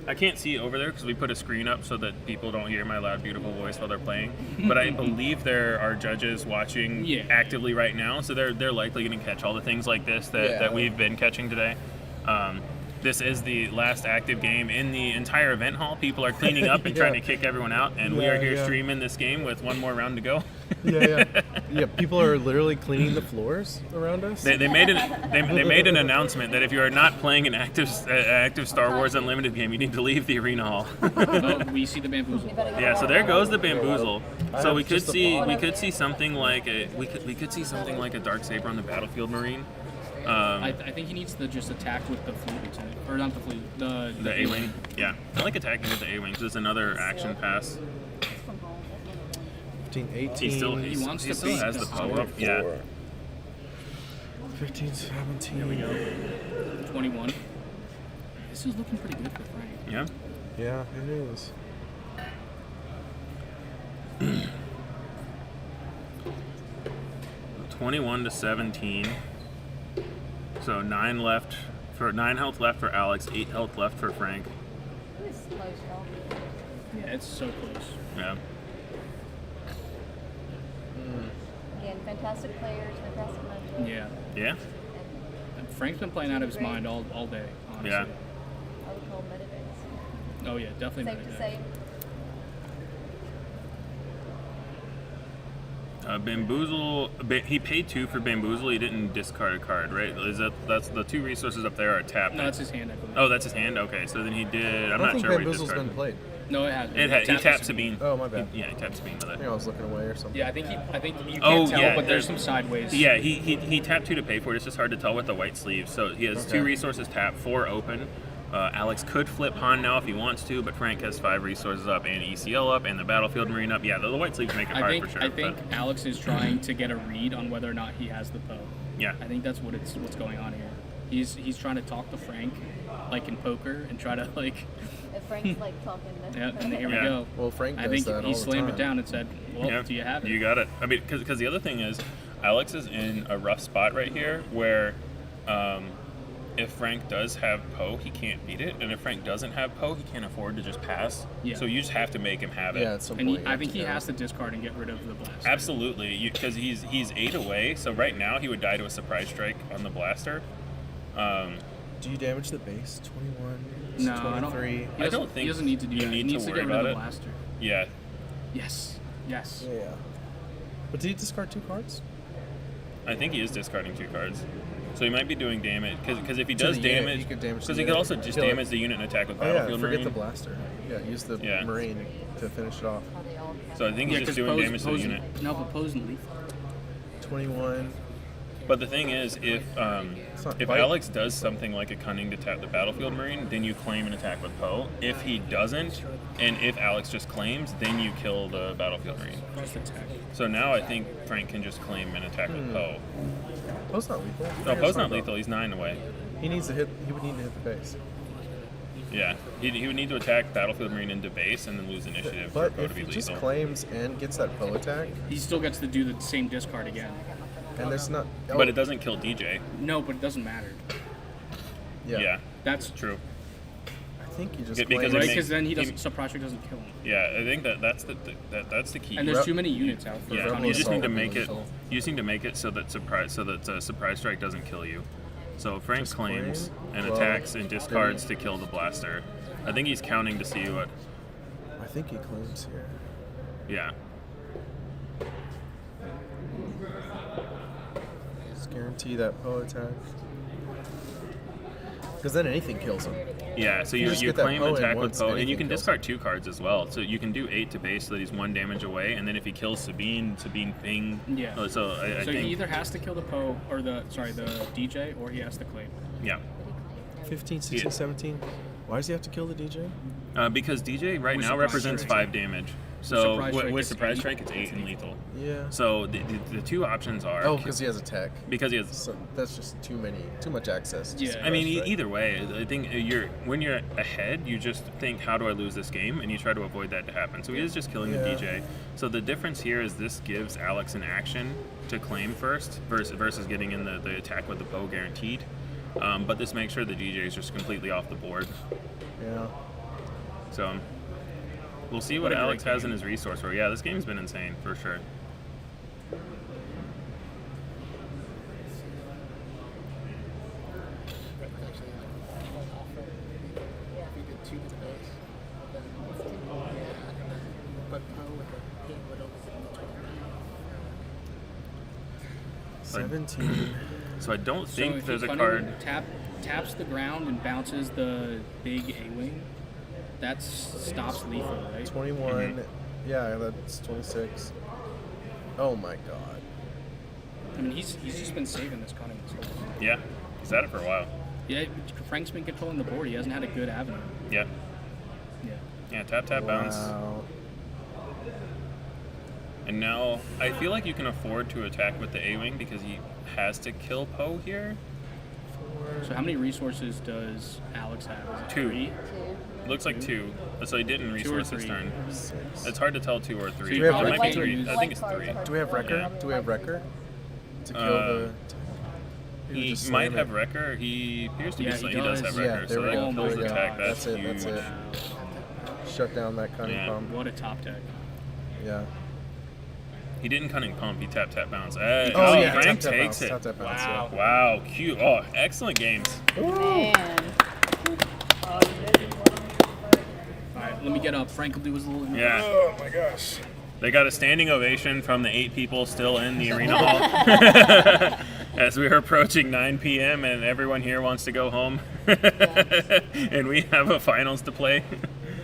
I can't see over there because we put a screen up so that people don't hear my loud, beautiful voice while they're playing. But I believe there are judges watching actively right now, so they're likely going to catch all the things like this that we've been catching today. This is the last active game in the entire event hall. People are cleaning up and trying to kick everyone out, and we are here streaming this game with one more round to go. Yeah, people are literally cleaning the floors around us. They made an announcement that if you are not playing an active Star Wars Unlimited game, you need to leave the arena hall. Oh, we see the Bamboozle. Yeah, so there goes the Bamboozle. So we could see something like a Darksaber on the Battlefield Marine. I think he needs to just attack with the fleet lieutenant, or not the fleet, the A-wing. Yeah, I like attacking with the A-wing because it's another action pass. 15, 18. He still has the Poe up. Yeah. 15, 17. There we go. 21. This is looking pretty good for Frank. Yeah. Yeah, it is. $21-17. So 9 health left for Alex, 8 health left for Frank. This is close, y'all. Yeah, it's so close. Yeah. Again, fantastic players, fantastic matchup. Yeah. Yeah. And Frank's been playing out of his mind all day, honestly. Yeah. I would call metadata. Oh yeah, definitely Safe to metadata. say. Bamboozle. He paid 2 for Bamboozle. He didn't discard a card, right? That's the 2 resources up there are tapped. No, that's his hand, I believe. Oh, that's his hand. Okay, so then he did. I'm I not think sure what he Bamboozle's discarded. been played. No, it hasn't. He tapped Sabine. Oh, my bad. He tapped Sabine with I it. think I was looking away or something. Yeah, I think you can't tell, but there's some sideways. Yeah, he tapped 2 to pay for it. It's just hard to tell with the white sleeves. So he has 2 resources tapped, 4 open. Alex could flip Han now if he wants to, but Frank has 5 resources up and ECL up and the Battlefield Marine up. Yeah, the white sleeves make it hard for sure. I think Alex is trying to get a read on whether or not he has the Poe. Yeah. I think that's what's going on here. He's trying to talk to Frank, like in poker, and try to like. If Frank's like talking to Yeah, and here we go. Well, Frank does I think that he all the slammed time. it down and said, "Well, Yeah, do you have it?" You got it. I mean, because the other thing is, Alex is in a rough spot right here where, if Frank does have Poe, he can't beat it, and if Frank doesn't have Poe, he can't afford to just pass. Yeah. So you just have to make him have it. Yeah, at some And point. I think he has to discard and get rid of the blast. Absolutely, because he's 8 away. So right now he would die to a surprise strike on the blaster. Do you damage the base? 21. No, I don't. 23. I don't think he doesn't need to do you that. He need needs to to worry get rid of about the it. blaster. Yeah. Yes. Yes. Yeah. But did he discard 2 cards? I think he is discarding 2 cards. So he might be doing damage, because if he To does the unit, damage, he could damage because the he could unit. also just Kill it. damage the unit and attack with Oh yeah, Battlefield forget Marine. the blaster. Yeah, use the Marine to finish it off. So I think he's just doing damage to the unit. No, but Poe's in lethal. 21. But the thing is, if Alex does something like a cunning to tap the Battlefield Marine, then you claim an attack with Poe. If he doesn't, and if Alex just claims, then you kill the Battlefield Marine. So now I think Frank can just claim an attack with Poe. Poe's not lethal. No, Poe's not lethal. He's 9 away. He would need to hit the base. Yeah, he would need to attack Battlefield Marine into base and then lose initiative for But Poe if to be he lethal. just claims and gets that Poe attack, He still gets to do the same discard again. and there's not. But it doesn't kill DJ. No, but it doesn't matter. Yeah. That's true. I think you just because then he doesn't. Surprise Strike doesn't kill him. Yeah, I think that's the key. And there's too many units out for. Yeah, you just need to make it. You just need to make it so that surprise strike doesn't kill you. So Frank Just claims claim? and attacks and discards to kill the blaster. I think he's counting to see what. I think he claims here. Yeah. Just guarantee that Poe attack. Because then anything kills him. Yeah, so you claim attack with Poe, and you can discard 2 cards as well. So you can do 8 to base, so that he's 1 damage away, and then if he kills Sabine ping. Yeah. So I think he either has to kill the Poe or the DJ, or he has to claim. Yeah. 15, 16, 17. Why does he have to kill the DJ? Because DJ right now represents 5 damage. So with Surprise Strike, it's 8 and lethal. Yeah. So the 2 options are. Oh, because he has attack. Because he has. So that's just too much access. Yeah. I mean, either way, I think when you're ahead, you just think, how do I lose this game? And you try to avoid that to happen. So he is just killing the DJ. So the difference here is this gives Alex an action to claim first versus getting in the attack with the Poe guaranteed. But this makes sure the DJ is just completely off the board. Yeah. So we'll see what Alex has in his resource row. Yeah, this game's been insane for sure. So 17. So I don't think if there's he a card. Taps the ground and bounces the big A-wing. That stops lethal, right? 21. Mm-hmm. Yeah, that's 26. Oh my god. I mean, he's just been saving this cunning this whole time. Yeah, he's had it for a while. Yeah, Frank's been controlling the board. He hasn't had a good avenue. Yeah. Yeah, tap, bounce. And now, I feel like you can afford to attack with the A-Wing because he has to kill Poe here. So how many resources does Alex have? 2. 3? Looks like 2. So he didn't resource his turn. 6. It's hard to tell 2 or 3. Do we have It might be Wrecker? 3. I think it's 3. Do we have Wrecker? Yeah. Do we have Wrecker? To kill the... He might have Wrecker. He appears to be he does have Wrecker. So that kills the attack. That's huge. That's it. Shut down that cunning pump. What a top deck. Yeah. He didn't cunning pump. He tap bounce. Yeah, Frank tap, takes bounce, it. tap, bounce, Wow. yeah. Wow. Cute. Oh, excellent games. Man. Alright, let me get up. Frank will do his little intro. Yeah. Oh my gosh. They got a standing ovation from the 8 people still in the arena hall as we are approaching 9 p.m. and everyone here wants to go home. And we have a finals to play.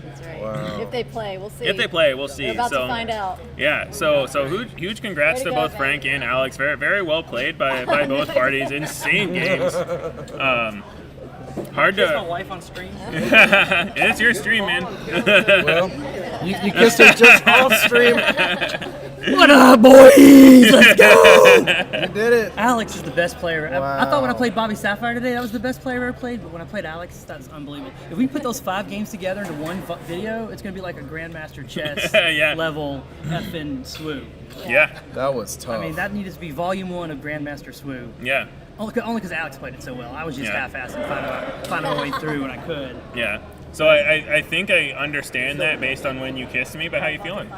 That's right. Wow. If they play, we'll see. If they play, we'll see. We're about to find out. Yeah, so huge congrats to Way to both go, Frank and Alex. Very, very well played by both parties. Insane games. Hard Kiss to. my wife on stream. It's your stream, man. Well, you kissed her just off stream. What up, boys? Let's go! You did it. Alex is the best player. Wow. I thought when I played Bobby Sapphire today, that was the best player I ever played. But when I played Alex, that's unbelievable. If we put those 5 games together into one video, it's going to be like a Grandmaster chess level effing swoo. Yeah. That was tough. I mean, that needed to be volume 1 of Grandmaster swoo. Yeah. Only because Alex played it so well. I was just half-assing, finding my way through when I could. Yeah. So I think I understand that based on when you kissed me, but how you feeling?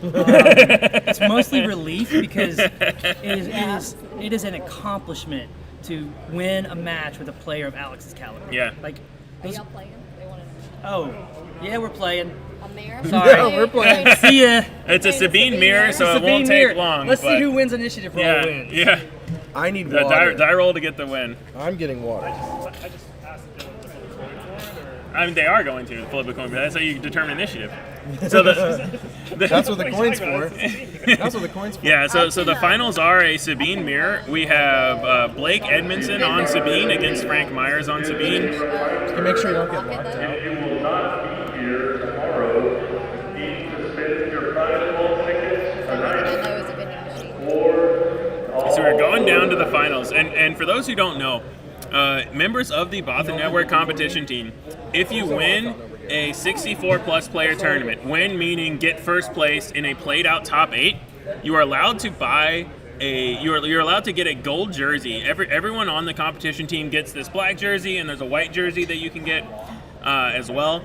It's mostly relief because it is an accomplishment to win a match with a player of Alex's caliber. Yeah. Like, Are y'all playing? They want to oh, yeah, we're playing. A mirror? Sorry. Yeah, we're playing. See ya. It's a Sabine mirror, so it won't take long. Let's but see who wins initiative roll wins. Yeah. I need The water. die roll to get the win. I'm getting water. I mean, they are going to flip a coin, but that's how you determine initiative. So that's what the coin's for. That's what the coin's for. Yeah, so the finals are a Sabine mirror. We have Blake Edmonson on Sabine against Frank Myers on Sabine. Can you make sure you don't get locked out? If you will not be here tomorrow, need to spend your private tickets tonight. So we're going down to the finals, and for those who don't know, members of the Bothan Network competition team, if you win a 64-plus player tournament, win meaning get first place in a played-out top 8, you are allowed to buy you're allowed to get a gold jersey. Everyone on the competition team gets this black jersey, and there's a white jersey that you can get as well.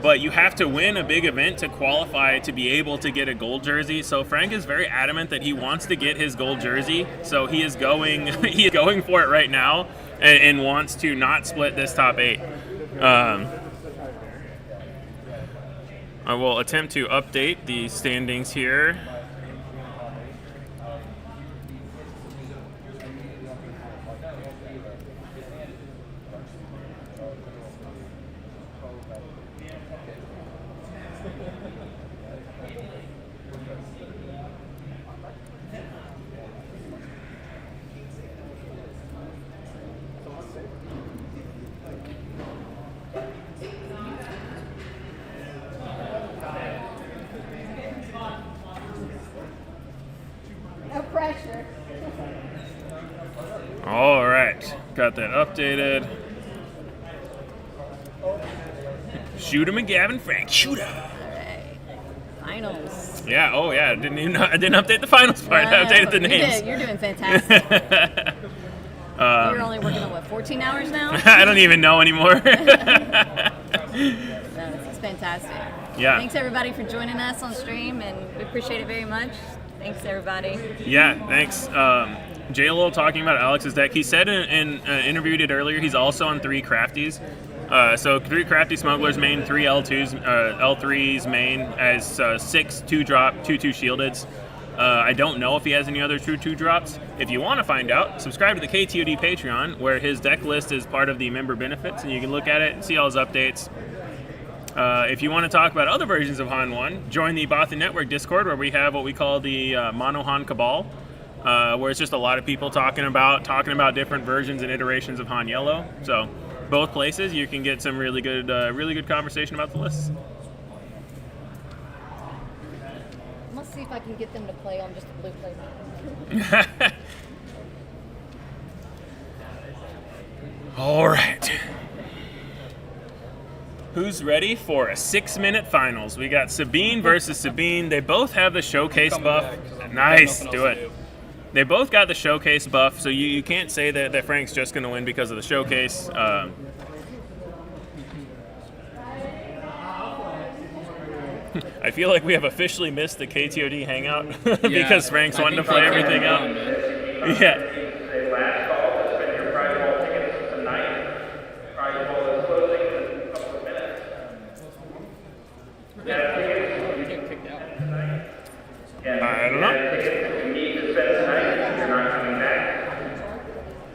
But you have to win a big event to qualify to be able to get a gold jersey. So Frank is very adamant that he wants to get his gold jersey. So he is going for it right now and wants to not split this top 8. I will attempt to update the standings here. All right, got that updated. Shoot him and Gavin Frank. Shoot him. Finals. Yeah. Oh yeah. I didn't update the finals part. I updated the names. You're doing fantastic. You're only working on 14 hours now? I don't even know anymore. This is fantastic. Yeah. Thanks everybody for joining us on stream, and we appreciate it very much. Thanks everybody. Yeah. Thanks. J-Lo talking about Alex's deck. He said in an interview he did earlier, he's also on 3 crafties. So 3 crafty smugglers main, 3 L2s, L3s main as 6 2-drop, 2/2 shieldeds. I don't know if he has any other true 2-drops. If you want to find out, subscribe to the KTOD Patreon, where his deck list is part of the member benefits, and you can look at it and see all his updates. If you want to talk about other versions of Han 1, join the Bothan Network Discord, where we have what we call the Mono Han Cabal, where it's just a lot of people talking about different versions and iterations of Han Yellow. So both places you can get some really good conversation about the lists. Let's see if I can get them to play on just a blue plate. All right. Who's ready for a 6-minute finals? We got Sabine versus Sabine. They both have the showcase buff. Nice, do it. They both got the showcase buff, so you can't say that Frank's just going to win because of the showcase. I feel like we have officially missed the KTOD hangout because Frank's wanting to play everything out. Yeah. I don't know.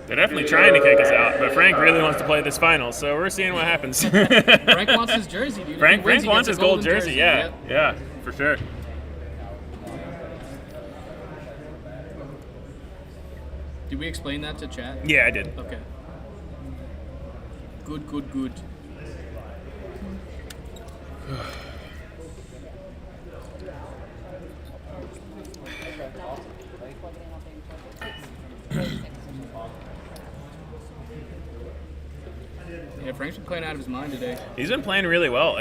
They're definitely trying to kick us out, but Frank really wants to play this final, so we're seeing what happens. Frank wants his jersey, dude. Frank wants his gold jersey, yeah, for sure. Did we explain that to chat? Yeah, I did. Okay. Good. Yeah, Frank's been playing out of his mind today. He's been playing really well.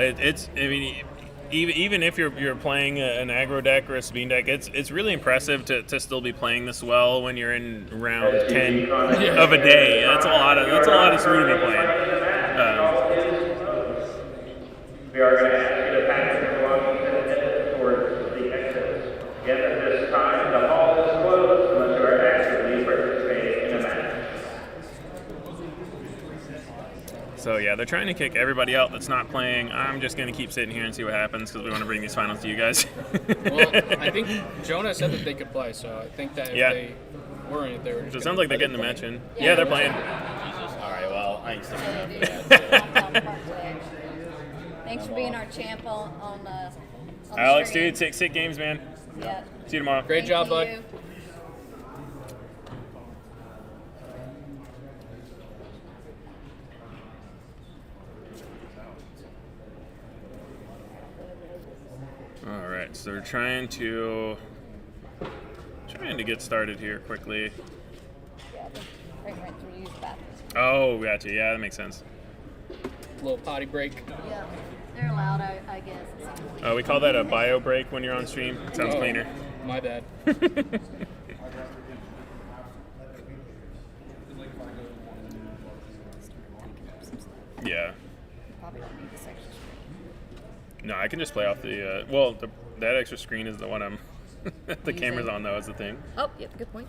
Even if you're playing an aggro deck or a Sabine deck, it's really impressive to still be playing this well when you're in round 10 of a day. That's a lot of Sabine to be playing. We are going to ask you to pass your belongings and head towards the exits. Again, at this time, the hall is closed unless you are actively participating in a match. So yeah, they're trying to kick everybody out that's not playing. I'm just going to keep sitting here and see what happens because we want to bring these finals to you guys. Well, I think Jonah said that they could play, so I think that if they weren't, they were just So it sounds like they're getting the match in. Yeah, they're playing. All right, well, I ain't sticking around for that. Thanks for being our champ on the Alex, stream. dude, sick games, man. Yeah. See you tomorrow. Great job, bud. You. All right, so we're trying to get started here quickly. Yeah, Frank went through use the bathroom. Oh, gotcha. Yeah, that makes sense. Little potty break. Yeah, they're allowed, I guess. We call that a bio break when you're on stream. It sounds cleaner. My bad. Yeah. Probably don't need this extra screen. No, I can just play off the. That extra screen is the one I'm. The camera's on though, is the thing. Oh, yep, good point.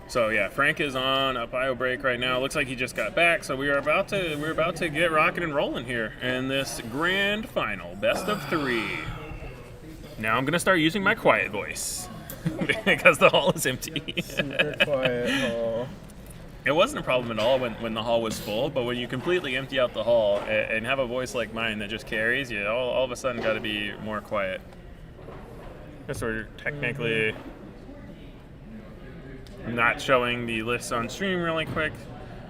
So yeah, Frank is on a bio break right now. Looks like he just got back, so we're about to get rocking and rolling here in this grand final, best of 3. Now I'm gonna start using my quiet voice because the hall is empty. Super quiet hall. It wasn't a problem at all when the hall was full, but when you completely empty out the hall and have a voice like mine that just carries, you all of a sudden got to be more quiet. So we're technically. I'm not showing the lists on stream really quick.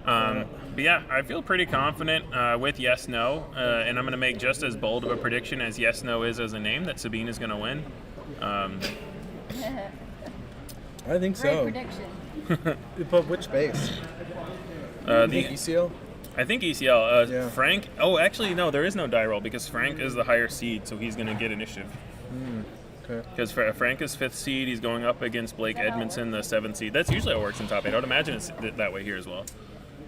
But yeah, I feel pretty confident with yes, no. And I'm going to make just as bold of a prediction as yes, no is as a name that Sabine is going to win. I think Great so. prediction. But which base? The ECL? I think ECL. Yeah. Frank. Oh, actually, no, there is no die roll because Frank is the higher seed, so he's going to get initiative. Because Frank is 5th seed, he's going up against Blake Edmonson, the 7th seed. That's usually how it works in top 8. I would imagine it's that way here as well.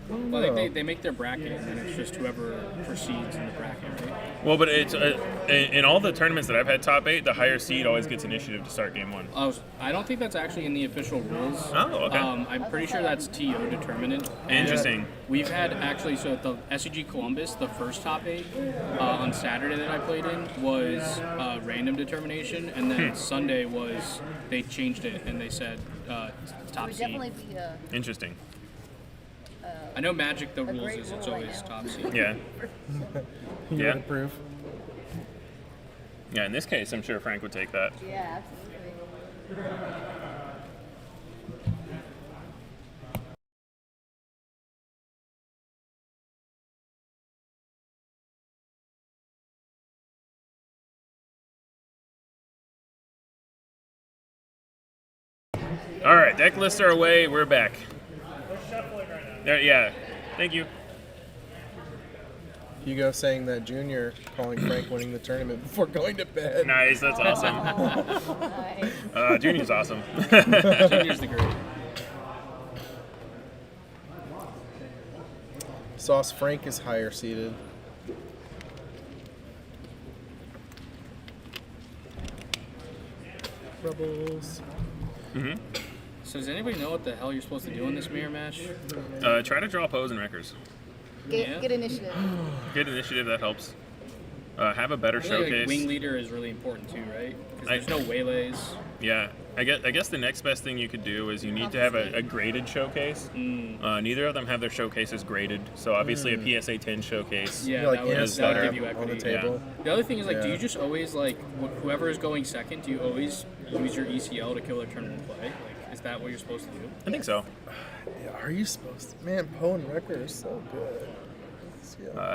Well, they make their bracket, and then it's just whoever proceeds in the bracket, right? Well, but it's in all the tournaments that I've had top 8, the higher seed always gets initiative to start game 1. Oh, I don't think that's actually in the official rules. Oh, okay. I'm pretty sure that's TO determinant. Interesting. We've had actually, so at the SCG Columbus, the first top 8 on Saturday that I played in was random determination, and then Sunday was they changed it and they said top seed. Definitely be Interesting. I know Magic, the rules is it's always top seed. Yeah. You Yeah. would approve? Yeah, in this case, I'm sure Frank would take that. Yeah, absolutely. All right, deck lists are away. We're back. There, yeah. Thank you. Hugo saying that Junior calling Frank winning the tournament before going to bed. Nice, that's awesome. Junior's awesome. Junior's the great. Sauce Frank is higher seated. Rebels. Mm-hmm. So does anybody know what the hell you're supposed to do in this mirror match? Try to draw pose and wreckers. Get initiative. Get initiative, that helps. Have a better I feel like showcase. wing leader is really important too, right? Because there's no waylays. Yeah, I guess the next best thing you could do is you need to have a graded showcase. Neither of them have their showcases graded, so obviously a PSA 10 showcase. Yeah, that would give you equity. on the table. Yeah. The other thing is, like, do you just always, like, whoever is going second, do you always use your ECL to kill their tournament play? Like, is that what you're supposed to do? I think so. Yeah, are you supposed to? Man, Poe and Wrecker is so good.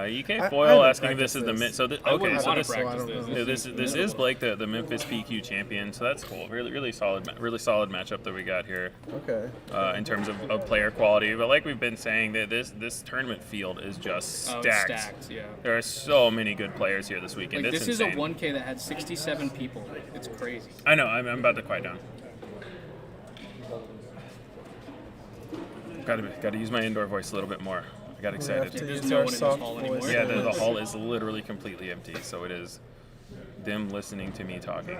EK Foil asking if this is the mid. So okay, so this is Blake, the Memphis PQ champion. So that's cool. Really solid matchup that we got here. Okay. In terms of player quality, but like we've been saying, that this tournament field is just stacked. Stacked, yeah. There are so many good players here this weekend. Like, it's this insane. is a 1K that had 67 people. It's crazy. I know. I'm about to quiet down. Got to use my indoor voice a little bit more. I got excited. There's no one in this hall anymore. Yeah, the hall is literally completely empty, so it is them listening to me talking.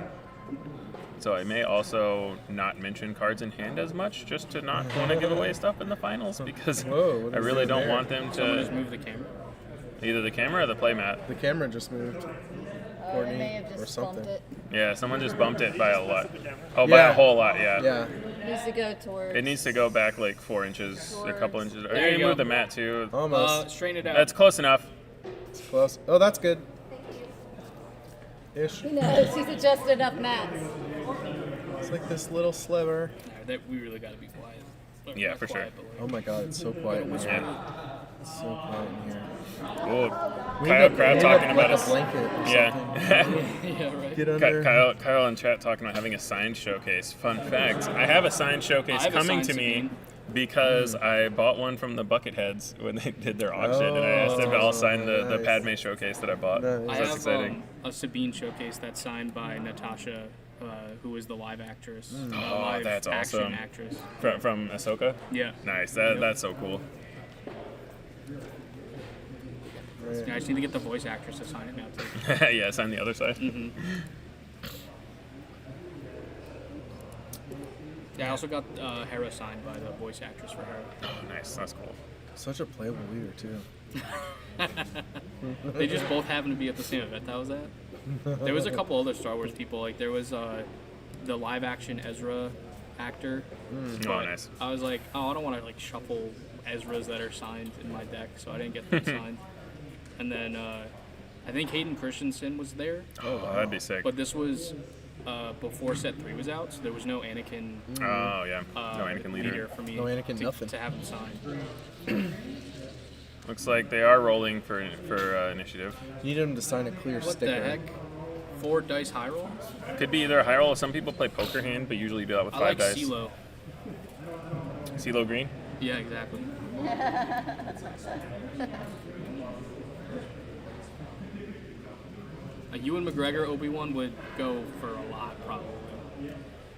So I may also not mention cards in hand as much, just to not want to give away stuff in the finals, because I really don't want them Someone just to. move the camera. Either the camera or the playmat. The camera just moved. They may have just bumped it. Yeah, someone just bumped it by a lot. Oh, by a whole lot, yeah. Yeah. It needs to go towards. It needs to go back like 4 inches, a couple inches. Or There you you go. move the mat too. Almost. Straighten it out. That's close enough. It's close. Oh, that's good. Ish. He knows. He's adjusted enough mats. It's like this little sliver. We really got to be quiet. Yeah, Not for sure. quiet, but like- Oh my god, it's so quiet in here. Yeah. It's so quiet in here. Oh, We Kyle need Crowd a- talking like about a us. blanket or Yeah. right. Get under. Kyle in chat talking about having a signed showcase. Fun fact: I have a signed showcase I have a coming signed to me Sabine. because I bought one from the Bucketheads when they did their auction, and I asked them to all sign the nice. Padme showcase that I bought. So I that's have exciting. a Sabine showcase that's signed by Natasha, who is the live actress. Oh, live that's action awesome. actress. From Ahsoka? Yeah. Nice. That's so cool. Yeah, I just need to get the voice actress to sign it now too. Yeah, sign the other side. Mm-hmm. Yeah, I also got Hera signed by the voice actress for her. Oh, nice. That's cool. Such a playable leader too. They just both happened to be at the same event I was at. There was a couple other Star Wars people. Like there was the live action Ezra actor. Oh, nice. I was like, oh, I don't want to like shuffle Ezras that are signed in my deck, so I didn't get them signed. And then I think Hayden Christensen was there. Oh, that'd be sick. But this was before Set 3 was out, so there was no Anakin. Oh, yeah. No Anakin leader. for me No Anakin, to, nothing. to have him signed. Looks like they are rolling for initiative. You need him to sign a clear What sticker. the heck? 4 dice high roll? Could be either a high roll. Some people play poker hand, but usually do that with I 5 like dice. CeeLo. CeeLo Green? Yeah, exactly. Ewan McGregor Obi-Wan would go for a lot, probably.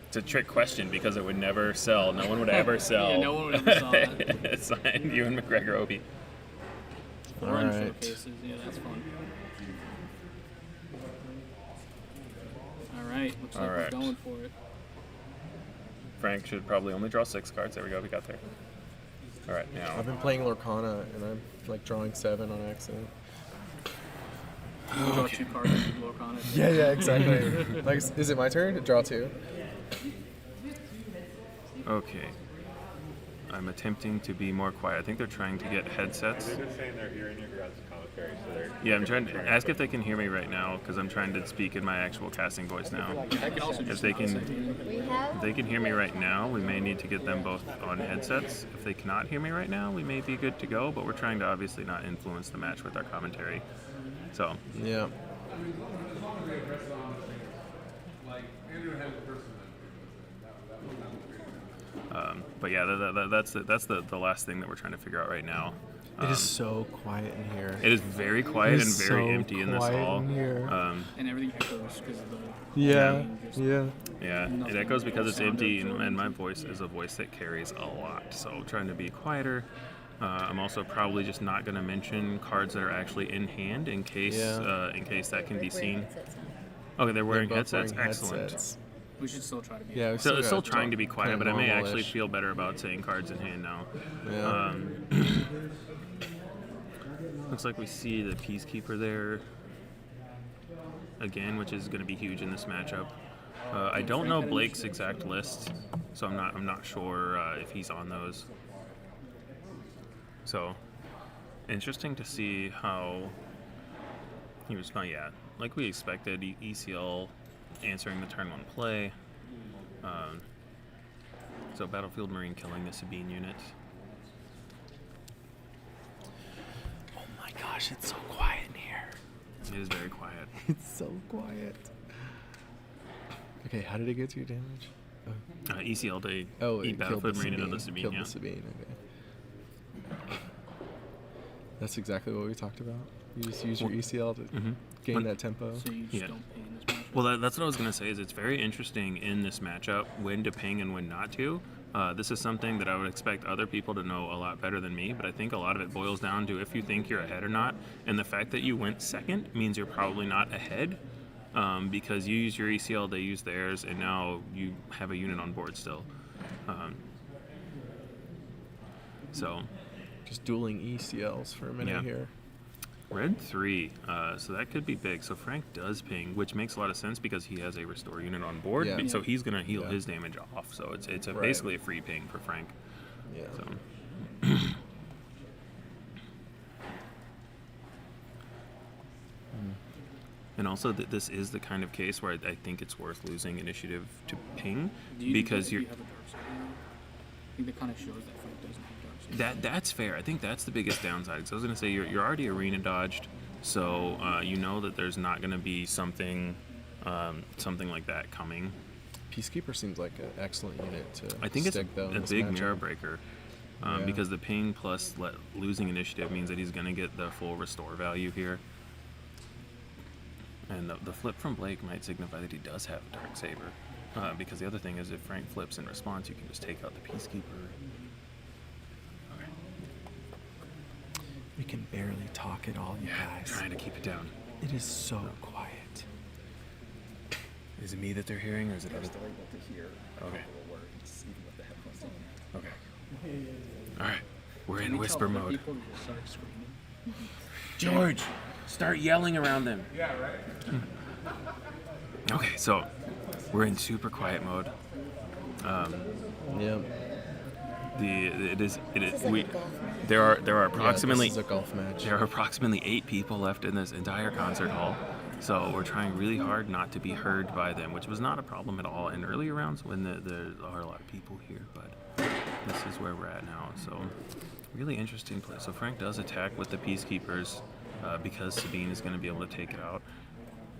It's a trick question because it would never sell. No one would ever sell. Yeah, no one would ever sell that. Signed Ewan McGregor Obi. Foreign Alright. showcases, yeah, that's fun. Alright, looks like Alright. we're going for it. Frank should probably only draw 6 cards. There we go. We got there. All right, now. I've been playing Lorcana and I'm like drawing 7 on accident. You draw 2 cards and you block on it. Yeah, exactly. Like, is it my turn to draw 2? Okay. I'm attempting to be more quiet. I think they're trying to get headsets. They're just saying they're hearing your guys' commentary, so they're. Yeah, I'm trying to ask if they can hear me right now because I'm trying to speak in my actual casting voice now. If they can hear me right now, we may need to get them both on headsets. If they cannot hear me right now, we may be good to go. But we're trying to obviously not influence the match with our commentary. So yeah. But yeah, that's the last thing that we're trying to figure out right now. It is so quiet in here. It is very quiet and It is very so empty in this quiet hall. in here. And everything echoes because of the. Yeah. Yeah, it echoes because it's empty, and my voice is a voice that carries a lot. So trying to be quieter. I'm also probably just not going to mention cards that are actually in hand in case that can be seen. Okay, they're wearing headsets. Excellent. We should still try to be. Yeah, still trying to be quiet, but I may actually normal-ish. feel better about saying cards in hand now. Yeah. Looks like we see the Peacekeeper there again, which is going to be huge in this matchup. I don't know Blake's exact list, so I'm not sure if he's on those. So interesting to see how he was. Like we expected, ECL answering the turn 1 play. So Battlefield Marine killing the Sabine unit. Oh my gosh, it's so quiet in here. It is very quiet. It's so quiet. Okay, how did it get to your damage? ECL to eat it killed Battlefield the Marine into the Sabine. Sabine. Killed Yeah. the Sabine, okay. That's exactly what we talked about. You just use your ECL to gain that tempo. So you just don't pay in this matchup. Well, that's what I was going to say. Is it's very interesting in this matchup when to ping and when not to. This is something that I would expect other people to know a lot better than me, but I think a lot of it boils down to if you think you're ahead or not, and the fact that you went second means you're probably not ahead. because you use your ECL, they use theirs, and now you have a unit on board still. So just dueling ECLs for a minute here. Red 3, so that could be big. So Frank does ping, which makes a lot of sense because he has a restore unit on board. Yeah. So he's going to heal his damage off. So it's basically a free ping for Frank. Yeah. So. And also, this is the kind of case where I think it's worth losing initiative to ping because you're. I think that kind of shows that Frank doesn't have dark. That's fair. I think that's the biggest downside. Because I was going to say you're already arena dodged, so you know that there's not going to be something like that coming. Peacekeeper seems like an excellent unit to. I think stick, it's a big mirror breaker. Because the ping plus losing initiative means that he's going to get the full restore value here. And the flip from Blake might signify that he does have a Dark Saber. Because the other thing is if Frank flips in response, you can just take out the Peacekeeper. Okay. We can barely talk at all, you guys. Trying to keep it down. It is so quiet. Is it me that they're hearing, or is it other? Still able to hear Okay. the words, even with the headphones on. Okay. All right. We're in whisper mode. People just start screaming. George, start yelling around them. Yeah, right. Okay, so we're in super quiet mode. There are approximately this is a golf match. There are approximately 8 people left in this entire concert hall. So we're trying really hard not to be heard by them, which was not a problem at all in earlier rounds when there are a lot of people here, but this is where we're at now. So really interesting play. So Frank does attack with the Peacekeepers because Sabine is going to be able to take it out.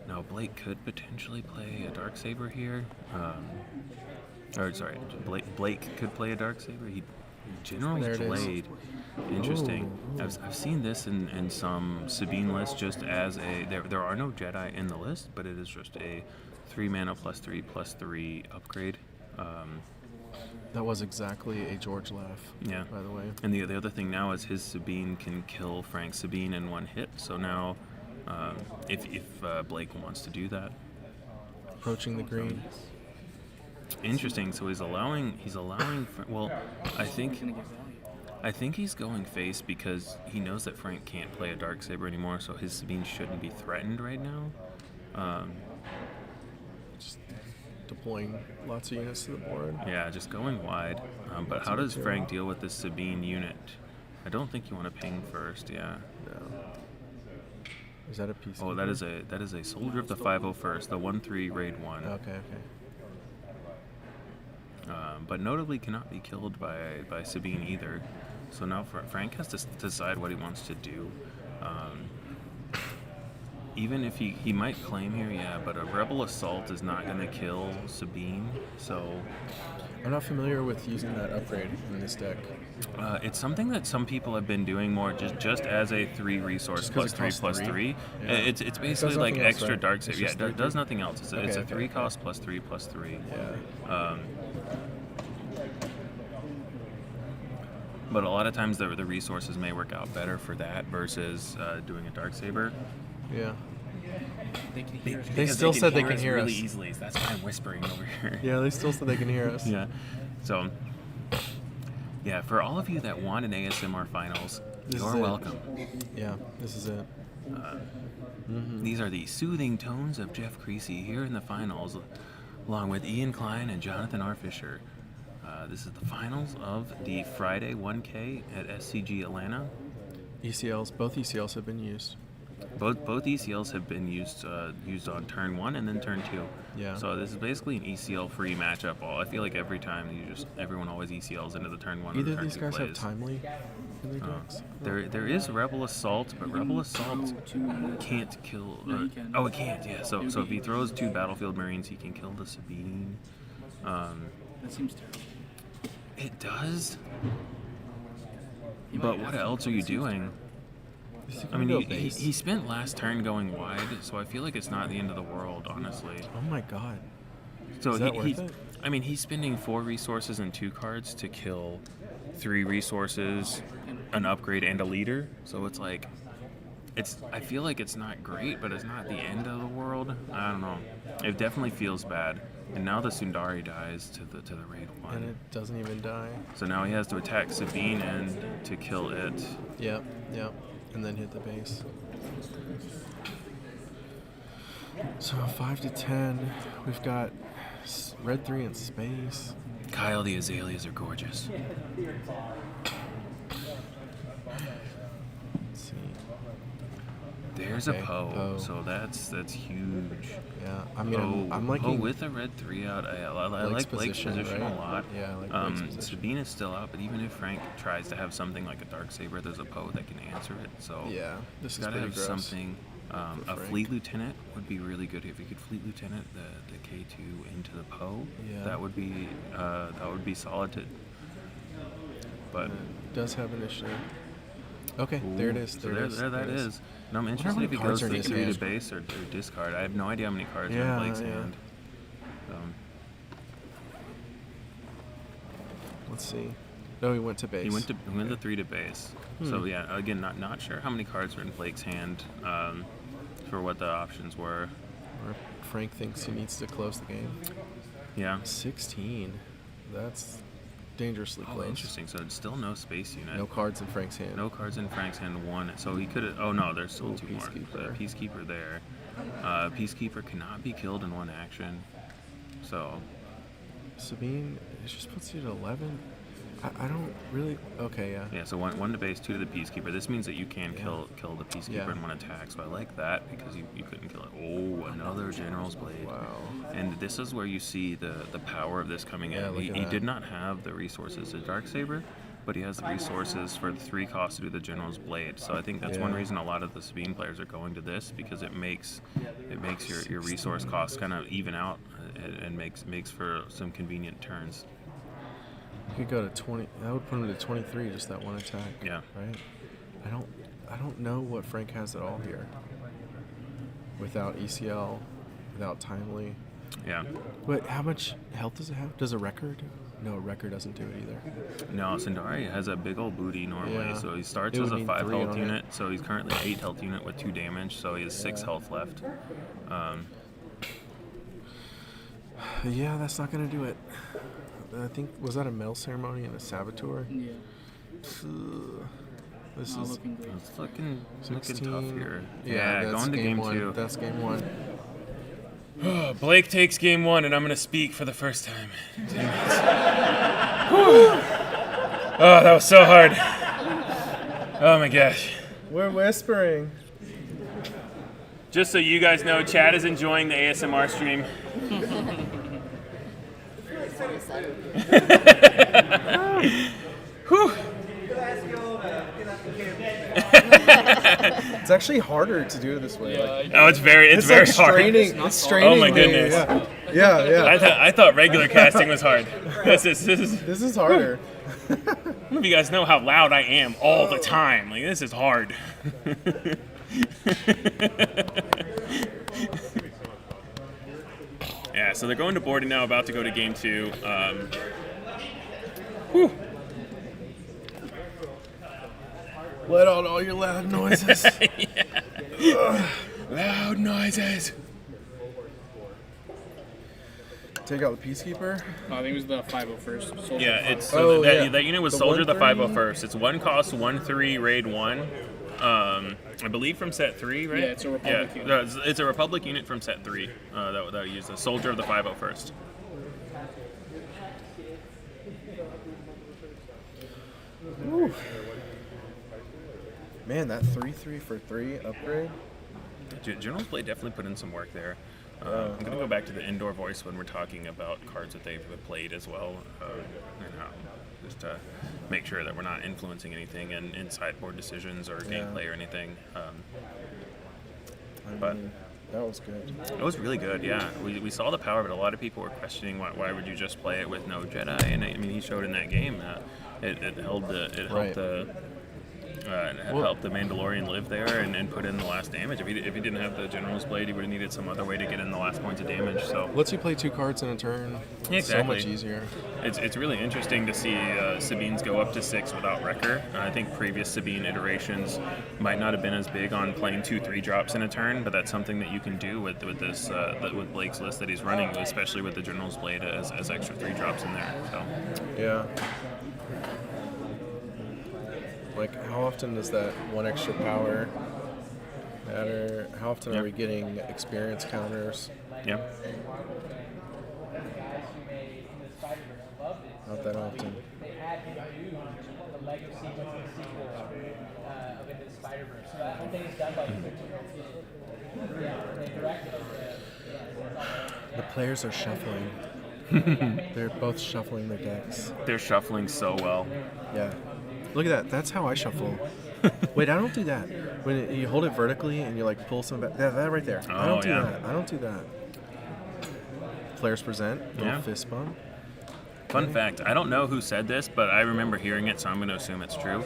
Now Blake could potentially play a Darksaber here. Blake could play a Darksaber. He generally played. Interesting. I've seen this in some Sabine lists just as a there are no Jedi in the list, but it is just a 3 mana +3/+3 upgrade. That was exactly a George laugh. Yeah. By the way. And the other thing now is his Sabine can kill Frank's Sabine in one hit. So now, if Blake wants to do that, approaching the green. Interesting. So he's allowing. Well, I think he's going face because he knows that Frank can't play a Darksaber anymore, so his Sabine shouldn't be threatened right now. Just deploying lots of units to the board. Yeah, just going wide. But how does Frank deal with this Sabine unit? I don't think you want to ping first. Yeah. No. Is that a piece? Oh, that is a Soldier of the 501st, the 1/3 raid 1. Okay. But notably cannot be killed by Sabine either. So now Frank has to decide what he wants to do. Even if he might claim here, yeah, but a Rebel Assault is not going to kill Sabine, so... I'm not familiar with using that upgrade in this deck. It's something that some people have been doing more just as a 3 resource +3/+3. Yeah. It's basically like extra right? Darksaber. Yeah, it does nothing else. It's a 3 cost +3/+3. Yeah. But a lot of times the resources may work out better for that versus doing a Darksaber. Yeah. They still said they can hear us really easily. So that's why I'm whispering over here. Yeah, they still said they can hear us. Yeah. So, yeah, for all of you that want an ASMR finals, you're welcome. Yeah, this is it. These are the soothing tones of Jeff Creasy here in the finals, along with Ian Klein and Jonathan R. Fisher. This is the finals of the Friday 1K at SCG Atlanta. Both ECLs have been used. Both ECLs have been used on turn 1 and then turn 2. Yeah. So this is basically an ECL free matchup. I feel like every time everyone always ECLs into the turn 1. Either or the turn these 2 guys plays. have timely in their decks. There is Rebel Assault, but Rebel Assault can't kill. It can't. Yeah. So if he throws 2 Battlefield Marines, he can kill the Sabine. That seems terrible. It does. But what else are you doing? I mean, he spent last turn going wide, so I feel like it's not the end of the world, honestly. Oh my god. So is that worth it? I mean, he's spending 4 resources and 2 cards to kill 3 resources, an upgrade, and a leader. So it's like, I feel like it's not great, but it's not the end of the world. I don't know. It definitely feels bad. And now the Sundari dies to the raid 1. And it doesn't even die. So now he has to attack Sabine and to kill it. Yep. And then hit the base. So 5 to 10. We've got red 3 in space. Kyle, the azaleas are gorgeous. Let's see. There's a Poe, so that's huge. Yeah, I mean, I'm liking with a red 3 out. I like Blake's position right? a lot. Yeah, I like Blake's position. Sabine is still out, but even if Frank tries to have something like a Darksaber, there's a Poe that can answer it. So yeah, this is gotta pretty have gross something. A Fleet Lieutenant would be really good if you could Fleet Lieutenant the K2 into the Poe. Yeah. That would be solid. But it does have initiative. Okay, Ooh, there it is. There that is. And I'm interested if he goes 3 to base or discard. I have no idea how many cards are in Blake's hand. Let's see. No, he went to base. He went to 3 to base. So yeah, again, not sure how many cards are in Blake's hand for what the options were. Or Frank thinks he needs to close the game. Yeah. 16. That's dangerously close. Oh, interesting. So it's still no space unit. No cards in Frank's hand. No cards in Frank's hand. 1. So he could have. Oh no, there's still 2 more. The Peacekeeper there. Peacekeeper cannot be killed in 1 action. So. Sabine, it just puts you at 11. I don't really. Okay, yeah. Yeah, so 1 to base, 2 to the Peacekeeper. This means that you can kill the Peacekeeper in 1 attack. So I like that because you couldn't kill it. Oh, another General's Blade. Wow. And this is where you see the power of this coming in. He did not have the resources as Darksaber, but he has the resources for the 3 costs to do the General's Blade. So I think that's one reason a lot of the Sabine players are going to this, because it makes your resource costs kind of even out and makes for some convenient turns. You could go to 20. That would put him to 23, just that 1 attack. Yeah. Right. I don't know what Frank has at all here. Without ECL, without timely. Yeah. But how much health does it have? Does a record? No, a record doesn't do it either. No, Sundari has a big old booty normally, Yeah. so he starts as a 5 health unit. So he's currently 8 health unit with 2 damage, so he has 6 health left. Yeah, that's not gonna do it. I think, was that a medal ceremony and a saboteur? Yeah. This is looking good. It's looking 16. tough here. Yeah, that's going to game 2. That's game 1. Blake takes game 1, and I'm going to speak for the first time. Oh, that was so hard. Oh my gosh. We're whispering. Just so you guys know, Chad is enjoying the ASMR stream. Whew. It's actually harder to do it this way. Oh, it's very like hard. It's straining. Oh my goodness. Yeah. I thought regular casting was hard. This is harder. I don't know if you guys know how loud I am all the time. Like, this is hard. Yeah, so they're going to boarding now, about to go to game 2. Whew. Let out all your loud noises. Loud noises. Take out the Peacekeeper. I think it was the 501st. Soldier Yeah, it's that unit was The Soldier the 1/3? 501st. It's 1 cost, 1/3, raid 1. I believe from set 3, right? Yeah, it's a Republic unit. No, it's a Republic unit from set 3 that used the Soldier of the 501st. Woo. Man, that 3/3 for 3 upgrade. General's Blade definitely put in some work there. I'm going to go back to the indoor voice when we're talking about cards that they've played as well, just to make sure that we're not influencing anything in sideboard decisions or gameplay or anything. But that was good. It was really good, yeah. We saw the power, but a lot of people were questioning why would you just play it with no Jedi? And I mean, he showed in that game that it helped help the Mandalorian live there and put in the last damage. If he didn't have the General's Blade, he would have needed some other way to get in the last points of damage. So lets you play 2 cards in a turn. Exactly. So much easier. It's really interesting to see Sabine's go up to 6 without Wrecker. I think previous Sabine iterations might not have been as big on playing 2-3 drops in a turn, but that's something that you can do with this with Blake's list that he's running, especially with the General's Blade as extra 3 drops in there. So yeah. Like, how often does that 1 extra power matter? How often are we getting experience counters? Yeah. Not that often. The players are shuffling. They're both shuffling their decks. They're shuffling so well. Yeah. Look at that. That's how I shuffle. Wait, I don't do that. When you hold it vertically and you like pull some back. That right there. I don't do that. I don't do that. Players present. Little fist bump. Fun fact, I don't know who said this, but I remember hearing it, so I'm going to assume it's true.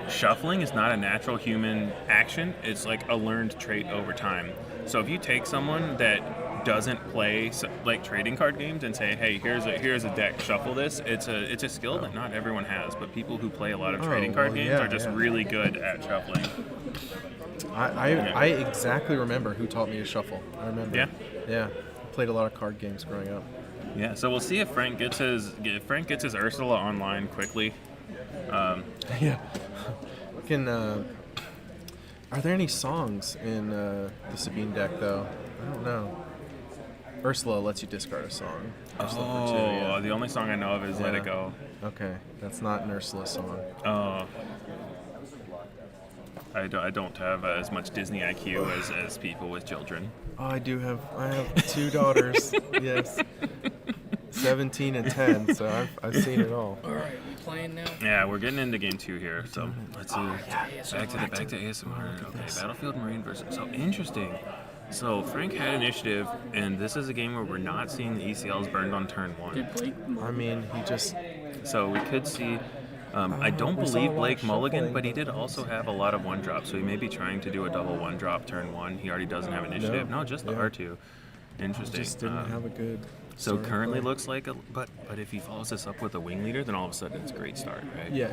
Shuffling is not a natural human action. It's like a learned trait over time. So if you take someone that doesn't play like trading card games and say, hey, here's a deck, shuffle this, it's a skill that not everyone has, but people who play a lot of trading card games are just really good at shuffling. I exactly remember who taught me to shuffle. I remember. Yeah. Played a lot of card games growing up. Yeah, so we'll see if Frank gets his Ursula online quickly. Yeah. Are there any songs in the Sabine deck though? I don't know. Ursula lets you discard a song. Oh, the only song I know of is Let It Go. Okay, that's not an Ursula song. Oh. I don't have as much Disney IQ as people with children. Oh, I have 2 daughters. Yes. 17 and 10, so I've seen it all. All right, we playing now? Yeah, we're getting into game 2 here, so let's see. Back to ASMR. Okay, Battlefield Marine versus. So interesting. So Frank had initiative, and this is a game where we're not seeing the ECLs burned on turn 1. I mean, he just. So we could see. I don't believe Blake mulligan, but he did also have a lot of 1-drops, so he may be trying to do a double 1-drop turn 1. He already doesn't have initiative. No, just the R2. Interesting. He just didn't have a good. So currently looks like but if he follows this up with a wing leader, then all of a sudden it's a great start, right? Yeah.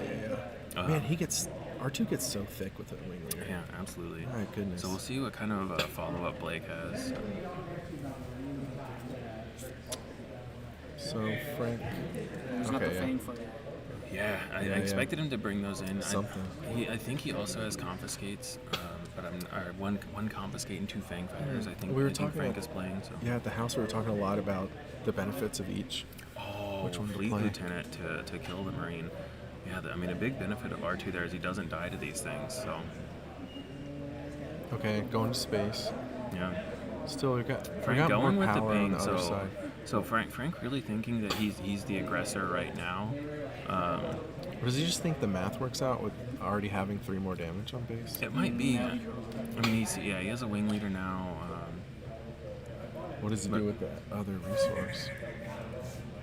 Man, R2 gets so thick with a wing leader. Yeah, absolutely. My goodness. So we'll see what kind of follow-up Blake has. So Frank. Not the Fang fighter. Yeah, I expected him to bring those in. Something. I think he also has confiscates, but one confiscate and 2 Fang fighters. I think Frank is playing. So. Yeah, at the house we were talking a lot about the benefits of each. Oh, which one Fleet Lieutenant to kill the Marine. Yeah, I mean a big benefit of R2 there is he doesn't die to these things. So. Okay, going to space. Yeah. Still, we got Frank going more with the power ping. on the other side. So Frank really thinking that he's the aggressor right now. Or does he just think the math works out with already having 3 more damage on base? It might be. I mean, he has a wing leader now. What does he do with that other resource?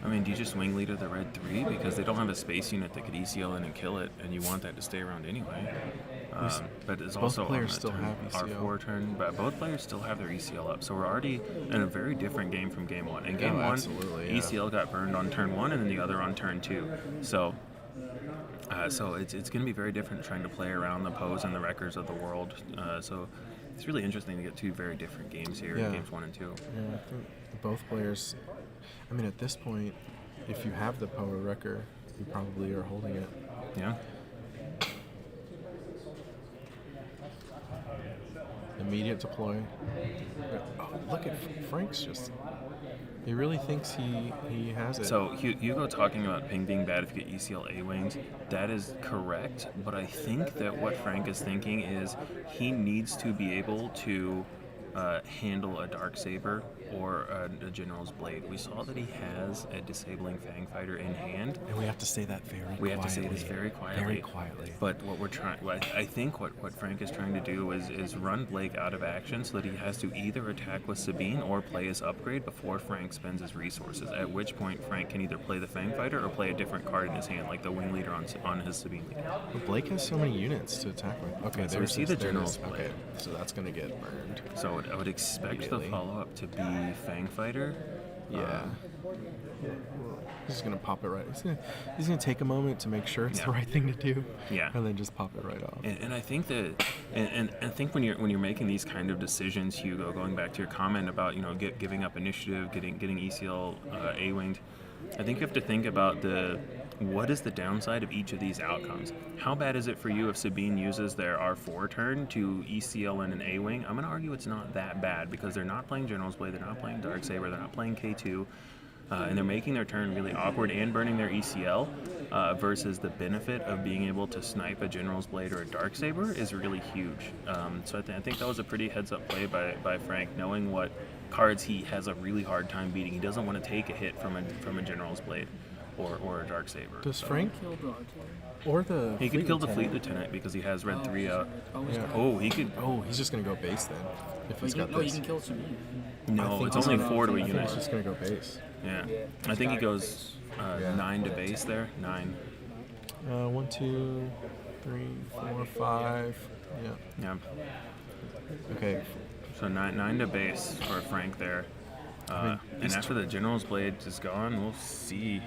I mean, do you just wing leader the red 3 because they don't have a space unit that could ECL in and kill it, and you want that to stay around anyway. But it's also both players on still have ECL. R4 turn, but both players still have their ECL up, so we're already in a very different game from game 1. In game 1, ECL got burned on turn 1, and then the other on turn 2. So it's going to be very different trying to play around the pose and the records of the world. So it's really interesting to get 2 very different games here, games 1 and 2. Yeah, I think both players. I mean, at this point, if you have the power wrecker, you probably are holding it. Yeah. Immediate deploy. Oh, look at Frank's just. He really thinks he has it. So Hugo talking about ping being bad if you get ECL A-wings, that is correct, but I think that what Frank is thinking is he needs to be able to handle a Darksaber or a General's Blade. We saw that he has a disabling Fang Fighter in hand. And we have to say that very quietly. We have to say this very quietly. Very quietly. But what we're trying, I think what Frank is trying to do is run Blake out of action so that he has to either attack with Sabine or play his upgrade before Frank spends his resources, at which point Frank can either play the Fang Fighter or play a different card in his hand, like the Wing Leader on his Sabine leader. But Blake has so many units to attack with. Okay, so we see the General's Blade. Okay, so that's going to get burned. So I would expect the follow-up to be Fang Fighter. Yeah. He's just going to pop it right. He's going to take a moment to make sure it's the right thing to do. Yeah. And then just pop it right off. And I think that, and I think when you're making these kind of decisions, Hugo, going back to your comment about giving up initiative, getting ECL A-winged, I think you have to think about what is the downside of each of these outcomes. How bad is it for you if Sabine uses their R4 turn to ECL in an A-wing? I'm going to argue it's not that bad because they're not playing General's Blade, they're not playing Darksaber, they're not playing K2, and they're making their turn really awkward and burning their ECL versus the benefit of being able to snipe a General's Blade or a Darksaber is really huge. So I think that was a pretty heads-up play by Frank, knowing what cards he has a really hard time beating. He doesn't want to take a hit from a General's Blade or a Darksaber. Does Frank kill the or the he could kill the Fleet Lieutenant because he has Red 3 out. He could. Oh, he's just gonna go base then. If he's got no, this. you can kill Sabine. No, it's only 4 to a I think unit. he's just gonna go base. Yeah, I think he goes 9 to base there. 9. 1, 2, 3, 4, 5. Yeah. Yeah. Okay. So 9 to base for Frank there. And after the General's Blade is gone, we'll see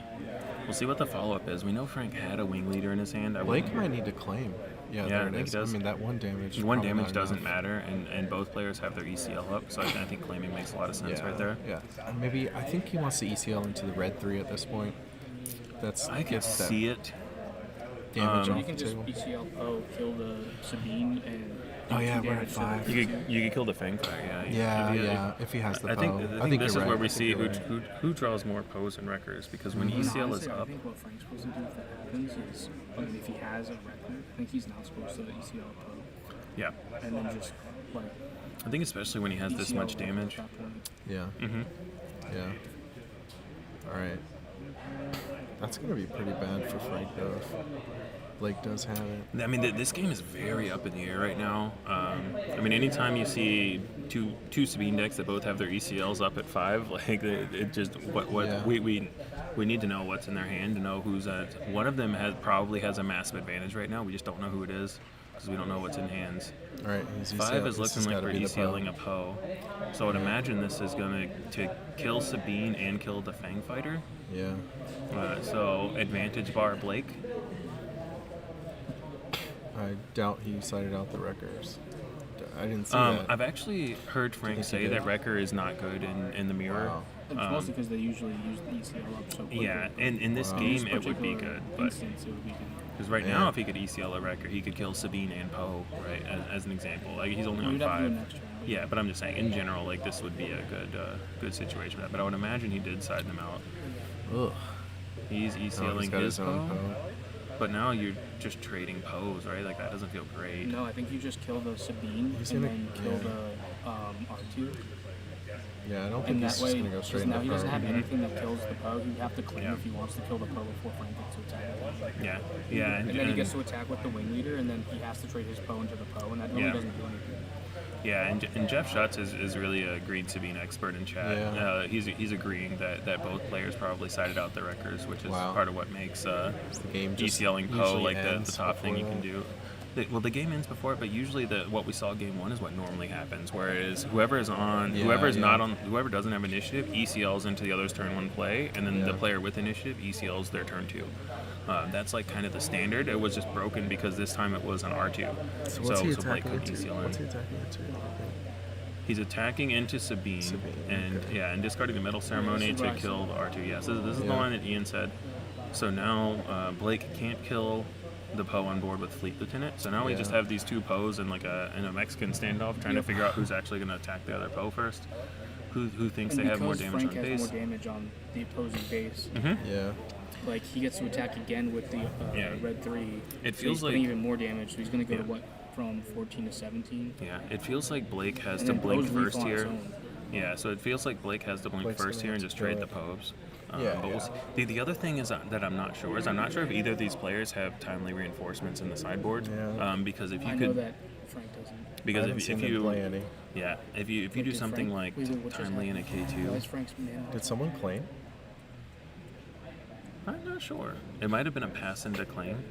what the follow-up is. We know Frank had a Wing Leader in his hand. Blake might need to claim. Yeah, there it I think is. he does. I mean, that 1 damage. One damage doesn't matter, and both players have their ECL up, so I think claiming makes a lot of sense right there. Yeah. Maybe I think he wants to ECL into the Red 3 at this point. I can see it. Damage you can just ECL Poe, kill the Sabine, and we're at 5. You could kill the Fang Fighter, If he has the I think this is you're where right. we see who draws more Poes and Wreckers, because when ECL is up. I think what Frank's supposed to do if that happens is, if he has a Wrecker, I think he's not supposed to ECL Poe. Yeah. And then just I think especially when he has this much damage. Yeah. Yeah. All right. That's going to be pretty bad for Frank, though, if Blake does have it. I mean, this game is very up in the air right now. I mean, anytime you see two Sabine decks that both have their ECLs up at 5, it just we need to know what's in their hand to know who's at. One of them probably has a massive advantage right now. We just don't know who it is because we don't know what's in hands. All right, 5 is looking like we're ECLing a Poe. So I would imagine this is going to kill Sabine and kill the Fang Fighter. Yeah. So advantage bar Blake. I doubt he cited out the Wreckers. I didn't see that. I've actually heard Frank say that Wrecker is not good in the mirror. Wow. It's mostly because they usually use the ECL up so quickly. Yeah, and in this game it would be good. Because now if he could ECL a Wrecker, he could kill Sabine and Poe, right, as an example. He's only on 5. Yeah, but I'm just saying, in general, this would be a good situation for that. But I would imagine he did side them out. Ugh. He's ECLing his Poe. But now you're just trading Poes, right? That doesn't feel great. No, I think you just kill the Sabine and then kill the R2. Yeah, I don't think he's just going to go straight into Poe. Now he doesn't have Poe. anything that kills the Poe. You have to claim if he wants to kill the Poe before Frank gets to attack. Yeah. And then he gets to attack with the Wing Leader, and then he has to trade his Poe into the Poe, and that really doesn't do anything. Yeah, and Jeff Schutz is really a Green Sabine expert in chat. Yeah. He's agreeing that both players probably sided out the Wreckers, which is part of what makes the game ECLing Poe the top thing you can do. The game ends before it, but usually what we saw game 1 is what normally happens. Whereas whoever doesn't have initiative ECLs into the other's turn 1 play, and then the player with initiative ECLs their turn 2. That's kind of the standard. It was just broken because this time it was an R2. So what's he Blake attacking could into? ECL in. What's he attacking into? He's attacking into Sabine and discarding the Medal Ceremony to kill the R2. Yeah, so this is the line that Ian said. So now Blake can't kill the Poe on board with Fleet Lieutenant. So now we just have these 2 Poes in a Mexican standoff trying to figure out who's actually going to attack the other Poe first. Who thinks they have more damage Frank on base? has more damage on the opposing base. Yeah. He gets to attack again with the Red 3. It so feels he's getting even more damage. So he's going to go to from 14 to 17. Yeah, it feels like Blake has to blink first here. Yeah, so it feels like Blake has to blink Blake's first gonna here and have just to trade do the it. Pogues. Yeah, But we'll see. The other thing is that I'm not sure if either of these players have timely reinforcements in the sideboard. Yeah. Because if you I could, know that Frank doesn't. because I haven't if seen you him play any. yeah, if you do Did something Frank- like wait, what just timely in a happened? K2. Why is Frank's man? Did someone claim? I'm not sure. It might have been a pass into Klein.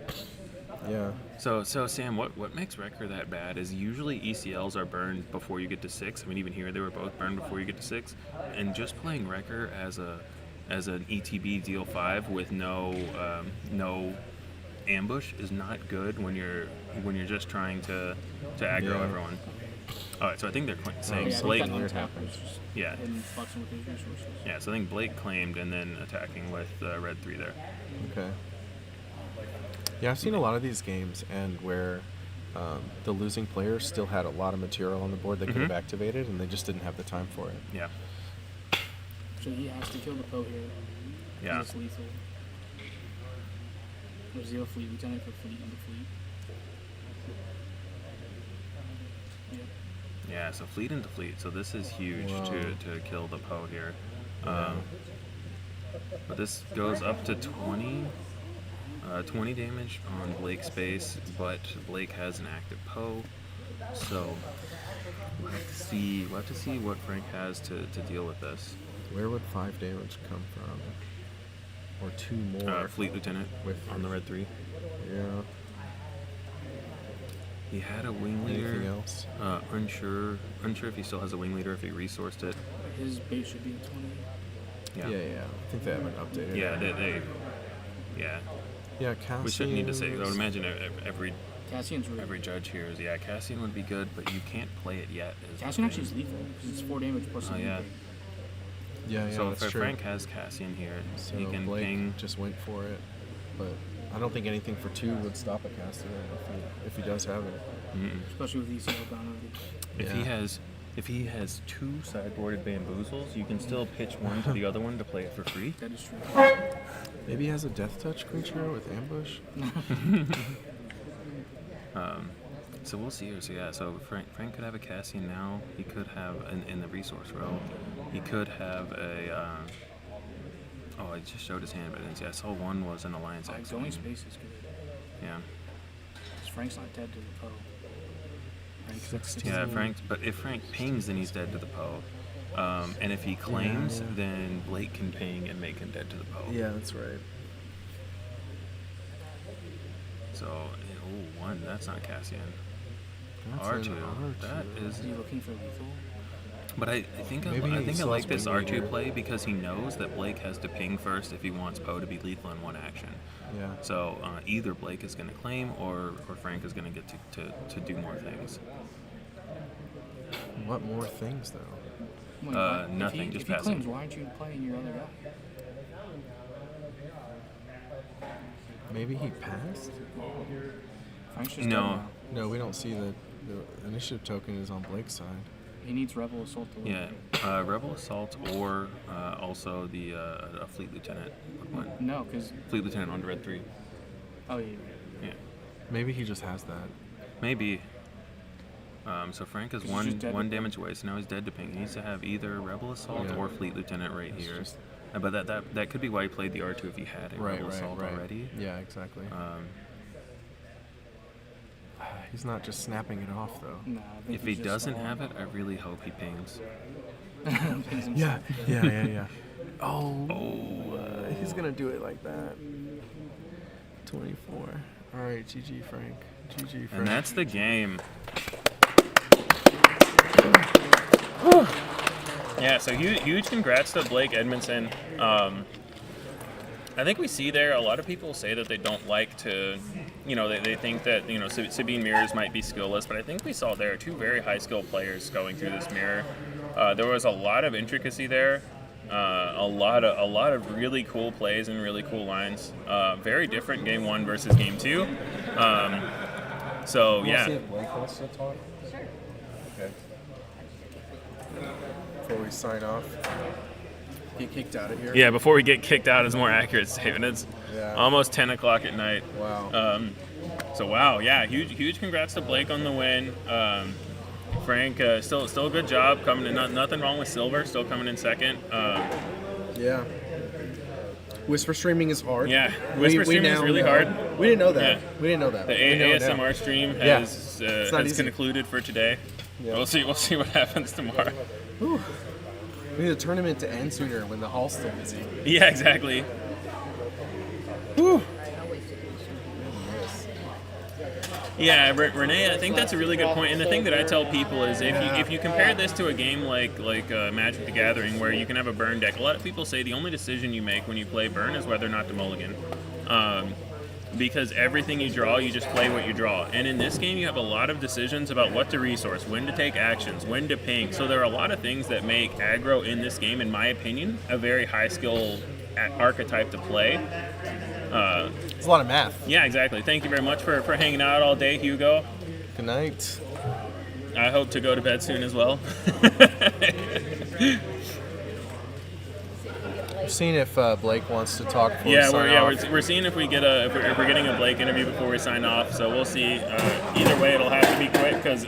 Yeah. So Sam, what makes Wrecker that bad is usually ECLs are burned before you get to 6. I mean, even here they were both burned before you get to 6. And just playing Wrecker as an ETB deal 5 with no ambush is not good when you're just trying to aggro everyone. All right, so I think they're saying Blake. Yeah. And flexing with his resources. Yeah, so I think Blake claimed and then attacking with red 3 there. Okay. Yeah, I've seen a lot of these games and where the losing player still had a lot of material on the board they could have activated, and they just didn't have the time for it. Yeah. So he has to kill the Poe here. Yeah. He's lethal. Or 0 fleet lieutenant for fleet and the fleet. Yeah, so fleet into fleet. So this is huge to kill the Poe here. But this goes up to 20 damage on Blake's base, but Blake has an active Poe. So we'll have to see what Frank has to deal with this. Where would 5 damage come from? Or 2 more? Fleet Lieutenant on the red 3. Yeah. He had a wing leader. Anything else? Unsure if he still has a wing leader, if he resourced it. His base should be at 20. Yeah. I think they haven't updated it. Yeah, they yeah. Yeah, Cassian. We shouldn't need to say. I would imagine every judge here is Cassian would be good, but you can't play it yet. Cassian actually is lethal because it's 4 damage plus. Yeah. Yeah, so that's if true. Frank has Cassian here, So he can Blake ping. just went for it, but I don't think anything for 2 would stop a caster if he does have it. Especially with ECL down already. If he has 2 sideboarded bamboozles, you can still pitch one to the other one to play it for free. That is true. Maybe he has a death touch creature with ambush. So we'll see here. So Frank could have a Cassian now. He could have in the resource row. He could have a. Oh, I just showed his hand, but I didn't see. I saw one was an Alliance X. Going space is good. Yeah. Because Frank's not dead to the Poe. Yeah, but if Frank pings, then he's dead to the Poe. And if he claims, then Blake can ping and make him dead to the Poe. Yeah, that's right. So, 1, that's not Cassian. That's R2. an R2. That is. Is he looking for lethal? But I think I like this R2 play because he knows that Blake has to ping first if he wants Poe to be lethal in one action. Yeah. So either Blake is going to claim or Frank is going to get to do more things. What more things though? Wait, nothing. Just if he passing. claims, why aren't you playing your other guy? Maybe he passed? Frank's just No. No, we don't see the initiative token is on Blake's side. He needs Rebel Assault to win. Yeah, Rebel Assault or also the a Fleet Lieutenant would win. No, because Fleet Lieutenant on red 3. Oh yeah. Yeah. Maybe he just has that. Maybe. So Frank is one damage away, so now he's dead to ping. He needs to have either Rebel Assault or Fleet Lieutenant right here. But that could be why he played the R2 if he had a Rebel Assault already. Yeah, exactly. He's not just snapping it off though. No, if he doesn't have it, I really hope he pings. Yeah. Oh. He's gonna do it like that. 24. All right, GG Frank. GG Frank. And that's the game. Yeah, so huge congrats to Blake Edmonson. I think we see there a lot of people say that they don't like to, they think that, Sabine mirrors might be skillless, but I think we saw there 2 very high skill players going through this mirror. There was a lot of intricacy there, a lot of really cool plays and really cool lines. Very different game 1 versus game 2. So yeah. See if Blake wants to talk. Sure. Okay. Before we sign off. Get kicked out of here. Yeah, before we get kicked out is more accurate statement. It's almost 10 o'clock at night. Wow. So wow, yeah, huge congrats to Blake on the win. Frank, still a good job coming in. Nothing wrong with Silver. Still coming in second. Yeah. Whisper streaming is hard. Yeah, Whisper streaming is really hard. We didn't know that. Yeah. We didn't know that. The ASMR stream has concluded for today. Yeah. We'll see what happens tomorrow. Whew. We need the tournament to end sooner when the hall's still busy. Yeah, exactly. Whew. Yeah, Renee, I think that's a really good point. And the thing that I tell people is if you compare this to a game like Magic the Gathering, where you can have a burn deck, a lot of people say the only decision you make when you play burn is whether or not to mulligan. Because everything you draw, you just play what you draw. And in this game, you have a lot of decisions about what to resource, when to take actions, when to ping. So there are a lot of things that make aggro in this game, in my opinion, a very high skill archetype to play. It's a lot of math. Yeah, exactly. Thank you very much for hanging out all day, Hugo. Good night. I hope to go to bed soon as well. We're seeing if Blake wants to talk before we sign off. We're seeing if we're getting a Blake interview before we sign off. So we'll see. Either way, it'll have to be quick because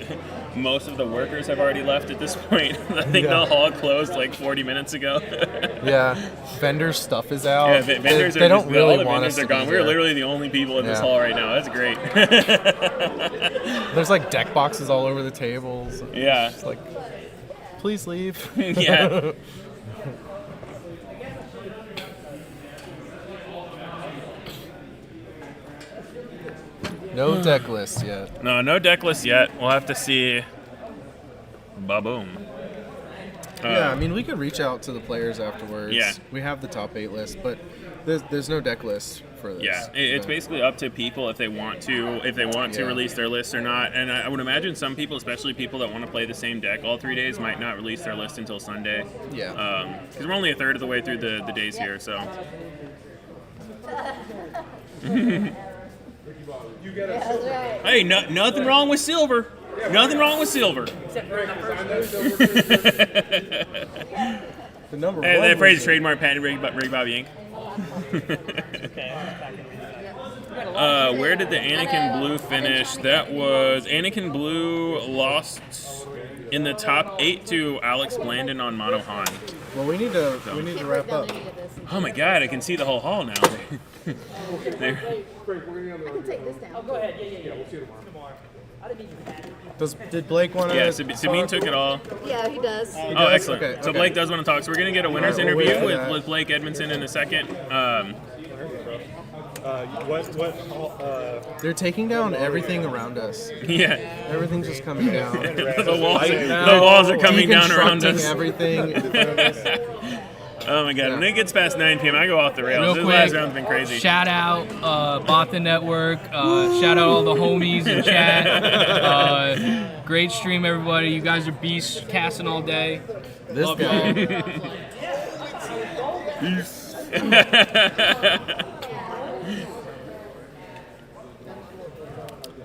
most of the workers have already left at this point. I think the hall closed like 40 minutes ago. Yeah, vendors' stuff is out. Yeah, vendors they don't really all the want vendors us are to gone. be We're there. literally the only people in this hall right now. That's great. There's like deck boxes all over the tables. Yeah. It's like, please leave. Yeah. No deck list yet. No deck list yet. We'll have to see. Ba-boom. Yeah, I mean, we could reach out to the players afterwards. Yeah. We have the top 8 list, but there's no deck list for this. Yeah, it's basically up to people if they want to release their list or not. And I would imagine some people, especially people that want to play the same deck all 3 days, might not release their list until Sunday. Yeah. Because we're only a third of the way through the days here, so. Hey, nothing wrong with silver. Nothing wrong with silver. The number one. That phrase is trademark patent Rig Bobby Inc. Where did the Anakin Blue finish? That was Anakin Blue lost in the top 8 to Alex Blandon on Mono Han. Well, we need to wrap up. Oh my God, I can see the whole hall now. There. I can take this down. Oh, go ahead. Yeah. We'll see you tomorrow. Did Blake want to? Yeah, Sabine took it all. Yeah, he does. Oh, excellent. Okay, so Blake does want to talk. So we're going to get a winner's interview with Blake Edmonson in a second. They're taking down everything around us. Yeah. Everything's just coming down. the walls are coming down around us. Everything. Oh my God! When it gets past 9 p.m., I go off the rails. Real This quick, last round's been crazy. Shout out Bothan Network. Shout out all the homies in chat. Great stream, everybody. You guys are beasts, casting all day. Love y'all. Peace.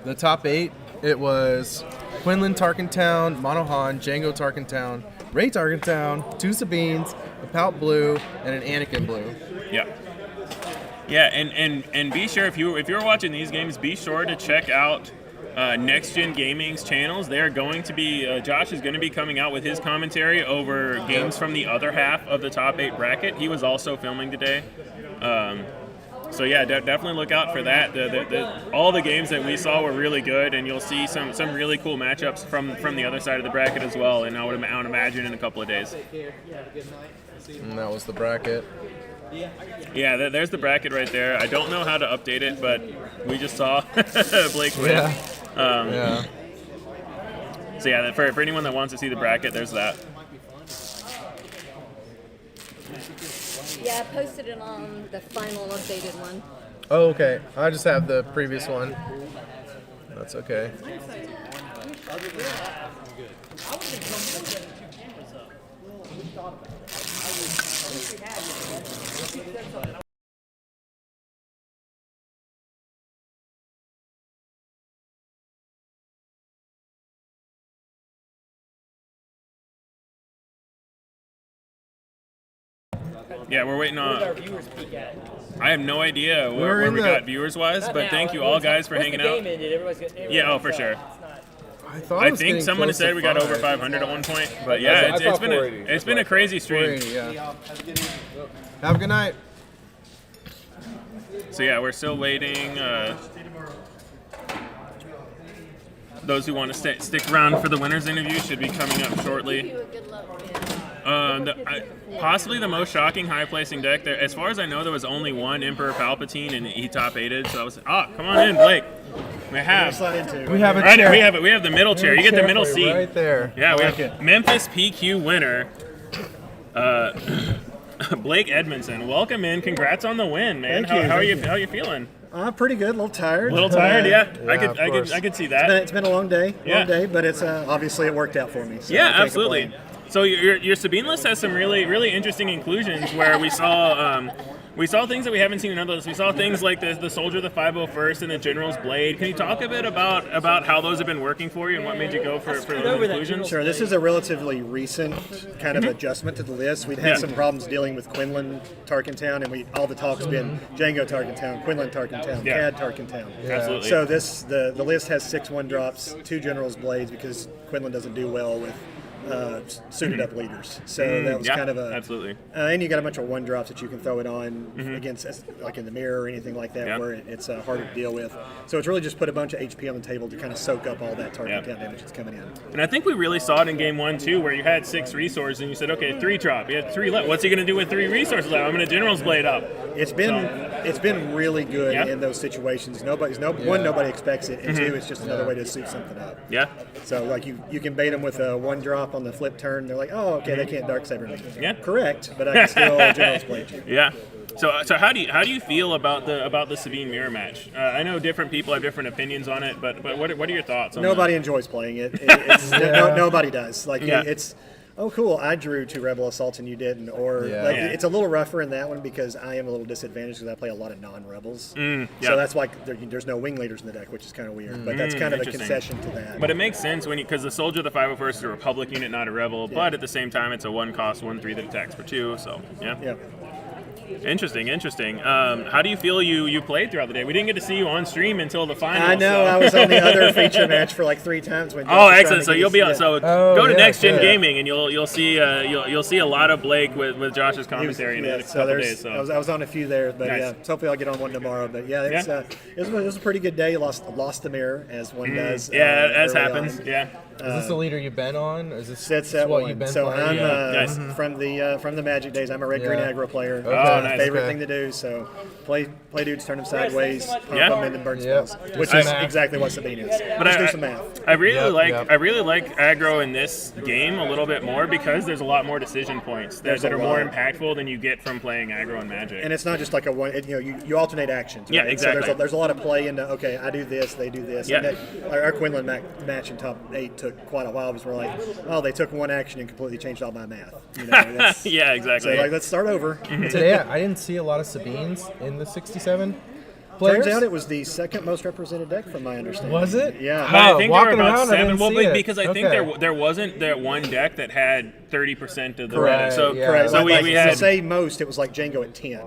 The top 8, it was Quinlan Tarkintown, Mono Han, Jango Tarkintown, Ray Tarkintown, 2 Sabines, a Palp Blue, and an Anakin Blue. Yeah. Yeah, and be sure if you're watching these games, be sure to check out Next Gen Gaming's channels. They're going to be Josh is going to be coming out with his commentary over games from the other half of the top 8 bracket. He was also filming today. So yeah, definitely look out for that. All the games that we saw were really good, and you'll see some really cool matchups from the other side of the bracket as well. And I would imagine in a couple of days. And that was the bracket. Yeah, there's the bracket right there. I don't know how to update it, but we just saw Blake win. Yeah. So yeah, for anyone that wants to see the bracket, there's that. Yeah, I posted it on the final updated one. Oh, okay. I just have the previous one. That's okay. Yeah, we're waiting on. I have no idea where we got viewers wise, but thank you all guys for hanging out. Yeah, oh for sure. I think someone said we got over 500 at one point, but yeah, it's been a crazy stream. Have a good night. So yeah, we're still waiting. Those who want to stick around for the winners interview should be coming up shortly. Possibly the most shocking high-placing deck there. As far as I know, there was only one Emperor Palpatine, and he top-8'd. So I was, come on in, Blake. We have a chair. We have the middle chair. You get the middle seat right there. Yeah, we have Memphis PQ winner, Blake Edmonson. Welcome in. Congrats on the win, man. How are you feeling? Pretty good. A little tired. Yeah. I could see that. It's been a long day. But it's obviously it worked out for me. So yeah, absolutely. So your Sabine list has some really interesting inclusions where we saw things that we haven't seen in others. We saw things like the Soldier of the 501st and the General's Blade. Can you talk a bit about how those have been working for you and what made you go for those inclusions? Sure. This is a relatively recent kind of adjustment to the list. We'd had some problems dealing with Quinlan Tarkintown, and all the talk's been Jango Tarkintown, Quinlan Tarkintown, CAD Tarkintown. Absolutely. So the list has 6 1-drops, 2 General's Blades because Quinlan doesn't do well with suited up leaders, so that was kind of absolutely. And you got a bunch of 1-drops that you can throw it on against, like in the mirror or anything like that, where it's harder to deal with. So it's really just put a bunch of HP on the table to kind of soak up all that target count damage that's coming in. And I think we really saw it in game 1 too, where you had 6 resources and you said, okay, 3 drop. You had 3 left. What's he going to do with 3 resources left? I'm going to General's Blade up. It's been really good in those situations. Nobody expects it, and 2, it's just another way to suit something up. Yeah. So like you can bait them with a 1-drop on the flip turn. They're like, oh, okay, they can't Darksaber me. Yeah. Correct, but I can still General's Blade you. Yeah. So how do you feel about the Sabine mirror match? I know different people have different opinions on it, but what are your thoughts on Nobody that? enjoys playing it. Nobody does. It's oh cool, I drew 2 Rebel Assaults and you didn't. Or it's a little rougher in that one because I am a little disadvantaged because I play a lot of non-Rebels. So that's why there's no wing leaders in the deck, which is kind of weird. But that's kind of a concession to that. But it makes sense because the Soldier of the 501st is a Republic unit, not a Rebel. But at the same time, it's a 1-cost 1/3 that attacks for 2. So yeah. Interesting. How do you feel you played throughout the day? We didn't get to see you on stream until the final. I know. I was on the other feature match for like 3 times. When Excellent! So you'll be on. So go to Next Gen Gaming, and you'll see a lot of Blake with Josh's commentary in a couple days. So I was on a few there, but nice. hopefully I'll get on one tomorrow. But it was a pretty good day. Lost the mirror as one does. As happens. On. Yeah. Is this the leader you've been on? Is this what one. You've been so playing? I'm from the Magic days. I'm a red-green aggro player. Nice. Favorite thing to do. So play dudes, turn them sideways, pump them, and then burn spells, which is exactly what Sabine is. But do some math. I really like aggro in this game a little bit more because there's a lot more decision points that are more impactful than you get from playing aggro and Magic. And it's not just like you alternate actions. Right? Yeah, exactly. So there's a lot of play into I do this, they do this. Yeah. And our Quinlan match in top 8 took quite a while because we're like, they took one action and completely changed all my math. Yeah, exactly. So let's start over. Today I didn't see a lot of Sabines in the 67 players. Turns out it was the second most represented deck from my understanding. Was it? Yeah. I think there were about around, 7. Well, because I think there wasn't that one deck that had 30% of the red. So correct. So we had to say most. It was like Jango at 10.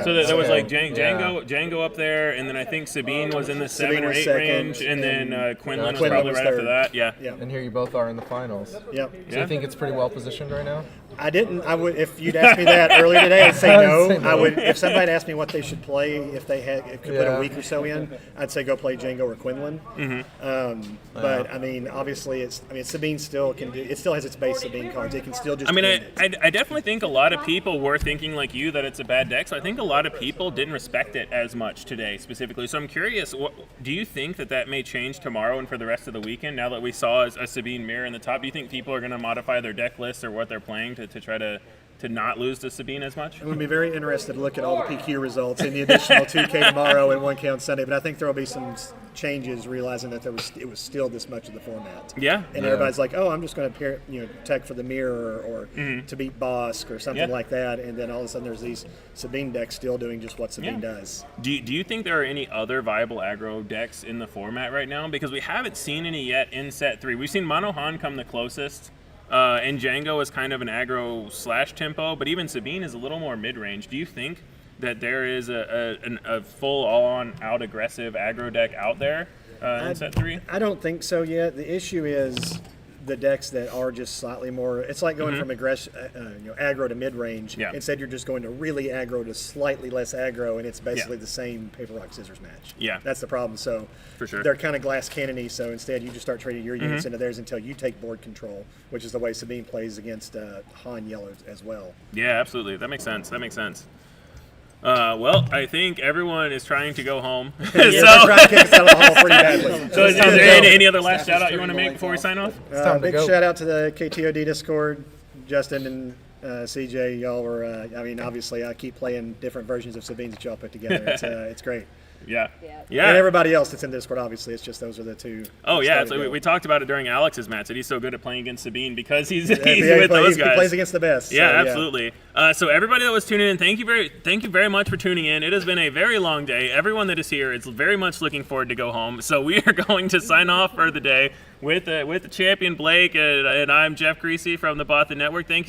So there was like Jango up there, and then I think Sabine was in the 7 or 8 range, and then Quinlan was probably right after that. Yeah. And here you both are in the finals. Yep. So you think it's pretty well positioned right now? I didn't. I would if you'd asked me that earlier today. I'd say no. I would if somebody asked me what they should play if they could put a week or so in. I'd say go play Jango or Quinlan. But I mean, obviously, Sabine still can do. It still has its base Sabine cards. It can still just. I definitely think a lot of people were thinking like you that it's a bad deck. So I think a lot of people didn't respect it as much today specifically. So I'm curious, do you think that may change tomorrow and for the rest of the weekend? Now that we saw a Sabine mirror in the top, do you think people are going to modify their deck list or what they're playing to try to not lose to Sabine as much? I'm going to be very interested to look at all the PQ results in the additional 2K tomorrow and 1K on Sunday, but I think there will be some changes realizing that it was still this much of the format. Yeah. And everybody's like, I'm just going to tech for the mirror or to beat Bosk or something like that, and then all of a sudden there's these Sabine decks still doing just what Sabine does. Do you think there are any other viable aggro decks in the format right now? Because we haven't seen any yet in set 3. We've seen Mono Han come the closest. And Jango is kind of an aggro / tempo, but even Sabine is a little more mid-range. Do you think that there is a full all-on out aggressive aggro deck out there in set 3? I don't think so yet. The issue is the decks that are just slightly more. It's like going from aggro to mid-range. Yeah. Instead, you're just going to really aggro to slightly less aggro, and it's basically the same paper rock scissors match. Yeah, that's the problem. So for sure, they're kind of glass cannony. So instead, you just start trading your units into theirs until you take board control, which is the way Sabine plays against Han Yellow as well. Yeah, absolutely. That makes sense. Well, I think everyone is trying to go home. So, they're trying to kick us out of the hall pretty badly. So is there any other last shout out you want to make before we sign off? Big shout out to the KTOD Discord, Justin and CJ. Y'all were, obviously I keep playing different versions of Sabines that y'all put together. It's great. Yeah. And everybody else that's in Discord, obviously, it's just those are the two. Oh, yeah. So we talked about it during Alex's match that he's so good at playing against Sabine because he's with those guys. He plays against the best. Yeah, absolutely. So everybody that was tuning in, thank you very much for tuning in. It has been a very long day. Everyone that is here is very much looking forward to go home. So we are going to sign off for the day with the champion Blake, and I'm Jeff Creasy from the Bothan Network. Thank you.